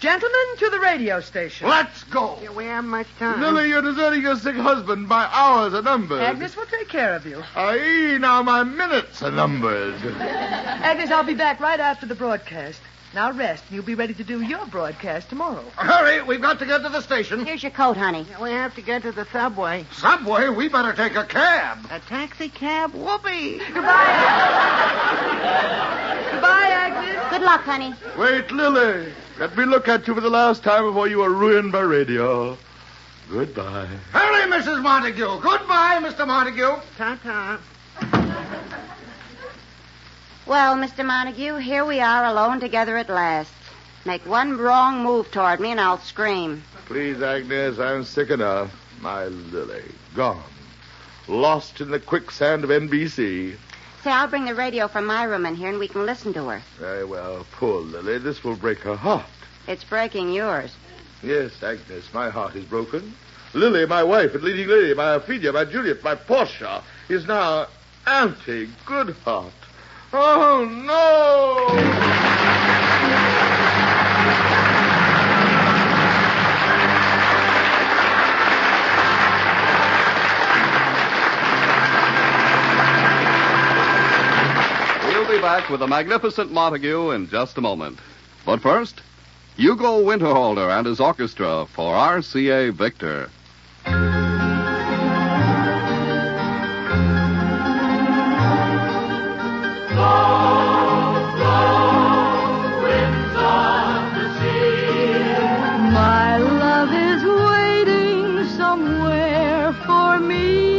[SPEAKER 3] Gentlemen, to the radio station.
[SPEAKER 5] Let's go.
[SPEAKER 13] Yeah, we haven't much time.
[SPEAKER 6] Lily, you're deserting your sick husband. My hours are numbered.
[SPEAKER 3] Agnes will take care of you.
[SPEAKER 6] Aye, now my minutes are numbered.
[SPEAKER 3] Agnes, I'll be back right after the broadcast. Now rest, and you'll be ready to do your broadcast tomorrow.
[SPEAKER 5] Hurry, we've got to get to the station.
[SPEAKER 2] Here's your coat, honey.
[SPEAKER 13] We have to get to the subway.
[SPEAKER 5] Subway? We better take a cab.
[SPEAKER 13] A taxi cab? Whoopee.
[SPEAKER 3] Goodbye. Goodbye, Agnes.
[SPEAKER 2] Good luck, honey.
[SPEAKER 6] Wait, Lily. Let me look at you for the last time before you are ruined by radio. Goodbye.
[SPEAKER 5] Hurry, Mrs. Montague. Goodbye, Mr. Montague.
[SPEAKER 13] Ta-ta.
[SPEAKER 2] Well, Mr. Montague, here we are alone together at last. Make one wrong move toward me and I'll scream.
[SPEAKER 6] Please, Agnes, I'm sick enough. My Lily, gone. Lost in the quicksand of NBC.
[SPEAKER 2] Say, I'll bring the radio from my room in here and we can listen to her.
[SPEAKER 6] Very well. Poor Lily. This will break her heart.
[SPEAKER 2] It's breaking yours.
[SPEAKER 6] Yes, Agnes, my heart is broken. Lily, my wife and leading lady, my Ophelia, my Juliet, my Portia, is now... Auntie Goodheart. Oh, no!
[SPEAKER 1] We'll be back with the magnificent Montague in just a moment. But first, Hugo Winterhalter and his orchestra for RCA Victor.
[SPEAKER 7] My love is waiting somewhere for me.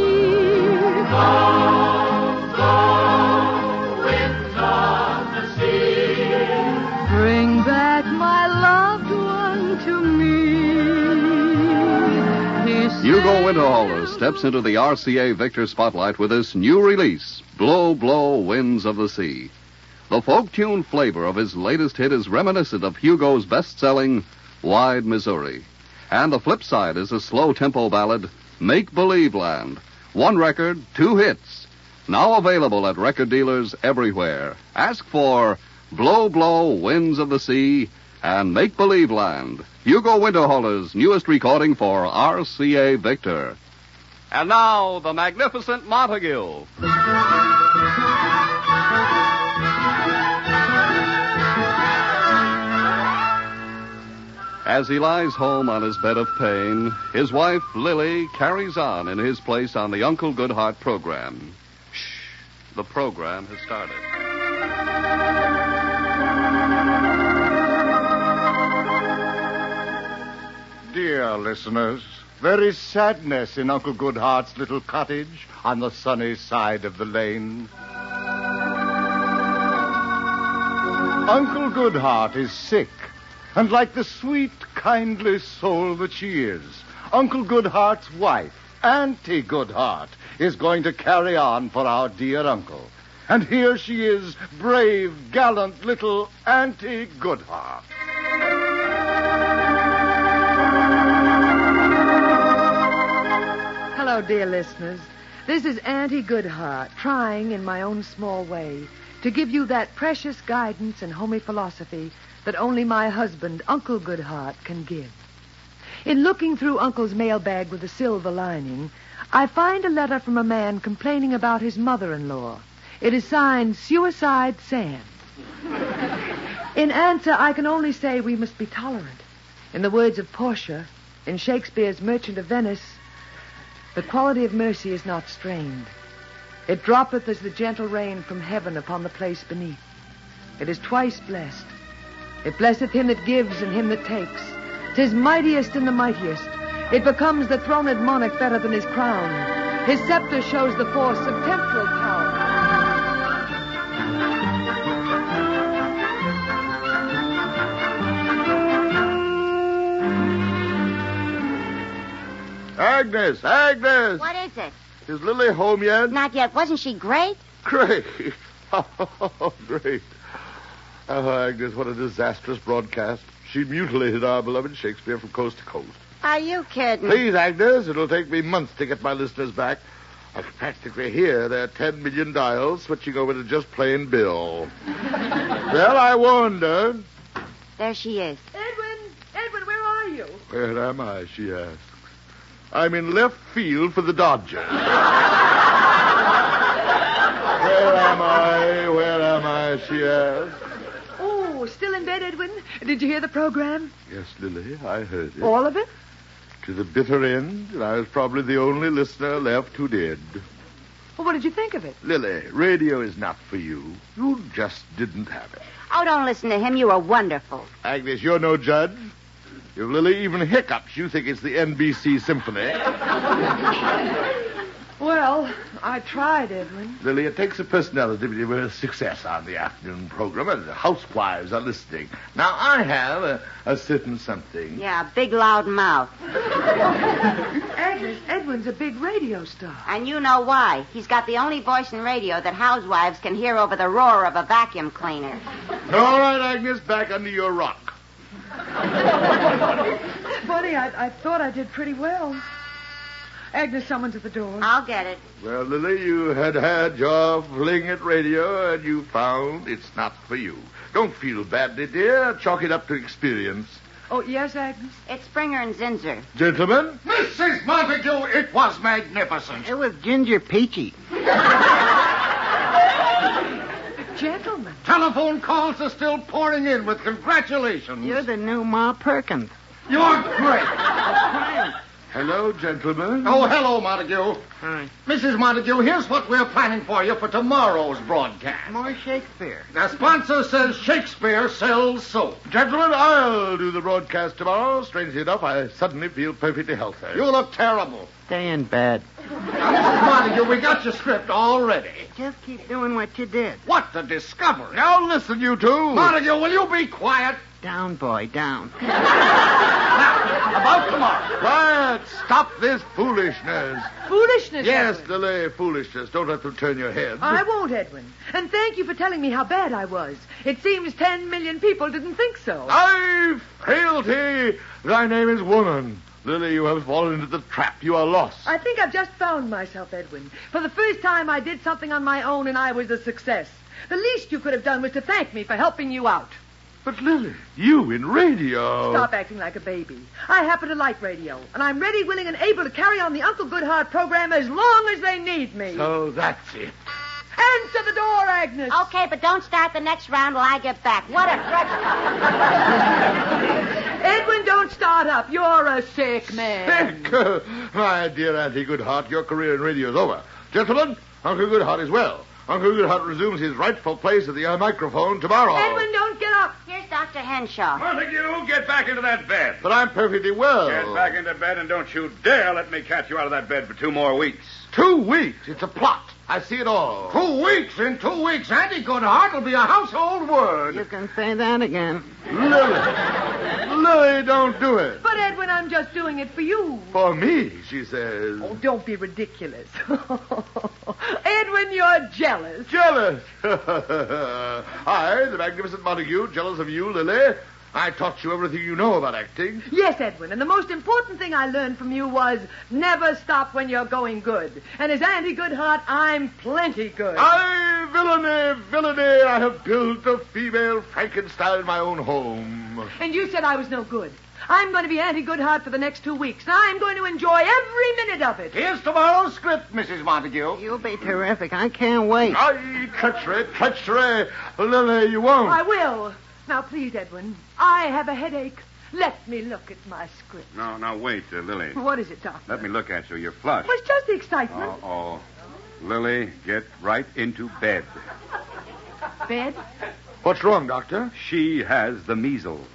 [SPEAKER 7] Winds of the sea. Bring back my loved one to me.
[SPEAKER 1] Hugo Winterhalter steps into the RCA Victor spotlight with this new release, Blow, Blow, Winds of the Sea. The folk tune flavor of his latest hit is reminiscent of Hugo's best-selling Wide Missouri. And the flip side is a slow-tempo ballad, Make Believe Land. One record, 2 hits. Now available at record dealers everywhere. Ask for Blow, Blow, Winds of the Sea and Make Believe Land, Hugo Winterhalter's newest recording for RCA Victor. And now, the magnificent Montague. As he lies home on his bed of pain, his wife, Lily, carries on in his place on the Uncle Goodheart program. Shh, the program has started.
[SPEAKER 4] Dear listeners, there is sadness in Uncle Goodhart's little cottage on the sunny side of the lane. Uncle Goodheart is sick, and like the sweet, kindly soul that she is, Uncle Goodhart's wife, Auntie Goodheart, is going to carry on for our dear uncle. And here she is, brave, gallant little Auntie Goodheart.
[SPEAKER 3] Hello, dear listeners. This is Auntie Goodheart, trying in my own small way to give you that precious guidance and homey philosophy that only my husband, Uncle Goodheart, can give. In looking through Uncle's mailbag with a silver lining, I find a letter from a man complaining about his mother-in-law. It is signed Suicide Sam. In answer, I can only say we must be tolerant. In the words of Portia, in Shakespeare's Merchant of Venice, the quality of mercy is not strained. It droppeth as the gentle rain from heaven upon the place beneath. It is twice blessed. It blesseth him that gives and him that takes. 'Tis mightiest in the mightiest. It becomes the throned monarch better than his crown. His scepter shows the force of temporal power.
[SPEAKER 6] Agnes! Agnes!
[SPEAKER 2] What is it?
[SPEAKER 6] Is Lily home yet?
[SPEAKER 2] Not yet. Wasn't she great?
[SPEAKER 6] Great. Oh, great. Oh, Agnes, what a disastrous broadcast. She mutilated our beloved Shakespeare from coast to coast.
[SPEAKER 2] Are you kidding?
[SPEAKER 6] Please, Agnes, it'll take me months to get my listeners back. I can practically hear their 10 million dials switching over to just plain Bill. Well, I warned her.
[SPEAKER 2] There she is.
[SPEAKER 3] Edwin, where are you?
[SPEAKER 6] Where am I, she asks. I'm in left field for the Dodgers. Where am I, she asks.
[SPEAKER 3] Oh, still in bed, Edwin? Did you hear the program?
[SPEAKER 6] Yes, Lily, I heard it.
[SPEAKER 3] All of it?
[SPEAKER 6] To the bitter end, and I was probably the only listener left who did.
[SPEAKER 3] Well, what did you think of it?
[SPEAKER 6] Lily, radio is not for you. You just didn't have it.
[SPEAKER 2] Oh, don't listen to him. You were wonderful.
[SPEAKER 6] Agnes, you're no judge. If Lily even hiccups, you think it's the NBC Symphony.
[SPEAKER 3] Well, I tried, Edwin.
[SPEAKER 6] Lily, it takes a personality to be a success on the afternoon program, and the housewives are listening. Now, I have a certain something.
[SPEAKER 2] Yeah, big loud mouth.
[SPEAKER 3] Agnes, Edwin's a big radio star.
[SPEAKER 2] And you know why. He's got the only voice in radio that housewives can hear over the roar of a vacuum cleaner.
[SPEAKER 6] All right, Agnes, back under your rock.
[SPEAKER 3] Funny, I thought I did pretty well. Agnes, someone's at the door.
[SPEAKER 2] I'll get it.
[SPEAKER 6] Well, Lily, you had your fling at radio, and you found it's not for you. Don't feel badly, dear. Chalk it up to experience.
[SPEAKER 3] Oh, yes, Agnes?
[SPEAKER 13] It's Springer and Zinser.
[SPEAKER 6] Gentlemen?
[SPEAKER 5] Mrs. Montague, it was magnificent.
[SPEAKER 16] It was Ginger Peachy.
[SPEAKER 3] Gentlemen.
[SPEAKER 5] Telephone calls are still pouring in with congratulations.
[SPEAKER 16] You're the new Ma Perkins.
[SPEAKER 5] You're great.
[SPEAKER 6] Hello, gentlemen.
[SPEAKER 5] Oh, hello, Montague.
[SPEAKER 16] Hi.
[SPEAKER 5] Mrs. Montague, here's what we're planning for you for tomorrow's broadcast.
[SPEAKER 16] More Shakespeare.
[SPEAKER 5] The sponsor says Shakespeare sells soap.
[SPEAKER 6] Gentlemen, I'll do the broadcast tomorrow. Strangely enough, I suddenly feel perfectly healthy.
[SPEAKER 5] You look terrible.
[SPEAKER 16] Stay in bed.
[SPEAKER 5] Now, Mrs. Montague, we got your script all ready.
[SPEAKER 16] Just keep doing what you did.
[SPEAKER 5] What a discovery.
[SPEAKER 6] Now listen, you two.
[SPEAKER 5] Montague, will you be quiet?
[SPEAKER 16] Down, boy, down.
[SPEAKER 5] Now, about tomorrow.
[SPEAKER 6] Quiet. Stop this foolishness.
[SPEAKER 3] Foolishness,
[SPEAKER 6] Yes,
[SPEAKER 3] Edwin.
[SPEAKER 6] Lily, foolishness. Don't have to turn your head.
[SPEAKER 3] I won't, Edwin. And thank you for telling me how bad I was. It seems 10 million people didn't think so.
[SPEAKER 6] I fealty. Thy name is woman. Lily, you have fallen into the trap. You are lost.
[SPEAKER 3] I think I've just found myself, Edwin. For the first time, I did something on my own, and I was a success. The least you could have done was to thank me for helping you out.
[SPEAKER 6] But, Lily, you in radio.
[SPEAKER 3] Stop acting like a baby. I happen to like radio, and I'm ready, willing, and able to carry on the Uncle Goodhart program as long as they need me.
[SPEAKER 6] So that's it.
[SPEAKER 3] Answer the door, Agnes.
[SPEAKER 2] Okay, but don't start the next round till I get back. What a threat.
[SPEAKER 3] Edwin, don't start up. You're a sick man.
[SPEAKER 6] Sick? My dear Auntie Goodhart, your career in radio is over. Gentlemen, Uncle Goodhart is well. Uncle Goodhart resumes his rightful place at the microphone tomorrow.
[SPEAKER 3] Edwin, don't get up.
[SPEAKER 2] Here's Dr. Henshaw.
[SPEAKER 9] Montague, get back into that bed.
[SPEAKER 6] But I'm perfectly well.
[SPEAKER 9] Get back into bed and don't you dare let me catch you out of that bed for 2 more weeks.
[SPEAKER 6] 2 weeks? It's a plot. I see it all.
[SPEAKER 5] 2 weeks. In 2 weeks, Auntie Goodhart will be a household word.
[SPEAKER 16] You can say that again.
[SPEAKER 6] Lily, don't do it.
[SPEAKER 3] But, Edwin, I'm just doing it for you.
[SPEAKER 6] For me, she says.
[SPEAKER 3] Oh, don't be ridiculous. Edwin, you're jealous.
[SPEAKER 6] Jealous? I, the magnificent Montague, jealous of you, Lily. I taught you everything you know about acting.
[SPEAKER 3] Yes, Edwin, and the most important thing I learned from you was never stop when you're going good. And as Auntie Goodhart, I'm plenty good.
[SPEAKER 6] Villainy, I have built a female Frankenstein in my own home.
[SPEAKER 3] And you said I was no good. I'm going to be Auntie Goodhart for the next 2 weeks, and I'm going to enjoy every minute of it.
[SPEAKER 5] Here's tomorrow's script, Mrs. Montague.
[SPEAKER 16] You'll be terrific. I can't wait.
[SPEAKER 6] Aye, treachery. Lily, you won't.
[SPEAKER 3] I will. Now, please, Edwin, I have a headache. Let me look at my script.
[SPEAKER 22] No, wait, Lily.
[SPEAKER 3] What is it, Doctor?
[SPEAKER 22] Let me look at you. You're flushed.
[SPEAKER 3] Well, it's just the excitement.
[SPEAKER 22] Oh. Lily, get right into bed.
[SPEAKER 3] Bed?
[SPEAKER 6] What's wrong, Doctor?
[SPEAKER 22] She has the measles.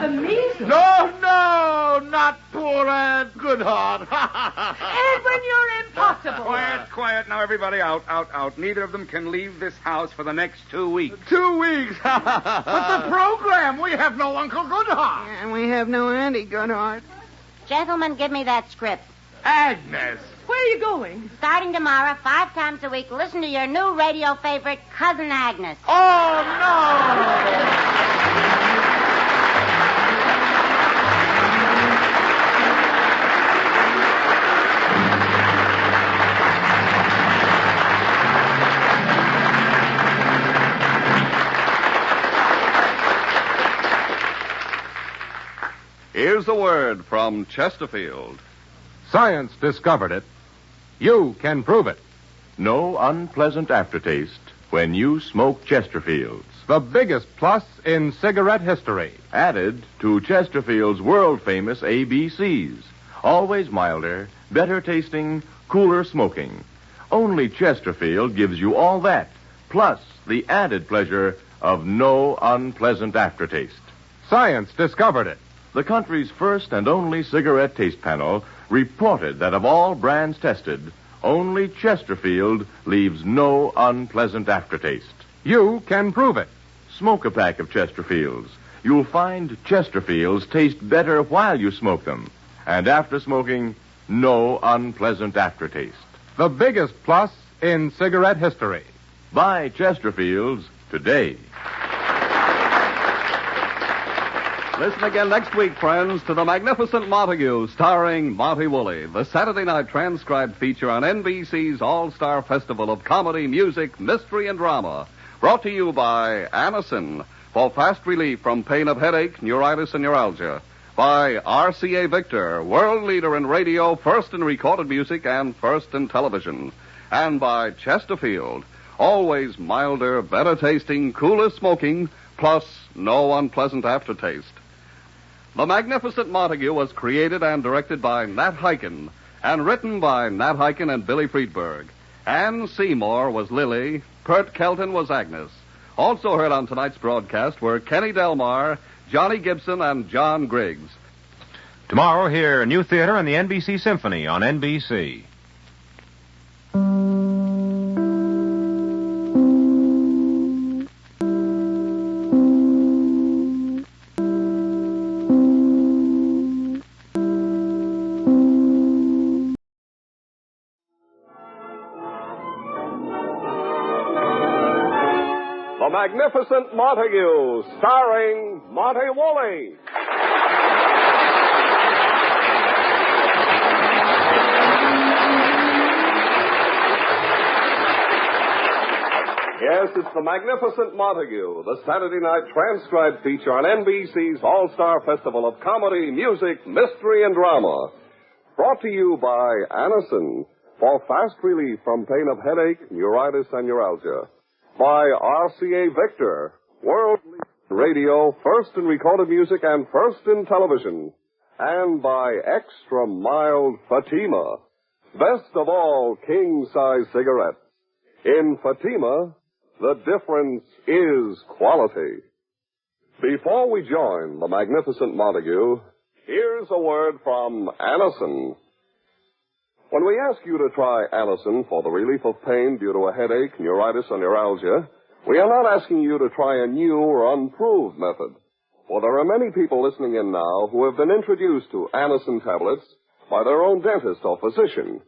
[SPEAKER 3] The measles?
[SPEAKER 6] No, not poor Aunt Goodhart.
[SPEAKER 3] Edwin, you're impossible.
[SPEAKER 22] Quiet. Now, everybody out. Neither of them can leave this house for the next 2 weeks.
[SPEAKER 6] 2 weeks?
[SPEAKER 5] But the program, we have no Uncle Goodhart.
[SPEAKER 16] And we have no Auntie Goodhart.
[SPEAKER 2] Gentlemen, give me that script.
[SPEAKER 6] Agnes.
[SPEAKER 3] Where are you going?
[SPEAKER 2] Starting tomorrow, 5 times a week, listen to your new radio favorite, Cousin Agnes.
[SPEAKER 6] Oh, no!
[SPEAKER 1] Here's a word from Chesterfield.
[SPEAKER 10] Science discovered it. You can prove it. No unpleasant aftertaste when you smoke Chesterfields. The biggest plus in cigarette history. Added to Chesterfield's world-famous ABCs. Always milder, better tasting, cooler smoking. Only Chesterfield gives you all that, plus the added pleasure of no unpleasant aftertaste. Science discovered it. The country's first and only cigarette taste panel reported that of all brands tested, only Chesterfield leaves no unpleasant aftertaste. You can prove it. Smoke a pack of Chesterfields. You'll find Chesterfields taste better while you smoke them. And after smoking, no unpleasant aftertaste. The biggest plus in cigarette history. Buy Chesterfields today.
[SPEAKER 1] Listen again next week, friends, to The Magnificent Montague, starring Monty Woolley, the Saturday night transcribed feature on NBC's All-Star Festival of Comedy, Music, Mystery, and Drama. Brought to you by Anacin, for fast relief from pain of headache, neuritis, and neuralgia. By RCA Victor, world leader in radio, first in recorded music, and first in television. And by Chesterfield, always milder, better tasting, cooler smoking, plus no unpleasant aftertaste. The Magnificent Montague was created and directed by Nat Hiken and written by Nat Hiken and Billy Friedberg. Ann Seymour was Lily. Pert Kelton was Agnes. Also heard on tonight's broadcast were Kenny Delmar, Johnny Gibson, and John Griggs.
[SPEAKER 10] Tomorrow, hear New Theater and the NBC Symphony on NBC.
[SPEAKER 1] The Magnificent Montague, starring Monty Woolley. Yes, it's The Magnificent Montague, the Saturday night transcribed feature on NBC's All-Star Festival of Comedy, Music, Mystery, and Drama. Brought to you by Anacin, for fast relief from pain of headache, neuritis, and neuralgia. By RCA Victor, world leader in radio, first in recorded music, and first in television. And by Extra Mild Fatima, best of all king-size cigarettes. In Fatima, the difference is quality. Before we join the Magnificent Montague, here's a word from Anacin. When we ask you to try Anacin for the relief of pain due to a headache, neuritis, or neuralgia, we are not asking you to try a new or unproved method. For there are many people listening in now who have been introduced to Anacin tablets by their own dentist or physician.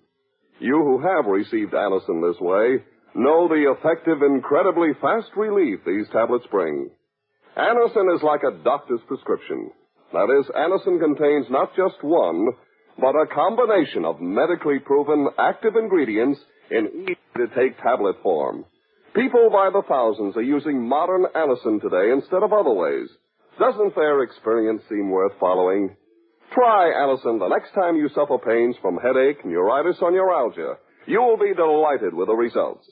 [SPEAKER 1] You who have received Anacin this way know the effective, incredibly fast relief these tablets bring. Anacin is like a doctor's prescription. That is, Anacin contains not just one, but a combination of medically proven active ingredients in easy-to-take tablet form. People by the thousands are using modern Anacin today instead of other ways. Doesn't their experience seem worth following? Try Anacin the next time you suffer pains from headache, neuritis, or neuralgia. You will be delighted with the results.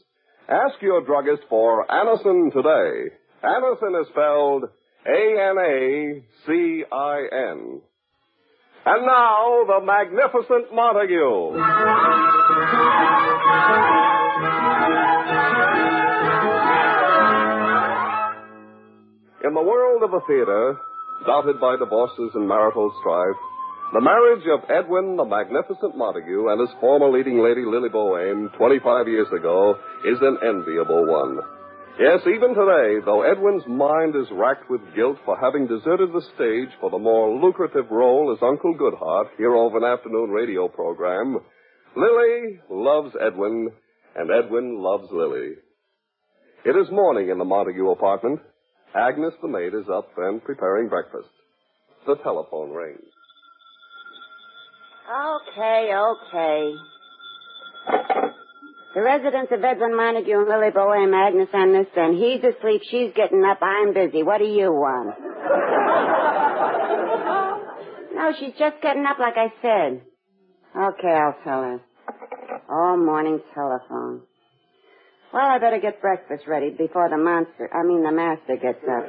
[SPEAKER 1] Ask your druggist for Anacin today. Anacin is spelled A-N-A-C-I-N. And now, the Magnificent Montague. In the world of the theater, dotted by divorces and marital strife, the marriage of Edwin the Magnificent Montague and his former leading lady Lily Boheme 25 years ago is an enviable one. Yes, even today, though Edwin's mind is racked with guilt for having deserted the stage for the more lucrative role as Uncle Goodhart, hero of an afternoon radio program, Lily loves Edwin, and Edwin loves Lily. It is morning in the Montague apartment. Agnes, the maid, is up and preparing breakfast. The telephone rings.
[SPEAKER 2] Okay. The residence of Edwin Montague and Lily Boheme, Agnes on this end. He's asleep, she's getting up, I'm busy. What do you want? No, she's just getting up like I said. Okay, I'll tell her. All morning telephone. Well, I better get breakfast ready before the master gets up.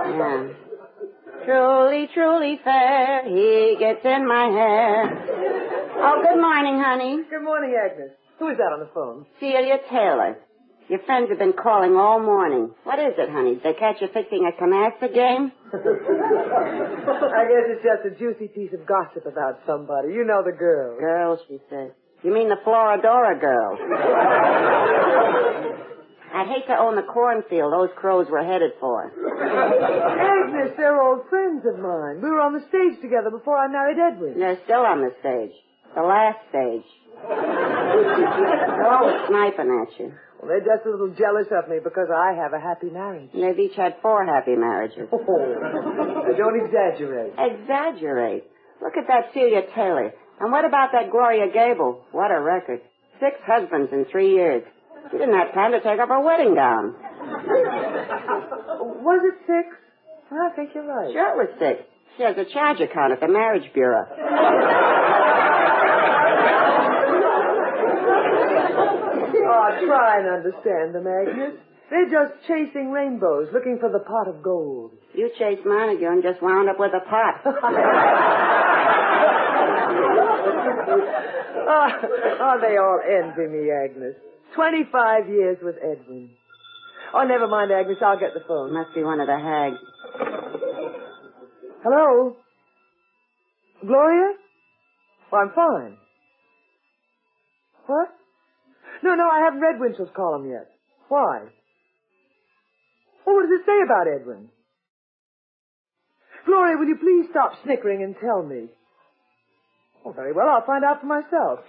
[SPEAKER 2] Yeah. Truly, truly fair, he gets in my hair. Oh, good morning, honey.
[SPEAKER 3] Good morning, Agnes. Who is that on the phone?
[SPEAKER 2] Celia Taylor. Your friends have been calling all morning. What is it, honey? Did they catch you fixing a canasta game?
[SPEAKER 3] I guess it's just a juicy piece of gossip about somebody. You know the girls.
[SPEAKER 2] Girls, she said. You mean the Floridora girls? I'd hate to own the cornfield those crows were headed for.
[SPEAKER 3] Agnes, they're old friends of mine. We were on the stage together before I married Edwin.
[SPEAKER 2] They're still on the stage. The last stage.
[SPEAKER 13] They're always sniping at you.
[SPEAKER 3] Well, they're just a little jealous of me because I have a happy marriage.
[SPEAKER 13] And they've each had 4 happy marriages.
[SPEAKER 3] Oh, don't exaggerate.
[SPEAKER 13] Exaggerate. Look at that Celia Taylor. And what about that Gloria Gable? What a record. 6 husbands in 3 years. She didn't have time to take off her wedding gown.
[SPEAKER 3] Was it 6? I think you're right.
[SPEAKER 13] Sure it was 6. She has a charge account at the Marriage Bureau.
[SPEAKER 3] Oh, try and understand them, Agnes. They're just chasing rainbows, looking for the pot of gold.
[SPEAKER 13] You chased Montague and just wound up with a pot.
[SPEAKER 3] Oh, they all envy me, Agnes. 25 years with Edwin. Oh, never mind, Agnes. I'll get the phone.
[SPEAKER 13] Must be one of the hags.
[SPEAKER 3] Hello? Gloria? Oh, I'm fine. What? No, I haven't read Winchell's column yet. Why? Oh, what does it say about Edwin? Gloria, will you please stop snickering and tell me? Oh, very well. I'll find out for myself.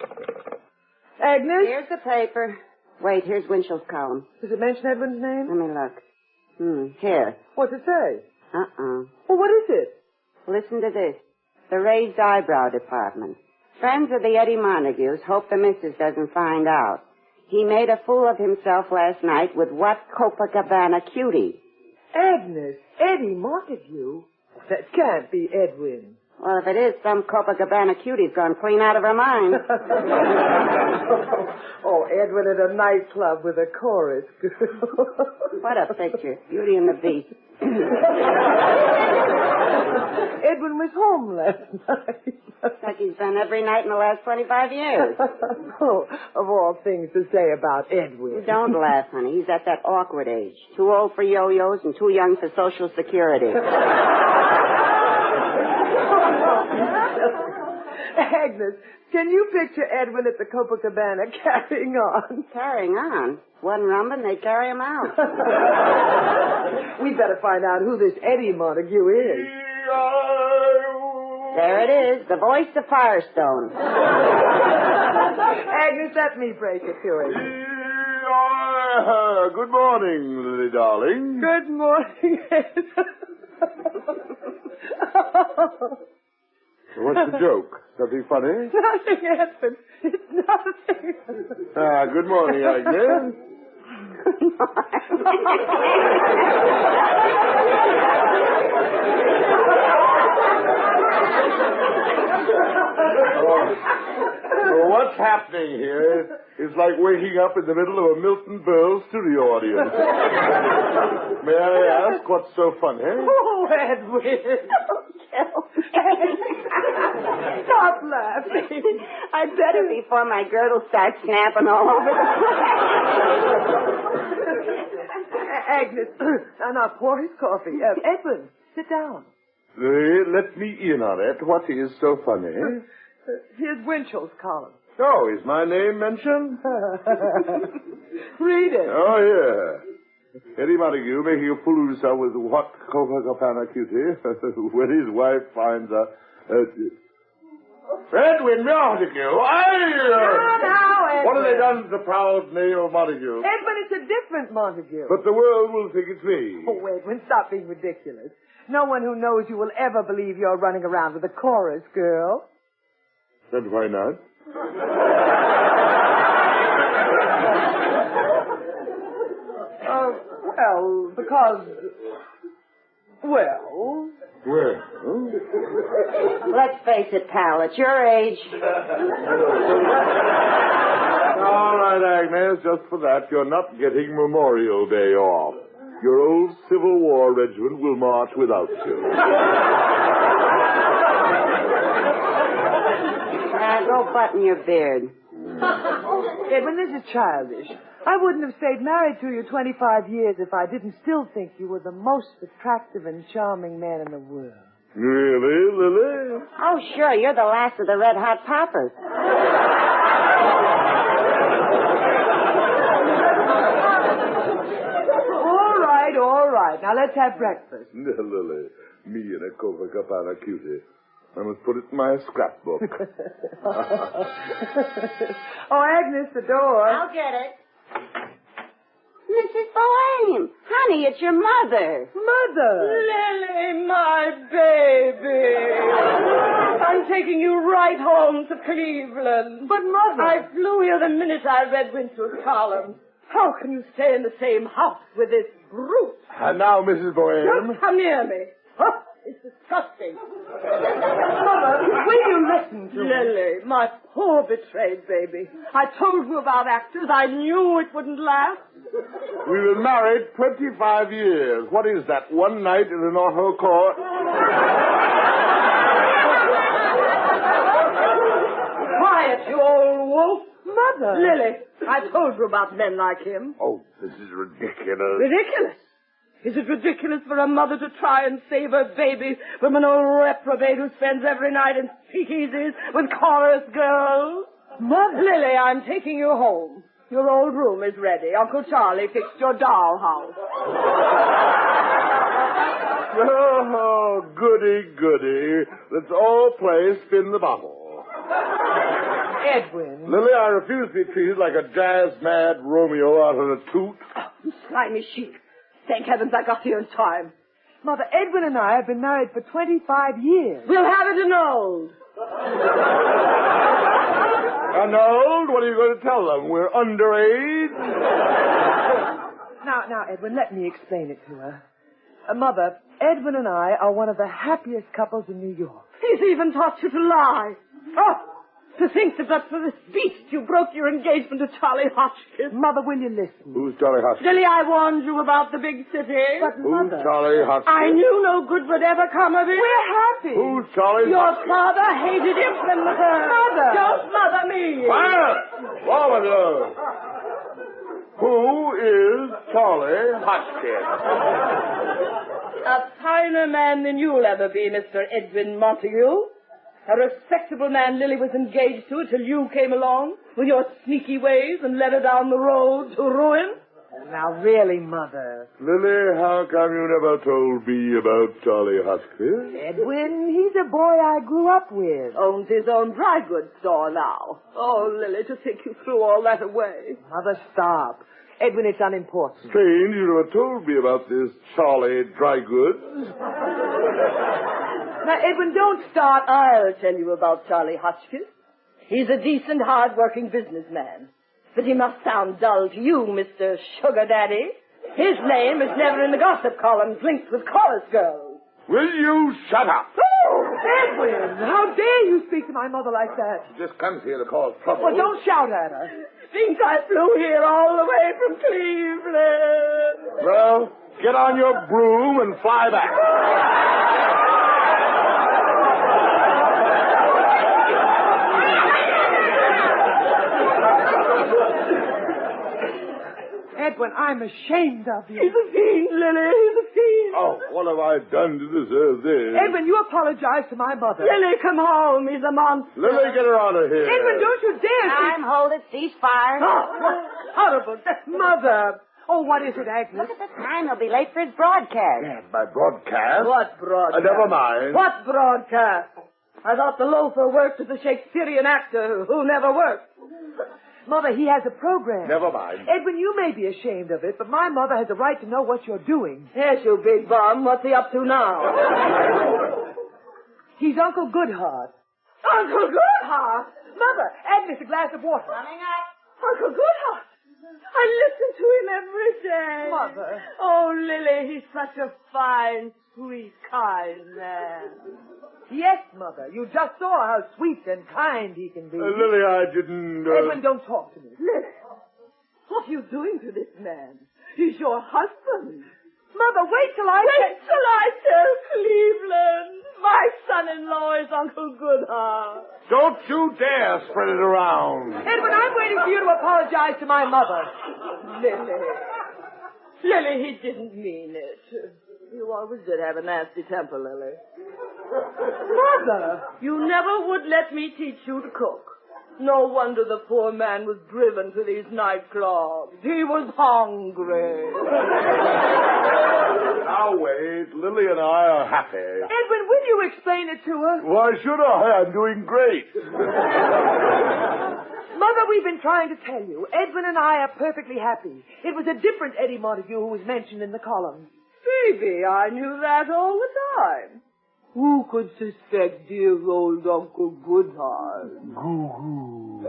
[SPEAKER 3] Agnes?
[SPEAKER 13] Here's the paper. Wait, here's Winchell's column.
[SPEAKER 3] Does it mention Edwin's name?
[SPEAKER 13] Let me look. Here.
[SPEAKER 3] What's it say?
[SPEAKER 13] Uh-uh.
[SPEAKER 3] Well, what is it?
[SPEAKER 13] Listen to this. The raised eyebrow department. Friends of the Eddie Montagues hope the missus doesn't find out. He made a fool of himself last night with what Copacabana cutie?
[SPEAKER 3] Agnes, Eddie Montague? That can't be Edwin.
[SPEAKER 13] Well, if it is, some Copacabana cutie's gone clean out of her mind.
[SPEAKER 3] Oh, Edwin at a nightclub with a chorus girl.
[SPEAKER 13] What a picture. Beauty and the Beast.
[SPEAKER 3] Edwin was home last night.
[SPEAKER 13] Like he's been every night in the last 25 years.
[SPEAKER 3] Oh, of all things to say about Edwin.
[SPEAKER 13] Don't laugh, honey. He's at that awkward age. Too old for yo-yos and too young for Social Security.
[SPEAKER 3] Agnes, can you picture Edwin at the Copacabana carrying on?
[SPEAKER 13] Carrying on? One rumbin', they carry him out.
[SPEAKER 3] We'd better find out who this Eddie Montague is.
[SPEAKER 13] There it is, the voice of Firestone.
[SPEAKER 3] Agnes, let me break it to him.
[SPEAKER 6] Good morning, Lily darling.
[SPEAKER 3] Good morning, Ed.
[SPEAKER 6] What's the joke? Something funny?
[SPEAKER 3] Nothing, Edwin. It's nothing.
[SPEAKER 6] Good morning, Agnes. What's happening here is like waking up in the middle of a Milton Berle studio audience. May I ask what's so funny?
[SPEAKER 3] Oh, Edwin. Stop laughing.
[SPEAKER 13] I'd better before my girdle starts snapping all over the place.
[SPEAKER 3] Agnes, now pour his coffee. Edwin, sit down.
[SPEAKER 6] Let me in on it. What is so funny?
[SPEAKER 3] Here's Winchell's column.
[SPEAKER 6] Oh, is my name mentioned?
[SPEAKER 3] Read it.
[SPEAKER 6] Oh, yeah. Eddie Montague making a fool of himself with what Copacabana cutie when his wife finds a... Edwin Montague! What have they done to the proud name of Montague?
[SPEAKER 3] Edwin, it's a different Montague.
[SPEAKER 6] But the world will think it's me.
[SPEAKER 3] Oh, Edwin, stop being ridiculous. No one who knows you will ever believe you're running around with a chorus girl.
[SPEAKER 6] Then why not?
[SPEAKER 3] Well, because... Well...
[SPEAKER 13] Let's face it, pal, at your age.
[SPEAKER 6] All right, Agnes, just for that, you're not getting Memorial Day off. Your old Civil War regiment will march without you.
[SPEAKER 13] Go button your beard.
[SPEAKER 3] Edwin, this is childish. I wouldn't have stayed married to you 25 years if I didn't still think you were the most attractive and charming man in the world.
[SPEAKER 6] Really, Lily?
[SPEAKER 13] Oh, sure. You're the last of the Red Hot Poppers.
[SPEAKER 3] All right. Now let's have breakfast.
[SPEAKER 6] Lily, me and a Copacabana cutie. I must put it in my scrapbook.
[SPEAKER 3] Oh, Agnes, the door.
[SPEAKER 2] I'll get it.
[SPEAKER 13] Mrs. Bohème, honey, it's your mother.
[SPEAKER 3] Mother!
[SPEAKER 19] Lily, my baby. I'm taking you right home to Cleveland.
[SPEAKER 3] But, Mother...
[SPEAKER 19] I flew here the minute I read Winslow's column. How can you stay in the same house with this brute?
[SPEAKER 6] And now, Mrs. Bohème.
[SPEAKER 19] Don't come near me. Oh, it's disgusting.
[SPEAKER 3] Mother, will you listen to me?
[SPEAKER 19] Lily, my poor betrayed baby. I told you about actors. I knew it wouldn't last.
[SPEAKER 6] We've been married 25 years. What is that, one night in an auto court?
[SPEAKER 19] Quiet, you old wolf.
[SPEAKER 3] Mother.
[SPEAKER 19] Lily, I told you about men like him.
[SPEAKER 6] Oh, this is ridiculous.
[SPEAKER 19] Ridiculous? Is it ridiculous for a mother to try and save her baby from an old reprobate who spends every night in speakeasies with chorus girls?
[SPEAKER 3] Mother.
[SPEAKER 19] Lily, I'm taking you home. Your old room is ready. Uncle Charlie fixed your dollhouse.
[SPEAKER 6] Oh, goody, goody. Let's all play spin the bottle.
[SPEAKER 3] Edwin.
[SPEAKER 6] Lily, I refuse to be treated like a jazz-mad Romeo out of a toot.
[SPEAKER 19] Oh, you slimy sheep. Thank heavens I got here in time.
[SPEAKER 3] Mother, Edwin and I have been married for 25 years.
[SPEAKER 19] We'll have it annulled.
[SPEAKER 6] Annulled? What are you going to tell them? We're underage?
[SPEAKER 3] Now, Edwin, let me explain it to her. Mother, Edwin and I are one of the happiest couples in New York.
[SPEAKER 19] He's even taught you to lie. Oh, to think that but for this beast you broke your engagement to Charlie Hotchkiss.
[SPEAKER 3] Mother, will you listen?
[SPEAKER 6] Who's Charlie Hotchkiss?
[SPEAKER 19] Lily, I warned you about the big city.
[SPEAKER 3] But,
[SPEAKER 6] Who's
[SPEAKER 3] Mother...
[SPEAKER 6] Charlie Hotchkiss?
[SPEAKER 19] I knew no good would ever come of it.
[SPEAKER 3] We're happy.
[SPEAKER 6] Who's Charlie?
[SPEAKER 19] Your father hated him from the first.
[SPEAKER 3] Mother!
[SPEAKER 19] Don't mother me.
[SPEAKER 6] Quiet! Forward, Who is Charlie Hotchkiss?
[SPEAKER 19] A finer man than you'll ever be, Mr. Edwin Montague. A respectable man Lily was engaged to till you came along with your sneaky ways and led her down the road to ruin.
[SPEAKER 3] Now, really, Mother.
[SPEAKER 6] Lily, how come you never told me about Charlie Hotchkiss?
[SPEAKER 3] Edwin, he's a boy I grew up with.
[SPEAKER 19] Owns his own dry goods store now. Oh, Lily, to think you threw all that away.
[SPEAKER 3] Mother, stop. Edwin, it's unimportant.
[SPEAKER 6] Strange you never told me about this Charlie Dry Goods.
[SPEAKER 19] Now, Edwin, don't start. I'll tell you about Charlie Hotchkiss. He's a decent, hard-working businessman. But he must sound dull to you, Mr. Sugar Daddy. His name is never in the gossip columns linked with chorus girls.
[SPEAKER 6] Will you shut up?
[SPEAKER 3] Oh, Edwin, how dare you speak to my mother like that?
[SPEAKER 6] She just comes here to cause trouble.
[SPEAKER 3] Well, don't shout at her.
[SPEAKER 19] Thinks I flew here all the way from Cleveland.
[SPEAKER 6] Well, get on your broom and fly back.
[SPEAKER 3] Edwin, I'm ashamed of you.
[SPEAKER 19] He's a fiend, Lily. He's a fiend.
[SPEAKER 6] Oh, what have I done to deserve this?
[SPEAKER 3] Edwin, you apologize to my mother.
[SPEAKER 19] Lily, come home. He's a monster.
[SPEAKER 6] Lily, get her out of here.
[SPEAKER 3] Edwin, don't you dare.
[SPEAKER 2] Time, hold it, cease fire.
[SPEAKER 19] Oh, what horrible.
[SPEAKER 3] Mother. Oh, what is it, Agnes?
[SPEAKER 2] Look at the time. He'll be late for his broadcast.
[SPEAKER 6] Yeah, my broadcast?
[SPEAKER 19] What broadcast?
[SPEAKER 6] Never mind.
[SPEAKER 19] What broadcast? I thought the loafer worked as a Shakespearean actor who never worked.
[SPEAKER 3] Mother, he has a program.
[SPEAKER 6] Never mind.
[SPEAKER 3] Edwin, you may be ashamed of it, but my mother has a right to know what you're doing.
[SPEAKER 19] Yes, you big bum. What's he up to now?
[SPEAKER 3] He's Uncle Goodhart.
[SPEAKER 19] Uncle Goodhart?
[SPEAKER 3] Mother, Agnes, a glass of water.
[SPEAKER 2] Coming up.
[SPEAKER 19] Uncle Goodhart. I listen to him every day.
[SPEAKER 3] Mother.
[SPEAKER 19] Oh, Lily, he's such a fine, sweet, kind man.
[SPEAKER 3] Yes, Mother. You just saw how sweet and kind he can be.
[SPEAKER 6] Lily, I didn't...
[SPEAKER 3] Edwin, don't talk to me.
[SPEAKER 19] Lily, what are you doing to this man? He's your husband.
[SPEAKER 3] Mother, wait till I
[SPEAKER 19] tell Cleveland. My son-in-law is Uncle Goodhart.
[SPEAKER 6] Don't you dare spread it around.
[SPEAKER 3] Edwin, I'm waiting for you to apologize to my mother.
[SPEAKER 19] Lily, he didn't mean it. You always did have a nasty temper, Lily.
[SPEAKER 3] Mother!
[SPEAKER 19] You never would let me teach you to cook. No wonder the poor man was driven to these nightclubs. He was hungry.
[SPEAKER 6] Now, wait. Lily and I are happy.
[SPEAKER 19] Edwin, will you explain it to us?
[SPEAKER 6] Why should I? I'm doing great.
[SPEAKER 3] Mother, we've been trying to tell you. Edwin and I are perfectly happy. It was a different Eddie Montague who was mentioned in the column.
[SPEAKER 19] Phoebe, I knew that all the time. Who could suspect dear old Uncle Goodhart?
[SPEAKER 3] Oh,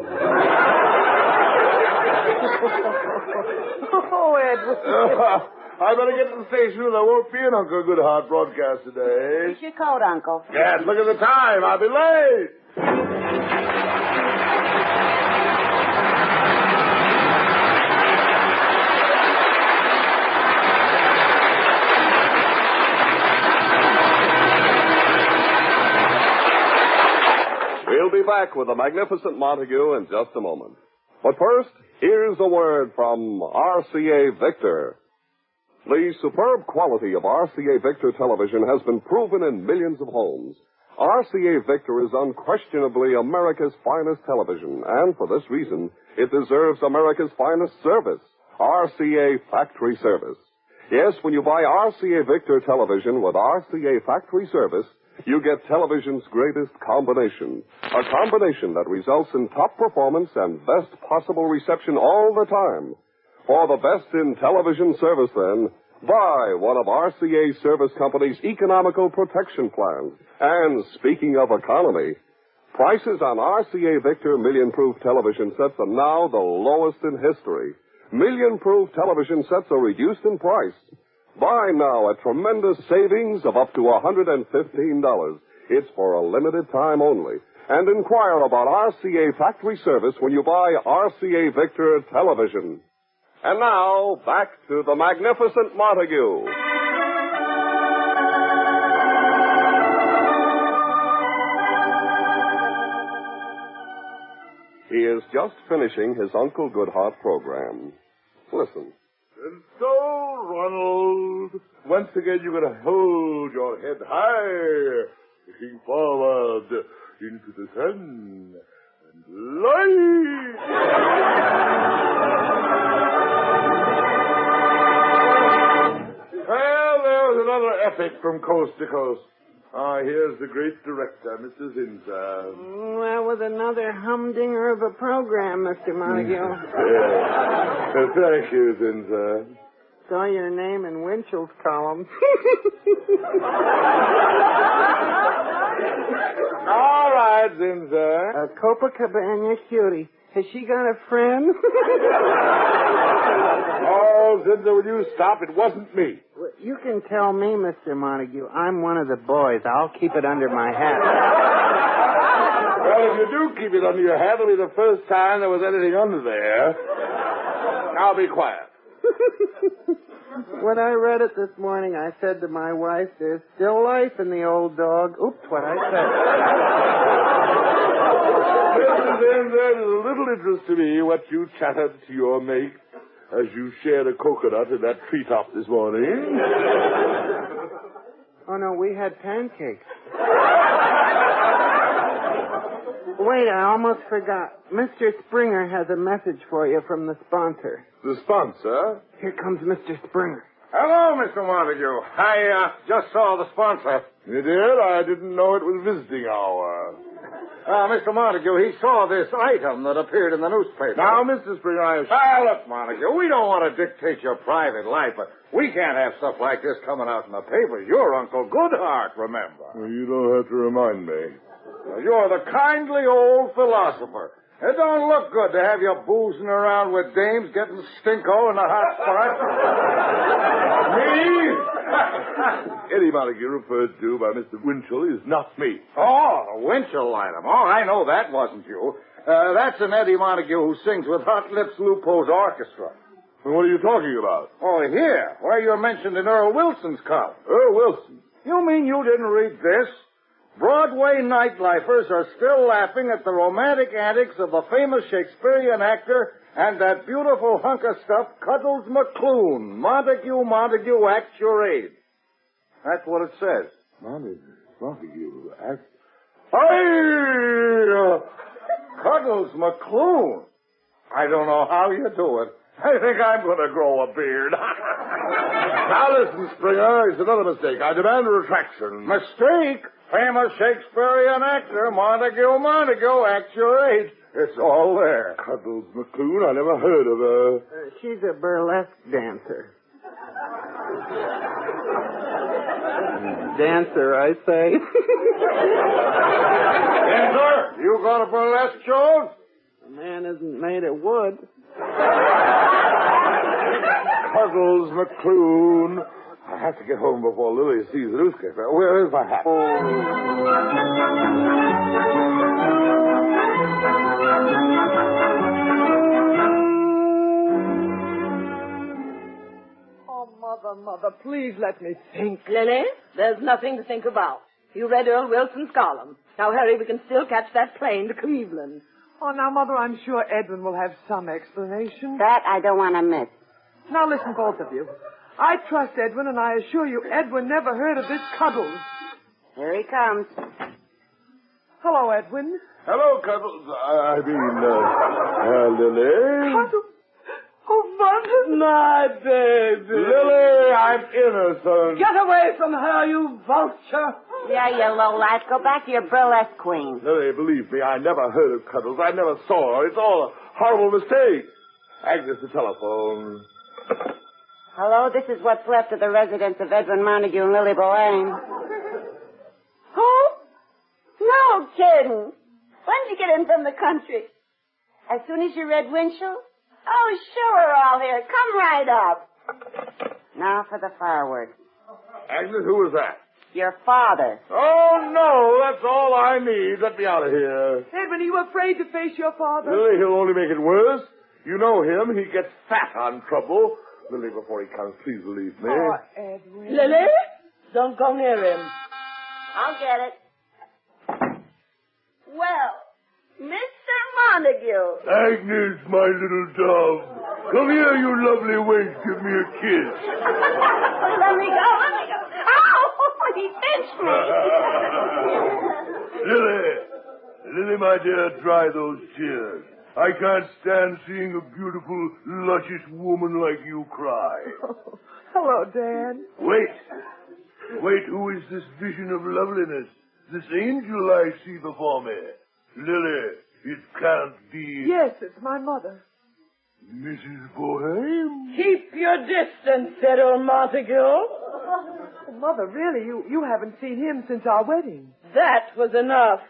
[SPEAKER 3] Edwin.
[SPEAKER 6] I better get to the station or there won't be an Uncle Goodhart broadcast today.
[SPEAKER 13] Here's your coat, Uncle.
[SPEAKER 6] Yes, look at the time. I'll be late.
[SPEAKER 20] We'll be back with the magnificent Montague in just a moment. But first, here's a word from RCA Victor. The superb quality of RCA Victor television has been proven in millions of homes. RCA Victor is unquestionably America's finest television, and for this reason, it deserves America's finest service, RCA Factory Service. Yes, when you buy RCA Victor television with RCA Factory Service, you get television's greatest combination. A combination that results in top performance and best possible reception all the time. For the best in television service, then, buy one of RCA Service Company's economical protection plans. And speaking of economy, prices on RCA Victor million-proof television sets are now the lowest in history. Million-proof television sets are reduced in price. Buy now at tremendous savings of up to $115. It's for a limited time only. And inquire about RCA Factory Service when you buy RCA Victor television. And now, back to the magnificent Montague. He is just finishing his Uncle Goodhart program. Listen.
[SPEAKER 6] And so, Ronald, once again you're going to hold your head high, looking forward into the sun and light. Well, there's another epic from coast to coast. Here's the great director, Mr. Zinser.
[SPEAKER 16] That was another humdinger of a program, Mr. Montague.
[SPEAKER 6] Thank you, Zinser.
[SPEAKER 16] Saw your name in Winchell's column.
[SPEAKER 6] All right, Zinser.
[SPEAKER 16] A Copacabana cutie. Has she got a friend?
[SPEAKER 6] Oh, Zinser, will you stop? It wasn't me.
[SPEAKER 16] Well, you can tell me, Mr. Montague. I'm one of the boys. I'll keep it under my hat.
[SPEAKER 6] Well, if you do keep it under your hat, it'll be the first time there was anything under there. Now be quiet.
[SPEAKER 16] When I read it this morning, I said to my wife, there's still life in the old dog. Oops, what I said.
[SPEAKER 6] Mrs. Zinser, there's a little interest to me what you chattered to your mate as you shared a coconut in that treetop this morning.
[SPEAKER 16] Oh, no, we had pancakes. Wait, I almost forgot. Mr. Springer has a message for you from the sponsor.
[SPEAKER 6] The sponsor?
[SPEAKER 16] Here comes Mr. Springer.
[SPEAKER 21] Hello, Mr. Montague. I just saw the sponsor.
[SPEAKER 6] You did? I didn't know it was visiting hour.
[SPEAKER 21] Mr. Montague, he saw this item that appeared in the newspaper.
[SPEAKER 6] Now, Mr. Springer,
[SPEAKER 21] look, Montague, we don't want to dictate your private life, but we can't have stuff like this coming out in the papers. You're Uncle Goodhart, remember?
[SPEAKER 6] Well, you don't have to remind me.
[SPEAKER 21] You're the kindly old philosopher. It don't look good to have you boozing around with dames getting stinko in the hot spot.
[SPEAKER 6] Me? Eddie Montague referred to by Mr. Winchell is not me.
[SPEAKER 21] Oh, the Winchell item. Oh, I know that wasn't you. That's an Eddie Montague who sings with Hot Lips Lupo's orchestra.
[SPEAKER 6] Well, what are you talking about?
[SPEAKER 21] Oh, here, where you're mentioned in Earl Wilson's column.
[SPEAKER 6] Earl Wilson?
[SPEAKER 21] You mean you didn't read this? Broadway nightlifers are still laughing at the romantic antics of the famous Shakespearean actor and that beautiful hunk of stuff, Cuddles McClune. Montague, act your age. That's what it says.
[SPEAKER 6] Montague, act...
[SPEAKER 21] Cuddles McClune. I don't know how you do it. I think I'm going to grow a beard.
[SPEAKER 6] Now listen, Springer, it's another mistake. I demand a retraction.
[SPEAKER 21] Mistake? Famous Shakespearean actor, Montague, act your age. It's all there.
[SPEAKER 6] Cuddles McClune, I never heard of her.
[SPEAKER 16] She's a burlesque dancer. Dancer, I say.
[SPEAKER 21] Dancer, you got a burlesque show?
[SPEAKER 16] The man isn't made of wood.
[SPEAKER 6] Cuddles McClune. I have to get home before Lily sees the newspaper. Where is my hat?
[SPEAKER 3] Oh, Mother, please let me think.
[SPEAKER 19] Lily, there's nothing to think about. You read Earl Wilson's column. Now hurry, we can still catch that plane to Cleveland.
[SPEAKER 3] Oh, now, Mother, I'm sure Edwin will have some explanation.
[SPEAKER 2] That I don't want to miss.
[SPEAKER 3] Now, listen, both of you. I trust Edwin, and I assure you, Edwin never heard of this Cuddles.
[SPEAKER 2] Here he comes.
[SPEAKER 3] Hello, Edwin.
[SPEAKER 6] Hello, Cuddles. Lily.
[SPEAKER 3] Cuddles? Oh, Mother.
[SPEAKER 21] My baby. Lily, I'm innocent.
[SPEAKER 19] Get away from her, you vulture.
[SPEAKER 2] Yeah, you low life. Go back to your burlesque queen.
[SPEAKER 6] Lily, believe me, I never heard of Cuddles. I never saw her. It's all a horrible mistake. Agnes, the telephone.
[SPEAKER 2] Hello, this is what's left of the residence of Edwin Montague and Lily Boheme.
[SPEAKER 12] Who? No kidding. When did you get in from the country?
[SPEAKER 2] As soon as you read Winchell?
[SPEAKER 12] Oh, sure, we're all here. Come right up.
[SPEAKER 2] Now for the fireworks.
[SPEAKER 6] Agnes, who is that?
[SPEAKER 2] Your father.
[SPEAKER 6] Oh, no, that's all I need. Let me out of here.
[SPEAKER 3] Edwin, are you afraid to face your father?
[SPEAKER 6] Lily, he'll only make it worse. You know him. He gets fat on trouble. Lily, before he comes, please believe me.
[SPEAKER 3] Oh, Edwin.
[SPEAKER 19] Lily, don't go near him.
[SPEAKER 12] I'll get it. Well, Mr. Montague.
[SPEAKER 6] Agnes, my little dove. Come here, you lovely wench. Give me a kiss.
[SPEAKER 12] Let me go. Ow! He pinched me.
[SPEAKER 6] Lily, my dear, dry those tears. I can't stand seeing a beautiful, luscious woman like you cry.
[SPEAKER 3] Hello, Dad.
[SPEAKER 6] Wait, who is this vision of loveliness? This angel I see before me? Lily, it can't be...
[SPEAKER 3] Yes, it's my mother.
[SPEAKER 6] Mrs. Boheme?
[SPEAKER 19] Keep your distance, Edward Montague.
[SPEAKER 3] Oh, Mother, really, you haven't seen him since our wedding.
[SPEAKER 19] That was enough.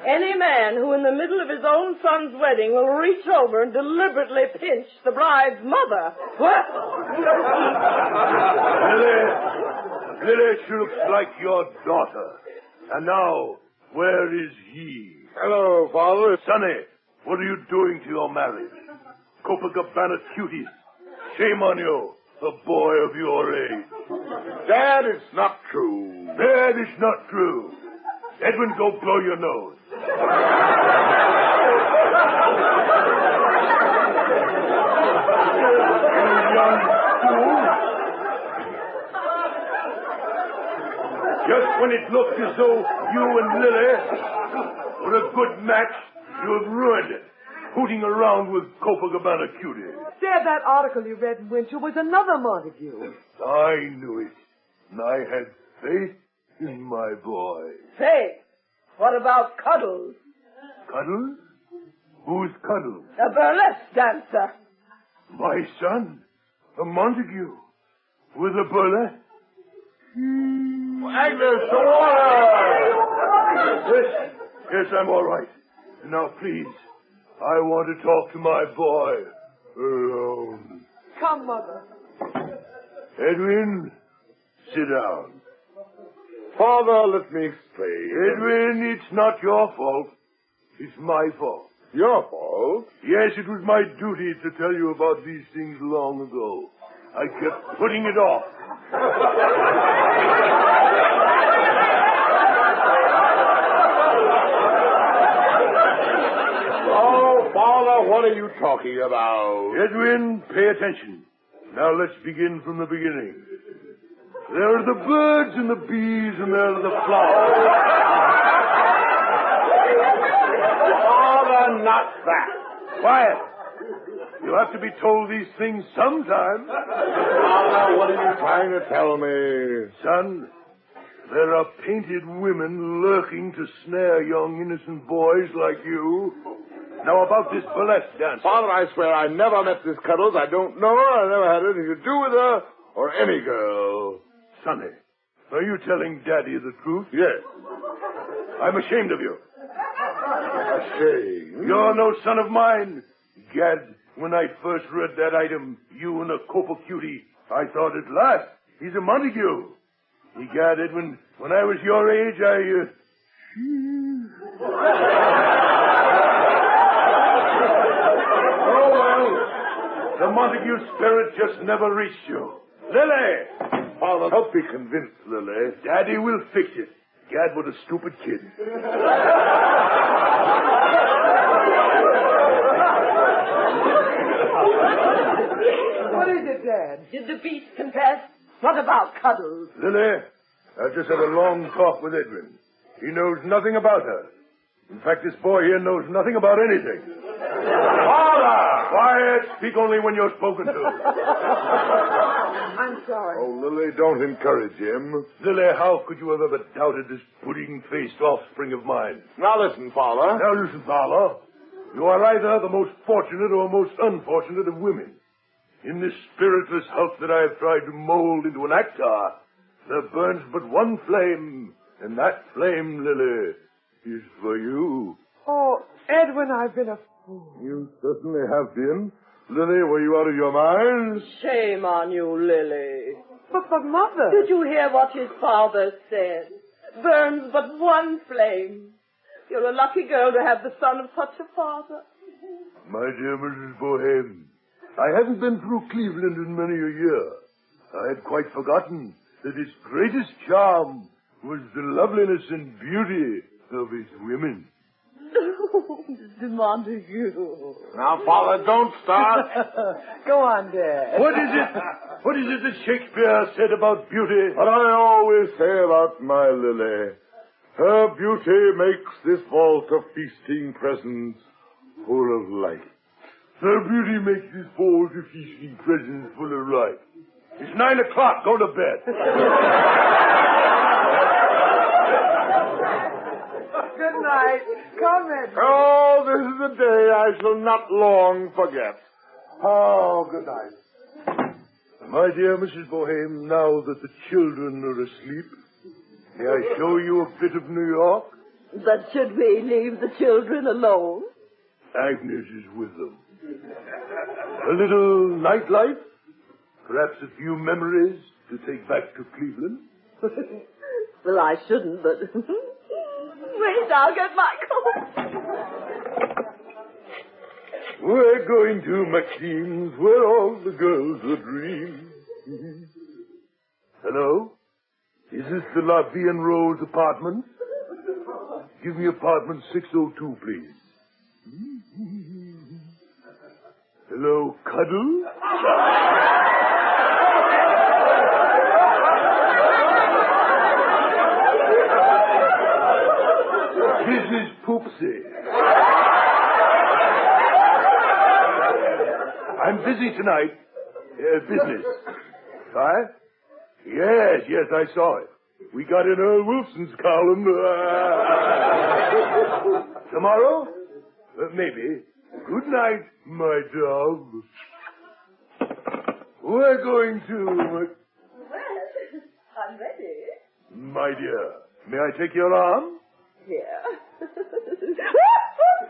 [SPEAKER 19] Any man who in the middle of his own son's wedding will reach over and deliberately pinch the bride's mother. What?
[SPEAKER 6] Lily, she looks like your daughter. And now, where is he? Hello, Father. Sonny, what are you doing to your marriage? Copacabana cuties. Shame on you, a boy of your age. Dad, it's not true. Dad, it's not true. Edwin, go blow your nose. Just when it looked as though you and Lily were a good match, you have ruined it. Hooting around with Copacabana cuties.
[SPEAKER 3] Dad, that article you read in Winchell was another Montague.
[SPEAKER 6] I knew it. And I had faith in my boy.
[SPEAKER 19] Faith? What about Cuddles?
[SPEAKER 6] Cuddles? Who's Cuddles?
[SPEAKER 19] A burlesque dancer.
[SPEAKER 6] My son? A Montague? With a burlesque? Agnes, the water! Yes, I'm all right. Now, please, I want to talk to my boy alone.
[SPEAKER 3] Come, Mother.
[SPEAKER 6] Edwin, sit down. Father, let me explain. Edwin, it's not your fault. It's my fault. Your fault? Yes, it was my duty to tell you about these things long ago. I kept putting it off. Oh, Father, what are you talking about? Edwin, pay attention. Now let's begin from the beginning. There are the birds and the bees, and there are the flowers.
[SPEAKER 14] not that.
[SPEAKER 9] Quiet. You have to be told these things sometime.
[SPEAKER 6] Father, what are you trying to tell me?
[SPEAKER 9] Son, there are painted women lurking to snare young innocent boys like you. Now about this burlesque dance.
[SPEAKER 6] Father, I swear I never met this Cuddles. I don't know her. I never had anything to do with her or any girl.
[SPEAKER 9] Sonny, are you telling Daddy the truth?
[SPEAKER 6] Yes.
[SPEAKER 9] I'm ashamed of you.
[SPEAKER 6] Ashamed?
[SPEAKER 9] You're no son of mine. Gad, when I first read that item, you and a copper cutie, I thought at last, he's a Montague. Egad, Edwin, when I was your age, Oh, well, the Montague spirit just never reached you. Lily!
[SPEAKER 6] Father, help me convince Lily.
[SPEAKER 9] Daddy will fix it. Gad, what a stupid kid.
[SPEAKER 3] What is it, Dad? Did the beast confess? What about Cuddles?
[SPEAKER 9] Lily, I've just had a long talk with Edwin. He knows nothing about her. In fact, this boy here knows nothing about anything. Father! Quiet! Speak only when you're spoken to.
[SPEAKER 3] I'm sorry.
[SPEAKER 6] Oh, Lily, don't encourage him.
[SPEAKER 9] Lily, how could you have ever doubted this pudding-faced offspring of mine?
[SPEAKER 6] Now listen, Father.
[SPEAKER 9] Now listen, Father. You are either the most fortunate or most unfortunate of women. In this spiritless hulk that I have tried to mold into an actor, there burns but one flame, and that flame, Lily, is for you.
[SPEAKER 3] Oh, Edwin, I've been a fool.
[SPEAKER 6] You certainly have been. Lily, were you out of your mind?
[SPEAKER 19] Shame on you, Lily.
[SPEAKER 3] But Mother...
[SPEAKER 19] Did you hear what his father said? Burns but one flame. You're a lucky girl to have the son of such a father.
[SPEAKER 9] My dear Mrs. Bohem, I haven't been through Cleveland in many a year. I had quite forgotten that his greatest charm was the loveliness and beauty of his women.
[SPEAKER 19] Oh, Mr. Montague.
[SPEAKER 6] Now, Father, don't start.
[SPEAKER 3] Go on, Dad.
[SPEAKER 9] What is it that Shakespeare said about beauty?
[SPEAKER 6] What I always say about my Lily. Her beauty makes this vault of feasting presents full of light.
[SPEAKER 9] Her beauty makes this vault of feasting presents full of light. It's 9 o'clock. Go to bed.
[SPEAKER 3] Good night. Come in.
[SPEAKER 6] Oh, this is a day I shall not long forget.
[SPEAKER 9] Oh, good night. My dear Mrs. Bohem, now that the children are asleep, may I show you a bit of New York?
[SPEAKER 19] But should we leave the children alone?
[SPEAKER 9] Agnes is with them. A little nightlife? Perhaps a few memories to take back to Cleveland?
[SPEAKER 19] Well, I shouldn't, but... Wait, I'll get my coat.
[SPEAKER 9] We're going to Maxine's, where all the girls will dream. Hello? Is this the La Vie en Rose apartment? Give me apartment 602, please. Hello, Cuddle? This is Poopsie. I'm busy tonight. Business. Huh? Yes, I saw it. We got in Earl Wilson's column. Tomorrow? Maybe. Good night, my dove. We're going to...
[SPEAKER 19] Well, I'm ready.
[SPEAKER 9] My dear, may I take your arm?
[SPEAKER 19] Yeah.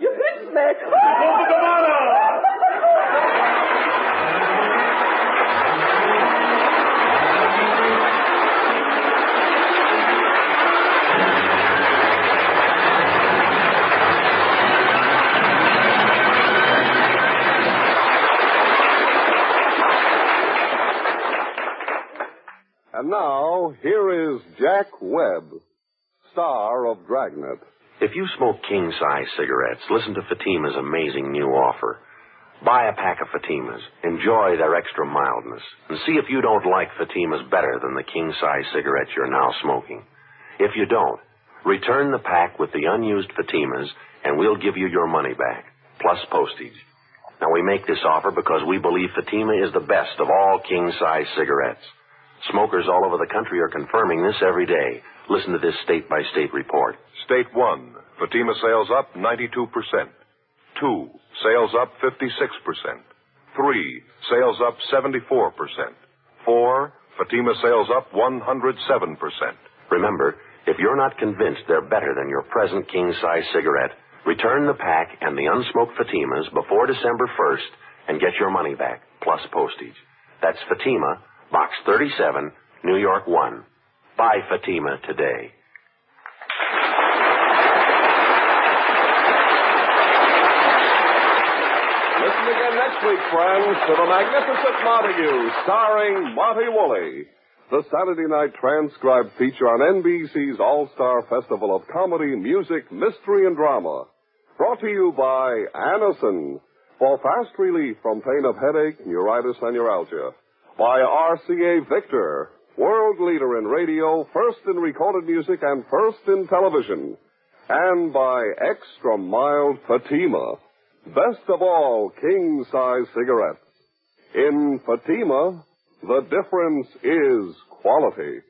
[SPEAKER 19] You hit me.
[SPEAKER 20] And now, here is Jack Webb, star of Dragnet.
[SPEAKER 18] If you smoke king-size cigarettes, listen to Fatima's amazing new offer. Buy a pack of Fatimas, enjoy their extra mildness, and see if you don't like Fatimas better than the king-size cigarettes you're now smoking. If you don't, return the pack with the unused Fatimas, and we'll give you your money back. plus postage. Now, we make this offer because we believe Fatima is the best of all king-size cigarettes. Smokers all over the country are confirming this every day. Listen to this state-by-state report.
[SPEAKER 20] State 1, Fatima sales up 92%. 2, sales up 56%. 3, sales up 74%. 4, Fatima sales up 107%.
[SPEAKER 18] Remember, if you're not convinced they're better than your present king-size cigarette, return the pack and the unsmoked Fatimas before December 1st and get your money back, plus postage. That's Fatima, Box 37, New York 1. Buy Fatima today.
[SPEAKER 20] Listen again next week, friends, to The Magnificent Montague, starring Monty Woolley. The Saturday night transcribed feature on NBC's All-Star Festival of Comedy, Music, Mystery, and Drama. Brought to you by Anacin, for fast relief from pain of headache, neuritis, and neuralgia. By RCA Victor, world leader in radio, first in recorded music, and first in television. And by Extra Mild Fatima, best of all king-size cigarettes. In Fatima, the difference is quality.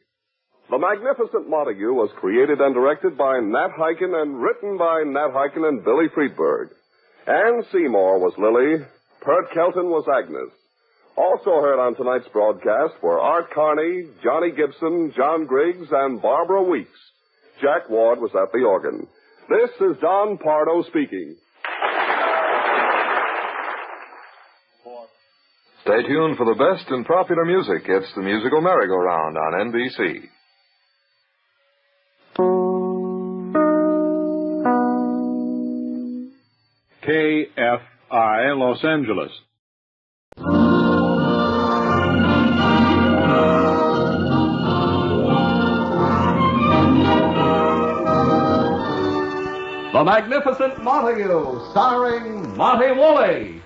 [SPEAKER 20] The Magnificent Montague was created and directed by Nat Hiken and written by Nat Hiken and Billy Friedberg. Ann Seymour was Lily. Pert Kelton was Agnes. Also heard on tonight's broadcast were Art Carney, Johnny Gibson, John Griggs, and Barbara Weeks. Jack Ward was at the organ. This is Don Pardo speaking.
[SPEAKER 14] Stay tuned for the best in popular music. It's the musical merry-go-round on NBC.
[SPEAKER 17] KFI, Los Angeles.
[SPEAKER 1] The Magnificent Montague, starring Monty Woolley.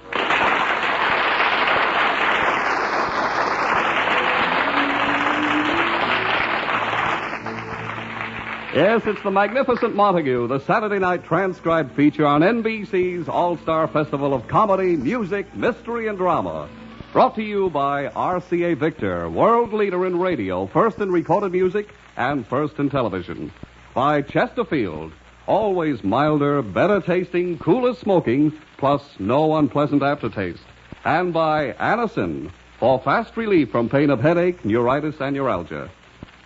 [SPEAKER 1] Yes, it's The Magnificent Montague, the Saturday night transcribed feature on NBC's All-Star Festival of Comedy, Music, Mystery, and Drama. Brought to you by RCA Victor, world leader in radio, first in recorded music, and first in television. By Chesterfield, always milder, better tasting, cooler smoking, plus no unpleasant aftertaste. And by Anacin, for fast relief from pain of headache, neuritis, and neuralgia.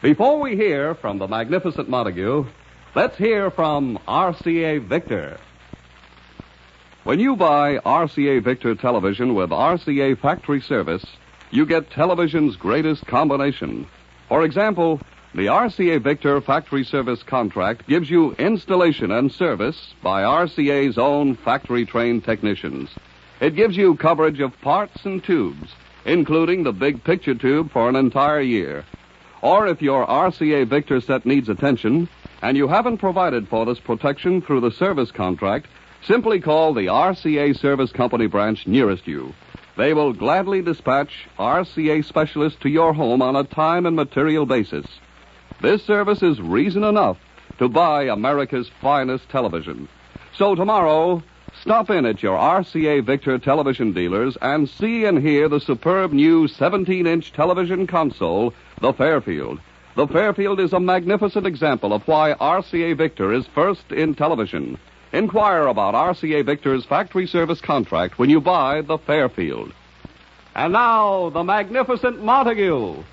[SPEAKER 1] Before we hear from the Magnificent Montague, let's hear from RCA Victor. When you buy RCA Victor television with RCA factory service, you get television's greatest combination. For example, the RCA Victor factory service contract gives you installation and service by RCA's own factory-trained technicians. It gives you coverage of parts and tubes, including the big picture tube for an entire year. Or if your RCA Victor set needs attention, and you haven't provided for this protection through the service contract, simply call the RCA Service Company branch nearest you. They will gladly dispatch RCA specialists to your home on a time and material basis. This service is reason enough to buy America's finest television. So tomorrow, stop in at your RCA Victor television dealers and see and hear the superb new 17-inch television console, the Fairfield. The Fairfield is a magnificent example of why RCA Victor is first in television. Inquire about RCA Victor's factory service contract when you buy the Fairfield. And now, the Magnificent Montague.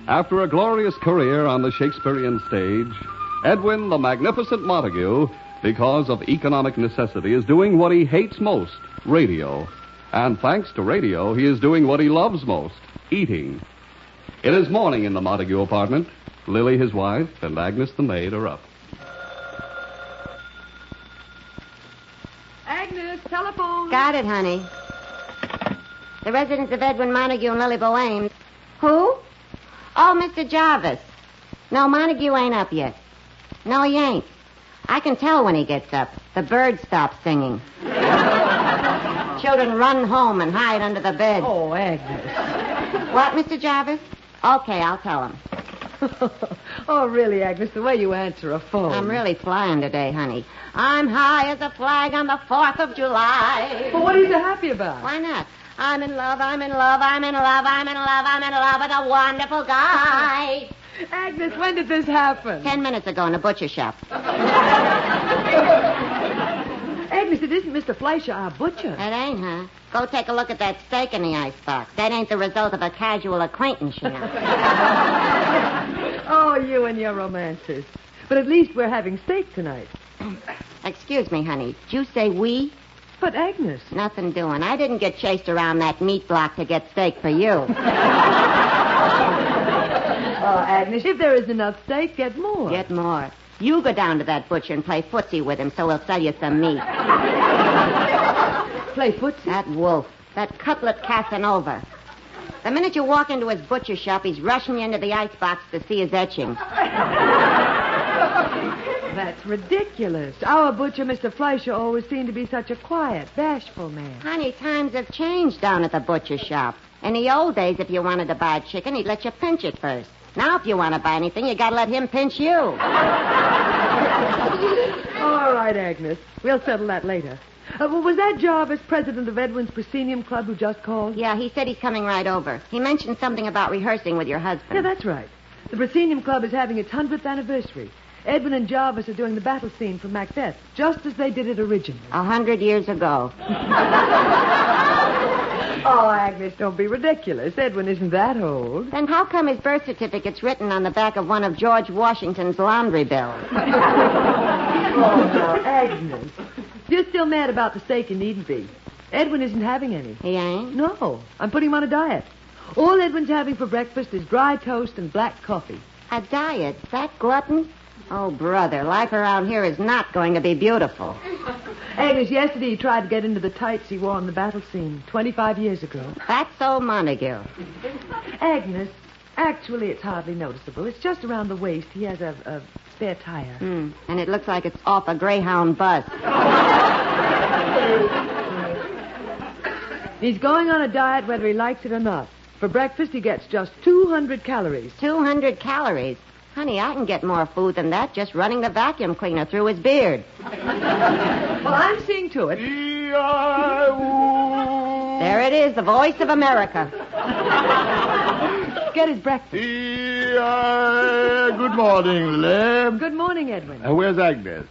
[SPEAKER 1] After a glorious career on the Shakespearean stage, Edwin the Magnificent Montague, because of economic necessity, is doing what he hates most, radio. And thanks to radio, he is doing what he loves most, eating. It is morning in the Montague apartment. Lily, his wife, and Agnes, the maid, are up.
[SPEAKER 3] Agnes, telephone.
[SPEAKER 2] Got it, honey. The residence of Edwin Montague and Lily Boheme. Who? Oh, Mr. Jarvis. No, Montague ain't up yet. No, he ain't. I can tell when he gets up. The birds stop singing. Children run home and hide under the bed.
[SPEAKER 3] Oh, Agnes.
[SPEAKER 2] What, Mr. Jarvis? Okay, I'll tell him.
[SPEAKER 3] Oh, really, Agnes, the way you answer a phone.
[SPEAKER 2] I'm really flying today, honey. I'm high as a flag on the 4th of July.
[SPEAKER 3] Well, what are you so happy about?
[SPEAKER 2] Why not? I'm in love, I'm in love, I'm in love, I'm in love, I'm in love with a wonderful guy.
[SPEAKER 3] Agnes, when did this happen?
[SPEAKER 2] 10 minutes ago in the butcher shop.
[SPEAKER 3] Agnes, it isn't Mr. Fleischer, our butcher.
[SPEAKER 2] It ain't, huh? Go take a look at that steak in the icebox. That ain't the result of a casual acquaintance, you know.
[SPEAKER 3] Oh, you and your romances. But at least we're having steak tonight.
[SPEAKER 2] Excuse me, honey. Did you say we?
[SPEAKER 3] But, Agnes.
[SPEAKER 2] Nothing doing. I didn't get chased around that meat block to get steak for you.
[SPEAKER 3] Oh, Agnes, if there isn't enough steak, get more.
[SPEAKER 2] Get more. You go down to that butcher and play footsie with him so he'll sell you some meat.
[SPEAKER 3] Play footsie?
[SPEAKER 2] That wolf. That cutlet Casanova. The minute you walk into his butcher shop, he's rushing you into the icebox to see his etchings.
[SPEAKER 3] That's ridiculous. Our butcher, Mr. Fleischer, always seemed to be such a quiet, bashful man.
[SPEAKER 2] Honey, times have changed down at the butcher shop. In the old days, if you wanted to buy chicken, he'd let you pinch it first. Now, if you want to buy anything, you got to let him pinch you.
[SPEAKER 3] All right, Agnes. We'll settle that later. Well, was that Jarvis president of Edwin's Proscenium Club who just called?
[SPEAKER 2] Yeah, he said he's coming right over. He mentioned something about rehearsing with your husband.
[SPEAKER 3] Yeah, that's right. The Proscenium Club is having its 100th anniversary. Edwin and Jarvis are doing the battle scene from Macbeth, just as they did it originally.
[SPEAKER 2] 100 years ago.
[SPEAKER 3] Oh, Agnes, don't be ridiculous. Edwin isn't that old.
[SPEAKER 2] Then how come his birth certificate's written on the back of one of George Washington's laundry bills?
[SPEAKER 3] Oh, no, Agnes. You're still mad about the steak, you needn't be. Edwin isn't having any.
[SPEAKER 2] He ain't?
[SPEAKER 3] No, I'm putting him on a diet. All Edwin's having for breakfast is dry toast and black coffee.
[SPEAKER 2] A diet? That glutton? Oh, brother, life around here is not going to be beautiful.
[SPEAKER 3] Agnes, yesterday he tried to get into the tights he wore on the battle scene 25 years ago.
[SPEAKER 2] That's so Montague.
[SPEAKER 3] Agnes, actually it's hardly noticeable. It's just around the waist. He has a spare tire.
[SPEAKER 2] And it looks like it's off a Greyhound bus.
[SPEAKER 3] He's going on a diet whether he likes it or not. For breakfast, he gets just 200 calories.
[SPEAKER 2] 200 calories? Honey, I can get more food than that just running the vacuum cleaner through his beard.
[SPEAKER 3] Well, I'm seeing to it.
[SPEAKER 2] There it is, the voice of America.
[SPEAKER 3] Get his breakfast.
[SPEAKER 6] Good morning, Lily.
[SPEAKER 3] Good morning, Edwin.
[SPEAKER 6] Where's Agnes?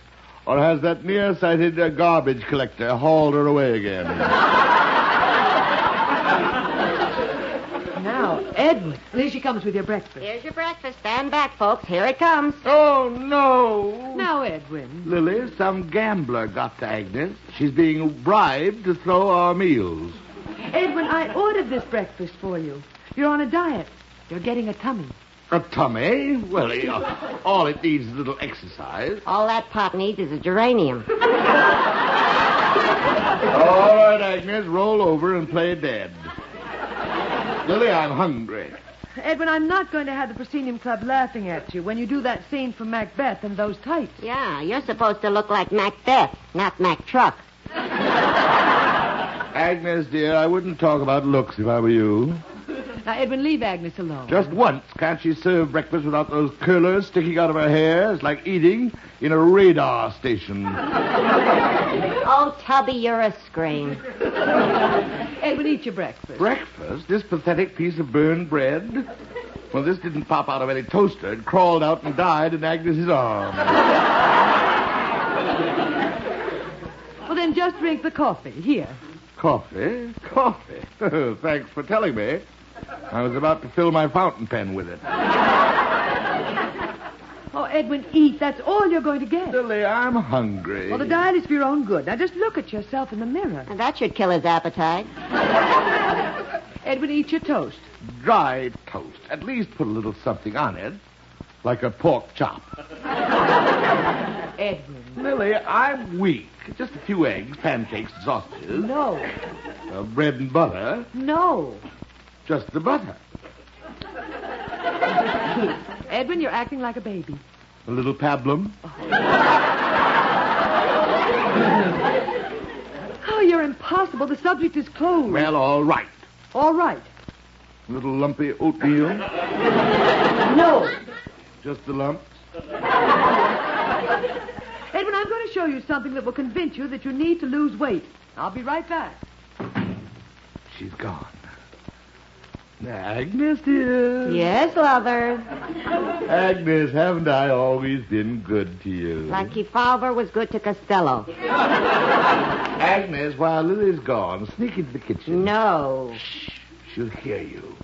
[SPEAKER 6] Or has that nearsighted garbage collector hauled her away again?
[SPEAKER 3] Now, Edwin, here she comes with your breakfast.
[SPEAKER 2] Here's your breakfast. Stand back, folks. Here it comes.
[SPEAKER 6] Oh, no.
[SPEAKER 3] Now, Edwin.
[SPEAKER 6] Lily, some gambler got to Agnes. She's being bribed to throw our meals.
[SPEAKER 3] Edwin, I ordered this breakfast for you. You're on a diet. You're getting a tummy.
[SPEAKER 6] A tummy? Well, all it needs is a little exercise.
[SPEAKER 2] All that pot needs is a geranium.
[SPEAKER 6] All right, Agnes, roll over and play dead. Lily, I'm hungry.
[SPEAKER 3] Edwin, I'm not going to have the Proscenium Club laughing at you when you do that scene from Macbeth in those tights.
[SPEAKER 2] Yeah, you're supposed to look like Macbeth, not Mac Truck.
[SPEAKER 6] Agnes, dear, I wouldn't talk about looks if I were you.
[SPEAKER 3] Now, Edwin, leave Agnes alone.
[SPEAKER 6] Just once, can't she serve breakfast without those curlers sticking out of her hair? It's like eating in a radar station.
[SPEAKER 2] Oh, Tubby, you're a scream.
[SPEAKER 3] Edwin, eat your breakfast.
[SPEAKER 6] Breakfast? This pathetic piece of burned bread? Well, this didn't pop out of any toaster. It crawled out and died in Agnes's arms.
[SPEAKER 3] Well, then just drink the coffee. Here.
[SPEAKER 6] Coffee? Coffee? Thanks for telling me. I was about to fill my fountain pen with it.
[SPEAKER 3] Oh, Edwin, eat. That's all you're going to get.
[SPEAKER 6] Lily, I'm hungry.
[SPEAKER 3] Well, the diet is for your own good. Now, just look at yourself in the mirror.
[SPEAKER 2] And that should kill his appetite.
[SPEAKER 3] Edwin, eat your toast.
[SPEAKER 6] Dry toast. At least put a little something on it. Like a pork chop.
[SPEAKER 3] Edwin.
[SPEAKER 6] Lily, I'm weak. Just a few eggs, pancakes, sausages.
[SPEAKER 3] No.
[SPEAKER 6] Bread and butter.
[SPEAKER 3] No.
[SPEAKER 6] Just the butter.
[SPEAKER 3] Edwin, you're acting like a baby.
[SPEAKER 6] A little pablum.
[SPEAKER 3] Oh, you're impossible. The subject is closed.
[SPEAKER 6] Well, all right.
[SPEAKER 3] All right.
[SPEAKER 6] A little lumpy oatmeal.
[SPEAKER 3] No.
[SPEAKER 6] just the lumps.
[SPEAKER 3] Edwin, I'm going to show you something that will convince you that you need to lose weight. I'll be right back.
[SPEAKER 6] She's gone. Agnes, dear.
[SPEAKER 2] Yes, lover.
[SPEAKER 6] Agnes, haven't I always been good to you?
[SPEAKER 2] Like Kefauver was good to Costello.
[SPEAKER 6] Agnes, while Lily's gone, sneak into the kitchen.
[SPEAKER 2] No.
[SPEAKER 6] Shh. She'll hear you.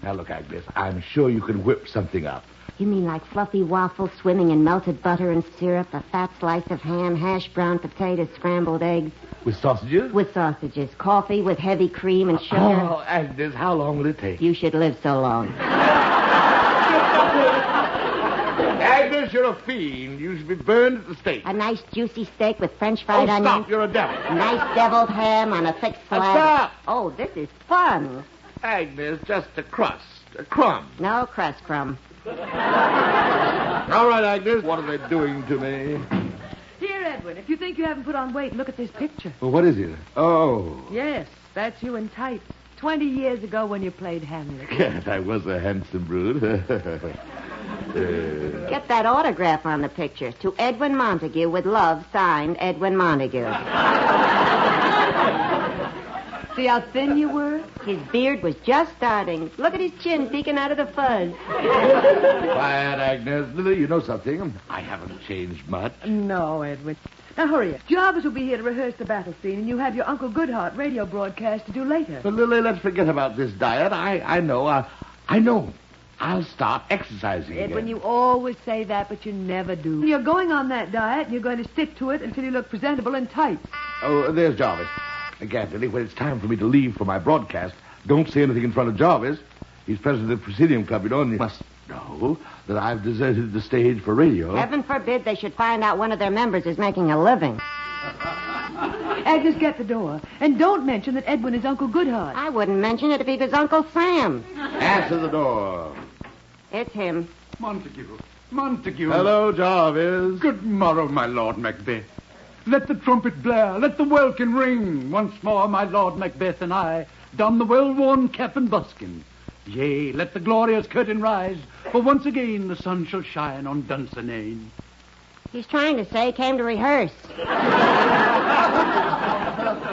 [SPEAKER 6] Now, look, Agnes, I'm sure you can whip something up.
[SPEAKER 2] You mean like fluffy waffles swimming in melted butter and syrup, a fat slice of ham, hashed brown potatoes, scrambled eggs?
[SPEAKER 6] With sausages?
[SPEAKER 2] With sausages. Coffee with heavy cream and sugar.
[SPEAKER 6] Oh, Agnes, how long will it take?
[SPEAKER 2] You should live so long.
[SPEAKER 6] Agnes, you're a fiend. You should be burned at the stake.
[SPEAKER 2] A nice juicy steak with French fried onions.
[SPEAKER 6] Stop, you're a devil.
[SPEAKER 2] Nice deviled ham on a thick slab.
[SPEAKER 6] Stop!
[SPEAKER 2] Oh, this is fun.
[SPEAKER 6] Agnes, just a crust, a crumb.
[SPEAKER 2] No crust crumb.
[SPEAKER 6] All right, Agnes, what are they doing to me?
[SPEAKER 3] Here, Edwin, if you think you haven't put on weight, look at this picture.
[SPEAKER 6] Well, what is it? Oh.
[SPEAKER 3] Yes, that's you in tights. 20 years ago when you played Hamlet.
[SPEAKER 6] Yes, I was a handsome brute.
[SPEAKER 2] Get that autograph on the picture. To Edwin Montague with love, signed Edwin Montague.
[SPEAKER 3] See how thin you were?
[SPEAKER 2] His beard was just starting. Look at his chin peeking out of the fuzz.
[SPEAKER 6] Quiet, Agnes. Lily, you know something? I haven't changed much.
[SPEAKER 3] No, Edwin. Now, hurry up. Jarvis will be here to rehearse the battle scene, and you have your Uncle Goodhart radio broadcast to do later.
[SPEAKER 6] But, Lily, let's forget about this diet. I know. I'll start exercising
[SPEAKER 3] Edwin,
[SPEAKER 6] again.
[SPEAKER 3] you always say that, but you never do. You're going on that diet, and you're going to stick to it until you look presentable in tights.
[SPEAKER 6] Oh, there's Jarvis. Again, Lily, when it's time for me to leave for my broadcast, don't say anything in front of Jarvis. He's president of the Presidium Club, you know, and you must know that I've deserted the stage for radio.
[SPEAKER 2] Heaven forbid they should find out one of their members is making a living.
[SPEAKER 3] Agnes, get the door. And don't mention that Edwin is Uncle Goodhart.
[SPEAKER 2] I wouldn't mention it if he was Uncle Sam.
[SPEAKER 6] Answer the door.
[SPEAKER 2] It's him.
[SPEAKER 15] Montague.
[SPEAKER 6] Hello, Jarvis.
[SPEAKER 15] Good morrow, my Lord Macbeth. Let the trumpet blare, let the welkin ring. Once more, my Lord Macbeth and I don the well-worn cap and buskin. Yea, let the glorious curtain rise, for once again the sun shall shine on Dunsinane.
[SPEAKER 2] He's trying to say he came to rehearse.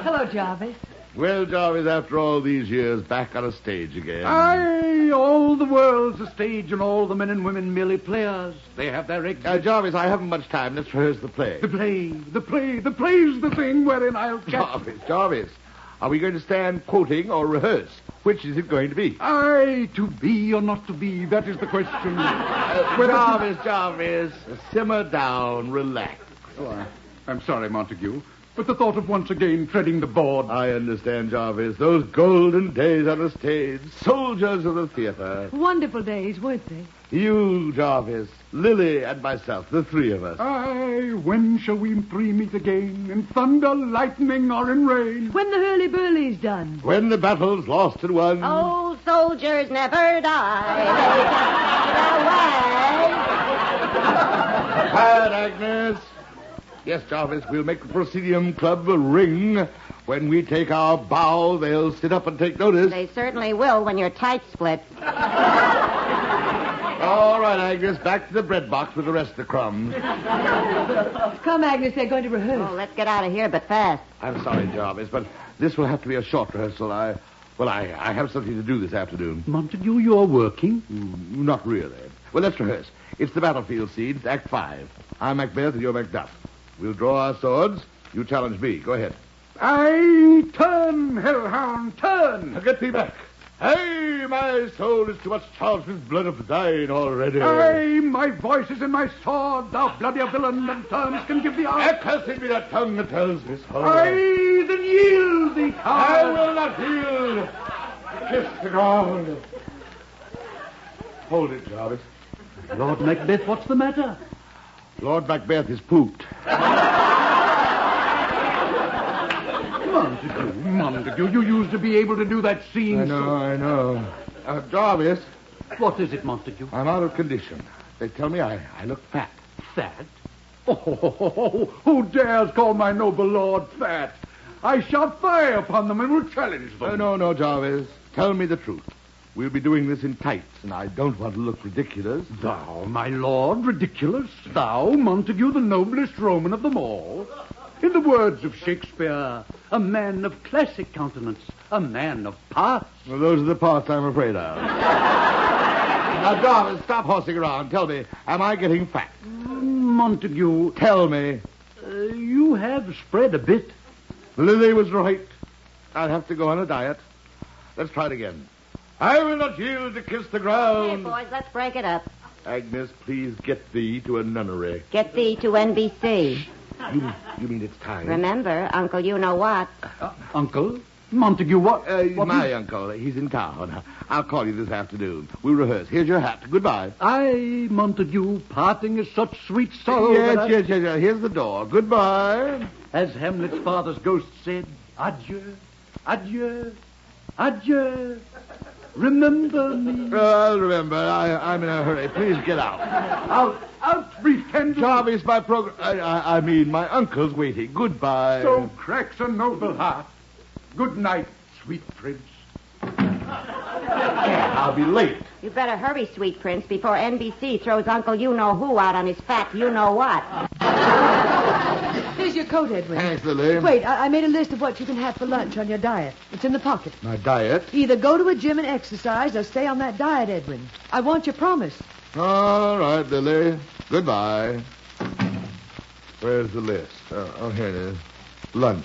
[SPEAKER 3] Hello, Jarvis.
[SPEAKER 6] Well, Jarvis, after all these years, back on a stage again.
[SPEAKER 15] Aye, all the world's a stage and all the men and women merely players. They have their exit.
[SPEAKER 6] Jarvis, I haven't much time. Let's rehearse the play.
[SPEAKER 15] The play's the thing wherein I'll catch...
[SPEAKER 6] Jarvis, are we going to stand quoting or rehearse? Which is it going to be?
[SPEAKER 15] Aye, to be or not to be, that is the question.
[SPEAKER 6] Jarvis, simmer down, relax.
[SPEAKER 15] Oh, I'm sorry, Montague. But the thought of once again treading the board...
[SPEAKER 6] I understand, Jarvis. Those golden days on the stage. Soldiers of the theater.
[SPEAKER 3] Wonderful days, weren't they?
[SPEAKER 6] You, Jarvis, Lily, and myself, the three of us.
[SPEAKER 15] Aye, when shall we three meet again? In thunder, lightning, or in rain?
[SPEAKER 3] When the hurly-burly's done.
[SPEAKER 6] When the battle's lost and won.
[SPEAKER 2] Old soldiers never die. They
[SPEAKER 6] Quiet, Agnes. Yes, Jarvis, we'll make the Presidium Club ring. When we take our bow, they'll sit up and take notice.
[SPEAKER 2] They certainly will when your tights split.
[SPEAKER 6] All right, Agnes, back to the bread box with the rest of the crumbs.
[SPEAKER 3] Come, Agnes, they're going to rehearse.
[SPEAKER 2] Oh, let's get out of here, but fast.
[SPEAKER 6] I'm sorry, Jarvis, but this will have to be a short rehearsal. I have something to do this afternoon.
[SPEAKER 15] Montague, you're working?
[SPEAKER 6] Not really. Well, let's rehearse. It's the battlefield scene. It's Act 5. I'm Macbeth and you're Macduff. We'll draw our swords. You challenge me. Go ahead.
[SPEAKER 15] Aye, turn, hellhound, turn.
[SPEAKER 6] Now get me back. Hey, my soul is too much charged with blood of thine already.
[SPEAKER 15] Aye, my voice is in my sword, thou bloody villain, and terms can give thee out.
[SPEAKER 6] Accursed be that tongue that tells this horror.
[SPEAKER 15] Aye, then yield thee, coward.
[SPEAKER 6] I will not yield. Kiss the ground. Hold it, Jarvis.
[SPEAKER 15] Lord Macbeth, what's the matter?
[SPEAKER 6] Lord Macbeth is pooped.
[SPEAKER 15] Montague, you used to be able to do that scene.
[SPEAKER 6] I know. Jarvis.
[SPEAKER 15] What is it, Montague?
[SPEAKER 6] I'm out of condition. They tell me I look fat.
[SPEAKER 15] Fat? Oh, who dares call my noble lord fat? I shout fire upon them and will challenge them.
[SPEAKER 6] No, Jarvis. Tell me the truth. We'll be doing this in tights, and I don't want to look ridiculous.
[SPEAKER 15] Thou, my lord, ridiculous? Thou, Montague, the noblest Roman of them all? In the words of Shakespeare, a man of classic countenance, a man of parts.
[SPEAKER 6] Well, those are the parts I'm afraid of. Now, Jarvis, stop horsing around. Tell me, am I getting fat?
[SPEAKER 15] Montague.
[SPEAKER 6] Tell me.
[SPEAKER 15] You have spread a bit.
[SPEAKER 6] Lily was right. I'll have to go on a diet. Let's try it again. I will not yield to kiss the ground.
[SPEAKER 2] Hey, boys, let's break it up.
[SPEAKER 6] Agnes, please get thee to a nunnery.
[SPEAKER 2] Get thee to NBC.
[SPEAKER 6] You mean it's time?
[SPEAKER 2] Remember, Uncle, you know what?
[SPEAKER 15] Uncle? Montague, what?
[SPEAKER 6] My uncle. He's in town. I'll call you this afternoon. We'll rehearse. Here's your hat. Goodbye.
[SPEAKER 15] Aye, Montague, parting is such sweet sorrow.
[SPEAKER 6] Yes. Here's the door. Goodbye.
[SPEAKER 15] As Hamlet's father's ghost said, adieu, adieu, adieu. Remember me.
[SPEAKER 6] I'll remember. I'm in a hurry. Please get out.
[SPEAKER 15] Out, brief tender.
[SPEAKER 6] Jarvis, my program. I mean, my uncle's waiting. Goodbye.
[SPEAKER 15] So cracks a noble heart. Good night, sweet prince.
[SPEAKER 6] I'll be late.
[SPEAKER 2] You better hurry, sweet prince, before NBC throws Uncle You-Know-Who out on his fat you-know-what.
[SPEAKER 3] Here's your coat, Edwin.
[SPEAKER 6] Thanks, Lily.
[SPEAKER 3] Wait, I made a list of what you can have for lunch on your diet. It's in the pocket.
[SPEAKER 6] My diet?
[SPEAKER 3] Either go to a gym and exercise or stay on that diet, Edwin. I want your promise.
[SPEAKER 6] All right, Lily. Goodbye. Where's the list? Oh, here it is. Lunch.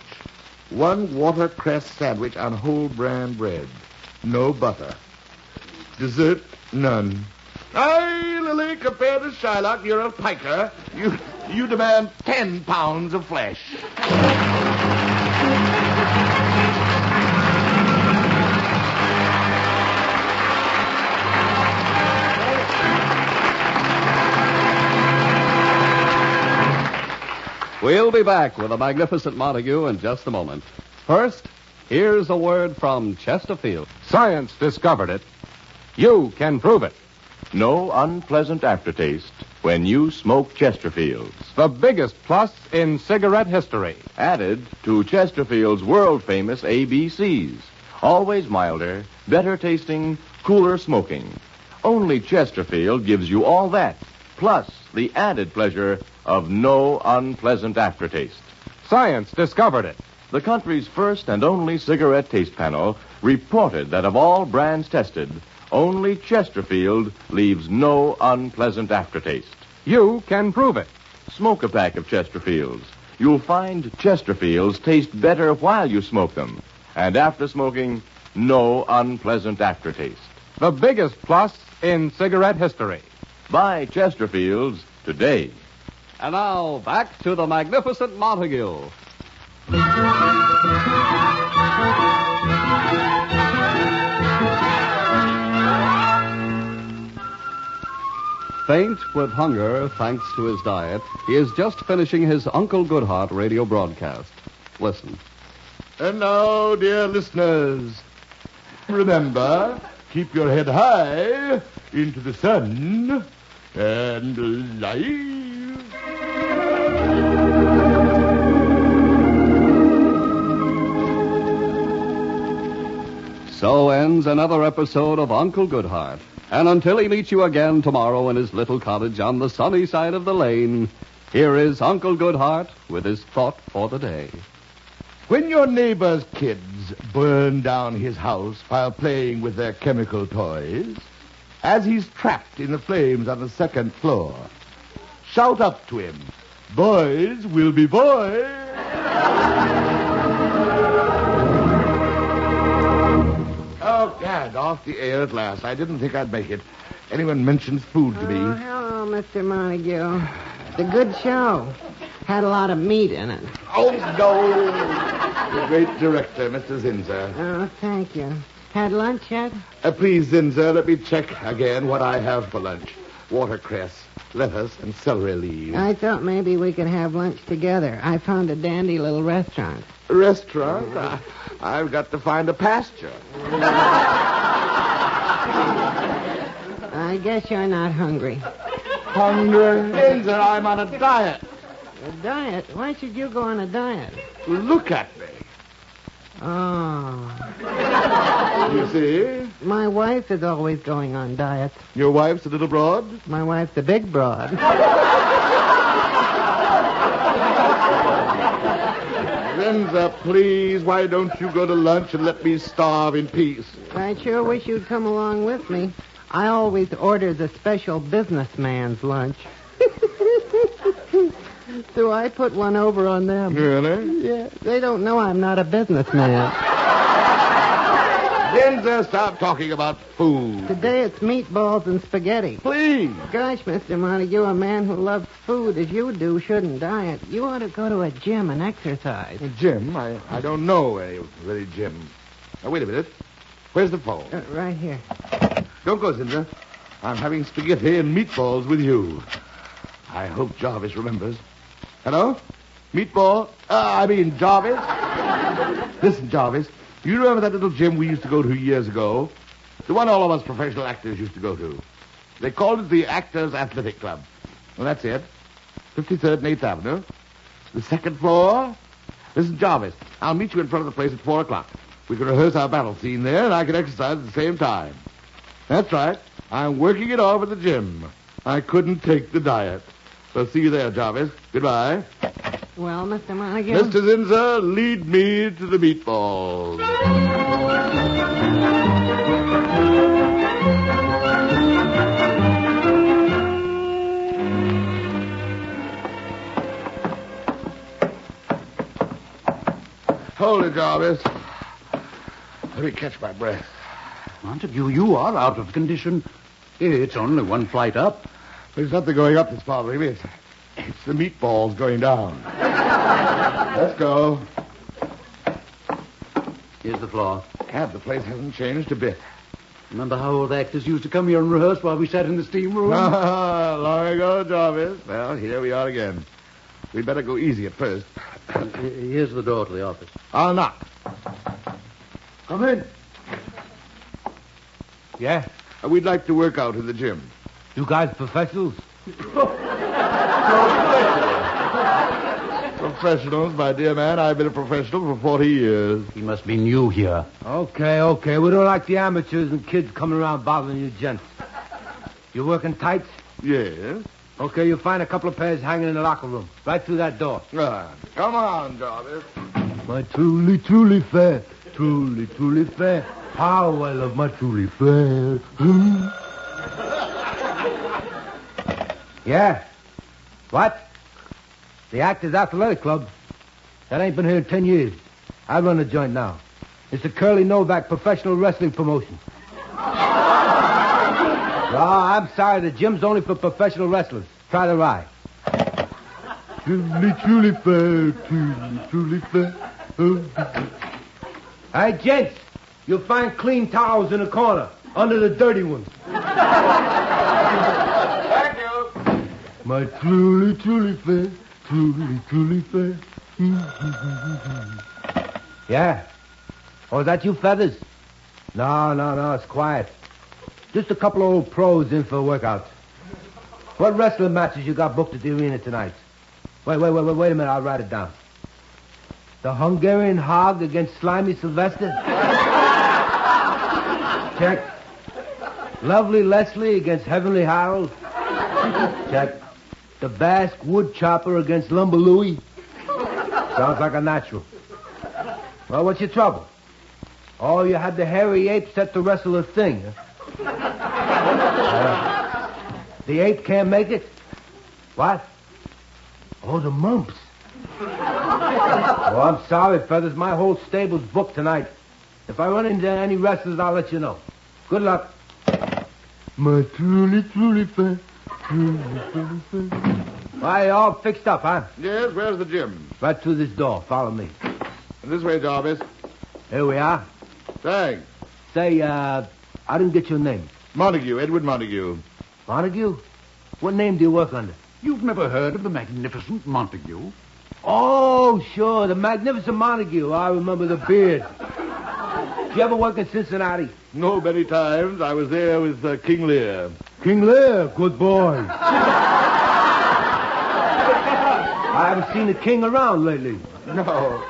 [SPEAKER 6] 1 watercress sandwich on whole bran bread. No butter. Dessert, none. Aye, Lily, compared to Shylock, you're a piker. You demand 10 pounds of flesh.
[SPEAKER 1] We'll be back with the magnificent Montague in just a moment. First, here's a word from Chesterfield.
[SPEAKER 10] Science discovered it. You can prove it. No unpleasant aftertaste when you smoke Chesterfields. The biggest plus in cigarette history. Added to Chesterfield's world-famous ABCs. Always milder, better tasting, cooler smoking. Only Chesterfield gives you all that, plus the added pleasure of no unpleasant aftertaste. Science discovered it. The country's first and only cigarette taste panel reported that of all brands tested, only Chesterfield leaves no unpleasant aftertaste. You can prove it. Smoke a pack of Chesterfields. You'll find Chesterfields taste better while you smoke them. And after smoking, no unpleasant aftertaste. The biggest plus in cigarette history. Buy Chesterfields today.
[SPEAKER 1] And now, back to the magnificent Montague. Faint with hunger, thanks to his diet, he is just finishing his Uncle Goodhart radio broadcast. Listen.
[SPEAKER 6] And now, dear listeners, remember, keep your head high into the sun and live.
[SPEAKER 1] So ends another episode of Uncle Goodhart. And until he meets you again tomorrow in his little cottage on the sunny side of the lane, here is Uncle Goodhart with his thought for the day.
[SPEAKER 6] When your neighbor's kids burn down his house while playing with their chemical toys, as he's trapped in the flames on the second floor, shout up to him, "Boys will be boys." Oh, Gad, off the air at last. I didn't think I'd make it. Anyone mentions food to me.
[SPEAKER 16] Oh, hello, Mr. Montague. It's a good show. Had a lot of meat in it.
[SPEAKER 6] Oh, no. The great director, Mr. Zinzer.
[SPEAKER 16] Oh, thank you. Had lunch yet?
[SPEAKER 6] Please, Zinzer, let me check again what I have for lunch. Watercress, lettuce, and celery leaves.
[SPEAKER 16] I thought maybe we could have lunch together. I found a dandy little restaurant.
[SPEAKER 6] A restaurant? I've got to find a pasture.
[SPEAKER 16] I guess you're not hungry.
[SPEAKER 6] Hungry? Zinzer, I'm on a diet.
[SPEAKER 16] A diet? Why should you go on a diet?
[SPEAKER 6] Look at me.
[SPEAKER 16] Oh.
[SPEAKER 6] You see?
[SPEAKER 16] My wife is always going on diets.
[SPEAKER 6] Your wife's a little broad?
[SPEAKER 16] My wife's a big broad.
[SPEAKER 6] Zenza, please, why don't you go to lunch and let me starve in peace?
[SPEAKER 16] I sure wish you'd come along with me. I always order the special businessman's lunch. So I put one over on them.
[SPEAKER 6] Really?
[SPEAKER 16] Yeah, they don't know I'm not a businessman.
[SPEAKER 6] Zenza, stop talking about food.
[SPEAKER 16] Today it's meatballs and spaghetti.
[SPEAKER 6] Please.
[SPEAKER 16] Gosh, Mr. Montague, a man who loves food as you do shouldn't diet. You ought to go to a gym and exercise.
[SPEAKER 6] A gym? I don't know any gym. Now, wait a minute. Where's the phone?
[SPEAKER 16] Right here.
[SPEAKER 6] Don't go, Zenza. I'm having spaghetti and meatballs with you. I hope Jarvis remembers. Hello? Meatball? Jarvis? Listen, Jarvis. You remember that little gym we used to go to years ago? The one all of us professional actors used to go to. They called it the Actors Athletic Club. Well, that's it. 53rd and 8th Avenue. The second floor. Listen, Jarvis, I'll meet you in front of the place at 4 o'clock. We can rehearse our battle scene there, and I can exercise at the same time. That's right. I'm working it off at the gym. I couldn't take the diet. So see you there, Jarvis. Goodbye.
[SPEAKER 16] Well, Mr. Montague?
[SPEAKER 6] Mr. Zenza, lead me to the meatballs. Hold it, Jarvis. Let me catch my breath.
[SPEAKER 15] Montague, you are out of condition. It's only one flight up.
[SPEAKER 6] There's nothing going up that's bothering me. It's the meatballs going down. Let's go.
[SPEAKER 15] Here's the floor.
[SPEAKER 6] Cab, the place hasn't changed a bit.
[SPEAKER 15] Remember how old actors used to come here and rehearse while we sat in the steam room?
[SPEAKER 6] Long ago, Jarvis. Well, here we are again. We'd better go easy at first.
[SPEAKER 15] Here's the door to the office.
[SPEAKER 6] I'll knock.
[SPEAKER 15] Come in.
[SPEAKER 6] Yeah? We'd like to work out in the gym.
[SPEAKER 15] You guys professionals?
[SPEAKER 6] Professionals, my dear man. I've been a professional for 40 years.
[SPEAKER 15] He must be new here.
[SPEAKER 8] Okay. We don't like the amateurs and kids coming around bothering you gents. You working tights?
[SPEAKER 6] Yes.
[SPEAKER 8] Okay, you'll find a couple of pairs hanging in the locker room. Right through that door.
[SPEAKER 6] Come on, Jarvis.
[SPEAKER 8] My truly fair. Truly fair. How I love my truly fair. Yeah. What? The Actors Athletic Club? That ain't been here in 10 years. I run the joint now. It's a Curly Novak professional wrestling promotion. I'm sorry. The gym's only for professional wrestlers. Try the ride. Truly fair. Truly fair. Hey, gents. You'll find clean towels in the corner, under the dirty ones.
[SPEAKER 6] Thank you.
[SPEAKER 8] My truly fair. Truly fair. Yeah. Oh, is that you, Feathers? No, it's quiet. Just a couple of old pros in for workouts. What wrestling matches you got booked at the arena tonight? Wait a minute, I'll write it down. The Hungarian Hog against Slimy Sylvester? Check. Lovely Leslie against Heavenly Harold? Check. The Basque Wood Chopper against Lumber Louie? Sounds like a natural. Well, what's your trouble? Oh, you had the hairy ape set to wrestle a thing, huh? The ape can't make it? What? Oh, the mumps. Oh, I'm sorry, Feathers. My whole stable's booked tonight. If I run into any wrestlers, I'll let you know. Good luck. My truly fair. Truly fair. Why, all fixed up, huh?
[SPEAKER 6] Yes, where's the gym?
[SPEAKER 8] Right through this door. Follow me.
[SPEAKER 6] This way, Jarvis.
[SPEAKER 8] Here we are.
[SPEAKER 6] Thanks.
[SPEAKER 8] Say, I didn't get your name.
[SPEAKER 6] Montague, Edward Montague.
[SPEAKER 8] Montague? What name do you work under?
[SPEAKER 15] You've never heard of the magnificent Montague?
[SPEAKER 8] Oh, sure, the magnificent Montague. I remember the beard. Did you ever work in Cincinnati?
[SPEAKER 6] No, many times. I was there with King Lear.
[SPEAKER 8] King Lear? Good boy. I haven't seen the king around lately.
[SPEAKER 6] No.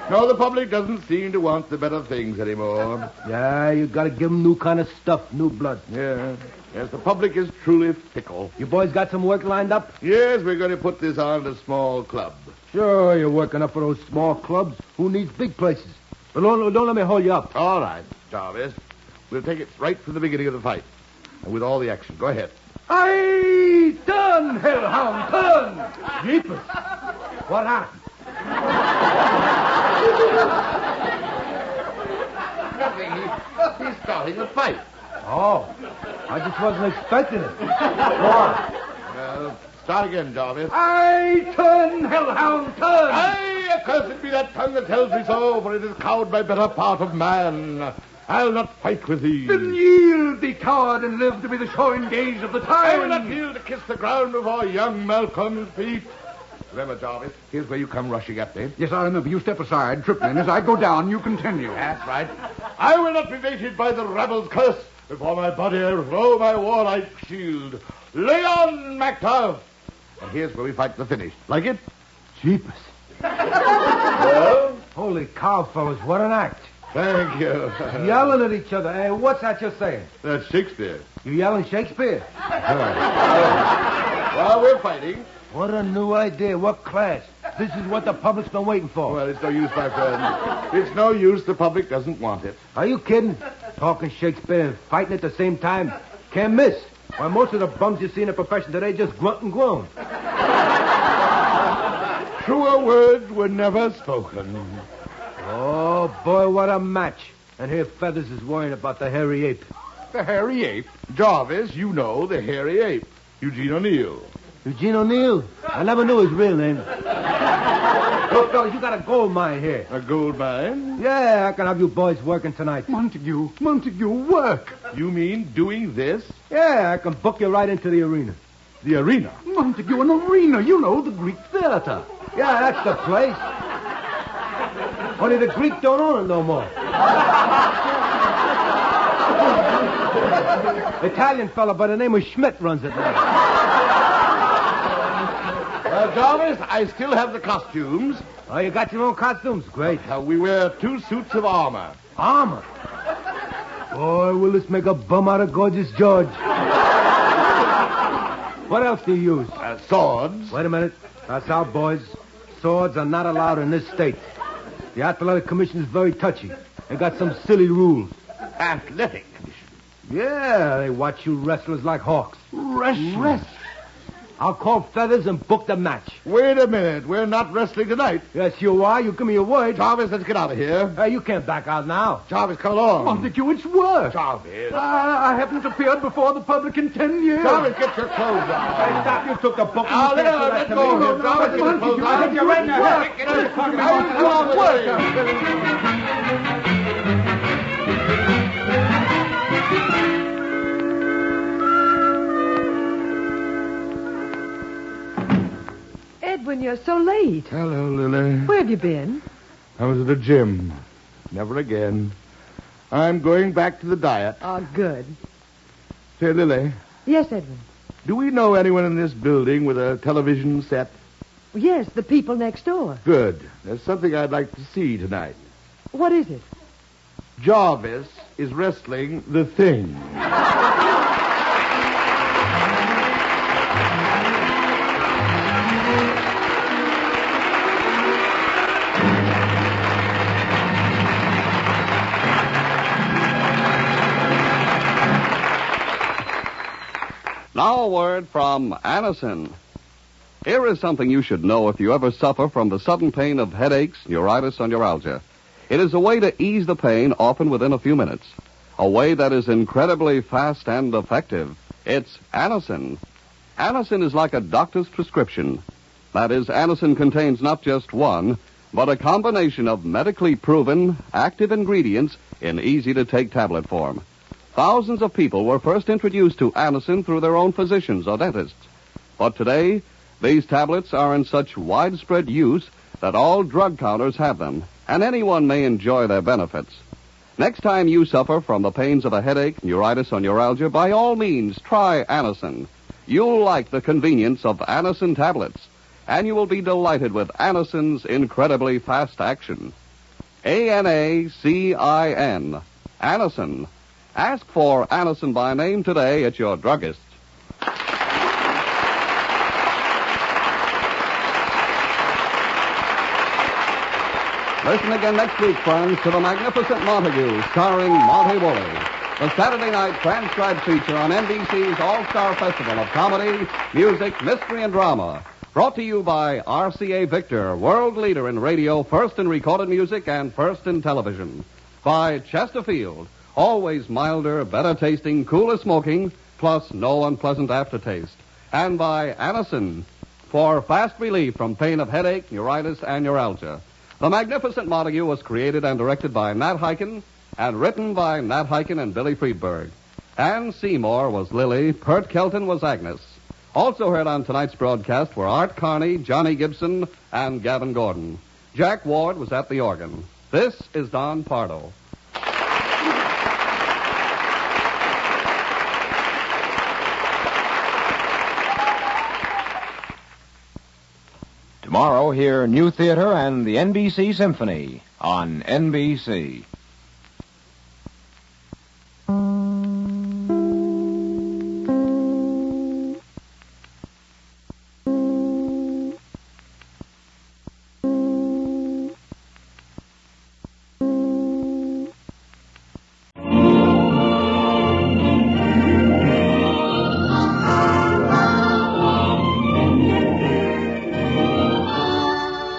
[SPEAKER 6] No, the public doesn't seem to want the better things anymore.
[SPEAKER 8] Yeah, you gotta give them new kind of stuff, new blood.
[SPEAKER 6] Yeah. Yes, the public is truly fickle.
[SPEAKER 8] You boys got some work lined up?
[SPEAKER 6] Yes, we're going to put this on at a small club.
[SPEAKER 8] Sure, you're working up for those small clubs. Who needs big places? But don't let me hold you up.
[SPEAKER 6] All right, Jarvis. We'll take it right from the beginning of the fight. And with all the action. Go ahead.
[SPEAKER 15] Aye, turn, hellhound, turn!
[SPEAKER 8] Jeepers. What happened?
[SPEAKER 6] Nothing. He's starting the fight.
[SPEAKER 8] Oh, I just wasn't expecting it. Go on.
[SPEAKER 6] Start again, Jarvis.
[SPEAKER 15] Aye, turn, hellhound, turn!
[SPEAKER 6] Aye, accursed be that tongue that tells me so, for it is cowed my better part of man. I'll not fight with thee.
[SPEAKER 15] Then yield, thee coward, and live to be the showing gaze of the time.
[SPEAKER 6] I will not yield to kiss the ground before young Malcolm's feet. Remember, Jarvis, here's where you come rushing at me.
[SPEAKER 15] Yes, I remember. You step aside, trip in. As I go down, you continue.
[SPEAKER 6] That's right. I will not be baited by the rabble's curse. Before my body, I throw my warlike shield. Lay on, Macduff! And here's where we fight to the finish. Like it?
[SPEAKER 8] Jeepers.
[SPEAKER 6] Well?
[SPEAKER 8] Holy cow, fellas, what an act.
[SPEAKER 6] Thank you.
[SPEAKER 8] Yelling at each other. Hey, what's that you're saying?
[SPEAKER 6] That's Shakespeare.
[SPEAKER 8] You yelling Shakespeare?
[SPEAKER 6] Well, we're fighting.
[SPEAKER 8] What a new idea. What class? This is what the public's been waiting for.
[SPEAKER 6] Well, it's no use, my friend. It's no use. The public doesn't want it.
[SPEAKER 8] Are you kidding? Talking Shakespeare and fighting at the same time? Can't miss. Why, most of the bums you see in the profession today just grunt and groan.
[SPEAKER 6] Truer words were never spoken.
[SPEAKER 8] Oh, boy, what a match. And here Feathers is worrying about the hairy ape.
[SPEAKER 6] The hairy ape? Jarvis, you know the hairy ape. Eugene O'Neill.
[SPEAKER 8] Eugene O'Neill? I never knew his real name. Look, fellas, you got a gold mine here.
[SPEAKER 6] A gold mine?
[SPEAKER 8] Yeah, I can have you boys working tonight.
[SPEAKER 15] Montague, work.
[SPEAKER 6] You mean doing this?
[SPEAKER 8] Yeah, I can book you right into the arena.
[SPEAKER 6] The arena?
[SPEAKER 15] Montague, an arena. You know, the Greek theater.
[SPEAKER 8] Yeah, that's the place. Only the Greek don't own it no more. Italian fella by the name of Schmidt runs it now.
[SPEAKER 6] Jarvis, I still have the costumes.
[SPEAKER 8] Oh, you got your own costumes? Great.
[SPEAKER 6] We wear 2 suits of armor.
[SPEAKER 8] Armor? Boy, will this make a bum out of Gorgeous George. What else do you use?
[SPEAKER 6] Swords.
[SPEAKER 8] Wait a minute. That's out, boys. Swords are not allowed in this state. The Athletic Commission is very touchy. They got some silly rules.
[SPEAKER 6] Athletic Commission?
[SPEAKER 8] Yeah, they watch you wrestlers like hawks.
[SPEAKER 6] Wrestlers?
[SPEAKER 8] I'll call Feathers and book the match.
[SPEAKER 6] Wait a minute. We're not wrestling tonight.
[SPEAKER 8] Yes, you are. You give me your word.
[SPEAKER 6] Jarvis, let's get out of here.
[SPEAKER 8] Hey, you can't back out now.
[SPEAKER 6] Jarvis, come along.
[SPEAKER 15] Montague, it's work.
[SPEAKER 6] Jarvis.
[SPEAKER 15] I haven't appeared before the public in 10 years.
[SPEAKER 6] Jarvis, get your clothes on.
[SPEAKER 8] Hey, stop. You took the book.
[SPEAKER 6] Now, let's go. Jarvis, get your clothes on.
[SPEAKER 8] You're right now.
[SPEAKER 3] Edwin, you're so late.
[SPEAKER 6] Hello, Lily.
[SPEAKER 3] Where have you been?
[SPEAKER 6] I was at the gym. Never again. I'm going back to the diet.
[SPEAKER 3] Oh, good.
[SPEAKER 6] Say, Lily.
[SPEAKER 3] Yes, Edwin.
[SPEAKER 6] Do we know anyone in this building with a television set?
[SPEAKER 3] Yes, the people next door.
[SPEAKER 6] Good. There's something I'd like to see tonight.
[SPEAKER 3] What is it?
[SPEAKER 6] Jarvis is wrestling the Thing.
[SPEAKER 1] Now a word from Anacin. Here is something you should know if you ever suffer from the sudden pain of headaches, neuritis, or neuralgia. It is a way to ease the pain, often within a few minutes. A way that is incredibly fast and effective. It's Anacin. Anacin is like a doctor's prescription. That is, Anacin contains not just one, but a combination of medically proven, active ingredients in easy-to-take tablet form. Thousands of people were first introduced to Anacin through their own physicians or dentists. But today, these tablets are in such widespread use that all drug counters have them, and anyone may enjoy their benefits. Next time you suffer from the pains of a headache, neuritis, or neuralgia, by all means, try Anacin. You'll like the convenience of Anacin tablets, and you will be delighted with Anacin's incredibly fast action. Anacin. Anacin. Ask for Anacin by name today at your druggist. Listen again next week, friends, to The Magnificent Montague, starring Monty Woolley. The Saturday night transcribed feature on NBC's All-Star Festival of Comedy, Music, Mystery, and Drama. Brought to you by RCA Victor, world leader in radio, first in recorded music and first in television. By Chesterfield, always milder, better tasting, cooler smoking, plus no unpleasant aftertaste. And by Anacin, for fast relief from pain of headache, neuritis, and neuralgia. The Magnificent Montague was created and directed by Nat Hiken and written by Nat Hiken and Billy Friedberg. Ann Seymour was Lily, Pert Kelton was Agnes. Also heard on tonight's broadcast were Art Carney, Johnny Gibson, and Gavin Gordon. Jack Ward was at the organ. This is Don Pardo.
[SPEAKER 11] Tomorrow, hear New Theater and the NBC Symphony on NBC.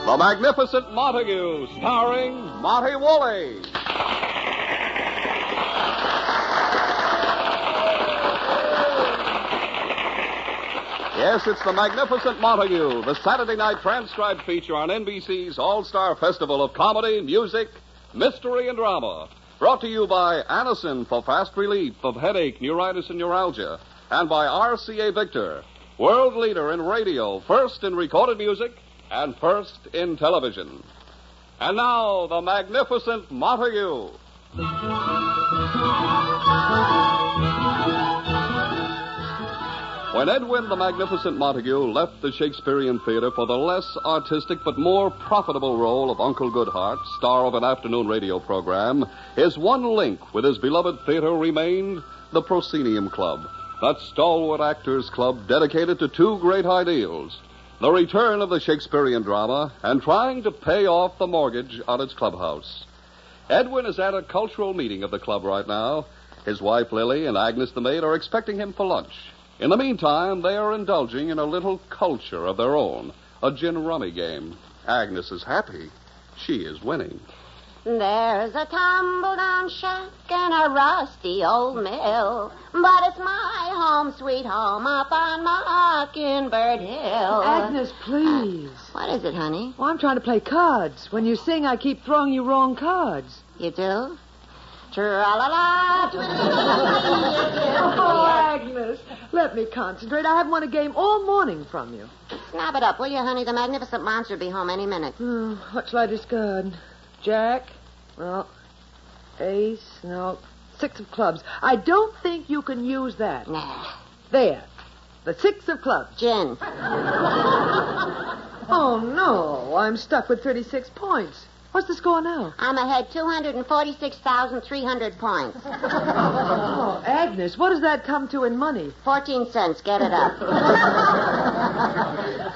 [SPEAKER 1] The Magnificent Montague, starring Monty Woolley. Yes, it's The Magnificent Montague, the Saturday night transcribed feature on NBC's All-Star Festival of Comedy, Music, Mystery, and Drama. Brought to you by Anacin for fast relief of headache, neuritis, and neuralgia. And by RCA Victor, world leader in radio, first in recorded music, and first in television. And now, The Magnificent Montague. When Edwin the Magnificent Montague left the Shakespearean Theater for the less artistic but more profitable role of Uncle Goodhart, star of an afternoon radio program, his one link with his beloved theater remained the Proscenium Club, that stalwart actors' club dedicated to two great ideals: the return of the Shakespearean drama, and trying to pay off the mortgage on its clubhouse. Edwin is at a cultural meeting of the club right now. His wife, Lily, and Agnes the maid are expecting him for lunch. In the meantime, they are indulging in a little culture of their own, a gin rummy game. Agnes is happy. She is winning.
[SPEAKER 2] There's a tumble-down shack and a rusty old mill, but it's my home, sweet home, up on Mockingbird Hill.
[SPEAKER 3] Agnes, please.
[SPEAKER 2] What is it, honey?
[SPEAKER 3] Well, I'm trying to play cards. When you sing, I keep throwing you wrong cards.
[SPEAKER 2] You do? Tra-la-la.
[SPEAKER 3] Oh, Agnes, let me concentrate. I haven't won a game all morning from you.
[SPEAKER 2] Snap it up, will you, honey? The magnificent monster will be home any minute.
[SPEAKER 3] What shall I discard? Jack? No. Ace? No. 6 of clubs. I don't think you can use that.
[SPEAKER 2] Nah.
[SPEAKER 3] There. The 6 of clubs.
[SPEAKER 2] Gin.
[SPEAKER 3] Oh, no. I'm stuck with 36 points. What's the score now?
[SPEAKER 2] I'm ahead 246,300 points.
[SPEAKER 3] Oh, Agnes, what does that come to in money?
[SPEAKER 2] 14 cents. Get it up.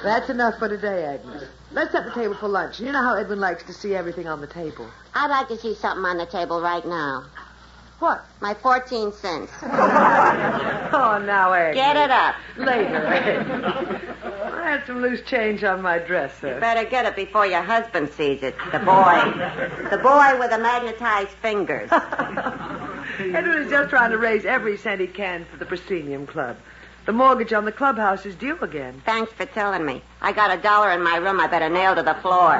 [SPEAKER 3] That's enough for today, Agnes. Let's set the table for lunch. You know how Edwin likes to see everything on the table.
[SPEAKER 2] I'd like to see something on the table right now.
[SPEAKER 3] What?
[SPEAKER 2] My 14 cents.
[SPEAKER 3] Oh, now, Agnes.
[SPEAKER 2] Get it up.
[SPEAKER 3] Later, Agnes. I had some loose change on my dresser.
[SPEAKER 2] You better get it before your husband sees it. The boy. The boy with the magnetized fingers.
[SPEAKER 3] Edwin is just trying to raise every cent he can for the Proscenium Club. The mortgage on the clubhouse is due again.
[SPEAKER 2] Thanks for telling me. I got $1 in my room I better nail to the floor.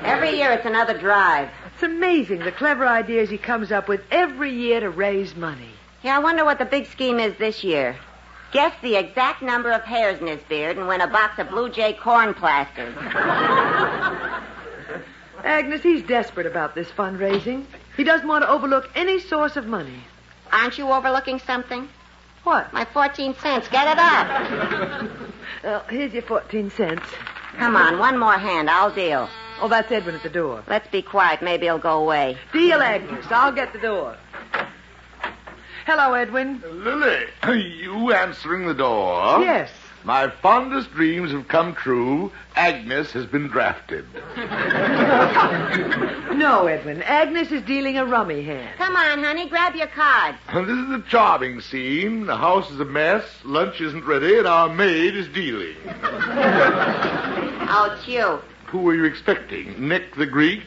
[SPEAKER 2] Every year it's another drive.
[SPEAKER 3] It's amazing the clever ideas he comes up with every year to raise money.
[SPEAKER 2] Yeah, I wonder what the big scheme is this year. Guess the exact number of hairs in his beard and win a box of Blue Jay corn plasters.
[SPEAKER 3] Agnes, he's desperate about this fundraising. He doesn't want to overlook any source of money.
[SPEAKER 2] Aren't you overlooking something?
[SPEAKER 3] What?
[SPEAKER 2] My 14 cents. Get it up.
[SPEAKER 3] Well, here's your 14 cents.
[SPEAKER 2] Come on, one more hand. I'll deal.
[SPEAKER 3] Oh, that's Edwin at the door.
[SPEAKER 2] Let's be quiet. Maybe he'll go away.
[SPEAKER 3] Deal, Agnes. I'll get the door. Hello, Edwin.
[SPEAKER 6] Lily, are you answering the door?
[SPEAKER 3] Yes.
[SPEAKER 6] My fondest dreams have come true. Agnes has been drafted.
[SPEAKER 3] No, Edwin. Agnes is dealing a rummy hand.
[SPEAKER 2] Come on, honey. Grab your cards.
[SPEAKER 6] This is a charming scene. The house is a mess, lunch isn't ready, and our maid is dealing.
[SPEAKER 2] Oh, it's you.
[SPEAKER 6] Who were you expecting? Nick the Greek?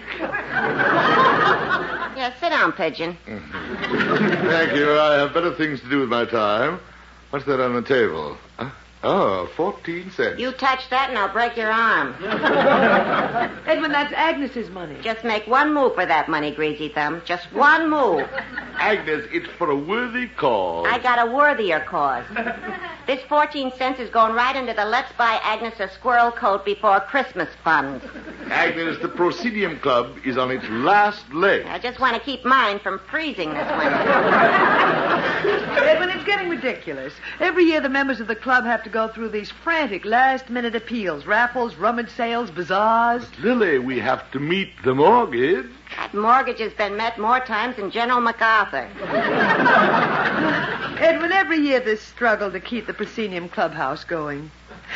[SPEAKER 2] Yeah, sit down, Pigeon.
[SPEAKER 6] Thank you. I have better things to do with my time. What's that on the table? Oh, 14 cents.
[SPEAKER 2] You touch that and I'll break your arm.
[SPEAKER 3] Edwin, that's Agnes's money.
[SPEAKER 2] Just make one move for that money, Greasy Thumb. Just one move.
[SPEAKER 6] Agnes, it's for a worthy cause.
[SPEAKER 2] I got a worthier cause. This 14 cents is going right into the Let's Buy Agnes a Squirrel Coat Before Christmas fund.
[SPEAKER 6] Agnes, the Proscenium Club is on its last leg.
[SPEAKER 2] I just want to keep mine from freezing this winter.
[SPEAKER 3] Edwin, it's getting ridiculous. Every year the members of the club have to go through these frantic last-minute appeals, raffles, rummage sales, bazaars.
[SPEAKER 6] Lily, we have to meet the mortgage.
[SPEAKER 2] That mortgage has been met more times than General MacArthur.
[SPEAKER 3] Edwin, every year this struggle to keep the Proscenium Clubhouse going.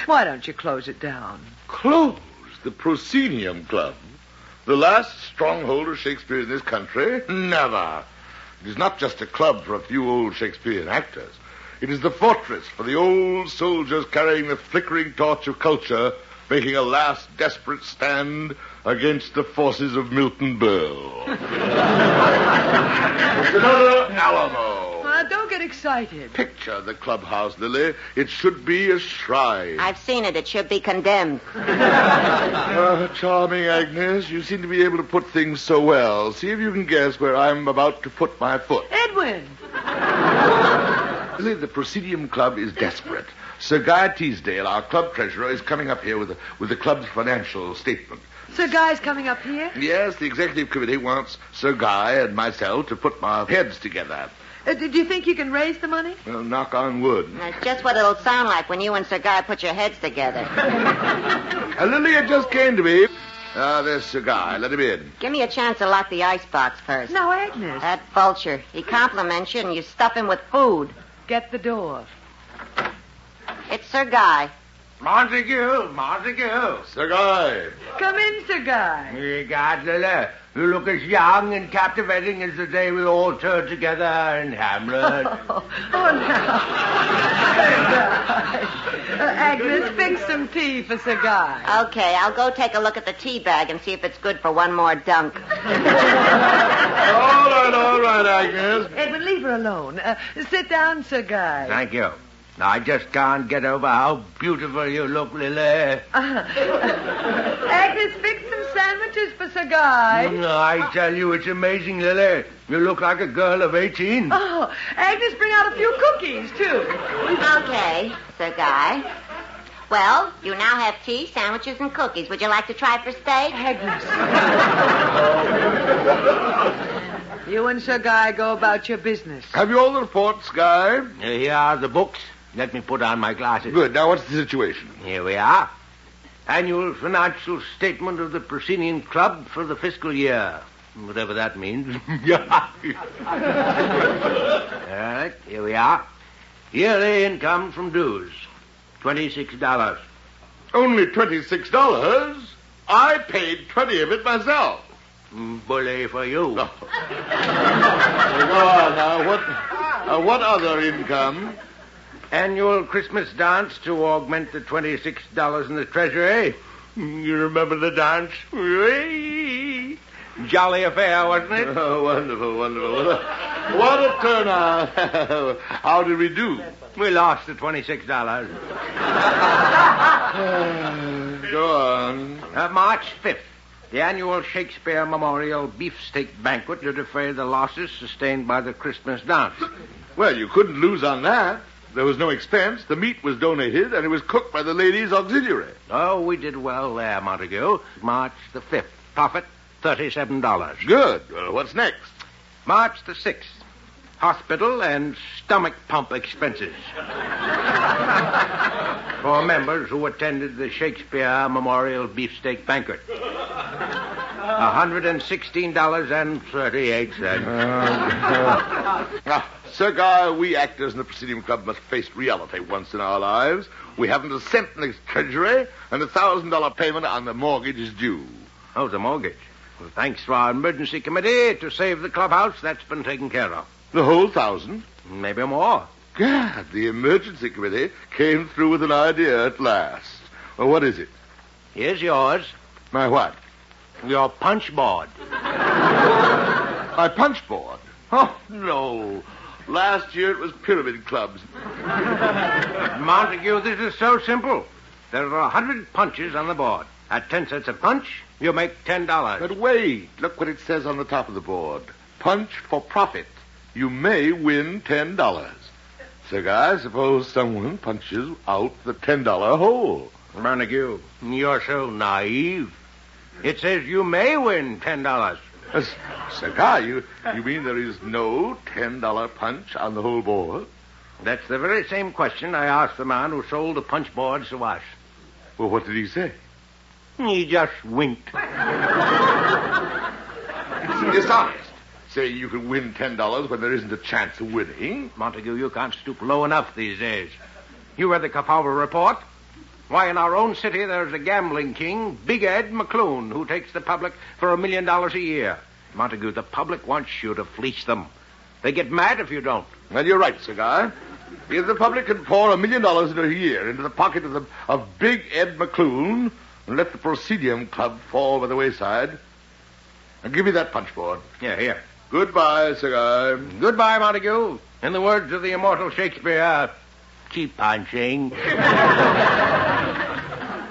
[SPEAKER 3] Why don't you close it down?
[SPEAKER 6] Close the Proscenium Club? The last stronghold of Shakespeare in this country? Never. It is not just a club for a few old Shakespearean actors. It is the fortress for the old soldiers carrying the flickering torch of culture, making a last desperate stand against the forces of Milton Berle. It's another Alamo.
[SPEAKER 3] Don't get excited.
[SPEAKER 6] Picture the clubhouse, Lily. It should be a shrine.
[SPEAKER 2] I've seen it. It should be condemned.
[SPEAKER 6] Charming, Agnes. You seem to be able to put things so well. See if you can guess where I'm about to put my foot.
[SPEAKER 3] Edwin!
[SPEAKER 6] Lily, the Proscenium Club is desperate. Sir Guy Teasdale, our club treasurer, is coming up here with the club's financial statement.
[SPEAKER 3] Sir Guy's coming up here?
[SPEAKER 6] Yes, the executive committee wants Sir Guy and myself to put our heads together.
[SPEAKER 3] Do you think you can raise the money?
[SPEAKER 6] Well, knock on wood.
[SPEAKER 2] That's just what it'll sound like when you and Sir Guy put your heads together.
[SPEAKER 6] Lily, it just came to me. There's Sir Guy. Let him in.
[SPEAKER 2] Give me a chance to lock the icebox first.
[SPEAKER 3] No, Agnes.
[SPEAKER 2] That vulture. He compliments you and you stuff him with food.
[SPEAKER 3] Get the door.
[SPEAKER 2] It's Sir Guy.
[SPEAKER 8] Montague.
[SPEAKER 6] Sir Guy.
[SPEAKER 3] Come in, Sir Guy.
[SPEAKER 8] God, Lily, you look as young and captivating as the day we all toured together in Hamlet.
[SPEAKER 3] Oh, now. Sir Guy. Agnes, fix some tea for Sir Guy.
[SPEAKER 2] Okay, I'll go take a look at the tea bag and see if it's good for one more dunk.
[SPEAKER 6] All right, Agnes.
[SPEAKER 3] Edwin, leave her alone. Sit down, Sir Guy.
[SPEAKER 8] Thank you. I just can't get over how beautiful you look, Lily.
[SPEAKER 3] Agnes, fix some sandwiches for Sir Guy.
[SPEAKER 8] I tell you, it's amazing, Lily. You look like a girl of 18.
[SPEAKER 3] Oh, Agnes, bring out a few cookies, too.
[SPEAKER 2] Okay, Sir Guy. Well, you now have tea, sandwiches, and cookies. Would you like to try for steak?
[SPEAKER 3] Agnes. You and Sir Guy go about your business.
[SPEAKER 6] Have you all the reports, Guy?
[SPEAKER 8] Here are the books. Let me put on my glasses.
[SPEAKER 6] Good. Now, what's the situation?
[SPEAKER 8] Here we are. Annual financial statement of the Proscenium Club for the fiscal year. Whatever that means. All right, here we are. Yearly income from dues, $26.
[SPEAKER 6] Only $26? I paid 20 of it myself.
[SPEAKER 8] Bully for you.
[SPEAKER 6] Go on now. What other income?
[SPEAKER 8] Annual Christmas dance to augment the $26 in the treasury. You remember the dance? Jolly affair, wasn't it?
[SPEAKER 6] Oh, wonderful. What a turnout. How did we do?
[SPEAKER 8] We lost the $26.
[SPEAKER 6] Go on.
[SPEAKER 8] March 5th. The annual Shakespeare Memorial Beefsteak Banquet to defray the losses sustained by the Christmas dance.
[SPEAKER 6] Well, you couldn't lose on that. There was no expense. The meat was donated, and it was cooked by the ladies' auxiliary.
[SPEAKER 8] Oh, we did well there, Montague. March the 5th. Profit, $37.
[SPEAKER 6] Good. Well, what's next?
[SPEAKER 8] March the 6th. hospital, and stomach pump expenses. For members who attended the Shakespeare Memorial Beefsteak Banquet. $116.38.
[SPEAKER 6] Sir Guy, we actors in the Presidium Club must face reality once in our lives. We haven't a cent in the treasury, and $1,000 payment on the mortgage is due.
[SPEAKER 8] Oh, the mortgage. Well, thanks to our emergency committee to save the clubhouse, that's been taken care of.
[SPEAKER 6] The whole 1,000?
[SPEAKER 8] Maybe more.
[SPEAKER 6] God, the emergency committee came through with an idea at last. Well, what is it?
[SPEAKER 8] Here's yours.
[SPEAKER 6] My what?
[SPEAKER 8] Your punch board.
[SPEAKER 6] My punch board? Oh, no. Last year it was pyramid clubs.
[SPEAKER 8] Montague, this is so simple. There are 100 punches on the board. At 10 cents a punch, you make $10.
[SPEAKER 6] But wait. Look what it says on the top of the board. Punch for profit. You may win $10. So, guys, suppose someone punches out the $10 hole.
[SPEAKER 8] Montague, you're so naive. It says you may win $10.
[SPEAKER 6] Sir Guy, you mean there is no $10 punch on the whole board?
[SPEAKER 8] That's the very same question I asked the man who sold the punch boards to us.
[SPEAKER 6] Well, what did he say?
[SPEAKER 8] He just winked.
[SPEAKER 6] It's dishonest. Say you can win $10 when there isn't a chance of winning.
[SPEAKER 8] Montague, you can't stoop low enough these days. You read the Kapower report? Why, in our own city, there's a gambling king, Big Ed McClune, who takes the public for $1 million a year. Montague, the public wants you to fleece them. They get mad if you don't.
[SPEAKER 6] Well, you're right, Sir Guy. If the public can pour $1 million in a year into the pocket of Big Ed McClune and let the Presidium Club fall by the wayside, and give me that punch board.
[SPEAKER 8] Yeah, here.
[SPEAKER 6] Goodbye, Sir Guy.
[SPEAKER 8] Goodbye, Montague. In the words of the immortal Shakespeare, keep punching.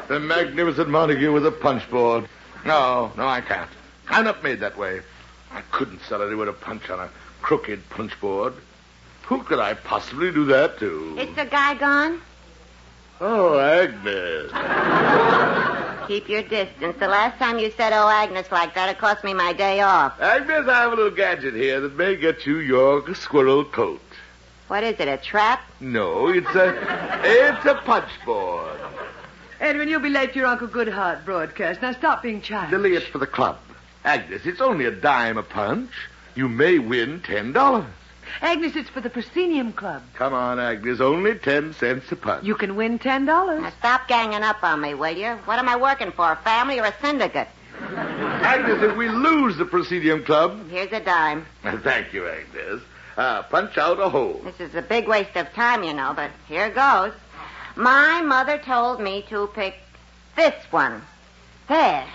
[SPEAKER 6] The magnificent Montague with a punch board. No, I can't. I'm not made that way. I couldn't sell anyone a punch on a crooked punch board. Who could I possibly do that to?
[SPEAKER 2] Is the guy gone?
[SPEAKER 6] Oh, Agnes.
[SPEAKER 2] Keep your distance. The last time you said, oh, Agnes, like that, it cost me my day off.
[SPEAKER 6] Agnes, I have a little gadget here that may get you your squirrel coat.
[SPEAKER 2] What is it, a trap?
[SPEAKER 6] No, it's a punch board.
[SPEAKER 3] Edwin, you'll be late for your Uncle Goodhart broadcast. Now stop being childish.
[SPEAKER 6] Lily, it's for the club. Agnes, it's only a dime a punch. You may win $10.
[SPEAKER 3] Agnes, it's for the Proscenium Club.
[SPEAKER 6] Come on, Agnes, only 10 cents a punch.
[SPEAKER 3] You can win $10.
[SPEAKER 2] Now stop ganging up on me, will you? What am I working for, a family or a syndicate?
[SPEAKER 6] Agnes, if we lose the Proscenium Club...
[SPEAKER 2] Here's a dime.
[SPEAKER 6] Thank you, Agnes. Punch out a hole.
[SPEAKER 2] This is a big waste of time, you know, but here goes. My mother told me to pick this one. There.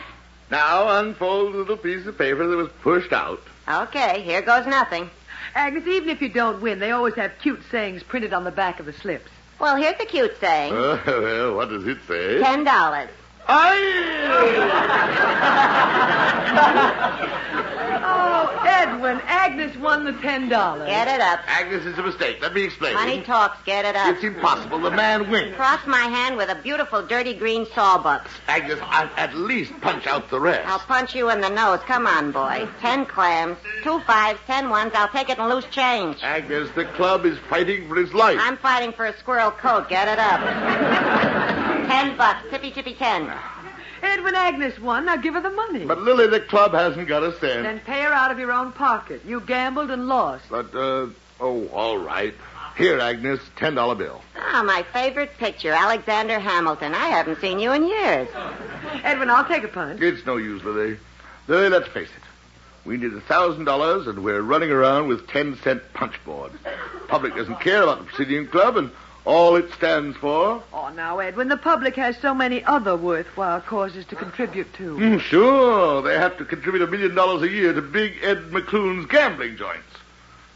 [SPEAKER 6] Now unfold the little piece of paper that was pushed out.
[SPEAKER 2] Okay, here goes nothing.
[SPEAKER 3] Agnes, even if you don't win, they always have cute sayings printed on the back of the slips.
[SPEAKER 2] Well, here's a cute saying.
[SPEAKER 6] Well, what does it say?
[SPEAKER 2] $10.
[SPEAKER 3] Oh, Edwin, Agnes won the $10.
[SPEAKER 2] Get it up.
[SPEAKER 6] Agnes, it's a mistake. Let me explain.
[SPEAKER 2] Money talks. Get it up.
[SPEAKER 6] It's impossible. The man wins.
[SPEAKER 2] Cross my hand with a beautiful dirty green sawbuck.
[SPEAKER 6] Agnes, I'll at least punch out the rest.
[SPEAKER 2] I'll punch you in the nose. Come on, boy. 10 clams, 2 5s, 10 1s. I'll take it in loose change.
[SPEAKER 6] Agnes, the club is fighting for its life.
[SPEAKER 2] I'm fighting for a squirrel coat. Get it up. $10. Tippy 10.
[SPEAKER 3] Edwin, Agnes won. Now give her the money.
[SPEAKER 6] But, Lily, the club hasn't got a cent.
[SPEAKER 3] Then pay her out of your own pocket. You gambled and lost.
[SPEAKER 6] But, all right. Here, Agnes, $10 bill.
[SPEAKER 2] Ah, my favorite picture, Alexander Hamilton. I haven't seen you in years.
[SPEAKER 3] Edwin, I'll take a punch.
[SPEAKER 6] It's no use, Lily. Lily, let's face it. We need $1,000, and we're running around with 10-cent punch boards. The public doesn't care about the Presidium Club, and all it stands for...
[SPEAKER 3] Oh, now, Edwin, the public has so many other worthwhile causes to contribute to.
[SPEAKER 6] Sure. They have to contribute $1 million a year to Big Ed McClune's gambling joints.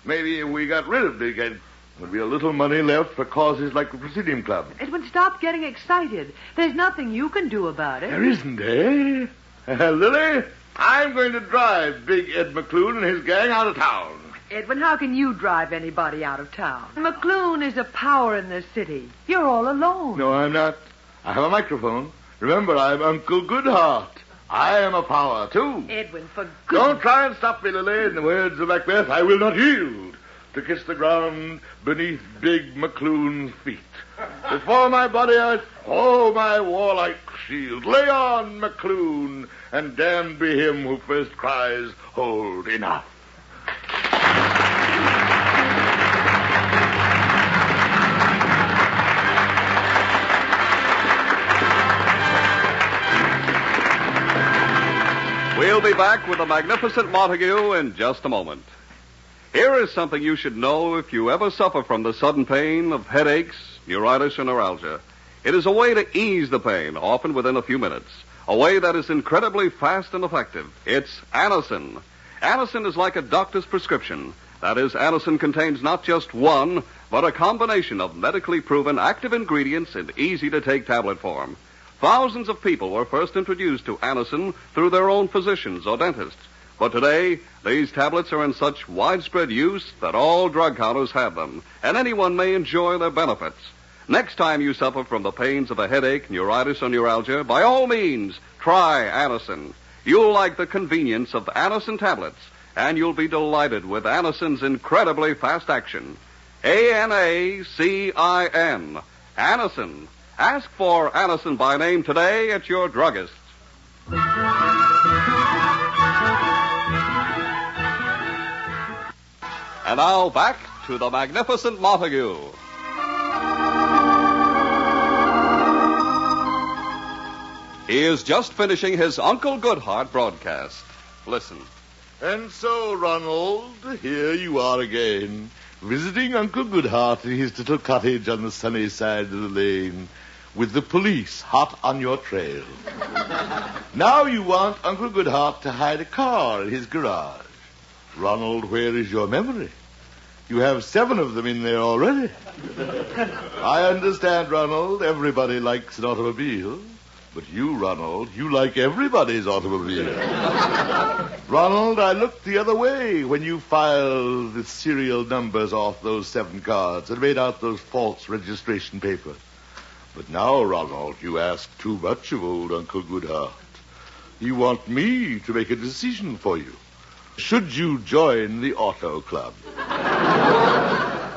[SPEAKER 6] Maybe if we got rid of Big Ed, there'd be a little money left for causes like the Presidium Club.
[SPEAKER 3] Edwin, stop getting excited. There's nothing you can do about it.
[SPEAKER 6] There isn't, eh? Lily, I'm going to drive Big Ed McClune and his gang out of town.
[SPEAKER 3] Edwin, how can you drive anybody out of town? McClune is a power in this city. You're all alone.
[SPEAKER 6] No, I'm not. I have a microphone. Remember, I'm Uncle Goodhart. I am a power, too.
[SPEAKER 3] Edwin, for
[SPEAKER 6] Don't try and stop me, Lily. In the words of Macbeth, I will not yield. to kiss the ground beneath big MCLUNE's feet. Before my body I throw my warlike shield. Lay on, MCLUNE, and damned be him who first cries, hold, enough.
[SPEAKER 1] We'll be back with the magnificent Montague in just a moment. Here is something you should know if you ever suffer from the sudden pain of headaches, neuritis, or neuralgia. It is a way to ease the pain, often within a few minutes. A way that is incredibly fast and effective. It's Anacin. Anacin is like a doctor's prescription. That is, Anacin contains not just one, but a combination of medically proven active ingredients in easy-to-take tablet form. Thousands of people were first introduced to Anacin through their own physicians or dentists. But today, these tablets are in such widespread use that all drug counters have them, and anyone may enjoy their benefits. Next time you suffer from the pains of a headache, neuritis, or neuralgia, by all means, try Anacin. You'll like the convenience of Anacin tablets, and you'll be delighted with Anacin's incredibly fast action. Anacin. Anacin. Ask for Anacin by name today at your druggist. And now back to the magnificent Montague. He is just finishing his Uncle Goodhart broadcast. Listen.
[SPEAKER 6] And so, Ronald, here you are again, visiting Uncle Goodhart in his little cottage on the sunny side of the lane, with the police hot on your trail. Now you want Uncle Goodhart to hide a car in his garage. Ronald, where is your memory? You have 7 of them in there already. I understand, Ronald, everybody likes an automobile. But you, Ronald, you like everybody's automobile. Ronald, I looked the other way when you filed the serial numbers off those 7 cards and made out those false registration papers. But now, Ronald, you ask too much of old Uncle Goodhart. You want me to make a decision for you. Should you join the auto club?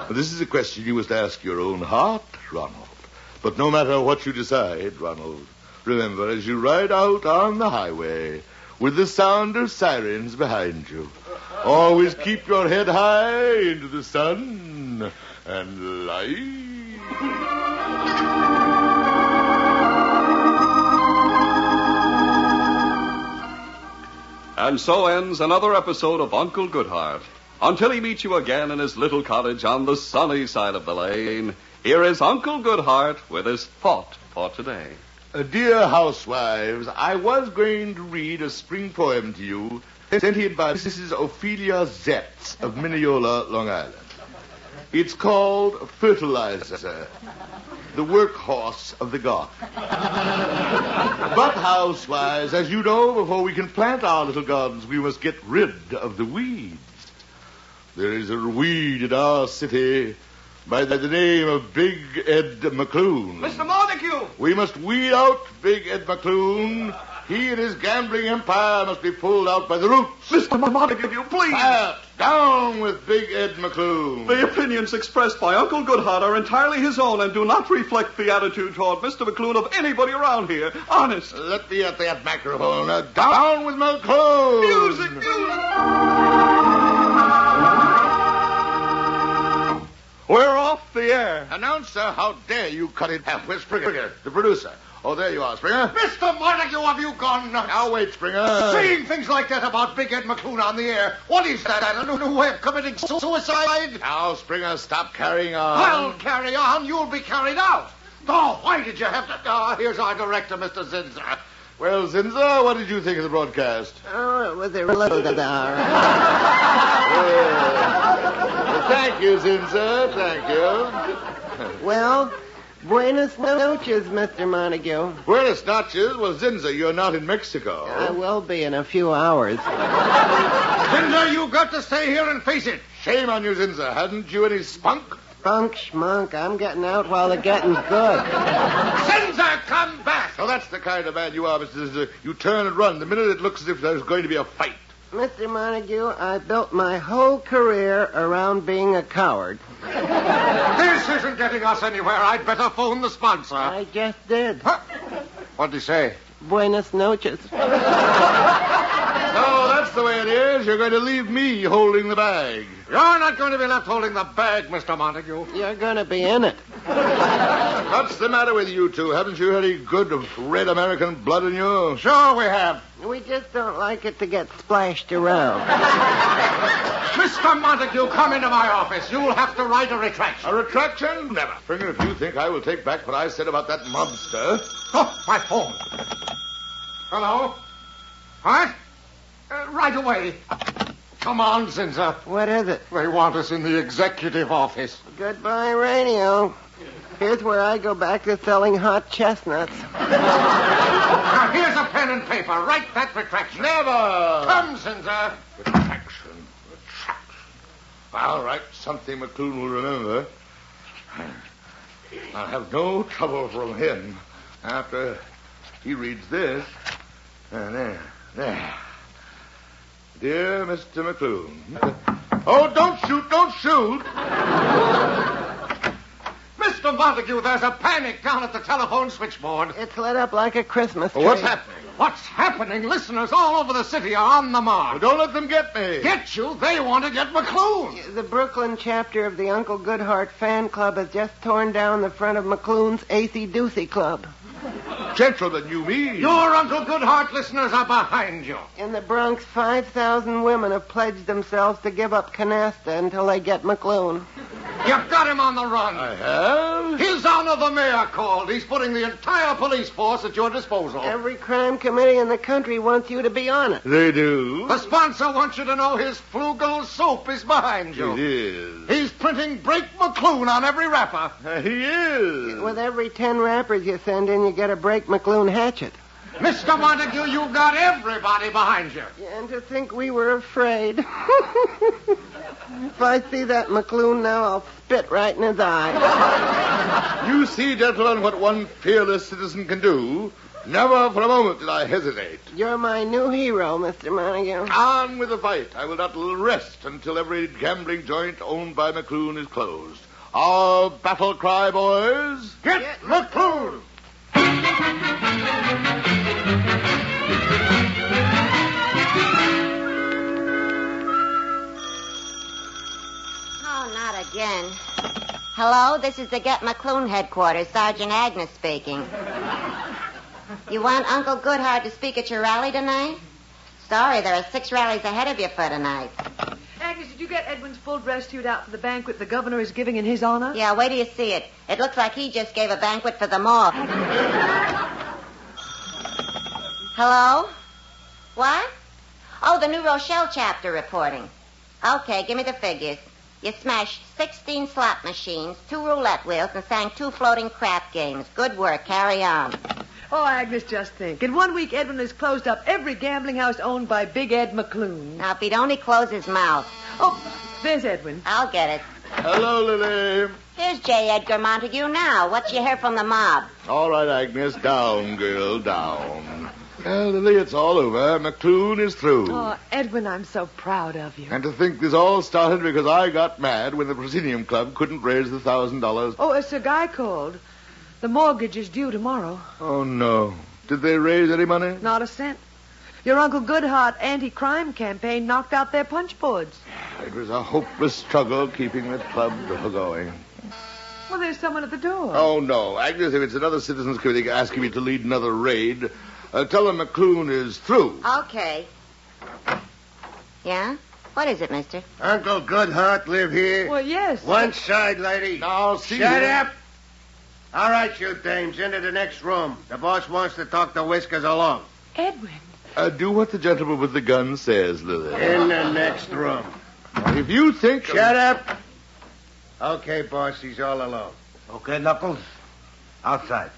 [SPEAKER 6] This is a question you must ask your own heart, Ronald. But no matter what you decide, Ronald, remember, as you ride out on the highway with the sound of sirens behind you, always keep your head high into the sun and light.
[SPEAKER 1] And so ends another episode of Uncle Goodhart. Until he meets you again in his little cottage on the sunny side of the lane, here is Uncle Goodhart with his thought for today.
[SPEAKER 6] Dear housewives, I was going to read a spring poem to you sent in by Mrs. Ophelia Zetz of Mineola, Long Island. It's called Fertilizer, the workhorse of the garden. But, housewives, as you know, before we can plant our little gardens, we must get rid of the weeds. There is a weed in our city by the name of Big Ed McClune.
[SPEAKER 5] Mr. Montague!
[SPEAKER 6] We must weed out Big Ed McClune. He and his gambling empire must be pulled out by the roots.
[SPEAKER 1] Mr. Montague, please!
[SPEAKER 6] Quiet! Down with Big Ed McClune.
[SPEAKER 1] The opinions expressed by Uncle Goodhart are entirely his own and do not reflect the attitude toward Mr. McClune of anybody around here. Honest.
[SPEAKER 6] Let me at that microphone. Down with McClune!
[SPEAKER 1] Music! We're off the air.
[SPEAKER 6] Announcer, how dare you cut it half with Springer, the producer. Oh, there you are, Springer.
[SPEAKER 5] Mr. Montague, have you gone nuts?
[SPEAKER 6] Now, wait, Springer.
[SPEAKER 5] Saying things like that about Big Ed McClune on the air. What is that? A new way of committing suicide?
[SPEAKER 6] Now, Springer, stop carrying on.
[SPEAKER 5] I'll carry on. You'll be carried out. Oh, why did you have to... here's our director, Mr. Zinzer.
[SPEAKER 6] Well, Zinzer, what did you think of the broadcast?
[SPEAKER 16] Oh, it was a little
[SPEAKER 6] Thank you, Zinzer. Thank you.
[SPEAKER 16] Well, buenas noches, Mr. Montague.
[SPEAKER 6] Buenas noches? Well, Zinzer, you're not in Mexico.
[SPEAKER 16] I will be in a few hours.
[SPEAKER 5] Zinzer, you've got to stay here and face it.
[SPEAKER 6] Shame on you, Zinzer. Hadn't you any spunk?
[SPEAKER 16] Spunk, schmunk, I'm getting out while the getting's good.
[SPEAKER 5] Zinzer, come back!
[SPEAKER 6] So that's the kind of man you are, Mr. Zinzer. You turn and run the minute it looks as if there's going to be a fight.
[SPEAKER 7] Mr. Montague, I built my whole career around being a coward.
[SPEAKER 5] This isn't getting us anywhere. I'd better phone the sponsor.
[SPEAKER 7] I just did.
[SPEAKER 5] Huh? What'd he say?
[SPEAKER 7] Buenas noches.
[SPEAKER 6] So that's the way it is. You're going to leave me holding the bag.
[SPEAKER 5] You're not going to be left holding the bag, Mr. Montague.
[SPEAKER 7] You're going to be in it.
[SPEAKER 6] What's the matter with you two? Haven't you any good red American blood in you?
[SPEAKER 5] Sure we have.
[SPEAKER 7] We just don't like it to get splashed around.
[SPEAKER 5] Mr. Montague, come into my office. You'll have to write a retraction.
[SPEAKER 6] A retraction? Never. Springer, if you think I will take back what I said about that mobster...
[SPEAKER 5] Oh, my phone. Hello? What? Right away. Come on, Zinzer.
[SPEAKER 7] What is it?
[SPEAKER 5] They want us in the executive office.
[SPEAKER 7] Goodbye, radio. Here's where I go back to selling hot chestnuts.
[SPEAKER 5] Now, here's a pen and paper. Write that retraction.
[SPEAKER 6] Never.
[SPEAKER 5] Come, Zinzer.
[SPEAKER 6] Retraction. I'll write something McClune will remember. I'll have no trouble from him after he reads this. There. Dear Mr. McClune. Oh, don't shoot.
[SPEAKER 5] Mr. Montague, there's a panic down at the telephone switchboard.
[SPEAKER 7] It's lit up like a Christmas tree.
[SPEAKER 6] What's happening?
[SPEAKER 5] What's happening? Listeners all over the city are on the mark.
[SPEAKER 6] Well, don't let them get me.
[SPEAKER 5] Get you? They want to get McClune.
[SPEAKER 7] The Brooklyn chapter of the Uncle Goodhart fan club has just torn down the front of McClune's Acey-Deucey club.
[SPEAKER 6] Gentlemen, you mean?
[SPEAKER 5] Your Uncle Goodhart listeners are behind you.
[SPEAKER 7] In the Bronx, 5,000 women have pledged themselves to give up canasta until they get McClune.
[SPEAKER 5] You've got him on the run.
[SPEAKER 6] I have?
[SPEAKER 5] His Honor the Mayor called. He's putting the entire police force at your disposal.
[SPEAKER 7] Every crime committee in the country wants you to be on it.
[SPEAKER 6] They do?
[SPEAKER 5] The sponsor wants you to know his Flugel soap is behind you.
[SPEAKER 6] It is.
[SPEAKER 5] He's printing Break McClune on every wrapper.
[SPEAKER 6] He is.
[SPEAKER 7] With every 10 wrappers you send in, you get a Break McClune hatchet.
[SPEAKER 5] Mr. Montague, you've got everybody behind you.
[SPEAKER 7] And to think we were afraid. If I see that McClune now, I'll spit right in his eye.
[SPEAKER 6] You see, gentlemen, what one fearless citizen can do. Never for a moment did I hesitate.
[SPEAKER 7] You're my new hero, Mr. Montague.
[SPEAKER 6] On with the fight. I will not rest until every gambling joint owned by McClune is closed. Our battle cry, boys.
[SPEAKER 5] Get McClune!
[SPEAKER 2] Oh, not again. Hello, this is the Get McClune headquarters. Sergeant Agnes speaking. You want Uncle Goodhart to speak at your rally tonight? Sorry, there are 6 rallies ahead of you for tonight.
[SPEAKER 3] Agnes, did you get Edwin's full dress suit out for the banquet the governor is giving in his honor?
[SPEAKER 2] Yeah, wait till you see it. It looks like he just gave a banquet for them all. Hello? What? Oh, the New Rochelle chapter reporting. Okay, give me the figures. You smashed 16 slot machines, 2 roulette wheels, and sang 2 floating crap games. Good work. Carry on.
[SPEAKER 3] Oh, Agnes, just think. In 1 week, Edwin has closed up every gambling house owned by Big Ed McClune.
[SPEAKER 2] Now, if he'd only close his mouth.
[SPEAKER 3] Oh, there's Edwin.
[SPEAKER 2] I'll get it.
[SPEAKER 6] Hello, Lily.
[SPEAKER 2] Here's J. Edgar Montague now. What you hear from the mob?
[SPEAKER 6] All right, Agnes. Down, girl, down. Well, Lily, it's all over. McClune is through.
[SPEAKER 3] Oh, Edwin, I'm so proud of you.
[SPEAKER 6] And to think this all started because I got mad when the Proscenium Club couldn't raise the $1,000.
[SPEAKER 3] Oh, a guy called. The mortgage is due tomorrow.
[SPEAKER 6] Oh, no. Did they raise any money?
[SPEAKER 3] Not a cent. Your Uncle Goodhart anti-crime campaign knocked out their punch boards.
[SPEAKER 6] It was a hopeless struggle keeping the club going.
[SPEAKER 3] Well, there's someone at the door.
[SPEAKER 6] Oh, no. Agnes, if it's another citizens committee asking me to lead another raid, tell them McClune is through.
[SPEAKER 2] Okay. Yeah? What is it, mister?
[SPEAKER 8] Uncle Goodhart live here?
[SPEAKER 3] Well, yes.
[SPEAKER 8] One side, lady.
[SPEAKER 6] Now, see
[SPEAKER 8] Shut
[SPEAKER 6] you.
[SPEAKER 8] up. All right, you dames, into the next room. The boss wants to talk the whiskers along.
[SPEAKER 3] Edwin.
[SPEAKER 6] Do what the gentleman with the gun says, Lily.
[SPEAKER 8] In the next room.
[SPEAKER 6] If you think...
[SPEAKER 8] Shut up. Okay, boss, he's all alone. Okay, Knuckles. Outside.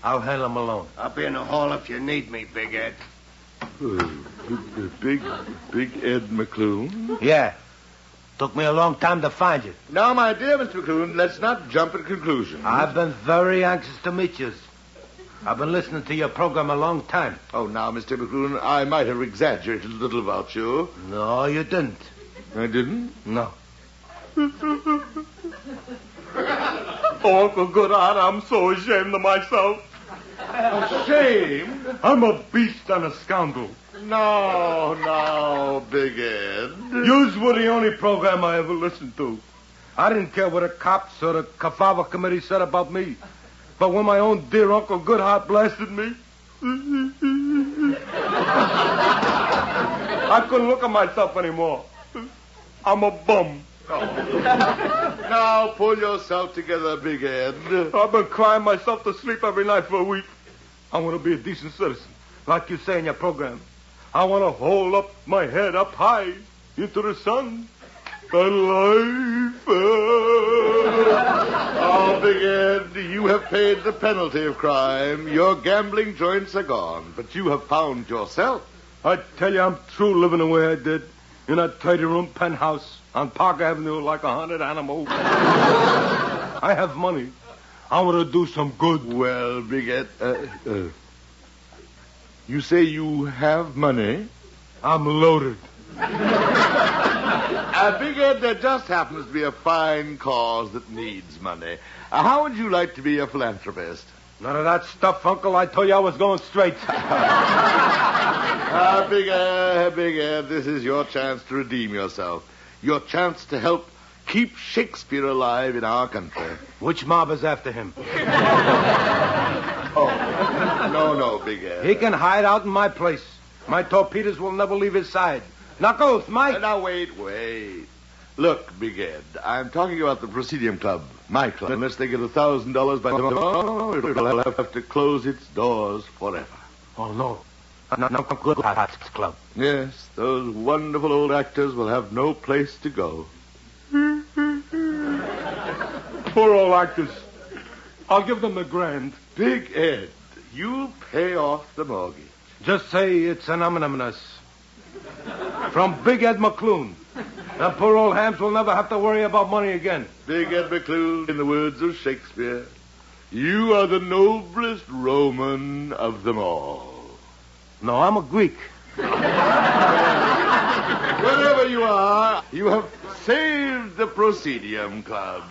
[SPEAKER 8] I'll handle him alone.
[SPEAKER 21] I'll be in the hall if you need me, Big Ed.
[SPEAKER 6] Big Ed McClune?
[SPEAKER 8] Yeah. Took me a long time to find you.
[SPEAKER 6] Now, my dear Mr. McClune, let's not jump at conclusions.
[SPEAKER 8] I've been very anxious to meet you. I've been listening to your program a long time.
[SPEAKER 6] Oh, now, Mr. McClune, I might have exaggerated a little about you.
[SPEAKER 8] No, you didn't.
[SPEAKER 6] I didn't?
[SPEAKER 8] No.
[SPEAKER 4] Oh, Uncle Goodhart, I'm so ashamed of myself.
[SPEAKER 6] Ashamed?
[SPEAKER 4] I'm a beast and a scoundrel.
[SPEAKER 6] No, Big Ed.
[SPEAKER 4] Yours were the only program I ever listened to.
[SPEAKER 8] I didn't care what the cops or the Kafava committee said about me. But when my own dear Uncle Goodhart blasted me,
[SPEAKER 4] I couldn't look at myself anymore. I'm a bum.
[SPEAKER 6] Now pull yourself together, Big Ed.
[SPEAKER 4] I've been crying myself to sleep every night for a week. I want to be a decent citizen,
[SPEAKER 8] like you say in your program.
[SPEAKER 4] I want to hold up my head up high into the sun. And life.
[SPEAKER 6] Oh, Big Ed, you have paid the penalty of crime. Your gambling joints are gone, but you have found yourself.
[SPEAKER 4] I tell you, I'm through living the way I did in that tidy room penthouse on Park Avenue like a haunted animal. I have money. I want to do some good.
[SPEAKER 6] Well, Big Ed, you say you have money?
[SPEAKER 4] I'm loaded.
[SPEAKER 6] Big Ed, there just happens to be a fine cause that needs money. How would you like to be a philanthropist?
[SPEAKER 8] None of that stuff, Uncle. I told you I was going straight.
[SPEAKER 6] Big Ed, this is your chance to redeem yourself. Your chance to help keep Shakespeare alive in our country.
[SPEAKER 8] Which mob is after him?
[SPEAKER 6] No, Big Ed.
[SPEAKER 8] He can hide out in my place. My torpedoes will never leave his side. Knuckles, Mike.
[SPEAKER 6] Now, wait. Look, Big Ed, I'm talking about the Proscenium Club, my club. Unless they get $1,000 by tomorrow, it'll have to close its doors forever.
[SPEAKER 8] Oh, no. Not Goodhart's club.
[SPEAKER 6] Yes, those wonderful old actors will have no place to go.
[SPEAKER 4] Poor old actors. I'll give them $1,000.
[SPEAKER 6] Big Ed, you pay off the mortgage.
[SPEAKER 8] Just say it's anonymous. From Big Ed McClune. That poor old Hams will never have to worry about money again.
[SPEAKER 6] Big Ed McClune, in the words of Shakespeare, you are the noblest Roman of them all.
[SPEAKER 8] No, I'm a Greek.
[SPEAKER 6] Wherever you are, you have saved the Proscenium Club.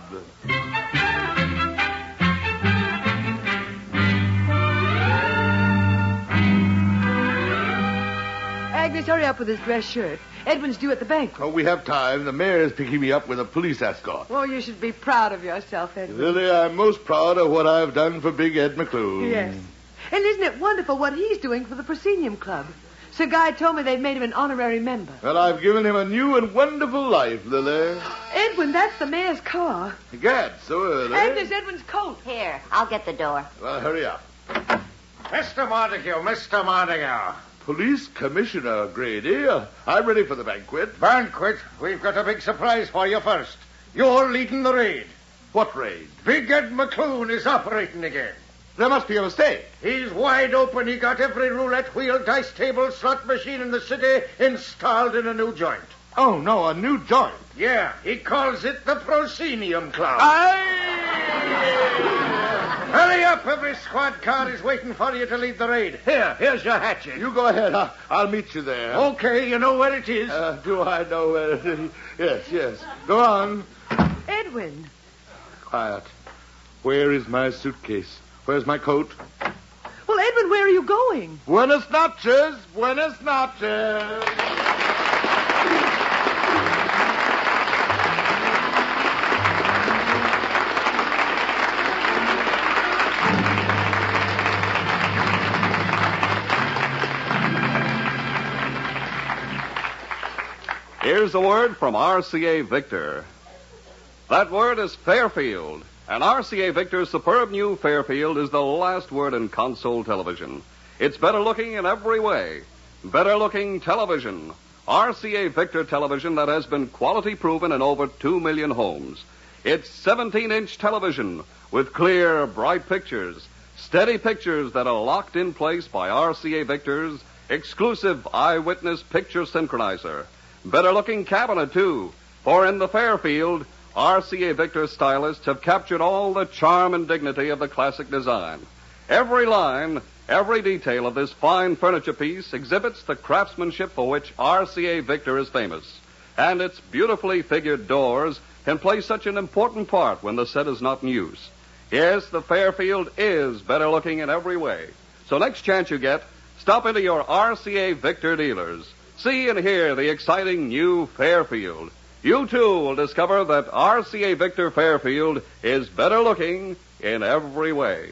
[SPEAKER 3] Agnes, hurry up with his dress shirt. Edwin's due at the banquet.
[SPEAKER 6] Oh, we have time. The mayor is picking me up with a police escort.
[SPEAKER 3] Oh, you should be proud of yourself, Edwin.
[SPEAKER 6] Lily, I'm most proud of what I've done for Big Ed McClune.
[SPEAKER 3] Yes. And isn't it wonderful what he's doing for the Proscenium Club? Sir Guy told me they've made him an honorary member.
[SPEAKER 6] Well, I've given him a new and wonderful life, Lily.
[SPEAKER 3] Edwin, that's the mayor's car.
[SPEAKER 6] Gad, so early.
[SPEAKER 3] Agnes, Edwin's coat.
[SPEAKER 2] Here, I'll get the door.
[SPEAKER 6] Well, hurry up.
[SPEAKER 21] Mr. Montague.
[SPEAKER 6] Police Commissioner Grady, I'm ready for the banquet.
[SPEAKER 21] Banquet? We've got a big surprise for you first. You're leading the raid.
[SPEAKER 6] What raid?
[SPEAKER 21] Big Ed McClune is operating again.
[SPEAKER 6] There must be a mistake.
[SPEAKER 21] He's wide open. He got every roulette wheel, dice table, slot machine in the city installed in a new joint.
[SPEAKER 6] Oh, no, a new joint.
[SPEAKER 21] Yeah, he calls it the Proscenium Club. Hurry up. Every squad car is waiting for you to lead the raid. Here's your hatchet.
[SPEAKER 6] You go ahead. I'll meet you there.
[SPEAKER 21] Okay, you know where it is.
[SPEAKER 6] Do I know where it is? Yes. Go on.
[SPEAKER 3] Edwin.
[SPEAKER 6] Quiet. Where is my suitcase? Where's my coat?
[SPEAKER 3] Well, Edwin, where are you going?
[SPEAKER 6] Buenas noches.
[SPEAKER 1] Here's a word from RCA Victor. That word is Fairfield. And RCA Victor's superb new Fairfield is the last word in console television. It's better looking in every way. Better looking television. RCA Victor television that has been quality proven in over 2 million homes. It's 17-inch television with clear, bright pictures. Steady pictures that are locked in place by RCA Victor's exclusive eyewitness picture synchronizer. Better looking cabinet, too. For in the Fairfield, RCA Victor stylists have captured all the charm and dignity of the classic design. Every line, every detail of this fine furniture piece exhibits the craftsmanship for which RCA Victor is famous. And its beautifully figured doors can play such an important part when the set is not in use. Yes, the Fairfield is better looking in every way. So next chance you get, stop into your RCA Victor dealers. See and hear the exciting new Fairfield. You, too, will discover that RCA Victor Fairfield is better looking in every way.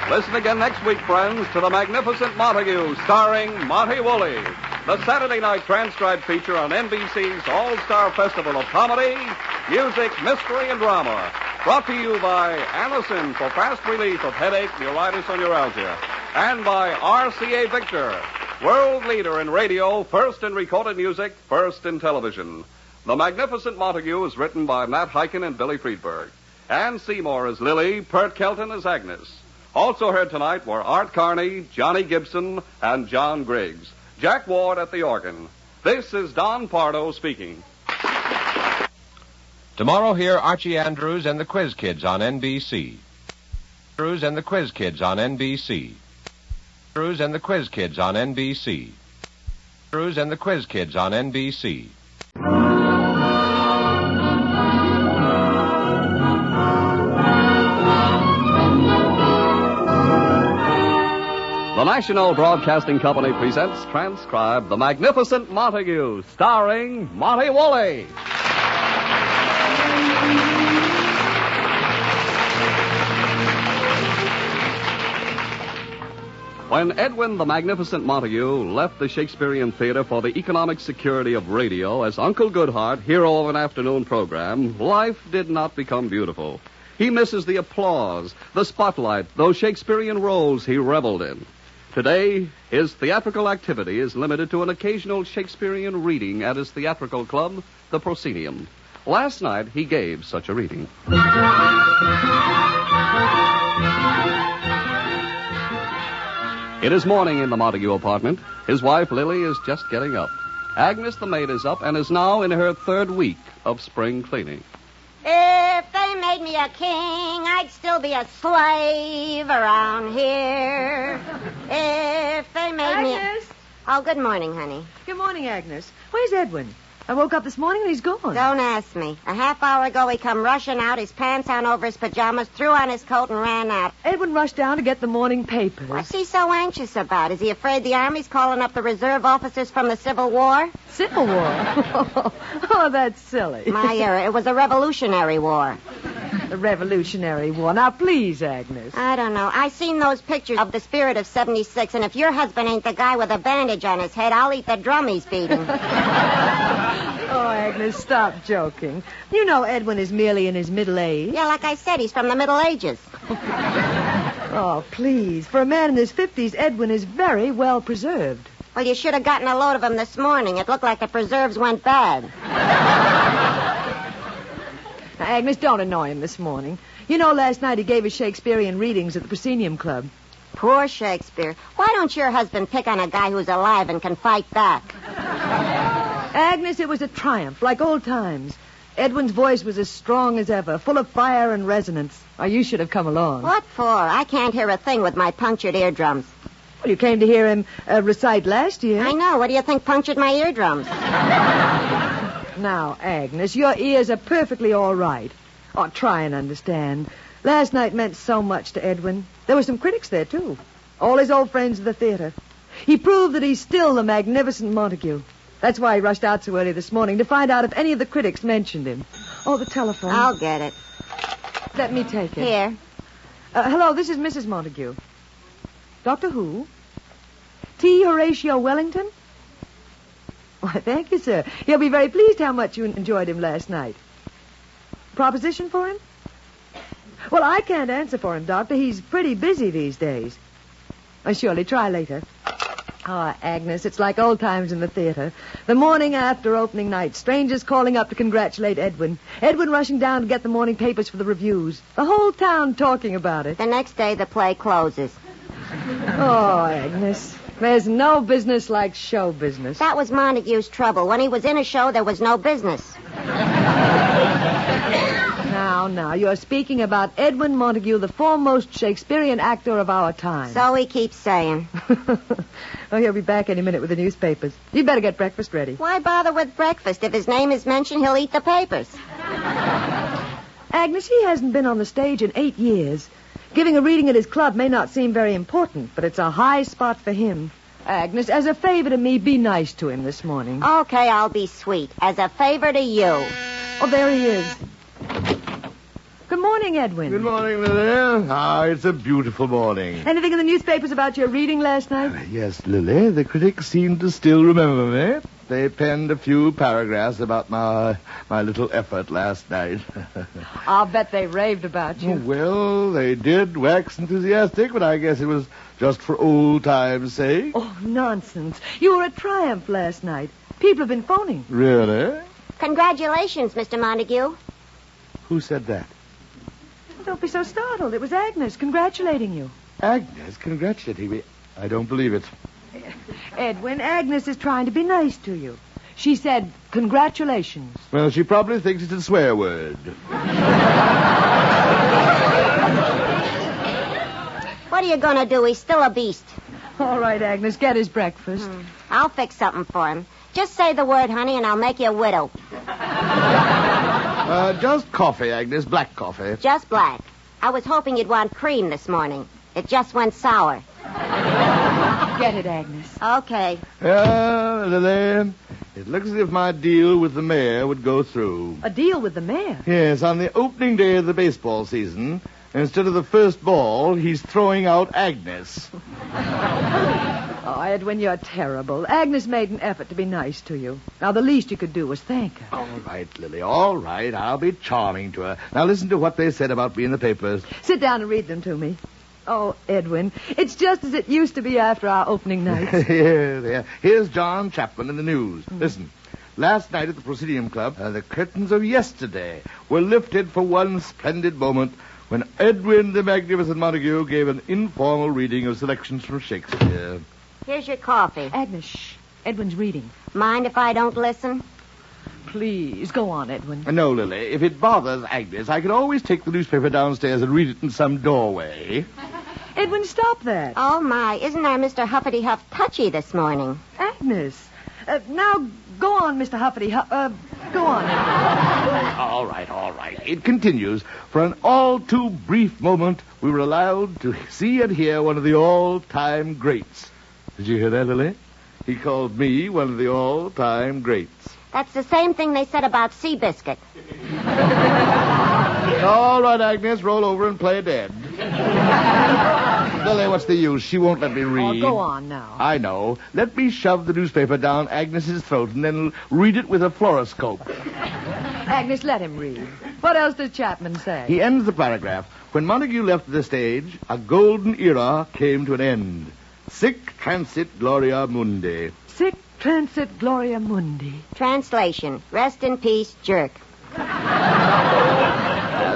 [SPEAKER 1] Listen again next week, friends, to The Magnificent Montague, starring Monty Woolley, the Saturday night transcribed feature on NBC's All-Star Festival of Comedy, Music, Mystery, and Drama. Brought to you by Anacin for fast relief of headache, neuritis, or neuralgia. And by RCA Victor, world leader in radio, first in recorded music, first in television. The Magnificent Montague is written by Matt Hyken and Billy Friedberg. Ann Seymour as Lily, Pert Kelton as Agnes. Also heard tonight were Art Carney, Johnny Gibson, and John Griggs. Jack Ward at the organ. This is Don Pardo speaking.
[SPEAKER 11] Tomorrow, hear Archie Andrews and the Quiz Kids on NBC. Andrews and the Quiz Kids on NBC. Andrews and the Quiz Kids on NBC. Andrews and the Quiz Kids on NBC.
[SPEAKER 1] The National Broadcasting Company presents transcribed The Magnificent Montague, starring Monty Woolley. When Edwin the Magnificent Montague left the Shakespearean Theater for the economic security of radio as Uncle Goodhart, hero of an afternoon program, life did not become beautiful. He misses the applause, the spotlight, those Shakespearean roles he reveled in. Today, his theatrical activity is limited to an occasional Shakespearean reading at his theatrical club, the Proscenium. Last night, he gave such a reading. It is morning in the Montague apartment. His wife, Lily, is just getting up. Agnes, the maid, is up and is now in her third week of spring cleaning.
[SPEAKER 2] If they made me a king, I'd still be a slave around here. If they made me...
[SPEAKER 3] Agnes!
[SPEAKER 2] Oh, good morning, honey.
[SPEAKER 3] Good morning, Agnes. Where's Edwin? I woke up this morning and he's gone.
[SPEAKER 2] Don't ask me. A half hour ago, he come rushing out, his pants on over his pajamas, threw on his coat, and ran out.
[SPEAKER 3] Edwin rushed down to get the morning papers.
[SPEAKER 2] What's he so anxious about? Is he afraid the Army's calling up the reserve officers from the Civil War?
[SPEAKER 3] Civil War? Oh, that's silly.
[SPEAKER 2] My era. It was a Revolutionary War.
[SPEAKER 3] The Revolutionary War. Now, please, Agnes.
[SPEAKER 2] I don't know. I seen those pictures of the Spirit of 76, and if your husband ain't the guy with a bandage on his head, I'll eat the drum he's beating.
[SPEAKER 3] Oh, Agnes, stop joking. You know Edwin is merely in his middle age.
[SPEAKER 2] Yeah, like I said, he's from the Middle Ages.
[SPEAKER 3] Oh, please. For a man in his 50s, Edwin is very well preserved.
[SPEAKER 2] Well, you should have gotten a load of him this morning. It looked like the preserves went bad.
[SPEAKER 3] Now, Agnes, don't annoy him this morning. You know, last night he gave his Shakespearean readings at the Proscenium Club.
[SPEAKER 2] Poor Shakespeare. Why don't your husband pick on a guy who's alive and can fight back?
[SPEAKER 3] Agnes, it was a triumph, like old times. Edwin's voice was as strong as ever, full of fire and resonance. Oh, you should have come along.
[SPEAKER 2] What for? I can't hear a thing with my punctured eardrums.
[SPEAKER 3] Well, you came to hear him recite last year.
[SPEAKER 2] I know. What do you think punctured my eardrums?
[SPEAKER 3] Now, Agnes, your ears are perfectly all right. Oh, try and understand. Last night meant so much to Edwin. There were some critics there, too. All his old friends of the theater. He proved that he's still the Magnificent Montague. That's why he rushed out so early this morning, to find out if any of the critics mentioned him. Oh, the telephone.
[SPEAKER 2] I'll get it.
[SPEAKER 3] Let me take it.
[SPEAKER 2] Here.
[SPEAKER 3] Hello, this is Mrs. Montague. Doctor who? T. Horatio Wellington? Why, thank you, sir. He'll be very pleased how much you enjoyed him last night. Proposition for him? Well, I can't answer for him, Doctor. He's pretty busy these days. Surely, try later. Oh, Agnes, it's like old times in the theater. The morning after opening night, strangers calling up to congratulate Edwin. Edwin rushing down to get the morning papers for the reviews. The whole town talking about it.
[SPEAKER 2] The next day, the play closes.
[SPEAKER 3] Oh, Agnes. There's no business like show business.
[SPEAKER 2] That was Montague's trouble. When he was in a show, there was no business.
[SPEAKER 3] Now, you're speaking about Edwin Montague, the foremost Shakespearean actor of our time.
[SPEAKER 2] So he keeps saying.
[SPEAKER 3] Oh, he'll be back any minute with the newspapers. You'd better get breakfast ready.
[SPEAKER 2] Why bother with breakfast? If his name is mentioned, he'll eat the papers.
[SPEAKER 3] Agnes, he hasn't been on the stage in 8 years. Giving a reading at his club may not seem very important, but it's a high spot for him. Agnes, as a favor to me, be nice to him this morning.
[SPEAKER 2] Okay, I'll be sweet. As a favor to you.
[SPEAKER 3] Oh, there he is. Good morning, Edwin.
[SPEAKER 6] Good morning, Lily. It's a beautiful morning.
[SPEAKER 3] Anything in the newspapers about your reading last night?
[SPEAKER 6] Yes, Lily. The critics seem to still remember me. They penned a few paragraphs about my little effort last night.
[SPEAKER 3] I'll bet they raved about you.
[SPEAKER 6] Well, they did wax enthusiastic, but I guess it was just for old times' sake.
[SPEAKER 3] Oh, nonsense. You were at Triumph last night. People have been phoning.
[SPEAKER 6] Really?
[SPEAKER 2] Congratulations, Mr. Montague.
[SPEAKER 6] Who said that?
[SPEAKER 3] Don't be so startled. It was Agnes congratulating you.
[SPEAKER 6] Agnes congratulating me? I don't believe it.
[SPEAKER 3] Edwin, Agnes is trying to be nice to you. She said, congratulations.
[SPEAKER 6] Well, she probably thinks it's a swear word.
[SPEAKER 2] What are you going to do? He's still a beast.
[SPEAKER 3] All right, Agnes, get his breakfast.
[SPEAKER 2] I'll fix something for him. Just say the word, honey, and I'll make you a widow.
[SPEAKER 6] Just coffee, Agnes. Black coffee.
[SPEAKER 2] Just black. I was hoping you'd want cream this morning. It just went sour.
[SPEAKER 3] Get it, Agnes.
[SPEAKER 2] Okay.
[SPEAKER 6] Lily, it looks as if my deal with the mayor would go through.
[SPEAKER 3] A deal with the mayor?
[SPEAKER 6] Yes, on the opening day of the baseball season, instead of the first ball, he's throwing out Agnes.
[SPEAKER 3] Oh, Edwin, you're terrible. Agnes made an effort to be nice to you. Now, the least you could do was thank her.
[SPEAKER 6] All right, Lily, all right. I'll be charming to her. Now, listen to what they said about me in the papers.
[SPEAKER 3] Sit down and read them to me. Oh, Edwin, it's just as it used to be after our opening night.
[SPEAKER 6] Yeah. Here's John Chapman in the news. Listen. Last night at the Proscenium Club, the curtains of yesterday were lifted for one splendid moment when Edwin the Magnificent Montague gave an informal reading of selections from Shakespeare.
[SPEAKER 2] Here's your coffee.
[SPEAKER 3] Agnes, shh. Edwin's reading.
[SPEAKER 2] Mind if I don't listen?
[SPEAKER 3] Please, go on, Edwin.
[SPEAKER 6] No, Lily. If it bothers Agnes, I can always take the newspaper downstairs and read it in some doorway.
[SPEAKER 3] Edwin, stop that.
[SPEAKER 2] Oh, my. Isn't our Mr. Huffety Huff touchy this morning?
[SPEAKER 3] Agnes. Now, go on, Mr. Huffety Huff. Go on, Edwin.
[SPEAKER 6] All right. It continues. For an all too brief moment, we were allowed to see and hear one of the all-time greats. Did you hear that, Lily? He called me one of the all-time greats.
[SPEAKER 2] That's the same thing they said about Seabiscuit.
[SPEAKER 6] All right, Agnes, roll over and play dead. Lily, what's the use? She won't let me read.
[SPEAKER 3] Oh, go on now.
[SPEAKER 6] I know. Let me shove the newspaper down Agnes's throat and then read it with a fluoroscope.
[SPEAKER 3] Agnes, let him read. What else does Chapman say?
[SPEAKER 6] He ends the paragraph. When Montague left the stage, a golden era came to an end. Sic transit gloria mundi.
[SPEAKER 3] Sic transit gloria mundi.
[SPEAKER 2] Translation. Rest in peace, jerk.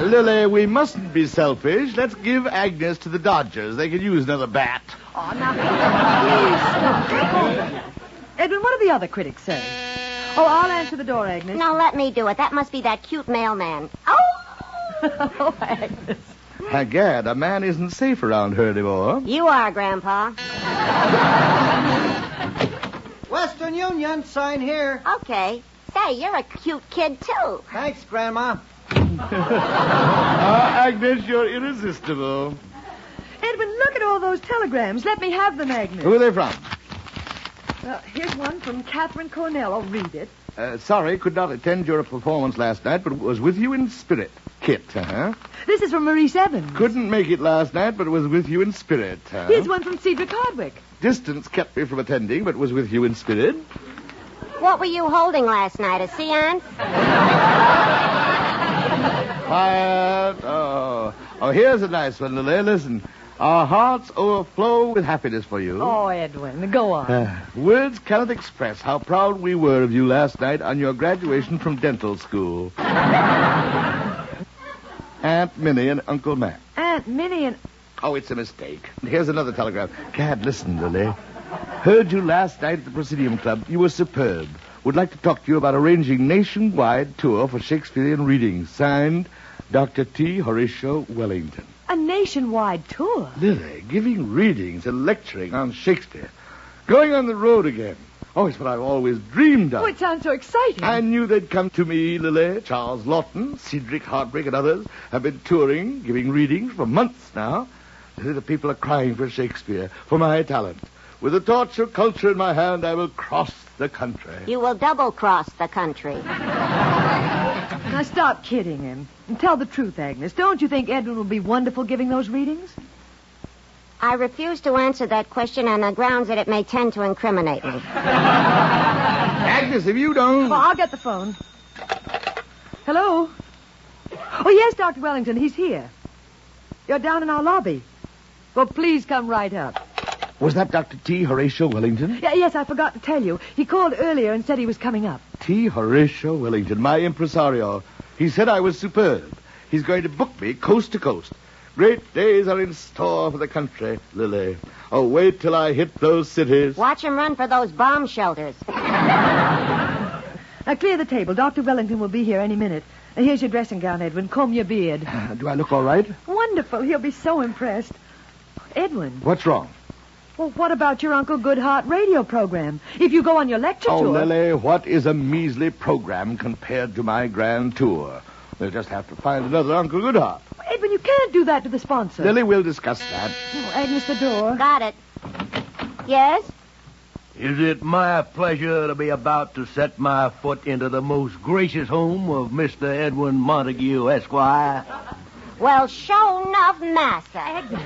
[SPEAKER 6] Lily, we mustn't be selfish. Let's give Agnes to the Dodgers. They could use another bat.
[SPEAKER 3] Oh, now, please. Edwin, what do the other critics say? Oh, I'll answer the door, Agnes.
[SPEAKER 2] No, let me do it. That must be that cute mailman.
[SPEAKER 3] Oh, Agnes.
[SPEAKER 6] Gad, a man isn't safe around her anymore.
[SPEAKER 2] You are, Grandpa.
[SPEAKER 7] Western Union, sign here.
[SPEAKER 2] Okay. Say, you're a cute kid, too.
[SPEAKER 7] Thanks, Grandma.
[SPEAKER 6] Agnes, you're irresistible.
[SPEAKER 3] Edwin, look at all those telegrams. Let me have them, Agnes.
[SPEAKER 6] Who are they from?
[SPEAKER 3] Here's one from Catherine Cornell. I'll read it.
[SPEAKER 6] Sorry, could not attend your performance last night, but was with you in spirit. Kit,
[SPEAKER 3] This is from Maurice Evans.
[SPEAKER 6] Couldn't make it last night, but was with you in spirit.
[SPEAKER 3] Here's one from Cedric Hardwick.
[SPEAKER 6] Distance kept me from attending, but was with you in spirit.
[SPEAKER 2] What were you holding last night, a seance?
[SPEAKER 6] Quiet. Oh, here's a nice one, Lily. Listen. Our hearts overflow with happiness for you.
[SPEAKER 3] Oh, Edwin, go on.
[SPEAKER 6] Words cannot express how proud we were of you last night on your graduation from dental school. Aunt Minnie and Uncle Matt.
[SPEAKER 3] Aunt Minnie and...
[SPEAKER 6] Oh, it's a mistake. Here's another telegram. Gad, listen, Lily. Heard you last night at the Proscenium Club. You were superb. Would like to talk to you about arranging nationwide tour for Shakespearean readings. Signed, Dr. T. Horatio Wellington.
[SPEAKER 3] A nationwide tour?
[SPEAKER 6] Lily, giving readings and lecturing on Shakespeare. Going on the road again. Oh, it's what I've always dreamed of.
[SPEAKER 3] Oh, it sounds so exciting.
[SPEAKER 6] I knew they'd come to me, Lily. Charles Lawton, Cedric Hardbrake, and others have been touring, giving readings for months now. The people are crying for Shakespeare, for my talent. With the torch of culture in my hand, I will cross the country.
[SPEAKER 2] You will double-cross the country.
[SPEAKER 3] Now, stop kidding him. And tell the truth, Agnes. Don't you think Edwin will be wonderful giving those readings?
[SPEAKER 2] I refuse to answer that question on the grounds that it may tend to incriminate me.
[SPEAKER 6] Agnes, if you don't...
[SPEAKER 3] Well, I'll get the phone. Hello? Oh, yes, Dr. Wellington, he's here. You're down in our lobby. Well, please come right up.
[SPEAKER 6] Was that Dr. T. Horatio Wellington?
[SPEAKER 3] Yes, I forgot to tell you. He called earlier and said he was coming up.
[SPEAKER 6] T. Horatio Wellington, my impresario. He said I was superb. He's going to book me coast to coast. Great days are in store for the country, Lily. Oh, wait till I hit those cities.
[SPEAKER 2] Watch him run for those bomb shelters.
[SPEAKER 3] Now, clear the table. Dr. Wellington will be here any minute. Here's your dressing gown, Edwin. Comb your beard.
[SPEAKER 6] Do I look all right?
[SPEAKER 3] Wonderful. He'll be so impressed. Edwin.
[SPEAKER 6] What's wrong?
[SPEAKER 3] Well, what about your Uncle Goodhart radio program? If you go on your lecture tour...
[SPEAKER 6] Oh, Lily, what is a measly program compared to my grand tour? We'll just have to find another Uncle Goodhart.
[SPEAKER 3] Edwin, you can't do that to the sponsor.
[SPEAKER 6] Lily, we'll discuss that.
[SPEAKER 3] Oh, Agnes, the door.
[SPEAKER 2] Got it. Yes?
[SPEAKER 8] Is it my pleasure to be about to set my foot into the most gracious home of Mr. Edwin Montague, Esquire?
[SPEAKER 2] Well, show enough, massa.
[SPEAKER 6] Agnes.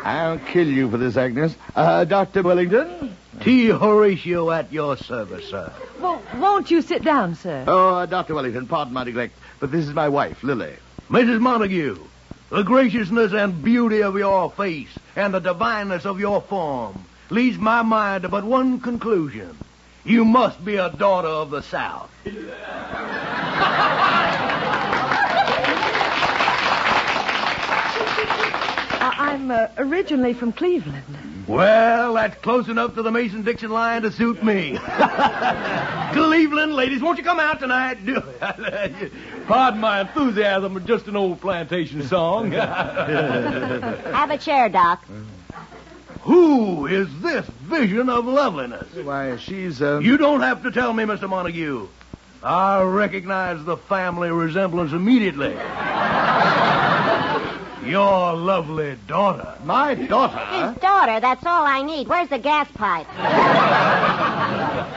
[SPEAKER 6] I'll kill you for this, Agnes. Dr. Wellington?
[SPEAKER 8] T. Horatio at your service, sir.
[SPEAKER 3] Well, won't you sit down, sir?
[SPEAKER 6] Oh, Dr. Wellington, pardon my neglect, but this is my wife, Lily.
[SPEAKER 8] Mrs. Montague, the graciousness and beauty of your face and the divineness of your form leads my mind to but one conclusion. You must be a daughter of the South.
[SPEAKER 3] I'm originally from Cleveland.
[SPEAKER 8] Well, that's close enough to the Mason-Dixon line to suit me. Cleveland, ladies, won't you come out tonight? Pardon my enthusiasm, just an old plantation song.
[SPEAKER 2] Have a chair, Doc.
[SPEAKER 8] Who is this vision of loveliness?
[SPEAKER 6] Why, she's,
[SPEAKER 8] You don't have to tell me, Mr. Montague. I recognize the family resemblance immediately. Your lovely daughter.
[SPEAKER 6] My daughter?
[SPEAKER 2] His daughter, that's all I need. Where's the gas pipe?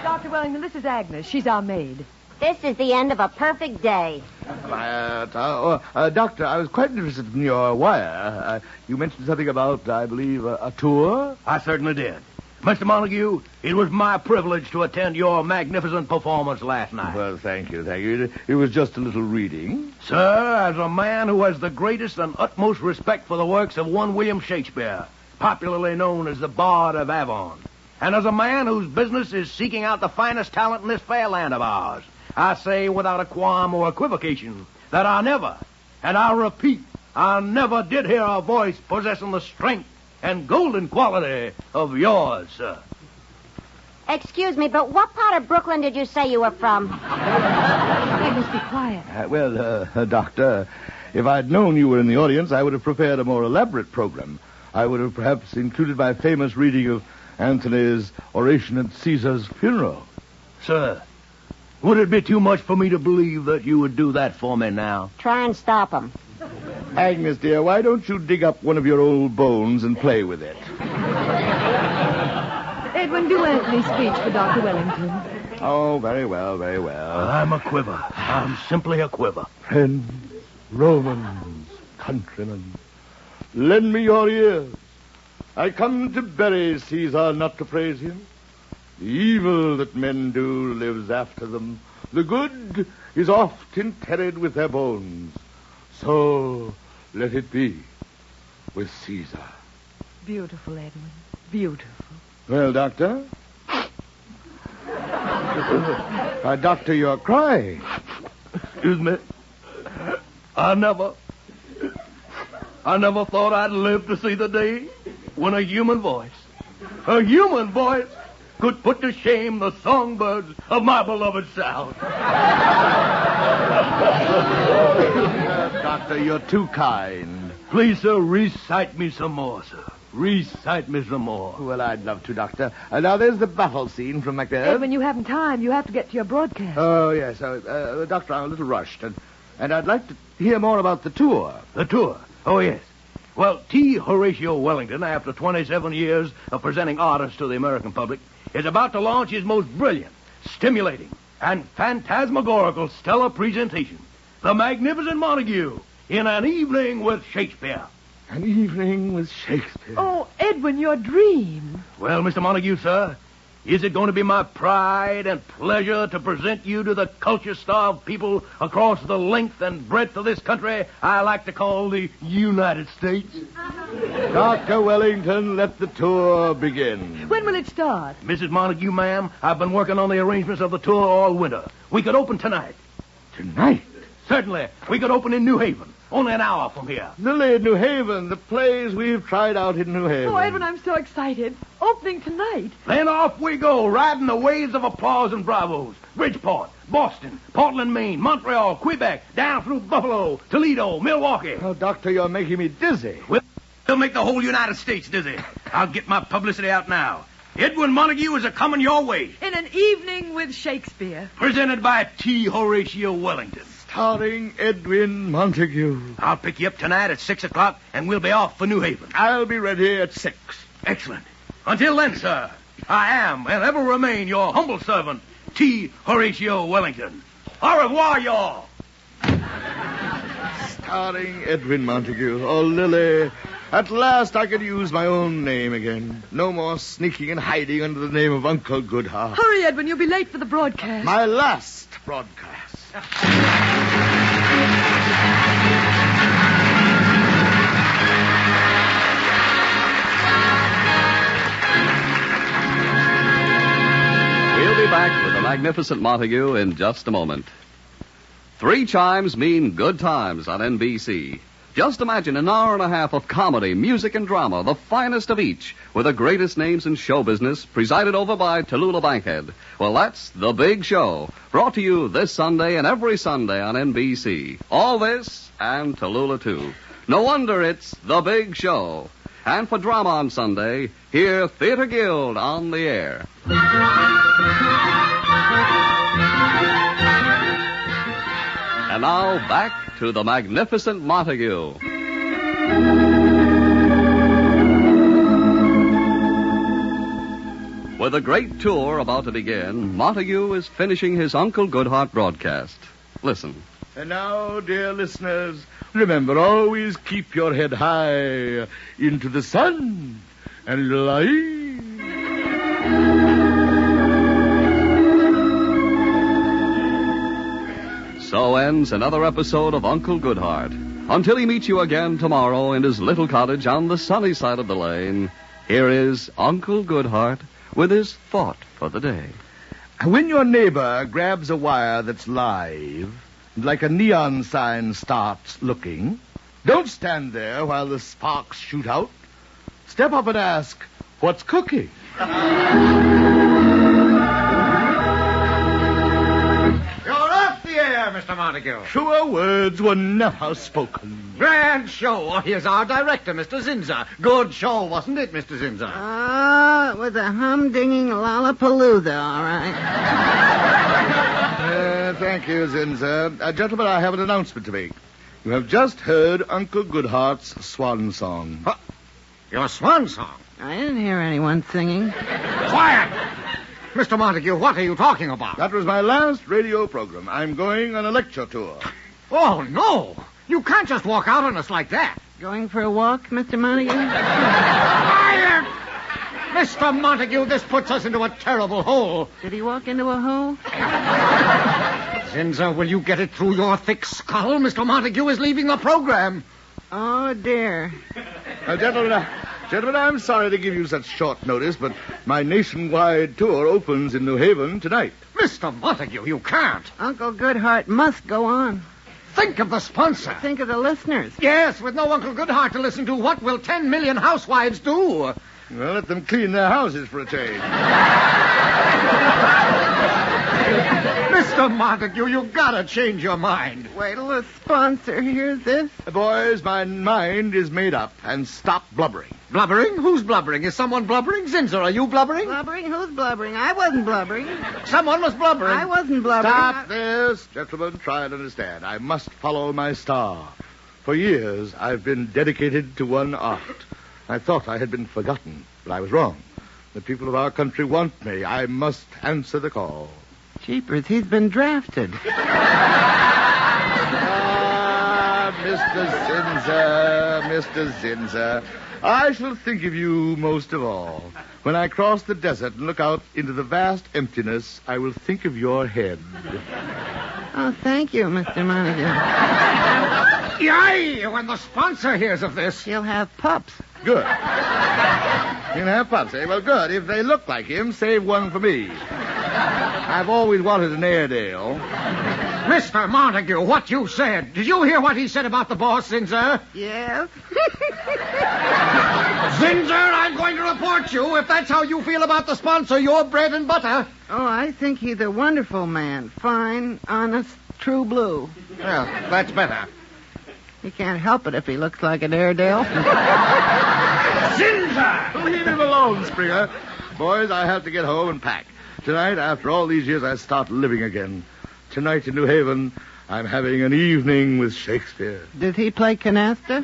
[SPEAKER 3] Dr. Wellington, this is Agnes. She's our maid.
[SPEAKER 2] This is the end of a perfect day.
[SPEAKER 6] Quiet. Doctor, I was quite interested in your wire. You mentioned something about, I believe, a tour?
[SPEAKER 8] I certainly did. Mr. Montague, it was my privilege to attend your magnificent performance last night.
[SPEAKER 6] Well, thank you. It was just a little reading.
[SPEAKER 8] Sir, as a man who has the greatest and utmost respect for the works of one William Shakespeare, popularly known as the Bard of Avon, and as a man whose business is seeking out the finest talent in this fair land of ours, I say without a qualm or equivocation that I never, and I repeat, I never did hear a voice possessing the strength and golden quality of yours, sir.
[SPEAKER 2] Excuse me, but what part of Brooklyn did you say you were from?
[SPEAKER 3] Agnes, be quiet.
[SPEAKER 6] Doctor, if I'd known you were in the audience, I would have prepared a more elaborate program. I would have perhaps included my famous reading of Antony's oration at Caesar's funeral.
[SPEAKER 8] Sir, would it be too much for me to believe that you would do that for me now?
[SPEAKER 2] Try and stop him.
[SPEAKER 6] Agnes, dear, why don't you dig up one of your old bones and play with it?
[SPEAKER 3] Edwin, do Anthony's speech for Dr. Wellington.
[SPEAKER 6] Oh, very well, very well.
[SPEAKER 8] I'm a quiver. I'm simply a quiver.
[SPEAKER 6] Friends, Romans, countrymen, lend me your ears. I come to bury Caesar, not to praise him. The evil that men do lives after them. The good is oft interred with their bones. So let it be with Caesar.
[SPEAKER 3] Beautiful, Edwin. Beautiful.
[SPEAKER 6] Well, Doctor? Doctor, you're crying.
[SPEAKER 8] Excuse me. I never
[SPEAKER 4] I never thought I'd live to see the day when a human voice could put to shame the songbirds of my beloved South.
[SPEAKER 6] Doctor, you're too kind.
[SPEAKER 4] Please, sir, recite me some more, sir. Recite me some more.
[SPEAKER 6] Well, I'd love to, Doctor. Now, there's the battle scene from Macbeth.
[SPEAKER 3] Edwin, you haven't time. You have to get to your broadcast.
[SPEAKER 6] Oh, yes. Doctor, I'm a little rushed, and I'd like to hear more about the tour.
[SPEAKER 4] The tour? Oh, yes. Well, T. Horatio Wellington, after 27 years of presenting artists to the American public, is about to launch his most brilliant, stimulating, and phantasmagorical stellar presentation, The Magnificent Montague, in An Evening with Shakespeare.
[SPEAKER 6] An Evening with Shakespeare.
[SPEAKER 3] Oh, Edwin, your dream.
[SPEAKER 4] Well, Mr. Montague, sir, is it going to be my pride and pleasure to present you to the culture-starved people across the length and breadth of this country I like to call the United States?
[SPEAKER 6] Dr. Wellington, let the tour begin.
[SPEAKER 3] When will it start?
[SPEAKER 4] Mrs. Montague, ma'am, I've been working on the arrangements of the tour all winter. We could open tonight.
[SPEAKER 6] Tonight?
[SPEAKER 4] Certainly. We could open in New Haven, only an hour from here.
[SPEAKER 6] Lily, New Haven, the plays we've tried out in New Haven.
[SPEAKER 3] Oh, Edwin, I'm so excited. Opening tonight.
[SPEAKER 4] Then off we go, riding the waves of applause and bravos. Bridgeport, Boston, Portland, Maine, Montreal, Quebec, down through Buffalo, Toledo, Milwaukee.
[SPEAKER 6] Oh, Doctor, you're making me dizzy.
[SPEAKER 4] We'll make the whole United States dizzy. I'll get my publicity out now. Edwin Montague is a-coming your way.
[SPEAKER 3] In An Evening with Shakespeare.
[SPEAKER 4] Presented by T. Horatio Wellington.
[SPEAKER 6] Starring Edwin Montague.
[SPEAKER 4] I'll pick you up tonight at 6 o'clock, and we'll be off for New Haven.
[SPEAKER 6] I'll be ready at 6.
[SPEAKER 4] Excellent. Until then, sir, I am and ever remain your humble servant, T. Horatio Wellington. Au revoir, y'all.
[SPEAKER 6] Starring Edwin Montague. Oh, Lily, at last I can use my own name again. No more sneaking and hiding under the name of Uncle Goodhart.
[SPEAKER 3] Hurry, Edwin, you'll be late for the broadcast.
[SPEAKER 6] My last broadcast.
[SPEAKER 1] We'll be back with the Magnificent Montague in just a moment. 3 chimes mean good times on NBC. Just imagine an hour and a half of comedy, music, and drama, the finest of each, with the greatest names in show business, presided over by Tallulah Bankhead. Well, that's The Big Show, brought to you this Sunday and every Sunday on NBC. All this, and Tallulah, too. No wonder it's The Big Show. And for drama on Sunday, hear Theater Guild on the air. And now, back to the Magnificent Montague. With a great tour about to begin, Montague is finishing his Uncle Goodhart broadcast. Listen.
[SPEAKER 6] And now, dear listeners, remember, always keep your head high into the sun and light.
[SPEAKER 1] So ends another episode of Uncle Goodhart. Until he meets you again tomorrow in his little cottage on the sunny side of the lane, here is Uncle Goodhart with his thought for the day.
[SPEAKER 6] When your neighbor grabs a wire that's live, like a neon sign starts looking, don't stand there while the sparks shoot out. Step up and ask, what's cooking?
[SPEAKER 17] Mr. Montague.
[SPEAKER 6] Truer words were never spoken.
[SPEAKER 17] Grand show. Here's our director, Mr. Zinza. Good show, wasn't it, Mr. Zinza?
[SPEAKER 16] It was a humdinging lollapalooza, all right.
[SPEAKER 6] Thank you, Zinza. Gentlemen, I have an announcement to make. You have just heard Uncle Goodhart's swan song.
[SPEAKER 17] Your swan song?
[SPEAKER 16] I didn't hear anyone singing.
[SPEAKER 17] Quiet! Mr. Montague, what are you talking about?
[SPEAKER 6] That was my last radio program. I'm going on a lecture tour.
[SPEAKER 17] Oh, no. You can't just walk out on us like that.
[SPEAKER 16] Going for a walk, Mr. Montague?
[SPEAKER 17] Quiet! Mr. Montague, this puts us into a terrible hole.
[SPEAKER 16] Did he walk into a hole?
[SPEAKER 17] Zinza, will you get it through your thick skull? Mr. Montague is leaving the program.
[SPEAKER 16] Oh, dear.
[SPEAKER 6] Gentlemen, I'm sorry to give you such short notice, but my nationwide tour opens in New Haven tonight.
[SPEAKER 17] Mr. Montague, you can't.
[SPEAKER 16] Uncle Goodhart must go on.
[SPEAKER 17] Think of the sponsor.
[SPEAKER 16] Think of the listeners.
[SPEAKER 17] Yes, with no Uncle Goodhart to listen to, what will 10 million housewives do?
[SPEAKER 6] Well, let them clean their houses for a change.
[SPEAKER 17] Mr. Montague, you've got to change your mind.
[SPEAKER 16] Wait till the sponsor hears this.
[SPEAKER 6] Boys, my mind is made up, and stop blubbering.
[SPEAKER 17] Blubbering? Who's blubbering? Is someone blubbering? Zinzer, are you blubbering?
[SPEAKER 16] Blubbering? Who's blubbering? I wasn't blubbering.
[SPEAKER 17] Someone was blubbering.
[SPEAKER 16] I wasn't blubbering.
[SPEAKER 6] Stop this. Gentlemen, try and understand. I must follow my star. For years, I've been dedicated to one art. I thought I had been forgotten, but I was wrong. The people of our country want me. I must answer the call.
[SPEAKER 16] Jeepers, he's been drafted.
[SPEAKER 6] Mr. Zinzer, I shall think of you most of all. When I cross the desert and look out into the vast emptiness, I will think of your head.
[SPEAKER 16] Oh, thank you, Mr. Montague.
[SPEAKER 17] Yay! When the sponsor hears of this...
[SPEAKER 16] He'll have pups.
[SPEAKER 6] Good. He'll have pups, eh? Well, good. If they look like him, save one for me. I've always wanted an Airedale.
[SPEAKER 17] Mr. Montague, what you said. Did you hear what he said about the boss, Zinzer?
[SPEAKER 16] Yes.
[SPEAKER 17] Zinzer, I'm going to report you. If that's how you feel about the sponsor, your bread and butter.
[SPEAKER 16] Oh, I think he's a wonderful man. Fine, honest, true blue.
[SPEAKER 17] Well, that's better.
[SPEAKER 16] He can't help it if he looks like an Airedale.
[SPEAKER 17] Zinzer!
[SPEAKER 6] Leave him alone, Springer. Boys, I have to get home and pack. Tonight, after all these years, I start living again. Tonight in New Haven, I'm having an evening with Shakespeare.
[SPEAKER 16] Did he play canasta?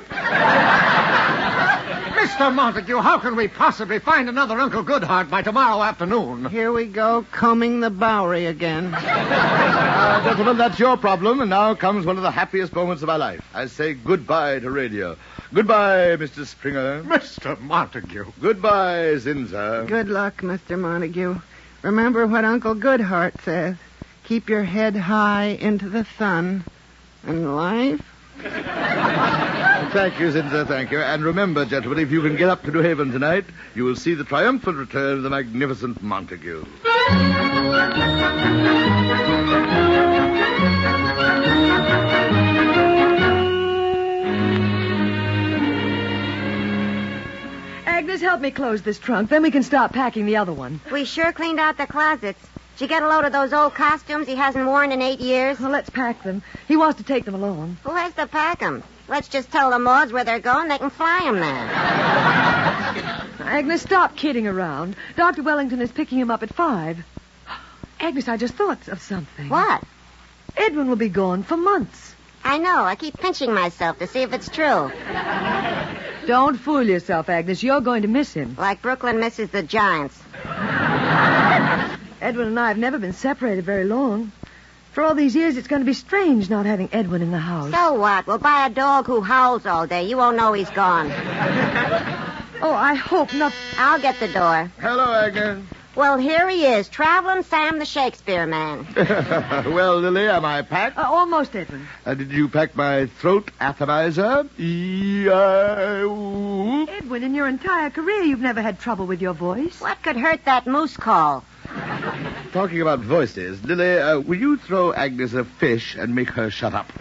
[SPEAKER 17] Mr. Montague, how can we possibly find another Uncle Goodhart by tomorrow afternoon?
[SPEAKER 16] Here we go, combing the Bowery again.
[SPEAKER 6] Gentlemen, that's your problem, and now comes one of the happiest moments of my life. I say goodbye to radio. Goodbye, Mr. Springer.
[SPEAKER 17] Mr. Montague.
[SPEAKER 6] Goodbye, Zinzer.
[SPEAKER 16] Good luck, Mr. Montague. Remember what Uncle Goodhart says. Keep your head high into the sun. And life?
[SPEAKER 6] Thank you, Zinzer, thank you. And remember, gentlemen, if you can get up to New Haven tonight, you will see the triumphant return of the magnificent Montague.
[SPEAKER 3] Agnes, help me close this trunk. Then we can start packing the other one.
[SPEAKER 2] We sure cleaned out the closets. Did you get a load of those old costumes he hasn't worn in 8 years?
[SPEAKER 3] Well, let's pack them. He wants to take them along.
[SPEAKER 2] Who has to pack them? Let's just tell the Moors where they're going. They can fly them there.
[SPEAKER 3] Agnes, stop kidding around. Dr. Wellington is picking him up at 5. Agnes, I just thought of something.
[SPEAKER 2] What?
[SPEAKER 3] Edwin will be gone for months.
[SPEAKER 2] I know. I keep pinching myself to see if it's true.
[SPEAKER 3] Don't fool yourself, Agnes. You're going to miss him.
[SPEAKER 2] Like Brooklyn misses the Giants.
[SPEAKER 3] Edwin and I have never been separated very long. For all these years, it's going to be strange not having Edwin in the house.
[SPEAKER 2] So what? We'll buy a dog who howls all day. You won't know he's gone.
[SPEAKER 3] Oh, I hope not.
[SPEAKER 2] I'll get the door.
[SPEAKER 6] Hello, Agnes.
[SPEAKER 2] Well, here he is, Traveling Sam the Shakespeare man.
[SPEAKER 6] Well, Lily, am I packed?
[SPEAKER 3] Almost, Edwin.
[SPEAKER 6] Did you pack my throat atomizer? E-I-O.
[SPEAKER 3] Edwin, in your entire career, you've never had trouble with your voice.
[SPEAKER 2] What could hurt that moose call?
[SPEAKER 6] Talking about voices, Lily, will you throw Agnes a fish and make her shut up?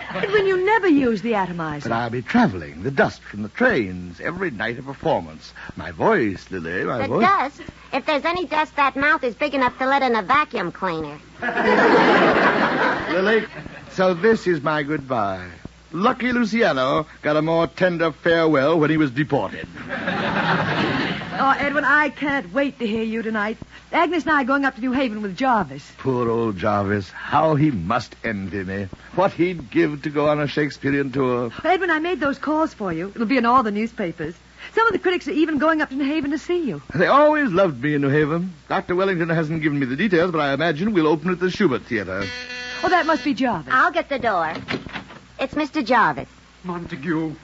[SPEAKER 3] Edwin, you never use the atomizer.
[SPEAKER 6] But I'll be traveling. The dust from the trains. Every night a performance. My voice, Lily, my voice.
[SPEAKER 2] The dust? If there's any dust, that mouth is big enough to let in a vacuum cleaner.
[SPEAKER 6] Lily, so this is my goodbye. Lucky Luciano got a more tender farewell when he was deported.
[SPEAKER 3] Oh, Edwin, I can't wait to hear you tonight. Agnes and I are going up to New Haven with Jarvis.
[SPEAKER 6] Poor old Jarvis. How he must envy me. What he'd give to go on a Shakespearean tour.
[SPEAKER 3] Edwin, I made those calls for you. It'll be in all the newspapers. Some of the critics are even going up to New Haven to see you.
[SPEAKER 6] They always loved me in New Haven. Dr. Wellington hasn't given me the details, but I imagine we'll open at the Schubert Theater.
[SPEAKER 3] Oh, that must be Jarvis.
[SPEAKER 2] I'll get the door. It's Mr. Jarvis.
[SPEAKER 15] Montague.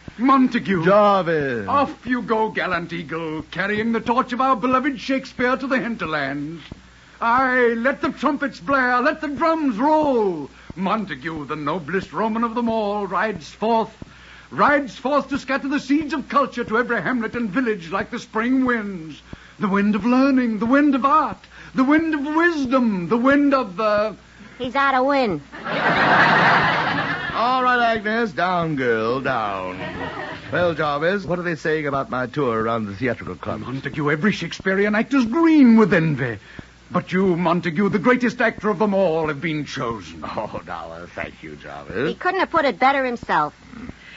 [SPEAKER 6] Jarvis.
[SPEAKER 15] Off you go, gallant eagle, carrying the torch of our beloved Shakespeare to the hinterlands. Aye, let the trumpets blare, let the drums roll. Montague, the noblest Roman of them all, rides forth to scatter the seeds of culture to every hamlet and village like the spring winds. The wind of learning, the wind of art, the wind of wisdom, the wind of the...
[SPEAKER 2] He's out of wind.
[SPEAKER 6] All right, Agnes. Down, girl, down. Well, Jarvis, what are they saying about my tour around the theatrical club?
[SPEAKER 15] Montague, every Shakespearean actor's green with envy. But you, Montague, the greatest actor of them all, have been chosen.
[SPEAKER 6] Oh, now, thank you, Jarvis.
[SPEAKER 2] He couldn't have put it better himself.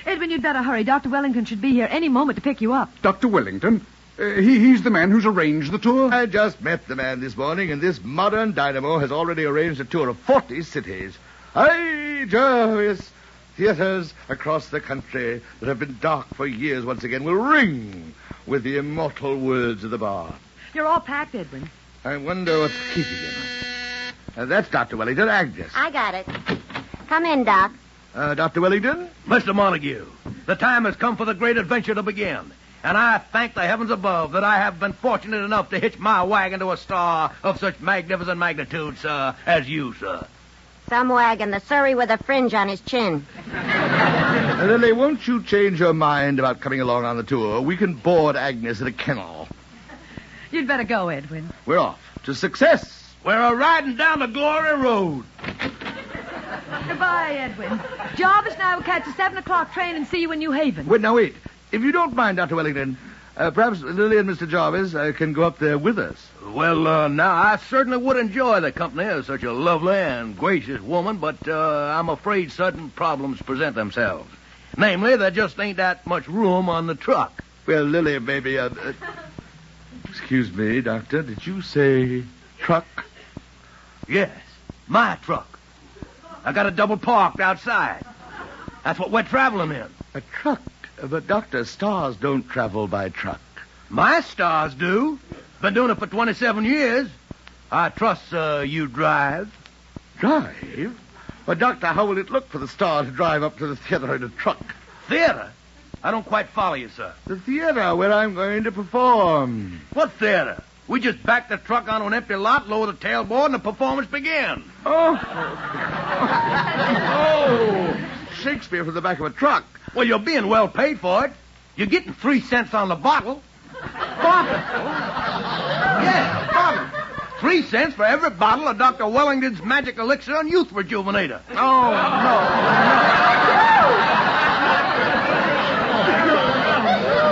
[SPEAKER 3] Edwin, you'd better hurry. Dr. Wellington should be here any moment to pick you up.
[SPEAKER 15] Dr. Wellington? He's the man who's arranged the tour?
[SPEAKER 6] I just met the man this morning, and this modern dynamo has already arranged a tour of 40 cities. Hey, Jarvis! Theaters across the country that have been dark for years once again will ring with the immortal words of the bard.
[SPEAKER 3] You're all packed, Edwin.
[SPEAKER 6] I wonder what's keeping him. That's Dr. Wellington. Agnes.
[SPEAKER 2] I got it. Come in, Doc.
[SPEAKER 6] Dr. Wellington?
[SPEAKER 4] Mr. Montague, the time has come for the great adventure to begin. And I thank the heavens above that I have been fortunate enough to hitch my wagon to a star of such magnificent magnitude, sir, as you, sir.
[SPEAKER 2] Some wagon, the Surrey with a fringe on his chin.
[SPEAKER 6] Lily, won't you change your mind about coming along on the tour? We can board Agnes at a kennel.
[SPEAKER 3] You'd better go, Edwin.
[SPEAKER 6] We're off to success.
[SPEAKER 4] We're a-riding down the glory road.
[SPEAKER 3] Goodbye, Edwin. Jarvis and I will catch a 7 o'clock train and see you in New Haven.
[SPEAKER 6] Wait. If you don't mind, Dr. Wellington, perhaps Lily and Mr. Jarvis can go up there with us.
[SPEAKER 4] Well, now, I certainly would enjoy the company of such a lovely and gracious woman, but I'm afraid certain problems present themselves. Namely, there just ain't that much room on the truck.
[SPEAKER 6] Well, Lily, maybe... Excuse me, Doctor, did you say truck?
[SPEAKER 4] Yes, my truck. I got it double parked outside. That's what we're traveling in.
[SPEAKER 6] A truck? But, Doctor, stars don't travel by truck.
[SPEAKER 4] My stars do. Been doing it for 27 years. I trust, you drive.
[SPEAKER 6] Drive? But, Doctor, how will it look for the star to drive up to the theater in a truck?
[SPEAKER 4] Theater? I don't quite follow you, sir.
[SPEAKER 6] The theater where I'm going to perform.
[SPEAKER 4] What theater? We just back the truck onto an empty lot, lower the tailboard, and the performance began.
[SPEAKER 6] Oh, Shakespeare from the back of a truck.
[SPEAKER 4] Well, you're being well paid for it. You're getting 3 cents on the bottle. Bottle? Yeah, bottle. 3 cents for every bottle of Dr. Wellington's Magic Elixir and Youth Rejuvenator.
[SPEAKER 6] Oh,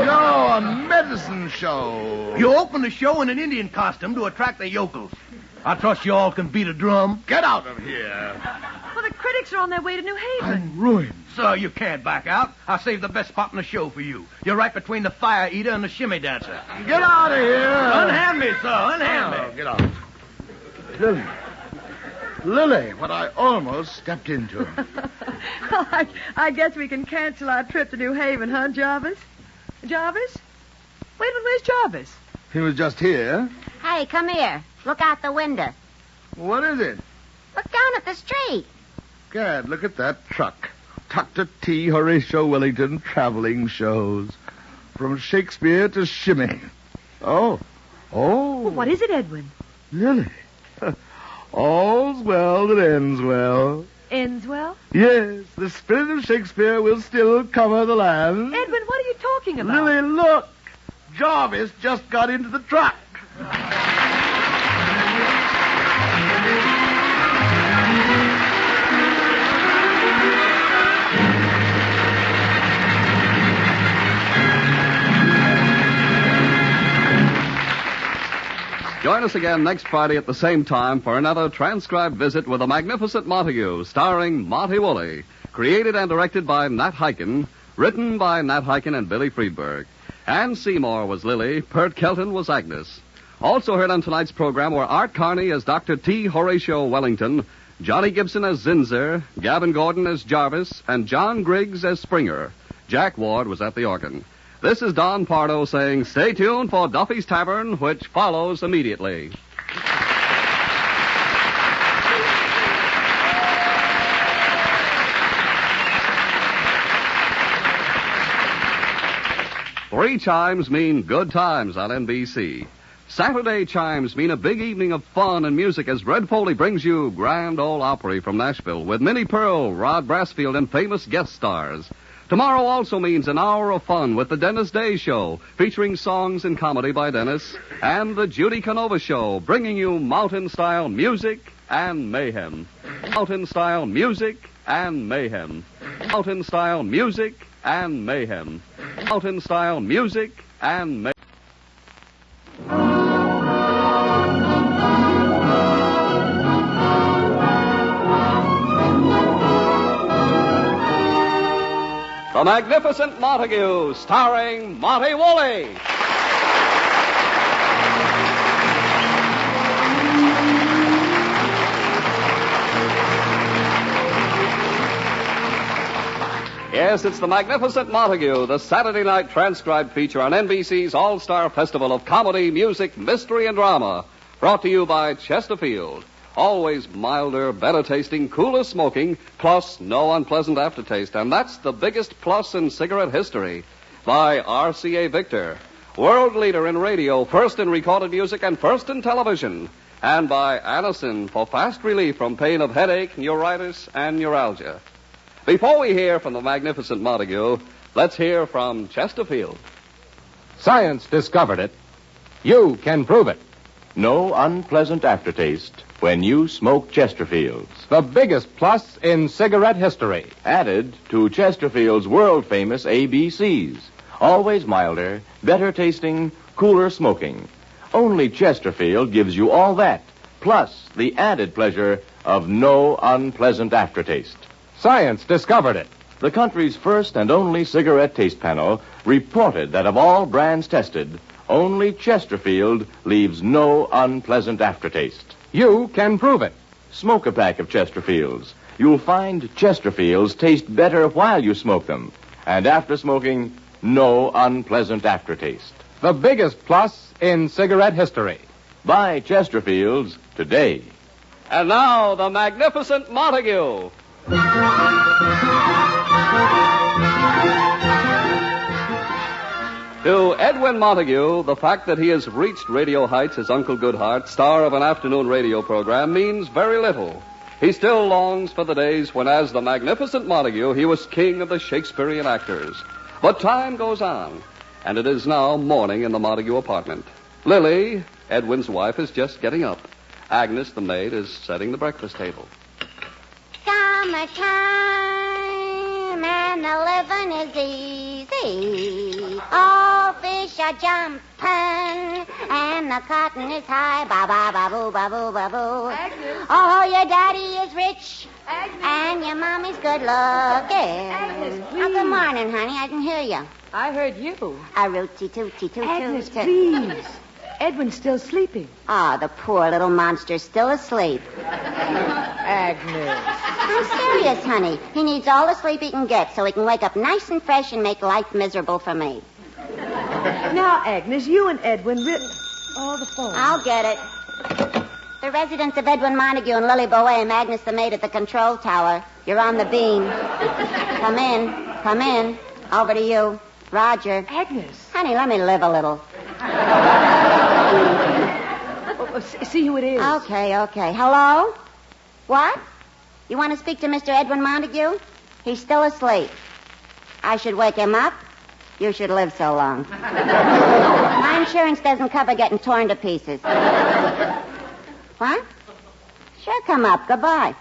[SPEAKER 6] no, a medicine show.
[SPEAKER 4] You open the show in an Indian costume to attract the yokels. I trust you all can beat a drum.
[SPEAKER 6] Get out of here.
[SPEAKER 3] Well, the critics are on their way to New Haven.
[SPEAKER 6] I'm ruined.
[SPEAKER 4] Sir, you can't back out. I saved the best spot in the show for you. You're right between the fire eater and the shimmy dancer.
[SPEAKER 6] Get out of here.
[SPEAKER 4] Unhand me, sir. Unhand me.
[SPEAKER 6] Get out. Lily, what I almost stepped into.
[SPEAKER 3] Well, I guess we can cancel our trip to New Haven, huh, Jarvis? Jarvis? Wait a minute, where's Jarvis?
[SPEAKER 6] He was just here.
[SPEAKER 2] Hey, come here. Look out the window.
[SPEAKER 6] What is it?
[SPEAKER 2] Look down at the street.
[SPEAKER 6] Gad, look at that truck. Dr. T. Horatio Wellington traveling shows. From Shakespeare to Shimmy. Oh.
[SPEAKER 3] Well, what is it, Edwin?
[SPEAKER 6] Lily. All's well that ends well.
[SPEAKER 3] Ends well?
[SPEAKER 6] Yes, the spirit of Shakespeare will still cover the land.
[SPEAKER 3] Edwin, what are you talking about?
[SPEAKER 6] Lily, look. Jarvis just got into the truck.
[SPEAKER 1] Join us again next Friday at the same time for another transcribed visit with a magnificent Montague, starring Monty Woolley, created and directed by Nat Hiken, written by Nat Hiken and Billy Friedberg. Ann Seymour was Lily, Pert Kelton was Agnes. Also heard on tonight's program were Art Carney as Dr. T. Horatio Wellington, Johnny Gibson as Zinzer, Gavin Gordon as Jarvis, and John Griggs as Springer. Jack Ward was at the organ. This is Don Pardo saying stay tuned for Duffy's Tavern, which follows immediately. Three chimes mean good times on NBC. Saturday chimes mean a big evening of fun and music as Red Foley brings you Grand Ole Opry from Nashville with Minnie Pearl, Rod Brassfield, and famous guest stars. Tomorrow also means an hour of fun with the Dennis Day Show, featuring songs and comedy by Dennis, and the Judy Canova Show, bringing you mountain-style music and mayhem. Mountain-style music and mayhem. Mountain-style music and mayhem. Mountain-style music and mayhem. The Magnificent Montague, starring Monty Woolley. Yes, it's The Magnificent Montague, the Saturday night transcribed feature on NBC's All-Star Festival of Comedy, Music, Mystery, and Drama, brought to you by Chesterfield. Always milder, better tasting, cooler smoking, plus no unpleasant aftertaste. And that's the biggest plus in cigarette history. By RCA Victor, world leader in radio, first in recorded music, and first in television. And by Anacin for fast relief from pain of headache, neuritis, and neuralgia. Before we hear from the Magnificent Montague, let's hear from Chesterfield.
[SPEAKER 10] Science discovered it. You can prove it. No unpleasant aftertaste when you smoke Chesterfields. The biggest plus in cigarette history. Added to Chesterfield's world-famous ABCs. Always milder, better tasting, cooler smoking. Only Chesterfield gives you all that, plus the added pleasure of no unpleasant aftertaste. Science discovered it. The country's first and only cigarette taste panel reported that of all brands tested, only Chesterfield leaves no unpleasant aftertaste. You can prove it. Smoke a pack of Chesterfields. You'll find Chesterfields taste better while you smoke them. And after smoking, no unpleasant aftertaste. The biggest plus in cigarette history. Buy Chesterfields today.
[SPEAKER 1] And now, the Magnificent Montague. To Edwin Montague, the fact that he has reached radio heights as Uncle Goodhart, star of an afternoon radio program, means very little. He still longs for the days when, as the Magnificent Montague, he was king of the Shakespearean actors. But time goes on, and it is now morning in the Montague apartment. Lily, Edwin's wife, is just getting up. Agnes, the maid, is setting the breakfast table.
[SPEAKER 2] Summertime and the living is easy. All fish are jumping and the cotton is high. Ba-ba-ba-boo, ba-boo, ba-boo.
[SPEAKER 3] Agnes.
[SPEAKER 2] Oh, your daddy is rich.
[SPEAKER 3] Agnes.
[SPEAKER 2] And your mommy's good looking.
[SPEAKER 3] Agnes, please.
[SPEAKER 2] Oh, good morning, honey. I can hear you.
[SPEAKER 3] I heard you.
[SPEAKER 2] A rooty tooty toot
[SPEAKER 3] Agnes,
[SPEAKER 2] toot.
[SPEAKER 3] please. Edwin's still sleeping.
[SPEAKER 2] Ah, the poor little monster's still asleep.
[SPEAKER 3] Agnes.
[SPEAKER 2] I'm serious, honey. He needs all the sleep he can get so he can wake up nice and fresh and make life miserable for me.
[SPEAKER 3] Now, Agnes, you and Edwin Oh, the phone.
[SPEAKER 2] I'll get it. The residence of Edwin Montague and Lily Boehm, Agnes the maid at the control tower. You're on the beam. Come in. Come in. Over to you. Roger.
[SPEAKER 3] Agnes.
[SPEAKER 2] Honey, let me live a little.
[SPEAKER 3] See who it is.
[SPEAKER 2] Okay. Hello? What? You want to speak to Mr. Edwin Montague? He's still asleep. I should wake him up? You should live so long. My insurance doesn't cover getting torn to pieces. What? Sure, come up. Goodbye.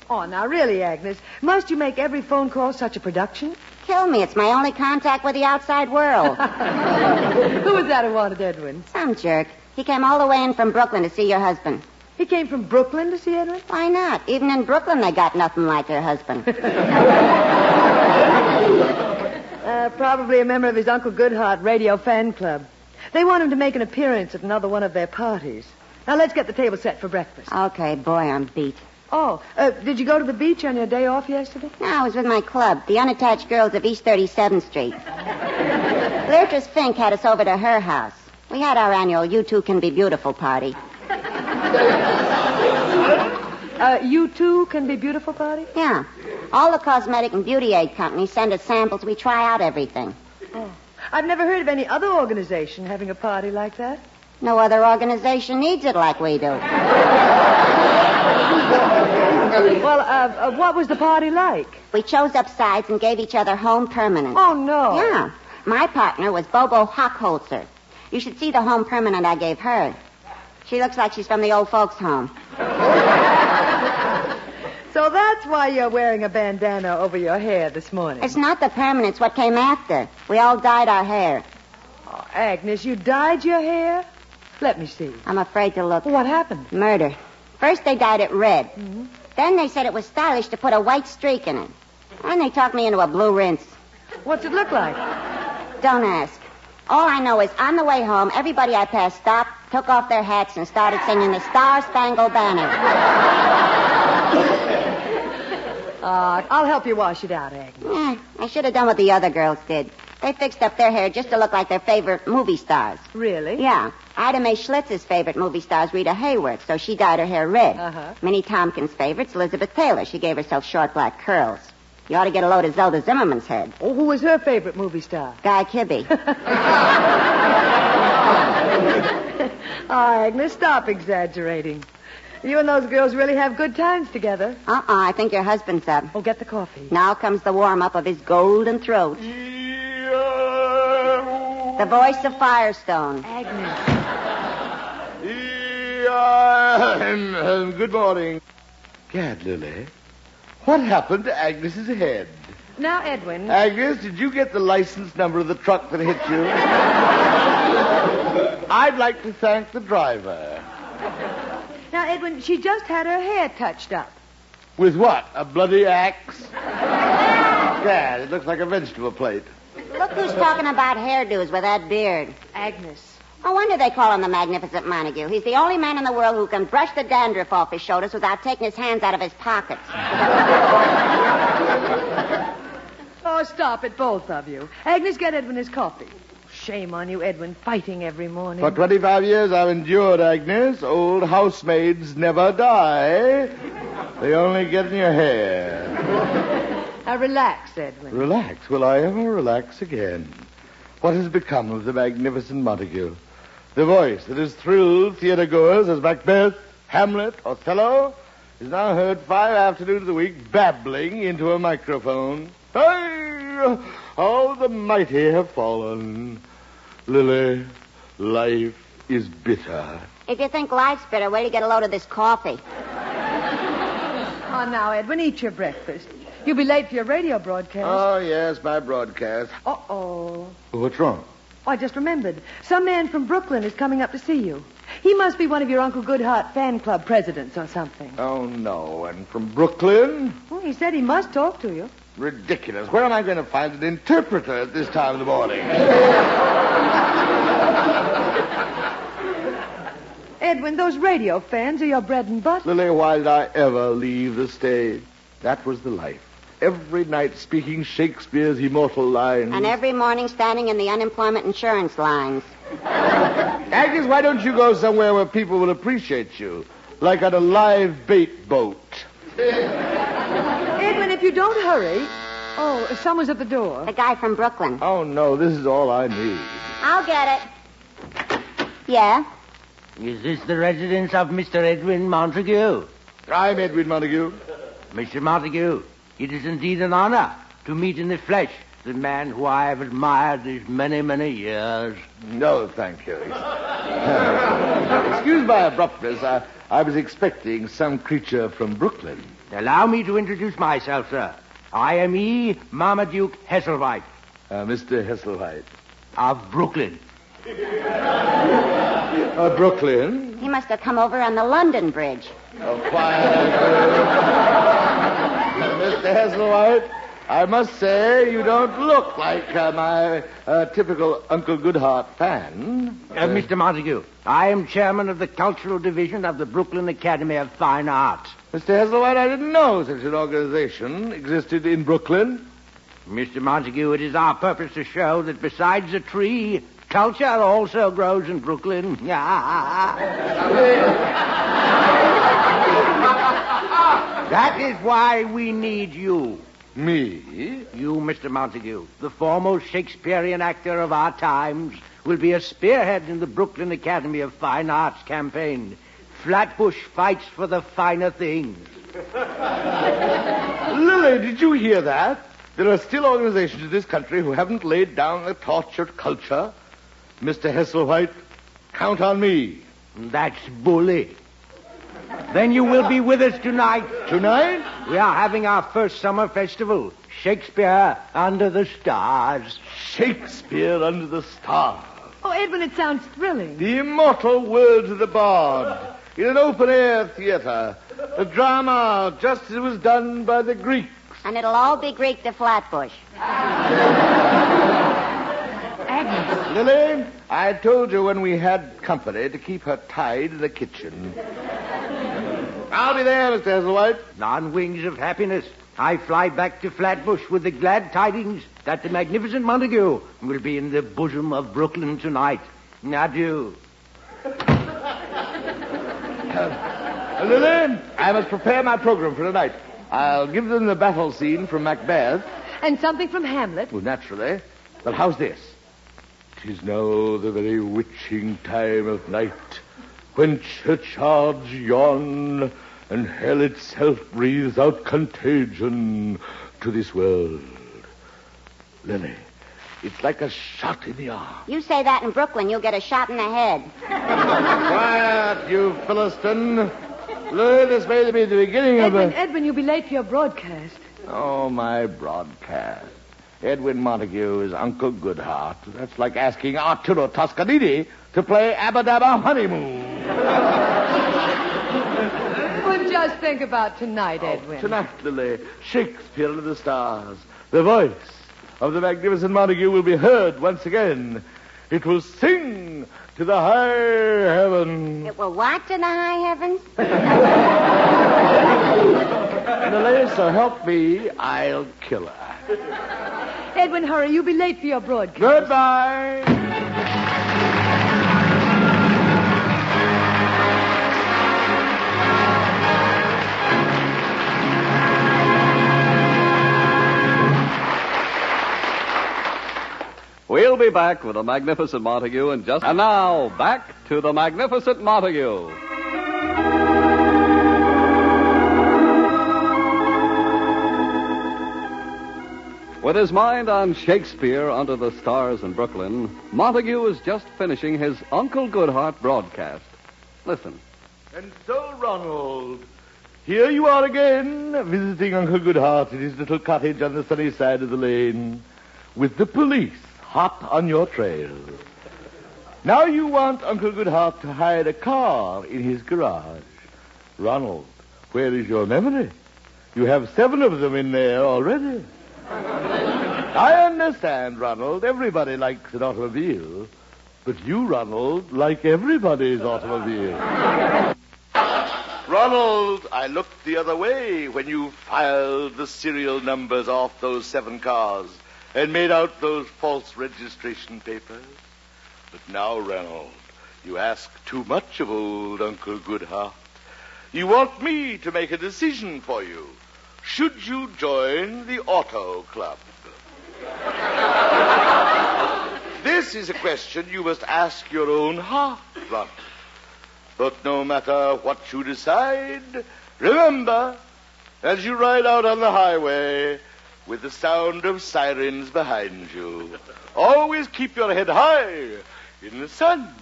[SPEAKER 3] Oh, now, really, Agnes, must you make every phone call such a production?
[SPEAKER 2] Kill me. It's my only contact with the outside world.
[SPEAKER 3] Who was that who wanted Edwin?
[SPEAKER 2] Some jerk. He came all the way in from Brooklyn to see your husband.
[SPEAKER 3] He came from Brooklyn to see Edwin?
[SPEAKER 2] Why not? Even in Brooklyn, they got nothing like their husband.
[SPEAKER 3] Probably a member of his Uncle Goodhart radio fan club. They want him to make an appearance at another one of their parties. Now, let's get the table set for breakfast.
[SPEAKER 2] Okay, boy, I'm beat.
[SPEAKER 3] Oh, did you go to the beach on your day off yesterday?
[SPEAKER 2] No, I was with my club, the Unattached Girls of East 37th Street. Beatrice Fink had us over to her house. We had our annual You Two Can Be Beautiful party.
[SPEAKER 3] You Two Can Be Beautiful party?
[SPEAKER 2] Yeah. All the cosmetic and beauty aid companies send us samples. We try out everything.
[SPEAKER 3] Oh. I've never heard of any other organization having a party like that.
[SPEAKER 2] No other organization needs it like we do.
[SPEAKER 3] Well, what was the party like?
[SPEAKER 2] We chose up sides and gave each other home permanent.
[SPEAKER 3] Oh, no.
[SPEAKER 2] Yeah. My partner was Bobo Hockholzer. You should see the home permanent I gave her. She looks like she's from the old folks' home.
[SPEAKER 3] So that's why you're wearing a bandana over your hair this morning.
[SPEAKER 2] It's not the permanent, it's what came after. We all dyed our hair.
[SPEAKER 3] Oh, Agnes, you dyed your hair? Let me see.
[SPEAKER 2] I'm afraid to look.
[SPEAKER 3] What happened?
[SPEAKER 2] Murder. First they dyed it red. Mm-hmm. Then they said it was stylish to put a white streak in it. And they talked me into a blue rinse.
[SPEAKER 3] What's it look like?
[SPEAKER 2] Don't ask. All I know is on the way home, everybody I passed stopped, took off their hats, and started singing the Star-Spangled Banner.
[SPEAKER 3] I'll help you wash it out, Agnes.
[SPEAKER 2] I should have done what the other girls did. They fixed up their hair just to look like their favorite movie stars.
[SPEAKER 3] Really?
[SPEAKER 2] Yeah. Ida Mae Schlitz's favorite movie star is Rita Hayworth, so she dyed her hair red.
[SPEAKER 3] Uh-huh.
[SPEAKER 2] Minnie Tompkins' favorite's Elizabeth Taylor. She gave herself short black curls. You ought to get a load of Zelda Zimmerman's head.
[SPEAKER 3] Oh, who was her favorite movie star?
[SPEAKER 2] Guy Kibbe.
[SPEAKER 3] Agnes, stop exaggerating. You and those girls really have good times together.
[SPEAKER 2] I think your husband's up.
[SPEAKER 3] Oh, get the coffee.
[SPEAKER 2] Now comes the warm-up of his golden throat. The voice of Firestone.
[SPEAKER 3] Agnes.
[SPEAKER 6] Good morning. Gad, Lily. What happened to Agnes's head?
[SPEAKER 3] Now, Edwin.
[SPEAKER 6] Agnes, did you get the license number of the truck that hit you? I'd like to thank the driver.
[SPEAKER 3] Now, Edwin, she just had her hair touched up.
[SPEAKER 6] With what? A bloody axe? Gad, it looks like a vegetable plate.
[SPEAKER 2] Look who's talking about hairdos with that beard.
[SPEAKER 3] Agnes.
[SPEAKER 2] No wonder they call him the Magnificent Montague. He's the only man in the world who can brush the dandruff off his shoulders without taking his hands out of his pockets.
[SPEAKER 3] Oh, stop it, both of you. Agnes, get Edwin his coffee. Shame on you, Edwin, fighting every morning.
[SPEAKER 6] For 25 years I've endured, Agnes. Old housemaids never die. They only get in your hair.
[SPEAKER 3] Now, relax, Edwin.
[SPEAKER 6] Relax? Will I ever relax again? What has become of the Magnificent Montague? The voice that has thrilled theater-goers as Macbeth, Hamlet, Othello is now heard 5 afternoons of the week babbling into a microphone. Hey! How the mighty have fallen. Lily, life is bitter.
[SPEAKER 2] If you think life's bitter, wait till you get a load of this coffee.
[SPEAKER 3] Oh, now, Edwin, eat your breakfast. You'll be late for your radio broadcast.
[SPEAKER 6] Oh, yes, my broadcast.
[SPEAKER 3] Uh-oh.
[SPEAKER 6] What's wrong?
[SPEAKER 3] Oh, I just remembered. Some man from Brooklyn is coming up to see you. He must be one of your Uncle Goodhart fan club presidents or something.
[SPEAKER 6] Oh, no. And from Brooklyn?
[SPEAKER 3] Well, he said he must talk to you.
[SPEAKER 6] Ridiculous. Where am I going to find an interpreter at this time of the morning?
[SPEAKER 3] Edwin, those radio fans are your bread and butter.
[SPEAKER 6] Lily, why did I ever leave the stage? That was the life. Every night speaking Shakespeare's immortal lines.
[SPEAKER 2] And every morning standing in the unemployment insurance lines.
[SPEAKER 6] Agnes, why don't you go somewhere where people will appreciate you? Like on a live bait boat.
[SPEAKER 3] Edwin, if you don't hurry... Oh, someone's at the door.
[SPEAKER 2] The guy from Brooklyn.
[SPEAKER 6] Oh, no, this is all I need.
[SPEAKER 2] I'll get it. Yeah?
[SPEAKER 8] Is this the residence of Mr. Edwin Montague?
[SPEAKER 6] I'm Edwin Montague.
[SPEAKER 8] Mr. Montague, it is indeed an honor to meet in the flesh the man who I have admired these many, many years.
[SPEAKER 6] No, thank you. Excuse my abruptness. I was expecting some creature from Brooklyn.
[SPEAKER 8] Allow me to introduce myself, sir. I am E. Marmaduke Hesselwhite.
[SPEAKER 6] Mr. Hesselwhite.
[SPEAKER 8] Of Brooklyn.
[SPEAKER 6] Brooklyn?
[SPEAKER 2] He must have come over on the London Bridge.
[SPEAKER 6] Oh, quiet. Mr. Hesselwhite, I must say you don't look like my typical Uncle Goodhart fan.
[SPEAKER 8] Mr. Montague, I am chairman of the cultural division of the Brooklyn Academy of Fine Arts.
[SPEAKER 6] Mr. Hesselwhite, I didn't know such an organization existed in Brooklyn.
[SPEAKER 8] Mr. Montague, it is our purpose to show that besides a tree, culture also grows in Brooklyn. That is why we need you.
[SPEAKER 6] Me?
[SPEAKER 8] You, Mr. Montague, the foremost Shakespearean actor of our times, will be a spearhead in the Brooklyn Academy of Fine Arts campaign. Flatbush fights for the finer things.
[SPEAKER 6] Lily, did you hear that? There are still organizations in this country who haven't laid down the torch of culture. Mr. Hesselwhite, count on me.
[SPEAKER 8] That's bully. Then you will be with us tonight.
[SPEAKER 6] Tonight?
[SPEAKER 8] We are having our first summer festival. Shakespeare Under the Stars.
[SPEAKER 6] Shakespeare Under the Stars.
[SPEAKER 3] Oh, Edwin, it sounds thrilling.
[SPEAKER 6] The immortal words of the bard. In an open-air theater. A drama just as it was done by the Greeks.
[SPEAKER 2] And it'll all be Greek to Flatbush.
[SPEAKER 3] Agnes.
[SPEAKER 6] Lily, I told you when we had company to keep her tied in the kitchen. I'll be there, Mr. Hesselwhite.
[SPEAKER 8] On wings of happiness, I fly back to Flatbush with the glad tidings that the magnificent Montague will be in the bosom of Brooklyn tonight. Adieu.
[SPEAKER 6] Lily, I must prepare my program for tonight. I'll give them the battle scene from Macbeth.
[SPEAKER 3] And something from Hamlet.
[SPEAKER 6] Well, naturally. But how's this? 'Tis now the very witching time of night, when churchyards yawn, and hell itself breathes out contagion to this world. Lily, it's like a shot in the arm.
[SPEAKER 2] You say that in Brooklyn, you'll get a shot in the head.
[SPEAKER 6] Quiet, you Philistine. Lily, this may be the beginning of a...
[SPEAKER 3] Edwin, you'll be late for your broadcast.
[SPEAKER 6] Oh, my broadcast. Edwin Montague is Uncle Goodhart. That's like asking Arturo Toscanini to play Abba Dabba Honeymoon.
[SPEAKER 3] Well, just think about tonight, Edwin.
[SPEAKER 6] Tonight, Lily, Shakespeare Under the Stars. The voice of the magnificent Montague will be heard once again. It will sing to the high heavens.
[SPEAKER 2] It will what to the high heavens?
[SPEAKER 6] Lily, so help me, I'll kill her.
[SPEAKER 3] Edwin, hurry. You'll be late for your broadcast.
[SPEAKER 6] Goodbye.
[SPEAKER 1] We'll be back with the Magnificent Montague in just... And now, back to the Magnificent Montague. With his mind on Shakespeare Under the Stars in Brooklyn, Montague is just finishing his Uncle Goodhart broadcast. Listen.
[SPEAKER 6] And so, Ronald, here you are again, visiting Uncle Goodhart in his little cottage on the sunny side of the lane, with the police hot on your trail. Now you want Uncle Goodhart to hide a car in his garage. Ronald, where is your memory? You have 7 of them in there already. I understand, Ronald. Everybody likes an automobile. But you, Ronald, like everybody's automobile. Ronald, I looked the other way when you filed the serial numbers off those 7 cars and made out those false registration papers. But now, Ronald, you ask too much of old Uncle Goodhart. You want me to make a decision for you. Should you join the Auto Club? This is a question you must ask your own heart, Ronald. But no matter what you decide, remember, as you ride out on the highway with the sound of sirens behind you, always keep your head high in the sun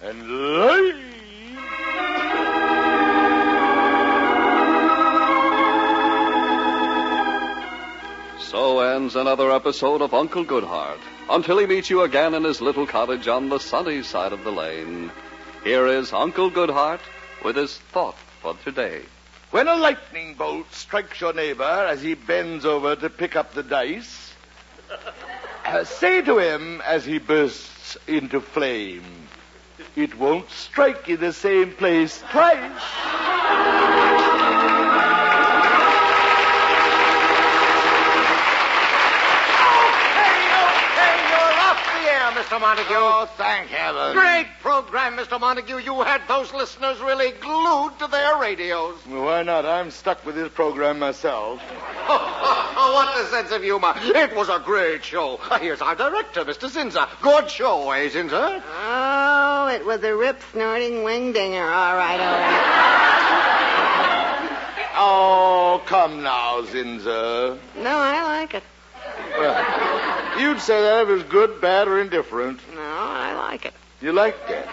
[SPEAKER 6] and light.
[SPEAKER 1] So ends another episode of Uncle Goodhart. Until he meets you again in his little cottage on the sunny side of the lane, here is Uncle Goodhart with his thought for today.
[SPEAKER 6] When a lightning bolt strikes your neighbor as he bends over to pick up the dice, say to him as he bursts into flame, "It won't strike in the same place twice."
[SPEAKER 17] Mr. Montague.
[SPEAKER 6] Oh, thank heaven.
[SPEAKER 17] Great program, Mr. Montague. You had those listeners really glued to their radios.
[SPEAKER 6] Well, why not? I'm stuck with this program myself.
[SPEAKER 17] What a sense of humor. It was a great show. Here's our director, Mr. Zinzer. Good show, eh, Zinzer?
[SPEAKER 16] Oh, it was a rip-snorting wing-dinger. All right.
[SPEAKER 6] Oh, come now, Zinza.
[SPEAKER 16] No, I like it.
[SPEAKER 6] Well, you'd say that if it was good, bad, or indifferent.
[SPEAKER 16] No, I like it.
[SPEAKER 6] You liked it?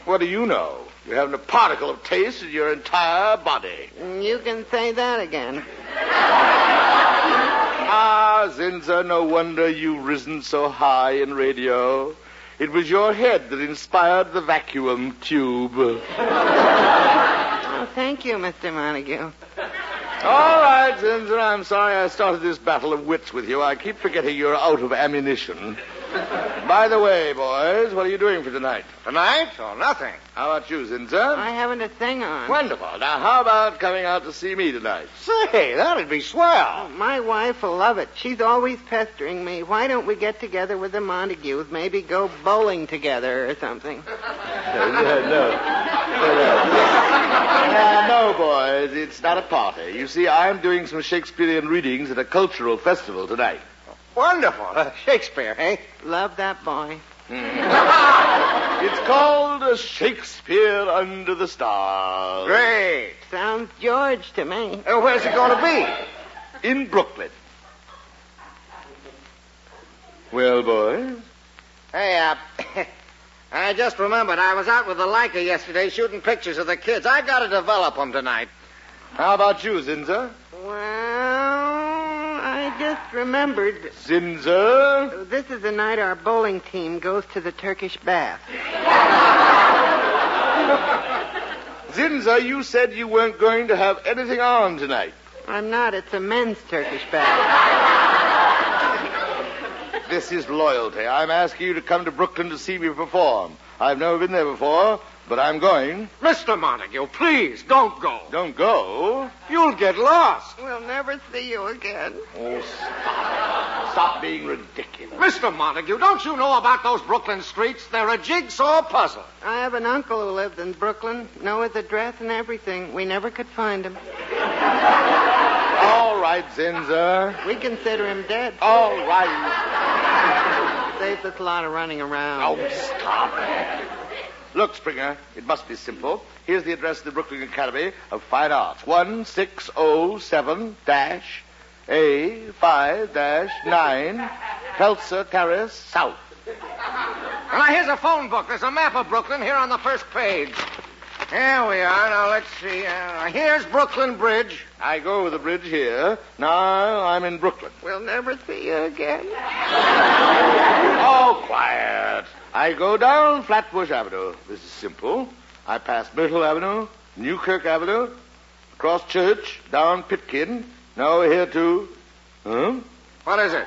[SPEAKER 6] What do you know? You haven't a particle of taste in your entire body.
[SPEAKER 16] You can say that again.
[SPEAKER 6] Ah, Zinza, no wonder you've risen so high in radio. It was your head that inspired the vacuum tube.
[SPEAKER 16] Oh, thank you, Mr. Montague.
[SPEAKER 6] All right, Zinza, I'm sorry I started this battle of wits with you. I keep forgetting you're out of ammunition. By the way, boys, what are you doing for tonight?
[SPEAKER 17] Tonight? Oh, nothing.
[SPEAKER 6] How about you, Zinza?
[SPEAKER 16] I haven't a thing on.
[SPEAKER 6] Wonderful. Now, how about coming out to see me tonight?
[SPEAKER 17] Say, that'd be swell.
[SPEAKER 16] Oh, my wife will love it. She's always pestering me. Why don't we get together with the Montagues? Maybe go bowling together or something.
[SPEAKER 6] No, boys, it's not a party. You see, I'm doing some Shakespearean readings at a cultural festival tonight.
[SPEAKER 17] Wonderful. Shakespeare, eh?
[SPEAKER 16] Love that boy.
[SPEAKER 6] It's called Shakespeare Under the Stars.
[SPEAKER 17] Great.
[SPEAKER 16] Sounds George to me.
[SPEAKER 17] Where's it going to be?
[SPEAKER 6] In Brooklyn. Well, boys?
[SPEAKER 17] Hey, I just remembered I was out with the Leica yesterday shooting pictures of the kids. I got to develop them tonight.
[SPEAKER 6] How about you, Zinza?
[SPEAKER 16] Well, I just remembered.
[SPEAKER 6] Zinza?
[SPEAKER 16] This is the night our bowling team goes to the Turkish bath.
[SPEAKER 6] Zinza, you said you weren't going to have anything on tonight.
[SPEAKER 16] I'm not. It's a men's Turkish bath.
[SPEAKER 6] This is loyalty. I'm asking you to come to Brooklyn to see me perform. I've never been there before, but I'm going.
[SPEAKER 17] Mr. Montague, please, don't go.
[SPEAKER 6] Don't go?
[SPEAKER 17] You'll get lost.
[SPEAKER 16] We'll never see you again.
[SPEAKER 6] Oh, stop. Stop being ridiculous.
[SPEAKER 17] Mr. Montague, don't you know about those Brooklyn streets? They're a jigsaw puzzle.
[SPEAKER 16] I have an uncle who lived in Brooklyn. Know his address and everything. We never could find him.
[SPEAKER 6] All right, Zinza.
[SPEAKER 16] We consider him dead.
[SPEAKER 6] All right.
[SPEAKER 16] Saves us a lot of running around.
[SPEAKER 6] Oh, stop. Look, Springer, it must be simple. Here's the address of the Brooklyn Academy of Fine Arts. 1607-A5-9 Pelzer Terrace, South.
[SPEAKER 17] Now, here's a phone book. There's a map of Brooklyn here on the first page. Here we are. Now, let's see. Here's Brooklyn Bridge.
[SPEAKER 6] I go over the bridge here. Now I'm in Brooklyn.
[SPEAKER 16] We'll never see you again.
[SPEAKER 6] Oh, quiet. I go down Flatbush Avenue. This is simple. I pass Myrtle Avenue, Newkirk Avenue, across Church, down Pitkin. Now we're here to... Huh?
[SPEAKER 17] What is it?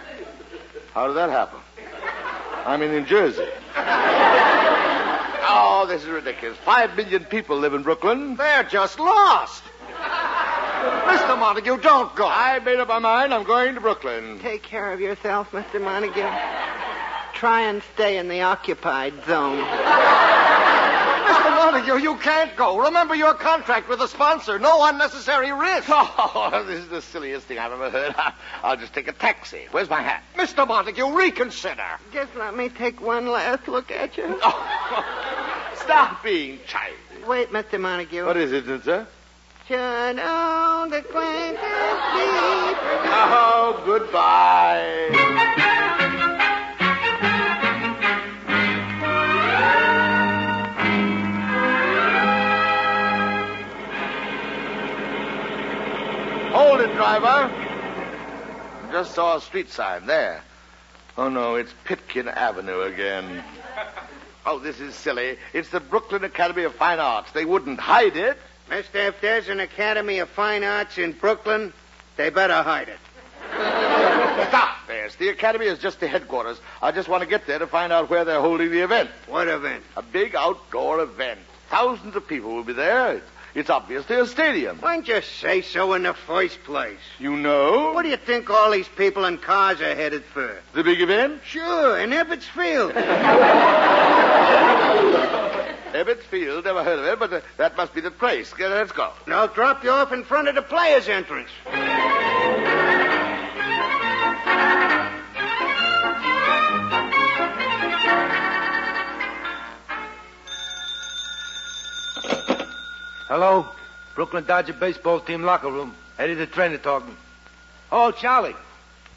[SPEAKER 6] How did that happen? I'm in New Jersey. Oh, this is ridiculous. 5 million people live in Brooklyn.
[SPEAKER 17] They're just lost. Mr. Montague, don't go.
[SPEAKER 6] I made up my mind. I'm going to Brooklyn.
[SPEAKER 16] Take care of yourself, Mr. Montague. Try and stay in the occupied zone.
[SPEAKER 17] Mr. Montague, you can't go. Remember your contract with the sponsor. No unnecessary risk.
[SPEAKER 6] Oh, this is the silliest thing I've ever heard. I'll just take a taxi. Where's my hat?
[SPEAKER 17] Mr. Montague, reconsider.
[SPEAKER 16] Just let me take one last look at you.
[SPEAKER 6] Oh, stop being childish.
[SPEAKER 16] Wait, Mr. Montague.
[SPEAKER 6] What is it, sir?
[SPEAKER 16] Should old acquaintance be...
[SPEAKER 6] Oh, goodbye. Hold it, driver. Just saw a street sign there. Oh, no, it's Pitkin Avenue again. Oh, this is silly. It's the Brooklyn Academy of Fine Arts. They wouldn't hide it.
[SPEAKER 13] Mister, if there's an Academy of Fine Arts in Brooklyn, they better hide it.
[SPEAKER 6] Stop, there's. The Academy is just the headquarters. I just want to get there to find out where they're holding the event.
[SPEAKER 13] What event?
[SPEAKER 6] A big outdoor event. Thousands of people will be there. It's obviously a stadium.
[SPEAKER 13] Why don't you say so in the first place?
[SPEAKER 6] You know?
[SPEAKER 13] What do you think all these people in cars are headed for?
[SPEAKER 6] The big event?
[SPEAKER 13] Sure, in Ebbets Field.
[SPEAKER 6] Ebbets Field, never heard of it, but that must be the place. Let's go.
[SPEAKER 13] And I'll drop you off in front of the players' entrance.
[SPEAKER 8] Hello? Brooklyn Dodger baseball team locker room. Eddie the trainer talking. Oh, Charlie.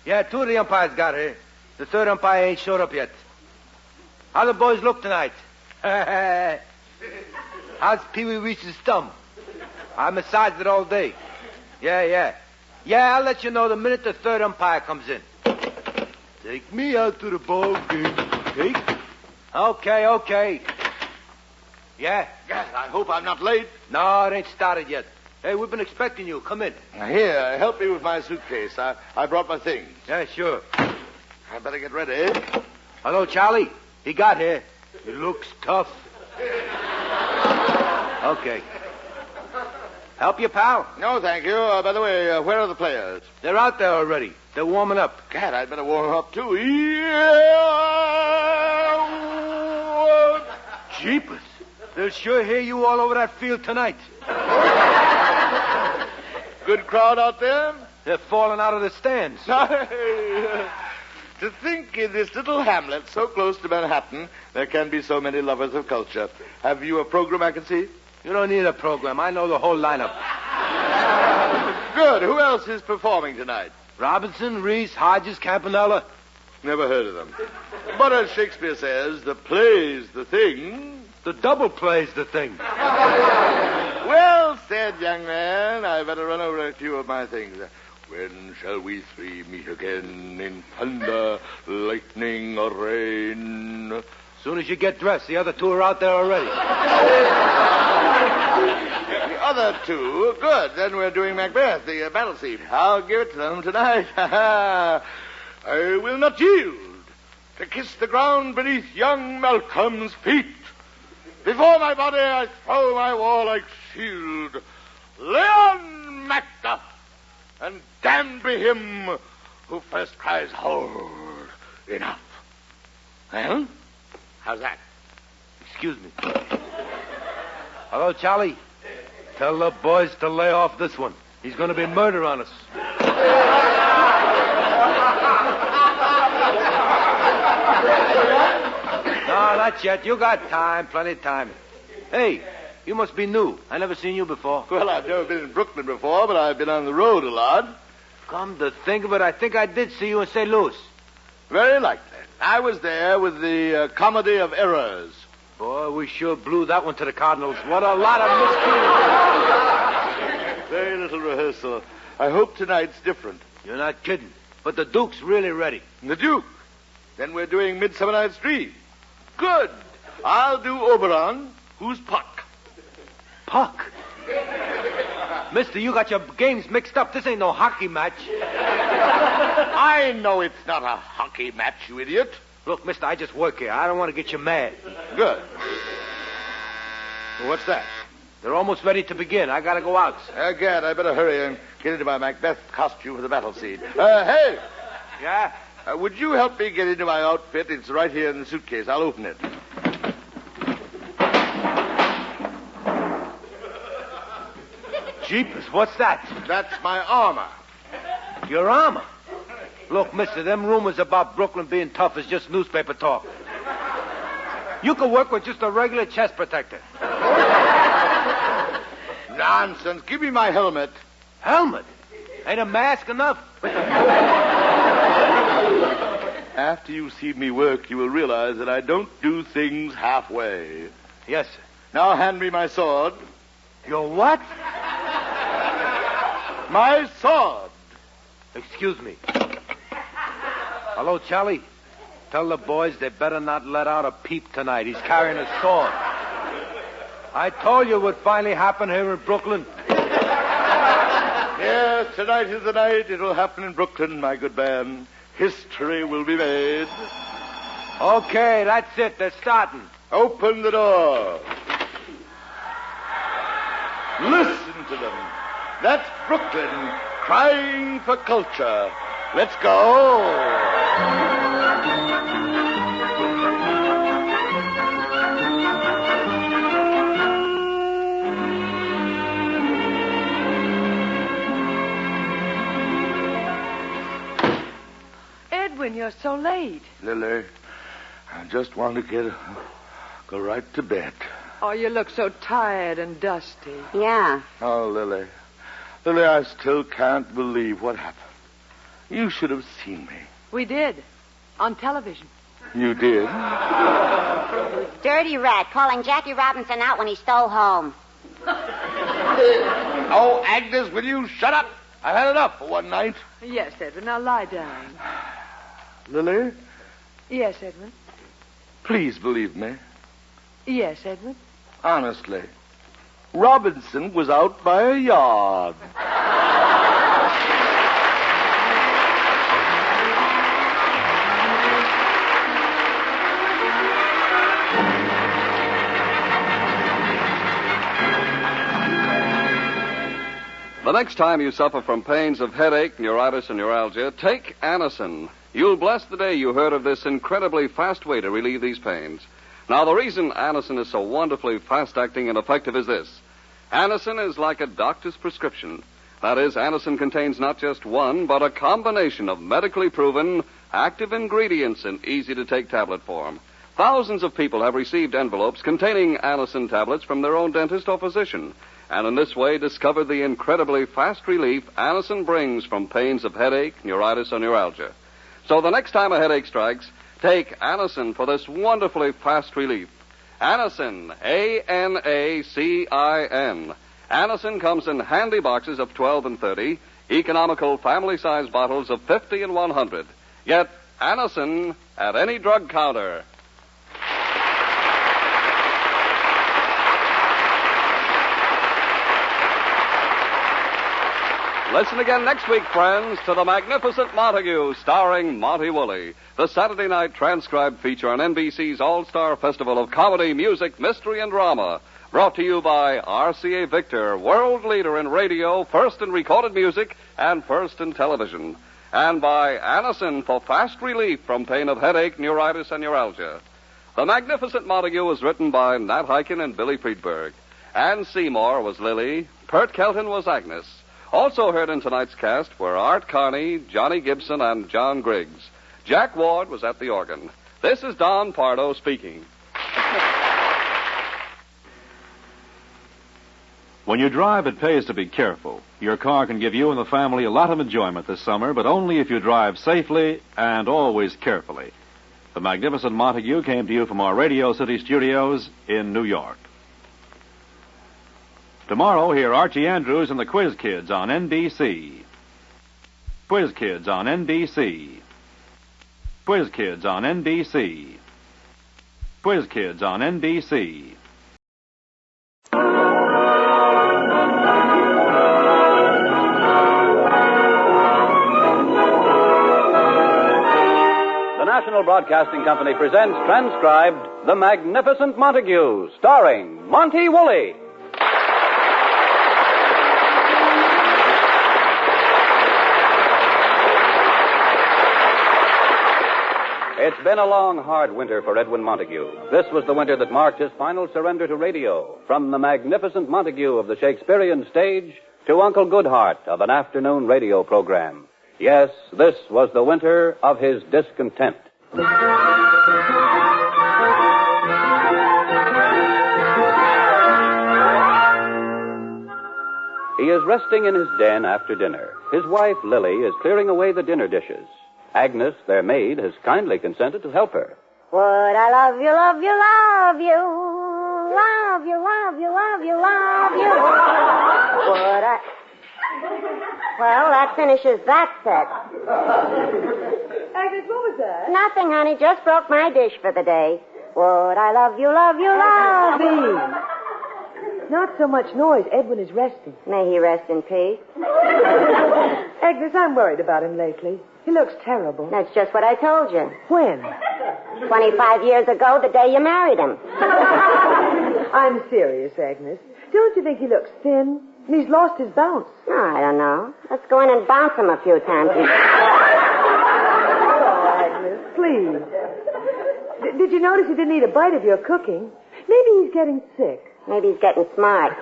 [SPEAKER 8] Yeah, 2 of the umpires got here. The third umpire ain't showed up yet. How the boys look tonight? How's Pee-wee Reese's thumb? I massaged it all day. Yeah, I'll let you know the minute the third umpire comes in. Take me out to the ball game. Okay. Yeah?
[SPEAKER 6] I hope I'm not late.
[SPEAKER 8] No, it ain't started yet. Hey, we've been expecting you. Come in.
[SPEAKER 6] Here, help me with my suitcase. I brought my things.
[SPEAKER 8] Yeah, sure.
[SPEAKER 6] I better get ready.
[SPEAKER 8] Hello, Charlie. He got here. He looks tough. Okay. Help you, pal?
[SPEAKER 6] No, thank you. By the way, where are the players?
[SPEAKER 8] They're out there already. They're warming up.
[SPEAKER 6] Gad, I'd better warm up, too.
[SPEAKER 8] Jeepers. They'll sure hear you all over that field tonight.
[SPEAKER 6] Good crowd out there?
[SPEAKER 8] They're falling out of the stands.
[SPEAKER 6] To think in this little hamlet so close to Manhattan, there can be so many lovers of culture. Have you a program I can see?
[SPEAKER 8] You don't need a program. I know the whole lineup.
[SPEAKER 6] Good. Who else is performing tonight?
[SPEAKER 8] Robinson, Reese, Hodges, Campanella.
[SPEAKER 6] Never heard of them. But as Shakespeare says, the play's the thing.
[SPEAKER 8] The double play's the thing.
[SPEAKER 6] Well said, young man. I better run over a few of my things. When shall we three meet again in thunder, lightning, or rain?
[SPEAKER 8] As soon as you get dressed, the other 2 are out there already.
[SPEAKER 6] The other 2? Good. Then we're doing Macbeth, the battle scene. I'll give it to them tonight. I will not yield to kiss the ground beneath young Malcolm's feet. Before my body I throw my warlike shield. Leon Macduff! And damned be him who first cries, hold, enough. Well, how's that?
[SPEAKER 8] Excuse me. Hello, Charlie. Tell the boys to lay off this one. He's going to be murder on us. No, not yet. You got time, plenty of time. Hey, you must be new. I never seen you before.
[SPEAKER 6] Well, I've never been in Brooklyn before, but I've been on the road a lot.
[SPEAKER 8] Come to think of it, I think I did see you in St. Louis.
[SPEAKER 6] Very likely. I was there with the Comedy of Errors.
[SPEAKER 8] Boy, we sure blew that one to the Cardinals. What a lot of mystery.
[SPEAKER 6] Very little rehearsal. I hope tonight's different.
[SPEAKER 8] You're not kidding. But the Duke's really ready.
[SPEAKER 6] The Duke? Then we're doing Midsummer Night's Dream. Good. I'll do Oberon. Who's Puck?
[SPEAKER 8] Puck? Mister, you got your games mixed up. This ain't no hockey match.
[SPEAKER 6] I know it's not a hockey match, you idiot.
[SPEAKER 8] Look, mister, I just work here. I don't want to get you mad.
[SPEAKER 6] Good. Well, what's that?
[SPEAKER 8] They're almost ready to begin. I gotta go out.
[SPEAKER 6] Gad, I better hurry and get into my Macbeth costume for the battle scene. Hey!
[SPEAKER 8] Yeah?
[SPEAKER 6] Would you help me get into my outfit? It's right here in the suitcase. I'll open it.
[SPEAKER 8] Jeepers, what's that?
[SPEAKER 6] That's my armor.
[SPEAKER 8] Your armor? Look, mister, them rumors about Brooklyn being tough is just newspaper talk. You can work with just a regular chest protector.
[SPEAKER 6] Nonsense. Give me my helmet.
[SPEAKER 8] Helmet? Ain't a mask enough?
[SPEAKER 6] After you see me work, you will realize that I don't do things halfway.
[SPEAKER 8] Yes, sir.
[SPEAKER 6] Now hand me my sword.
[SPEAKER 8] Your what?
[SPEAKER 6] My sword.
[SPEAKER 8] Excuse me. Hello, Charlie. Tell the boys they better not let out a peep tonight. He's carrying a sword. I told you it would finally happen here in Brooklyn.
[SPEAKER 6] Yes, tonight is the night. It will happen in Brooklyn, my good man. History will be made.
[SPEAKER 8] Okay, that's it. They're starting.
[SPEAKER 6] Open the door. Listen to them. That's Brooklyn crying for culture. Let's go.
[SPEAKER 3] Edwin, you're so late.
[SPEAKER 6] Lily, I just want to go right to bed.
[SPEAKER 3] Oh, you look so tired and dusty.
[SPEAKER 2] Yeah.
[SPEAKER 6] Oh, Lily. Lily, I still can't believe what happened. You should have seen me.
[SPEAKER 3] We did. On television.
[SPEAKER 6] You did?
[SPEAKER 2] Dirty rat calling Jackie Robinson out when he stole home.
[SPEAKER 6] Oh, Agnes, will you shut up? I've had enough for one night.
[SPEAKER 3] Yes, Edwin. Now lie down.
[SPEAKER 6] Lily,
[SPEAKER 3] Yes, Edwin.
[SPEAKER 6] please believe me.
[SPEAKER 3] Yes, Edwin.
[SPEAKER 6] Honestly. Robinson was out by a yard.
[SPEAKER 1] The next time you suffer from pains of headache, neuritis, and neuralgia, take Anacin. You'll bless the day you heard of this incredibly fast way to relieve these pains. Now, the reason Anacin is so wonderfully fast-acting and effective is this. Anacin is like a doctor's prescription. That is, Anacin contains not just one, but a combination of medically proven active ingredients in easy-to-take tablet form. Thousands of people have received envelopes containing Anacin tablets from their own dentist or physician, and in this way discovered the incredibly fast relief Anacin brings from pains of headache, neuritis, or neuralgia. So the next time a headache strikes, take Anacin for this wonderfully fast relief. Anacin, A-N-A-C-I-N. Anacin comes in handy boxes of 12 and 30, economical family-size bottles of 50 and 100. Get Anacin at any drug counter. Listen again next week, friends, to The Magnificent Montague, starring Monty Woolley, the Saturday night transcribed feature on NBC's All-Star Festival of Comedy, Music, Mystery, and Drama. Brought to you by RCA Victor, world leader in radio, first in recorded music, and first in television. And by Anacin for fast relief from pain of headache, neuritis, and neuralgia. The Magnificent Montague was written by Nat Hiken and Billy Friedberg. Ann Seymour was Lily. Pert Kelton was Agnes. Also heard in tonight's cast were Art Carney, Johnny Gibson, and John Griggs. Jack Ward was at the organ. This is Don Pardo speaking.
[SPEAKER 12] When you drive, it pays to be careful. Your car can give you and the family a lot of enjoyment this summer, but only if you drive safely and always carefully. The Magnificent Montague came to you from our Radio City studios in New York. Tomorrow, hear Archie Andrews and the Quiz Kids on NBC. Quiz Kids on NBC. Quiz Kids on NBC. Quiz Kids on NBC.
[SPEAKER 22] The National Broadcasting Company presents transcribed The Magnificent Montague, starring Monty Woolley. It's been a long, hard winter for Edwin Montague. This was the winter that marked his final surrender to radio, from the Magnificent Montague of the Shakespearean stage to Uncle Goodhart of an afternoon radio program. Yes, this was the winter of his discontent. He is resting in his den after dinner. His wife, Lily, is clearing away the dinner dishes. Agnes, their maid, has kindly consented to help her.
[SPEAKER 2] Would I love you, love you, love you, love you, love you, love you, love you. Would I... Well, that finishes that set.
[SPEAKER 3] Agnes, what was that?
[SPEAKER 2] Nothing, honey. Just broke my dish for the day. Would I love you, love you, love you.
[SPEAKER 3] Not so much noise. Edwin is resting.
[SPEAKER 2] May he rest in peace.
[SPEAKER 3] Agnes, I'm worried about him lately. He looks terrible.
[SPEAKER 2] That's just what I told you.
[SPEAKER 3] When?
[SPEAKER 2] 25 years ago, the day you married him.
[SPEAKER 3] I'm serious, Agnes. Don't you think he looks thin? And he's lost his bounce.
[SPEAKER 2] Oh, I don't know. Let's go in and bounce him a few times.
[SPEAKER 3] Oh, Agnes, please. Did you notice he didn't eat a bite of your cooking? Maybe he's getting sick.
[SPEAKER 2] Maybe he's getting smart.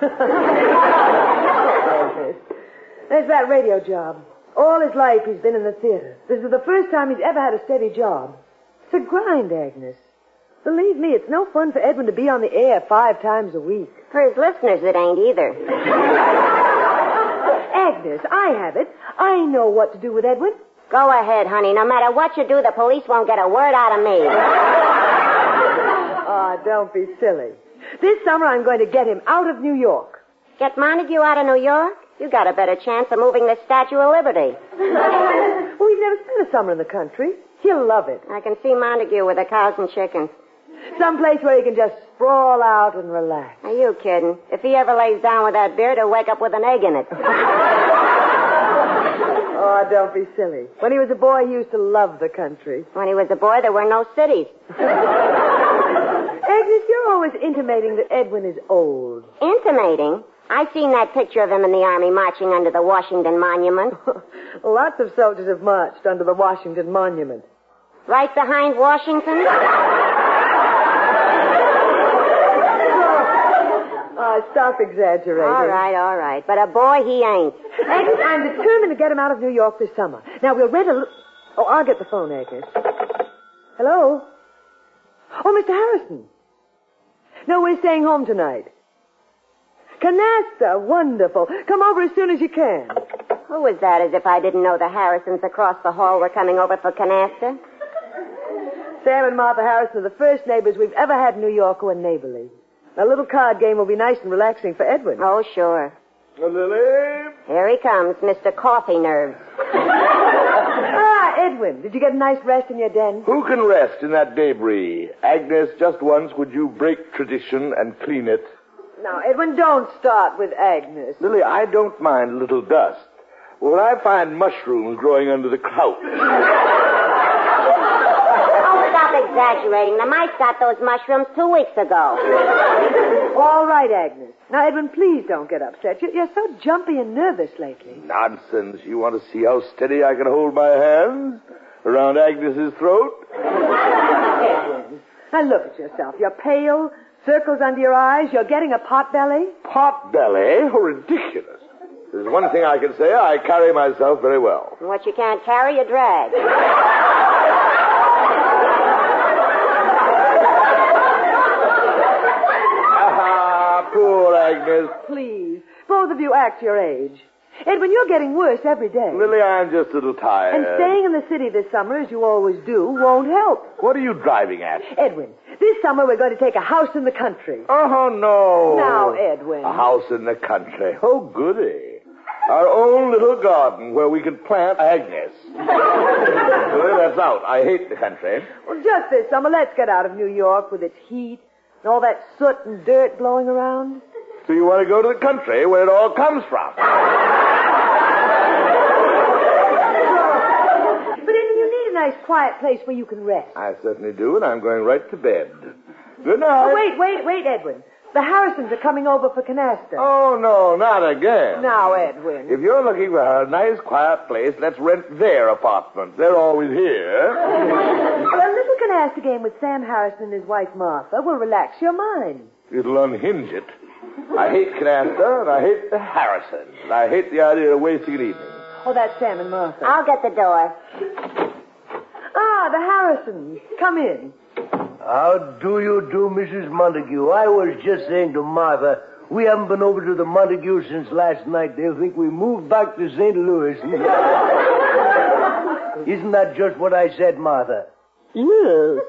[SPEAKER 3] There's that radio job. All his life he's been in the theater. This is the first time he's ever had a steady job. It's a grind, Agnes. Believe me, it's no fun for Edwin to be on the air 5 times a week.
[SPEAKER 2] For his listeners, it ain't either.
[SPEAKER 3] Agnes, I have it. I know what to do with Edwin.
[SPEAKER 2] Go ahead, honey. No matter what you do, the police won't get a word out of me.
[SPEAKER 3] Oh, don't be silly. This summer I'm going to get him out of New York.
[SPEAKER 2] Get Montague out of New York? You got a better chance of moving the Statue of Liberty.
[SPEAKER 3] Well, we've never spent a summer in the country. He'll love it.
[SPEAKER 2] I can see Montague with the cows and chickens.
[SPEAKER 3] Someplace where he can just sprawl out and relax.
[SPEAKER 2] Are you kidding? If he ever lays down with that beard, he'll wake up with an egg in it.
[SPEAKER 3] Oh, don't be silly. When he was a boy, he used to love the country.
[SPEAKER 2] When he was a boy, there were no cities.
[SPEAKER 3] Agnes, you're always intimating that Edwin is old.
[SPEAKER 2] Intimating? I seen that picture of him in the army marching under the Washington Monument.
[SPEAKER 3] Lots of soldiers have marched under the Washington Monument.
[SPEAKER 2] Right behind Washington?
[SPEAKER 3] Stop exaggerating.
[SPEAKER 2] All right. But a boy, he ain't.
[SPEAKER 3] Agnes, I'm determined to get him out of New York this summer. Now, we'll rent a... Oh, I'll get the phone, Agnes. Hello? Oh, Mr. Harrison. No, we're staying home tonight. Canasta, wonderful. Come over as soon as you can.
[SPEAKER 2] Who was that, as if I didn't know the Harrisons across the hall were coming over for canasta?
[SPEAKER 3] Sam and Martha Harrison are the first neighbors we've ever had in New York who are neighborly. A little card game will be nice and relaxing for Edwin.
[SPEAKER 2] Oh, sure.
[SPEAKER 21] Lily?
[SPEAKER 2] Here he comes, Mr. Coffee Nerves.
[SPEAKER 3] Edwin, did you get a nice rest in your den?
[SPEAKER 6] Who can rest in that debris? Agnes, just once would you break tradition and clean it?
[SPEAKER 3] Now, Edwin, don't start with Agnes.
[SPEAKER 6] Lily, I don't mind a little dust. When I find mushrooms growing under the couch...
[SPEAKER 2] Stop exaggerating. The mice got those mushrooms 2 weeks ago.
[SPEAKER 3] All right, Agnes. Now, Edwin, please don't get upset. You're so jumpy and nervous lately.
[SPEAKER 6] Nonsense. You want to see how steady I can hold my hands around Agnes's throat?
[SPEAKER 3] Edwin, now look at yourself. You're pale, circles under your eyes. You're getting a pot belly.
[SPEAKER 6] Pot belly? Oh, ridiculous. There's one thing I can say. I carry myself very well.
[SPEAKER 2] What you can't carry, you drag.
[SPEAKER 6] Poor Agnes.
[SPEAKER 3] Please, both of you act your age. Edwin, you're getting worse every day.
[SPEAKER 6] Lily, I'm just a little tired.
[SPEAKER 3] And staying in the city this summer, as you always do, won't help.
[SPEAKER 6] What are you driving at?
[SPEAKER 3] Edwin, this summer we're going to take a house in the country.
[SPEAKER 6] Oh, no.
[SPEAKER 3] Now, Edwin.
[SPEAKER 6] A house in the country. Oh, goody. Our own little garden where we can plant Agnes. Well, that's out. I hate the country.
[SPEAKER 3] Well, just this summer, let's get out of New York with its heat and all that soot and dirt blowing around.
[SPEAKER 6] So you want to go to the country where it all comes from?
[SPEAKER 3] But Edwin, you need a nice quiet place where you can rest.
[SPEAKER 6] I certainly do, and I'm going right to bed. Good night.
[SPEAKER 3] Oh, wait, Edwin. The Harrisons are coming over for canasta.
[SPEAKER 6] Oh, no, not again.
[SPEAKER 3] Now, Edwin.
[SPEAKER 6] If you're looking for a nice, quiet place, let's rent their apartment. They're always here.
[SPEAKER 3] Well, a little canasta game with Sam Harrison and his wife, Martha, will relax your mind.
[SPEAKER 6] It'll unhinge it. I hate canasta, and I hate the Harrisons. And I hate the idea of wasting an evening.
[SPEAKER 3] Oh, that's Sam and Martha.
[SPEAKER 2] I'll get the door.
[SPEAKER 3] The Harrisons. Come in.
[SPEAKER 8] How do you do, Mrs. Montague? I was just saying to Martha, we haven't been over to the Montague since last night. They'll think we moved back to St. Louis. Isn't that just what I said, Martha?
[SPEAKER 3] Yes.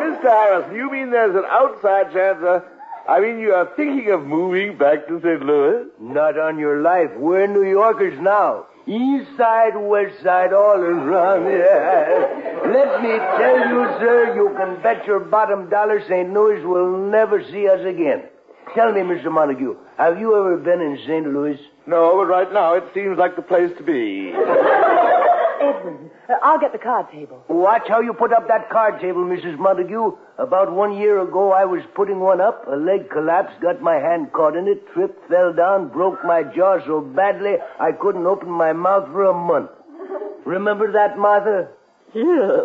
[SPEAKER 6] Mr. Harrison, you mean there's an outside chance you are thinking of moving back to St. Louis?
[SPEAKER 8] Not on your life. We're New Yorkers now. East side, west side, all around. Yeah. Let me tell you, sir, you can bet your bottom dollar St. Louis will never see us again. Tell me, Mr. Montague, have you ever been in St. Louis?
[SPEAKER 6] No, but right now it seems like the place to be.
[SPEAKER 3] Edwin, I'll get the card table.
[SPEAKER 8] Watch how you put up that card table, Mrs. Montague. About 1 year ago, I was putting one up. A leg collapsed, got my hand caught in it, tripped, fell down, broke my jaw so badly I couldn't open my mouth for a month. Remember that, Martha?
[SPEAKER 3] Yeah.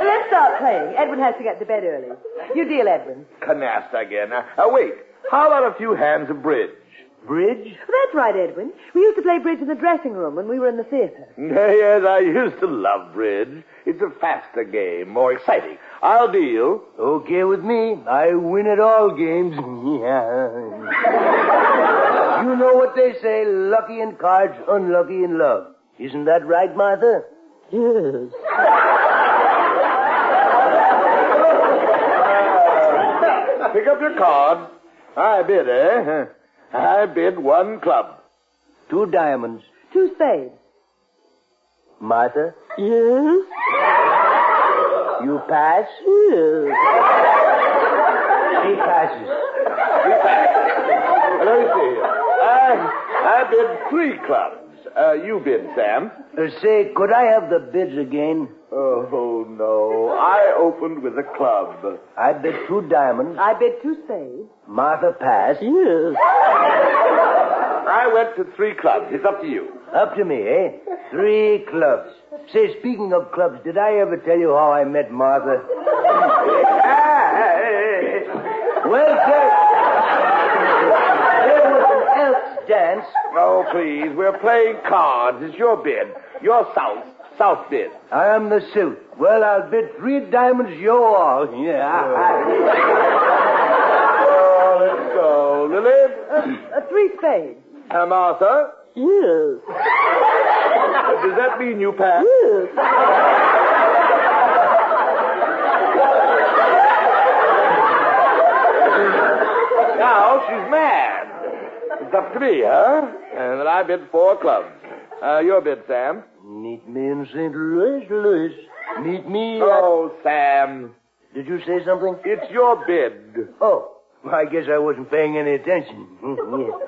[SPEAKER 3] Let's start playing. Edwin has to get to bed early. You deal, Edwin.
[SPEAKER 6] Canasta again. Now, wait. How about a few hands of bridge?
[SPEAKER 9] Bridge?
[SPEAKER 3] That's right, Edwin. We used to play bridge in the dressing room when we were in the theater.
[SPEAKER 9] Yes, I used to love bridge. It's a faster game, more exciting. I'll deal. Okay with me. I win at all games. You know what they say, lucky in cards, unlucky in love. Isn't that right, Martha? Yes. Pick up your card. I bid, eh? I bid 1 club. 2 diamonds.
[SPEAKER 3] 2 spades.
[SPEAKER 9] Martha? Yes? You pass? Yes. He passes. We pass. Let me see here. I bid 3 clubs. You bid, Sam. Say, could I have the bids again? Oh, no. I opened with a club. I bid 2 diamonds.
[SPEAKER 3] I bid 2 spades.
[SPEAKER 9] Martha passed. Yes. I went to 3 clubs. It's up to you. Up to me, eh? 3 clubs. Say, speaking of clubs, did I ever tell you how I met Martha? Well, there was an elks dance. Oh, please. We're playing cards. It's your bid. You're south. South bid. I am the suit. Well, I'll bid 3 diamonds, you're all. Yeah. Oh, let's go. Lily?
[SPEAKER 3] 3 spades.
[SPEAKER 9] Martha? Yes. Does that mean you pass? Yes. Now she's mad. It's up to me, huh? And then I bid 4 clubs. Your bid, Sam. Meet me in St. Louis, Louis. Meet me. Oh, Sam. Did you say something? It's your bid. Oh. Well, I guess I wasn't paying any attention.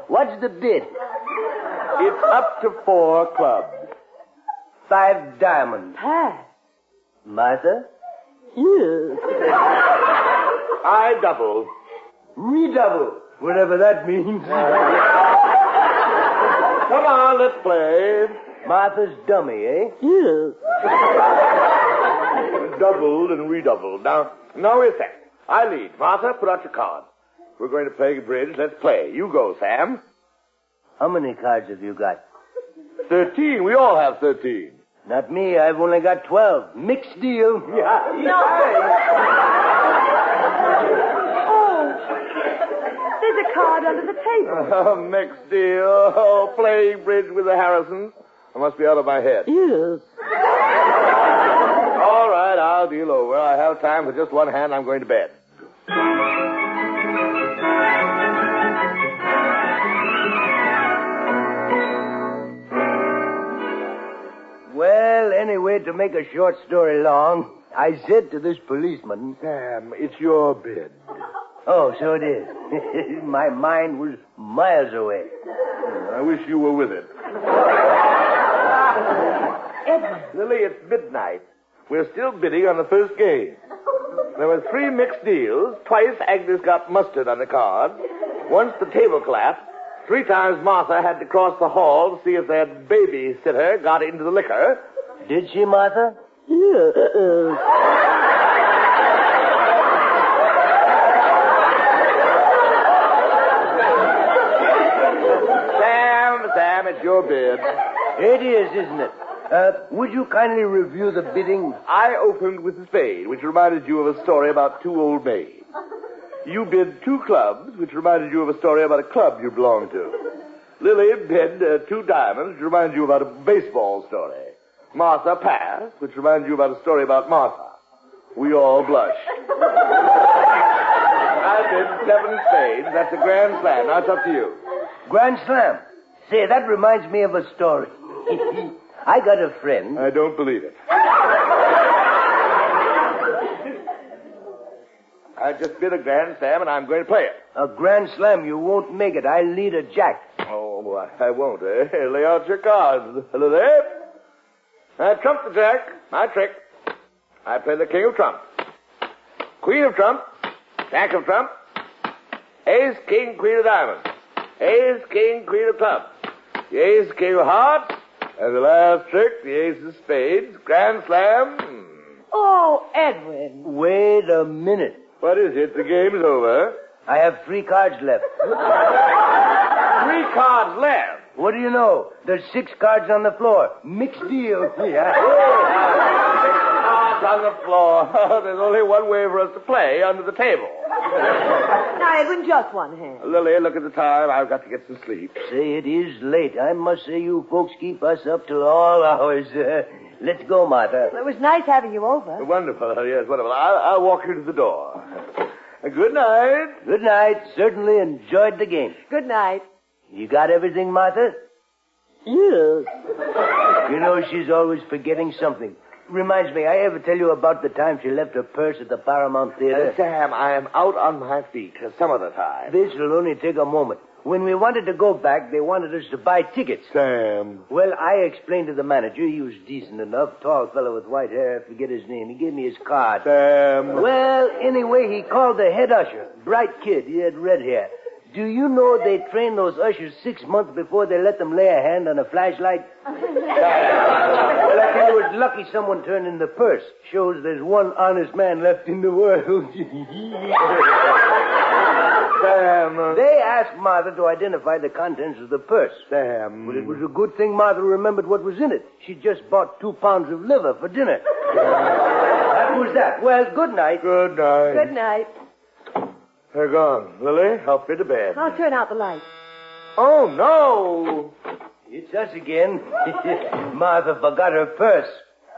[SPEAKER 9] What's the bid? It's up to 4 clubs. 5 diamonds.
[SPEAKER 3] Pass.
[SPEAKER 9] Martha? Yes. I double. Redouble. Whatever that means. Come on, let's play. Martha's dummy, eh? Yes. Doubled and redoubled. Now wait a second. I lead. Martha, put out your cards. We're going to play bridge. Let's play. You go, Sam. How many cards have you got? 13. We all have 13. Not me. I've only got 12. Mixed deal. Yeah.
[SPEAKER 3] No. Oh. There's a card under the table.
[SPEAKER 9] Mixed deal. Oh, playing bridge with the Harrisons. I must be out of my head. Yes. All right, I'll deal over. I have time for just one hand. I'm going to bed. Well, anyway, to make a short story long, I said to this policeman, Sam, it's your bid. Oh, so it is. My mind was miles away. I wish you were with it.
[SPEAKER 3] Edwin.
[SPEAKER 9] Lily, it's midnight. We're still bidding on the first game. There were 3 mixed deals. Twice Agnes got mustard on the card. Once the table collapsed. 3 times Martha had to cross the hall to see if that babysitter got into the liquor. Did she, Martha? Yes. Sam, it's your bid. It is, isn't it? Would you kindly review the bidding? I opened with the spade, which reminded you of a story about 2 old maids. You bid 2 clubs, which reminded you of a story about a club you belonged to. Lily bid 2 diamonds, which reminded you about a baseball story. Martha passed, which reminded you about a story about Martha. We all blushed. I bid 7 spades. That's a grand slam. Now it's up to you. Grand slam? Say, that reminds me of a story. I got a friend. I don't believe it. I just bid a grand slam, and I'm going to play it. A grand slam? You won't make it. I'll lead a jack. Oh, I won't, eh? Lay out your cards. Hello there. I trump the jack. My trick. I play the king of trump. Queen of trump. Jack of trump. Ace, king, queen of diamonds. Ace, king, queen of clubs. The ace, king of hearts. And the last trick, the ace of spades. Grand slam.
[SPEAKER 3] Oh, Edwin.
[SPEAKER 9] Wait a minute. What is it? The game's over. I have 3 cards left. 3 cards left.
[SPEAKER 8] What do you know? There's 6 cards on the floor. Mixed deal. Yeah.
[SPEAKER 9] Cards on the floor. There's only one way for us to play, under the table.
[SPEAKER 3] Now, Edwin, just one hand.
[SPEAKER 9] Lily, look at the time. I've got to get some sleep.
[SPEAKER 8] Say, it is late. I must say you folks keep us up till all hours. Let's go, Martha.
[SPEAKER 3] Well, it was nice having you over.
[SPEAKER 9] Wonderful. Yes, wonderful. I'll walk you to the door. Good night.
[SPEAKER 8] Good night. Certainly enjoyed the game.
[SPEAKER 3] Good night.
[SPEAKER 8] You got everything, Martha?
[SPEAKER 3] Yes.
[SPEAKER 8] You know, she's always forgetting something. Reminds me, I ever tell you about the time she left her purse at the Paramount Theater?
[SPEAKER 9] Sam, I am out on my feet some of the time.
[SPEAKER 8] This will only take a moment. When we wanted to go back, they wanted us to buy tickets.
[SPEAKER 9] Sam.
[SPEAKER 8] Well, I explained to the manager. He was decent enough. Tall fellow with white hair. I forget his name. He gave me his card.
[SPEAKER 9] Sam.
[SPEAKER 8] Well, anyway, he called the head usher. Bright kid. He had red hair. Do you know they train those ushers 6 months before they let them lay a hand on a flashlight? Well, I tell you, it's lucky someone turned in the purse. Shows there's one honest man left in the world.
[SPEAKER 9] Sam.
[SPEAKER 8] They asked Martha to identify the contents of the purse.
[SPEAKER 9] Sam.
[SPEAKER 8] Well, it was a good thing Martha remembered what was in it. She just bought 2 pounds of liver for dinner. That was that. Well, good night.
[SPEAKER 9] Good night.
[SPEAKER 3] Good night.
[SPEAKER 9] They're gone. Lily, help me to bed.
[SPEAKER 3] I'll turn out the light.
[SPEAKER 9] Oh, no.
[SPEAKER 8] It's us again. Martha forgot her purse.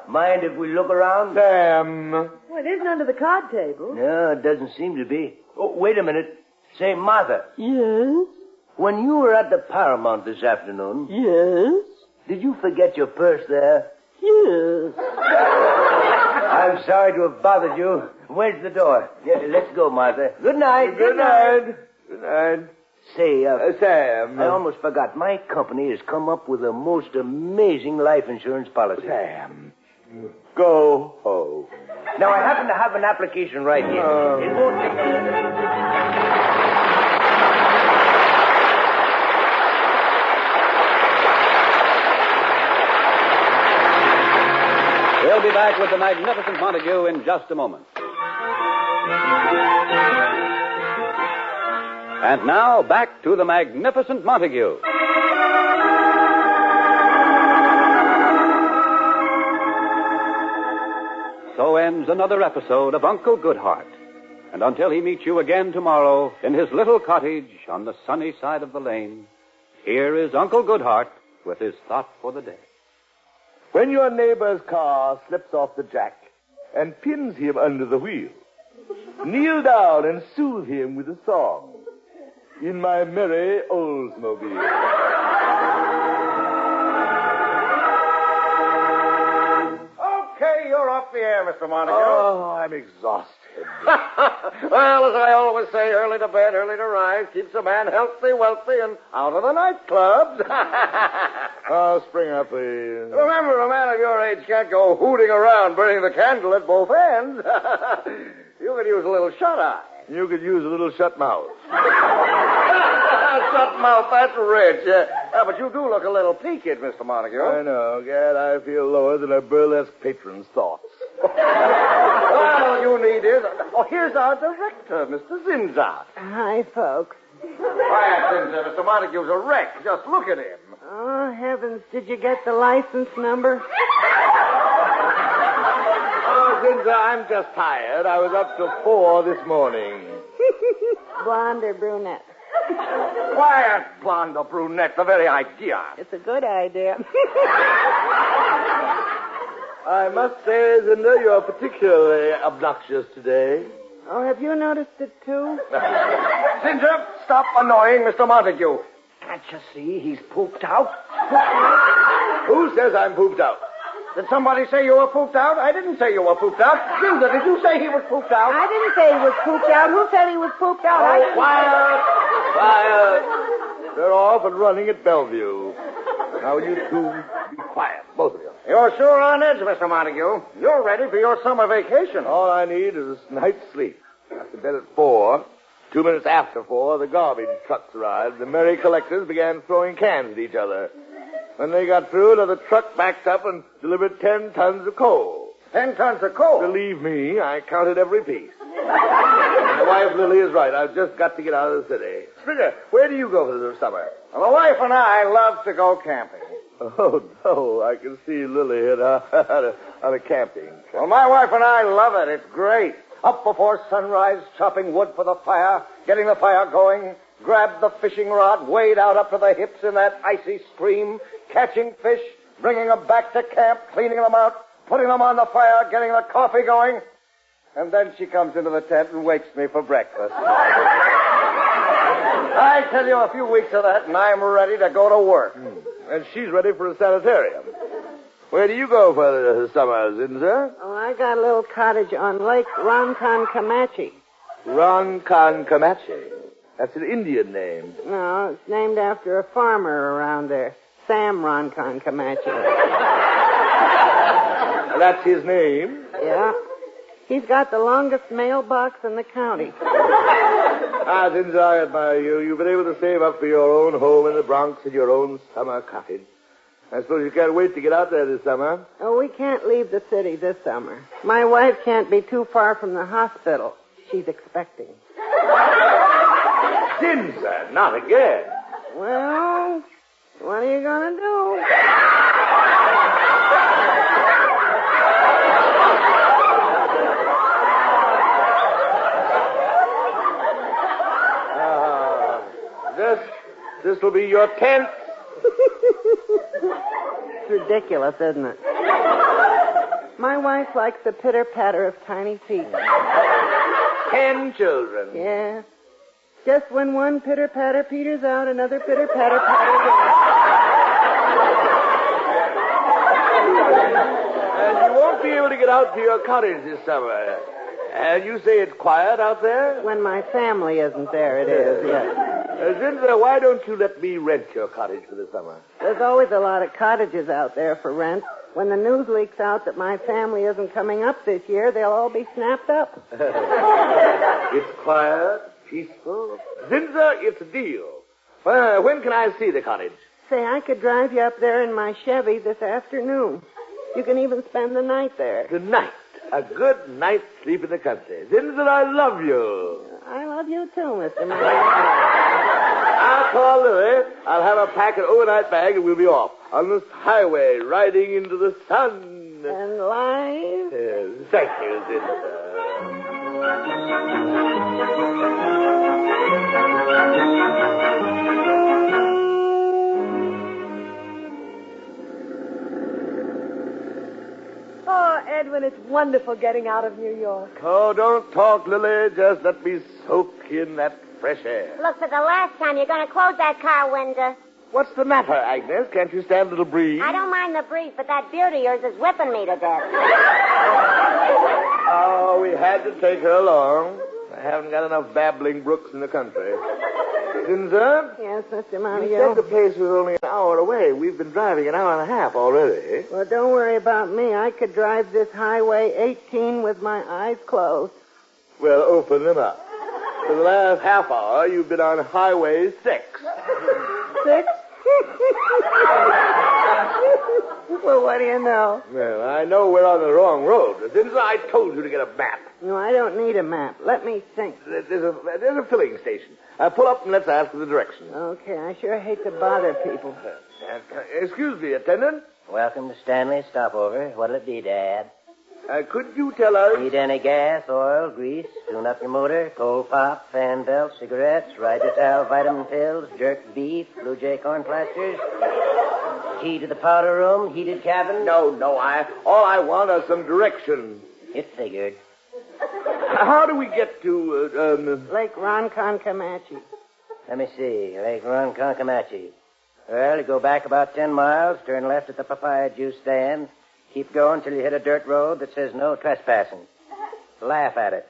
[SPEAKER 8] Mind if we look around?
[SPEAKER 9] Sam.
[SPEAKER 3] Well, it isn't under the card table.
[SPEAKER 8] No, it doesn't seem to be. Oh, wait a minute. Say, Martha.
[SPEAKER 3] Yes?
[SPEAKER 8] When you were at the Paramount this afternoon...
[SPEAKER 3] Yes?
[SPEAKER 8] Did you forget your purse there?
[SPEAKER 3] Yes.
[SPEAKER 8] I'm sorry to have bothered you. Where's the door? Yeah, let's go, Martha. Good night.
[SPEAKER 9] Good night. Good night.
[SPEAKER 8] Say,
[SPEAKER 9] Sam.
[SPEAKER 8] I almost forgot. My company has come up with a most amazing life insurance policy.
[SPEAKER 9] Sam. Go home.
[SPEAKER 8] Now, I happen to have an application right here. It won't take
[SPEAKER 22] We'll be back with the Magnificent Montague in just a moment. And now, back to the Magnificent Montague. So ends another episode of Uncle Goodhart. And until he meets you again tomorrow in his little cottage on the sunny side of the lane, here is Uncle Goodhart with his thought for the day.
[SPEAKER 9] When your neighbor's car slips off the jack and pins him under the wheel, kneel down and soothe him with a song. In my merry Oldsmobile.
[SPEAKER 17] Okay, you're off the air, Mr. Montague.
[SPEAKER 9] Oh, I'm exhausted.
[SPEAKER 17] Well, as I always say, early to bed, early to rise keeps a man healthy, wealthy, and out of the nightclubs.
[SPEAKER 9] Oh, spring up, please.
[SPEAKER 17] Remember, a man of your age can't go hooting around burning the candle at both ends. You could use a little shut-eye.
[SPEAKER 9] You could use a little shut mouth.
[SPEAKER 17] Shut mouth, that's rich. But you do look a little peaked, Mr. Montague.
[SPEAKER 9] I know. Gad, I feel lower than a burlesque patron's thoughts.
[SPEAKER 17] All you need is... Oh, here's our director, Mr. Zinzat.
[SPEAKER 16] Hi, folks.
[SPEAKER 17] Quiet, Zinzat. Mr. Montague's a wreck. Just look at him.
[SPEAKER 16] Oh, heavens, did you get the license number?
[SPEAKER 9] Oh, Zinzat, I'm just tired. I was up till 4 this morning.
[SPEAKER 16] Blonde or brunette?
[SPEAKER 17] Quiet, blonde or brunette, the very idea.
[SPEAKER 16] It's a good idea.
[SPEAKER 9] I must say, Zinda, you're particularly obnoxious today.
[SPEAKER 16] Oh, have you noticed it, too?
[SPEAKER 17] Zinzat, stop annoying Mr. Montague. Can't you see he's pooped out?
[SPEAKER 9] Who says I'm pooped out?
[SPEAKER 17] Did somebody say you were pooped out? I didn't say you were pooped out. Zinzat, did you say he was pooped out?
[SPEAKER 16] I didn't say he was pooped out. Who said he was pooped out?
[SPEAKER 9] Oh, quiet! Quiet! They're off and running at Bellevue. Now, you two, be quiet, both of you.
[SPEAKER 17] You're sure on edge, Mr. Montague. You're ready for your summer vacation.
[SPEAKER 9] All I need is a night's sleep. Got to bed at 4. 2 minutes after 4, the garbage trucks arrived. The merry collectors began throwing cans at each other. When they got through, another truck backed up and delivered 10 tons of coal.
[SPEAKER 17] 10 tons of coal?
[SPEAKER 9] Believe me, I counted every piece. I wife Lily is right. I've just got to get out of the city. Springer, where do you go for the summer?
[SPEAKER 17] Well, the wife and I love to go camping.
[SPEAKER 9] Oh, no, I can see Lily on a camping.
[SPEAKER 17] Well, my wife and I love it. It's great. Up before sunrise, chopping wood for the fire, getting the fire going, grab the fishing rod, wade out up to the hips in that icy stream, catching fish, bringing them back to camp, cleaning them out, putting them on the fire, getting the coffee going. And then she comes into the tent and wakes me for breakfast. I tell you, a few weeks of that, and I'm ready to go to work.
[SPEAKER 9] And she's ready for a sanitarium. Where do you go for the summer, Zinza?
[SPEAKER 16] Oh, I got a little cottage on Lake Ronkonkoma.
[SPEAKER 9] Ronkonkoma. That's an Indian name.
[SPEAKER 16] No, it's named after a farmer around there, Sam Ronkonkoma.
[SPEAKER 9] That's his name?
[SPEAKER 16] Yeah. He's got the longest mailbox in the county.
[SPEAKER 9] Zinza, I admire you. You've been able to save up for your own home in the Bronx and your own summer cottage. I suppose you can't wait to get out there this summer.
[SPEAKER 16] Oh, we can't leave the city this summer. My wife can't be too far from the hospital. She's expecting.
[SPEAKER 9] Zinza, not again.
[SPEAKER 16] Well, what are you going to do?
[SPEAKER 9] This will be your 10th.
[SPEAKER 16] It's ridiculous, isn't it? My wife likes the pitter-patter of tiny feet.
[SPEAKER 9] 10 children.
[SPEAKER 16] Yeah. Just when one pitter-patter peters out, another pitter-patter patters in.
[SPEAKER 9] And you won't be able to get out to your cottage this summer. And you say it's quiet out there?
[SPEAKER 16] When my family isn't there, it is, yes.
[SPEAKER 9] Zinza, why don't you let me rent your cottage for the summer?
[SPEAKER 16] There's always a lot of cottages out there for rent. When the news leaks out that my family isn't coming up this year, they'll all be snapped up.
[SPEAKER 9] It's quiet, peaceful. Zinza, it's a deal. When can I see the cottage?
[SPEAKER 16] Say, I could drive you up there in my Chevy this afternoon. You can even spend the night there.
[SPEAKER 9] Good night. A good night's sleep in the country. Zinza, I love you.
[SPEAKER 16] I love you too, Mr. Man.
[SPEAKER 9] I'll call Lily. I'll have her pack an overnight bag and we'll be off. On this highway, riding into the sun.
[SPEAKER 16] And life.
[SPEAKER 9] Yes, thank you, Zinza.
[SPEAKER 3] Oh, Edwin, it's wonderful getting out of New York.
[SPEAKER 9] Oh, don't talk, Lily. Just let me soak in that fresh air.
[SPEAKER 2] Look, for the last time, you're going to close that car window.
[SPEAKER 9] What's the matter, Agnes? Can't you stand a little breeze?
[SPEAKER 2] I don't mind the breeze, but that beard of yours is whipping me to death.
[SPEAKER 9] Oh, we had to take her along. I haven't got enough babbling brooks in the country. Zinza?
[SPEAKER 16] Yes, Mr.
[SPEAKER 9] You
[SPEAKER 16] Montague.
[SPEAKER 9] said the place was only an hour away. We've been driving an hour and a half already.
[SPEAKER 16] Well, don't worry about me. I could drive this Highway 18 with my eyes closed.
[SPEAKER 9] Well, open them up. For the last half hour, you've been on Highway 6.
[SPEAKER 16] 6? Well, what do you know?
[SPEAKER 9] Well, I know we're on the wrong road. Since I told you to get a map.
[SPEAKER 16] No, I don't need a map. Let me think.
[SPEAKER 9] There's a filling station. Pull up and let's ask for the directions.
[SPEAKER 16] Okay, I sure hate to bother people.
[SPEAKER 9] Excuse me, attendant.
[SPEAKER 18] Welcome to Stanley's Stopover. What'll it be, Dad?
[SPEAKER 9] Could you tell us...
[SPEAKER 18] Need any gas, oil, grease, tune up your motor, cold pop, fan belt, cigarettes, Ridotal vitamin pills, jerked beef, Blue Jay corn plasters, key to the powder room, heated cabin?
[SPEAKER 9] No, all I want are some directions.
[SPEAKER 18] It figured.
[SPEAKER 9] How do we get to,
[SPEAKER 16] Lake Ronkonkoma.
[SPEAKER 18] Let me see. Lake Ronkonkoma. Well, you go back about 10 miles, turn left at the papaya juice stand, keep going till you hit a dirt road that says no trespassing. Laugh at it.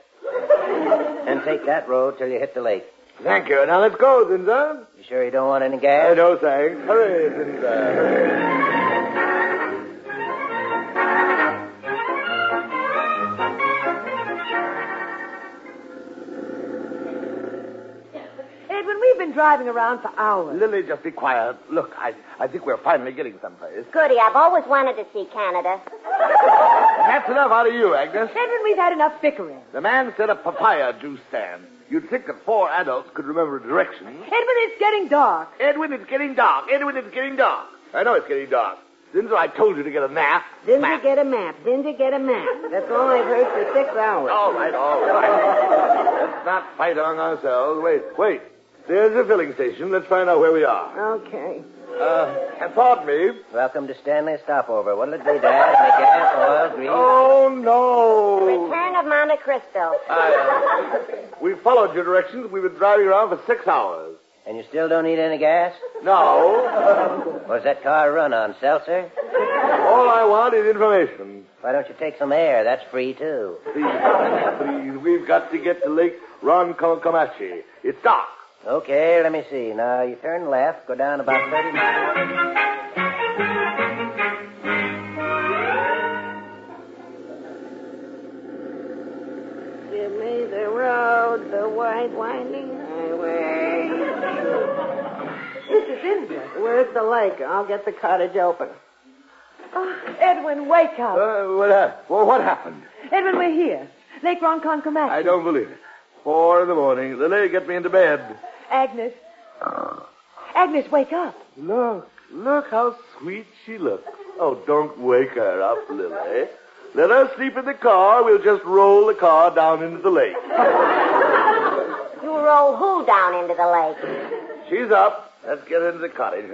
[SPEAKER 18] And take that road till you hit the lake.
[SPEAKER 9] Thank you. Now let's go, Zinza.
[SPEAKER 18] You sure you don't want any gas?
[SPEAKER 9] No, thanks. Hurry, Zinza.
[SPEAKER 3] We've been driving around for hours.
[SPEAKER 9] Lily, just be quiet. Look, I think we're finally getting someplace.
[SPEAKER 2] Goody, I've always wanted to see Canada.
[SPEAKER 9] That's enough out of you, Agnes.
[SPEAKER 3] Edwin, we've had enough bickering.
[SPEAKER 9] The man said a papaya juice stand. You'd think that 4 adults could remember directions.
[SPEAKER 3] Edwin, it's getting dark.
[SPEAKER 9] Edwin, it's getting dark. Edwin, it's getting dark. I know it's getting dark. Zinzer, I told you to get a nap.
[SPEAKER 2] Zinzer, get a map. Zinzer, get a map. That's all I've heard for 6 hours.
[SPEAKER 9] All right. Let's not fight among ourselves. Wait. There's a filling station. Let's find out where we are.
[SPEAKER 2] Okay.
[SPEAKER 9] Pardon me.
[SPEAKER 18] Welcome to Stanley's Stopover. What'll it be, Dad? Any gas, oil, grease?
[SPEAKER 9] Oh, no.
[SPEAKER 2] Return of Monte Cristo.
[SPEAKER 9] We followed your directions. We've been driving around for 6 hours.
[SPEAKER 18] And you still don't need any gas?
[SPEAKER 9] No.
[SPEAKER 18] What's that car run on, seltzer?
[SPEAKER 9] All I want is information.
[SPEAKER 18] Why don't you take some air? That's free, too.
[SPEAKER 9] Please, we've got to get to Lake Ronkonkoma. It's dark.
[SPEAKER 18] Okay, let me see. Now, you turn left, go down about 30 miles.
[SPEAKER 2] Give me the road, the wide winding highway.
[SPEAKER 3] Mrs. Zinzer.
[SPEAKER 2] Where's the lake? I'll get the cottage open.
[SPEAKER 3] Oh, Edwin, wake up.
[SPEAKER 9] What happened?
[SPEAKER 3] Edwin, we're here. Lake Ronkonkoma.
[SPEAKER 9] I don't believe it. 4 a.m. Lily, get me into bed.
[SPEAKER 3] Agnes. Agnes, wake up.
[SPEAKER 9] Look how sweet she looks. Oh, don't wake her up, Lily. Let her sleep in the car. We'll just roll the car down into the lake.
[SPEAKER 2] You roll who down into the lake?
[SPEAKER 9] She's up. Let's get into the cottage.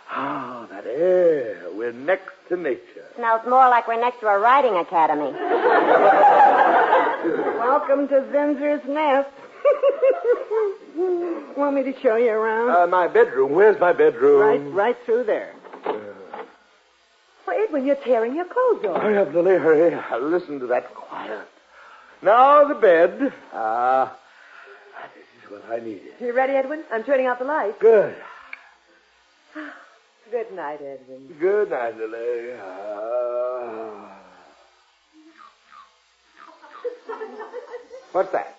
[SPEAKER 9] Ah, that air. We're next to nature.
[SPEAKER 2] Smells more like we're next to a riding academy. Welcome to Zinzer's Nest. Want me to show you around?
[SPEAKER 9] My bedroom. Where's my bedroom?
[SPEAKER 2] Right through there.
[SPEAKER 3] Well, Edwin, you're tearing your clothes off.
[SPEAKER 9] Hurry up, Lily, hurry. Listen to that quiet. Now the bed. This is what I needed.
[SPEAKER 3] You ready, Edwin? I'm turning out the lights.
[SPEAKER 9] Good.
[SPEAKER 3] Good night, Edwin.
[SPEAKER 9] Good night, Lily. What's that?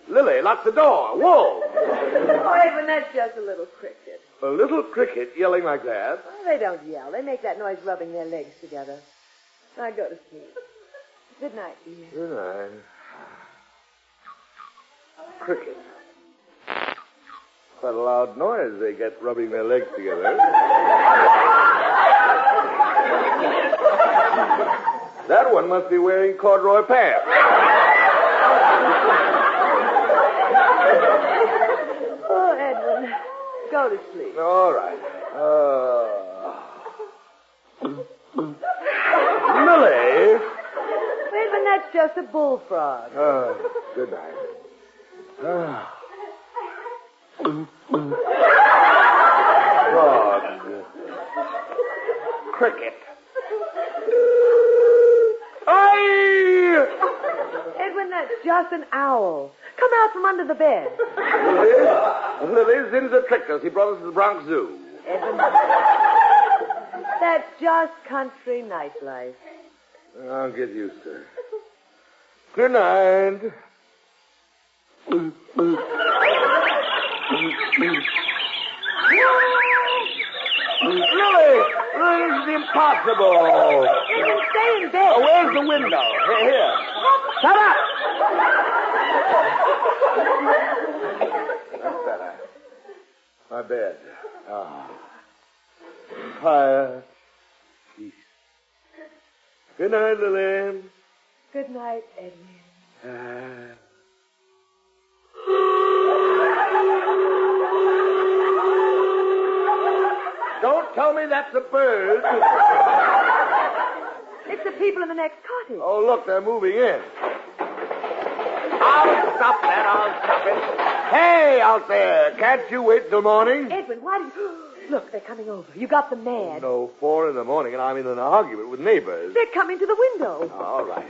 [SPEAKER 9] Lily, lock the door. Whoa!
[SPEAKER 3] Oh, Edwin, that's just a little cricket.
[SPEAKER 9] A little cricket yelling like that?
[SPEAKER 3] Oh, they don't yell. They make that noise rubbing their legs together. Now go to sleep. Good night, dear.
[SPEAKER 9] Good night. Cricket. Quite a loud noise they get rubbing their legs together. That one must be wearing corduroy pants.
[SPEAKER 3] Oh, Edwin, go to sleep.
[SPEAKER 9] All right. Millie.
[SPEAKER 3] Edwin, that's just a bullfrog.
[SPEAKER 9] Good night. Frog. Cricket. Aye!
[SPEAKER 3] Edwin, that's just an owl. Come out from under the bed.
[SPEAKER 9] Lily, Zinzer tricked us. He brought us to the Bronx Zoo.
[SPEAKER 3] Edwin, that's just country nightlife.
[SPEAKER 9] I'll get used to it. Good night. Lily, this is impossible.
[SPEAKER 3] Edwin, stay in bed.
[SPEAKER 9] Where's the window? Here. Shut up! That's better. My bed. Fire. Peace. Good night, Lily.
[SPEAKER 3] Good night, Edwin.
[SPEAKER 9] Don't tell me that's a bird.
[SPEAKER 3] It's the people in the next cottage.
[SPEAKER 9] Oh, look, they're moving in. I'll stop that. I'll stop it. Hey, out there. Can't you wait till morning?
[SPEAKER 3] Edwin, why did you... Look, they're coming over. You got them mad.
[SPEAKER 9] No, 4 a.m, and I'm in an argument with neighbors.
[SPEAKER 3] They're coming to the window.
[SPEAKER 9] All right.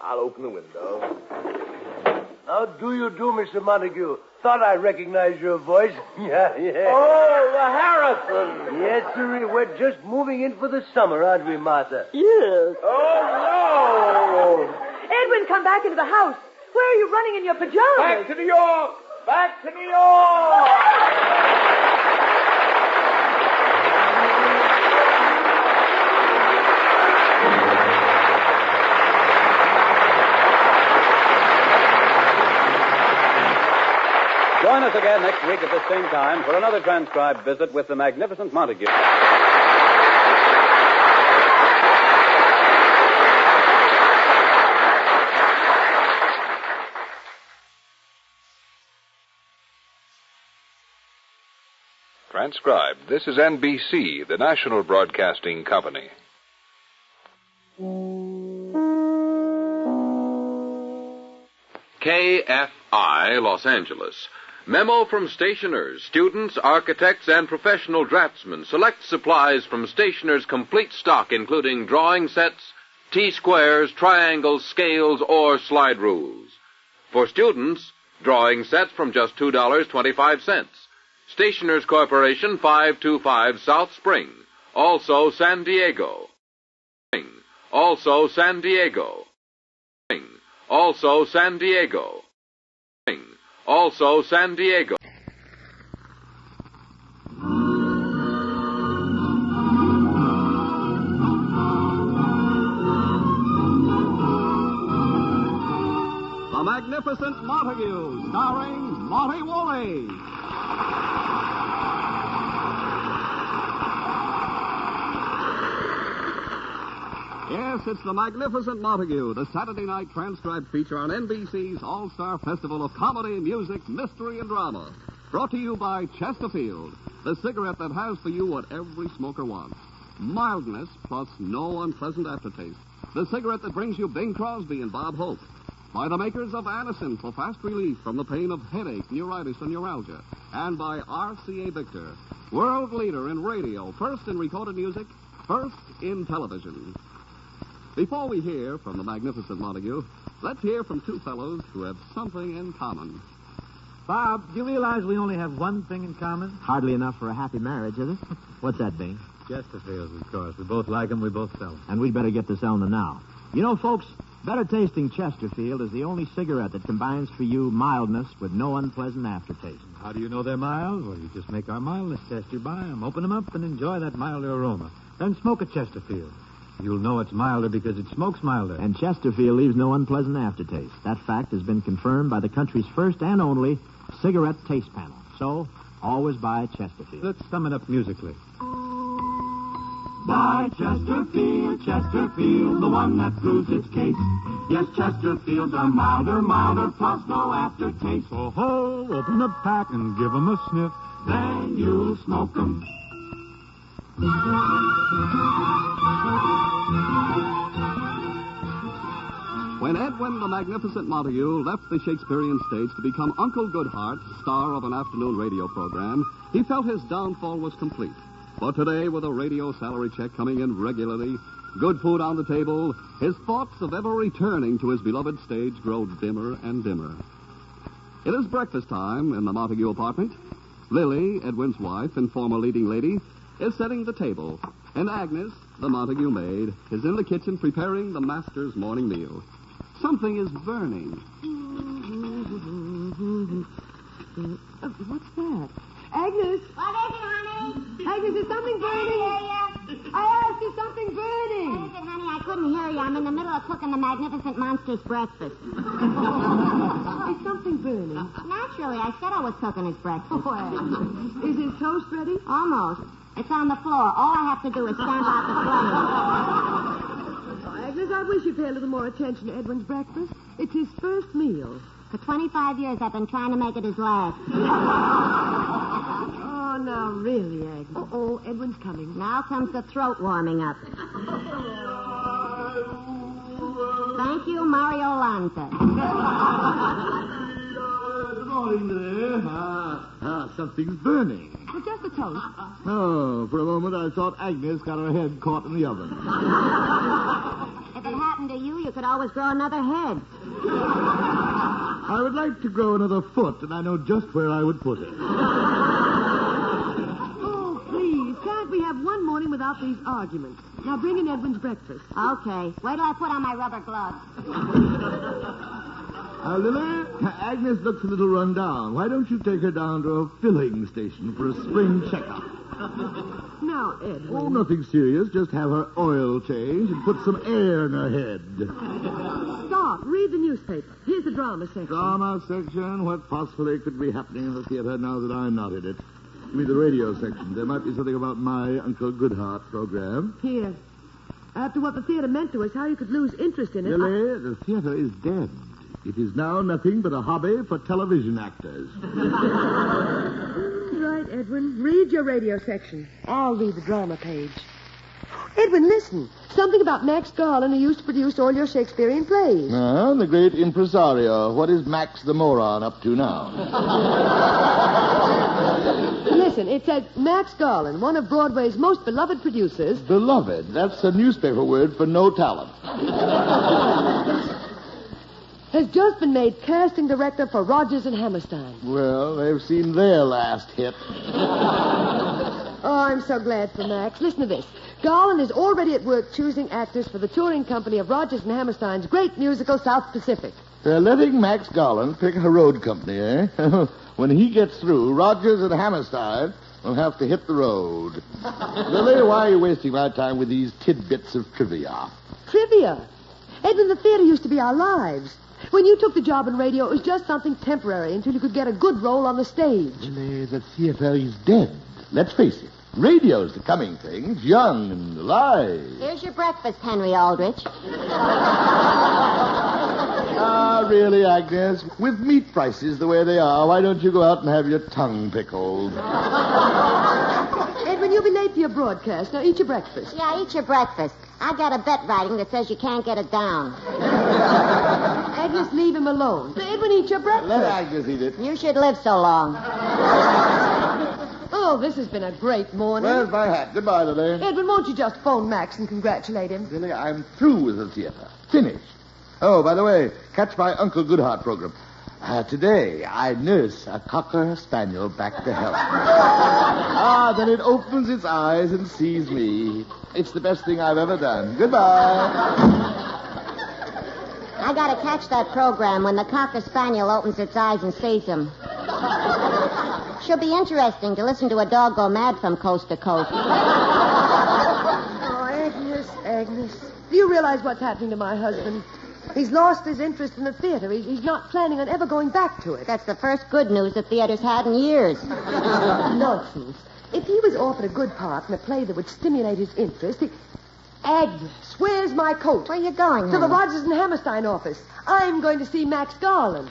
[SPEAKER 9] I'll open the window.
[SPEAKER 8] How do you do, Mr. Montague? Thought I recognized your voice. Yeah.
[SPEAKER 9] Oh, the Harrison.
[SPEAKER 8] Yes, sir. We're just moving in for the summer, aren't we, Martha?
[SPEAKER 3] Yes.
[SPEAKER 9] Oh, no.
[SPEAKER 3] Edwin, come back into the house. Where are you running in your pajamas?
[SPEAKER 9] Back to New York. Back to New York.
[SPEAKER 22] Join us again next week at the same time for another transcribed visit with the magnificent Montague.
[SPEAKER 14] Transcribed. This is NBC, the national broadcasting company. KFI, Los Angeles. Memo from stationers, students, architects, and professional draftsmen. Select supplies from stationers' complete stock, including drawing sets, T-squares, triangles, scales, or slide rules. For students, drawing sets from just $2.25. Stationers Corporation, 525 South Spring. Also San Diego. Also San Diego. Also San Diego. Also San Diego.
[SPEAKER 22] The Magnificent Montague, starring Monty Woolley. Yes, it's The Magnificent Montague, the Saturday night transcribed feature on NBC's All-Star Festival of Comedy, Music, Mystery, and Drama. Brought to you by Chesterfield, the cigarette that has for you what every smoker wants. Mildness plus no unpleasant aftertaste. The cigarette that brings you Bing Crosby and Bob Hope. By the makers of Anacin for fast relief from the pain of headache, neuritis, and neuralgia. And by RCA Victor, world leader in radio, first in recorded music, first in television. Before we hear from the Magnificent Montague, let's hear from two fellows who have something in common.
[SPEAKER 19] Bob, do you realize we only have one thing in common?
[SPEAKER 20] Hardly enough for a happy marriage, is it? What's that, Bing?
[SPEAKER 19] Chesterfields, of course. We both like them, we both sell them.
[SPEAKER 20] And we'd better get to selling them now. You know, folks, better tasting Chesterfield is the only cigarette that combines for you mildness with no unpleasant aftertaste.
[SPEAKER 19] How do you know they're mild? Well, you just make our mildness test. You buy them, open them up, and enjoy that milder aroma. Then smoke a Chesterfield. You'll know it's milder because it smokes milder.
[SPEAKER 20] And Chesterfield leaves no unpleasant aftertaste. That fact has been confirmed by the country's first and only cigarette taste panel. So, always buy Chesterfield.
[SPEAKER 19] Let's sum it up musically.
[SPEAKER 23] Buy Chesterfield, Chesterfield, the one that proves its case. Yes, Chesterfields are milder, plus no aftertaste.
[SPEAKER 19] Oh-ho, open the pack and give 'em a sniff.
[SPEAKER 23] Then you'll smoke 'em.
[SPEAKER 22] When Edwin the Magnificent Montague left the Shakespearean stage to become Uncle Goodhart, star of an afternoon radio program, he felt his downfall was complete. But today, with a radio salary check coming in regularly, good food on the table, his thoughts of ever returning to his beloved stage grow dimmer and dimmer. It is breakfast time in the Montague apartment. Lily, Edwin's wife and former leading lady, is setting the table, and Agnes, the Montague maid, is in the kitchen preparing the master's morning meal. Something is burning.
[SPEAKER 3] What's that? Agnes!
[SPEAKER 2] What is it, honey?
[SPEAKER 3] Agnes, is something burning? I asked, is something burning?
[SPEAKER 2] What is it, honey? I couldn't hear you. I'm in the middle of cooking the Magnificent Monster's breakfast.
[SPEAKER 3] Is something burning?
[SPEAKER 2] Naturally, I said I was cooking his breakfast.
[SPEAKER 3] Well, is his toast ready?
[SPEAKER 2] Almost. It's on the floor. All I have to do is stamp out the flame.
[SPEAKER 3] Agnes, I wish you'd pay a little more attention to Edwin's breakfast. It's his first meal.
[SPEAKER 2] For 25 years, I've been trying to make it his last.
[SPEAKER 3] Oh, now, really, Agnes. Uh-oh, Edwin's coming.
[SPEAKER 2] Now comes the throat warming up. Thank you, Mario Lanza.
[SPEAKER 19] Good morning there. Something's burning.
[SPEAKER 3] Well, just a toast.
[SPEAKER 19] Oh, for a moment I thought Agnes got her head caught in the oven.
[SPEAKER 2] If it happened to you, you could always grow another head.
[SPEAKER 19] I would like to grow another foot, and I know just where I would put it.
[SPEAKER 3] Oh, please, can't we have one morning without these arguments? Now bring in Edwin's breakfast.
[SPEAKER 2] Okay. Wait till I put on my rubber gloves.
[SPEAKER 6] Lily, Agnes looks a little run down. Why don't you take her down to a filling station for a spring checkup?
[SPEAKER 3] Now, Edwin.
[SPEAKER 6] Oh, nothing serious. Just have her oil changed and put some air in her head.
[SPEAKER 3] Stop. Read the newspaper. Here's the drama section.
[SPEAKER 6] Drama section? What possibly could be happening in the theater now that I'm not in it? Give me the radio section. There might be something about my Uncle Goodhart program.
[SPEAKER 3] Here. After what the theater meant to us, how you could lose interest in it.
[SPEAKER 6] Lily, the theater is dead. It is now nothing but a hobby for television actors.
[SPEAKER 3] Right, Edwin. Read your radio section. I'll read the drama page. Edwin, listen. Something about Max Garland, who used to produce all your Shakespearean plays.
[SPEAKER 6] The great impresario. What is Max the moron up to now?
[SPEAKER 3] Listen, it says Max Garland, one of Broadway's most beloved producers.
[SPEAKER 6] Beloved? That's a newspaper word for no talent.
[SPEAKER 3] Has just been made casting director for Rodgers and Hammerstein.
[SPEAKER 6] Well, they've seen their last hit.
[SPEAKER 3] Oh, I'm so glad for Max. Listen to this. Garland is already at work choosing actors for the touring company of Rodgers and Hammerstein's great musical South Pacific.
[SPEAKER 6] They're letting Max Garland pick a road company, eh? When he gets through, Rodgers and Hammerstein will have to hit the road. Lily, why are you wasting my time with these tidbits of trivia?
[SPEAKER 3] Trivia? Edwin, the theater used to be our lives. When you took the job in radio, it was just something temporary until you could get a good role on the stage.
[SPEAKER 6] Lily, the theater is dead. Let's face it. Radio's the coming thing, young and alive.
[SPEAKER 2] Here's your breakfast, Henry Aldrich.
[SPEAKER 6] Really, Agnes? With meat prices the way they are, why don't you go out and have your tongue pickled?
[SPEAKER 3] Edwin, you'll be late for your broadcast. Now, eat your breakfast.
[SPEAKER 2] Yeah, eat your breakfast. I got a bet writing that says you can't get it down.
[SPEAKER 3] Agnes, leave him alone. Edwin, eat your breakfast.
[SPEAKER 6] Let Agnes eat it.
[SPEAKER 2] You should live so long.
[SPEAKER 3] Oh, this has been a great morning.
[SPEAKER 6] Where's my hat? Goodbye, Lily.
[SPEAKER 3] Edwin, won't you just phone Max and congratulate him?
[SPEAKER 6] Lily, I'm through with the theater. Finished. Oh, by the way, catch my Uncle Goodhart program. Today, I nurse a cocker spaniel back to health. Then it opens its eyes and sees me. It's the best thing I've ever done. Goodbye.
[SPEAKER 2] I gotta catch that program when the cocker spaniel opens its eyes and sees him. Should be interesting to listen to a dog go mad from coast to coast.
[SPEAKER 3] Oh, Agnes. Do you realize what's happening to my husband? He's lost his interest in the theater. He's not planning on ever going back to it.
[SPEAKER 2] That's the first good news the theater's had in years.
[SPEAKER 3] Nonsense. If he was offered a good part in a play that would stimulate his interest, Agnes, where's my coat?
[SPEAKER 2] Where are you going,
[SPEAKER 3] To the Rodgers and Hammerstein office. I'm going to see Max Garland.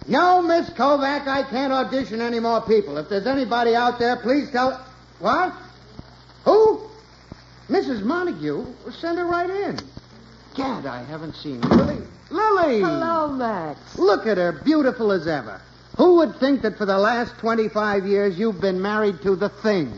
[SPEAKER 13] No, Miss Kovac, I can't audition any more people. If there's anybody out there, please tell... What? Who? Mrs. Montague? Well, send her right in. Gad, I haven't seen Lily. Lily!
[SPEAKER 3] Hello, Max.
[SPEAKER 13] Look at her, beautiful as ever. Who would think that for the last 25 years you've been married to the thing?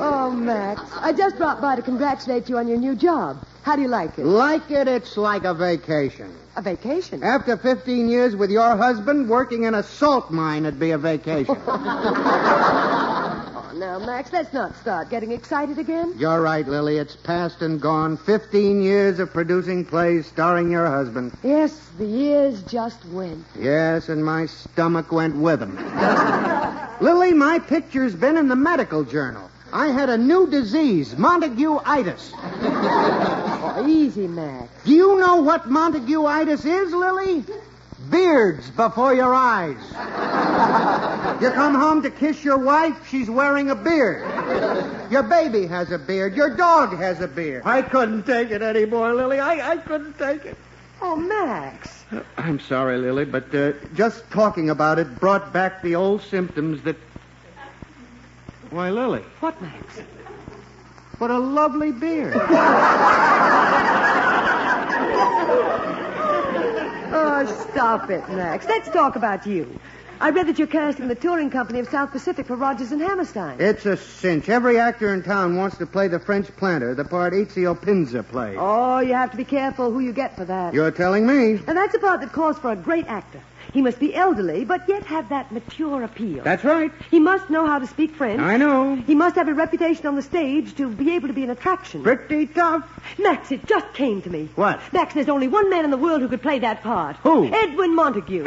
[SPEAKER 3] Oh, Max, I just dropped by to congratulate you on your new job. How do you like it?
[SPEAKER 13] Like it? It's like a vacation.
[SPEAKER 3] A vacation?
[SPEAKER 13] After 15 years with your husband, working in a salt mine would be a vacation.
[SPEAKER 3] Oh, now, Max, let's not start getting excited again.
[SPEAKER 13] You're right, Lily. It's past and gone. 15 years of producing plays starring your husband.
[SPEAKER 3] Yes, the years just went.
[SPEAKER 13] Yes, and my stomach went with them. Lily, my picture's been in the medical journal. I had a new disease, Montague'itis.
[SPEAKER 3] Oh, easy, Max.
[SPEAKER 13] Do you know what Montague'itis is, Lily? Beards before your eyes. You come home to kiss your wife, she's wearing a beard. Your baby has a beard. Your dog has a beard. I couldn't take it anymore, Lily. I couldn't take it.
[SPEAKER 3] Oh, Max.
[SPEAKER 13] I'm sorry, Lily, but just talking about it brought back the old symptoms that... Why, Lily.
[SPEAKER 3] What, Max?
[SPEAKER 13] What a lovely beard.
[SPEAKER 3] Oh, stop it, Max. Let's talk about you. I read that you're casting the touring company of South Pacific for Rodgers and Hammerstein.
[SPEAKER 13] It's a cinch. Every actor in town wants to play the French planter, the part Ezio Pinza plays.
[SPEAKER 3] Oh, you have to be careful who you get for that.
[SPEAKER 13] You're telling me.
[SPEAKER 3] And that's a part that calls for a great actor. He must be elderly, but yet have that mature appeal.
[SPEAKER 13] That's right.
[SPEAKER 3] He must know how to speak French.
[SPEAKER 13] I know.
[SPEAKER 3] He must have a reputation on the stage to be able to be an attraction.
[SPEAKER 13] Pretty tough.
[SPEAKER 3] Max, it just came to me.
[SPEAKER 13] What?
[SPEAKER 3] Max, there's only one man in the world who could play that part.
[SPEAKER 13] Who?
[SPEAKER 3] Edwin Montague.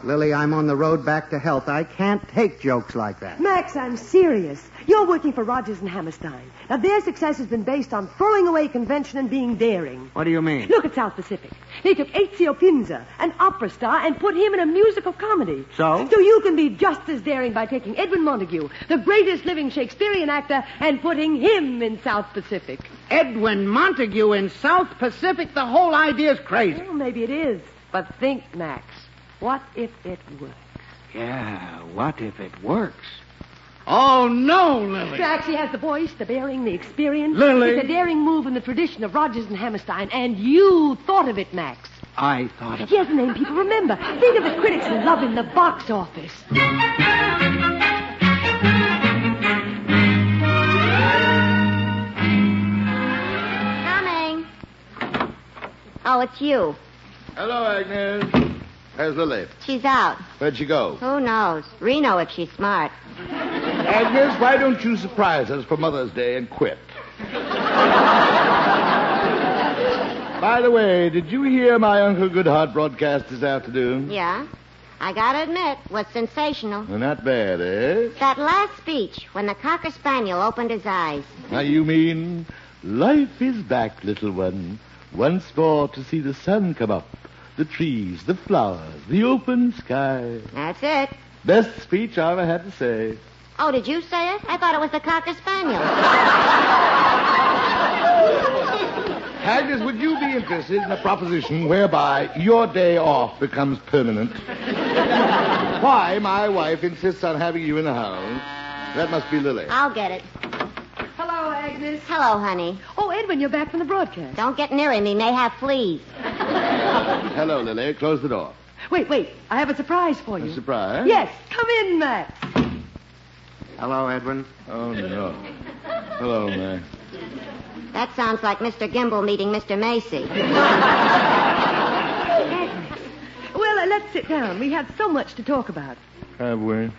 [SPEAKER 13] Lily, I'm on the road back to health. I can't take jokes like that.
[SPEAKER 3] Max, I'm serious. You're working for Rodgers and Hammerstein. Now, their success has been based on throwing away convention and being daring.
[SPEAKER 13] What do you mean?
[SPEAKER 3] Look at South Pacific. They took Ezio Pinza, an opera star, and put him in a musical comedy.
[SPEAKER 13] So?
[SPEAKER 3] So you can be just as daring by taking Edwin Montague, the greatest living Shakespearean actor, and putting him in South Pacific.
[SPEAKER 13] Edwin Montague in South Pacific? The whole idea's crazy.
[SPEAKER 3] Well, maybe it is. But think, Max, what if it works?
[SPEAKER 13] Yeah, what if it works? Oh, no, Lily.
[SPEAKER 3] Max, he has the voice, the bearing, the experience.
[SPEAKER 13] Lily.
[SPEAKER 3] It's a daring move in the tradition of Rodgers and Hammerstein, and you thought of it, Max.
[SPEAKER 13] I thought of
[SPEAKER 3] He has a name people remember. Think of the critics who love him, the box office.
[SPEAKER 2] Coming. Oh, it's you.
[SPEAKER 6] Hello, Agnes. Where's Lily?
[SPEAKER 2] She's out.
[SPEAKER 6] Where'd she go?
[SPEAKER 2] Who knows? Reno, if she's smart.
[SPEAKER 6] Agnes, why don't you surprise us for Mother's Day and quit? By the way, did you hear my Uncle Goodhart broadcast this afternoon?
[SPEAKER 2] Yeah? I gotta admit, was sensational.
[SPEAKER 6] Well, not bad, eh?
[SPEAKER 2] That last speech, when the Cocker Spaniel opened his eyes.
[SPEAKER 6] Now, you mean, life is back, little one. Once more to see the sun come up. The trees, the flowers, the open sky.
[SPEAKER 2] That's it.
[SPEAKER 6] Best speech I ever had to say.
[SPEAKER 2] Oh, did you say it? I thought it was the Cocker Spaniel.
[SPEAKER 6] Agnes, would you be interested in a proposition whereby your day off becomes permanent? Why my wife insists on having you in the house? That must be Lily.
[SPEAKER 2] I'll get it.
[SPEAKER 3] Hello, Agnes.
[SPEAKER 2] Hello, honey.
[SPEAKER 3] Oh, Edwin, you're back from the broadcast.
[SPEAKER 2] Don't get near him. He may have fleas.
[SPEAKER 6] Hello, Lily. Close the door.
[SPEAKER 3] Wait. I have a surprise for you.
[SPEAKER 6] A surprise?
[SPEAKER 3] Yes. Come in, Max.
[SPEAKER 13] Hello, Edwin.
[SPEAKER 6] Oh, no. Hello, Max.
[SPEAKER 2] That sounds like Mr. Gimble meeting Mr. Macy.
[SPEAKER 3] Well, let's sit down. We have so much to talk about.
[SPEAKER 6] Have we?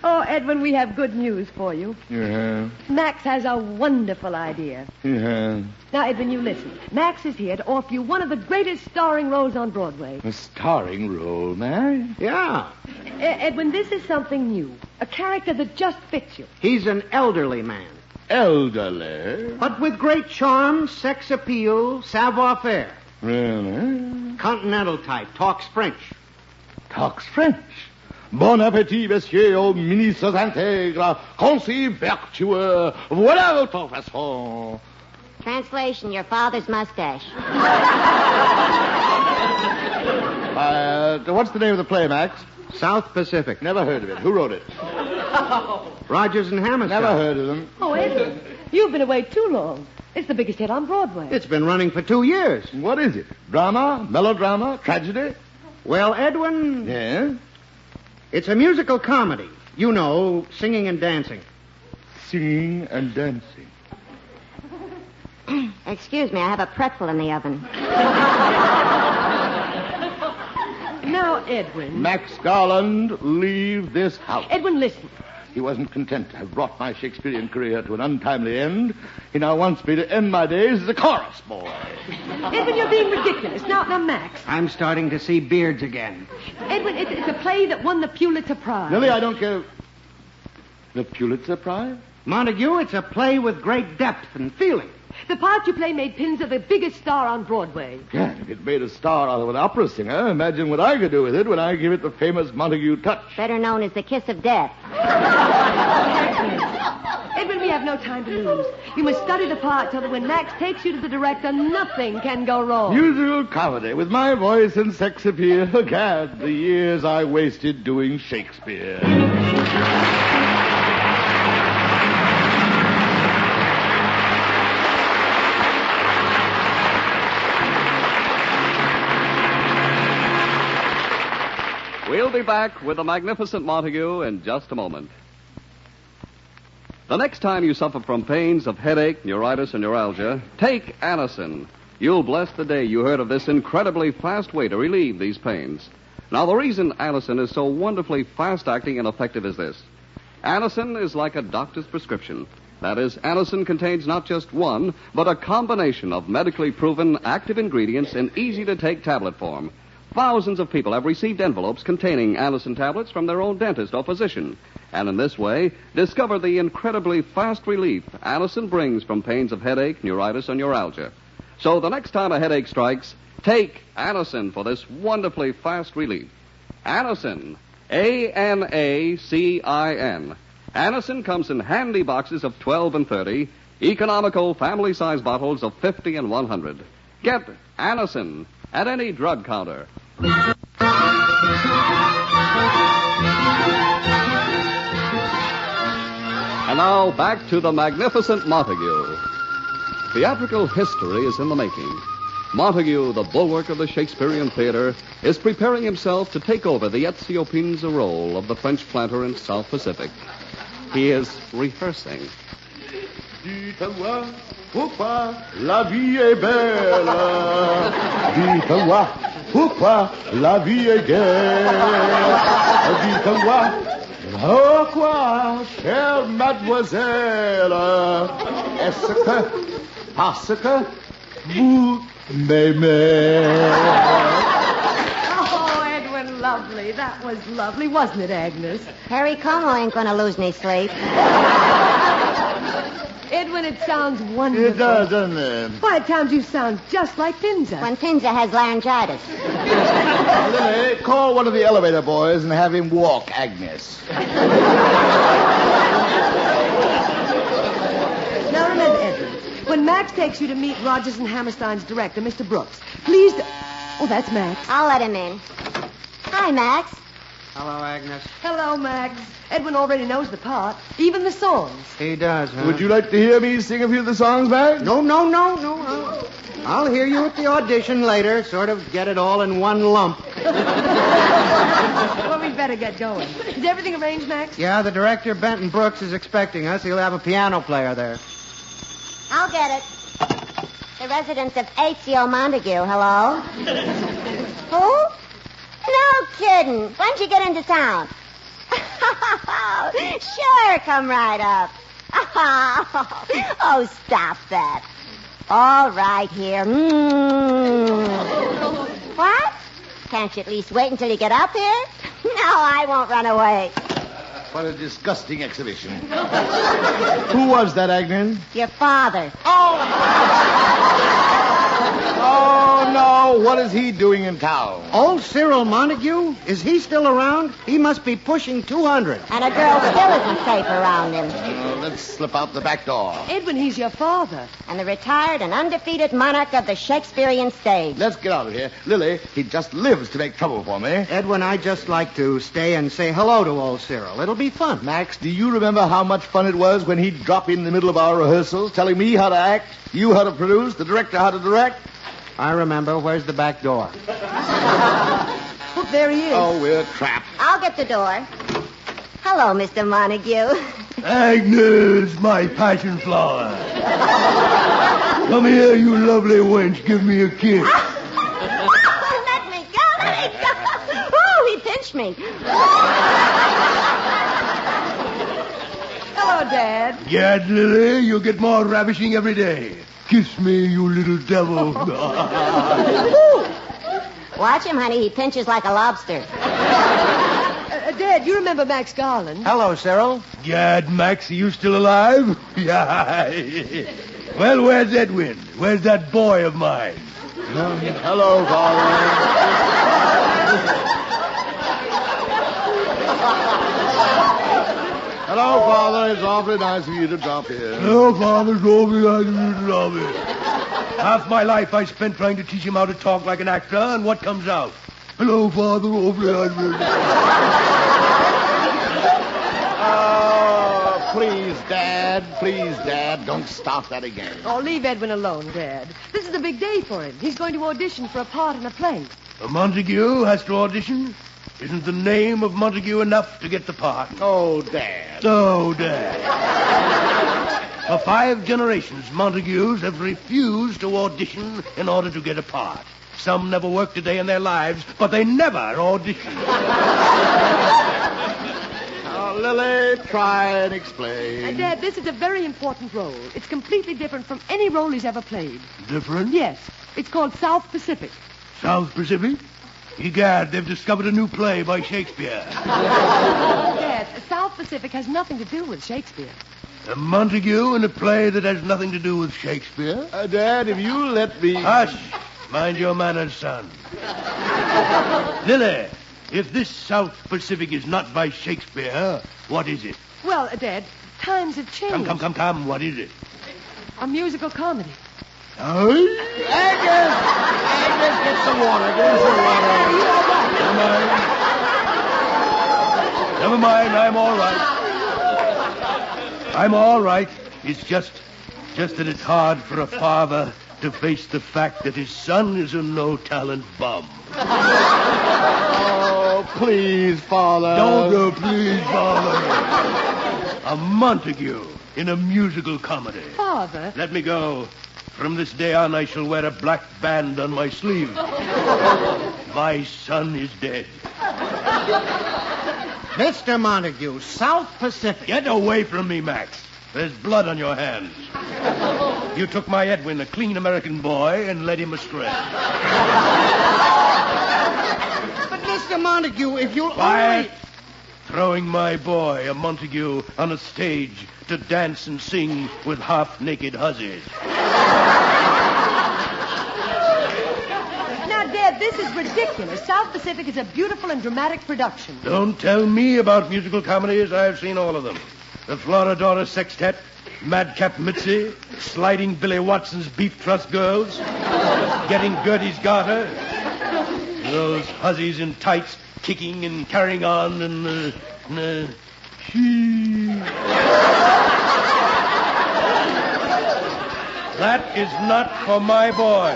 [SPEAKER 3] Oh, Edwin, we have good news for you.
[SPEAKER 6] You have?
[SPEAKER 3] Max has a wonderful idea.
[SPEAKER 6] You have.
[SPEAKER 3] Now, Edwin, you listen. Max is here to offer you one of the greatest starring roles on Broadway.
[SPEAKER 6] A starring role, Max?
[SPEAKER 13] Yeah.
[SPEAKER 3] Edwin, this is something new. A character that just fits you.
[SPEAKER 13] He's an elderly man.
[SPEAKER 6] Elderly?
[SPEAKER 13] But with great charm, sex appeal, savoir-faire.
[SPEAKER 6] Really?
[SPEAKER 13] Continental type. Talks French.
[SPEAKER 6] Talks French? Bon appétit, messieurs, aux ministres intègres, concis vertueux, voilà votre façon.
[SPEAKER 2] Translation, your father's mustache.
[SPEAKER 6] What's the name of the play, Max?
[SPEAKER 13] South Pacific.
[SPEAKER 6] Never heard of it. Who wrote it?
[SPEAKER 13] Rodgers and Hammerstein.
[SPEAKER 6] Never heard of them.
[SPEAKER 3] Oh, Edwin, you've been away too long. It's the biggest hit on Broadway.
[SPEAKER 13] It's been running for 2 years.
[SPEAKER 6] What is it? Drama? Melodrama? Tragedy?
[SPEAKER 13] Well, Edwin...
[SPEAKER 6] Yeah?
[SPEAKER 13] It's a musical comedy. You know, singing and dancing.
[SPEAKER 6] Singing and dancing.
[SPEAKER 2] Excuse me, I have a pretzel in the oven.
[SPEAKER 3] Now, Edwin.
[SPEAKER 6] Max Garland, leave this house.
[SPEAKER 3] Edwin, listen.
[SPEAKER 6] He wasn't content to have brought my Shakespearean career to an untimely end. He now wants me to end my days as a chorus boy.
[SPEAKER 3] Edwin, you're being ridiculous. Now, Max.
[SPEAKER 13] I'm starting to see beards again.
[SPEAKER 3] Edwin, it's a play that won the Pulitzer Prize.
[SPEAKER 6] Lily, I don't care. The Pulitzer Prize?
[SPEAKER 13] Montague, it's a play with great depth and feeling.
[SPEAKER 3] The part you play made Pinza the biggest star on Broadway.
[SPEAKER 6] Yeah, if it made a star out of an opera singer, imagine what I could do with it when I give it the famous Montague touch.
[SPEAKER 2] Better known as the kiss of death.
[SPEAKER 3] Edwin, we have no time to lose. You must study the part so that when Max takes you to the director, nothing can go wrong.
[SPEAKER 6] Musical comedy with my voice and sex appeal. Gad, the years I wasted doing Shakespeare.
[SPEAKER 1] be back with the magnificent Montague in just a moment. The next time you suffer from pains of headache, neuritis, and neuralgia, take Anacin. You'll bless the day you heard of this incredibly fast way to relieve these pains. Now, the reason Anacin is so wonderfully fast-acting and effective is this. Anacin is like a doctor's prescription. That is, Anacin contains not just one, but a combination of medically proven active ingredients in easy-to-take tablet form. Thousands of people have received envelopes containing Anacin tablets from their own dentist or physician, and in this way, discover the incredibly fast relief Anacin brings from pains of headache, neuritis, and neuralgia. So the next time a headache strikes, take Anacin for this wonderfully fast relief. Anacin, A-N-A-C-I-N. Anacin comes in handy boxes of 12 and 30, economical family-size bottles of 50 and 100. Get Anacin at any drug counter. And now, back to the magnificent Montague. Theatrical history is in the making. Montague, the bulwark of the Shakespearean theater, is preparing himself to take over the Ezio Pinza role of the French planter in South Pacific. He is rehearsing.
[SPEAKER 6] Dites-moi, pourquoi la vie est belle? Dites-moi, pourquoi la vie est gaie? Dites-moi, pourquoi, chère mademoiselle, est-ce que, parce que vous m'aimez?
[SPEAKER 3] Oh, Edwin, lovely. That was lovely, wasn't it, Agnes?
[SPEAKER 2] Harry Como ain't going to lose any sleep.
[SPEAKER 3] Edwin, it sounds wonderful.
[SPEAKER 6] It does, doesn't it?
[SPEAKER 3] Why, at times you sound just like Pinza.
[SPEAKER 2] When Pinza has laryngitis.
[SPEAKER 6] Lily, call one of the elevator boys and have him walk Agnes.
[SPEAKER 3] Now remember, Edwin, when Max takes you to meet Rogers and Hammerstein's director, Mr. Brooks, please... Oh, that's Max.
[SPEAKER 2] I'll let him in. Hi, Max.
[SPEAKER 13] Hello, Agnes.
[SPEAKER 3] Hello, Max. Edwin already knows the part, even the songs.
[SPEAKER 13] He does, huh?
[SPEAKER 6] Would you like to hear me sing a few of the songs, Max?
[SPEAKER 13] No. I'll hear you at the audition later, sort of get it all in one lump.
[SPEAKER 3] Well, we'd better get going. Is everything arranged, Max?
[SPEAKER 13] Yeah, the director, Benton Brooks, is expecting us. He'll have a piano player there.
[SPEAKER 2] I'll get it. The residence of Ezio Montague. Hello? Who? No kidding. When'd you get into town? Sure, come right up. Oh, stop that. All right, here. What? Can't you at least wait until you get up here? No, I won't run away.
[SPEAKER 6] What a disgusting exhibition. Who was that, Agnes?
[SPEAKER 2] Your father.
[SPEAKER 6] Oh, no. What is he doing in town?
[SPEAKER 13] Old Cyril Montague? Is he still around? He must be pushing 200.
[SPEAKER 2] And a girl still isn't safe around him.
[SPEAKER 6] Let's slip out the back door.
[SPEAKER 3] Edwin, he's your father.
[SPEAKER 2] And the retired and undefeated monarch of the Shakespearean stage.
[SPEAKER 6] Let's get out of here. Lily, he just lives to make trouble for me.
[SPEAKER 13] Edwin, I'd just like to stay and say hello to old Cyril. It'll be fun.
[SPEAKER 6] Max, do you remember how much fun it was when he'd drop in the middle of our rehearsals, telling me how to act, you how to produce, the director how to direct?
[SPEAKER 13] I remember. Where's the back door?
[SPEAKER 3] Look, there he is.
[SPEAKER 6] Oh, we're trapped.
[SPEAKER 2] I'll get the door. Hello, Mr. Montague.
[SPEAKER 4] Agnes, my passion flower. Come here, you lovely wench. Give me a kiss.
[SPEAKER 2] Let me go. Oh, he pinched me.
[SPEAKER 3] Hello, Dad.
[SPEAKER 4] Gad, Lily, you'll get more ravishing every day. Kiss me, you little devil.
[SPEAKER 2] Watch him, honey. He pinches like a lobster.
[SPEAKER 3] Dad, you remember Max Garland?
[SPEAKER 13] Hello, Cyril.
[SPEAKER 4] Gad, Max, are you still alive? Yeah. Well, where's Edwin? Where's that boy of mine?
[SPEAKER 6] Hello, Father. Hello, Father. It's awfully nice of you to drop in.
[SPEAKER 4] Hello, Father. It's awfully nice of you to drop in. Half my life I spent trying to teach him how to talk like an actor, and what comes out? Hello, Father. Awfully nice of you.
[SPEAKER 6] Oh, please, Dad. Don't start that again.
[SPEAKER 3] Oh, leave Edwin alone, Dad. This is a big day for him. He's going to audition for a part in a play.
[SPEAKER 4] Montague has to audition? Isn't the name of Montague enough to get the part?
[SPEAKER 8] Oh, Dad.
[SPEAKER 4] Oh, Dad. For 5 generations, Montagues have refused to audition in order to get a part. Some never worked a day in their lives, but they never auditioned.
[SPEAKER 8] Now, Lily, try and explain.
[SPEAKER 3] Dad, this is a very important role. It's completely different from any role he's ever played.
[SPEAKER 4] Different?
[SPEAKER 3] Yes. It's called South Pacific.
[SPEAKER 4] South Pacific? Egad, they've discovered a new play by Shakespeare.
[SPEAKER 3] Dad, South Pacific has nothing to do with Shakespeare.
[SPEAKER 4] A Montague in a play that has nothing to do with Shakespeare?
[SPEAKER 8] Dad, if you let me...
[SPEAKER 4] Hush! Mind your manners, son. Lily, if this South Pacific is not by Shakespeare, what is it?
[SPEAKER 3] Well, Dad, times have changed.
[SPEAKER 4] Come. What is it?
[SPEAKER 3] A musical comedy.
[SPEAKER 4] Oh?
[SPEAKER 8] Agnes, get some water. Get us some water.
[SPEAKER 4] Never mind. I'm all right. It's just that it's hard for a father to face the fact that his son is a no-talent bum.
[SPEAKER 8] Oh, please, Father.
[SPEAKER 4] Don't go, please, Father. A Montague in a musical comedy.
[SPEAKER 3] Father?
[SPEAKER 4] Let me go. From this day on, I shall wear a black band on my sleeve. My son is dead.
[SPEAKER 13] Mr. Montague, South Pacific.
[SPEAKER 4] Get away from me, Max. There's blood on your hands. You took my Edwin, a clean American boy, and led him astray.
[SPEAKER 13] But, Mr. Montague, if you'll
[SPEAKER 4] Quiet. Throwing my boy, a Montague, on a stage to dance and sing with half-naked hussies.
[SPEAKER 3] Now, Dad, this is ridiculous. South Pacific is a beautiful and dramatic production.
[SPEAKER 4] Don't tell me about musical comedies. I've seen all of them. The Florodora Sextet, Madcap Mitzi, Sliding Billy Watson's Beef Trust Girls, Getting Gertie's Garter, those hussies in tights kicking and carrying on and... That is not for my boy.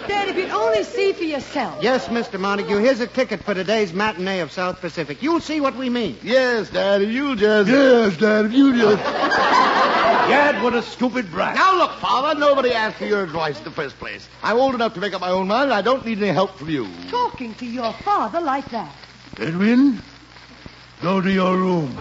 [SPEAKER 3] Dad, if you'd only see for yourself.
[SPEAKER 13] Yes, Mr. Montague, here's a ticket for today's matinee of South Pacific. You'll see what we mean.
[SPEAKER 8] Yes, Dad, if you just...
[SPEAKER 4] Gad, what a stupid brat.
[SPEAKER 8] Now, look, Father, nobody asked for your advice in the first place. I'm old enough to make up my own mind, and I don't need any help from you.
[SPEAKER 3] Talking to your father like that.
[SPEAKER 4] Edwin, go to your room.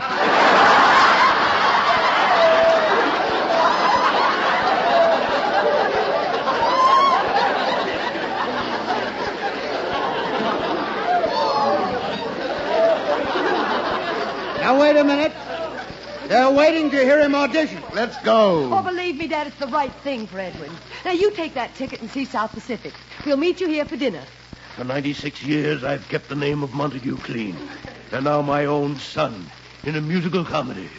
[SPEAKER 13] Now, wait a minute. They're waiting to hear him audition.
[SPEAKER 8] Let's go.
[SPEAKER 3] Oh, believe me, Dad, it's the right thing for Edwin. Now, you take that ticket and see South Pacific. We'll meet you here for dinner.
[SPEAKER 4] For 96 years, I've kept the name of Montague clean. And now my own son in a musical comedy.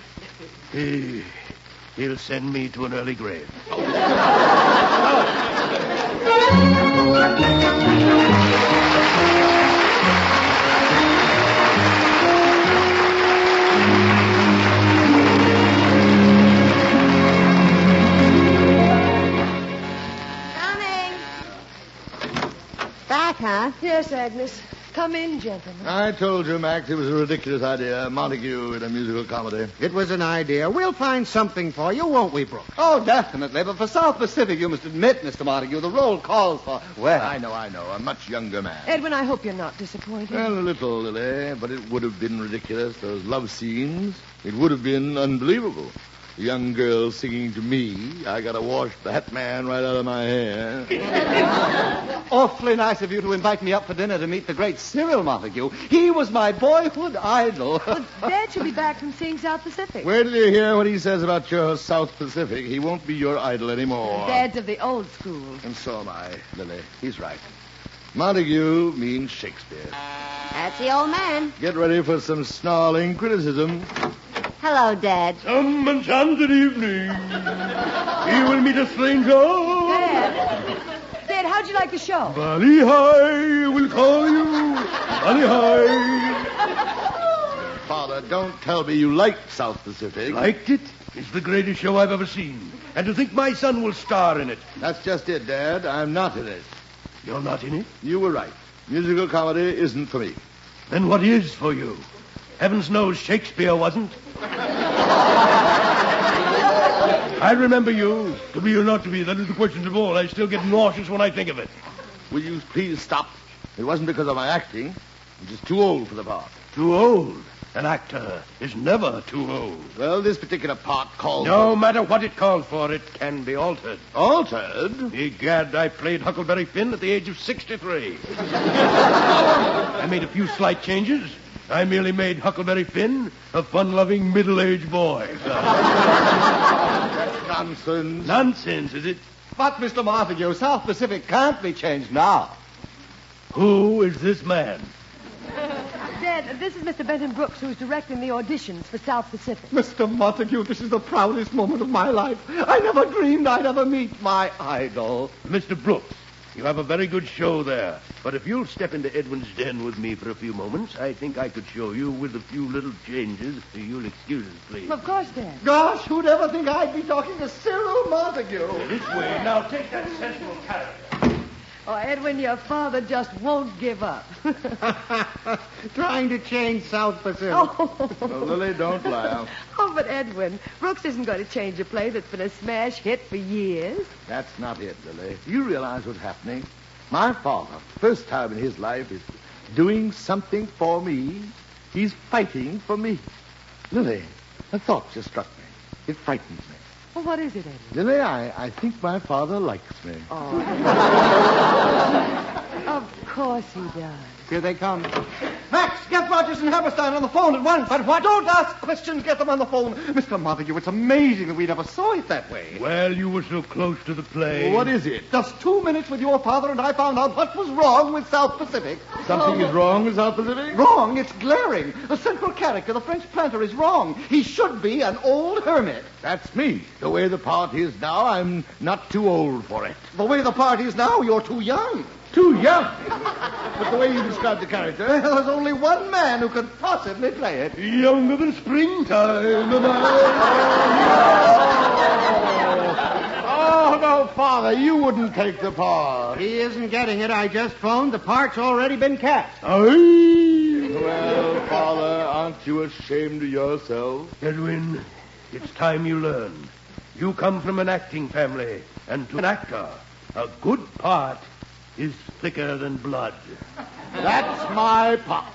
[SPEAKER 4] He'll send me to an early grave.
[SPEAKER 2] Back, huh?
[SPEAKER 3] Yes, Agnes. Come in, gentlemen.
[SPEAKER 8] I told you, Max, it was a ridiculous idea. Montague in a musical comedy.
[SPEAKER 13] It was an idea. We'll find something for you, won't we, Brooks?
[SPEAKER 5] Oh, definitely. But for South Pacific, you must admit, Mr. Montague, the role calls for... Well,
[SPEAKER 8] I know. A much younger man.
[SPEAKER 3] Edwin, I hope you're not disappointed.
[SPEAKER 8] Well, a little, Lily, but it would have been ridiculous. Those love scenes. It would have been unbelievable. A young girl singing to me. I gotta wash that man right out of my hair.
[SPEAKER 5] Awfully nice of you to invite me up for dinner to meet the great Cyril Montague. He was my boyhood idol.
[SPEAKER 3] Well, Dad should be back from seeing South Pacific.
[SPEAKER 8] Where did you hear what he says about your South Pacific? He won't be your idol anymore.
[SPEAKER 3] Dad's of the old school.
[SPEAKER 8] And so am I, Lily. He's right. Montague means Shakespeare.
[SPEAKER 2] That's the old man.
[SPEAKER 8] Get ready for some snarling criticism.
[SPEAKER 2] Hello, Dad.
[SPEAKER 4] Some enchanted evening. He will meet a stranger.
[SPEAKER 3] Dad, how'd you like the show?
[SPEAKER 4] Valley High will call you. Valley High.
[SPEAKER 8] Father, don't tell me you liked South Pacific.
[SPEAKER 4] Liked it? It's the greatest show I've ever seen. And to think my son will star in it.
[SPEAKER 8] That's just it, Dad. I'm not in it.
[SPEAKER 4] You're not in it?
[SPEAKER 8] You were right.
[SPEAKER 6] Musical comedy isn't for me.
[SPEAKER 4] Then what is for you? Heavens knows Shakespeare wasn't. I remember you. To be or not to be, that is the question of all. I still get nauseous when I think of it.
[SPEAKER 6] Will you please stop? It wasn't because of my acting. I'm just too old for the part.
[SPEAKER 4] Too old? An actor is never too old.
[SPEAKER 6] Well, this particular part calls
[SPEAKER 4] No matter what it calls for, it can be altered.
[SPEAKER 6] Altered?
[SPEAKER 4] Egad, I played Huckleberry Finn at the age of 63. I made a few slight changes. I merely made Huckleberry Finn a fun-loving middle-aged boy.
[SPEAKER 6] That's nonsense.
[SPEAKER 4] Nonsense, is it?
[SPEAKER 5] But, Mr. Montague, South Pacific can't be changed now.
[SPEAKER 4] Who is this man?
[SPEAKER 3] Dad, this is Mr. Benton Brooks, who's directing the auditions for South Pacific.
[SPEAKER 5] Mr. Montague, this is the proudest moment of my life. I never dreamed I'd ever meet my idol.
[SPEAKER 4] Mr. Brooks, you have a very good show there. But if you'll step into Edwin's den with me for a few moments, I think I could show you with a few little changes. You'll excuse us, please.
[SPEAKER 3] Of course, Dad.
[SPEAKER 5] Gosh, who'd ever think I'd be talking to Cyril Montague?
[SPEAKER 4] This way. Now take that sensible character.
[SPEAKER 3] Oh, Edwin, your father just won't give up.
[SPEAKER 13] Trying to change South Pacific.
[SPEAKER 3] Oh.
[SPEAKER 6] Well, Lily, don't laugh.
[SPEAKER 3] Oh, but Edwin, Brooks isn't going to change a play that's been a smash hit for years.
[SPEAKER 6] That's not it, Lily. You realize what's happening? My father, first time in his life, is doing something for me. He's fighting for me. Lily, a thought just struck me. It frightens me.
[SPEAKER 3] Well, what is it, Edwin?
[SPEAKER 6] Lily, I think my father likes me.
[SPEAKER 3] Oh. Of course he does.
[SPEAKER 13] Here they come.
[SPEAKER 5] Max, get Rogers and Hammerstein on the phone at once. But what? Don't ask questions. Get them on the phone. Mr. Montague, it's amazing that we never saw it that way.
[SPEAKER 4] Well, you were so close to the play.
[SPEAKER 6] What is it?
[SPEAKER 5] Just 2 minutes with your father and I found out what was wrong with South Pacific.
[SPEAKER 6] Something is wrong with South Pacific?
[SPEAKER 5] Wrong? It's glaring. The central character, the French planter, is wrong. He should be an old hermit.
[SPEAKER 6] That's me. The way the part is now, I'm not too old for it.
[SPEAKER 5] The way the part is now, you're too young.
[SPEAKER 6] Too young? But the way you described the character...
[SPEAKER 5] Well, there's only one man who could possibly play it.
[SPEAKER 4] Younger than springtime.
[SPEAKER 6] Oh, no, Father, you wouldn't take the part.
[SPEAKER 13] He isn't getting it. I just phoned. The part's already been cast.
[SPEAKER 6] Well, Father, aren't you ashamed of yourself?
[SPEAKER 4] Edwin, it's time you learn. You come from an acting family, and to an actor, a good part is thicker than blood.
[SPEAKER 6] That's my pop.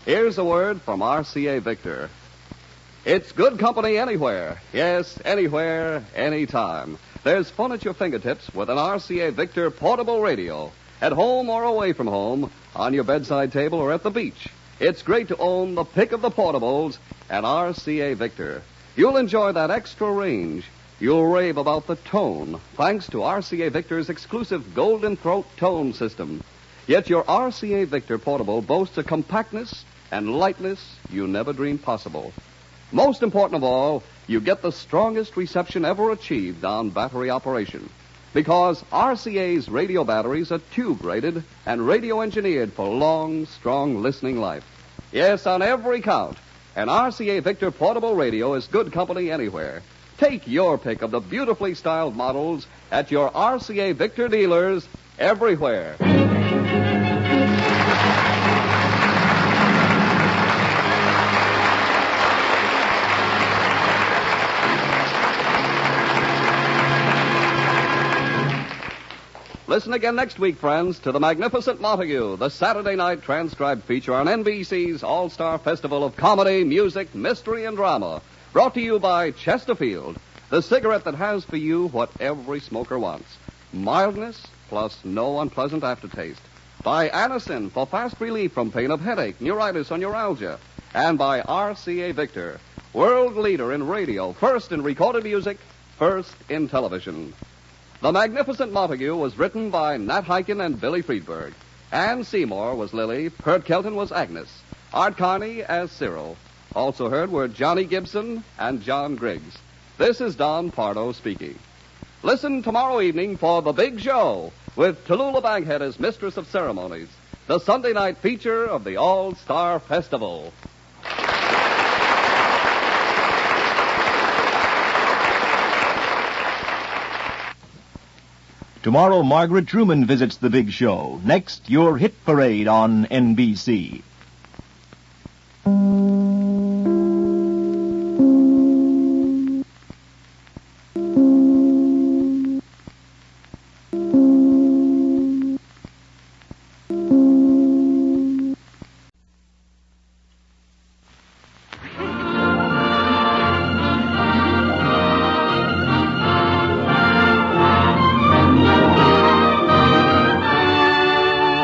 [SPEAKER 1] Here's a word from RCA Victor. It's good company anywhere. Yes, anywhere, anytime. There's fun at your fingertips with an RCA Victor portable radio. At home or away from home, on your bedside table or at the beach. It's great to own the pick of the portables, an RCA Victor. You'll enjoy that extra range. You'll rave about the tone, thanks to RCA Victor's exclusive Golden Throat tone system. Yet your RCA Victor portable boasts a compactness and lightness you never dreamed possible. Most important of all, you get the strongest reception ever achieved on battery operation. Because RCA's radio batteries are tube-rated and radio-engineered for long, strong listening life. Yes, on every count, an RCA Victor portable radio is good company anywhere. Take your pick of the beautifully styled models at your RCA Victor dealers everywhere. Listen again next week, friends, to The Magnificent Montague, the Saturday night transcribed feature on NBC's All-Star Festival of Comedy, Music, Mystery, and Drama. Brought to you by Chesterfield, the cigarette that has for you what every smoker wants. Mildness plus no unpleasant aftertaste. By Anacin for fast relief from pain of headache, neuritis, or neuralgia. And by RCA Victor, world leader in radio, first in recorded music, first in television. The Magnificent Montague was written by Nat Hiken and Billy Friedberg. Ann Seymour was Lily. Kurt Kelton was Agnes. Art Carney as Cyril. Also heard were Johnny Gibson and John Griggs. This is Don Pardo speaking. Listen tomorrow evening for The Big Show with Tallulah Bankhead as Mistress of Ceremonies, the Sunday night feature of the All-Star Festival.
[SPEAKER 7] Tomorrow, Margaret Truman visits the big show. Next, your hit parade on NBC.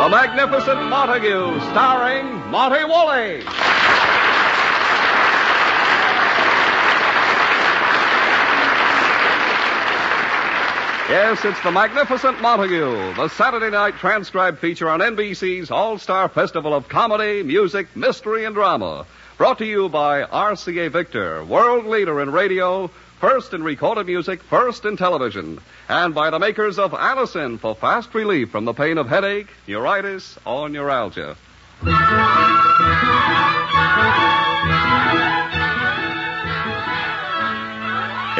[SPEAKER 1] The Magnificent Montague, starring Monty Woolley. Yes, it's The Magnificent Montague, the Saturday night transcribed feature on NBC's All-Star Festival of Comedy, Music, Mystery, and Drama. Brought to you by RCA Victor, world leader in radio, first in recorded music, first in television, and by the makers of Allicin for fast relief from the pain of headache, neuritis, or neuralgia.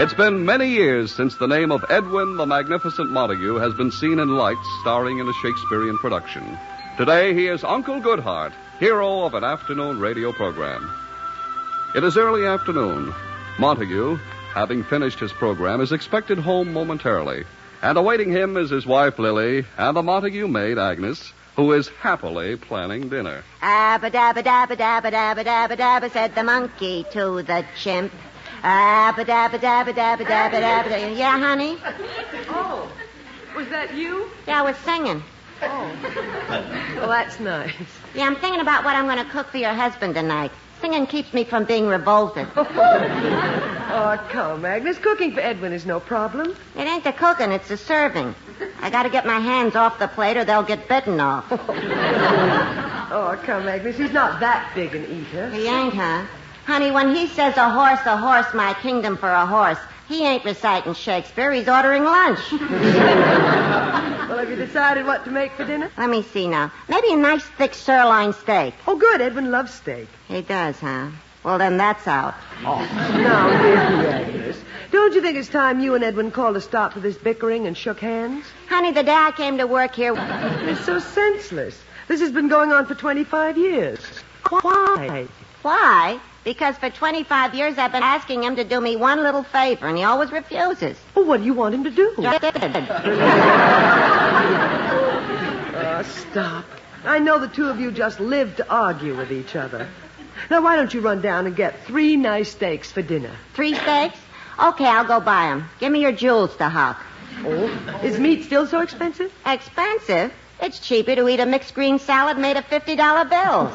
[SPEAKER 1] It's been many years since the name of Edwin the Magnificent Montague has been seen in lights starring in a Shakespearean production. Today he is Uncle Goodhart, hero of an afternoon radio program. It is early afternoon. Montague, having finished his program, is expected home momentarily, and awaiting him is his wife Lily and the Montague maid Agnes, who is happily planning dinner.
[SPEAKER 2] Abba-dabba-dabba-dabba-dabba-dabba-dabba, said the monkey to the chimp. Abba-dabba-dabba-dabba-dabba-dabba. Yeah, honey?
[SPEAKER 3] Oh, was that you?
[SPEAKER 2] Yeah, I was singing.
[SPEAKER 3] Oh. Well, that's nice.
[SPEAKER 2] Yeah, I'm thinking about what I'm going to cook for your husband tonight. Singing keeps me from being revolted.
[SPEAKER 3] Oh, come, Agnes. Cooking for Edwin is no problem.
[SPEAKER 2] It ain't the cooking, it's the serving. I got to get my hands off the plate or they'll get bitten off.
[SPEAKER 3] Oh, come, Agnes. He's not that big an eater.
[SPEAKER 2] He ain't, huh? Honey, when he says a horse, my kingdom for a horse, he ain't reciting Shakespeare. He's ordering lunch.
[SPEAKER 3] Well, have you decided what to make for dinner?
[SPEAKER 2] Let me see now. Maybe a nice thick sirloin steak.
[SPEAKER 3] Oh, good. Edwin loves steak.
[SPEAKER 2] He does, huh? Well, then that's out.
[SPEAKER 3] Oh, now, really, Agnes. Don't you think it's time you and Edwin called a stop to this bickering and shook hands?
[SPEAKER 2] Honey, the day I came to work here...
[SPEAKER 3] It's so senseless. This has been going on for 25 years. Why?
[SPEAKER 2] Why? Because for 25 years I've been asking him to do me one little favor, and he always refuses.
[SPEAKER 3] Well, what do you want him to do?
[SPEAKER 2] Just did.
[SPEAKER 3] Oh, stop. I know the two of you just live to argue with each other. Now, why don't you run down and get 3 nice steaks for dinner?
[SPEAKER 2] 3 steaks? Okay, I'll go buy them. Give me your jewels to hock.
[SPEAKER 3] Oh, is meat still so expensive?
[SPEAKER 2] Expensive? It's cheaper to eat a mixed green salad made of $50 bills.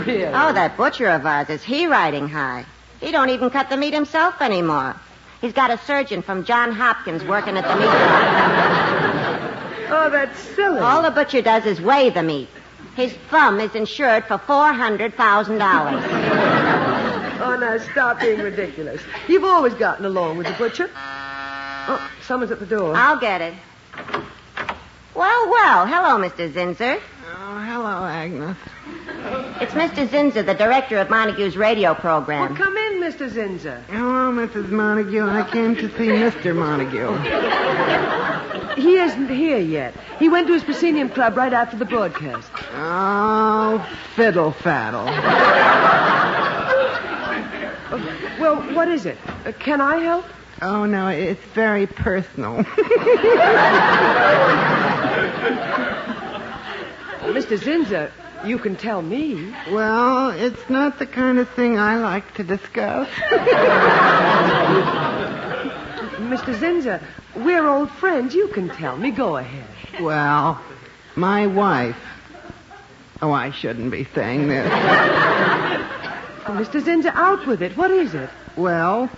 [SPEAKER 3] Really?
[SPEAKER 2] Oh, that butcher of ours, is he riding high? He don't even cut the meat himself anymore. He's got a surgeon from Johns Hopkins working at the meat shop.
[SPEAKER 3] Oh, that's silly.
[SPEAKER 2] All the butcher does is weigh the meat. His thumb is insured for $400,000.
[SPEAKER 3] Oh, now, stop being ridiculous. You've always gotten along with the butcher. Oh, someone's at the door.
[SPEAKER 2] I'll get it. Well, hello, Mr. Zinser.
[SPEAKER 16] Oh, hello, Agnes.
[SPEAKER 2] It's Mr. Zinser, the director of Montague's radio program.
[SPEAKER 3] Well, come in, Mr. Zinser.
[SPEAKER 16] Hello, Mrs. Montague. I came to see Mr. Montague.
[SPEAKER 3] He isn't here yet. He went to his proscenium club right after the broadcast.
[SPEAKER 16] Oh, fiddle faddle.
[SPEAKER 3] Well, what is it? Can I help?
[SPEAKER 16] Oh, no, it's very personal.
[SPEAKER 3] Mr. Zinser, you can tell me.
[SPEAKER 16] Well, it's not the kind of thing I like to discuss.
[SPEAKER 3] Mr. Zinser, we're old friends. You can tell me. Go ahead.
[SPEAKER 16] Well, my wife... Oh, I shouldn't be saying this.
[SPEAKER 3] Oh, Mr. Zinser, out with it. What is it?
[SPEAKER 16] Well...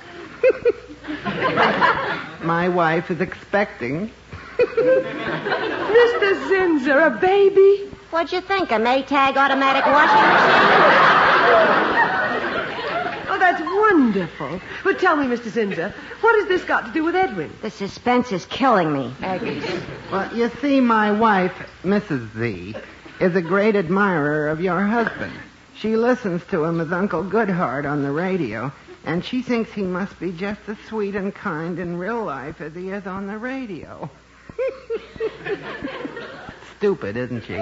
[SPEAKER 16] My wife is expecting.
[SPEAKER 3] Mr. Zinser, a baby?
[SPEAKER 2] What'd you think, a Maytag automatic washing machine?
[SPEAKER 3] Oh, that's wonderful. But tell me, Mr. Zinser, what has this got to do with Edwin?
[SPEAKER 2] The suspense is killing me.
[SPEAKER 3] Agnes.
[SPEAKER 16] Well, you see, my wife, Mrs. Z, is a great admirer of your husband. She listens to him as Uncle Goodhart on the radio, and she thinks he must be just as sweet and kind in real life as he is on the radio. Stupid, isn't she?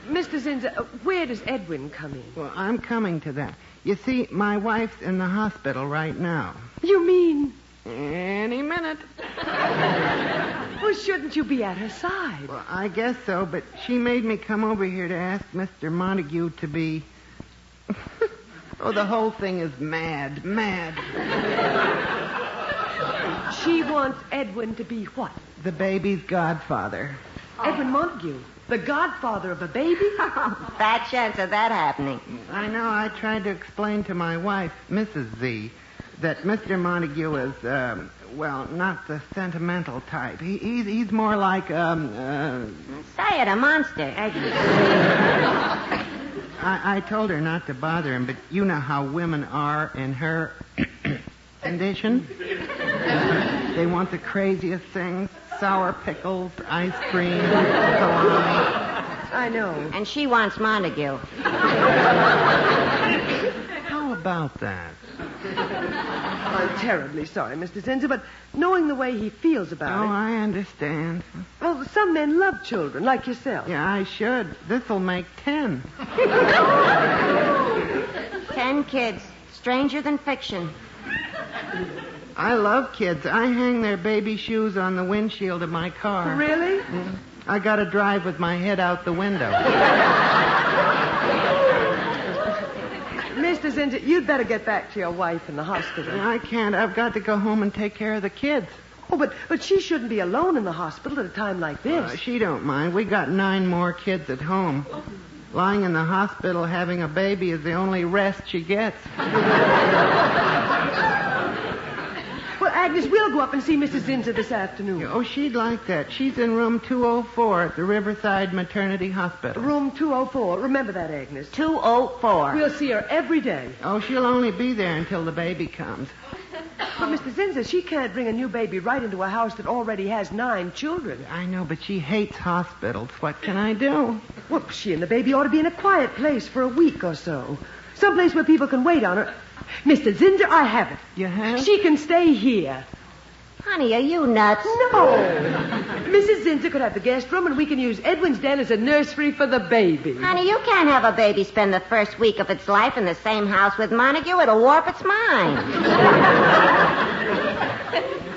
[SPEAKER 3] Mr. Zinser, where does Edwin come in?
[SPEAKER 16] Well, I'm coming to that. You see, my wife's in the hospital right now.
[SPEAKER 3] You mean?
[SPEAKER 16] Any minute.
[SPEAKER 3] Well, shouldn't you be at her side?
[SPEAKER 16] Well, I guess so, but she made me come over here to ask Mr. Montague to be... Oh, the whole thing is mad.
[SPEAKER 3] She wants Edwin to be what?
[SPEAKER 16] The baby's godfather.
[SPEAKER 3] Edwin Montague, the godfather of a baby?
[SPEAKER 2] Bad chance of that happening.
[SPEAKER 16] I know. I tried to explain to my wife, Mrs. Z, that Mr. Montague is, not the sentimental type. He's more like,
[SPEAKER 2] Say it, a monster.
[SPEAKER 16] I told her not to bother him, but you know how women are in her condition. They want the craziest things. Sour pickles, ice cream, salami.
[SPEAKER 3] I know.
[SPEAKER 2] And she wants Montague.
[SPEAKER 16] How about that?
[SPEAKER 3] I'm terribly sorry, Mr. Zinser, but knowing the way he feels about it...
[SPEAKER 16] Oh, I understand.
[SPEAKER 3] Well, some men love children, like yourself.
[SPEAKER 16] Yeah, I should. This'll make 10.
[SPEAKER 2] 10 kids. Stranger than fiction.
[SPEAKER 16] I love kids. I hang their baby shoes on the windshield of my car.
[SPEAKER 3] Really?
[SPEAKER 16] I got to drive with my head out the window.
[SPEAKER 3] Mr. Zinser, you'd better get back to your wife in the hospital.
[SPEAKER 16] I can't. I've got to go home and take care of the kids.
[SPEAKER 3] Oh, but she shouldn't be alone in the hospital at a time like this.
[SPEAKER 16] She don't mind. We got 9 more kids at home. Lying in the hospital having a baby is the only rest she gets.
[SPEAKER 3] Well, Agnes, we'll go up and see Mrs. Zinser this afternoon.
[SPEAKER 16] Oh, she'd like that. She's in room 204 at the Riverside Maternity Hospital.
[SPEAKER 3] Room 204. Remember that, Agnes.
[SPEAKER 2] 204.
[SPEAKER 3] We'll see her every day.
[SPEAKER 16] Oh, she'll only be there until the baby comes.
[SPEAKER 3] But, Mr. Zinser, she can't bring a new baby right into a house that already has 9 children.
[SPEAKER 16] I know, but she hates hospitals. What can I do?
[SPEAKER 3] Well, she and the baby ought to be in a quiet place for a week or so. Someplace where people can wait on her. Mr. Zinser, I have it.
[SPEAKER 16] You have?
[SPEAKER 3] She can stay here.
[SPEAKER 2] Honey, are you nuts?
[SPEAKER 3] No. Mrs. Zinser could have the guest room, and we can use Edwin's den as a nursery for the baby.
[SPEAKER 2] Honey, you can't have a baby spend the first week of its life in the same house with Montague. It'll warp its mind.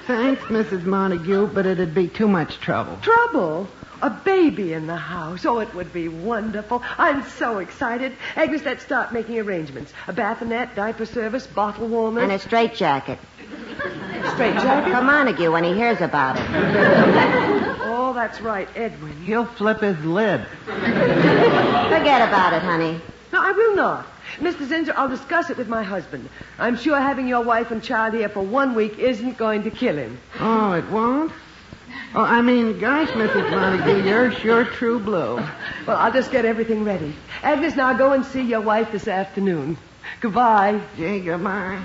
[SPEAKER 16] Thanks, Mrs. Montague, but it'd be too much trouble.
[SPEAKER 3] Trouble? A baby in the house. Oh, it would be wonderful. I'm so excited. Agnes, let's start making arrangements. A bassinet, diaper service, bottle warmers.
[SPEAKER 2] And a straitjacket.
[SPEAKER 3] Straitjacket?
[SPEAKER 2] For Montague when he hears about it.
[SPEAKER 3] Oh, that's right, Edwin.
[SPEAKER 16] He'll flip his lid.
[SPEAKER 2] Forget about it, honey.
[SPEAKER 3] No, I will not. Mr. Zinser, I'll discuss it with my husband. I'm sure having your wife and child here for 1 week isn't going to kill him.
[SPEAKER 16] Oh, it won't? Oh, I mean, gosh, Mrs. Montague, you're sure true blue.
[SPEAKER 3] Well, I'll just get everything ready. Agnes, now go and see your wife this afternoon. Goodbye.
[SPEAKER 16] Gee, goodbye.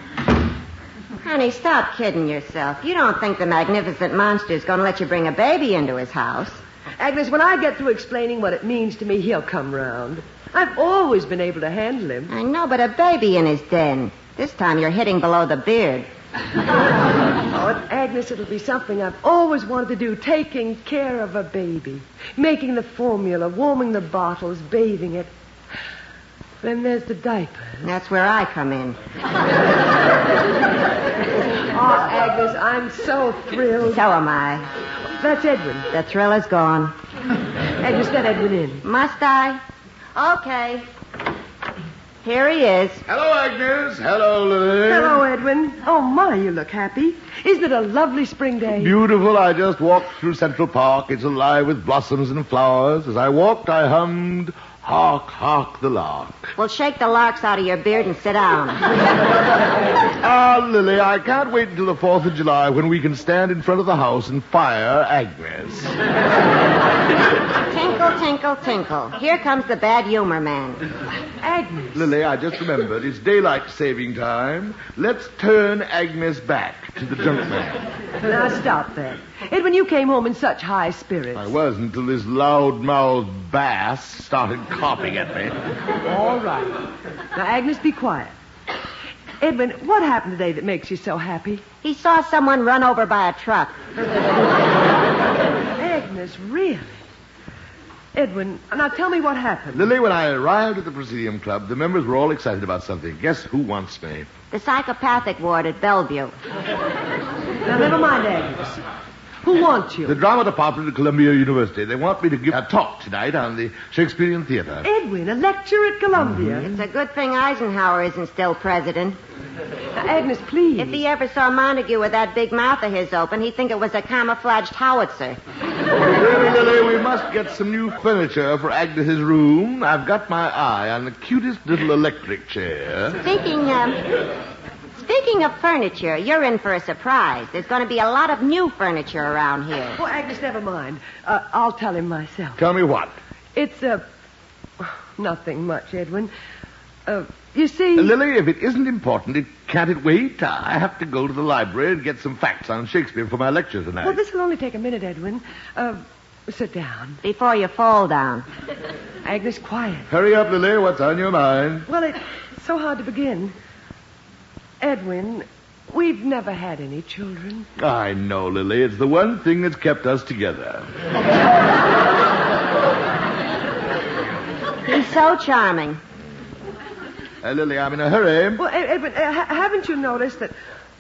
[SPEAKER 2] Honey, stop kidding yourself. You don't think the magnificent monster's going to let you bring a baby into his house.
[SPEAKER 3] Agnes, when I get through explaining what it means to me, he'll come round. I've always been able to handle him.
[SPEAKER 2] I know, but a baby in his den. This time you're hitting below the beard.
[SPEAKER 3] Oh, Agnes, it'll be something I've always wanted to do, taking care of a baby, making the formula, warming the bottles, bathing it. Then there's the diapers.
[SPEAKER 2] That's where I come in.
[SPEAKER 3] Oh, Agnes, I'm so thrilled.
[SPEAKER 2] So am I.
[SPEAKER 3] That's Edwin.
[SPEAKER 2] The thrill is gone.
[SPEAKER 3] Agnes, let Edwin in.
[SPEAKER 2] Must I? Okay. Here he is.
[SPEAKER 6] Hello, Agnes. Hello, Lily.
[SPEAKER 3] Hello, Edwin. Oh, my, you look happy. Isn't it a lovely spring day?
[SPEAKER 6] Beautiful. I just walked through Central Park. It's alive with blossoms and flowers. As I walked, I hummed, Hark, hark, the lark.
[SPEAKER 2] Well, shake the larks out of your beard and sit down.
[SPEAKER 6] Ah, Lily, I can't wait until the 4th of July when we can stand in front of the house and fire Agnes.
[SPEAKER 2] Tinkle, tinkle, tinkle. Here comes the bad humor man.
[SPEAKER 3] Agnes.
[SPEAKER 6] Lily, I just remembered. It's daylight saving time. Let's turn Agnes back to the junk man.
[SPEAKER 3] Now, stop that. Edwin, you came home in such high spirits.
[SPEAKER 6] I was until this loud-mouthed bass started coughing at me.
[SPEAKER 3] All right. Now, Agnes, be quiet. Edwin, what happened today that makes you so happy?
[SPEAKER 2] He saw someone run over by a truck.
[SPEAKER 3] Agnes, really? Edwin, now tell me what happened.
[SPEAKER 6] Lily, when I arrived at the Presidium Club, the members were all excited about something. Guess who wants me?
[SPEAKER 2] The psychopathic ward at Bellevue.
[SPEAKER 3] Now, never mind, Agnes. Who wants you?
[SPEAKER 6] The drama department at Columbia University. They want me to give a talk tonight on the Shakespearean theater.
[SPEAKER 3] Edwin, a lecture at Columbia?
[SPEAKER 2] It's a good thing Eisenhower isn't still president.
[SPEAKER 3] Now, Agnes, please.
[SPEAKER 2] If he ever saw Montague with that big mouth of his open, he'd think it was a camouflaged howitzer.
[SPEAKER 6] Really, Lily, we must get some new furniture for Agnes's room. I've got my eye on the cutest little electric chair.
[SPEAKER 2] Speaking of furniture, you're in for a surprise. There's going to be a lot of new furniture around here.
[SPEAKER 3] Oh, Agnes, never mind. I'll tell him myself.
[SPEAKER 6] Tell me what?
[SPEAKER 3] It's, nothing much, Edwin. You see...
[SPEAKER 6] Lily, if it isn't important, can't it wait? I have to go to the library and get some facts on Shakespeare for my lecture tonight.
[SPEAKER 3] Well, this will only take a minute, Edwin. Sit down.
[SPEAKER 2] Before you fall down.
[SPEAKER 3] Agnes, quiet.
[SPEAKER 6] Hurry up, Lily. What's on your mind?
[SPEAKER 3] Well, it's so hard to begin. Edwin, we've never had any children.
[SPEAKER 6] I know, Lily. It's the one thing that's kept us together.
[SPEAKER 2] He's so charming.
[SPEAKER 6] Lily, I'm in a hurry.
[SPEAKER 3] Well, Edwin, haven't you noticed that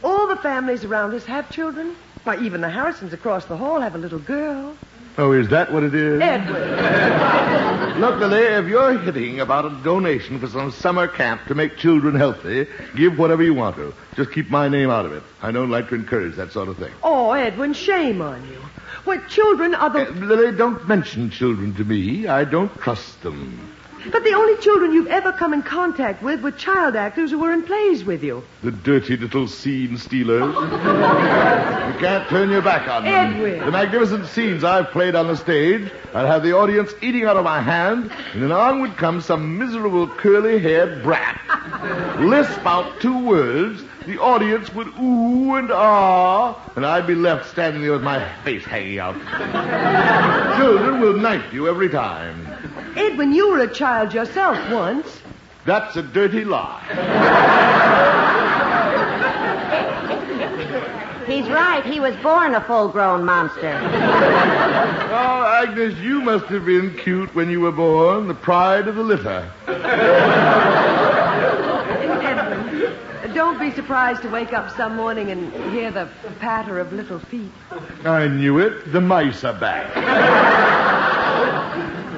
[SPEAKER 3] all the families around us have children? Why, even the Harrisons across the hall have a little girl.
[SPEAKER 6] Oh, is that what it is?
[SPEAKER 3] Edwin.
[SPEAKER 6] Look, Lily, if you're hitting about a donation for some summer camp to make children healthy, give whatever you want to. Just keep my name out of it. I don't like to encourage that sort of thing.
[SPEAKER 3] Oh, Edwin, shame on you. Well, children are the...
[SPEAKER 6] Lily, don't mention children to me. I don't trust them.
[SPEAKER 3] But the only children you've ever come in contact with were child actors who were in plays with you.
[SPEAKER 6] The dirty little scene stealers. You can't turn your back on them.
[SPEAKER 3] Edwin.
[SPEAKER 6] The magnificent scenes I've played on the stage, I'll have the audience eating out of my hand, and then on would come some miserable curly-haired brat. Lisp out 2 words, the audience would ooh and ah, and I'd be left standing there with my face hanging out. Children will knife you every time.
[SPEAKER 3] Edwin, you were a child yourself once.
[SPEAKER 6] That's a dirty lie.
[SPEAKER 2] He's right. He was born a full-grown monster.
[SPEAKER 6] Oh, Agnes, you must have been cute when you were born. The pride of the litter.
[SPEAKER 3] Edwin, don't be surprised to wake up some morning and hear the patter of little feet.
[SPEAKER 6] I knew it. The mice are back.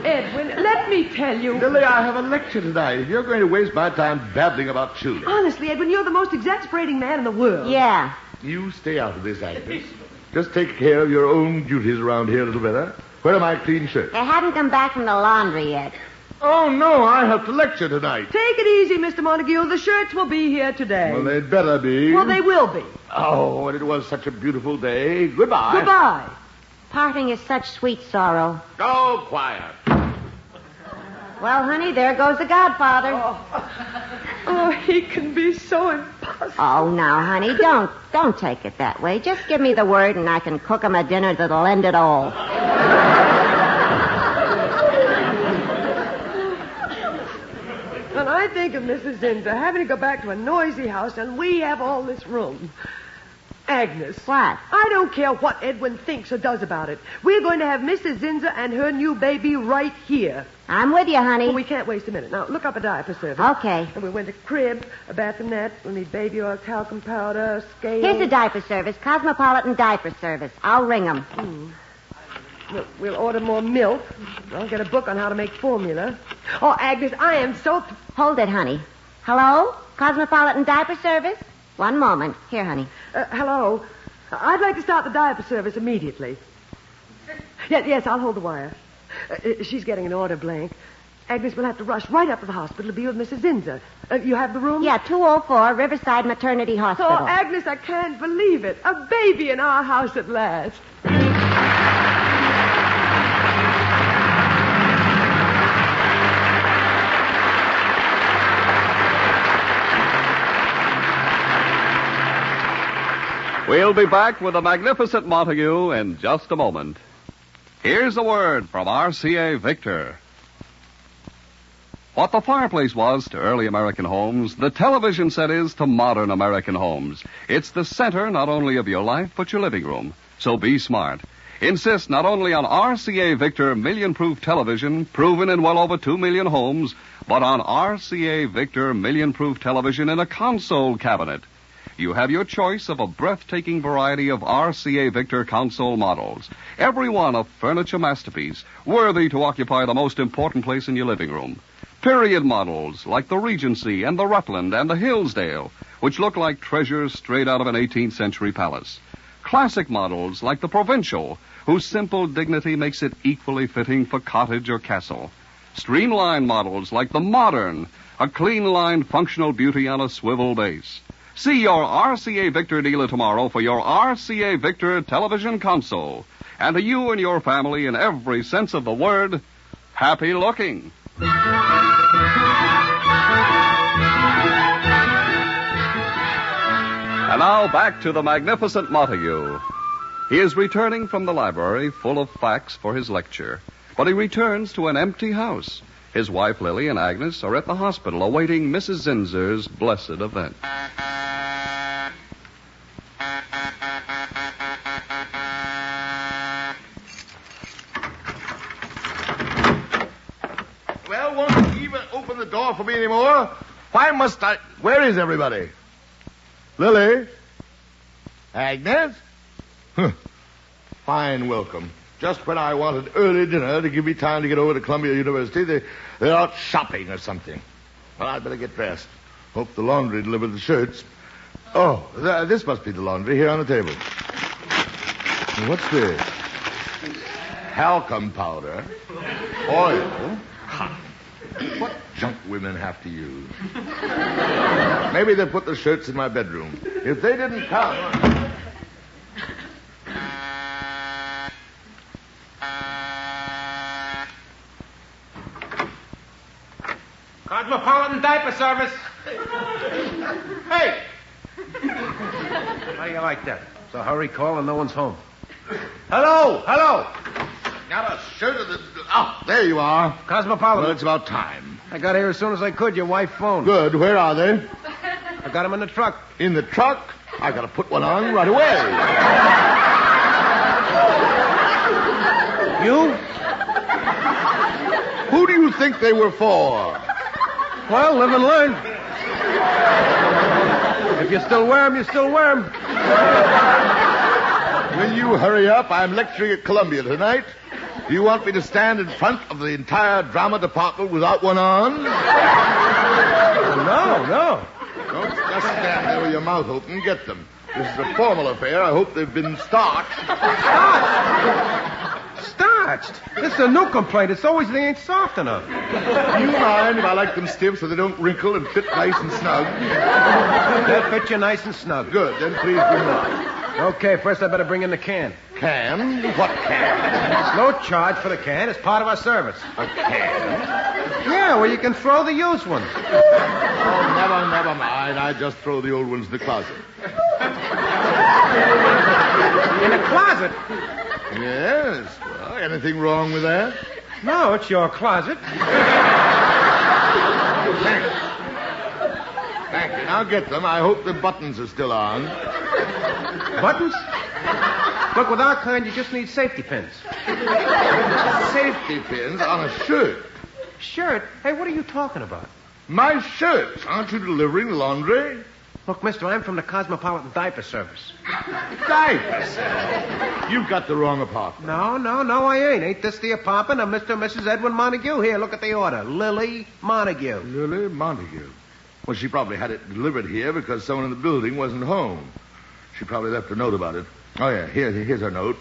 [SPEAKER 3] Edwin, let me tell you...
[SPEAKER 6] Lily, I have a lecture tonight. If you're going to waste my time babbling about children...
[SPEAKER 3] Honestly, Edwin, you're the most exasperating man in the world.
[SPEAKER 2] Yeah.
[SPEAKER 6] You stay out of this, Agnes. Just take care of your own duties around here a little better. Where are my clean shirts?
[SPEAKER 2] They hadn't come back from the laundry yet.
[SPEAKER 6] Oh, no, I have to lecture tonight.
[SPEAKER 3] Take it easy, Mr. Montague. The shirts will be here today.
[SPEAKER 6] Well, they'd better be.
[SPEAKER 3] Well, they will be.
[SPEAKER 6] Oh, and it was such a beautiful day. Goodbye.
[SPEAKER 3] Goodbye.
[SPEAKER 2] Parting is such sweet sorrow.
[SPEAKER 6] Oh, quiet.
[SPEAKER 2] Well, honey, there goes the Godfather.
[SPEAKER 3] Oh, he can be so impossible.
[SPEAKER 2] Oh, now, honey, don't take it that way. Just give me the word and I can cook him a dinner that'll end it all.
[SPEAKER 3] When I think of Mrs. Zinza having to go back to a noisy house and we have all this room. Agnes.
[SPEAKER 2] What?
[SPEAKER 3] I don't care what Edwin thinks or does about it. We're going to have Mrs. Zinza and her new baby right here.
[SPEAKER 2] I'm with you, honey.
[SPEAKER 3] Well, we can't waste a minute. Now, look up a diaper service.
[SPEAKER 2] Okay.
[SPEAKER 3] And we went to crib, a bassinet. We'll need baby oil, talcum powder, scale.
[SPEAKER 2] Here's the diaper service, Cosmopolitan Diaper Service. I'll ring them.
[SPEAKER 3] Look, we'll order more milk. I'll get a book on how to make formula. Oh, Agnes, I am so...
[SPEAKER 2] Hold it, honey. Hello? Cosmopolitan Diaper Service? One moment. Here, honey.
[SPEAKER 3] Hello. I'd like to start the diaper service immediately. Yes, I'll hold the wire. She's getting an order blank. Agnes will have to rush right up to the hospital to be with Mrs. Zinzer. You have the room?
[SPEAKER 2] Yeah, 204 Riverside Maternity Hospital.
[SPEAKER 3] Oh, Agnes, I can't believe it. A baby in our house at last.
[SPEAKER 1] We'll be back with the magnificent Montague in just a moment. Here's a word from RCA Victor. What the fireplace was to early American homes, the television set is to modern American homes. It's the center not only of your life, but your living room. So be smart. Insist not only on RCA Victor million-proof television, proven in well over 2 million homes, but on RCA Victor million-proof television in a console cabinet. You have your choice of a breathtaking variety of RCA Victor console models. Every one a furniture masterpiece, worthy to occupy the most important place in your living room. Period models like the Regency and the Rutland and the Hillsdale, which look like treasures straight out of an 18th century palace. Classic models like the Provincial, whose simple dignity makes it equally fitting for cottage or castle. Streamlined models like the Modern, a clean-lined functional beauty on a swivel base. See your RCA Victor dealer tomorrow for your RCA Victor television console. And to you and your family, in every sense of the word, happy looking. And now back to the magnificent Montague. He is returning from the library full of facts for his lecture. But he returns to an empty house. His wife, Lily, and Agnes are at the hospital awaiting Mrs. Zinzer's blessed event.
[SPEAKER 6] Well, won't you even open the door for me anymore? Why must I... Where is everybody? Lily? Agnes? Fine welcome. Just when I wanted early dinner to give me time to get over to Columbia University, they're out shopping or something. Well, I'd better get dressed. Hope the laundry delivered the shirts. Oh, this must be the laundry here on the table. What's this? Talcum powder. Oil. What junk women have to use. Maybe they put the shirts in my bedroom. If they didn't come...
[SPEAKER 8] Cosmopolitan Diaper Service. Hey! How do you like that? It's a hurry call and no one's home. Hello! Hello!
[SPEAKER 6] Got a shirt of the... Oh, there you are.
[SPEAKER 8] Cosmopolitan.
[SPEAKER 6] Well, it's about time.
[SPEAKER 8] I got here as soon as I could. Your wife phoned.
[SPEAKER 6] Good. Where are they?
[SPEAKER 8] I got them in the truck.
[SPEAKER 6] In the truck? I got to put one on right away.
[SPEAKER 8] You?
[SPEAKER 6] Who do you think they were for?
[SPEAKER 8] Well, live and learn. If you still wear them, you still wear them.
[SPEAKER 6] Will you hurry up? I'm lecturing at Columbia tonight. Do you want me to stand in front of the entire drama department without one on?
[SPEAKER 8] No.
[SPEAKER 6] Don't just stand there with your mouth open. Get them. This is a formal affair. I hope they've been starched.
[SPEAKER 8] Starched? This is a new complaint. It's always they ain't soft enough.
[SPEAKER 6] Do you mind if I like them stiff so they don't wrinkle and fit nice and snug?
[SPEAKER 8] They'll fit you nice and snug.
[SPEAKER 6] Good. Then please bring them on.
[SPEAKER 8] Okay, first I better bring in the can.
[SPEAKER 6] Can? What can?
[SPEAKER 8] It's no charge for the can. It's part of our service.
[SPEAKER 6] A can?
[SPEAKER 8] Yeah, well, you can throw the used ones.
[SPEAKER 6] Oh, never mind. I just throw the old ones in the closet.
[SPEAKER 8] In the closet?
[SPEAKER 6] Yes. Well, anything wrong with that?
[SPEAKER 8] No, it's your closet.
[SPEAKER 6] Thank you. Now get them. I hope the buttons are still on.
[SPEAKER 8] Buttons? Look, with our kind, you just need safety pins.
[SPEAKER 6] Safety pins on a shirt?
[SPEAKER 8] Shirt? Hey, what are you talking about?
[SPEAKER 6] My shirts. Aren't you delivering the laundry?
[SPEAKER 8] Look, mister, I'm from the Cosmopolitan Diaper Service.
[SPEAKER 6] Diapers? You've got the wrong apartment.
[SPEAKER 8] No, I ain't. Ain't this the apartment of Mr. and Mrs. Edwin Montague? Here, look at the order. Lily Montague.
[SPEAKER 6] Lily Montague. Well, she probably had it delivered here because someone in the building wasn't home. She probably left a note about it. Oh, yeah, here's her note.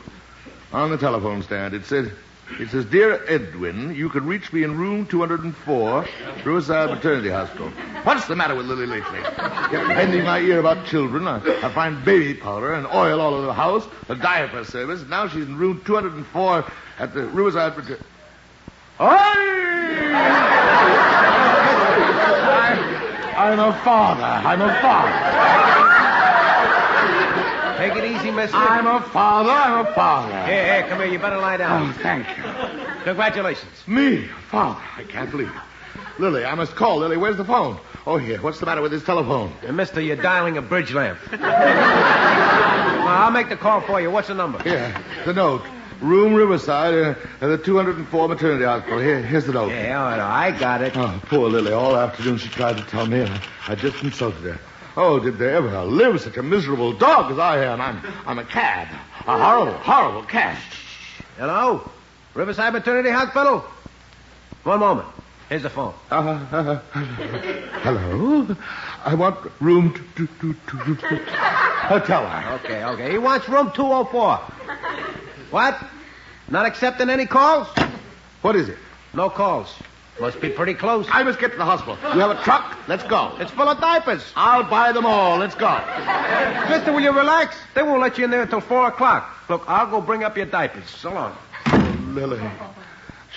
[SPEAKER 6] On the telephone stand, it said, It says, Dear Edwin, you can reach me in room 204, Riverside Maternity Hospital. What's the matter with Lily lately? Kept bending my ear about children. I find baby powder and oil all over the house, a diaper service. Now she's in room 204 at the Riverside Maternity... I'm a father.
[SPEAKER 8] Take it easy, mister.
[SPEAKER 6] I'm a father.
[SPEAKER 8] Here, come here. You better lie down.
[SPEAKER 6] Oh, thank you.
[SPEAKER 8] Congratulations.
[SPEAKER 6] Me, father. I can't believe it. Lily, I must call. Lily, where's the phone? Oh, here. What's the matter with this telephone?
[SPEAKER 8] Mister, you're dialing a bridge lamp. I'll make the call for you. What's the number?
[SPEAKER 6] Here, the note. Room Riverside at the 204 Maternity Hospital. Here's the note.
[SPEAKER 8] Yeah, I got it.
[SPEAKER 6] Oh, poor Lily. All afternoon she tried to tell me. I just insulted her. Oh, did there ever live such a miserable dog as I am? I'm a cad. A horrible cad.
[SPEAKER 8] Hello? Riverside Maternity Hospital? One moment. Here's the phone.
[SPEAKER 6] Hello? I want room tell her.
[SPEAKER 8] Okay. He wants room 204. What? Not accepting any calls?
[SPEAKER 6] What is it?
[SPEAKER 8] No calls. Must be pretty close.
[SPEAKER 6] I must get to the hospital. You have a truck? Let's go.
[SPEAKER 8] It's full of diapers.
[SPEAKER 6] I'll buy them all. Let's go.
[SPEAKER 8] Mister, will you relax? They won't let you in there until 4 o'clock. Look, I'll go bring up your diapers. So long.
[SPEAKER 6] Oh, Lily.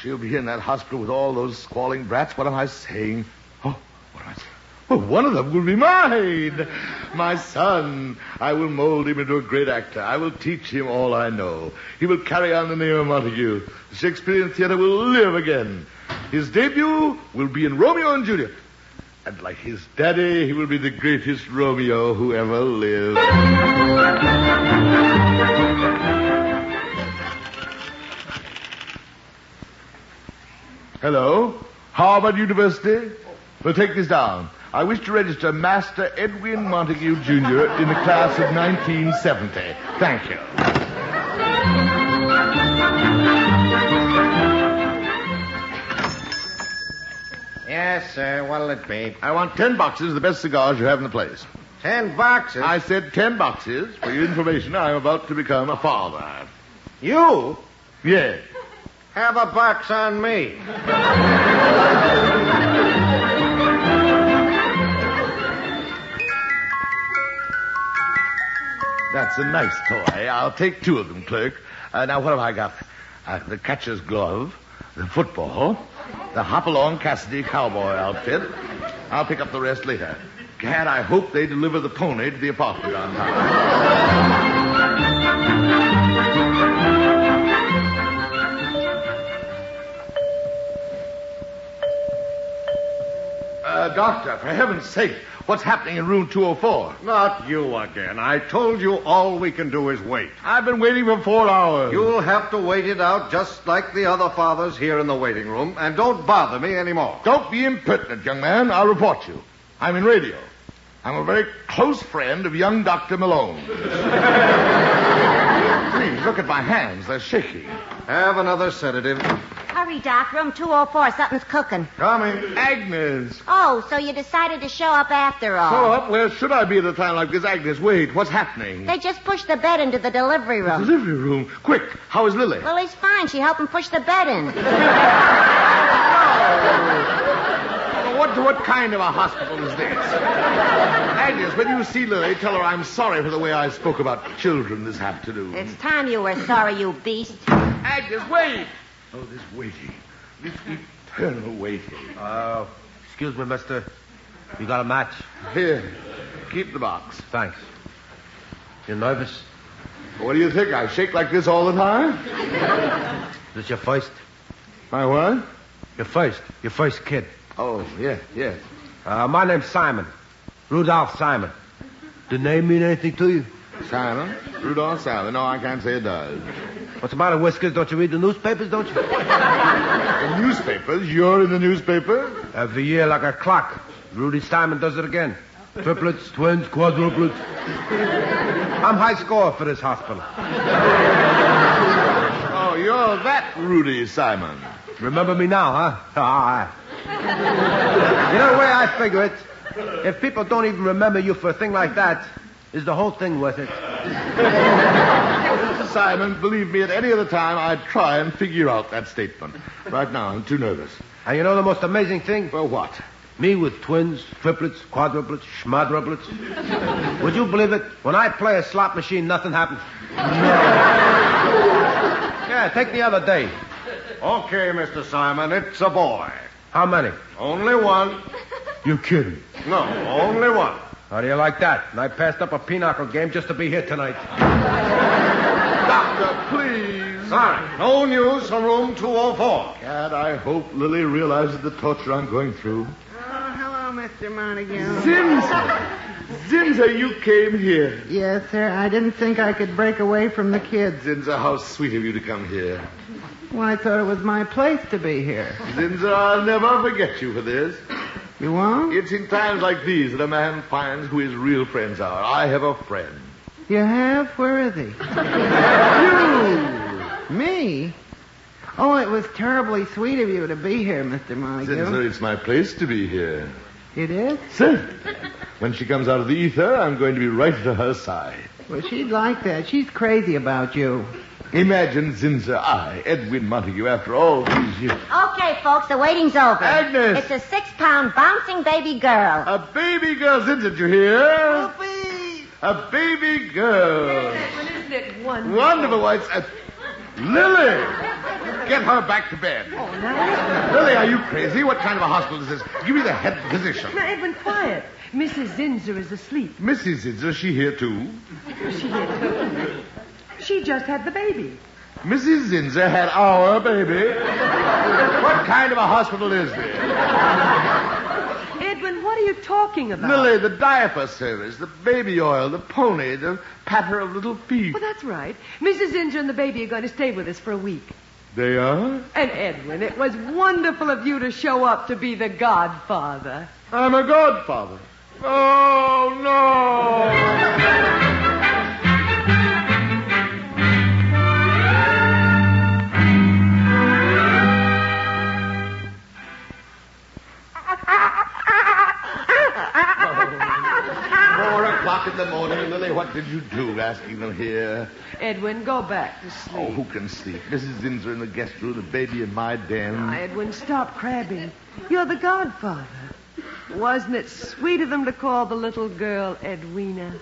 [SPEAKER 6] She'll be in that hospital with all those squalling brats. What am I saying? Oh, what am I saying? Oh, one of them will be mine. My son. I will mold him into a great actor. I will teach him all I know. He will carry on the name of Montague. The Shakespearean theater will live again. His debut will be in Romeo and Juliet. And like his daddy, he will be the greatest Romeo who ever lived. Hello? Harvard University? We'll take this down. I wish to register Master Edwin Montague, Jr. in the class of 1970. Thank you.
[SPEAKER 8] Yes, sir. What'll it be?
[SPEAKER 6] I want 10 boxes of the best cigars you have in the place.
[SPEAKER 8] 10 boxes?
[SPEAKER 6] I said 10 boxes. For your information, I'm about to become a father.
[SPEAKER 8] You?
[SPEAKER 6] Yes.
[SPEAKER 8] Have a box on me.
[SPEAKER 6] That's a nice toy. I'll take 2 of them, clerk. Now, what have I got? The catcher's glove, the football, the hop-along Cassidy cowboy outfit. I'll pick up the rest later. Gad, I hope they deliver the pony to the apartment on time. Doctor, for heaven's sake, what's happening in room 204?
[SPEAKER 10] Not you again. I told you all we can do is wait.
[SPEAKER 6] I've been waiting for 4 hours.
[SPEAKER 10] You'll have to wait it out just like the other fathers here in the waiting room, and don't bother me anymore.
[SPEAKER 6] Don't be impertinent, young man. I'll report you. I'm in radio. I'm a very close friend of young Dr. Malone. Please, look at my hands. They're shaky.
[SPEAKER 10] Have another sedative.
[SPEAKER 2] Hurry, Doc. Room 204. Something's cooking.
[SPEAKER 10] Coming.
[SPEAKER 6] Agnes.
[SPEAKER 2] Oh, so you decided to show up after all.
[SPEAKER 6] Show up? Where should I be at a time like this? Agnes, wait. What's happening?
[SPEAKER 2] They just pushed the bed into the delivery room.
[SPEAKER 6] Delivery room? Quick. How is Lily?
[SPEAKER 2] Lily's fine. She helped him push the bed in.
[SPEAKER 6] What kind of a hospital is this? Agnes, when you see Lily, tell her I'm sorry for the way I spoke about children this afternoon.
[SPEAKER 2] It's time you were sorry, you beast.
[SPEAKER 6] Agnes, wait! Oh, this waiting. This eternal waiting.
[SPEAKER 8] Excuse me, mister. You got a match?
[SPEAKER 6] Here. Keep the box.
[SPEAKER 8] Thanks. You nervous?
[SPEAKER 6] What do you think? I shake like this all the time?
[SPEAKER 8] This your first?
[SPEAKER 6] My what?
[SPEAKER 8] Your first kid.
[SPEAKER 6] Oh, yeah.
[SPEAKER 8] My name's Simon. Rudolph Simon. The name mean anything to you?
[SPEAKER 6] Simon? Rudolph Simon. No, I can't say it does.
[SPEAKER 8] What's the matter, Whiskers? Don't you read the newspapers, don't you?
[SPEAKER 6] The newspapers? You're in the newspaper?
[SPEAKER 8] Every year like a clock. Rudy Simon does it again. Triplets, twins, quadruplets. I'm high score for this hospital.
[SPEAKER 6] Oh, you're that Rudy Simon.
[SPEAKER 8] Remember me now, huh? All right. You know the way I figure it? If people don't even remember you for a thing like that, is the whole thing worth it?
[SPEAKER 6] Simon, believe me, at any other time, I'd try and figure out that statement. Right now, I'm too nervous.
[SPEAKER 8] And you know the most amazing thing?
[SPEAKER 6] Well, what?
[SPEAKER 8] Me with twins, triplets, quadruplets, schmadruplets. Would you believe it? When I play a slot machine, nothing happens. No. Yeah, take the other day.
[SPEAKER 10] Okay, Mr. Simon, it's a boy.
[SPEAKER 8] How many?
[SPEAKER 10] Only one.
[SPEAKER 8] You kidding?
[SPEAKER 10] No, only one.
[SPEAKER 8] How do you like that? And I passed up a pinochle game just to be here tonight.
[SPEAKER 6] Doctor, please.
[SPEAKER 10] Sorry, no news from room 204.
[SPEAKER 6] God, I hope Lily realizes the torture I'm going through.
[SPEAKER 16] Hello, Mr. Montague.
[SPEAKER 6] Zinza, you came here.
[SPEAKER 16] Yes, sir. I didn't think I could break away from the kids.
[SPEAKER 6] Zinza, how sweet of you to come here.
[SPEAKER 16] Well, I thought it was my place to be here.
[SPEAKER 6] Zinza, I'll never forget you for this.
[SPEAKER 16] You won't?
[SPEAKER 6] It's in times like these that a man finds who his real friends are. I have a friend.
[SPEAKER 16] You have? Where is he?
[SPEAKER 6] You!
[SPEAKER 16] Me? Oh, it was terribly sweet of you to be here, Mr. Montague.
[SPEAKER 6] Zinza, it's my place to be here.
[SPEAKER 16] It is?
[SPEAKER 6] Sir, when she comes out of the ether, I'm going to be right at her side.
[SPEAKER 16] Well, she'd like that. She's crazy about you.
[SPEAKER 6] Imagine Zinza, I, Edwin Montague, after all these years.
[SPEAKER 2] Okay, folks, the waiting's over.
[SPEAKER 6] Agnes!
[SPEAKER 2] It's a 6-pound bouncing baby girl.
[SPEAKER 6] A baby girl, Zinza, did you hear?
[SPEAKER 16] Whoopee!
[SPEAKER 6] A baby girl.
[SPEAKER 3] Isn't it wonderful?
[SPEAKER 6] Wonderful. Lily! Get her back to bed.
[SPEAKER 3] Oh, now.
[SPEAKER 6] Lily, are you crazy? What kind of a hospital is this? Give me the head physician.
[SPEAKER 3] Now, Edwin, quiet. Mrs. Zinzer is asleep.
[SPEAKER 6] Mrs. Zinza, she here too?
[SPEAKER 3] She did. She just had the baby.
[SPEAKER 6] Mrs. Zinza had our baby? What kind of a hospital is this?
[SPEAKER 3] Edwin, what are you talking about?
[SPEAKER 6] Lily, the diaper service, the baby oil, the pony, the patter of little feet.
[SPEAKER 3] Well, that's right. Mrs. Zinzer and the baby are going to stay with us for a week.
[SPEAKER 6] They are?
[SPEAKER 3] And Edwin, it was wonderful of you to show up to be the godfather.
[SPEAKER 6] I'm a godfather. Oh, no! In the morning, Lily, what did you do asking them here?
[SPEAKER 3] Edwin, go back to sleep.
[SPEAKER 6] Oh, who can sleep? Mrs. Zinzer in the guest room, the baby in my den.
[SPEAKER 3] Oh, Edwin, stop crabbing. You're the godfather. Wasn't it sweet of them to call the little girl Edwina?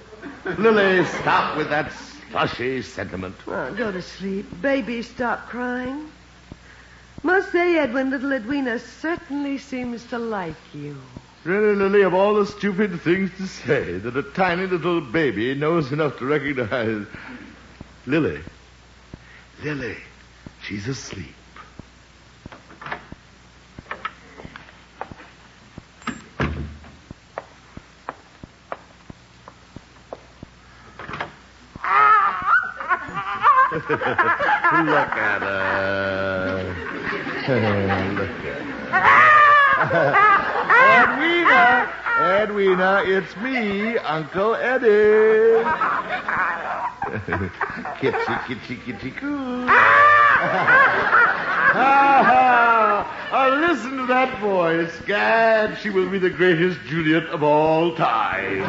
[SPEAKER 6] Lily, stop with that slushy sentiment.
[SPEAKER 3] Oh, go to sleep. Baby, stop crying. Must say, Edwin, little Edwina certainly seems to like you.
[SPEAKER 6] Really, Lily, of all the stupid things to say, that a tiny little baby knows enough to recognize... Lily, she's asleep. Look at her. Look at her. Edwina, it's me, Uncle Eddie. Kitty, coo. Listen to that voice. Gad, she will be the greatest Juliet of all time.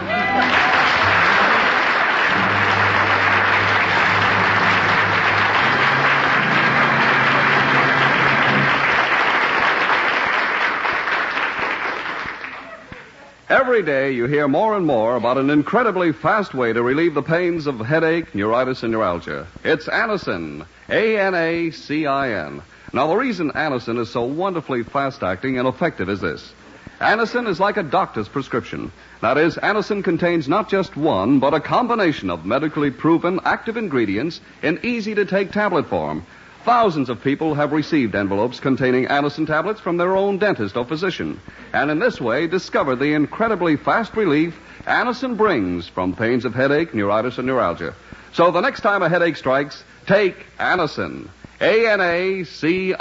[SPEAKER 1] Every day you hear more and more about an incredibly fast way to relieve the pains of headache, neuritis, and neuralgia. It's Anacin. A-N-A-C-I-N. Now, the reason Anacin is so wonderfully fast-acting and effective is this. Anacin is like a doctor's prescription. That is, Anacin contains not just one, but a combination of medically proven active ingredients in easy-to-take tablet form. Thousands of people have received envelopes containing Anacin tablets from their own dentist or physician, and in this way discover the incredibly fast relief Anacin brings from pains of headache, neuritis, and neuralgia. So the next time a headache strikes, take Anacin. A-N-A-C-I-N.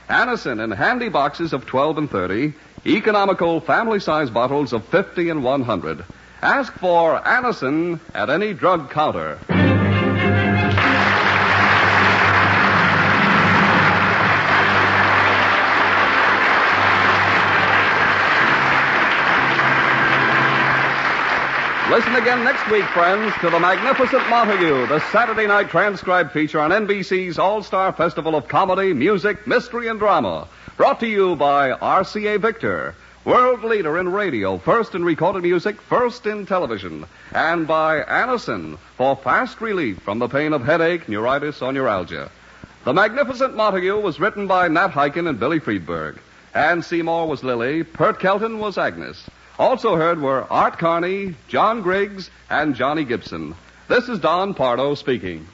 [SPEAKER 1] Anacin in handy boxes of 12 and 30, economical family-size bottles of 50 and 100. Ask for Anacin at any drug counter. Listen again next week, friends, to The Magnificent Montague, the Saturday night transcribed feature on NBC's All-Star Festival of Comedy, Music, Mystery, and Drama. Brought to you by RCA Victor, world leader in radio, first in recorded music, first in television. And by Anacin, for fast relief from the pain of headache, neuritis, or neuralgia. The Magnificent Montague was written by Nat Hiken and Billy Friedberg. Ann Seymour was Lily, Pert Kelton was Agnes. Also heard were Art Carney, John Griggs, and Johnny Gibson. This is Don Pardo speaking.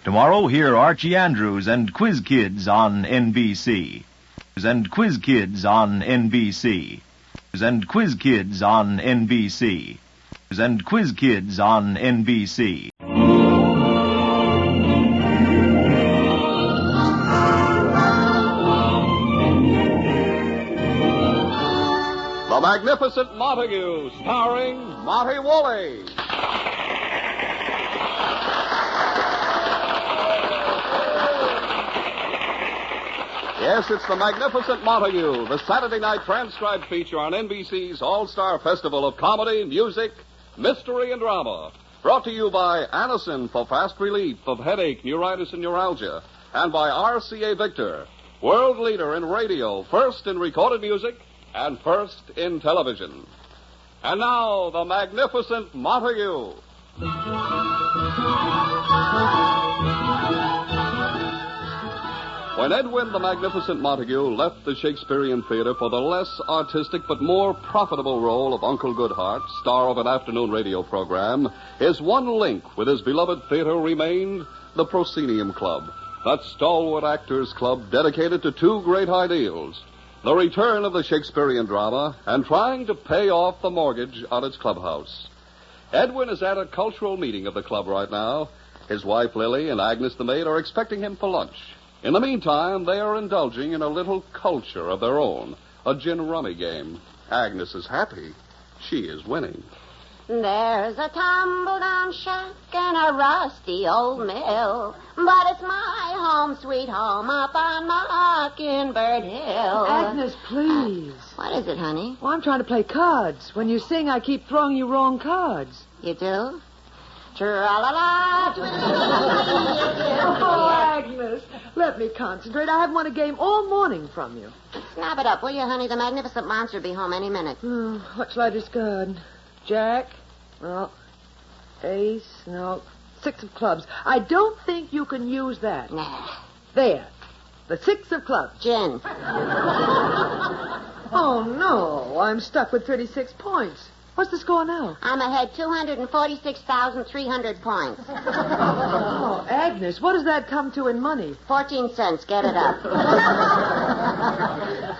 [SPEAKER 7] Tomorrow, hear Archie Andrews and Quiz Kids on NBC. And Quiz Kids on NBC. And Quiz Kids on NBC. And Quiz Kids on NBC.
[SPEAKER 1] The Magnificent Montague, starring Monty Woolley. Yes, it's The Magnificent Montague, the Saturday night transcribed feature on NBC's All-Star Festival of Comedy, Music, Mystery, and Drama. Brought to you by Anacin for fast relief of headache, neuritis, and neuralgia. And by RCA Victor, world leader in radio, first in recorded music, and first in television. And now, The Magnificent Montague. When Edwin the Magnificent Montague left the Shakespearean Theater for the less artistic but more profitable role of Uncle Goodhart, star of an afternoon radio program, his one link with his beloved theater remained the Proscenium Club, that stalwart actors' club dedicated to two great ideals: the return of the Shakespearean drama and trying to pay off the mortgage on its clubhouse. Edwin is at a cultural meeting of the club right now. His wife, Lily, and Agnes the maid are expecting him for lunch. In the meantime, they are indulging in a little culture of their own, a gin rummy game. Agnes is happy. She is winning.
[SPEAKER 2] There's a tumble-down shack and a rusty old mill, but it's my home, sweet home, up on Mockingbird Hill.
[SPEAKER 3] Agnes, please.
[SPEAKER 2] What is it, honey?
[SPEAKER 3] Well, I'm trying to play cards. When you sing, I keep throwing you wrong cards.
[SPEAKER 2] You do? Tra-la-la.
[SPEAKER 3] Oh, Agnes, let me concentrate. I haven't won a game all morning from you.
[SPEAKER 2] Snap it up, will you, honey? The magnificent monster will be home any minute.
[SPEAKER 3] What shall I discard? Jack? No. Ace? No. 6 of clubs. I don't think you can use that.
[SPEAKER 2] Nah.
[SPEAKER 3] There. The 6 of clubs.
[SPEAKER 2] Gin.
[SPEAKER 3] Oh, no. I'm stuck with 36 points. What's the score now?
[SPEAKER 2] I'm ahead 246,300 points.
[SPEAKER 3] Oh, Agnes, what does that come to in money?
[SPEAKER 2] 14 cents. Get it up.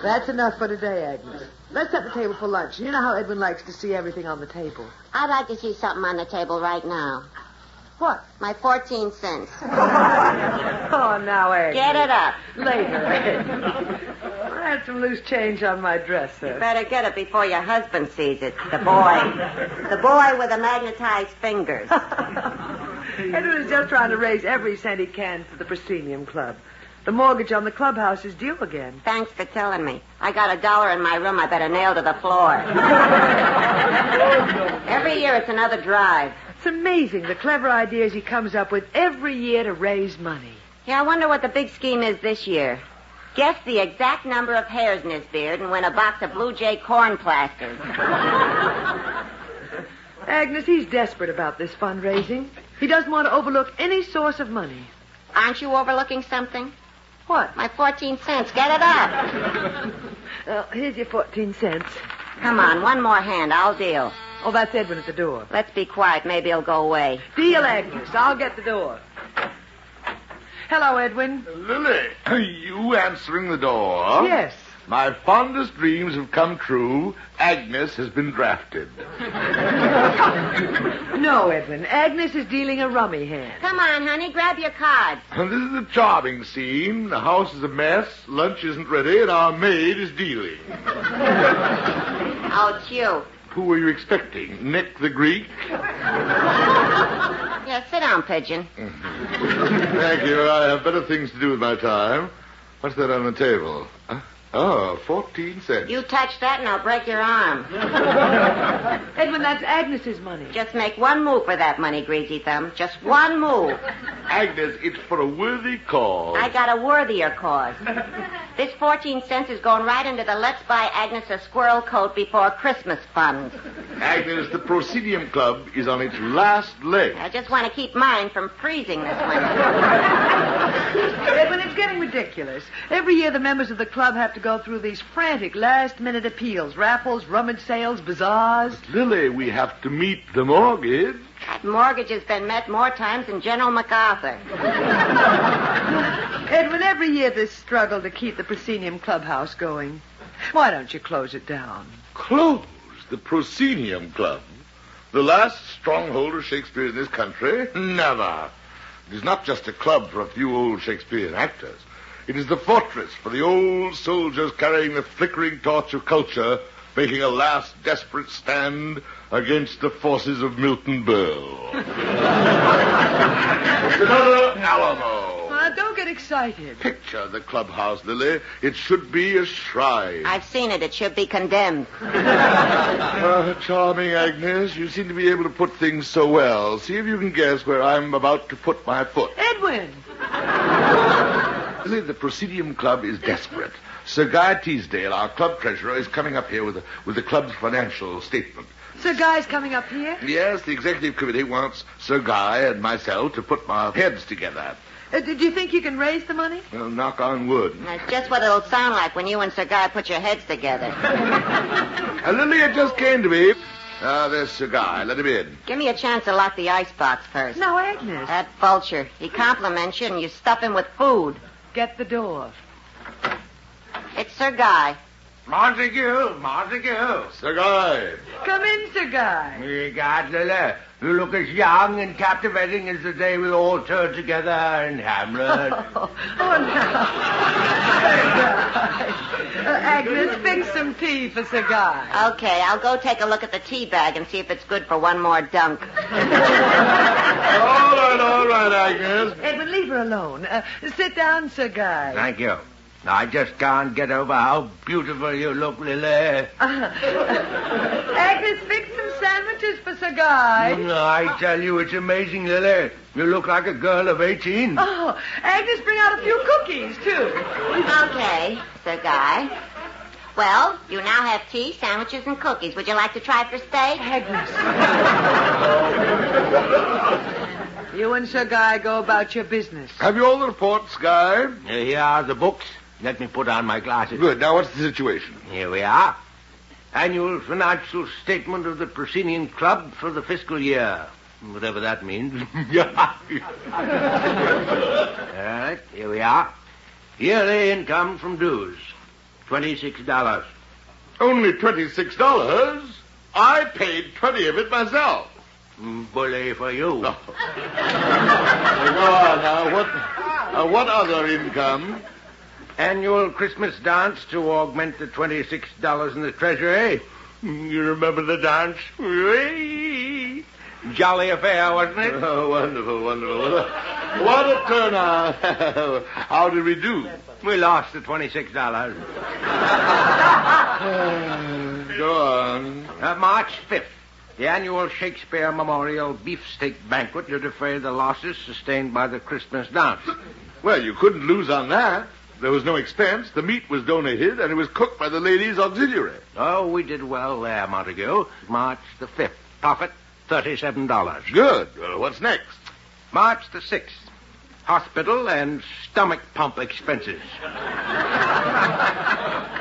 [SPEAKER 3] That's enough for today, Agnes. Let's set the table for lunch. You know how Edwin likes to see everything on the table.
[SPEAKER 2] I'd like to see something on the table right now.
[SPEAKER 3] What?
[SPEAKER 2] My 14 cents.
[SPEAKER 3] Oh, now, Agnes.
[SPEAKER 2] Get it up.
[SPEAKER 3] Later. I had some loose change on my dresser.
[SPEAKER 2] You better get it before your husband sees it. The boy. The boy with the magnetized fingers.
[SPEAKER 3] Edwin is just trying to raise every cent he can for the Proscenium Club. The mortgage on the clubhouse is due again.
[SPEAKER 2] Thanks for telling me. I got $1 in my room I better nail to the floor. Every year it's another drive.
[SPEAKER 3] It's amazing the clever ideas he comes up with every year to raise money.
[SPEAKER 2] Yeah, I wonder what the big scheme is this year. Guess the exact number of hairs in his beard and win a box of Blue Jay corn plasters.
[SPEAKER 3] Agnes, he's desperate about this fundraising. He doesn't want to overlook any source of money.
[SPEAKER 2] Aren't you overlooking something?
[SPEAKER 3] What?
[SPEAKER 2] My 14 cents. Get it up.
[SPEAKER 3] Well, here's your 14 cents.
[SPEAKER 2] Come on, one more hand. I'll deal.
[SPEAKER 3] Oh, that's Edwin at the door.
[SPEAKER 2] Let's be quiet. Maybe he'll go away.
[SPEAKER 3] Deal, Agnes. I'll get the door. Hello, Edwin.
[SPEAKER 6] Lily, you answering the door?
[SPEAKER 3] Yes.
[SPEAKER 6] My fondest dreams have come true. Agnes has been drafted.
[SPEAKER 3] No, Edwin. Agnes is dealing a rummy hand.
[SPEAKER 2] Come on, honey. Grab your cards.
[SPEAKER 6] This is a charming scene. The house is a mess, lunch isn't ready, and our maid is dealing.
[SPEAKER 2] Oh, it's you.
[SPEAKER 6] Who were you expecting? Nick the Greek?
[SPEAKER 2] Yeah, sit down, Pigeon.
[SPEAKER 6] Thank you. I have better things to do with my time. What's that on the table? Huh? Oh, 14 cents.
[SPEAKER 2] You touch that and I'll break your arm.
[SPEAKER 3] Edwin, that's Agnes's money.
[SPEAKER 2] Just make one move for that money, Greasy Thumb. Just one move.
[SPEAKER 6] Agnes, it's for a worthy cause.
[SPEAKER 2] I got a worthier cause. This 14 cents is going right into the Let's Buy Agnes a Squirrel Coat Before Christmas fund.
[SPEAKER 6] Agnes, the Proscenium Club is on its last leg.
[SPEAKER 2] I just want to keep mine from freezing this winter.
[SPEAKER 3] Edwin, it's getting ridiculous. Every year the members of the club have to go through these frantic last-minute appeals, raffles, rummage sales, bazaars.
[SPEAKER 6] But Lily, we have to meet the mortgage.
[SPEAKER 2] That mortgage has been met more times than General MacArthur.
[SPEAKER 3] Edwin, every year this struggle to keep the Proscenium Clubhouse going. Why don't you close it down?
[SPEAKER 6] Close the Proscenium Club? The last stronghold of Shakespeare in this country? Never. It is not just a club for a few old Shakespearean actors. It is the fortress for the old soldiers carrying the flickering torch of culture, making a last desperate stand against the forces of Milton Berle. It's another Alamo.
[SPEAKER 3] Don't get excited.
[SPEAKER 6] Picture the clubhouse, Lily. It should be a shrine.
[SPEAKER 2] I've seen it. It should be condemned.
[SPEAKER 6] Charming, Agnes. You seem to be able to put things so well. See if you can guess where I'm about to put my foot.
[SPEAKER 3] Edwin!
[SPEAKER 6] Lily, the Proscenium Club is desperate. Sir Guy Teasdale, our club treasurer, is coming up here with the club's financial statement.
[SPEAKER 3] Sir Guy's coming up here?
[SPEAKER 6] Yes, the executive committee wants Sir Guy and myself to put our heads together.
[SPEAKER 3] Did you think you can raise the money?
[SPEAKER 6] Well, knock on wood.
[SPEAKER 2] That's just what it'll sound like when you and Sir Guy put your heads together.
[SPEAKER 6] Lily, it just came to me. There's Sir Guy. Let him in.
[SPEAKER 2] Give me a chance to lock the icebox first.
[SPEAKER 3] No, Agnes.
[SPEAKER 2] That vulture. He compliments you and you stuff him with food.
[SPEAKER 3] Get the door.
[SPEAKER 2] It's Sir Guy.
[SPEAKER 8] Montague.
[SPEAKER 6] Sir Guy.
[SPEAKER 3] Come in, Sir Guy.
[SPEAKER 8] God, Lily. You look as young and captivating as the day we all toured together in Hamlet.
[SPEAKER 3] Oh, now. Agnes, fix some tea for Sir Guy.
[SPEAKER 2] Okay, I'll go take a look at the tea bag and see if it's good for one more dunk.
[SPEAKER 6] All right, Agnes.
[SPEAKER 3] Edwin, leave her alone. Sit down, Sir Guy.
[SPEAKER 8] Thank you. I just can't get over how beautiful you look, Lily.
[SPEAKER 3] Agnes, fix some sandwiches for Sir Guy.
[SPEAKER 8] I tell you, it's amazing, Lily. You look like a girl of 18.
[SPEAKER 3] Oh, Agnes, bring out a few cookies, too.
[SPEAKER 2] Okay, Sir Guy. Well, you now have tea, sandwiches, and cookies. Would you like to try for steak?
[SPEAKER 3] Agnes. You and Sir Guy go about your business.
[SPEAKER 6] Have you all the reports, Guy?
[SPEAKER 8] Here are the books. Let me put on my glasses.
[SPEAKER 6] Good. Now, what's the situation?
[SPEAKER 8] Here we are. Annual financial statement of the Proscenium Club for the fiscal year. Whatever that means. All right, here we are. Yearly income from dues. $26.
[SPEAKER 6] Only $26? I paid 20 of it myself.
[SPEAKER 8] Bully for you.
[SPEAKER 6] Go on now. What other income?
[SPEAKER 8] Annual Christmas dance to augment the $26 in the treasury. You remember the dance? Jolly affair, wasn't it?
[SPEAKER 6] Oh, wonderful. What a turnout. How did we do?
[SPEAKER 8] We lost the $26.
[SPEAKER 6] Go on.
[SPEAKER 8] March 5th. The annual Shakespeare Memorial Beefsteak Banquet to defray the losses sustained by the Christmas dance.
[SPEAKER 6] Well, you couldn't lose on that. There was no expense. The meat was donated, and it was cooked by the ladies' auxiliary.
[SPEAKER 8] Oh, we did well there, Montague. March the 5th. Profit, $37.
[SPEAKER 6] Good. Well, what's next?
[SPEAKER 8] March the 6th. Hospital and stomach pump expenses.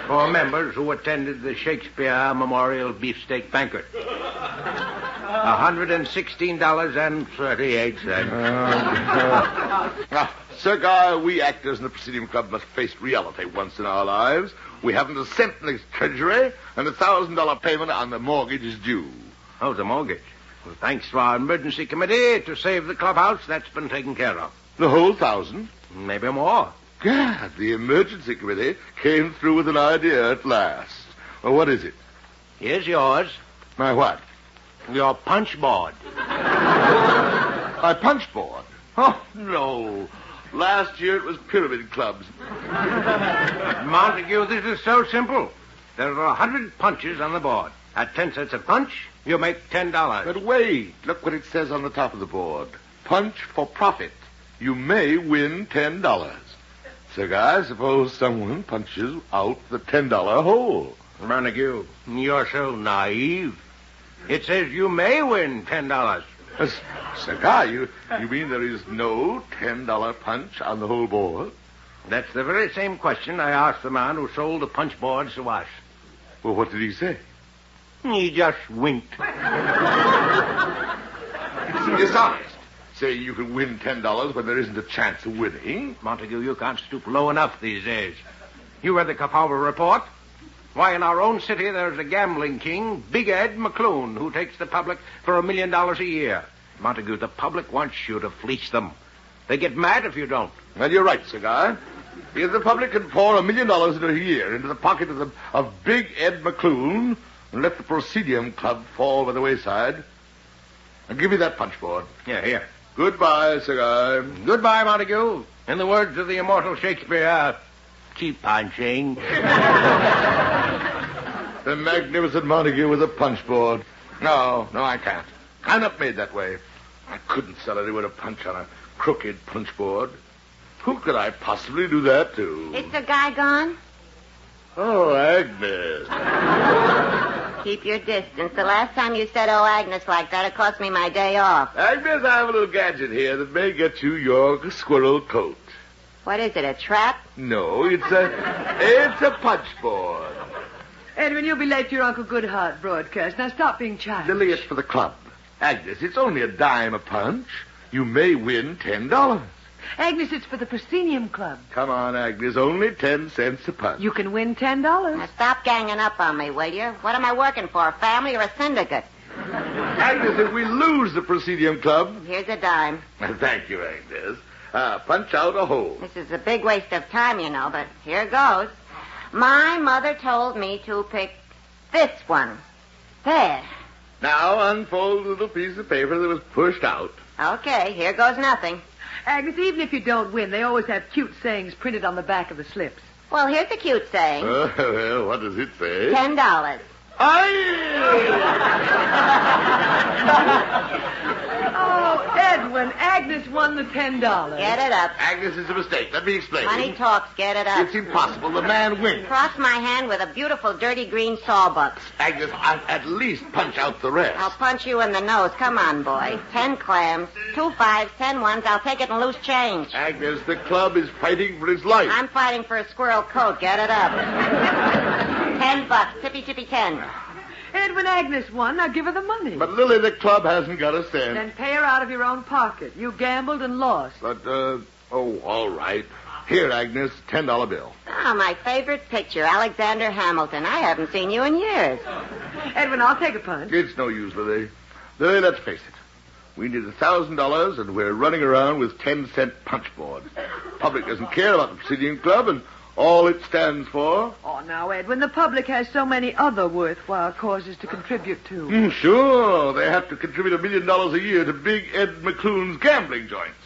[SPEAKER 8] For members who attended the Shakespeare Memorial Beefsteak Banquet. $116.38.
[SPEAKER 6] Sir Guy, we actors in the Proscenium Club must face reality once in our lives. We haven't a cent in the treasury, and $1,000 payment on the mortgage is due.
[SPEAKER 8] Oh, the mortgage. Well, thanks to our emergency committee to save the clubhouse, that's been taken care of.
[SPEAKER 6] The whole $1,000?
[SPEAKER 8] Maybe more.
[SPEAKER 6] God, the emergency committee came through with an idea at last. Well, what is it?
[SPEAKER 8] Here's yours.
[SPEAKER 6] My what?
[SPEAKER 8] Your punch board.
[SPEAKER 6] My punch board? Oh, no. Last year it was pyramid clubs.
[SPEAKER 8] Montague, this is so simple. There are 100 punches on the board. At 10 cents a punch, you make $10.
[SPEAKER 6] But wait, look what it says on the top of the board. Punch for profit. You may win $10. Cigar, suppose someone punches out the $10 hole.
[SPEAKER 8] Montague, you're so naive. It says you may win $10.
[SPEAKER 6] Cigar, you mean there is no $10 punch on the whole board?
[SPEAKER 8] That's the very same question I asked the man who sold the punch boards to us.
[SPEAKER 6] Well, what did he say?
[SPEAKER 8] He just winked.
[SPEAKER 6] It's dishonest. Say you can win $10 when there isn't a chance of winning.
[SPEAKER 8] Montague, you can't stoop low enough these days. You read the Capalva report? Why, in our own city, there's a gambling king, Big Ed McClune, who takes the public for $1 million a year. Montague, the public wants you to fleece them. They get mad if you don't.
[SPEAKER 6] Well, you're right, Cigar. If the public can pour $1 million in a year into the pocket of Big Ed McClune and let the Proscenium Club fall by the wayside, and give me that punch board.
[SPEAKER 8] Yeah, here.
[SPEAKER 6] Goodbye, Cigar.
[SPEAKER 8] Goodbye, Montague. In the words of the immortal Shakespeare, keep punching.
[SPEAKER 6] The magnificent Montague with a punch board. No, I can't. I'm not made that way. I couldn't sell anyone a punch on a crooked punch board. Who could I possibly do that to?
[SPEAKER 2] Is the guy gone?
[SPEAKER 6] Oh, Agnes.
[SPEAKER 2] Keep your distance. The last time you said, "Oh, Agnes," like that, it cost me my day off.
[SPEAKER 6] Agnes, I have a little gadget here that may get you your squirrel coat.
[SPEAKER 2] What is it, a trap?
[SPEAKER 6] No, it's a punch board.
[SPEAKER 3] Edwin, you'll be late for your Uncle Goodhart broadcast. Now stop being childish.
[SPEAKER 6] Lily, it's for the club. Agnes, it's only a dime a punch. You may win $10.
[SPEAKER 3] Agnes, it's for the Proscenium Club.
[SPEAKER 6] Come on, Agnes, only 10 cents a punch.
[SPEAKER 3] You can win $10.
[SPEAKER 2] Now stop ganging up on me, will you? What am I working for, a family or a syndicate?
[SPEAKER 6] Agnes, if we lose the Proscenium Club...
[SPEAKER 2] Here's a dime.
[SPEAKER 6] Thank you, Agnes. Punch out a hole.
[SPEAKER 2] This is a big waste of time, you know, but here goes. My mother told me to pick this one. There.
[SPEAKER 6] Now unfold the little piece of paper that was pushed out.
[SPEAKER 2] Okay, here goes nothing.
[SPEAKER 3] Agnes, even if you don't win, they always have cute sayings printed on the back of the slips.
[SPEAKER 2] Well, here's a cute saying.
[SPEAKER 6] Well, what does it say?
[SPEAKER 2] $10.
[SPEAKER 3] Oh, Edwin, Agnes won the $10.
[SPEAKER 2] Get it up.
[SPEAKER 6] Agnes, is a mistake. Let me explain.
[SPEAKER 2] Money talks. Get it up.
[SPEAKER 6] It's impossible. The man wins.
[SPEAKER 2] Cross my hand with a beautiful dirty green sawbuck.
[SPEAKER 6] Agnes, I'll at least punch out the rest.
[SPEAKER 2] I'll punch you in the nose. Come on, boy. 10 clams, 2 5s, 10 ones. I'll take it in loose change.
[SPEAKER 6] Agnes, the club is fighting for his life.
[SPEAKER 2] I'm fighting for a squirrel coat. Get it up. $10. Tippy 10.
[SPEAKER 3] Edwin, Agnes won. Now give her the money.
[SPEAKER 6] But, Lily, the club hasn't got a cent.
[SPEAKER 3] Then pay her out of your own pocket. You gambled and lost.
[SPEAKER 6] But, all right. Here, Agnes, $10 bill.
[SPEAKER 2] Oh, my favorite picture, Alexander Hamilton. I haven't seen you in years.
[SPEAKER 3] Edwin, I'll take a punch.
[SPEAKER 6] It's no use, Lily. Lily, let's face it. We need $1,000, and we're running around with 10-cent punch boards. Public doesn't care about the Proscenium Club and all it stands for.
[SPEAKER 3] Oh, now, Edwin, the public has so many other worthwhile causes to contribute to.
[SPEAKER 6] Sure. They have to contribute $1 million a year to Big Ed McClune's gambling joints.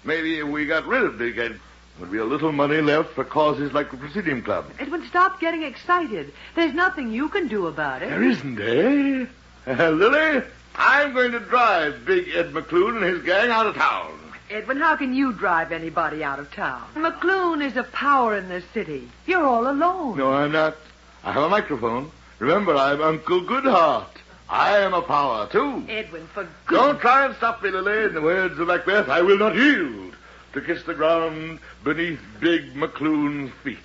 [SPEAKER 6] Maybe if we got rid of Big Ed, there'd be a little money left for causes like the Proscenium Club.
[SPEAKER 3] Edwin, stop getting excited. There's nothing you can do about it.
[SPEAKER 6] There isn't, eh? Lily, I'm going to drive Big Ed McClune and his gang out of town.
[SPEAKER 3] Edwin, how can you drive anybody out of town? McClune is a power in this city. You're all alone.
[SPEAKER 6] No, I'm not. I have a microphone. Remember, I'm Uncle Goodhart. I am a power, too.
[SPEAKER 3] Edwin, for goodness...
[SPEAKER 6] Don't try and stop me, Lily. In the words of Macbeth, I will not yield to kiss the ground beneath Big McClune's feet.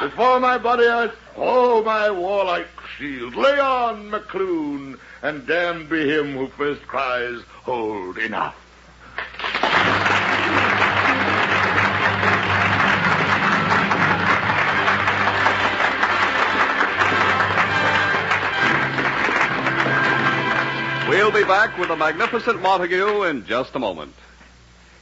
[SPEAKER 6] Before my body I hold my warlike shield. Lay on, McClune, and damned be him who first cries, hold enough.
[SPEAKER 1] We'll be back with the magnificent Montague in just a moment.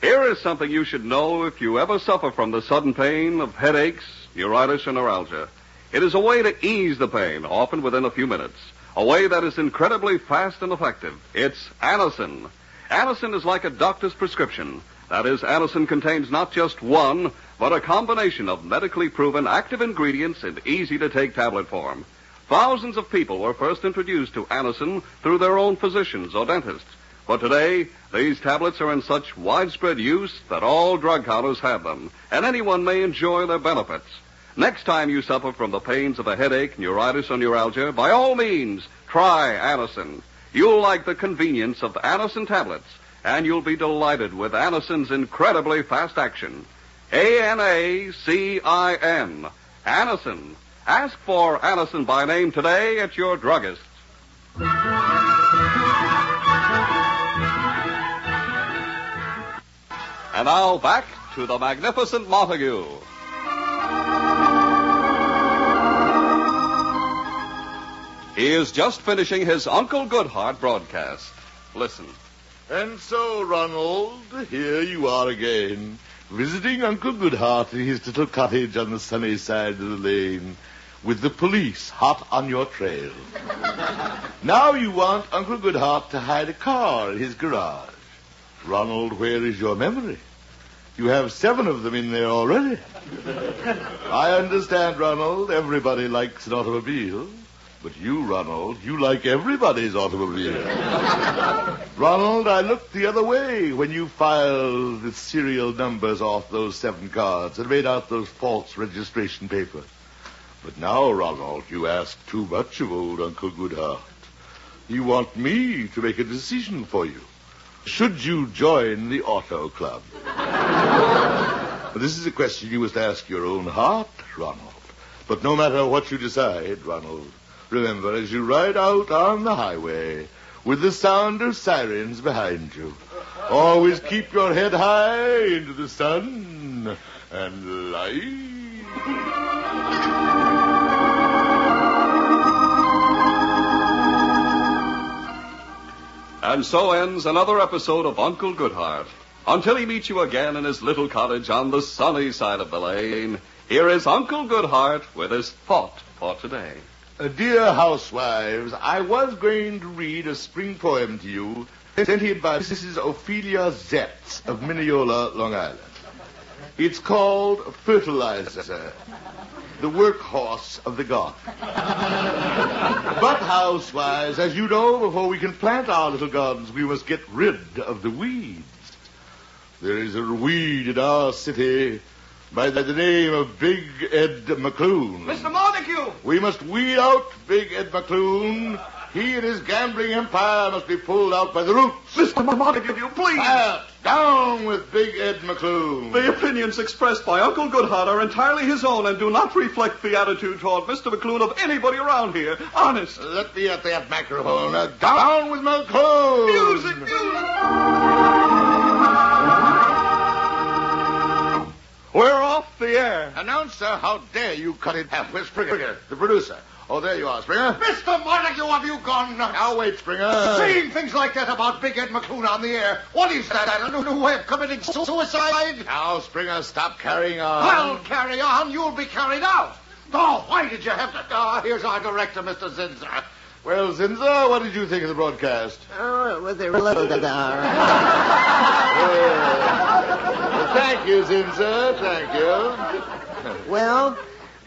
[SPEAKER 1] Here is something you should know if you ever suffer from the sudden pain of headaches, neuritis, or neuralgia. It is a way to ease the pain, often within a few minutes. A way that is incredibly fast and effective. It's Anacin. Anacin is like a doctor's prescription. That is, Anacin contains not just one, but a combination of medically proven active ingredients in easy-to-take tablet form. Thousands of people were first introduced to Anacin through their own physicians or dentists. But today, these tablets are in such widespread use that all drug counters have them, and anyone may enjoy their benefits. Next time you suffer from the pains of a headache, neuritis, or neuralgia, by all means, try Anacin. You'll like the convenience of Anacin tablets, and you'll be delighted with Anacin's incredibly fast action. Anacin. Anacin. Ask for Anacin by name today at your druggist. And now back to the magnificent Montague. He is just finishing his Uncle Goodhart broadcast. Listen.
[SPEAKER 6] And so, Ronald, here you are again, visiting Uncle Goodhart in his little cottage on the sunny side of the lane, with the police hot on your trail. Now you want Uncle Goodhart to hide a car in his garage. Ronald, where is your memory? You have 7 of them in there already. I understand, Ronald, everybody likes an automobile. But you, Ronald, you like everybody's automobile. Ronald, I looked the other way when you filed the serial numbers off those 7 cards and made out those false registration papers. But now, Ronald, you ask too much of old Uncle Goodhart. You want me to make a decision for you. Should you join the auto club? This is a question you must ask your own heart, Ronald. But no matter what you decide, Ronald, remember, as you ride out on the highway with the sound of sirens behind you, always keep your head high into the sun and light.
[SPEAKER 1] And so ends another episode of Uncle Goodhart. Until he meets you again in his little cottage on the sunny side of the lane, here is Uncle Goodhart with his thought for today.
[SPEAKER 6] Dear housewives, I was going to read a spring poem to you sent in by Mrs. Ophelia Zetz of Mineola, Long Island. It's called Fertilizer, the workhorse of the garden. But, housewives, as you know, before we can plant our little gardens, we must get rid of the weeds. There is a weed in our city by the name of Big Ed McClune.
[SPEAKER 9] Mr. Montague!
[SPEAKER 6] We must weed out Big Ed McClune. He and his gambling empire must be pulled out by the roots.
[SPEAKER 1] Mr. Montague, please!
[SPEAKER 6] Down with Big Ed McClune.
[SPEAKER 1] The opinions expressed by Uncle Goodhart are entirely his own and do not reflect the attitude toward Mr. McClune of anybody around here. Honest.
[SPEAKER 6] Let me at that microphone. Down with McClune.
[SPEAKER 1] Music! We're off the air.
[SPEAKER 6] Announcer, how dare you cut it half? Where's Springer, the producer? Oh, there you are, Springer.
[SPEAKER 10] Mr. Montague, have you gone nuts?
[SPEAKER 6] Now, wait, Springer.
[SPEAKER 10] Saying things like that about Big Ed McClune on the air. What is that? A new way of committing suicide?
[SPEAKER 6] Now, Springer, stop carrying on.
[SPEAKER 10] I'll carry on. You'll be carried out. Oh, why did you have to... here's our director, Mr. Zinzer.
[SPEAKER 6] Well, Zinzer, what did you think of the broadcast?
[SPEAKER 16] Oh, it was a little
[SPEAKER 6] Thank you, Zinzer. Thank you.
[SPEAKER 16] Well,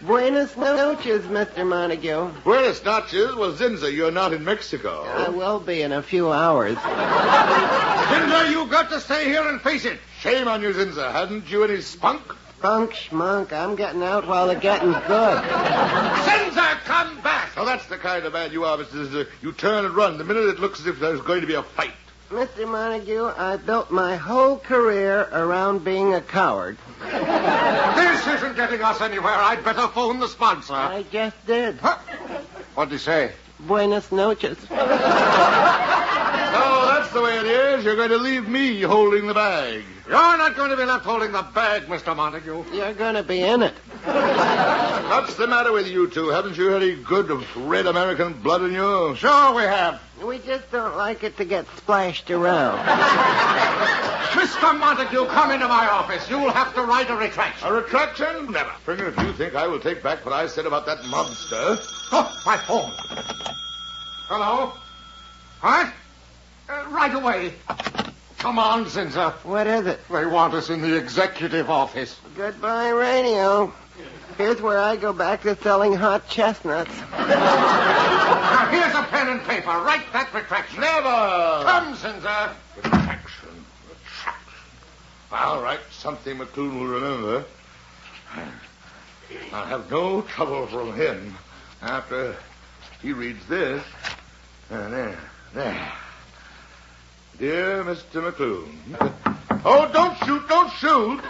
[SPEAKER 16] buenas noches, Mr. Montague.
[SPEAKER 6] Buenas noches? Well, Zinzer, you're not in Mexico.
[SPEAKER 16] I will be in a few hours.
[SPEAKER 10] Zinzer, you've got to stay here and face it.
[SPEAKER 6] Shame on you, Zinzer. Hadn't you any spunk?
[SPEAKER 16] Spunk, schmunk, I'm getting out while the getting's good.
[SPEAKER 10] Zinzer, come back!
[SPEAKER 6] Oh, that's the kind of man you are, Mr. Zinzer. You turn and run the minute it looks as if there's going to be a fight.
[SPEAKER 16] Mr. Montague, I built my whole career around being a coward.
[SPEAKER 10] This isn't getting us anywhere. I'd better phone the sponsor.
[SPEAKER 16] I just did.
[SPEAKER 10] Huh? What'd he say?
[SPEAKER 16] Buenas noches.
[SPEAKER 6] Oh, that's the way it is. You're going to leave me holding the bag.
[SPEAKER 10] You're not going to be left holding the bag, Mr. Montague.
[SPEAKER 16] You're going to be in it.
[SPEAKER 6] What's the matter with you two? Haven't you any good red American blood in you?
[SPEAKER 10] Sure we have.
[SPEAKER 16] We just don't like it to get splashed around.
[SPEAKER 10] Mr. Montague, come into my office. You'll have to write a retraction.
[SPEAKER 6] A retraction? Never. Springer, if you think I will take back what I said about that mobster...
[SPEAKER 10] Oh, my phone. Hello? What? Right away. Come on, Zinzer.
[SPEAKER 16] What is it?
[SPEAKER 10] They want us in the executive office.
[SPEAKER 16] Goodbye, radio. Here's where I go back to selling hot chestnuts.
[SPEAKER 10] Now, here's a pen and paper. Write that retraction.
[SPEAKER 6] Never.
[SPEAKER 10] Come, Zinzer.
[SPEAKER 6] Retraction. All right, something McClune will remember. I'll have no trouble from him after he reads this. There. Dear Mr. McClune. Oh, don't shoot.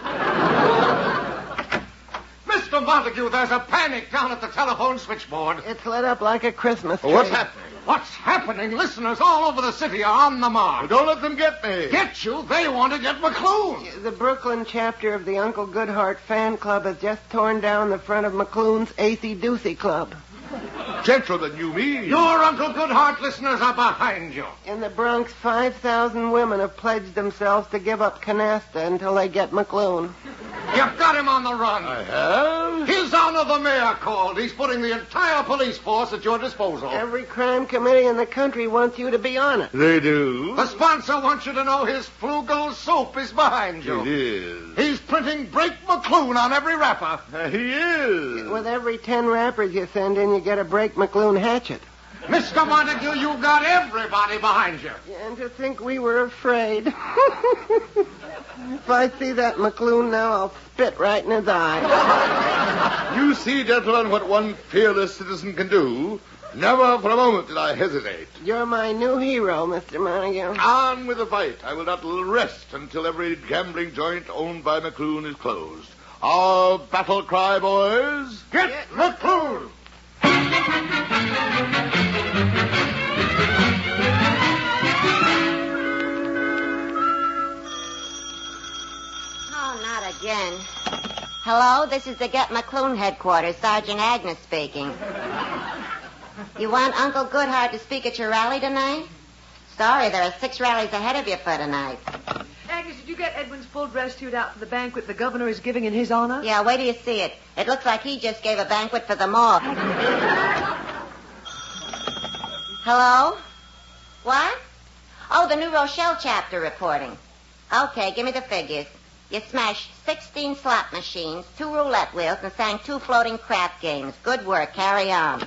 [SPEAKER 10] Mr. Montague, there's a panic down at the telephone switchboard.
[SPEAKER 16] It's lit up like a Christmas tree.
[SPEAKER 6] What's happening?
[SPEAKER 10] What's happening? Listeners all over the city are on the march.
[SPEAKER 6] Don't let them get me.
[SPEAKER 10] Get you? They want to get McClune.
[SPEAKER 16] The Brooklyn chapter of the Uncle Goodhart fan club has just torn down the front of McClune's Acey-Deucey Club.
[SPEAKER 6] Gentlemen, you mean?
[SPEAKER 10] Your Uncle Goodhart listeners are behind you.
[SPEAKER 16] In the Bronx, 5,000 women have pledged themselves to give up canasta until they get McClune.
[SPEAKER 10] You've got him on the run.
[SPEAKER 6] I have?
[SPEAKER 10] His Honor the Mayor called. He's putting the entire police force at your disposal.
[SPEAKER 16] Every crime committee in the country wants you to be on it.
[SPEAKER 6] They do?
[SPEAKER 10] The sponsor wants you to know his Flugel soap is behind you.
[SPEAKER 6] It is.
[SPEAKER 10] He's printing Break McClune on every wrapper.
[SPEAKER 6] He is.
[SPEAKER 16] With every 10 wrappers you send in, you get a Break McClune hatchet.
[SPEAKER 10] Mr. Montague, you've got everybody behind you.
[SPEAKER 16] And to think we were afraid. If I see that McClune now, I'll spit right in his eye.
[SPEAKER 6] You see, gentlemen, what one fearless citizen can do. Never for a moment did I hesitate.
[SPEAKER 16] You're my new hero, Mr. Montague.
[SPEAKER 6] On with the fight. I will not rest until every gambling joint owned by McClune is closed. Our battle cry, boys.
[SPEAKER 10] Get McClune!
[SPEAKER 2] Oh, not again. Hello, this is the Get McClune headquarters. Sergeant Agnes speaking. You want Uncle Goodhart to speak at your rally tonight? Sorry, there are 6 rallies ahead of you for tonight.
[SPEAKER 3] Agnes, did you get Edwin's full dress suit out for the banquet the governor is giving in his honor?
[SPEAKER 2] Yeah, wait till you see it. It looks like he just gave a banquet for them all. Hello? What? Oh, the New Rochelle chapter reporting. Okay, give me the figures. You smashed 16 slot machines, 2 roulette wheels, and sang 2 floating crap games. Good work. Carry on.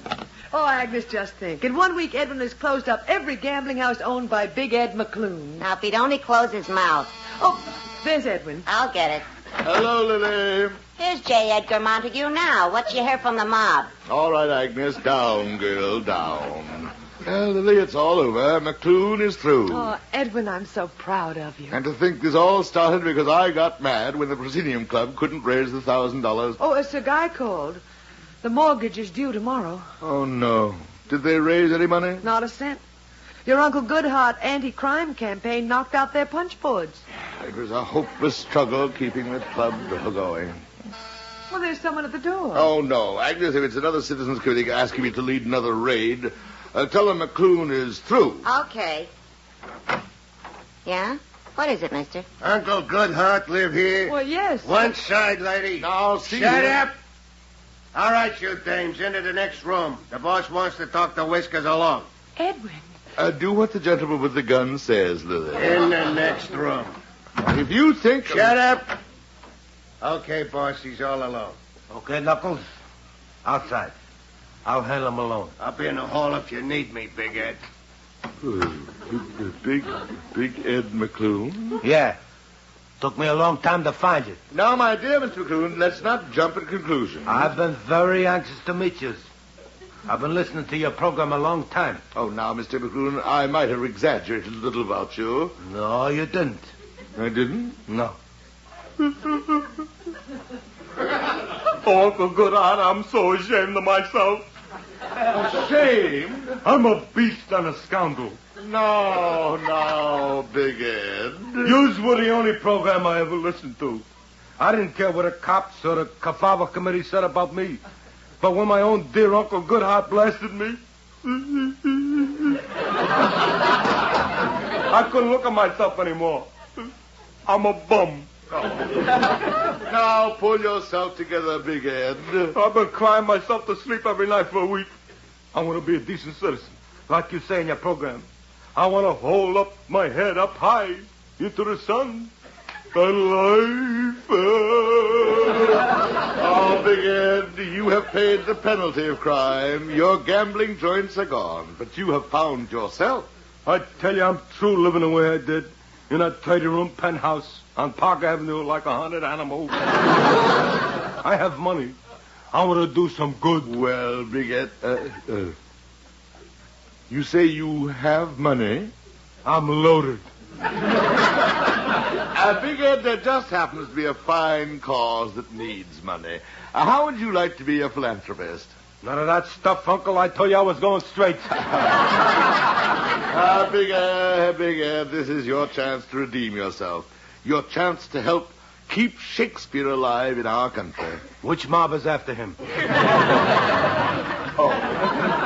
[SPEAKER 3] Oh, Agnes, just think. In 1 week, Edwin has closed up every gambling house owned by Big Ed McClune.
[SPEAKER 2] Now, if he'd only close his mouth.
[SPEAKER 3] Oh, there's Edwin.
[SPEAKER 2] I'll get it.
[SPEAKER 6] Hello, Lily.
[SPEAKER 2] Here's J. Edgar Montague now. What you hear from the mob?
[SPEAKER 6] All right, Agnes. Down, girl, down. Well, Lily, it's all over. McClune is through.
[SPEAKER 3] Oh, Edwin, I'm so proud of you.
[SPEAKER 6] And to think this all started because I got mad when the Proscenium Club couldn't raise the $1,000.
[SPEAKER 3] Oh, a Sir Guy called. The mortgage is due tomorrow.
[SPEAKER 6] Oh, no. Did they raise any money?
[SPEAKER 3] Not a cent. Your Uncle Goodhart anti-crime campaign knocked out their punch boards.
[SPEAKER 6] It was a hopeless struggle keeping the club going.
[SPEAKER 3] Well, there's someone at the door.
[SPEAKER 6] Oh, no. Agnes, if it's another citizens committee asking me to lead another raid, tell them McClune is through.
[SPEAKER 2] Okay. Yeah? What is it, mister?
[SPEAKER 8] Uncle Goodhart live here?
[SPEAKER 3] Well, yes.
[SPEAKER 8] One side, lady.
[SPEAKER 6] Now, see
[SPEAKER 8] Shut
[SPEAKER 6] you.
[SPEAKER 8] up. All right, you dames, into the next room. The boss wants to talk the Whiskers along.
[SPEAKER 3] Edwin.
[SPEAKER 6] Do what the gentleman with the gun says, Lily.
[SPEAKER 8] In the next room.
[SPEAKER 6] If you think...
[SPEAKER 8] Shut up. Okay, boss, he's all alone.
[SPEAKER 4] Okay, Knuckles. Outside. I'll handle him alone.
[SPEAKER 8] Up in the hall if you need me, Big Ed.
[SPEAKER 6] Big Ed McClune?
[SPEAKER 4] Yeah. Took me a long time to find you.
[SPEAKER 6] Now, my dear Mr. McClune, let's not jump at conclusions.
[SPEAKER 4] I've been very anxious to meet you. I've been listening to your program a long time.
[SPEAKER 6] Oh, now, Mr. McClune, I might have exaggerated a little about you.
[SPEAKER 4] No, you didn't.
[SPEAKER 6] I didn't?
[SPEAKER 4] No.
[SPEAKER 6] Oh, Uncle Goodhart, I'm so ashamed of myself. Ashamed?
[SPEAKER 11] I'm a beast and a scoundrel.
[SPEAKER 6] No, Big Ed.
[SPEAKER 11] Yours were the only program I ever listened to. I didn't care what the cops or the Kafava committee said about me. But when my own dear Uncle Goodhart blasted me, I couldn't look at myself anymore. I'm a bum.
[SPEAKER 6] Now, pull yourself together, Big Ed.
[SPEAKER 11] I've been crying myself to sleep every night for a week. I want to be a decent citizen, like you say in your program. I want to hold up my head up high into the sun. A life.
[SPEAKER 6] Oh, Big Ed, you have paid the penalty of crime. Your gambling joints are gone, but you have found yourself.
[SPEAKER 11] I tell you, I'm through living the way I did. In a tidy-room penthouse on Park Avenue like a haunted animal. I have money. I want to do some good.
[SPEAKER 6] Well, Big Ed, you say you have money?
[SPEAKER 11] I'm loaded.
[SPEAKER 6] Big Ed, there just happens to be a fine cause that needs money. How would you like to be a philanthropist?
[SPEAKER 11] None of that stuff, Uncle. I told you I was going straight.
[SPEAKER 6] Big Ed, this is your chance to redeem yourself. Your chance to help keep Shakespeare alive in our country.
[SPEAKER 11] Which mob is after him?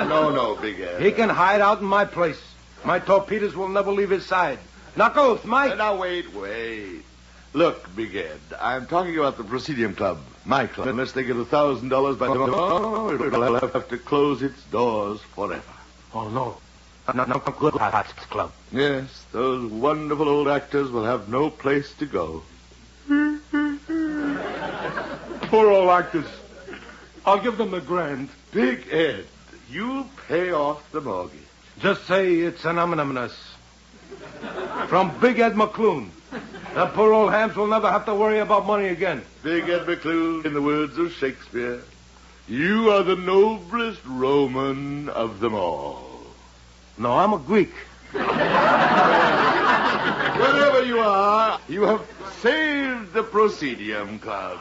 [SPEAKER 6] No, Big Ed.
[SPEAKER 11] He can hide out in my place. My torpedoes will never leave his side. Knuckles, Mike.
[SPEAKER 6] Now, wait. Look, Big Ed, I'm talking about the Proscenium Club, my club. Unless they get $1,000 by tomorrow, it'll have to close its doors forever.
[SPEAKER 11] Oh, no. No, Good Club.
[SPEAKER 6] Yes, those wonderful old actors will have no place to go.
[SPEAKER 11] Poor old actors. I'll give them $1,000.
[SPEAKER 6] Big Ed, you pay off the mortgage.
[SPEAKER 11] Just say it's anonymous. From Big Ed McClune. The poor old hams will never have to worry about money again.
[SPEAKER 6] Big Ed McClune, in the words of Shakespeare, you are the noblest Roman of them all.
[SPEAKER 11] No, I'm a Greek.
[SPEAKER 6] Wherever you are, you have saved the Proscenium Club.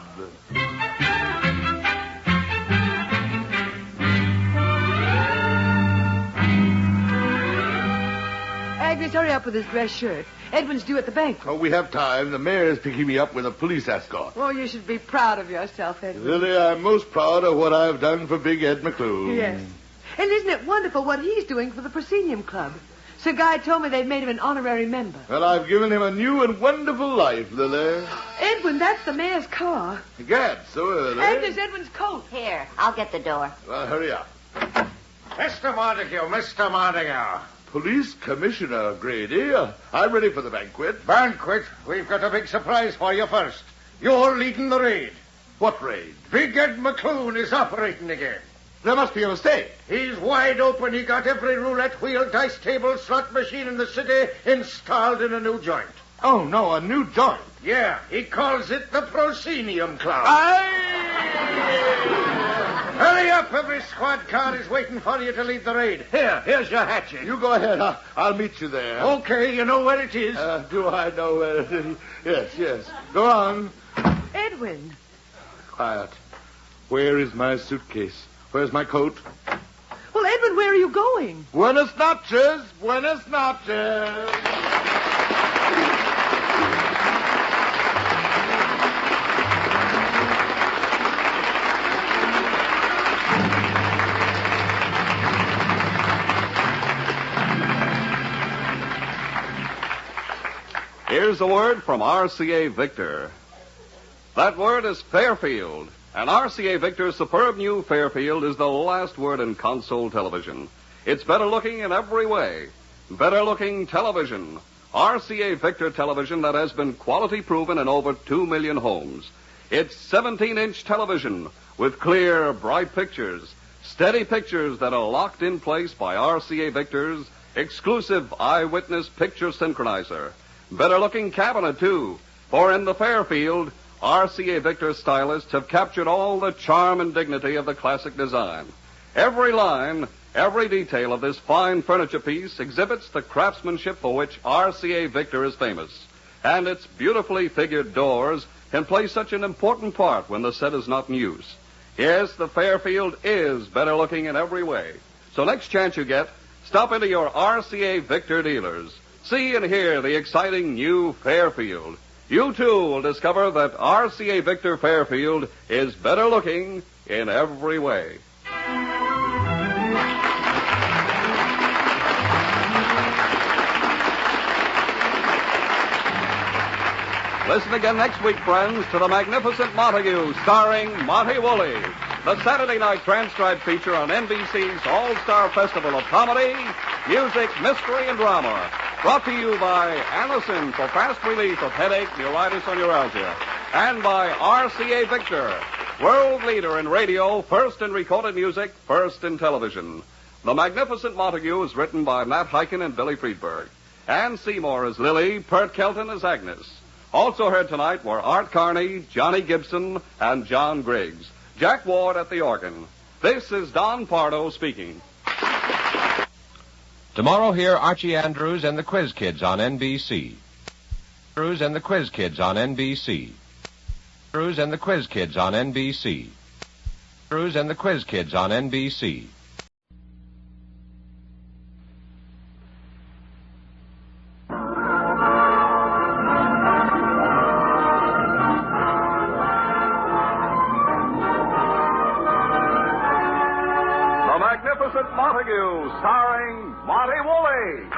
[SPEAKER 3] Agnes, hurry up with this dress shirt. Edwin's due at the bank.
[SPEAKER 6] Oh, we have time. The mayor is picking me up with a police escort.
[SPEAKER 3] Oh, you should be proud of yourself, Edwin.
[SPEAKER 6] Lily, I'm most proud of what I've done for Big Ed McClune.
[SPEAKER 3] Yes. And isn't it wonderful what he's doing for the Proscenium Club? Sir Guy told me they'd made him an honorary member.
[SPEAKER 6] Well, I've given him a new and wonderful life, Lily.
[SPEAKER 3] Edwin, that's the mayor's car.
[SPEAKER 6] Gad, so early.
[SPEAKER 3] Agnes, Edwin's coat.
[SPEAKER 2] Here, I'll get the door.
[SPEAKER 6] Well, hurry up.
[SPEAKER 8] Mr. Montague.
[SPEAKER 6] Police Commissioner Grady, I'm ready for the banquet.
[SPEAKER 8] Banquet? We've got a big surprise for you first. You're leading the raid.
[SPEAKER 6] What raid?
[SPEAKER 8] Big Ed McClune is operating again.
[SPEAKER 6] There must be a mistake.
[SPEAKER 8] He's wide open. He got every roulette wheel, dice table, slot machine in the city installed in a new joint.
[SPEAKER 6] Oh, no, a new joint.
[SPEAKER 8] Yeah, he calls it the Proscenium Club. Hurry up, every squad car is waiting for you to lead the raid. Here's your hatchet.
[SPEAKER 6] You go ahead. I'll meet you there.
[SPEAKER 8] Okay, you know where it is.
[SPEAKER 6] Do I know where it is? Yes. Go on.
[SPEAKER 3] Edwin.
[SPEAKER 6] Quiet. Where is my suitcase? Where's my coat?
[SPEAKER 3] Well, Edwin, where are you going?
[SPEAKER 6] Buenas noches. Buenas noches.
[SPEAKER 1] Here's a word from RCA Victor. That word is Fairfield. And RCA Victor's superb new Fairfield is the last word in console television. It's better looking in every way. Better looking television. RCA Victor television that has been quality proven in over 2 million homes. It's 17-inch television with clear, bright pictures. Steady pictures that are locked in place by RCA Victor's exclusive eyewitness picture synchronizer. Better looking cabinet, too. For in the Fairfield, RCA Victor stylists have captured all the charm and dignity of the classic design. Every line, every detail of this fine furniture piece exhibits the craftsmanship for which RCA Victor is famous. And its beautifully figured doors can play such an important part when the set is not in use. Yes, the Fairfield is better looking in every way. So next chance you get, stop into your RCA Victor dealers. See and hear the exciting new Fairfield. You, too, will discover that RCA Victor Fairfield is better looking in every way. Listen again next week, friends, to The Magnificent Montague, starring Monty Woolley, the Saturday night transcribed feature on NBC's All-Star Festival of Comedy, Music, Mystery, and Drama. Brought to you by Anacin for fast relief of headache, neuritis, or neuralgia. And by RCA Victor, world leader in radio, first in recorded music, first in television. The Magnificent Montague is written by Matt Hyken and Billy Friedberg. Ann Seymour as Lily, Pert Kelton as Agnes. Also heard tonight were Art Carney, Johnny Gibson, and John Griggs. Jack Ward at the organ. This is Don Pardo speaking.
[SPEAKER 12] Tomorrow hear Archie Andrews and the Quiz Kids on NBC. Andrews and the Quiz Kids on NBC. Andrews and the Quiz Kids on NBC. Andrews and the Quiz Kids on NBC.
[SPEAKER 1] The Magnificent Montague, starring Monty Woolley.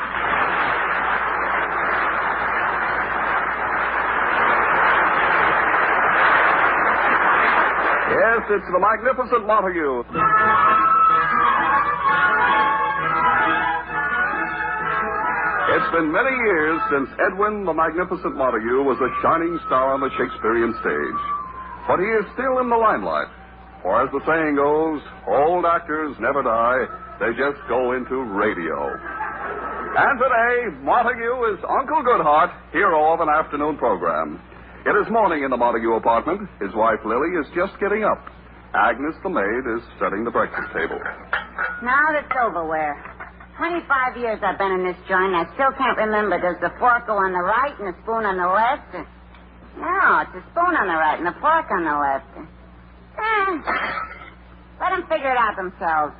[SPEAKER 1] Yes, it's the Magnificent Montague. It's been many years since Edwin the Magnificent Montague was a shining star on the Shakespearean stage. But he is still in the limelight. For as the saying goes, old actors never die, they just go into radio. And today, Montague is Uncle Goodhart, hero of an afternoon program. It is morning in the Montague apartment. His wife, Lily, is just getting up. Agnes, the maid, is setting the breakfast table.
[SPEAKER 2] Now the silverware. 25 years I've been in this joint, and I still can't remember. Does the fork go on the right and the spoon on the left? No, it's the spoon on the right and the fork on the left. Let them figure it out themselves.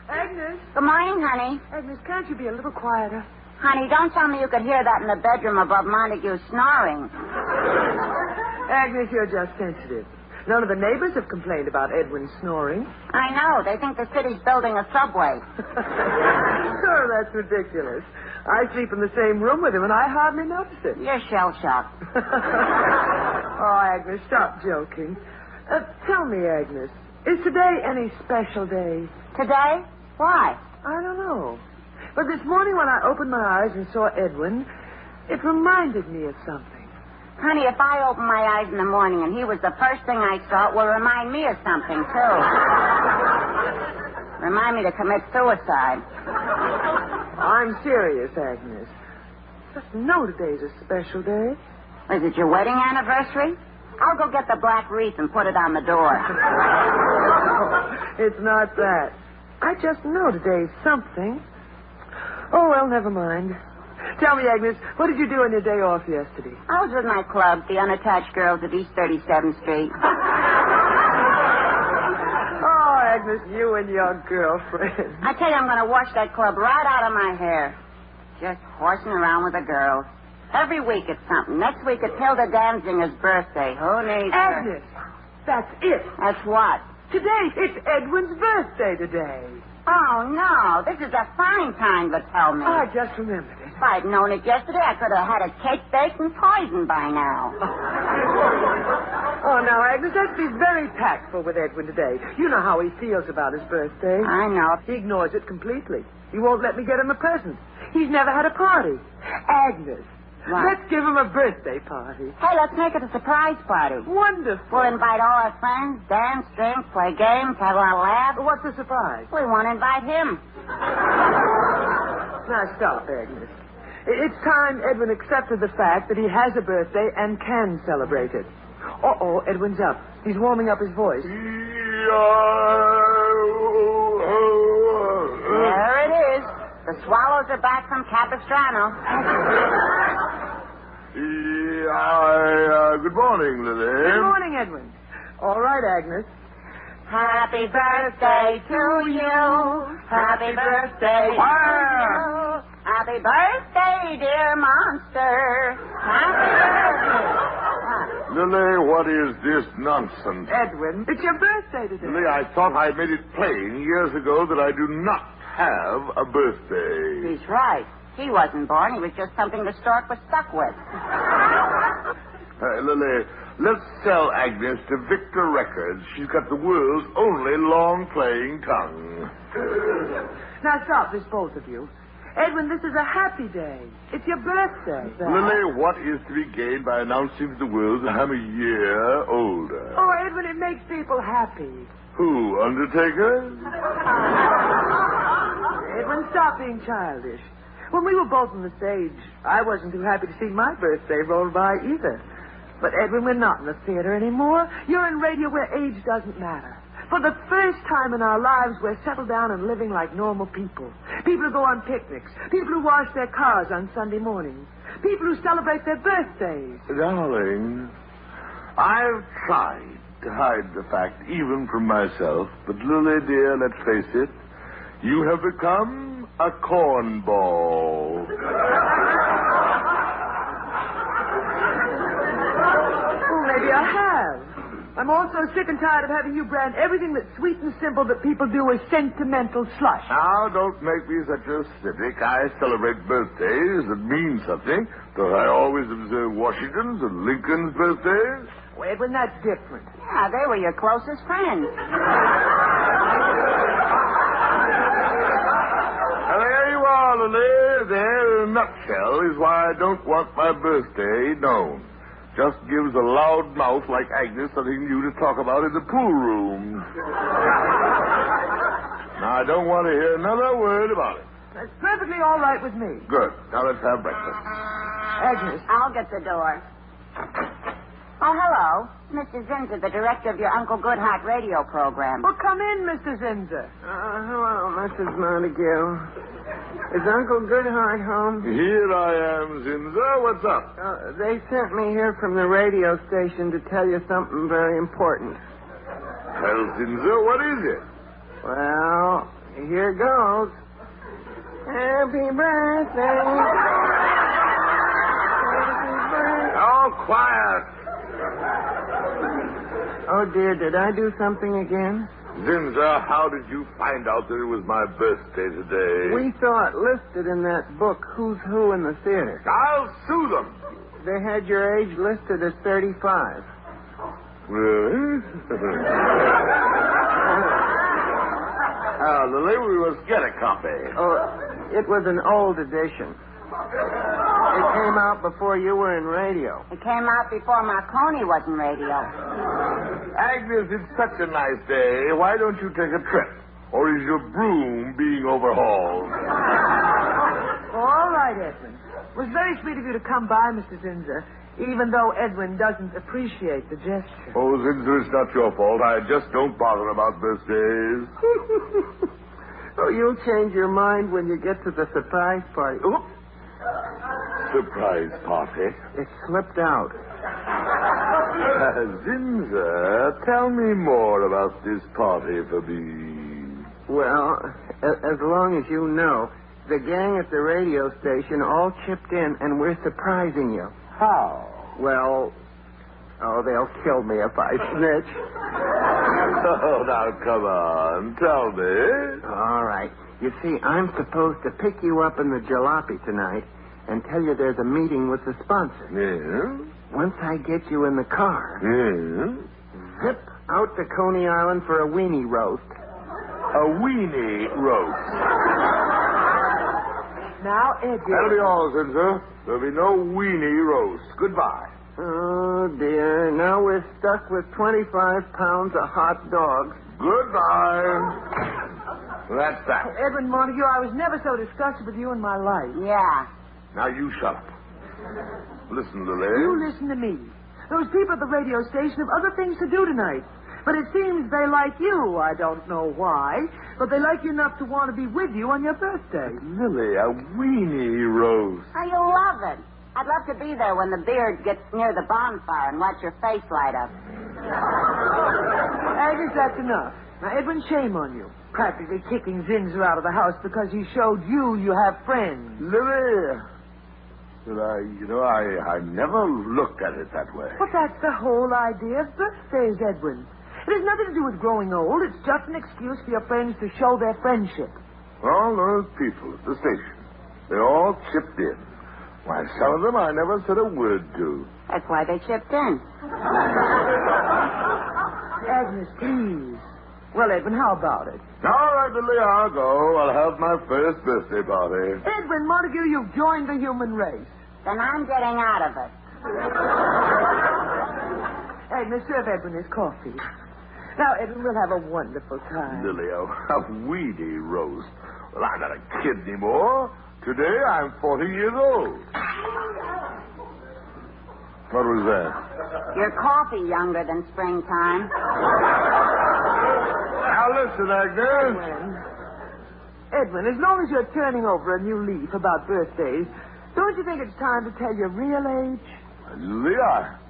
[SPEAKER 3] Agnes?
[SPEAKER 2] Good morning, honey.
[SPEAKER 3] Agnes, can't you be a little quieter?
[SPEAKER 2] Honey, don't tell me you could hear that in the bedroom above Montague snoring.
[SPEAKER 3] Agnes, you're just sensitive. None of the neighbors have complained about Edwin snoring.
[SPEAKER 2] I know. They think the city's building a subway.
[SPEAKER 3] Oh, that's ridiculous. I sleep in the same room with him, and I hardly notice it.
[SPEAKER 2] You're shell-shocked.
[SPEAKER 3] Oh, Agnes, stop joking. Tell me, Agnes, is today any special day?
[SPEAKER 2] Today? Why?
[SPEAKER 3] I don't know. But this morning when I opened my eyes and saw Edwin, it reminded me of something.
[SPEAKER 2] Honey, if I opened my eyes in the morning and he was the first thing I saw, it will remind me of something, too. Remind me to commit suicide.
[SPEAKER 3] I'm serious, Agnes. Just know today's a special day.
[SPEAKER 2] Is it your wedding anniversary? I'll go get the black wreath and put it on the door.
[SPEAKER 3] It's not that. I just know today's something. Oh, well, never mind. Tell me, Agnes, what did you do on your day off yesterday?
[SPEAKER 2] I was with my club, the Unattached Girls of East 37th Street.
[SPEAKER 3] Oh, Agnes, you and your girlfriend.
[SPEAKER 2] I tell you, I'm going to wash that club right out of my hair. Just horsing around with the girls. Every week it's something. Next week it's Hilda Danzinger's birthday. Who needs her?
[SPEAKER 3] Agnes, that's it.
[SPEAKER 2] That's what?
[SPEAKER 3] Today, it's Edwin's birthday today.
[SPEAKER 2] Oh, no. This is a fine time to tell me.
[SPEAKER 3] I just remembered it.
[SPEAKER 2] If I'd known it yesterday, I could have had a cake baked and poisoned by now.
[SPEAKER 3] Oh, now, Agnes, let's be very tactful with Edwin today. You know how he feels about his birthday.
[SPEAKER 2] I know.
[SPEAKER 3] He ignores it completely. He won't let me get him a present. He's never had a party. Agnes,
[SPEAKER 2] what?
[SPEAKER 3] Let's give him a birthday party.
[SPEAKER 2] Hey, let's make it a surprise party.
[SPEAKER 3] Wonderful.
[SPEAKER 2] We'll invite all our friends, dance, drink, play games, have a laugh.
[SPEAKER 3] What's the surprise?
[SPEAKER 2] We won't invite him.
[SPEAKER 3] Now, stop, Agnes. It's time Edwin accepted the fact that he has a birthday and can celebrate it. Uh-oh, Edwin's up. He's warming up his voice.
[SPEAKER 2] There it is. The swallows are back from Capistrano.
[SPEAKER 6] Good morning, Lily.
[SPEAKER 3] Good morning, Edwin. All right, Agnes.
[SPEAKER 2] Happy birthday to you. Happy birthday to you. Happy birthday, dear monster. Happy birthday.
[SPEAKER 6] Lily, what is this nonsense?
[SPEAKER 3] Edwin, it's your birthday today.
[SPEAKER 6] Lily, I thought I made it plain years ago that I do not have a birthday.
[SPEAKER 2] He's right. He wasn't born. He was just something the stork was stuck with.
[SPEAKER 6] Lily, let's sell Agnes to Victor Records. She's got the world's only long-playing tongue.
[SPEAKER 3] Now, stop this, both of you. Edwin, this is a happy day. It's your birthday.
[SPEAKER 6] Lily, what is to be gained by announcing to the world that I'm a year older?
[SPEAKER 3] Oh, Edwin, it makes people happy.
[SPEAKER 6] Who, Undertaker?
[SPEAKER 3] Edwin, stop being childish. When we were both on the stage, I wasn't too happy to see my birthday roll by either. But, Edwin, we're not in the theater anymore. You're in radio where age doesn't matter. For the first time in our lives, we're settled down and living like normal people. People who go on picnics. People who wash their cars on Sunday mornings. People who celebrate their birthdays.
[SPEAKER 6] Darling, I've tried to hide the fact even from myself, but Lily, dear, let's face it, you have become a cornball.
[SPEAKER 3] Well, maybe I have. I'm also sick and tired of having you brand everything that's sweet and simple that people do as sentimental slush.
[SPEAKER 6] Now, don't make me such a cynic. I celebrate birthdays that mean something. Don't I always observe Washington's and Lincoln's birthdays?
[SPEAKER 3] Well, Edwin, that's different.
[SPEAKER 2] Yeah, they were your closest friends.
[SPEAKER 6] And there you are, Lily. There, in a nutshell, is why I don't want my birthday known. Just gives a loud mouth like Agnes something new to talk about in the pool room. Now, I don't want to hear another word about it.
[SPEAKER 3] That's perfectly all right with me.
[SPEAKER 6] Good. Now, let's have breakfast.
[SPEAKER 3] Agnes.
[SPEAKER 2] I'll get the door. Oh, hello. Mr. Zinzer, the director of your Uncle Goodhart radio program.
[SPEAKER 3] Well, come in, Mr. Zinzer.
[SPEAKER 16] Hello, Mrs. Montague. Is Uncle Goodhart home?
[SPEAKER 6] Here I am, Zinzer. What's up?
[SPEAKER 16] They sent me here from the radio station to tell you something very important.
[SPEAKER 6] Well, Zinzer, what is it?
[SPEAKER 16] Well, here goes. Happy birthday.
[SPEAKER 6] Oh, quiet.
[SPEAKER 16] Oh, dear, did I do something again?
[SPEAKER 6] Zinzer, how did you find out that it was my birthday today?
[SPEAKER 16] We saw it listed in that book, Who's Who in the Theater.
[SPEAKER 6] I'll sue them.
[SPEAKER 16] They had your age listed as 35.
[SPEAKER 6] Really? Lily, we must get a copy.
[SPEAKER 16] Oh, it was an old edition. It came out before you were in radio.
[SPEAKER 2] It came out before Marconi was in radio.
[SPEAKER 6] Agnes, it's such a nice day. Why don't you take a trip? Or is your broom being overhauled?
[SPEAKER 3] All right, Edwin. It was very sweet of you to come by, Mr. Zinzer, even though Edwin doesn't appreciate the gesture.
[SPEAKER 6] Oh, Zinzer, it's not your fault. I just don't bother about birthdays.
[SPEAKER 16] Oh, you'll change your mind when you get to the surprise party. Oops.
[SPEAKER 6] Surprise party?
[SPEAKER 16] It slipped out.
[SPEAKER 6] Zinzer, tell me more about this party for me.
[SPEAKER 16] Well, as long as you know, the gang at the radio station all chipped in, and we're surprising you.
[SPEAKER 6] How?
[SPEAKER 16] Well, they'll kill me if I snitch.
[SPEAKER 6] Oh, now, come on. Tell me.
[SPEAKER 16] All right. You see, I'm supposed to pick you up in the jalopy tonight and tell you there's a meeting with the sponsor.
[SPEAKER 6] Yeah?
[SPEAKER 16] Once I get you in the car, zip out to Coney Island for a weenie roast.
[SPEAKER 6] A weenie roast.
[SPEAKER 3] Now, Edwin.
[SPEAKER 6] That'll be all, Zinzer. There'll be no weenie roast. Goodbye.
[SPEAKER 16] Oh, dear. Now we're stuck with 25 pounds of hot dogs.
[SPEAKER 6] Goodbye. That's that.
[SPEAKER 3] Edwin Montague, I was never so disgusted with you in my life.
[SPEAKER 2] Yeah.
[SPEAKER 6] Now you shut up. Listen, Lily.
[SPEAKER 3] You listen to me. Those people at the radio station have other things to do tonight. But it seems they like you. I don't know why. But they like you enough to want to be with you on your birthday.
[SPEAKER 6] Lily, a weenie roast.
[SPEAKER 2] Oh, you love it. I'd love to be there when the beard gets near the bonfire and watch your face light up.
[SPEAKER 3] I guess that's enough. Now, Edwin, shame on you. Practically kicking Zinzer out of the house because he showed you have friends.
[SPEAKER 6] Lily. Well, I never looked at it that way.
[SPEAKER 3] Well, that's the whole idea of birthdays, Edwin. It has nothing to do with growing old. It's just an excuse for your friends to show their friendship.
[SPEAKER 6] All those people at the station, they all chipped in. Why, some of them I never said a word to.
[SPEAKER 2] That's why they chipped in.
[SPEAKER 3] Agnes, please. Well, Edwin, how about it?
[SPEAKER 6] All right, Lily, I'll go. I'll have my first birthday party.
[SPEAKER 3] Edwin Montague, you've joined the human race.
[SPEAKER 2] Then I'm getting out of it.
[SPEAKER 3] Agnes, serve Edwin his coffee. Now, Edwin, we'll have a wonderful time.
[SPEAKER 6] Lily, a weedy roast. Well, I'm not a kid anymore. Today, I'm 40 years old. What was that?
[SPEAKER 2] Your coffee younger than springtime.
[SPEAKER 6] Now, listen, Agnes.
[SPEAKER 3] Edwin, as long as you're turning over a new leaf about birthdays, don't you think it's time to tell your real age?
[SPEAKER 6] Lily,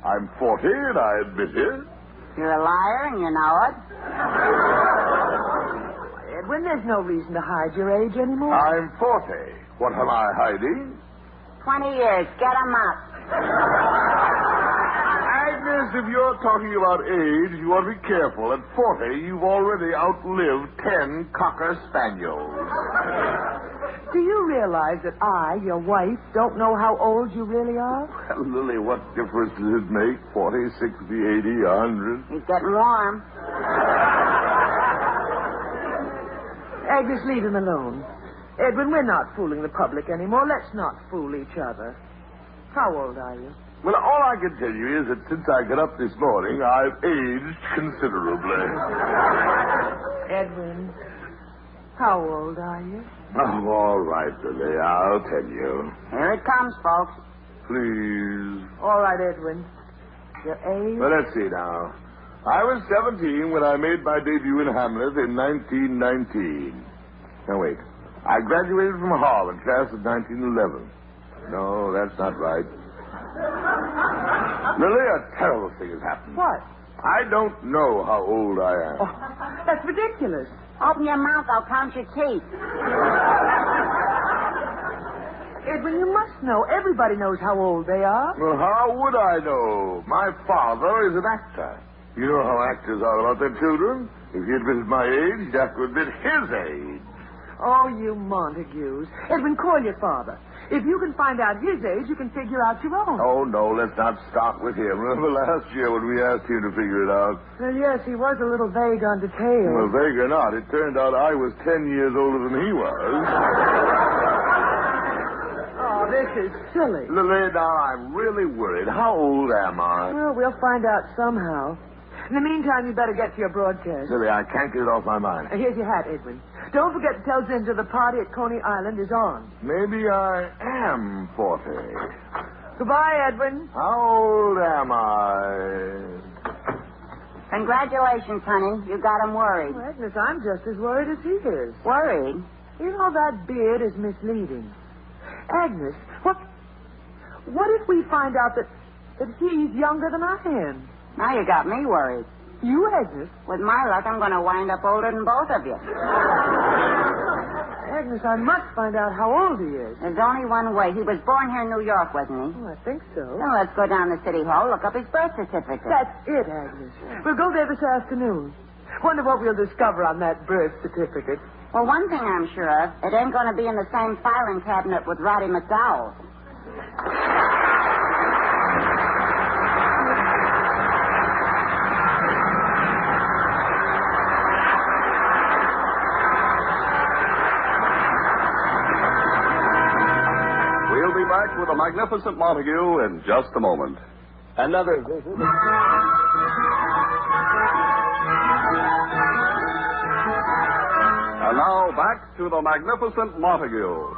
[SPEAKER 6] I'm 40, and I admit it.
[SPEAKER 2] You're a liar, and you know it.
[SPEAKER 3] Edwin, there's no reason to hide your age anymore.
[SPEAKER 6] I'm 40. What am I hiding?
[SPEAKER 2] 20 years. Get 'em up.
[SPEAKER 6] Agnes, if you're talking about age, you ought to be careful. At 40, you've already outlived 10 Cocker Spaniels.
[SPEAKER 3] Do you realize that I, your wife, don't know how old you really are?
[SPEAKER 6] Well, Lily, what difference does it make? 40, 60, 80, 100?
[SPEAKER 2] He's getting warm.
[SPEAKER 3] Agnes, leave him alone. Edwin, we're not fooling the public anymore. Let's not fool each other. How old are you?
[SPEAKER 6] Well, all I can tell you is that since I got up this morning, I've aged considerably.
[SPEAKER 3] Edwin, how old are you?
[SPEAKER 6] Oh, all right, Lily, I'll tell you.
[SPEAKER 2] Here it comes, folks.
[SPEAKER 6] Please.
[SPEAKER 3] All right, Edwin. Your age?
[SPEAKER 6] Well, let's see now. I was 17 when I made my debut in Hamlet in 1919. Now, wait. I graduated from Harvard class of 1911. No, that's not right. Lily, a terrible thing has happened.
[SPEAKER 3] What?
[SPEAKER 6] I don't know how old I am.
[SPEAKER 3] Oh, that's ridiculous.
[SPEAKER 2] Open your mouth, I'll count your teeth.
[SPEAKER 3] Edwin, you must know. Everybody knows how old they are.
[SPEAKER 6] Well, how would I know? My father is an actor. You know how actors are about their children. If he admitted my age, he'd have to admit his age.
[SPEAKER 3] Oh, you Montagues. Edwin, call your father. If you can find out his age, you can figure out your own.
[SPEAKER 6] Oh, no, let's not start with him. Remember last year when we asked him to figure it out?
[SPEAKER 3] Well, yes, he was a little vague on details.
[SPEAKER 6] Well, vague or not, it turned out I was 10 years older than he was.
[SPEAKER 3] Oh, this is silly.
[SPEAKER 6] Lily, now I'm really worried. How old am I?
[SPEAKER 3] Well, we'll find out somehow. In the meantime, you better get to your broadcast.
[SPEAKER 6] Lily, I can't get it off my mind.
[SPEAKER 3] Here's your hat, Edwin. Don't forget to tell Ginger the party at Coney Island is on.
[SPEAKER 6] Maybe I am 40.
[SPEAKER 3] Goodbye, Edwin.
[SPEAKER 6] How old am I?
[SPEAKER 2] Congratulations, honey. You got him worried.
[SPEAKER 3] Well, Agnes, I'm just as worried as he is.
[SPEAKER 2] Worried?
[SPEAKER 3] You know, that beard is misleading. Agnes, what if we find out that he's younger than I am?
[SPEAKER 2] Now you got me worried.
[SPEAKER 3] You, Agnes?
[SPEAKER 2] With my luck, I'm going to wind up older than both of you.
[SPEAKER 3] Agnes, I must find out how old he is.
[SPEAKER 2] There's only one way. He was born here in New York, wasn't he?
[SPEAKER 3] Oh, I think so.
[SPEAKER 2] Well, let's go down to City Hall, look up his birth certificate.
[SPEAKER 3] That's it, Agnes. We'll go there this afternoon. Wonder what we'll discover on that birth certificate.
[SPEAKER 2] Well, one thing I'm sure of, it ain't going to be in the same filing cabinet with Roddy McDowell.
[SPEAKER 1] We'll be back with the magnificent Montague in just a moment.
[SPEAKER 9] Another visit.
[SPEAKER 1] And now back to the magnificent Montague.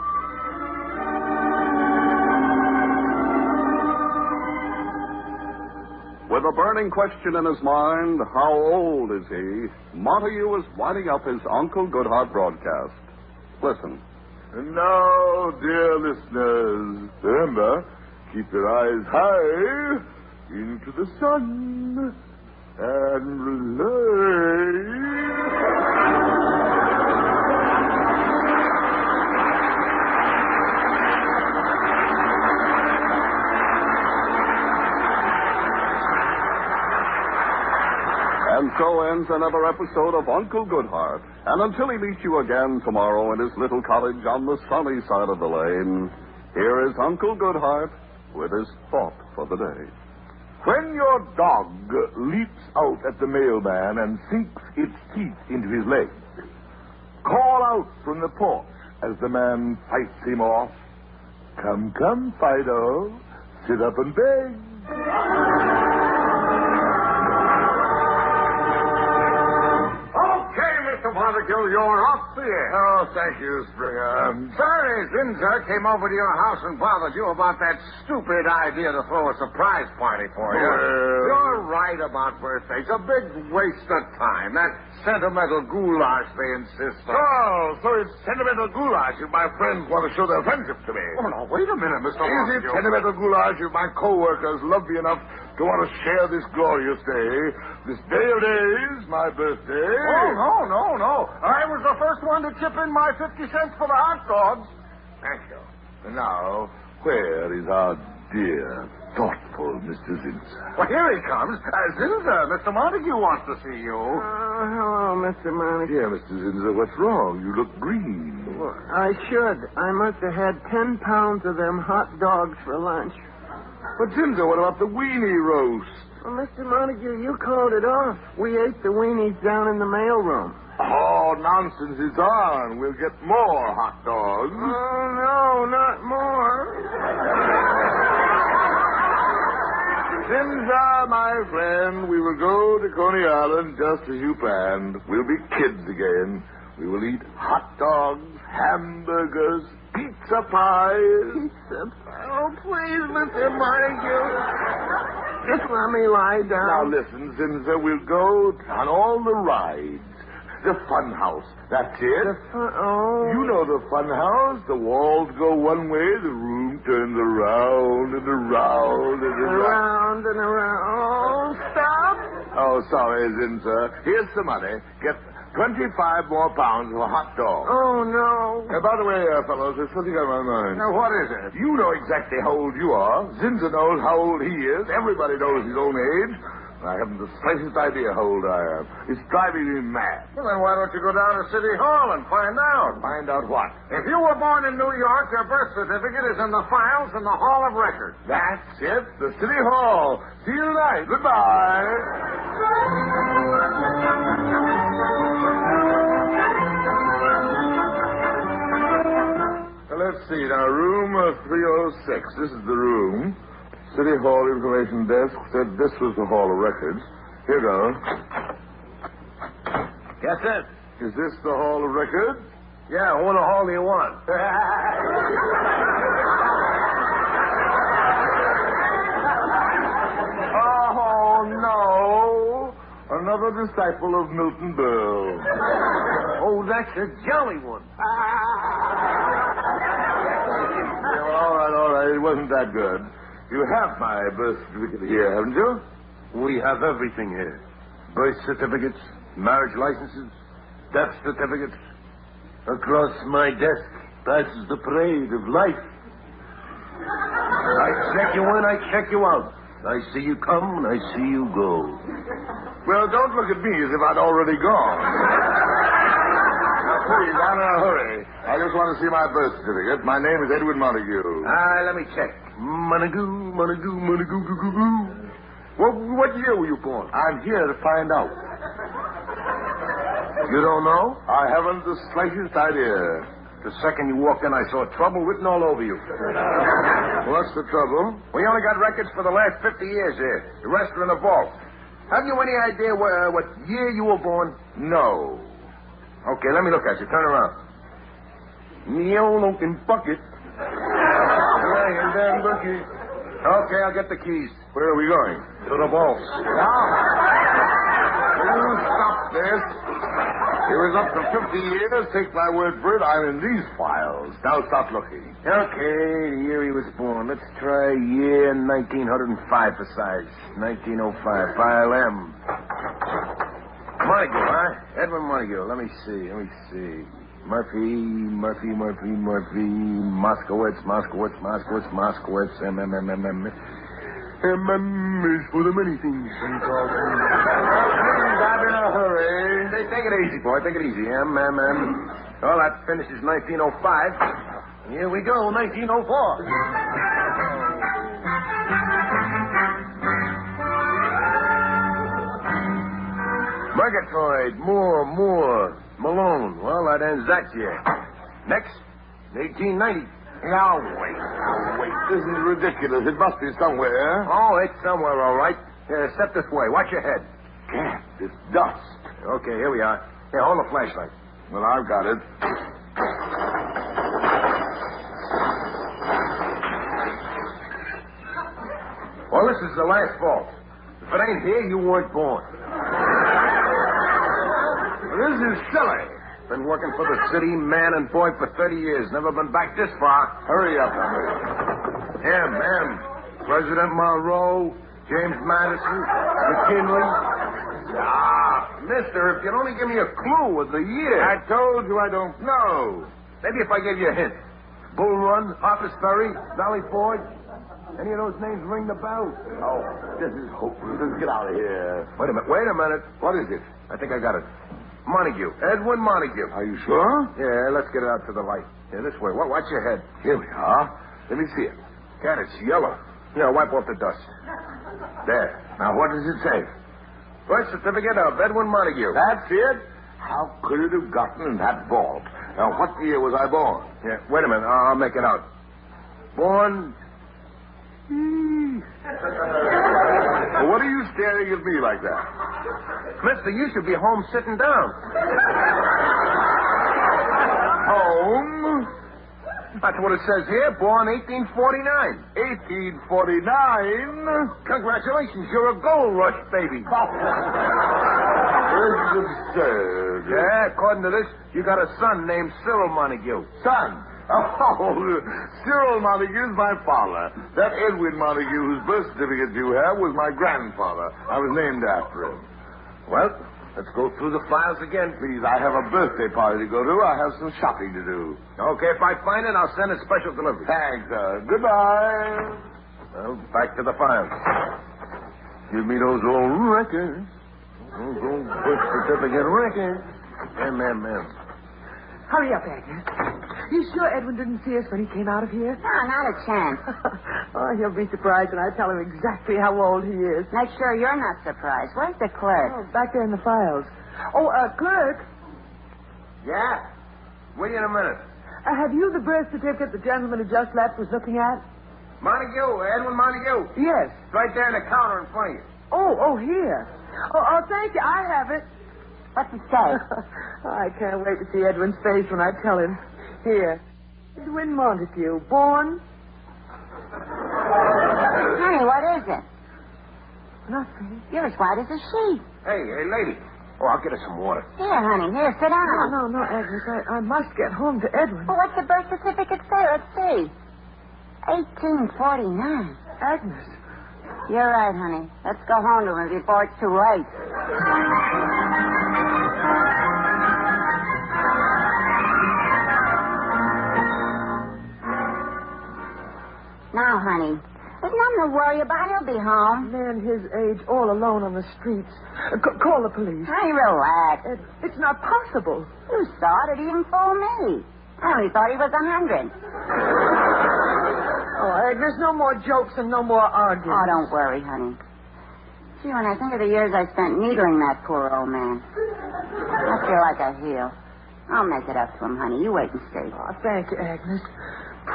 [SPEAKER 1] With a burning question in his mind, how old is he? Montague is winding up his Uncle Goodhart broadcast. Listen.
[SPEAKER 6] And now, dear listeners, remember, keep your eyes high into the sun and relate.
[SPEAKER 1] And so ends another episode of Uncle Goodhart. And until he meets you again tomorrow in his little cottage on the sunny side of the lane, here is Uncle Goodhart with his thought for the day.
[SPEAKER 6] When your dog leaps out at the mailman and sinks its teeth into his leg, call out from the porch as the man fights him off. Come, come, Fido. Sit up and beg.
[SPEAKER 10] Okay, Mr. Montague, you're off the air.
[SPEAKER 6] Oh, thank you, Springer.
[SPEAKER 10] Sorry, Zinzer came over to your house and bothered you about that stupid idea to throw a surprise party for you.
[SPEAKER 6] Well.
[SPEAKER 10] You're right about birthdays. A big waste of time. That sentimental goulash they insist on.
[SPEAKER 6] Oh, so it's sentimental goulash if my friends want to show their friendship to me.
[SPEAKER 10] Oh, no, wait a minute, Mr.
[SPEAKER 6] Is it
[SPEAKER 10] Montague.
[SPEAKER 6] sentimental goulash if my co-workers love me enough to want to share this glorious day, this day of days, my birthday?
[SPEAKER 10] Oh, no. I was the first one to chip in my 50 cents for the hot dogs.
[SPEAKER 6] Thank you. And now, where is our dear, thoughtful Mr. Zinzer?
[SPEAKER 10] Well, here he comes. Zinzer, Mr. Montague wants to see you.
[SPEAKER 16] Hello, Mr. Montague.
[SPEAKER 6] Dear Mr. Zinzer, what's wrong? You look green.
[SPEAKER 16] Well, I should. I must have had 10 pounds of them hot dogs for lunch.
[SPEAKER 6] But, Zinzer, what about the weenie roast?
[SPEAKER 16] Well, Mr. Montague, you called it off. We ate the weenies down in the mailroom.
[SPEAKER 6] Oh, nonsense. It's on. We'll get more hot dogs.
[SPEAKER 16] Oh, no, not more.
[SPEAKER 6] Zinzer, my friend, we will go to Coney Island just as you planned. We'll be kids again. We will eat hot dogs, hamburgers, pizza pies.
[SPEAKER 16] Pizza pie? Oh, please, Mr. Montague. Just let me lie down.
[SPEAKER 6] Now, listen, Zinzer, we'll go on all the rides. The fun house. That's it.
[SPEAKER 16] Oh.
[SPEAKER 6] You know the fun house. The walls go one way, the room turns around and around and around.
[SPEAKER 16] Around and around. Oh, stop.
[SPEAKER 6] Oh, sorry, Zinzer. Here's the money. Get 25 more pounds of hot dog.
[SPEAKER 16] Oh, no.
[SPEAKER 6] By the way, fellows, there's something on my mind.
[SPEAKER 10] Now, what is it?
[SPEAKER 6] You know exactly how old you are. Zinzer knows how old he is. Everybody knows his own age. I haven't the slightest idea how old I am. It's driving me mad.
[SPEAKER 10] Well, then why don't you go down to City Hall and find out?
[SPEAKER 6] Find out what?
[SPEAKER 10] If you were born in New York, your birth certificate is in the files in the Hall of Records.
[SPEAKER 6] That's it. The City Hall. See you tonight. Goodbye. Now, let's see. Now, room 306. This is the room. City Hall Information Desk said this was the Hall of Records. Here goes.
[SPEAKER 8] Yes, sir.
[SPEAKER 6] Is this the Hall of Records?
[SPEAKER 8] Yeah, what hall do you want?
[SPEAKER 6] Oh, no. Another disciple of Milton Berle.
[SPEAKER 8] Oh, that's a jolly one.
[SPEAKER 6] Yeah, well, all right. It wasn't that good. You have my birth certificate here, haven't you?
[SPEAKER 8] We have everything here. Birth certificates, marriage licenses, death certificates. Across my desk passes the parade of life. I check you in, I check you out. I see you come and I see you go.
[SPEAKER 6] Well, don't look at me as if I'd already gone. Now, please, I'm in a hurry. I just want to see my birth certificate. My name is Edwin Montague.
[SPEAKER 8] Let me check. Montague. What year were you born?
[SPEAKER 6] I'm here to find out.
[SPEAKER 8] You don't know?
[SPEAKER 6] I haven't the slightest idea.
[SPEAKER 8] The second you walked in, I saw trouble written all over you.
[SPEAKER 6] What's the trouble?
[SPEAKER 8] We only got records for the last 50 years here. The rest are in the vault. Have you any idea what year you were born?
[SPEAKER 6] No.
[SPEAKER 8] Okay, let me look at you. Turn around. Neo-looking bucket. Okay, I'll get the keys.
[SPEAKER 6] Where are we going?
[SPEAKER 8] To the vault.
[SPEAKER 6] You stop this. It was up to 50 years. Take my word for it. I'm in these files. Now stop looking.
[SPEAKER 8] Okay, the year he was born. Let's try year 1905 for size. 1905. File M. Montague, huh? Edwin Montague. Let me see. Murphy. Moskowitz. M. is for the many things.
[SPEAKER 6] I'm in a hurry.
[SPEAKER 8] Take it easy, boy. Take it easy. M. Well, that finishes 1905. Here we go, 1904.
[SPEAKER 9] Murgatroyd, Moore, Malone. Well, that ends that year. Next, 1890.
[SPEAKER 6] Now, wait. This is ridiculous. It must be somewhere.
[SPEAKER 9] Oh, it's somewhere, all right. Here, step this way. Watch your head.
[SPEAKER 6] Gad, it's dust.
[SPEAKER 9] Okay, here we are. Here, hold the flashlight.
[SPEAKER 6] Well, I've got it.
[SPEAKER 9] Well, this is the last vault. If it ain't here, you weren't born. This is silly. Been working for the city, man and boy, for 30 years. Never been back this far.
[SPEAKER 6] Hurry up, Henry.
[SPEAKER 9] M. President Monroe, James Madison, McKinley. Mister, if you'd only give me a clue with the year.
[SPEAKER 6] I told you I don't know.
[SPEAKER 9] Maybe if I gave you a hint. Bull Run, Harper's Ferry, Valley Forge. Any of those names ring the bell?
[SPEAKER 6] Oh, this is hopeless. Let's get out of here.
[SPEAKER 9] Wait a minute.
[SPEAKER 6] What is it?
[SPEAKER 9] I think I got it. Montague. Edwin Montague.
[SPEAKER 6] Are you sure?
[SPEAKER 9] Yeah, let's get it out to the light. Yeah, this way. Watch your head.
[SPEAKER 6] Here we are. Let me see it.
[SPEAKER 9] God, it's yellow. Yeah, wipe off the dust. There.
[SPEAKER 6] Now, what does it say?
[SPEAKER 9] Birth certificate of Edwin Montague.
[SPEAKER 6] That's it? How could it have gotten in that vault? Now, what year was I born?
[SPEAKER 9] Yeah, wait a minute. I'll make it out. Born...
[SPEAKER 6] Well, what are you staring at me like that?
[SPEAKER 9] Mister, you should be home sitting down.
[SPEAKER 6] Home?
[SPEAKER 9] That's what it says here. Born 1849.
[SPEAKER 6] 1849?
[SPEAKER 9] Congratulations. You're a gold rush baby.
[SPEAKER 6] This is absurd.
[SPEAKER 9] Yeah, according to this, you got a son named Cyril Montague.
[SPEAKER 6] Son? Oh, Cyril Montague is my father. That Edwin Montague whose birth certificate you have was my grandfather. I was named after him.
[SPEAKER 9] Well, let's go through the files again.
[SPEAKER 6] Please, I have a birthday party to go to. I have some shopping to do.
[SPEAKER 9] Okay, if I find it, I'll send a special delivery.
[SPEAKER 6] Thanks, Goodbye.
[SPEAKER 9] Well, back to the files.
[SPEAKER 6] Give me those old records.
[SPEAKER 9] Those old birth certificate records. M.
[SPEAKER 3] Hurry up, Agnes. You sure Edwin didn't see us when he came out of here?
[SPEAKER 2] No, not a chance.
[SPEAKER 3] Oh, he'll be surprised when I tell him exactly how old he is.
[SPEAKER 2] Make sure you're not surprised. Where's the clerk?
[SPEAKER 3] Oh, back there in the files. Oh, clerk.
[SPEAKER 9] Yeah? Wait in a minute.
[SPEAKER 3] Have you the birth certificate the gentleman who just left was looking at?
[SPEAKER 9] Montague, Edwin Montague.
[SPEAKER 3] Yes.
[SPEAKER 9] It's right there on the counter in front of you.
[SPEAKER 3] Oh, here. Oh, thank you. I have it.
[SPEAKER 2] What's it say?
[SPEAKER 3] I can't wait to see Edwin's face when I tell him. Here. Edwin Montague, born...
[SPEAKER 2] Honey, what is it?
[SPEAKER 3] Nothing.
[SPEAKER 2] You're as white as a sheet.
[SPEAKER 9] Hey, lady. Oh, I'll get her some water.
[SPEAKER 2] Here, honey. Here, sit down.
[SPEAKER 3] No, Agnes. I must get home to Edwin.
[SPEAKER 2] Well, what's the birth certificate say? Let's see. 1849.
[SPEAKER 3] Agnes.
[SPEAKER 2] You're right, honey. Let's go home to him before it's too late. Now, honey, there's nothing to worry about. He'll be home.
[SPEAKER 3] Man his age all alone on the streets. Call the police.
[SPEAKER 2] Honey, relax.
[SPEAKER 3] It's not possible.
[SPEAKER 2] You saw it. It even fooled me. I only thought he was 100.
[SPEAKER 3] Oh, Agnes, no more jokes and no more arguing.
[SPEAKER 2] Oh, don't worry, honey. Gee, when I think of the years I spent needling that poor old man, I feel like I heal. I'll make it up to him, honey. You wait and see.
[SPEAKER 3] Oh, thank you, Agnes.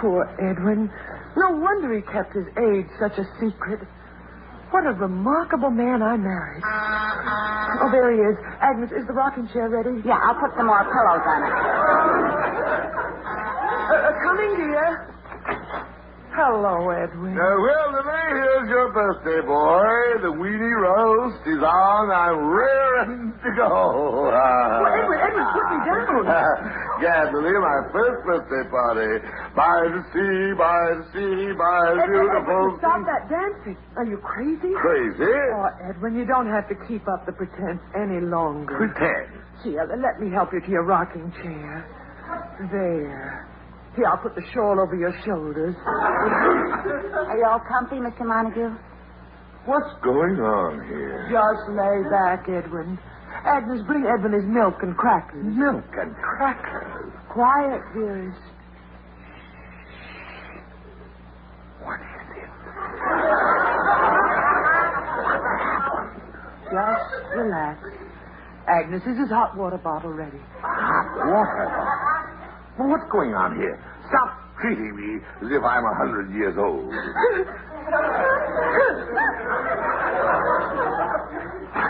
[SPEAKER 3] Poor Edwin. No wonder he kept his age such a secret. What a remarkable man I married. Oh, there he is. Agnes, is the rocking chair ready?
[SPEAKER 2] Yeah, I'll put some more pillows on it.
[SPEAKER 3] Coming, dear. Hello, Edwin.
[SPEAKER 6] Well, today, here's your birthday, boy. The weenie roast is on. I'm raring to go.
[SPEAKER 3] Edwin, put me down.
[SPEAKER 6] Gathering my first birthday party. By the sea, by the sea, by the beautiful
[SPEAKER 3] Edwin, stop that dancing. Are you crazy?
[SPEAKER 6] Crazy?
[SPEAKER 3] Oh, Edwin, you don't have to keep up the pretense any longer.
[SPEAKER 6] Pretend?
[SPEAKER 3] Here, let me help you to your rocking chair. There. Here, I'll put the shawl over your shoulders.
[SPEAKER 2] Are you all comfy, Mr. Montague?
[SPEAKER 6] What's going on here?
[SPEAKER 3] Just lay back, Edwin. Agnes, bring Edwin his milk and crackers.
[SPEAKER 6] Milk and crackers?
[SPEAKER 3] Quiet, dearest.
[SPEAKER 6] What is it?
[SPEAKER 3] Just relax. Agnes, is his hot water bottle ready?
[SPEAKER 10] Hot water? Well, what's going on here? Stop treating me as if I'm 100 years old.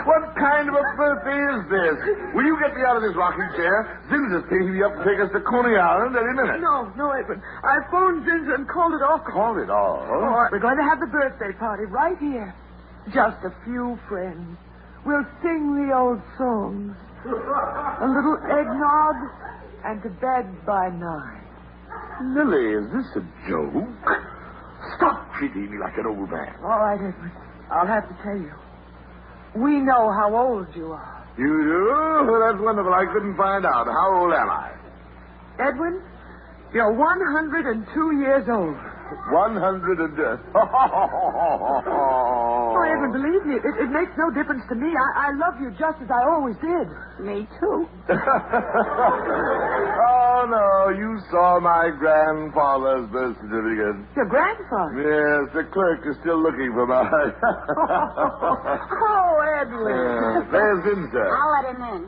[SPEAKER 10] What kind of a birthday is this? Will you get me out of this rocking chair? Zinza's taking me up to take us to Coney Island any minute.
[SPEAKER 3] No, Edwin. I phoned Zinza and called it off.
[SPEAKER 10] Called it off?
[SPEAKER 3] We're going to have the birthday party right here. Just a few friends. We'll sing the old songs. A little eggnog and to bed by 9.
[SPEAKER 10] Lily, is this a joke? Stop treating me like an old man.
[SPEAKER 3] All right, Edwin. I'll have to tell you. We know how old you are.
[SPEAKER 10] You do? Well, that's wonderful. I couldn't find out. How old am I?
[SPEAKER 3] Edwin, you're 102 years old.
[SPEAKER 10] 100 and...
[SPEAKER 3] Oh, Edwin, believe me, it makes no difference to me. I love you just as I always did. Me, too.
[SPEAKER 10] Oh, no, you saw my grandfather's birth certificate.
[SPEAKER 3] Your grandfather?
[SPEAKER 10] Yes, the clerk is still looking for mine.
[SPEAKER 3] Oh, Edwin.
[SPEAKER 10] There's Zinza.
[SPEAKER 15] I'll let him in.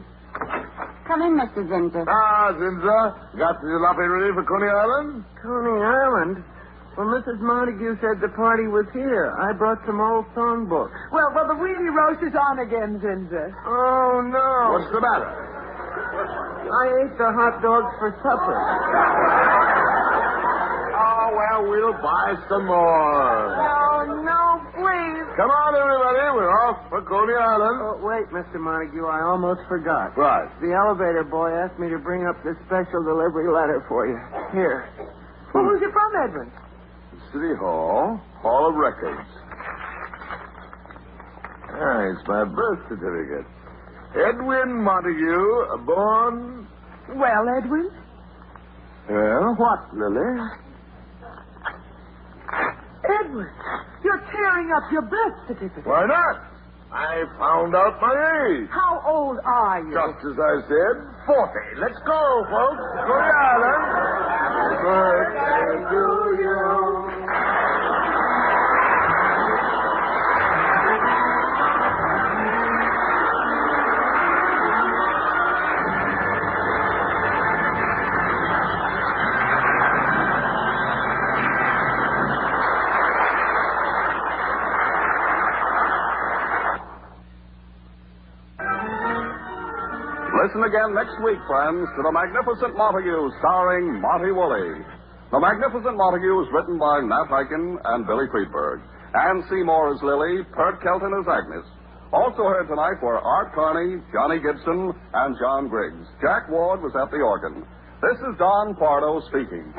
[SPEAKER 15] Come in, Mr. Zinza.
[SPEAKER 10] Ah, Zinza. Got the jalopy ready for Coney Island?
[SPEAKER 17] Coney Island? Well, Mrs. Montague said the party was here. I brought some old songbooks.
[SPEAKER 3] Well, the weenie roast is on again, Zinza.
[SPEAKER 17] Oh, no.
[SPEAKER 10] What's the matter?
[SPEAKER 17] I ate the hot dogs for supper.
[SPEAKER 10] Oh, well, we'll buy some more.
[SPEAKER 17] Oh, no, please.
[SPEAKER 10] Come on, everybody. We're off for Coney Island.
[SPEAKER 17] Oh, wait, Mr. Montague. I almost forgot.
[SPEAKER 10] Right.
[SPEAKER 17] The elevator boy asked me to bring up this special delivery letter for you. Here.
[SPEAKER 3] Well, who's it from, Edwin?
[SPEAKER 10] City Hall, Hall of Records. Ah, it's my birth certificate. Edwin Montague, born...
[SPEAKER 3] Well, Edwin?
[SPEAKER 10] Well, what, Lily?
[SPEAKER 3] Edwin, you're tearing up your birth certificate.
[SPEAKER 10] Why not? I found out my age.
[SPEAKER 3] How old are you?
[SPEAKER 10] Just as I said, 40. Let's go, folks. Coney Island. Happy birthday to you.
[SPEAKER 1] Listen again next week, friends, to The Magnificent Montague, starring Monty Woolley. The Magnificent Montague is written by Nat Hiken and Billy Friedberg. Ann Seymour as Lily, Pert Kelton as Agnes. Also heard tonight were Art Carney, Johnny Gibson, and John Griggs. Jack Ward was at the organ. This is Don Pardo speaking.